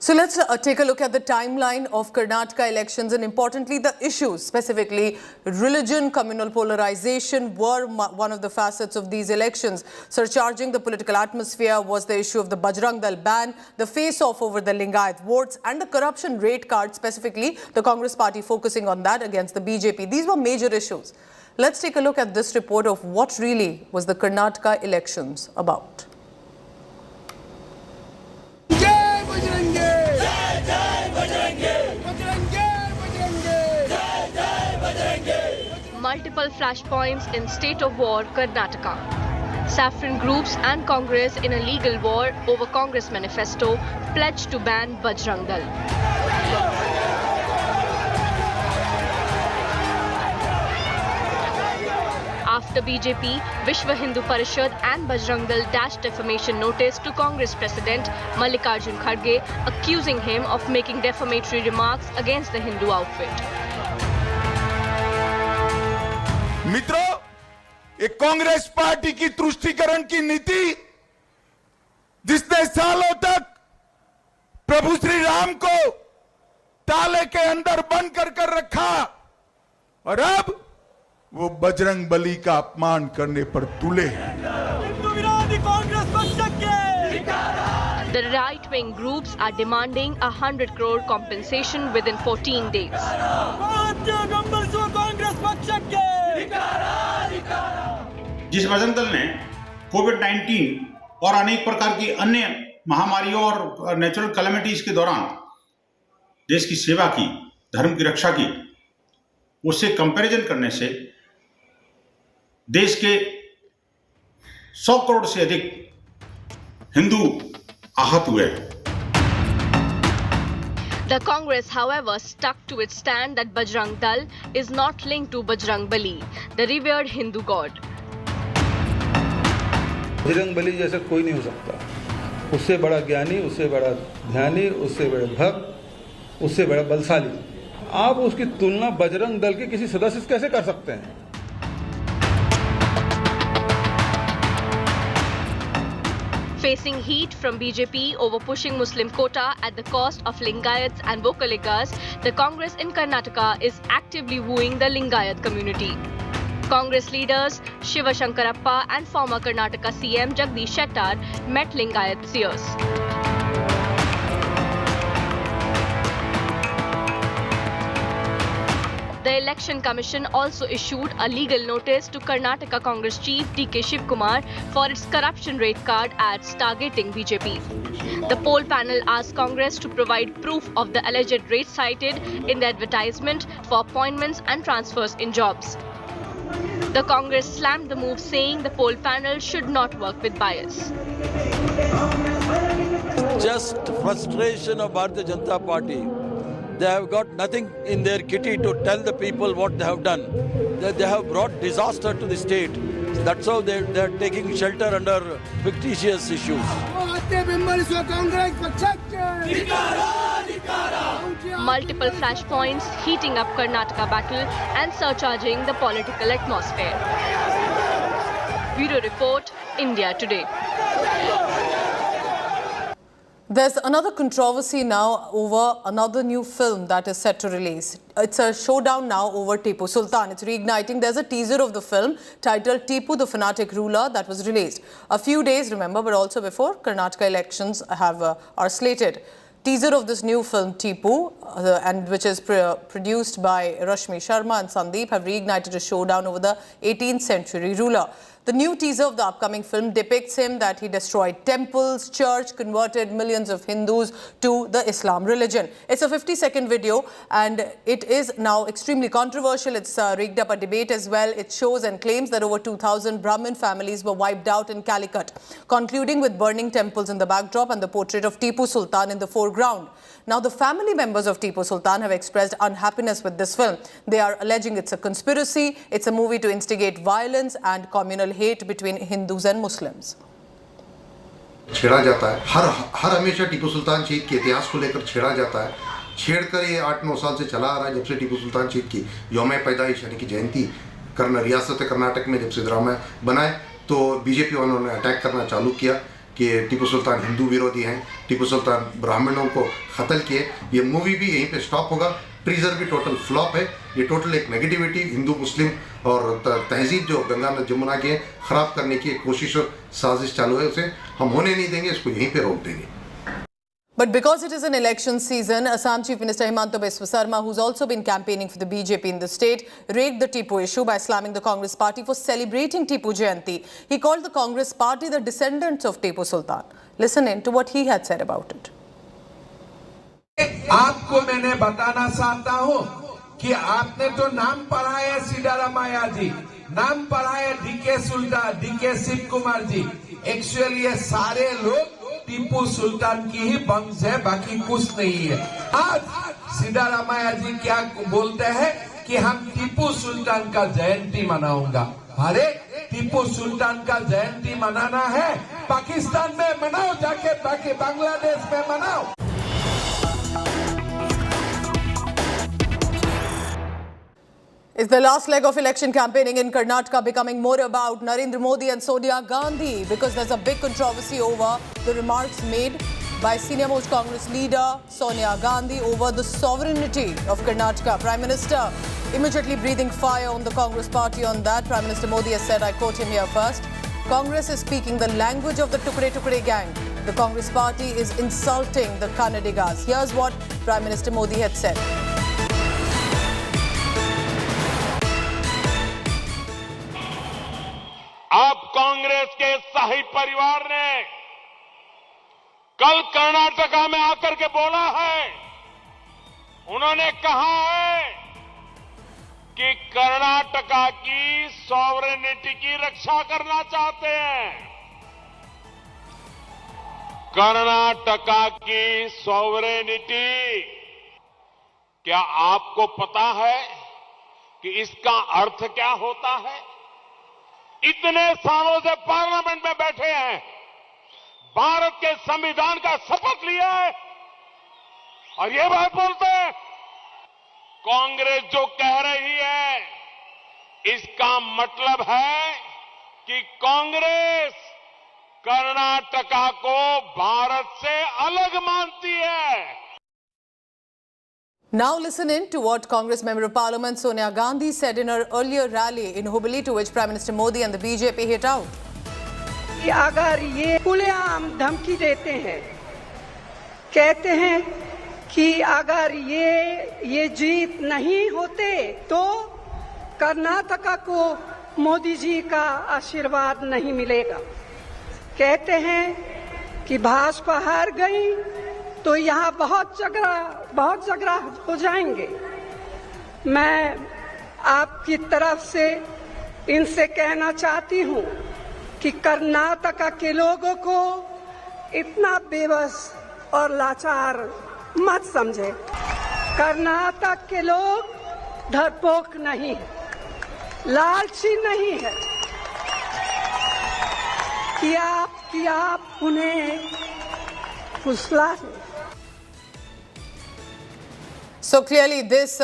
So let's take a look at the timeline of Karnataka elections and importantly the issues, specifically religion, communal polarization were one of the facets of these elections. Surcharging the political atmosphere was the issue of the Bajrang Dal ban, the face-off over the Lingayat votes and the corruption rate card, specifically the Congress party focusing on that against the BJP. These were major issues. Let's take a look at this report of what really was the Karnataka elections about. Multiple flashpoints in state of war Karnataka. Saffron groups and Congress in a legal war over Congress manifesto pledged to ban Bajrang Dal. After BJP, Vishwa Hindu Parishad and Bajrang Dal dashed defamation notice to Congress President Mallikarjun Kharge, accusing him of making defamatory remarks against the Hindu outfit. मित्रों, एक Congress party की तुष्टीकरण की नीति जिसने सालों तक प्रभु श्री राम को ताले के अंदर बंद कर रखा और अब वो बजरंग बली का अपमान करने पर तुले हैं। The right-wing groups are demanding 100 crore compensation within 14 days. जिस बजरंग दल ने कोविड-19 और अनेक प्रकार की अन्य महामारियों और नेचुरल कैलेमिटीज के दौरान देश की सेवा की, धर्म की रक्षा की, उससे कंपैरिजन करने से देश के 100 करोड़ से अधिक हिंदू आहत हुए। The Congress, however, stuck to its stand that Bajrang Dal is not linked to Bajrang Bali, the revered Hindu god. Bajrang Bali जैसा कोई नहीं हो सकता, उससे बड़ा ज्ञानी, उससे बड़ा ध्यानी, उससे बड़ा भक्त, उससे बड़ा बलशाली। आप उसकी तुलना बजरंग दल के किसी सदस्य से कैसे कर सकते हैं? Facing heat from BJP over pushing Muslim quota at the cost of Lingayats and Vokaligas, the Congress in Karnataka is actively wooing the Lingayat community. Congress leaders Shiva Shankarappa and former Karnataka CM Jagdish Shettar met Lingayat seers. The Election Commission also issued a legal notice to Karnataka Congress Chief DK Shivkumar for its corruption rate card ads targeting BJP. The poll panel asked Congress to provide proof of the alleged rates cited in the advertisement for appointments and transfers in jobs. The Congress slammed the move, saying the poll panel should not work with bias. Just frustration of Bharatiya Janata Party. They have got nothing in their kitty to tell the people what they have done. They have brought disaster to the state. That's how they are taking shelter under fictitious issues. Multiple flashpoints heating up Karnataka battle and surcharging the political atmosphere. Bureau Report, India Today. There's another controversy now over another new film that is set to release. It's a showdown now over Tipu Sultan. It's reigniting. There's a teaser of the film titled Tipu the Fanatic Ruler that was released a few days, remember, but also before Karnataka elections are slated. Teaser of this new film Tipu, and which is produced by Rashmi Sharma and Sandeep, have reignited a showdown over the 18th century ruler. The new teaser of the upcoming film depicts him that he destroyed temples, church, converted millions of Hindus to the Islam religion. It's a 50-second video and it is now extremely controversial. It's rigged up a debate as well. It shows and claims that over 2,000 Brahmin families were wiped out in Calicut, concluding with burning temples in the backdrop and the portrait of Tipu Sultan in the foreground. Now, the family members of Tipu Sultan have expressed unhappiness with this film. They are alleging it's a conspiracy, it's a movie to instigate violence and communal hate between Hindus and Muslims. छेड़ा जाता है हर हमेशा टीपू सुल्तान शहीद के इतिहास को लेकर छेड़ा जाता है छेड़कर ये 8-9 साल से चला आ रहा है जब से टीपू सुल्तान शहीद की यौम पैदाइश यानी कि जयंती रियासत कर्नाटक में जब सिद्धरामैया बनाए तो बीजेपी वालों ने अटैक करना चालू किया कि टीपू सुल्तान हिंदू विरोधी हैं, टीपू सुल्तान ब्राह्मणों को कत्ल किए। ये मूवी भी यहीं पे स्टॉप होगा। ट्रीजर भी टोटल फ्लॉप है। ये टोटल एक नेगेटिविटी हिंदू मुस्लिम और तहजीब जो गंगा जमुना की है ख़राब करने की एक कोशिश और साजिश चालू है, उसे हम होने नहीं देंगे, इसको यहीं पे रोक देंगे। But because it is an election season, Assam Chief Minister Himanta Biswa Sarma, who's also been campaigning for the BJP in the state, raked the Tipu issue by slamming the Congress party for celebrating Tipu Jayanti. He called the Congress party the descendants of Tipu Sultan. Listen in to what he had said about it. आपको मैंने बताना चाहता हूँ कि आपने तो नाम पढ़ा है सिद्धारामैया जी, नाम पढ़ा है डीके सुल्तान, डीके शिव कुमार जी। एक्चुअली ये सारे लोग टीपू सुल्तान की ही वंश है, बाकी कुछ नहीं है। आज सिद्धारामैया जी क्या बोलते हैं कि हम टीपू सुल्तान का जयंती मनाऊंगा। अरे टीपू सुल्तान का जयंती मनाना है पाकिस्तान में मनाओ, जाके बाकी बांग्लादेश में मनाओ। Is the last leg of election campaigning in Karnataka becoming more about Narendra Modi and Sonia Gandhi, because there's a big controversy over the remarks made by senior-most Congress leader Sonia Gandhi over the sovereignty of Karnataka. Prime Minister immediately breathing fire on the Congress party on that. Prime Minister Modi has said, I quote him here first, Congress is speaking the language of the Tukde gang. The Congress party is insulting the Kannadigas. Here's what Prime Minister Modi had said. अब कांग्रेस के शाही परिवार ने कल कर्नाटका में आकर के बोला है, उन्होंने कहा है कि कर्नाटका की सॉवरेनिटी की रक्षा करना चाहते हैं। कर्नाटका की सॉवरेनिटी, क्या आपको पता है कि इसका अर्थ क्या होता है? इतने सालों से पार्लियामेंट में बैठे हैं, भारत के संविधान का शपथ लिया है और ये बात बोलते हैं। कांग्रेस जो कह रही है, इसका मतलब है कि कांग्रेस कर्नाटका को भारत से अलग मानती है। Now listen in to what Congress Member of Parliament Sonia Gandhi said in her earlier rally in Hubli, to which Prime Minister Modi and the BJP hit out. अगर ये खुलेआम धमकी देते हैं, कहते हैं कि अगर ये जीत नहीं होते तो कर्नाटका को मोदी जी का आशीर्वाद नहीं मिलेगा, कहते हैं कि भाजपा हार गई तो यहाँ बहुत झगड़ा हो जाएंगे। मैं आपकी तरफ से इनसे कहना चाहती हूँ कि कर्नाटका के लोगों को इतना बेबस और लाचार मत समझे। कर्नाटक के लोग डरपोक नहीं है, लालची नहीं है कि आप उन्हें फुसला दें। So clearly this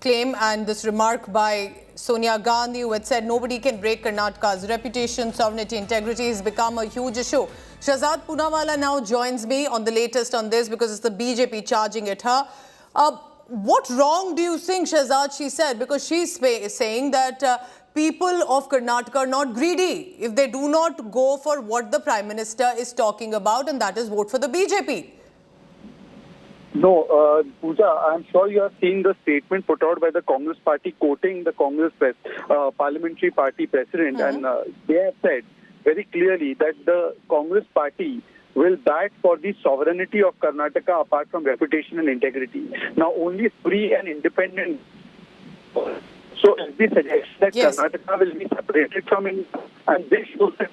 claim and this remark by Sonia Gandhi, who had said nobody can break Karnataka's reputation, sovereignty, integrity, has become a huge issue. Shahzad Poonawala now joins me on the latest on this because it's the BJP charging at her. What wrong do you think, Shahzad, she said? Because she's saying that people of Karnataka are not greedy if they do not go for what the Prime Minister is talking about, and that is vote for the BJP. No, Pooja, I'm sure you have seen the statement put out by the Congress party quoting the Congress parliamentary party president, and they have said very clearly that the Congress party will bat for the sovereignty of Karnataka apart from reputation and integrity. Now, only free and independent. So, if we suggest that Karnataka will be separated from India, and this shows that.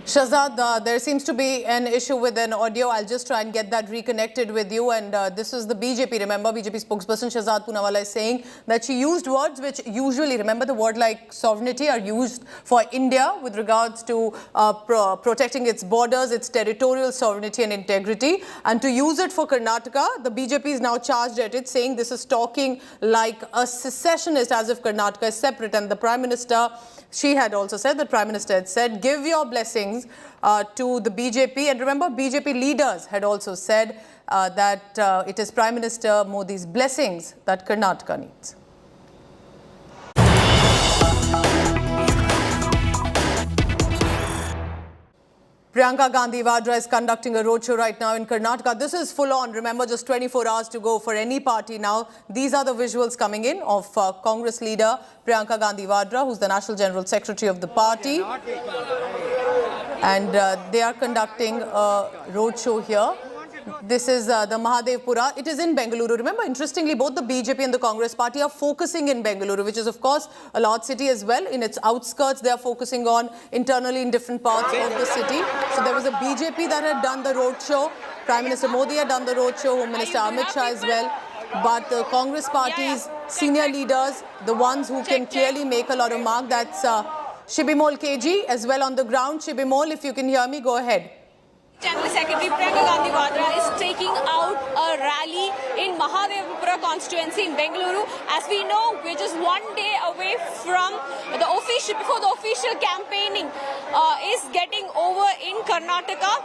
Shahzad, there seems to be an issue with an audio. I'll just try and get that reconnected with you. And this is the BJP. Remember, BJP spokesperson Shahzad Poonawalla is saying that she used words which usually, remember, the word like sovereignty are used for India with regards to protecting its borders, its territorial sovereignty and integrity. And to use it for Karnataka, the BJP is now charged at it, saying this is talking like a secessionist, as if Karnataka is separate. And the Prime Minister, she had also said, the Prime Minister had said, give your blessings to the BJP. And remember, BJP leaders had also said that it is Prime Minister Modi's blessings that Karnataka needs. Priyanka Gandhi Vadra is conducting a roadshow right now in Karnataka. This is full on. Remember, just 24 hours to go for any party now. These are the visuals coming in of Congress leader Priyanka Gandhi Vadra, who's the National General Secretary of the party. And they are conducting a roadshow here. This is the Mahadevpura. It is in Bengaluru. Remember, interestingly, both the BJP and the Congress party are focusing in Bengaluru, which is, of course, a large city as well. In its outskirts, they are focusing on internally in different parts of the city. So there was a BJP that had done the roadshow. Prime Minister Modi had done the roadshow, Home Minister Amit Shah as well. But the Congress party's senior leaders, the ones who can clearly make a lot of mark, that's Shivamogga KG as well on the ground. Shivamogga, if you can hear me, go ahead. General Secretary Priyanka Gandhi Vadra is taking out a rally in Mahadevpura constituency in Bengaluru. As we know, we're just one day away from the official campaigning is getting over in Karnataka,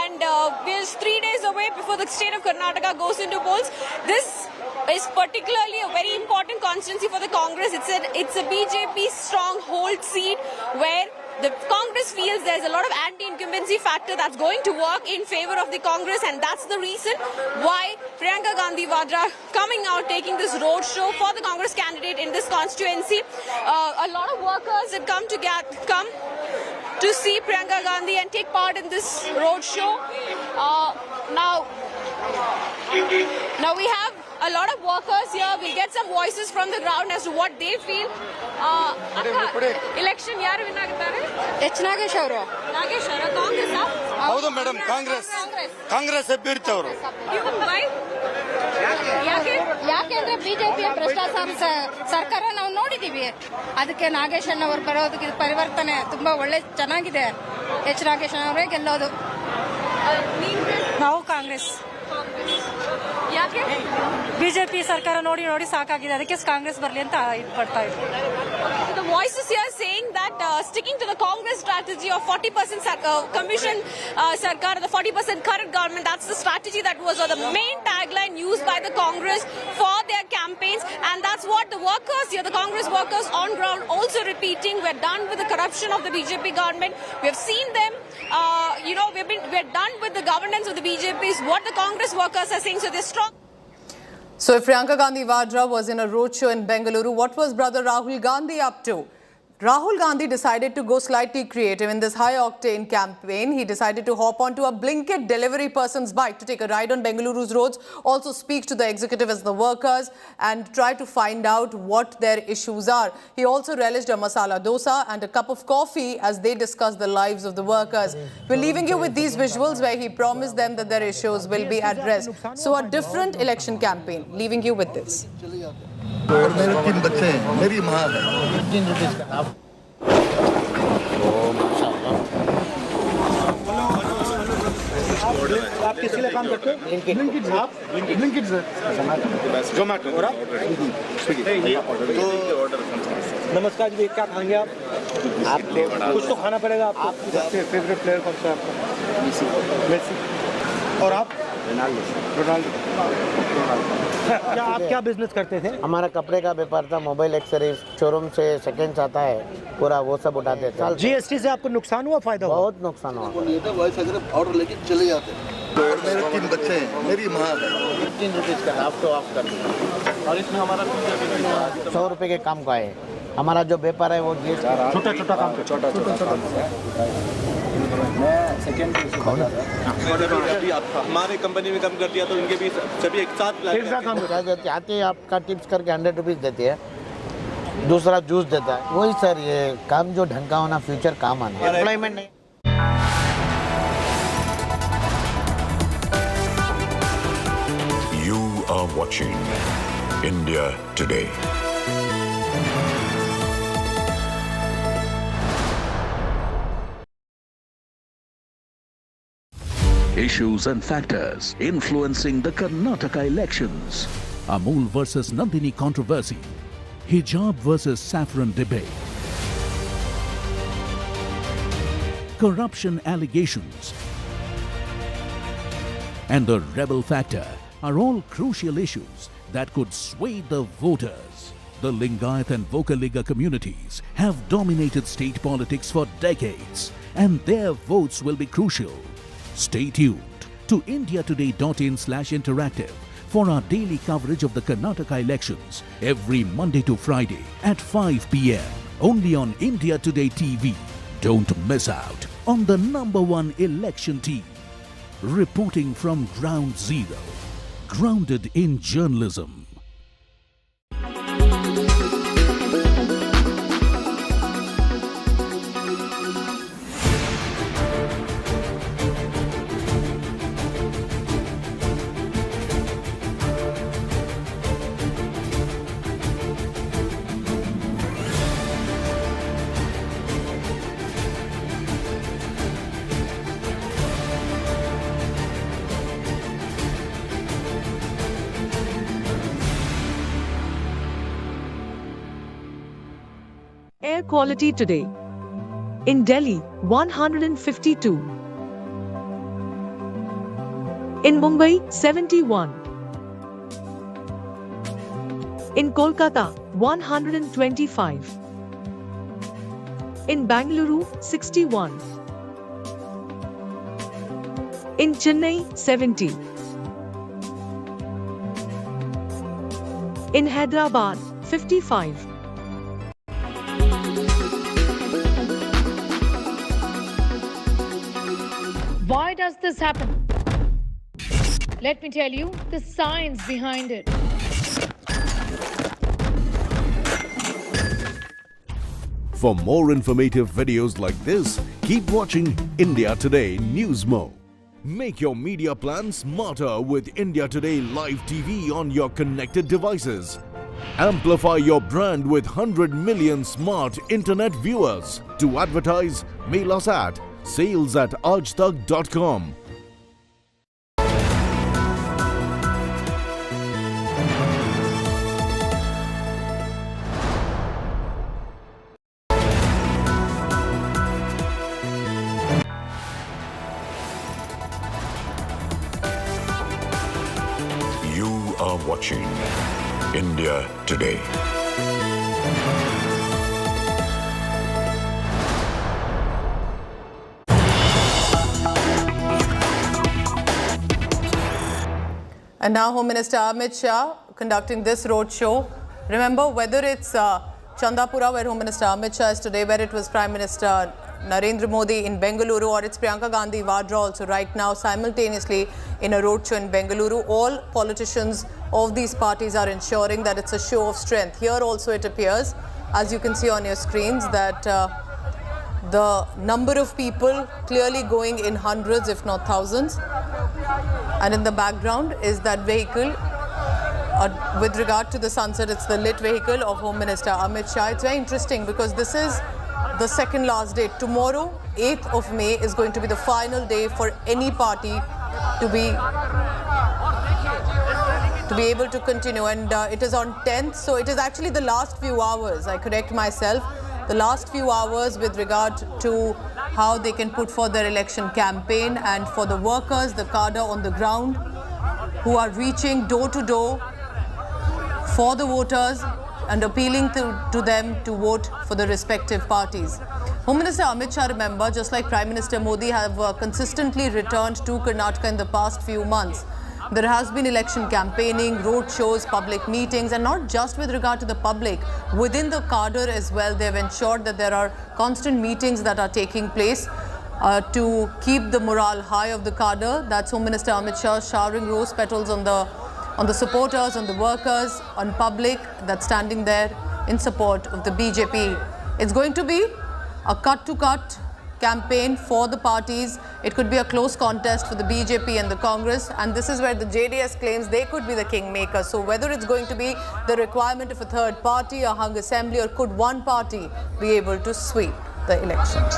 and we're 3 days away before the state of Karnataka goes into polls. This is particularly a very important constituency for the Congress. It's a BJP stronghold seat where the Congress feels there's a lot of anti-incumbency factor that's going to work in favor of the Congress, and that's the reason why Priyanka Gandhi Vadra coming out taking this road show for the Congress candidate in this constituency. A lot of workers have come to see Priyanka Gandhi and take part in this road show. Now we have a lot of workers here. We'll get some voices from the ground as to what they feel. Election yaru win agutare? Nagesh avaru. Nagesh avara Congress ಹೌದು madam Congress ಅಭ್ಯರ್ಥಿ ಅವರು. ಯಾಕೆಂದ್ರೆ ಬಿಜೆಪಿಯ ಭ್ರಷ್ಟಾಚಾರ ಸರ್ಕಾರ ನಾವು ನೋಡಿದೀವಿ. ಅದಕ್ಕೆ ನಾಗೇಶ್ ಅವರು ಬರೋದಕ್ಕೆ ಪರಿವರ್ತನೆ ತುಂಬಾ ಒಳ್ಳೆ ಚೆನ್ನಾಗಿದೆ. ಎಚ್ ನಾಗೇಶ್ ಅವರೇ ಗೆಲ್ಲೋದು. ನಾವು ಕಾಂಗ್ರೆಸ್. ಯಾಕೆ ಬಿಜೆಪಿ ಸರ್ಕಾರ ನೋಡಿ ನೋಡಿ ಸಾಕಾಗಿದೆ, ಅದಕ್ಕೆ ಕಾಂಗ್ರೆಸ್ ಬರಲಿ ಅಂತ ಇಟ್ಕೊಳ್ತಾ ಇದ್ರು. The voices here saying that sticking to the Congress strategy of 40% commission sarkar, the 40% current government, that's the strategy that was the main tagline used by the Congress for their campaigns, and that's what the workers here, the Congress workers on ground also repeating. We're done with the corruption of the BJP government. We've seen them, we're done with the governance of the BJP is what the Congress workers are saying, so they're strong. So if Priyanka Gandhi Vadra was in a roadshow in Bengaluru, what was brother Rahul Gandhi up to? Rahul Gandhi decided to go slightly creative in this high-octane campaign. He decided to hop onto a Blinkit delivery person's bike to take a ride on Bengaluru's roads, also speak to the executive as the workers and try to find out what their issues are. He also relished a masala dosa and a cup of coffee as they discussed the lives of the workers. We're leaving you with these visuals where he promised them that their issues will be addressed. So a different election campaign. Leaving you with this. और मेरे 3 बच्चे हैं, मेरी माँ है. 15 rupees का आप. आप किस लिए काम करते हैं? ब्लिंकिट साहब. Blinkit sir. जोमैटो. और आप? स्विगी. नमस्कार जी, क्या खाएंगे आप? कुछ तो खाना पड़ेगा आपको. आपके फेवरेट प्लेयर कौन सा है आपका? मेसी. और आप? रोनाल्डो. क्या आप क्या बिजनेस करते थे? हमारा कपड़े का व्यापार था, मोबाइल एक्सेसरीज, शोरूम से सेकंड्स आता है, पूरा वो सब उठाते थे. जीएसटी से आपको नुकसान हुआ, फायदा हुआ? बहुत नुकसान हुआ. ऑर्डर लेके चले जाते हैं. और मेरे 3 बच्चे हैं, मेरी माँ है. 15 रुपीस का आप तो ऑफ कर दीजिए. और इसमें हमारा 100 रुपये के काम का है. हमारा जो व्यापार है वो छोटा छोटा काम. हमारे कंपनी में काम कर दिया तो इनके भी सभी एक साथ काम आते हैं. आपका टिप्स करके 100 रुपीज़ देते हैं, दूसरा जूस देता है. वही सर, ये काम जो ढंग का होना, फ्यूचर काम आना, एम्प्लॉयमेंट नहीं. are watching India Today. Issues and factors influencing the Karnataka elections. Amul versus Nandini controversy. Hijab versus saffron debate. Corruption allegations. And the rebel factor are all crucial issues that could sway the voters. The Lingayat and Vokaliga communities have dominated state politics for decades, and their votes will be crucial. Stay tuned to indiatoday.in/interactive for our daily coverage of the Karnataka elections every Monday to Friday at 5 p.m. only on India Today TV. Don't miss out on the #1 election team. Reporting from Ground Zero. Grounded in journalism. Air quality today. In Delhi, 152. In Mumbai, 71. In Kolkata, 125. In Bengaluru, 61. In Chennai, 70. In Hyderabad, 55. Why does this happen? Let me tell you the science behind it. For more informative videos like this, keep watching India Today Newsmo. Make your media plan smarter with India Today Live TV on your connected devices. Amplify your brand with 100 million smart internet viewers. To advertise, mail us at sales@aajtak.com. You are watching India Today. And now Home Minister Amit Shah conducting this roadshow. Remember, whether it's Chandapura, where Home Minister Amit Shah is today, where it was Prime Minister Narendra Modi in Bengaluru, or it's Priyanka Gandhi Vadra also right now simultaneously in a roadshow in Bengaluru, all politicians of these parties are ensuring that it's a show of strength. Here also it appears, as you can see on your screens, that the number of people clearly going in hundreds, if not thousands. And in the background is that vehicle. With regard to the sunset, it's the lit vehicle of Home Minister Amit Shah. It's very interesting because this is the second last day. Tomorrow, 8th of May, is going to be the final day for any party to be able to continue. And it is on 10th, so it is actually the last few hours. I correct myself. The last few hours with regard to how they can put forth their election campaign, and for the workers, the cadre on the ground who are reaching door to door for the voters and appealing to them to vote for the respective parties. Home Minister Amit Shah, remember, just like Prime Minister Modi, have consistently returned to Karnataka in the past few months. There has been election campaigning, road shows, public meetings, and not just with regard to the public. Within the cadre as well, they have ensured that there are constant meetings that are taking place to keep the morale high of the cadre. That's Home Minister Amit Shah showering rose petals on the supporters, on the workers, on public that's standing there in support of the BJP. It's going to be a cut-to-cut campaign for the parties. It could be a close contest for the BJP and the Congress, and this is where the JDS claims they could be the kingmaker. So whether it's going to be the requirement of a third party, a hung assembly, or could one party be able to sweep the elections?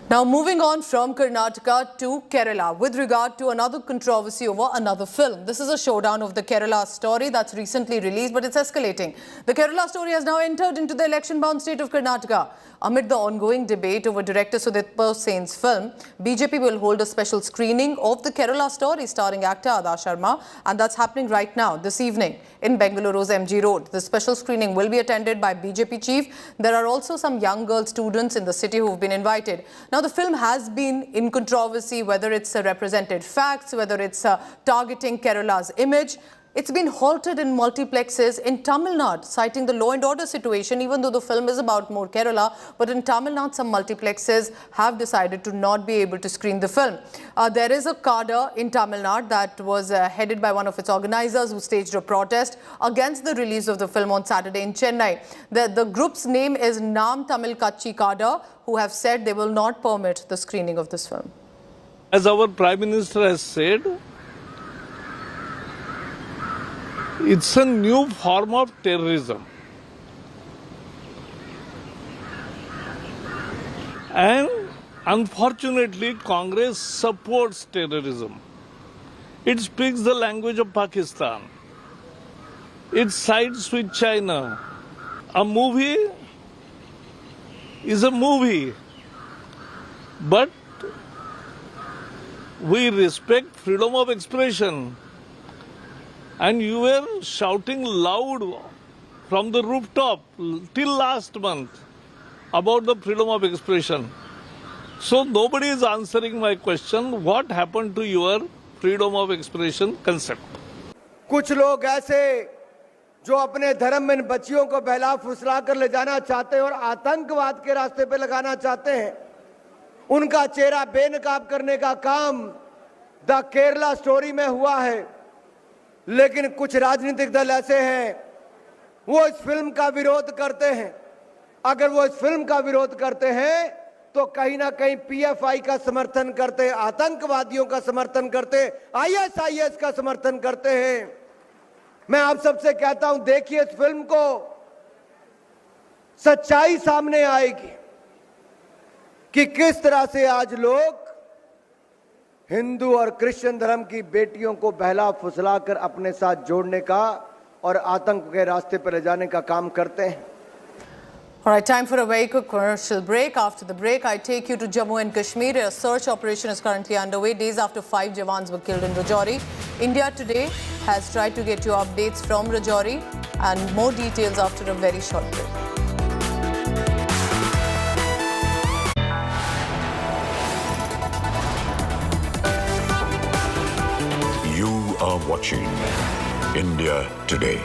Now moving on from Karnataka to Kerala with regard to another controversy over another film. This is a showdown of the Kerala story that's recently released, but it's escalating. The Kerala story has now entered into the election-bound state of Karnataka. Amid the ongoing debate over director Sudipta Sen's film, BJP will hold a special screening of the Kerala story starring actor Ada Sharma, and that's happening right now, this evening, in Bengaluru's MG Road. The special screening will be attended by BJP chief. There are also some young girl students in the city who've been invited. Now, the film has been in controversy, whether it's represented facts, whether it's targeting Kerala's image. It's been halted in multiplexes in Tamil Nadu, citing the law and order situation, even though the film is about more Kerala. But in Tamil Nadu, some multiplexes have decided to not be able to screen the film. There is a cadre in Tamil Nadu that was headed by one of its organizers who staged a protest against the release of the film on Saturday in Chennai. The group's name is Nam Tamil Kachi Cadre, who have said they will not permit the screening of this film. As our Prime Minister has said, it's a new form of terrorism. And unfortunately, Congress supports terrorism. It speaks the language of Pakistan. It sides with China. A movie is a movie. But we respect freedom of expression. And you were shouting loud from the rooftop till last month about the freedom of expression. So nobody is answering my question, what happened to your freedom of expression concept? कुछ लोग ऐसे जो अपने धर्म में बच्चियों को बहला फुसला कर ले जाना चाहते हैं और आतंकवाद के रास्ते पे लगाना चाहते हैं, उनका चेहरा बेनकाब करने का काम द केरला स्टोरी में हुआ है। लेकिन कुछ राजनीतिक दल ऐसे हैं, वो इस फिल्म का विरोध करते हैं। अगर वो इस फिल्म का विरोध करते हैं तो कहीं ना कहीं पीएफआई का समर्थन करते, आतंकवादियों का समर्थन करते, आईएसआईएस का समर्थन करते हैं। मैं आप सबसे कहता हूं, देखिए इस फिल्म को, सच्चाई सामने आएगी कि किस तरह से आज लोग हिंदू और क्रिश्चियन धर्म की बेटियों को बहला फुसलाकर अपने साथ जोड़ने का और आतंक के रास्ते पर ले जाने का काम करते हैं। All right, time for a very quick commercial break. After the break, I take you to Jammu and Kashmir. A search operation is currently underway, days after 5 Jawans were killed in Rajouri. India Today has tried to get you updates from Rajouri and more details after a very short break. You are watching India Today.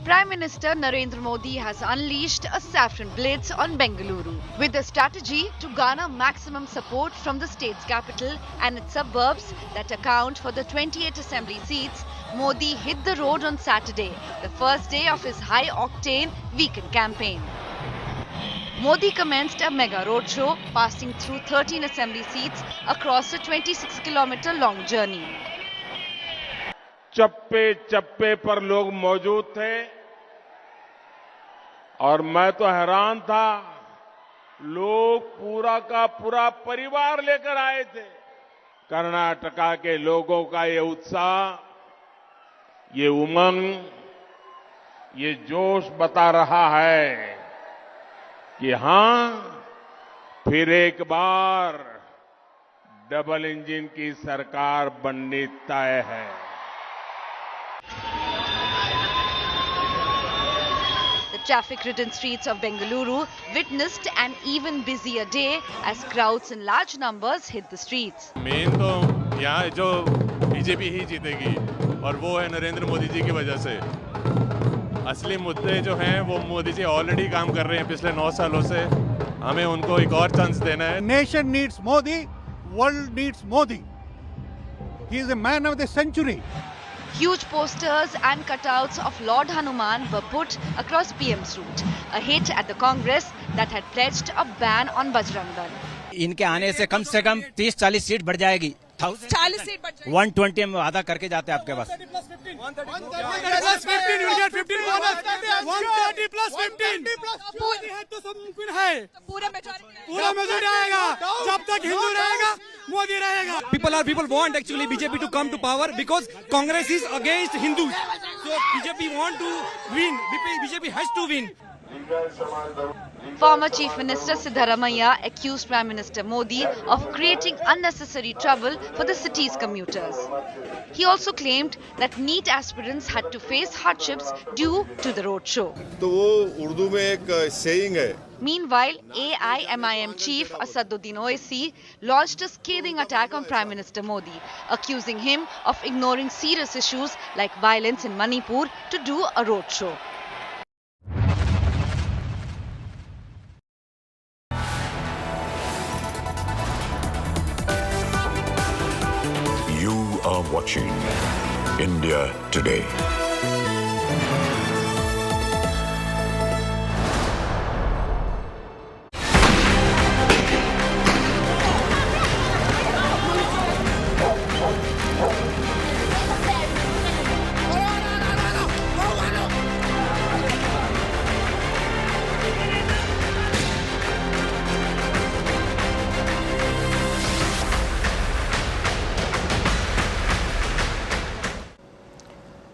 Prime Minister Narendra Modi has unleashed a saffron blitz on Bengaluru with a strategy to garner maximum support from the state's capital and its suburbs that account for the 28 assembly seats. Modi hit the road on Saturday, the first day of his high-octane weekend campaign. Modi commenced a mega roadshow, passing through 13 assembly seats across a 26-kilometer long journey. चप्पे चप्पे पर लोग मौजूद थे और मैं तो हैरान था, लोग पूरा का पूरा परिवार लेकर आए थे। कर्नाटका के लोगों का ये उत्साह, ये उमंग, ये जोश बता रहा है कि हां, फिर एक बार डबल इंजन की सरकार बननी तय है। The Traffic-ridden streets of Bengaluru witnessed an even busier day as crowds in large numbers hit the streets. Main तो यहाँ जो बीजेपी ही जीतेगी और वो है नरेंद्र मोदी जी की वजह से। असली मुद्दे जो हैं वो मोदी जी ऑलरेडी काम कर रहे हैं पिछले 9 सालों से, हमें उनको एक और चांस देना है। Nation needs Modi, world needs Modi. He is the man of the century. Huge posters and cutouts of Lord Hanuman were put across PM's route, a hit at the Congress that had pledged a ban on Bajrang Dal. इनके आने से कम 30-40 seat बढ़ जाएगी। 40 seat बढ़ जाएगी। 120 में वादा करके जाते हैं आपके पास। 130 will get 15 bonus. 130 plus 15. तो सब मुमकिन है। पूरा मेजॉरिटी आएगा। जब तक हिंदू रहेगा, मोदी रहेगा। People want actually BJP to come to power because Congress is against Hindus. So BJP want to win. BJP has to win. Former Chief Minister Siddaramaiah accused Prime Minister Modi of creating unnecessary trouble for the city's commuters. He also claimed that NEET aspirants had to face hardships due to the roadshow. तो वो उर्दू में एक saying है। Meanwhile, AIMIM chief Asaduddin Owaisi launched a scathing attack on Prime Minister Modi, accusing him of ignoring serious issues like violence in Manipur to do a roadshow. You are watching India Today.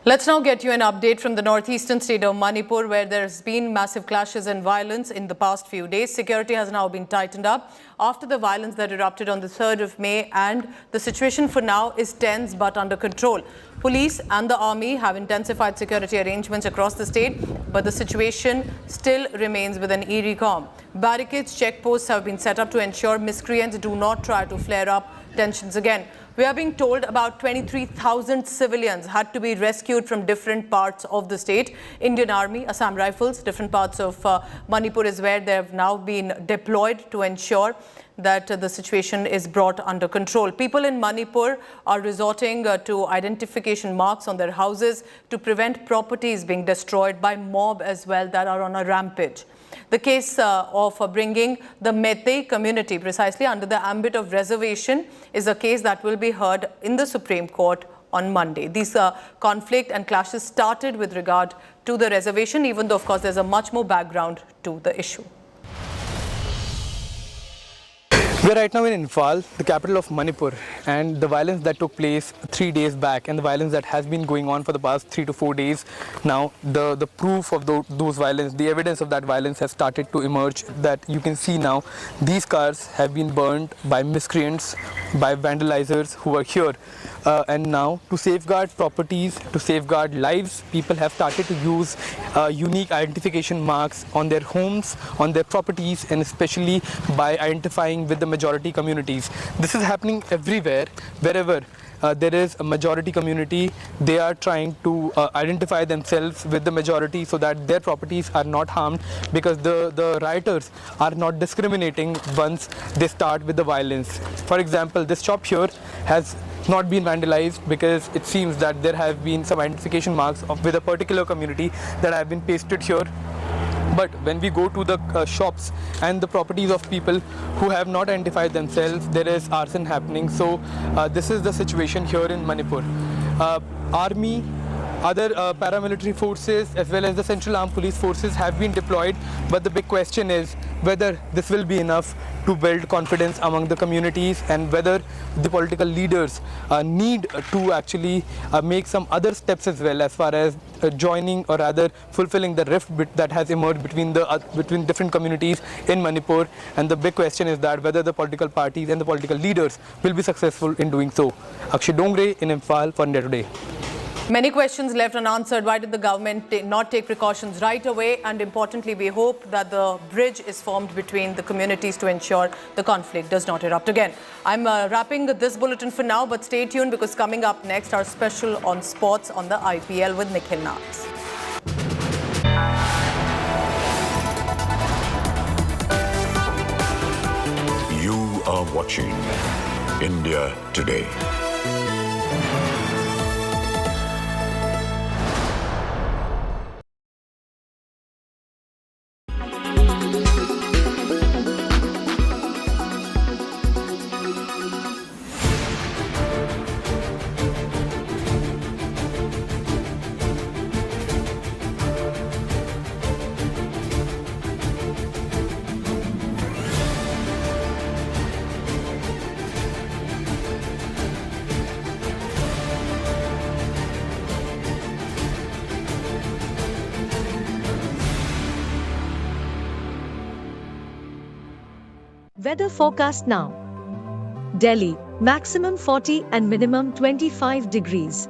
Let's now get you an update from the northeastern state of Manipur, where there's been massive clashes and violence in the past few days. Security has now been tightened up after the violence that erupted on the 3rd of May, and the situation for now is tense but under control. Police and the army have intensified security arrangements across the state, but the situation still remains with an eerie calm. Barricades, checkposts have been set up to ensure miscreants do not try to flare up tensions again. We are being told about 23,000 civilians had to be rescued from different parts of the state. Indian Army, Assam Rifles, different parts of Manipur is where they have now been deployed to ensure that the situation is brought under control. People in Manipur are resorting to identification marks on their houses to prevent properties being destroyed by mob as well that are on a rampage. The case of bringing the Meitei community precisely under the ambit of reservation is a case that will be heard in the Supreme Court on Monday. These conflict and clashes started with regard to the reservation, even though, of course, there's a much more background to the issue. We are right now in Imphal, the capital of Manipur, and the violence that took place 3 days back and the violence that has been going on for the past 3 to 4 days now, the proof of those violence, the evidence of that violence has started to emerge. That you can see now, these cars have been burned by miscreants, by vandalizers who are here. And now, to safeguard properties, to safeguard lives, people have started to use unique identification marks on their homes, on their properties, and especially by identifying with the majority communities. This is happening everywhere, wherever there is a majority community. They are trying to identify themselves with the majority so that their properties are not harmed, because the rioters are not discriminating once they start with the violence. For example, this shop here has not been vandalized because it seems that there have been some identification marks with a particular community that have been pasted here. But when we go to the shops and the properties of people who have not identified themselves, there is arson happening. So this is the situation here in Manipur. Army, other paramilitary forces as well as the Central Armed Police Forces have been deployed, but the big question is whether this will be enough to build confidence among the communities, and whether the political leaders need to actually make some other steps as well, as far as joining, or rather fulfilling the rift that has emerged between different communities in Manipur. And the big question is that whether the political parties and the political leaders will be successful in doing so. Akshay Dongre in Imphal for India Today. Many questions left unanswered. Why did the government not take precautions right away? And importantly, we hope that the bridge is formed between the communities to ensure the conflict does not erupt again. I'm wrapping this bulletin for now, but stay tuned because coming up next, our special on sports on the IPL with Nikhil Nath. You are watching India Today. Weather forecast now. Delhi, maximum 40 and minimum 25 degrees.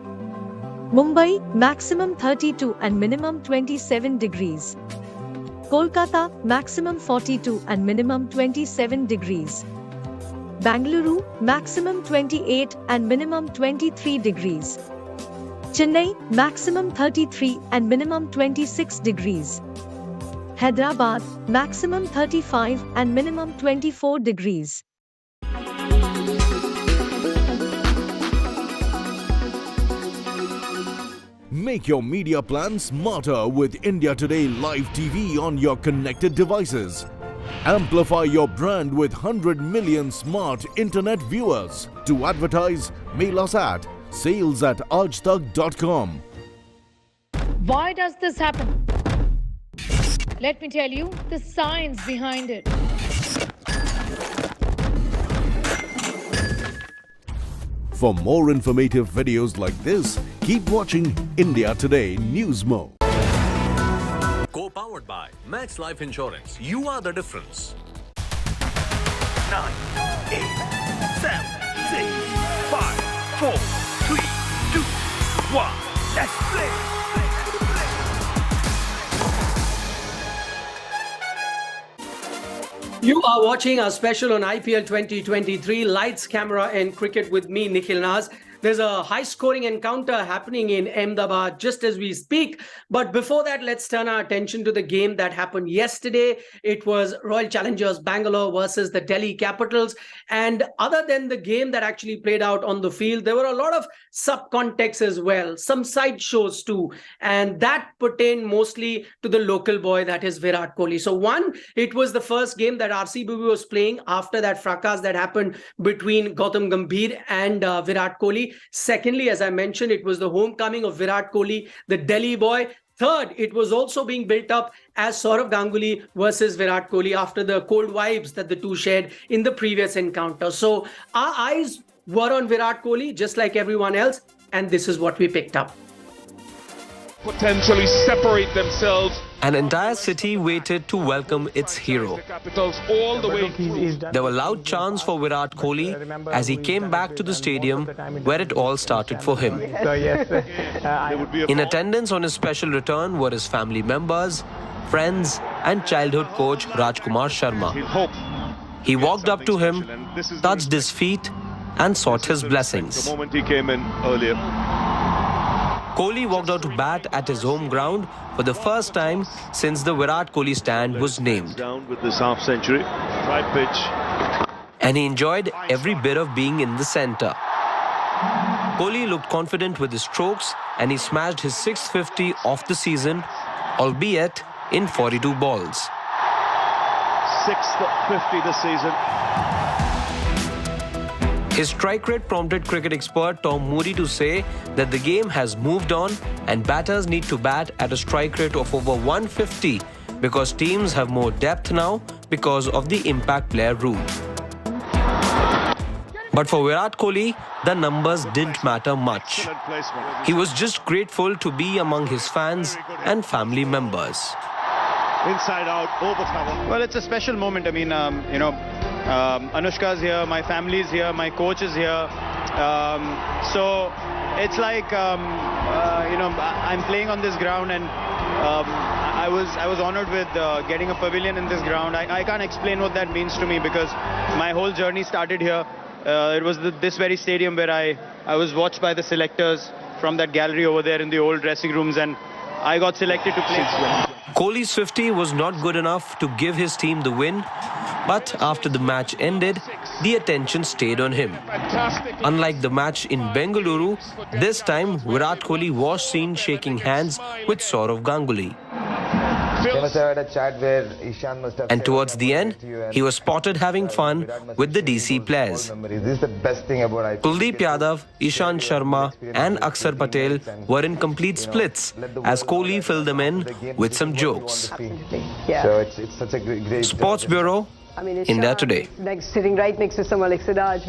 Mumbai, maximum 32 and minimum 27 degrees. Kolkata, maximum 42 and minimum 27 degrees. Bengaluru, maximum 28 and minimum 23 degrees. Chennai, maximum 33 and minimum 26 degrees. Hyderabad, maximum 35 and minimum 24 degrees. Make your media plan smarter with India Today Live TV on your connected devices. Amplify your brand with 100 million smart internet viewers. To advertise, mail us at sales@aajtak.com. Why does this happen? Let me tell you the science behind it. For more informative videos like this, keep watching India Today News Mo. Co-powered by Max Life Insurance. You are the difference. 9, 8, 7, 6, 5, 4, 3, 2, 1. Let's play. You are watching our special on IPL 2023, Lights, Camera and Cricket with me, Nikhil Nath. There's a high-scoring encounter happening in Ahmedabad just as we speak. But before that, let's turn our attention to the game that happened yesterday. It was Royal Challengers Bangalore versus the Delhi Capitals. And other than the game that actually played out on the field, there were a lot of subcontexts as well, some side shows too. And that pertained mostly to the local boy, that is Virat Kohli. So one, it was the first game that RCB was playing after that fracas that happened between Gautam Gambhir and Virat Kohli. Secondly, as I mentioned, it was the homecoming of Virat Kohli, the Delhi boy. Third, it was also being built up as Sourav Ganguly versus Virat Kohli after the cold vibes that the two shared in the previous encounter. So our eyes were on Virat Kohli, just like everyone else, and this is what we picked up. Potentially separate themselves. An entire city waited to welcome its hero. All the way through. There were loud chants for Virat Kohli as he came back to the stadium where it all started for him. In attendance on his special return were his family members, friends and childhood coach Rajkumar Sharma. He walked up to him, touched his feet and sought his blessings. The moment he came in earlier. Kohli walked out to bat at his home ground for the first time since the Virat Kohli stand was named. Down with this half century, right pitch. And he enjoyed every bit of being in the centre. Kohli looked confident with his strokes and he smashed his 650 of the season, albeit in 42 balls. 650 this season. His strike rate prompted cricket expert Tom Moody to say that the game has moved on and batters need to bat at a strike rate of over 150 because teams have more depth now because of the impact player rule. But for Virat Kohli, the numbers didn't matter much. He was just grateful to be among his fans and family members. Inside out, over cover. Well, it's a special moment. I mean, Anushka's here, my family's here, my coach is here. So it's like I'm playing on this ground, and I was honored with getting a pavilion in this ground. I can't explain what that means to me, because my whole journey started here. It was this very stadium where I was watched by the selectors from that gallery over there in the old dressing rooms, and I got selected to play. Kohli's 50 was not good enough to give his team the win, but after the match ended, the attention stayed on him. Unlike the match in Bengaluru, this time Virat Kohli was seen shaking hands with Sourav Ganguly. They must have had a chat where Ishan must have. And towards the end, he was spotted having fun with the DC players. This is the best thing about IPL. Kuldeep Yadav, Ishant Sharma and Akshar Patel were in complete splits as Kohli filled them in with some jokes. So it's such a great Sports Bureau, India Today. Sitting right next to someone like Siraj.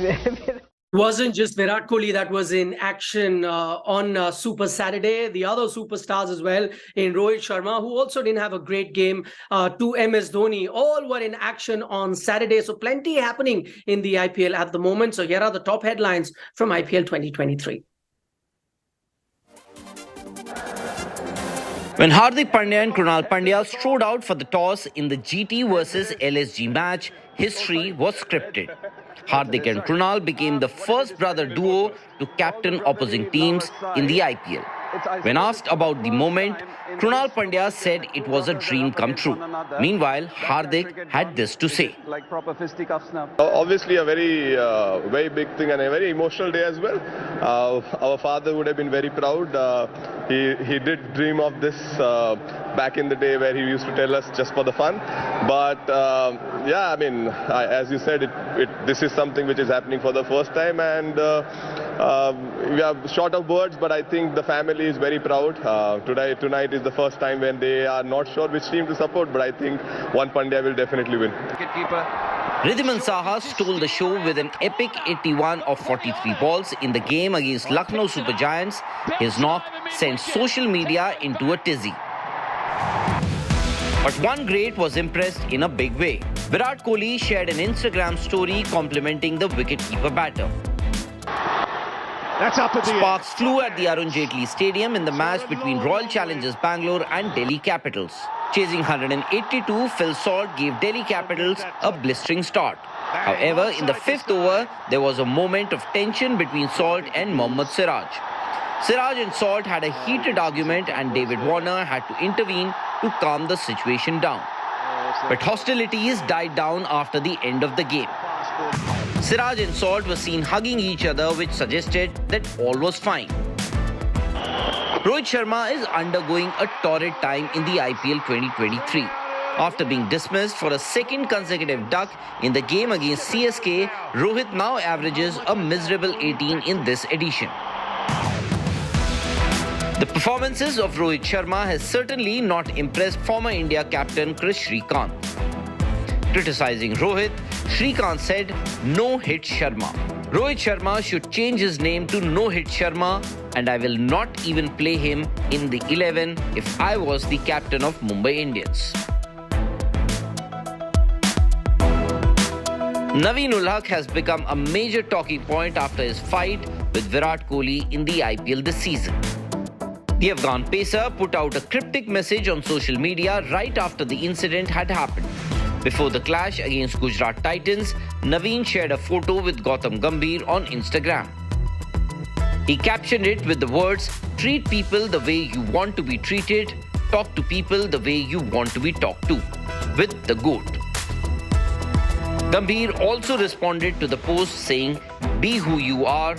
Wasn't just Virat Kohli that was in action on Super Saturday. The other superstars as well, in Rohit Sharma, who also didn't have a great game, to MS Dhoni, all were in action on Saturday. So plenty happening in the IPL at the moment. So here are the top headlines from IPL 2023. When Hardik Pandya and Krunal Pandya strode out for the toss in the GT versus LSG match, history was scripted. Hardik and Krunal became the first brother duo to captain opposing teams in the IPL. When asked about the moment, Krunal Pandya said it was a dream come true. Meanwhile, Hardik had this to say. Like proper fisticuffs now. Obviously a very big thing and a very emotional day as well. Our father would have been very proud. He did dream of this back in the day, where he used to tell us just for the fun. But yeah, I mean, as you said, this is something which is happening for the first time, and we are short of words, but I think the family is very proud. Tonight is the first time when they are not sure which team to support, but I think one Pandya will definitely win. Ridhiman Saha stole the show with an epic 81 of 43 balls in the game against Lucknow Super Giants. His knock sent social media into a tizzy. But one great was impressed in a big way. Virat Kohli shared an Instagram story complimenting the wicketkeeper batter. That's up at the Sparks flew at the Arun Jaitley Stadium in the match between Royal Challengers Bangalore and Delhi Capitals. Chasing 182, Phil Salt gave Delhi Capitals a blistering start. However, in the fifth over, there was a moment of tension between Salt and Mohammad Siraj. Siraj and Salt had a heated argument, and David Warner had to intervene to calm the situation down. But hostilities died down after the end of the game. Siraj and Salt were seen hugging each other, which suggested that all was fine. Rohit Sharma is undergoing a torrid time in the IPL 2023. After being dismissed for a second consecutive duck in the game against CSK, Rohit now averages a miserable 18 in this edition. The performances of Rohit Sharma has certainly not impressed former India captain Chris Shrikant. Criticizing Rohit, Shrikant said, "No hit Sharma. Rohit Sharma should change his name to No Hit Sharma, and I will not even play him in the 11 if I was the captain of Mumbai Indians." Naveen ul Haq has become a major talking point after his fight with Virat Kohli in the IPL this season. The Afghan pacer put out a cryptic message on social media right after the incident had happened. Before the clash against Gujarat Titans, Naveen shared a photo with Gautam Gambhir on Instagram. He captioned it with the words, "Treat people the way you want to be treated, talk to people the way you want to be talked to, with the GOAT." Gambhir also responded to the post saying, "Be who you are,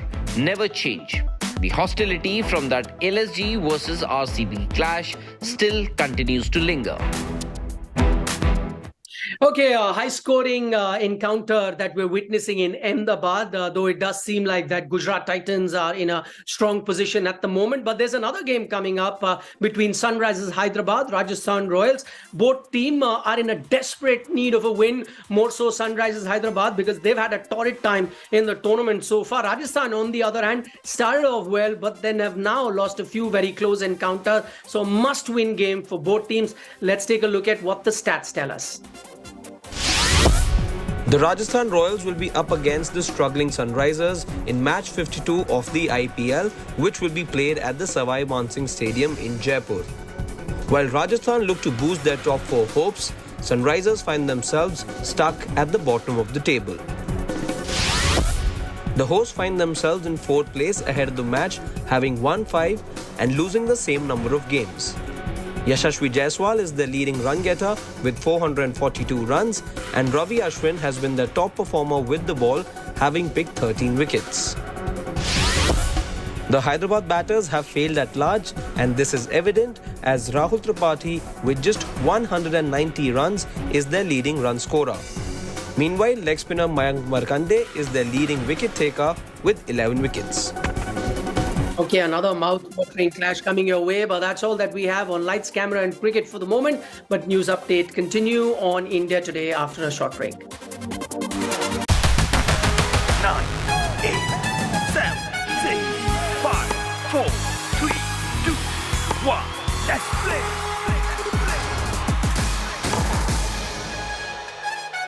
never change." The hostility from that LSG versus RCB clash still continues to linger. Okay, a high-scoring encounter that we're witnessing in Ahmedabad, though it does seem like that Gujarat Titans are in a strong position at the moment. But there's another game coming up between Sunrisers Hyderabad, Rajasthan Royals. Both teams are in a desperate need of a win, more so Sunrisers Hyderabad, because they've had a torrid time in the tournament so far. Rajasthan, on the other hand, started off well, but then have now lost a few very close encounters. So must-win game for both teams. Let's take a look at what the stats tell us. The Rajasthan Royals will be up against the struggling Sunrisers in match 52 of the IPL, which will be played at the Savai Mansingh Stadium in Jaipur. While Rajasthan look to boost their top four hopes, Sunrisers find themselves stuck at the bottom of the table. The hosts find themselves in fourth place ahead of the match, having won 5 and losing the same number of games. Yashasvi Jaiswal is the leading run-getter with 442 runs, and Ravi Ashwin has been the top performer with the ball, having picked 13 wickets. The Hyderabad batters have failed at large, and this is evident as Rahul Tripathi, with just 190 runs, is their leading run scorer. Meanwhile, leg spinner Mayank Markande is their leading wicket taker with 11 wickets. Okay, another mouth-watering clash coming your way, but that's all that we have on Lights, Camera and Cricket for the moment. But news update continue on India Today after a short break. 9, 8, 7, 6, 5, 4,